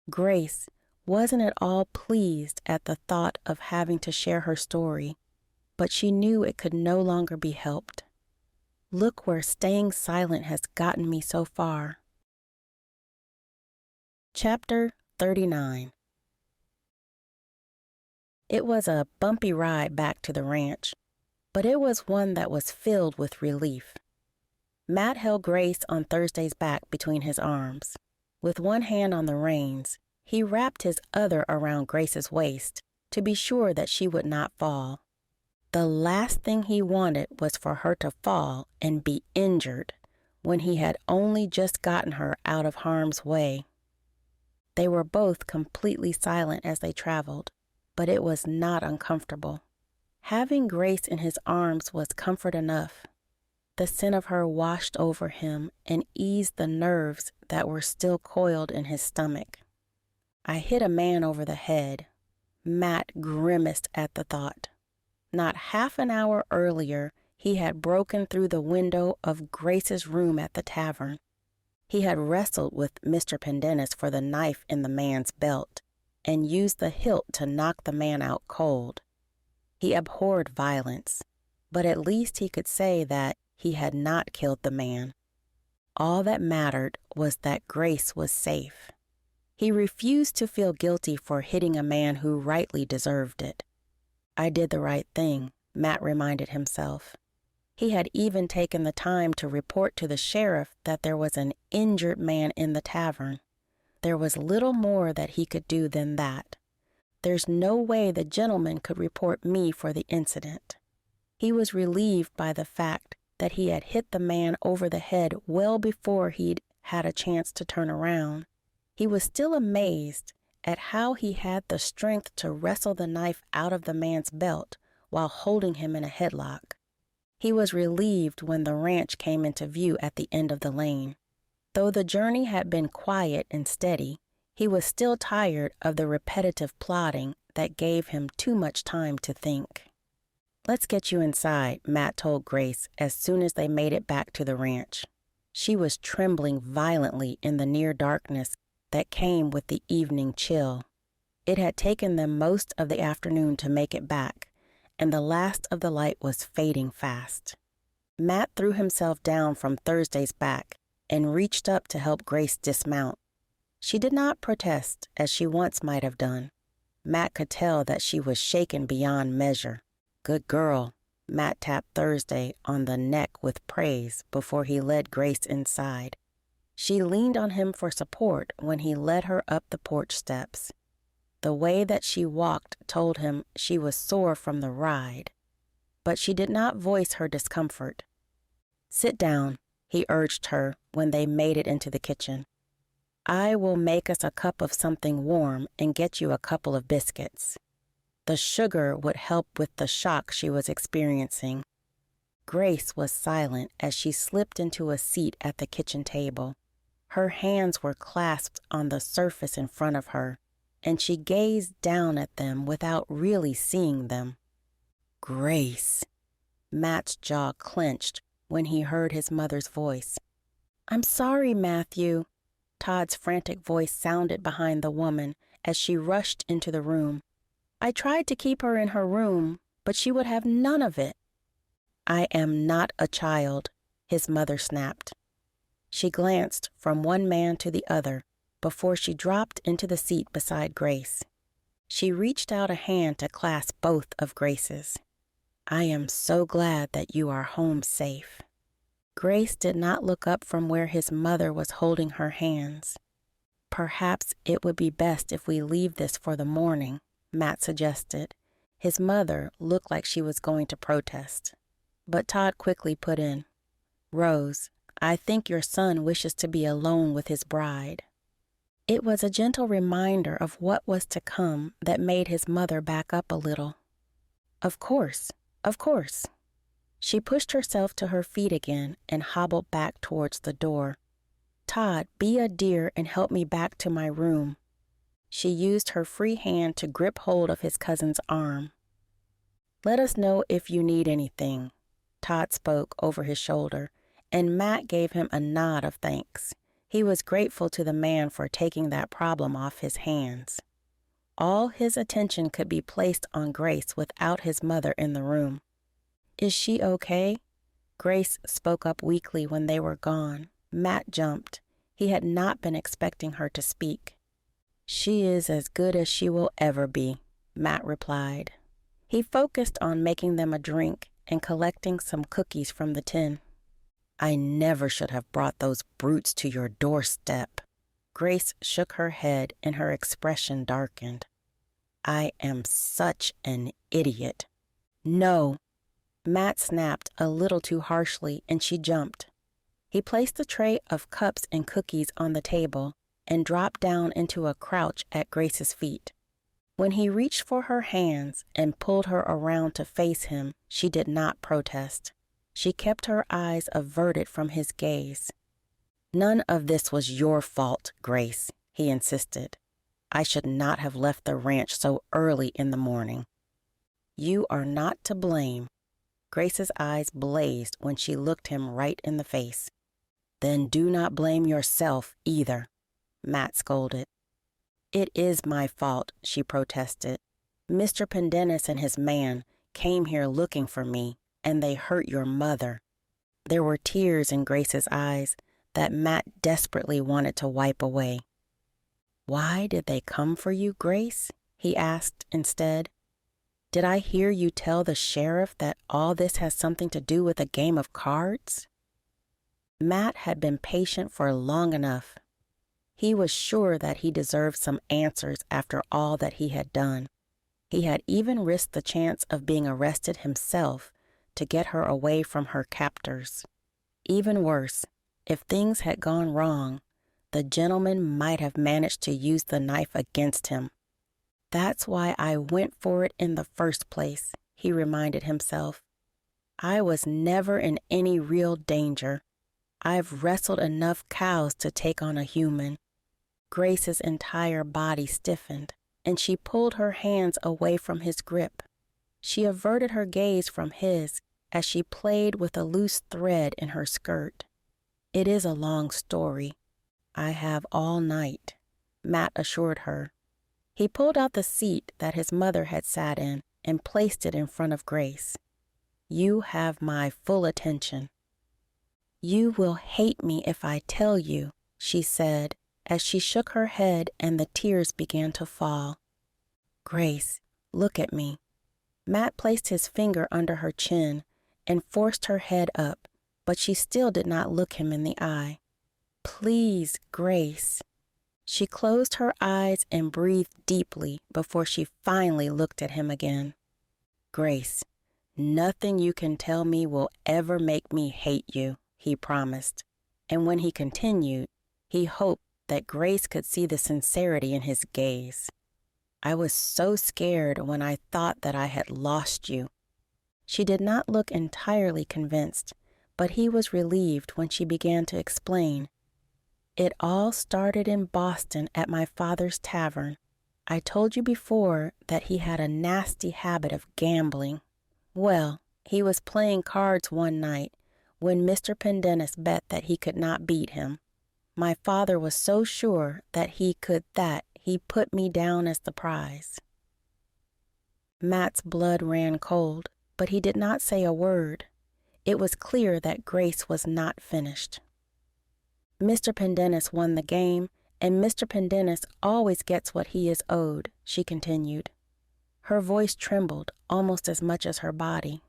Grace wasn't at all pleased at the thought of having to share her story, but she knew it could no longer be helped. Look where staying silent has gotten me so far. Chapter 39. It was a bumpy ride back to the ranch, but it was one that was filled with relief. Matt held Grace on Thursday's back between his arms. With one hand on the reins, he wrapped his other around Grace's waist to be sure that she would not fall. The last thing he wanted was for her to fall and be injured when he had only just gotten her out of harm's way. They were both completely silent as they traveled, but it was not uncomfortable. Having Grace in his arms was comfort enough. The scent of her washed over him and eased the nerves that were still coiled in his stomach. "I hit a man over the head." Matt grimaced at the thought. Not half an hour earlier, he had broken through the window of Grace's room at the tavern. He had wrestled with Mr. Pendennis for the knife in the man's belt and used the hilt to knock the man out cold. He abhorred violence, but at least he could say that he had not killed the man. All that mattered was that Grace was safe. He refused to feel guilty for hitting a man who rightly deserved it. "I did the right thing," Matt reminded himself. He had even taken the time to report to the sheriff that there was an injured man in the tavern. There was little more that he could do than that. There's no way the gentleman could report me for the incident. He was relieved by the fact that he had hit the man over the head well before he'd had a chance to turn around. He was still amazed at how he had the strength to wrestle the knife out of the man's belt while holding him in a headlock. He was relieved when the ranch came into view at the end of the lane. Though the journey had been quiet and steady, he was still tired of the repetitive plodding that gave him too much time to think. "Let's get you inside," Matt told Grace as soon as they made it back to the ranch. She was trembling violently in the near darkness that came with the evening chill. It had taken them most of the afternoon to make it back, and the last of the light was fading fast. Matt threw himself down from Thursday's back and reached up to help Grace dismount. She did not protest as she once might have done. Matt could tell that she was shaken beyond measure. "Good girl," Matt tapped Thursday on the neck with praise before he led Grace inside. She leaned on him for support when he led her up the porch steps. The way that she walked told him she was sore from the ride, but she did not voice her discomfort. "Sit down," he urged her when they made it into the kitchen. "I will make us a cup of something warm and get you a couple of biscuits." The sugar would help with the shock she was experiencing. Grace was silent as she slipped into a seat at the kitchen table. Her hands were clasped on the surface in front of her, and she gazed down at them without really seeing them. "Grace." Matt's jaw clenched when he heard his mother's voice. "I'm sorry, Mathew." Todd's frantic voice sounded behind the woman as she rushed into the room. "I tried to keep her in her room, but she would have none of it." "I am not a child," his mother snapped. She glanced from one man to the other before she dropped into the seat beside Grace. She reached out a hand to clasp both of Grace's. "I am so glad that you are home safe." Grace did not look up from where his mother was holding her hands. Perhaps it would be best if we leave this for the morning, Matt suggested. His mother looked like she was going to protest. But Todd quickly put in, "Rose, I think your son wishes to be alone with his bride." It was a gentle reminder of what was to come that made his mother back up a little. Of course, of course." She pushed herself to her feet again and hobbled back towards the door. "Todd, be a dear and help me back to my room." She used her free hand to grip hold of his cousin's arm. "Let us know if you need anything," Todd spoke over his shoulder, and Matt gave him a nod of thanks. He was grateful to the man for taking that problem off his hands. All his attention could be placed on Grace without his mother in the room. "Is she okay?" Grace spoke up weakly when they were gone. Matt jumped. He had not been expecting her to speak. "She is as good as she will ever be," Matt replied. He focused on making them a drink and collecting some cookies from the tin. "I never should have brought those brutes to your doorstep." Grace shook her head and her expression darkened. "I am such an idiot." "No!" Matt snapped a little too harshly, and she jumped. He placed the tray of cups and cookies on the table and dropped down into a crouch at Grace's feet. When he reached for her hands and pulled her around to face him, she did not protest. She kept her eyes averted from his gaze. "None of this was your fault, Grace," he insisted. "I should not have left the ranch so early in the morning." "You are not to blame." Grace's eyes blazed when she looked him right in the face. "Then do not blame yourself either," Matt scolded. "It is my fault," she protested. "Mr. Pendennis and his man came here looking for me, and they hurt your mother." There were tears in Grace's eyes that Matt desperately wanted to wipe away. "Why did they come for you, Grace?" he asked instead. "Did I hear you tell the sheriff that all this has something to do with a game of cards?" Matt had been patient for long enough. He was sure that he deserved some answers after all that he had done. He had even risked the chance of being arrested himself to get her away from her captors. Even worse, if things had gone wrong, the gentleman might have managed to use the knife against him. "That's why I went for it in the first place," he reminded himself. "I was never in any real danger. I've wrestled enough cows to take on a human." Grace's entire body stiffened, and she pulled her hands away from his grip. She averted her gaze from his as she played with a loose thread in her skirt. "It is a long story. I have all night," Matt assured her. He pulled out the seat that his mother had sat in and placed it in front of Grace. "You have my full attention." "You will hate me if I tell you," she said, as she shook her head and the tears began to fall. "Grace, look at me." Matt placed his finger under her chin and forced her head up, but she still did not look him in the eye. "Please, Grace." She closed her eyes and breathed deeply before she finally looked at him again. "Grace, nothing you can tell me will ever make me hate you," he promised. And when he continued, he hoped that Grace could see the sincerity in his gaze. "I was so scared when I thought that I had lost you." She did not look entirely convinced, but he was relieved when she began to explain. "It all started in Boston at my father's tavern. I told you before that he had a nasty habit of gambling. Well, he was playing cards one night when Mr. Pendennis bet that he could not beat him. My father was so sure that he could that he put me down as the prize." Matt's blood ran cold, but he did not say a word. It was clear that Grace was not finished. "Mr. Pendennis won the game, and Mr. Pendennis always gets what he is owed," she continued. Her voice trembled almost as much as her body.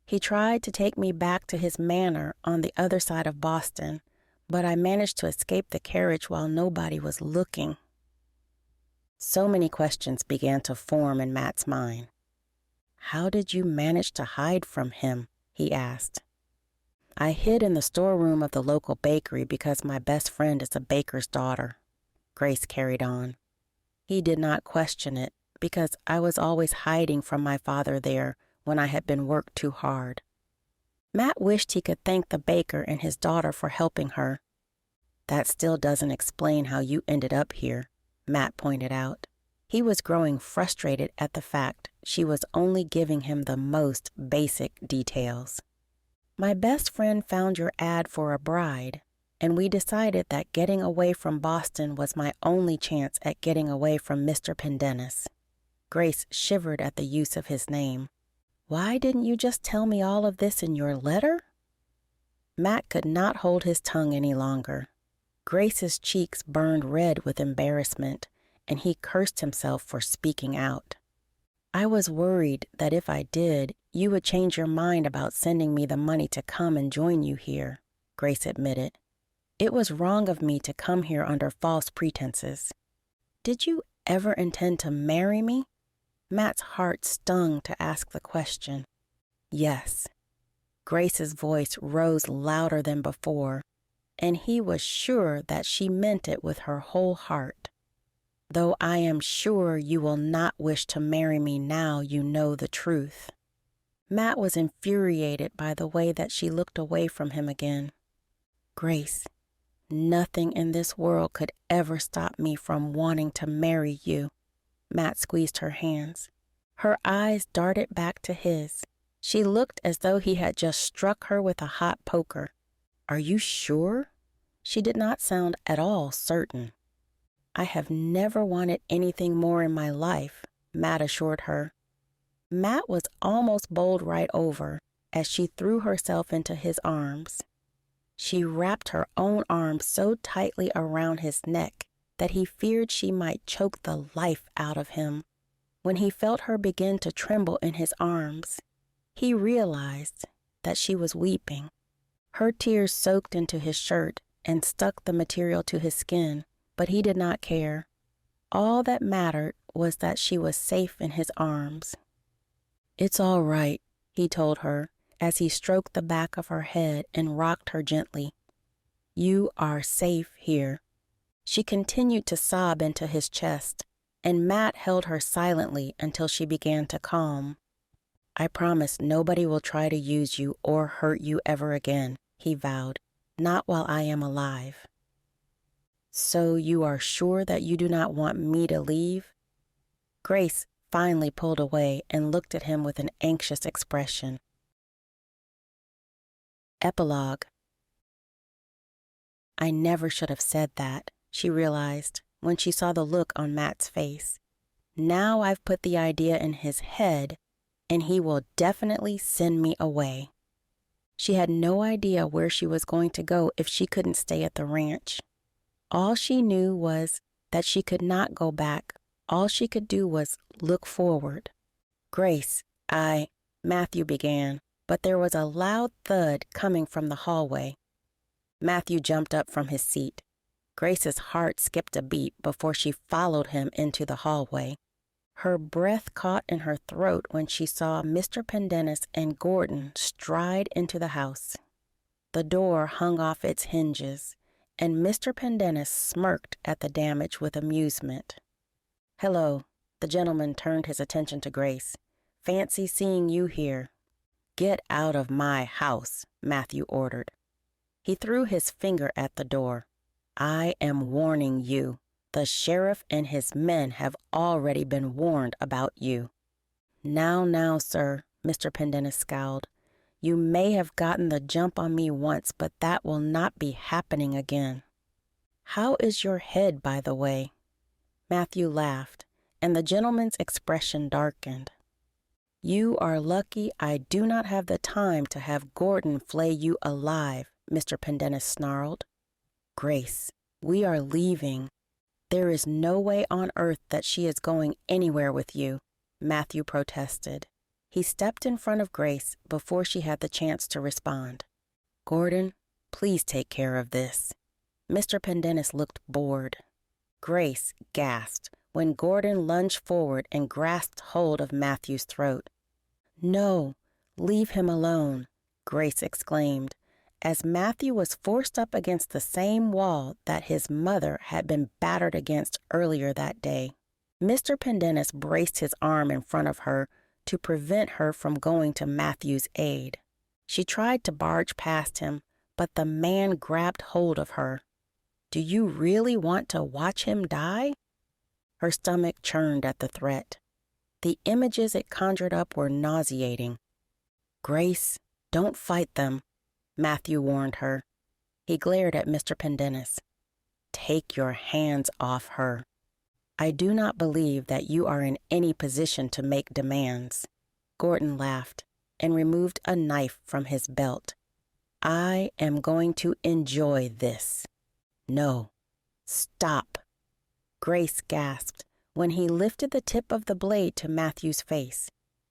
"He tried to take me back to his manor on the other side of Boston, but I managed to escape the carriage while nobody was looking." So many questions began to form in Matt's mind. "How did you manage to hide from him?" he asked. "I hid in the storeroom of the local bakery because my best friend is a baker's daughter," Grace carried on. "He did not question it because I was always hiding from my father there when I had been worked too hard." Matt wished he could thank the baker and his daughter for helping her. "That still doesn't explain how you ended up here," Matt pointed out. He was growing frustrated at the fact she was only giving him the most basic details. "My best friend found your ad for a bride, and we decided that getting away from Boston was my only chance at getting away from Mr. Pendennis." Grace shivered at the use of his name. "Why didn't you just tell me all of this in your letter?" Matt could not hold his tongue any longer. Grace's cheeks burned red with embarrassment, and he cursed himself for speaking out. "I was worried that if I did, you would change your mind about sending me the money to come and join you here," Grace admitted. "It was wrong of me to come here under false pretenses." "Did you ever intend to marry me?" Matt's heart stung to ask the question. "Yes." Grace's voice rose louder than before, and he was sure that she meant it with her whole heart. "Though I am sure you will not wish to marry me now you know the truth." Matt was infuriated by the way that she looked away from him again. "Grace, nothing in this world could ever stop me from wanting to marry you." Matt squeezed her hands. Her eyes darted back to his. She looked as though he had just struck her with a hot poker. "Are you sure?" She did not sound at all certain. "I have never wanted anything more in my life," Matt assured her. Matt was almost bowled right over as she threw herself into his arms. She wrapped her own arms so tightly around his neck that he feared she might choke the life out of him. When he felt her begin to tremble in his arms, he realized that she was weeping. Her tears soaked into his shirt and stuck the material to his skin, but he did not care. All that mattered was that she was safe in his arms. "It's all right," he told her as he stroked the back of her head and rocked her gently. "You are safe here." She continued to sob into his chest, and Matt held her silently until she began to calm. "I promise nobody will try to use you or hurt you ever again," he vowed. "Not while I am alive." "So you are sure that you do not want me to leave?" Grace finally pulled away and looked at him with an anxious expression. Epilogue. I never should have said that, she realized when she saw the look on Matt's face. Now I've put the idea in his head, and he will definitely send me away. She had no idea where she was going to go if she couldn't stay at the ranch. All she knew was that she could not go back. All she could do was look forward. "Grace, Mathew began, but there was a loud thud coming from the hallway. Mathew jumped up from his seat. Grace's heart skipped a beat before she followed him into the hallway. Her breath caught in her throat when she saw Mr. Pendennis and Gordon stride into the house. The door hung off its hinges, and Mr. Pendennis smirked at the damage with amusement. "Hello," the gentleman turned his attention to Grace. "Fancy seeing you here." "Get out of my house," Mathew ordered. He threw his finger at the door. "I am warning you. The sheriff and his men have already been warned about you." Now, sir," Mr. Pendennis scowled. "You may have gotten the jump on me once, but that will not be happening again." "How is your head, by the way?" Mathew laughed, and the gentleman's expression darkened. "You are lucky I do not have the time to have Gordon flay you alive," Mr. Pendennis snarled. "Grace, we are leaving." "There is no way on earth that she is going anywhere with you," Mathew protested. He stepped in front of Grace before she had the chance to respond. "Gordon, please take care of this." Mr. Pendennis looked bored. Grace gasped when Gordon lunged forward and grasped hold of Mathew's throat. "No, leave him alone," Grace exclaimed, as Mathew was forced up against the same wall that his mother had been battered against earlier that day. Mr. Pendennis braced his arm in front of her to prevent her from going to Mathew's aid. She tried to barge past him, but the man grabbed hold of her. "Do you really want to watch him die?" Her stomach churned at the threat. The images it conjured up were nauseating. "Grace, don't fight them," Mathew warned her. He glared at Mr. Pendennis. "Take your hands off her. I do not believe that you are in any position to make demands." Gordon laughed and removed a knife from his belt. "I am going to enjoy this." "No, stop." Grace gasped when he lifted the tip of the blade to Mathew's face.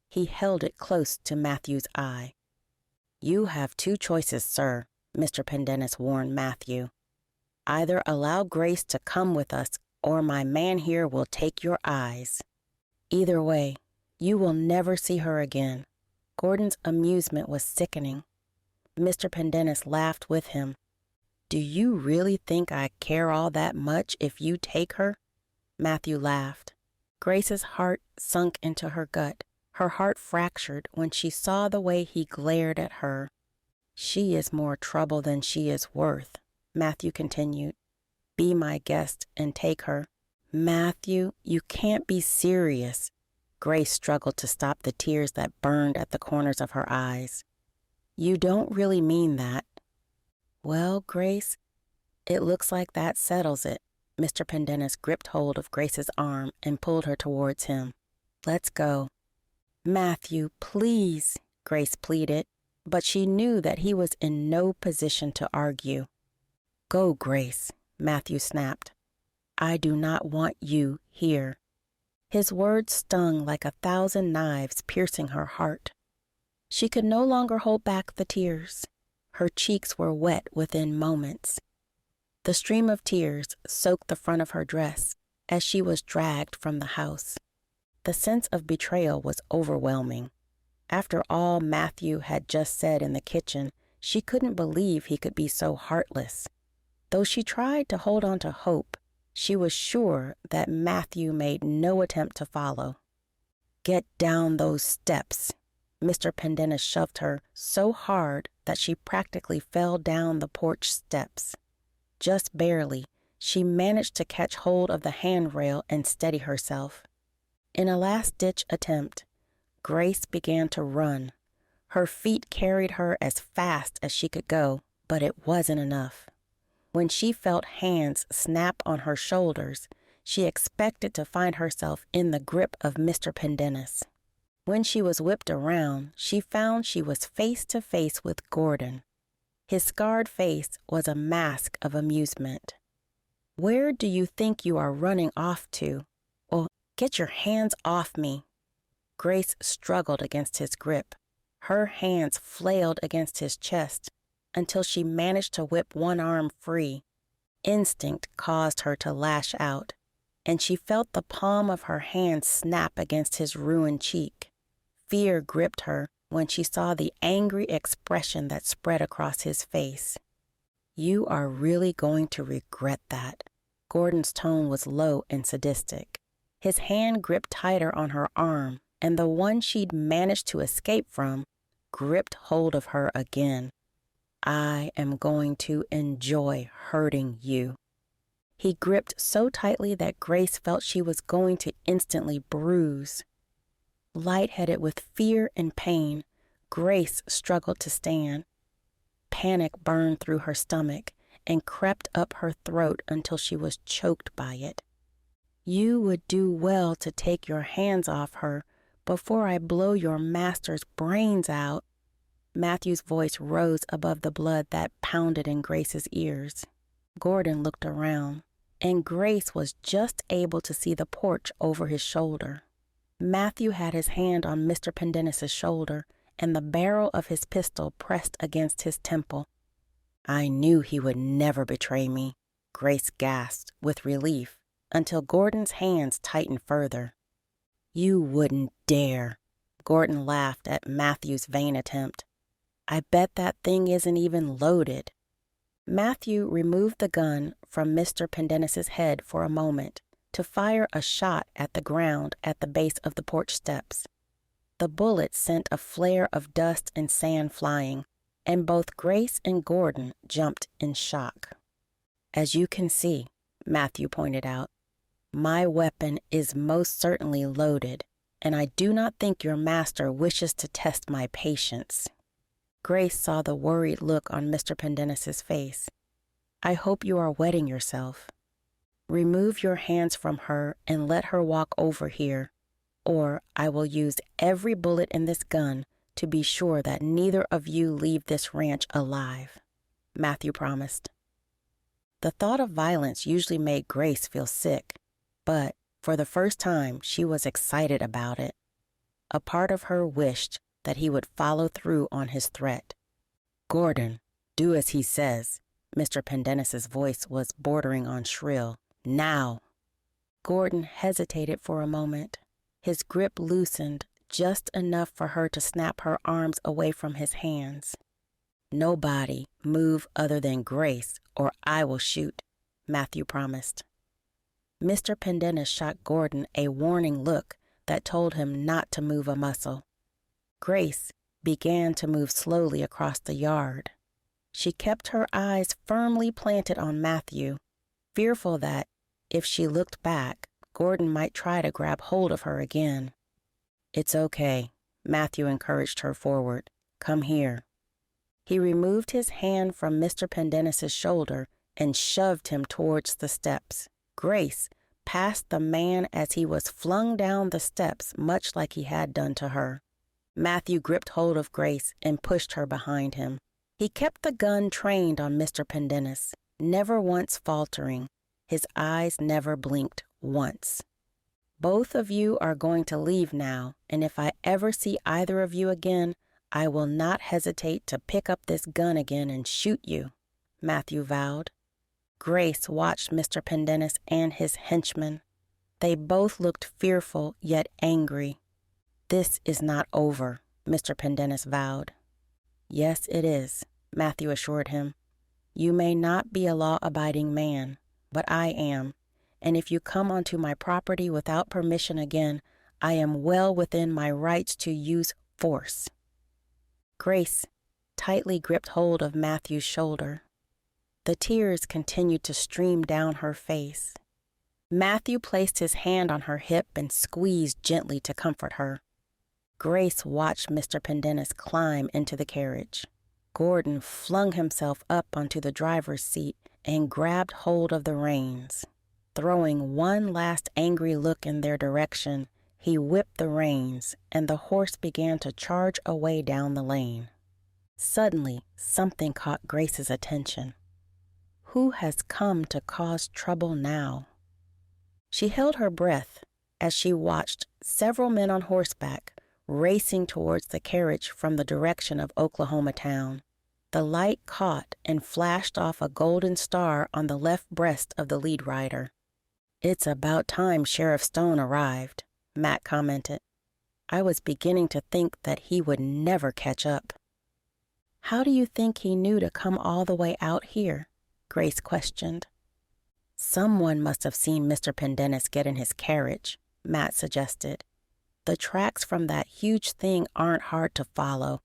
He held it close to Mathew's eye. "You have two choices, sir," Mr. Pendennis warned Mathew. "Either allow Grace to come with us, or my man here will take your eyes. Either way, you will never see her again." Gordon's amusement was sickening. Mr. Pendennis laughed with him. "Do you really think I care all that much if you take her?" Mathew laughed. Grace's heart sunk into her gut. Her heart fractured when she saw the way he glared at her. "She is more trouble than she is worth," Mathew continued. "Be my guest and take her." "Mathew, you can't be serious." Grace struggled to stop the tears that burned at the corners of her eyes. "You don't really mean that." "Well, Grace, it looks like that settles it." Mr. Pendennis gripped hold of Grace's arm and pulled her towards him. "Let's go." "Mathew, please," Grace pleaded, but she knew that he was in no position to argue. "Go, Grace," Mathew snapped. "I do not want you here." His words stung like 1,000 knives piercing her heart. She could no longer hold back the tears. Her cheeks were wet within moments. The stream of tears soaked the front of her dress as she was dragged from the house. The sense of betrayal was overwhelming. After all Mathew had just said in the kitchen, she couldn't believe he could be so heartless. Though she tried to hold on to hope, she was sure that Mathew made no attempt to follow. "Get down those steps." Mr. Pendennis shoved her so hard that she practically fell down the porch steps. Just barely, she managed to catch hold of the handrail and steady herself. In a last-ditch attempt, Grace began to run. Her feet carried her as fast as she could go, but it wasn't enough. When she felt hands snap on her shoulders, she expected to find herself in the grip of Mr. Pendennis. When she was whipped around, she found she was face to face with Gordon. His scarred face was a mask of amusement. "Where do you think you are running off to? Well, get your hands off me." Grace struggled against his grip. Her hands flailed against his chest until she managed to whip one arm free. Instinct caused her to lash out, and she felt the palm of her hand snap against his ruined cheek. Fear gripped her when she saw the angry expression that spread across his face. "You are really going to regret that." Gordon's tone was low and sadistic. His hand gripped tighter on her arm, and the one she'd managed to escape from gripped hold of her again. "I am going to enjoy hurting you." He gripped so tightly that Grace felt she was going to instantly bruise. Lightheaded with fear and pain, Grace struggled to stand. Panic burned through her stomach and crept up her throat until she was choked by it. "You would do well to take your hands off her before I blow your master's brains out." Mathew's voice rose above the blood that pounded in Grace's ears. Gordon looked around, and Grace was just able to see the porch over his shoulder. Mathew had his hand on Mr. Pendennis's shoulder, and the barrel of his pistol pressed against his temple. I knew he would never betray me, Grace gasped with relief until Gordon's hands tightened further. You wouldn't dare, Gordon laughed at Mathew's vain attempt. I bet that thing isn't even loaded. Mathew removed the gun from Mr. Pendennis's head for a moment to fire a shot at the ground at the base of the porch steps. The bullet sent a flare of dust and sand flying, and both Grace and Gordon jumped in shock. As you can see, Mathew pointed out, my weapon is most certainly loaded, and I do not think your master wishes to test my patience. Grace saw the worried look on Mr. Pendennis's face. I hope you are wetting yourself. Remove your hands from her and let her walk over here, or I will use every bullet in this gun to be sure that neither of you leave this ranch alive, Mathew promised. The thought of violence usually made Grace feel sick, but for the first time she was excited about it. A part of her wished that he would follow through on his threat. Gordon, do as he says. Mr. Pendennis's voice was bordering on shrill. Now! Gordon hesitated for a moment. His grip loosened just enough for her to snap her arms away from his hands. Nobody move other than Grace, or I will shoot, Mathew promised. Mr. Pendennis shot Gordon a warning look that told him not to move a muscle. Grace began to move slowly across the yard. She kept her eyes firmly planted on Mathew, fearful that, if she looked back, Gordon might try to grab hold of her again. It's okay, Mathew encouraged her forward. Come here. He removed his hand from Mr. Pendennis's shoulder and shoved him towards the steps. Grace passed the man as he was flung down the steps, much like he had done to her. Mathew gripped hold of Grace and pushed her behind him. He kept the gun trained on Mr. Pendennis, never once faltering. His eyes never blinked once. Both of you are going to leave now, and if I ever see either of you again, I will not hesitate to pick up this gun again and shoot you, Mathew vowed. Grace watched Mr. Pendennis and his henchman. They both looked fearful yet angry. This is not over, Mr. Pendennis vowed. Yes, it is, Mathew assured him. You may not be a law-abiding man, but I am, and if you come onto my property without permission again, I am well within my rights to use force. Grace tightly gripped hold of Mathew's shoulder. The tears continued to stream down her face. Mathew placed his hand on her hip and squeezed gently to comfort her. Grace watched Mr. Pendennis climb into the carriage. Gordon flung himself up onto the driver's seat and grabbed hold of the reins. Throwing one last angry look in their direction, he whipped the reins, and the horse began to charge away down the lane. Suddenly, something caught Grace's attention. Who has come to cause trouble now? She held her breath as she watched several men on horseback racing towards the carriage from the direction of Oklahoma town. The light caught and flashed off a golden star on the left breast of the lead rider. It's about time Sheriff Stone arrived, Matt commented. I was beginning to think that he would never catch up. How do you think he knew to come all the way out here? Grace questioned. Someone must have seen Mr. Pendennis get in his carriage, Matt suggested. The tracks from that huge thing aren't hard to follow.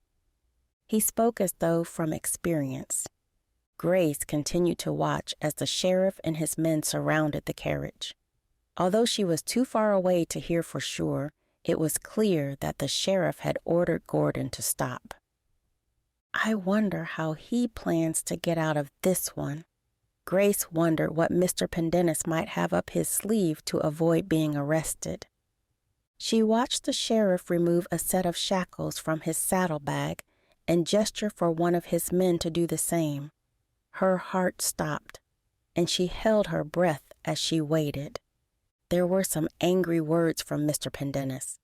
He spoke as though from experience. Grace continued to watch as the sheriff and his men surrounded the carriage. Although she was too far away to hear for sure, it was clear that the sheriff had ordered Gordon to stop. I wonder how he plans to get out of this one. Grace wondered what Mr. Pendennis might have up his sleeve to avoid being arrested. She watched the sheriff remove a set of shackles from his saddlebag and gesture for one of his men to do the same. Her heart stopped, and she held her breath as she waited. There were some angry words from Mr. Pendennis,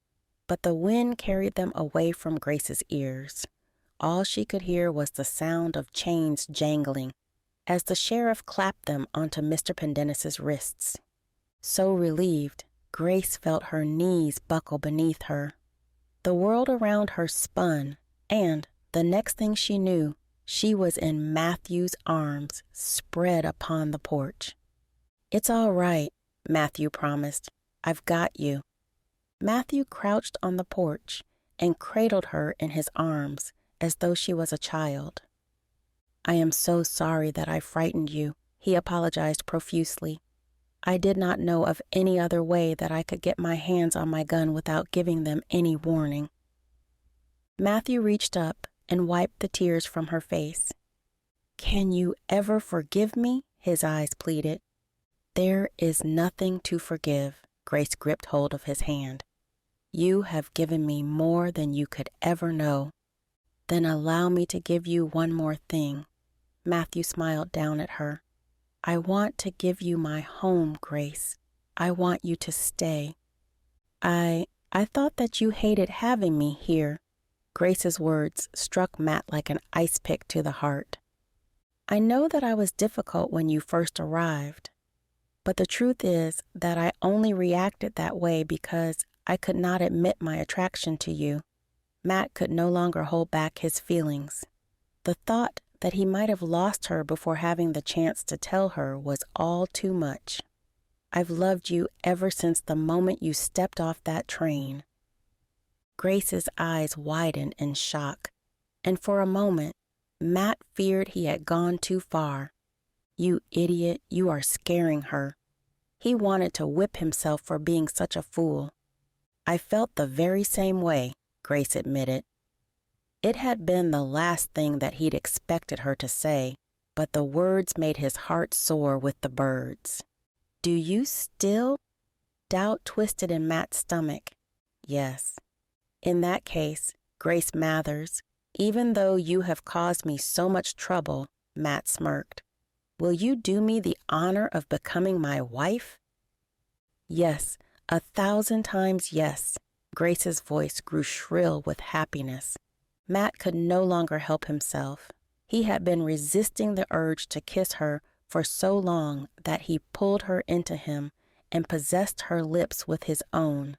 but the wind carried them away from Grace's ears. all she could hear was the sound of chains jangling as the sheriff clapped them onto Mr. Pendennis's wrists. So relieved, Grace felt her knees buckle beneath her. The world around her spun, and, the next thing she knew, she was in Mathew's arms, spread upon the porch. "It's all right," Mathew promised. "I've got you." Mathew crouched on the porch and cradled her in his arms as though she was a child. "I am so sorry that I frightened you," he apologized profusely. "I did not know of any other way that I could get my hands on my gun without giving them any warning." Mathew reached up and wiped the tears from her face. "Can you ever forgive me?" his eyes pleaded. "There is nothing to forgive," Grace gripped hold of his hand. "You have given me more than you could ever know." "Then allow me to give you one more thing." Mathew smiled down at her. "I want to give you my home, Grace. I want you to stay." I thought that you hated having me here." Grace's words struck Matt like an ice pick to the heart. "I know that I was difficult when you first arrived, but the truth is that I only reacted that way because I could not admit my attraction to you." Matt could no longer hold back his feelings. The thought that he might have lost her before having the chance to tell her was all too much. "I've loved you ever since the moment you stepped off that train." Grace's eyes widened in shock, and for a moment, Matt feared he had gone too far. "You idiot, you are scaring her." He wanted to whip himself for being such a fool. "I felt the very same way," Grace admitted. It had been the last thing that he'd expected her to say, but the words made his heart soar with the birds. "Do you still?" Doubt twisted in Matt's stomach. "Yes." "In that case, Grace Mathers, even though you have caused me so much trouble," Matt smirked, "will you do me the honor of becoming my wife?" "Yes, 1,000 times yes." Grace's voice grew shrill with happiness. Matt could no longer help himself. He had been resisting the urge to kiss her for so long that he pulled her into him and possessed her lips with his own.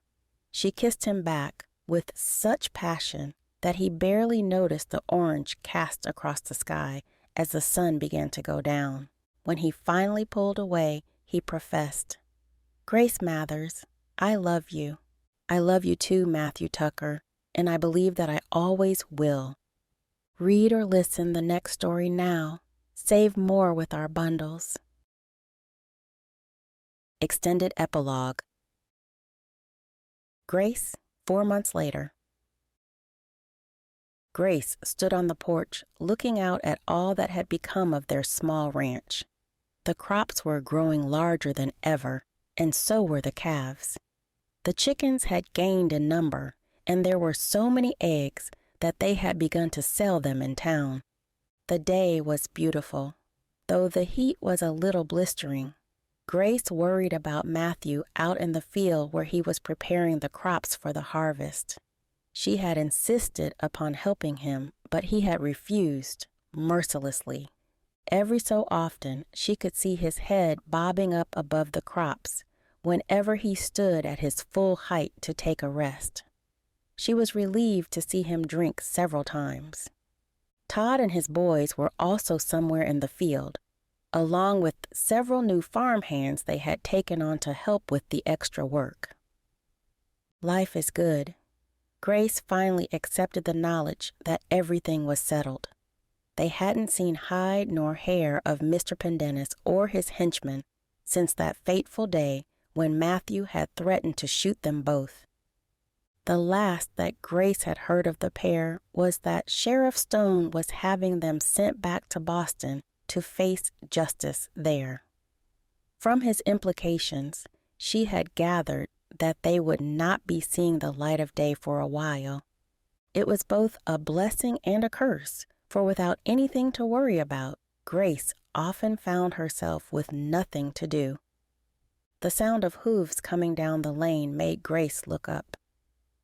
She kissed him back with such passion that he barely noticed the orange cast across the sky as the sun began to go down. When he finally pulled away, he professed, "Grace Mathers, I love you. I love you too, Mathew Tucker, and I believe that I always will." Read or listen the next story now. Save more with our bundles. Extended Epilogue. Grace, 4 months later. Grace stood on the porch, looking out at all that had become of their small ranch. The crops were growing larger than ever, and so were the calves. The chickens had gained in number, and there were so many eggs that they had begun to sell them in town. The day was beautiful, though the heat was a little blistering. Grace worried about Mathew out in the field where he was preparing the crops for the harvest. She had insisted upon helping him, but he had refused, mercilessly. Every so often, she could see his head bobbing up above the crops whenever he stood at his full height to take a rest. She was relieved to see him drink several times. Todd and his boys were also somewhere in the field, along with several new farm hands they had taken on to help with the extra work. Life is good. Grace finally accepted the knowledge that everything was settled. They hadn't seen hide nor hair of Mr. Pendennis or his henchmen since that fateful day when Mathew had threatened to shoot them both. The last that Grace had heard of the pair was that Sheriff Stone was having them sent back to Boston to face justice there. From his implications, she had gathered that they would not be seeing the light of day for a while. It was both a blessing and a curse, for without anything to worry about, Grace often found herself with nothing to do. The sound of hooves coming down the lane made Grace look up.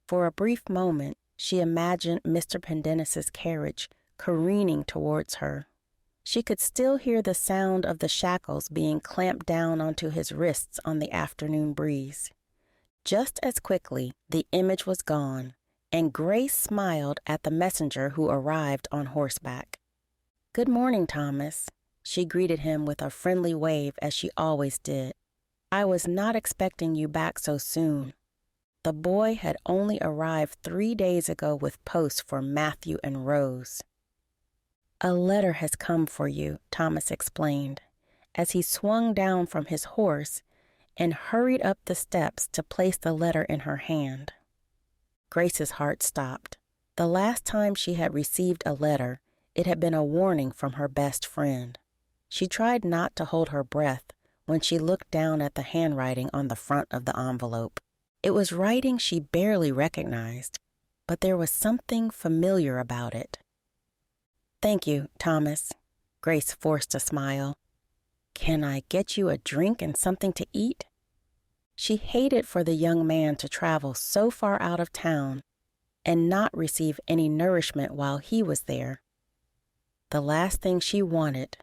For a brief moment, She imagined Mr. Pendennis's carriage careening towards her. She could still hear the sound of the shackles being clamped down onto his wrists on the afternoon breeze. Just as quickly, the image was gone, and Grace smiled at the messenger who arrived on horseback. "Good morning, Thomas." She greeted him with a friendly wave as she always did. "I was not expecting you back so soon." The boy had only arrived 3 days ago with post for Mathew and Rose. "A letter has come for you," Thomas explained, as he swung down from his horse and hurried up the steps to place the letter in her hand. Grace's heart stopped. The last time she had received a letter, it had been a warning from her best friend. She tried not to hold her breath when she looked down at the handwriting on the front of the envelope. It was writing she barely recognized, but there was something familiar about it. "Thank you, Thomas." Grace forced a smile. "Can I get you a drink and something to eat?" She hated for the young man to travel so far out of town and not receive any nourishment while he was there. The last thing she wanted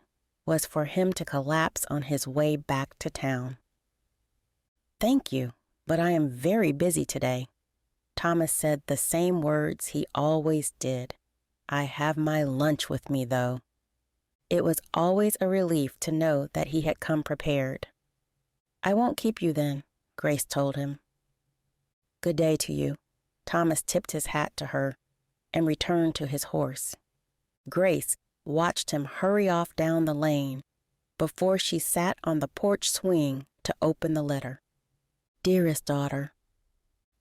was for him to collapse on his way back to town. "Thank you, but I am very busy today." Thomas said the same words he always did. "I have my lunch with me, though." It was always a relief to know that he had come prepared. "I won't keep you then," Grace told him. "Good day to you." Thomas tipped his hat to her and returned to his horse. Grace watched him hurry off down the lane before she sat on the porch swing to open the letter. "Dearest daughter,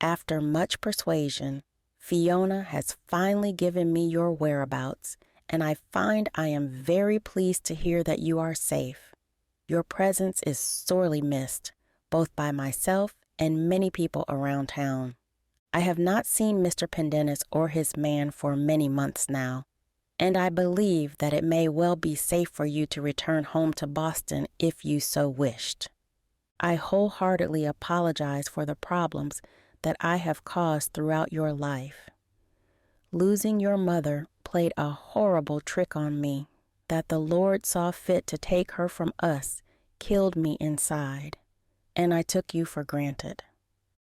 after much persuasion, Fiona has finally given me your whereabouts, and I find I am very pleased to hear that you are safe. Your presence is sorely missed, both by myself and many people around town. I have not seen Mr. Pendennis or his man for many months now, and I believe that it may well be safe for you to return home to Boston if you so wished. I wholeheartedly apologize for the problems that I have caused throughout your life. Losing your mother played a horrible trick on me. That the Lord saw fit to take her from us killed me inside, and I took you for granted.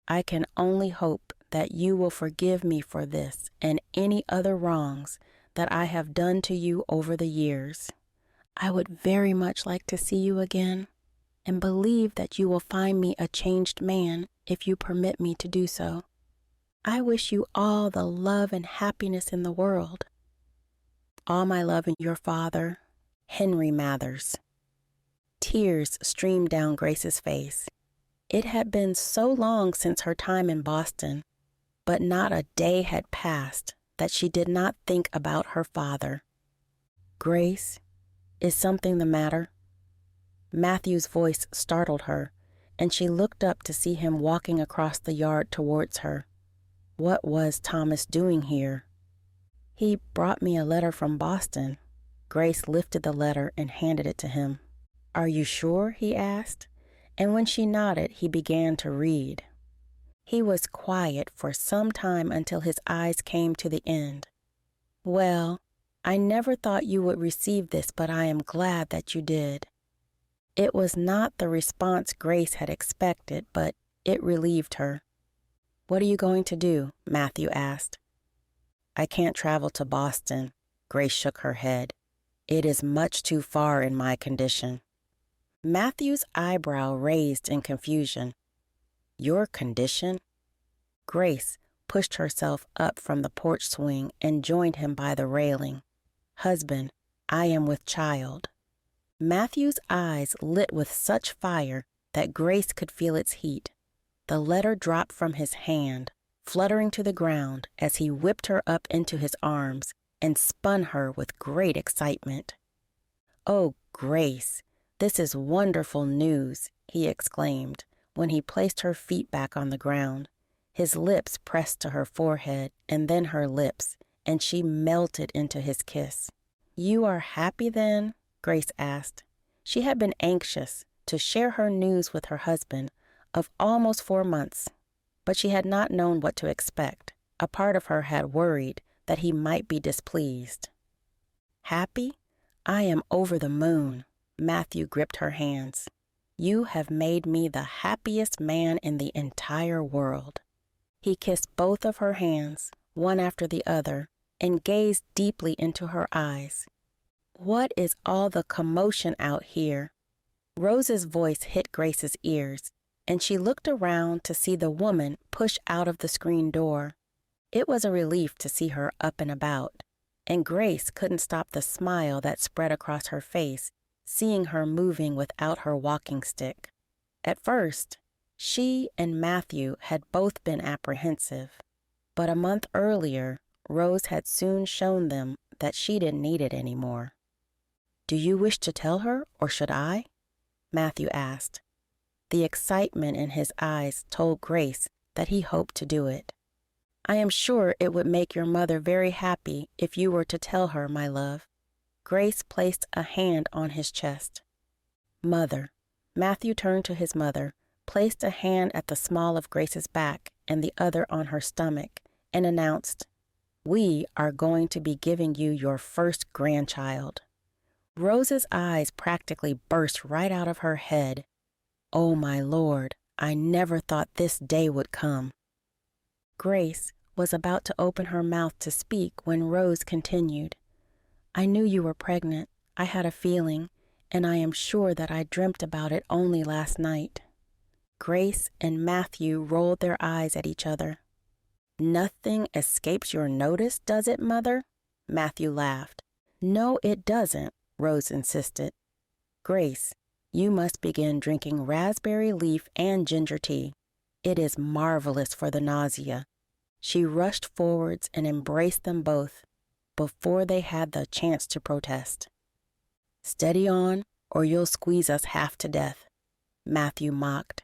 I can only hope that you will forgive me for this and any other wrongs that I have done to you over the years. I would very much like to see you again, and believe that you will find me a changed man if you permit me to do so. I wish you all the love and happiness in the world. All my love, and your father, Henry Mathers." Tears streamed down Grace's face. It had been so long since her time in Boston, but not a day had passed that she did not think about her father. "Grace, is something the matter?" Mathew's voice startled her, and she looked up to see him walking across the yard towards her. What was Thomas doing here? "He brought me a letter from Boston." Grace lifted the letter and handed it to him. "Are you sure?" he asked, and when she nodded, he began to read. He was quiet for some time until his eyes came to the end. "Well, I never thought you would receive this, but I am glad that you did." It was not the response Grace had expected, but it relieved her. "What are you going to do?" Mathew asked. "I can't travel to Boston." Grace shook her head. "It is much too far in my condition." Mathew's eyebrow raised in confusion. "Your condition?" Grace pushed herself up from the porch swing and joined him by the railing. "Husband, I am with child." Mathew's eyes lit with such fire that Grace could feel its heat. The letter dropped from his hand, fluttering to the ground as he whipped her up into his arms and spun her with great excitement. "Oh, Grace, this is wonderful news," he exclaimed when he placed her feet back on the ground. His lips pressed to her forehead and then her lips, and she melted into his kiss. "You are happy then?" Grace asked. She had been anxious to share her news with her husband of almost 4 months, but she had not known what to expect. A part of her had worried that he might be displeased. Happy? I am over the moon. Mathew gripped her hands. You have made me the happiest man in the entire world. He kissed both of her hands, one after the other, and gazed deeply into her eyes. What is all the commotion out here? Rose's voice hit Grace's ears, and she looked around to see the woman push out of the screen door. It was a relief to see her up and about, and Grace couldn't stop the smile that spread across her face, seeing her moving without her walking stick. At first, she and Mathew had both been apprehensive, but a month earlier, Rose had soon shown them that she didn't need it anymore. Do you wish to tell her, or should I? Mathew asked. The excitement in his eyes told Grace that he hoped to do it. I am sure it would make your mother very happy if you were to tell her, my love. Grace placed a hand on his chest. Mother. Mathew turned to his mother, placed a hand at the small of Grace's back and the other on her stomach, and announced, We are going to be giving you your first grandchild. Rose's eyes practically burst right out of her head. Oh, my Lord, I never thought this day would come. Grace was about to open her mouth to speak when Rose continued. I knew you were pregnant. I had a feeling, and I am sure that I dreamt about it only last night. Grace and Mathew rolled their eyes at each other. Nothing escapes your notice, does it, Mother? Mathew laughed. No, it doesn't, Rose insisted. Grace, you must begin drinking raspberry leaf and ginger tea. It is marvelous for the nausea. She rushed forwards and embraced them both before they had the chance to protest. Steady on, or you'll squeeze us half to death, Mathew mocked.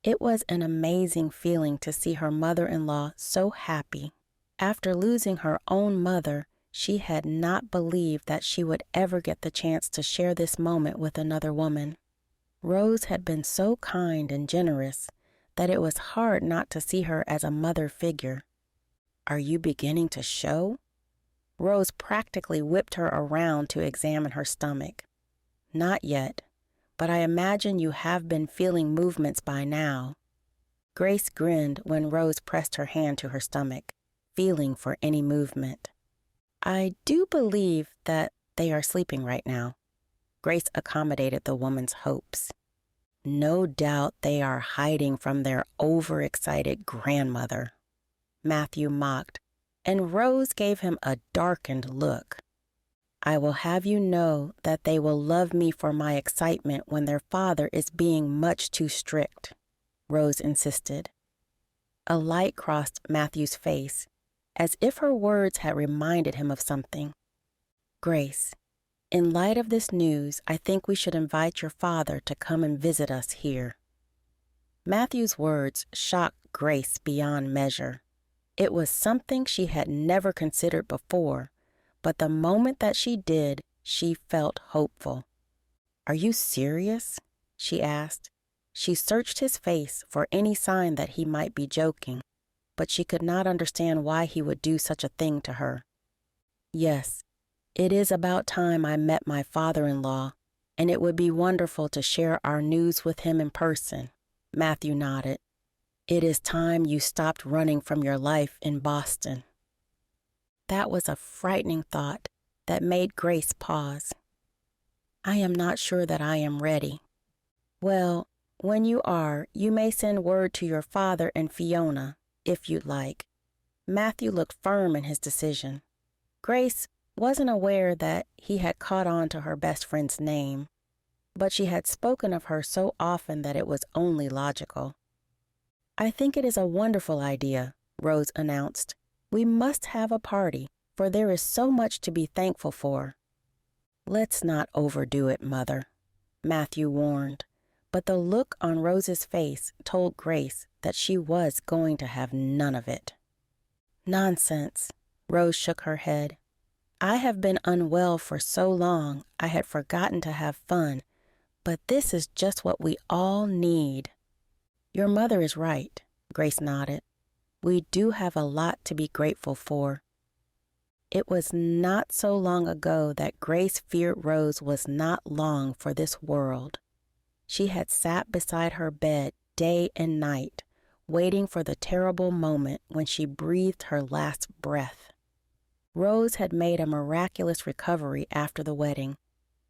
It was an amazing feeling to see her mother-in-law so happy. After losing her own mother, she had not believed that she would ever get the chance to share this moment with another woman. Rose had been so kind and generous that it was hard not to see her as a mother figure. Are you beginning to show? Rose practically whipped her around to examine her stomach. Not yet, but I imagine you have been feeling movements by now. Grace grinned when Rose pressed her hand to her stomach, feeling for any movement. I do believe that they are sleeping right now. Grace accommodated the woman's hopes. No doubt they are hiding from their overexcited grandmother, Mathew mocked, and Rose gave him a darkened look. I will have you know that they will love me for my excitement when their father is being much too strict, Rose insisted. A light crossed Mathew's face, as if her words had reminded him of something. Grace, in light of this news, I think we should invite your father to come and visit us here. Mathew's words shocked Grace beyond measure. It was something she had never considered before, but the moment that she did, she felt hopeful. Are you serious? She asked. She searched his face for any sign that he might be joking, but she could not understand why he would do such a thing to her. Yes, it is about time I met my father-in-law, and it would be wonderful to share our news with him in person, Mathew nodded. It is time you stopped running from your life in Boston. That was a frightening thought that made Grace pause. I am not sure that I am ready. Well, when you are, you may send word to your father and Fiona, if you'd like. Mathew looked firm in his decision. Grace wasn't aware that he had caught on to her best friend's name, but she had spoken of her so often that it was only logical. I think it is a wonderful idea, Rose announced. We must have a party, for there is so much to be thankful for. Let's not overdo it, Mother, Mathew warned, but the look on Rose's face told Grace that she was going to have none of it. Nonsense, Rose shook her head. I have been unwell for so long I had forgotten to have fun, but this is just what we all need. Your mother is right, Grace nodded. We do have a lot to be grateful for. It was not so long ago that Grace feared Rose was not long for this world. She had sat beside her bed day and night, waiting for the terrible moment when she breathed her last breath. Rose had made a miraculous recovery after the wedding.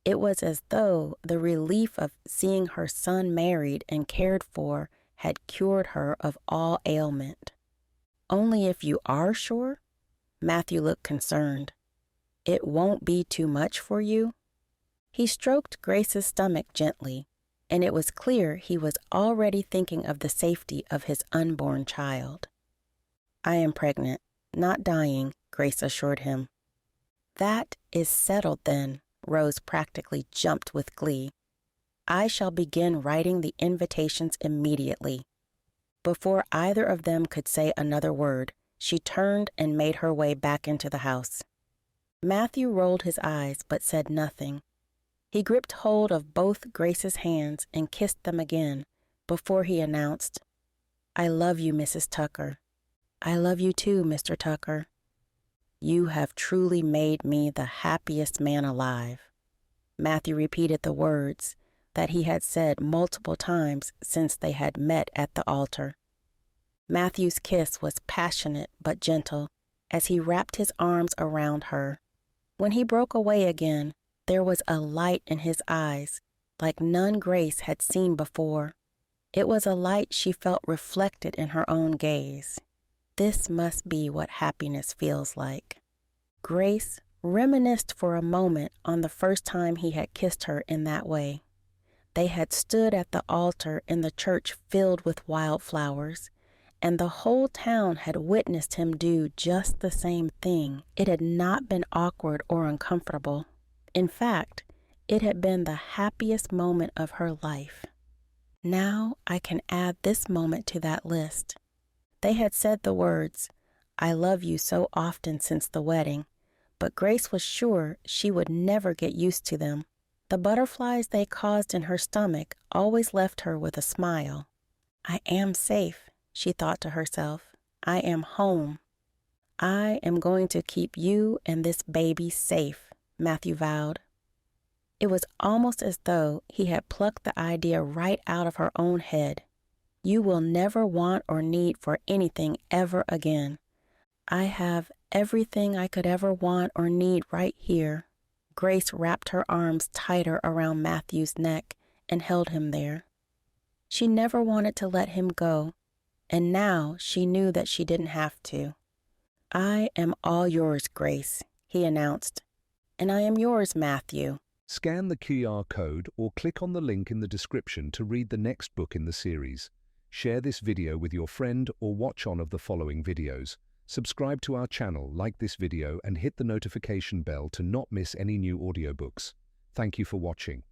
It was as though the relief of seeing her son married and cared for had cured her of all ailment. Only if you are sure? Mathew looked concerned. It won't be too much for you? He stroked Grace's stomach gently, and it was clear he was already thinking of the safety of his unborn child. I am pregnant, not dying, Grace assured him. That is settled then, Rose practically jumped with glee. I shall begin writing the invitations immediately. Before either of them could say another word, she turned and made her way back into the house. Mathew rolled his eyes but said nothing. He gripped hold of both Grace's hands and kissed them again before he announced, I love you, Mrs. Tucker. I love you too, Mr. Tucker. You have truly made me the happiest man alive. Mathew repeated the words that he had said multiple times since they had met at the altar. Mathew's kiss was passionate but gentle as he wrapped his arms around her. When he broke away again, there was a light in his eyes like none Grace had seen before. It was a light she felt reflected in her own gaze. This must be what happiness feels like. Grace reminisced for a moment on the first time he had kissed her in that way. They had stood at the altar in the church filled with wildflowers, and the whole town had witnessed him do just the same thing. It had not been awkward or uncomfortable. In fact, it had been the happiest moment of her life. Now I can add this moment to that list. They had said the words, I love you so often since the wedding, but Grace was sure she would never get used to them. The butterflies they caused in her stomach always left her with a smile. I am safe, she thought to herself. I am home. I am going to keep you and this baby safe, Mathew vowed. It was almost as though he had plucked the idea right out of her own head. You will never want or need for anything ever again. I have everything I could ever want or need right here. Grace wrapped her arms tighter around Mathew's neck and held him there. She never wanted to let him go, and now she knew that she didn't have to. I am all yours, Grace, he announced. And I am yours, Mathew. Scan the QR code or click on the link in the description to read the next book in the series. Share this video with your friend or watch one of the following videos. Subscribe to our channel, like this video, and hit the notification bell to not miss any new audiobooks. Thank you for watching.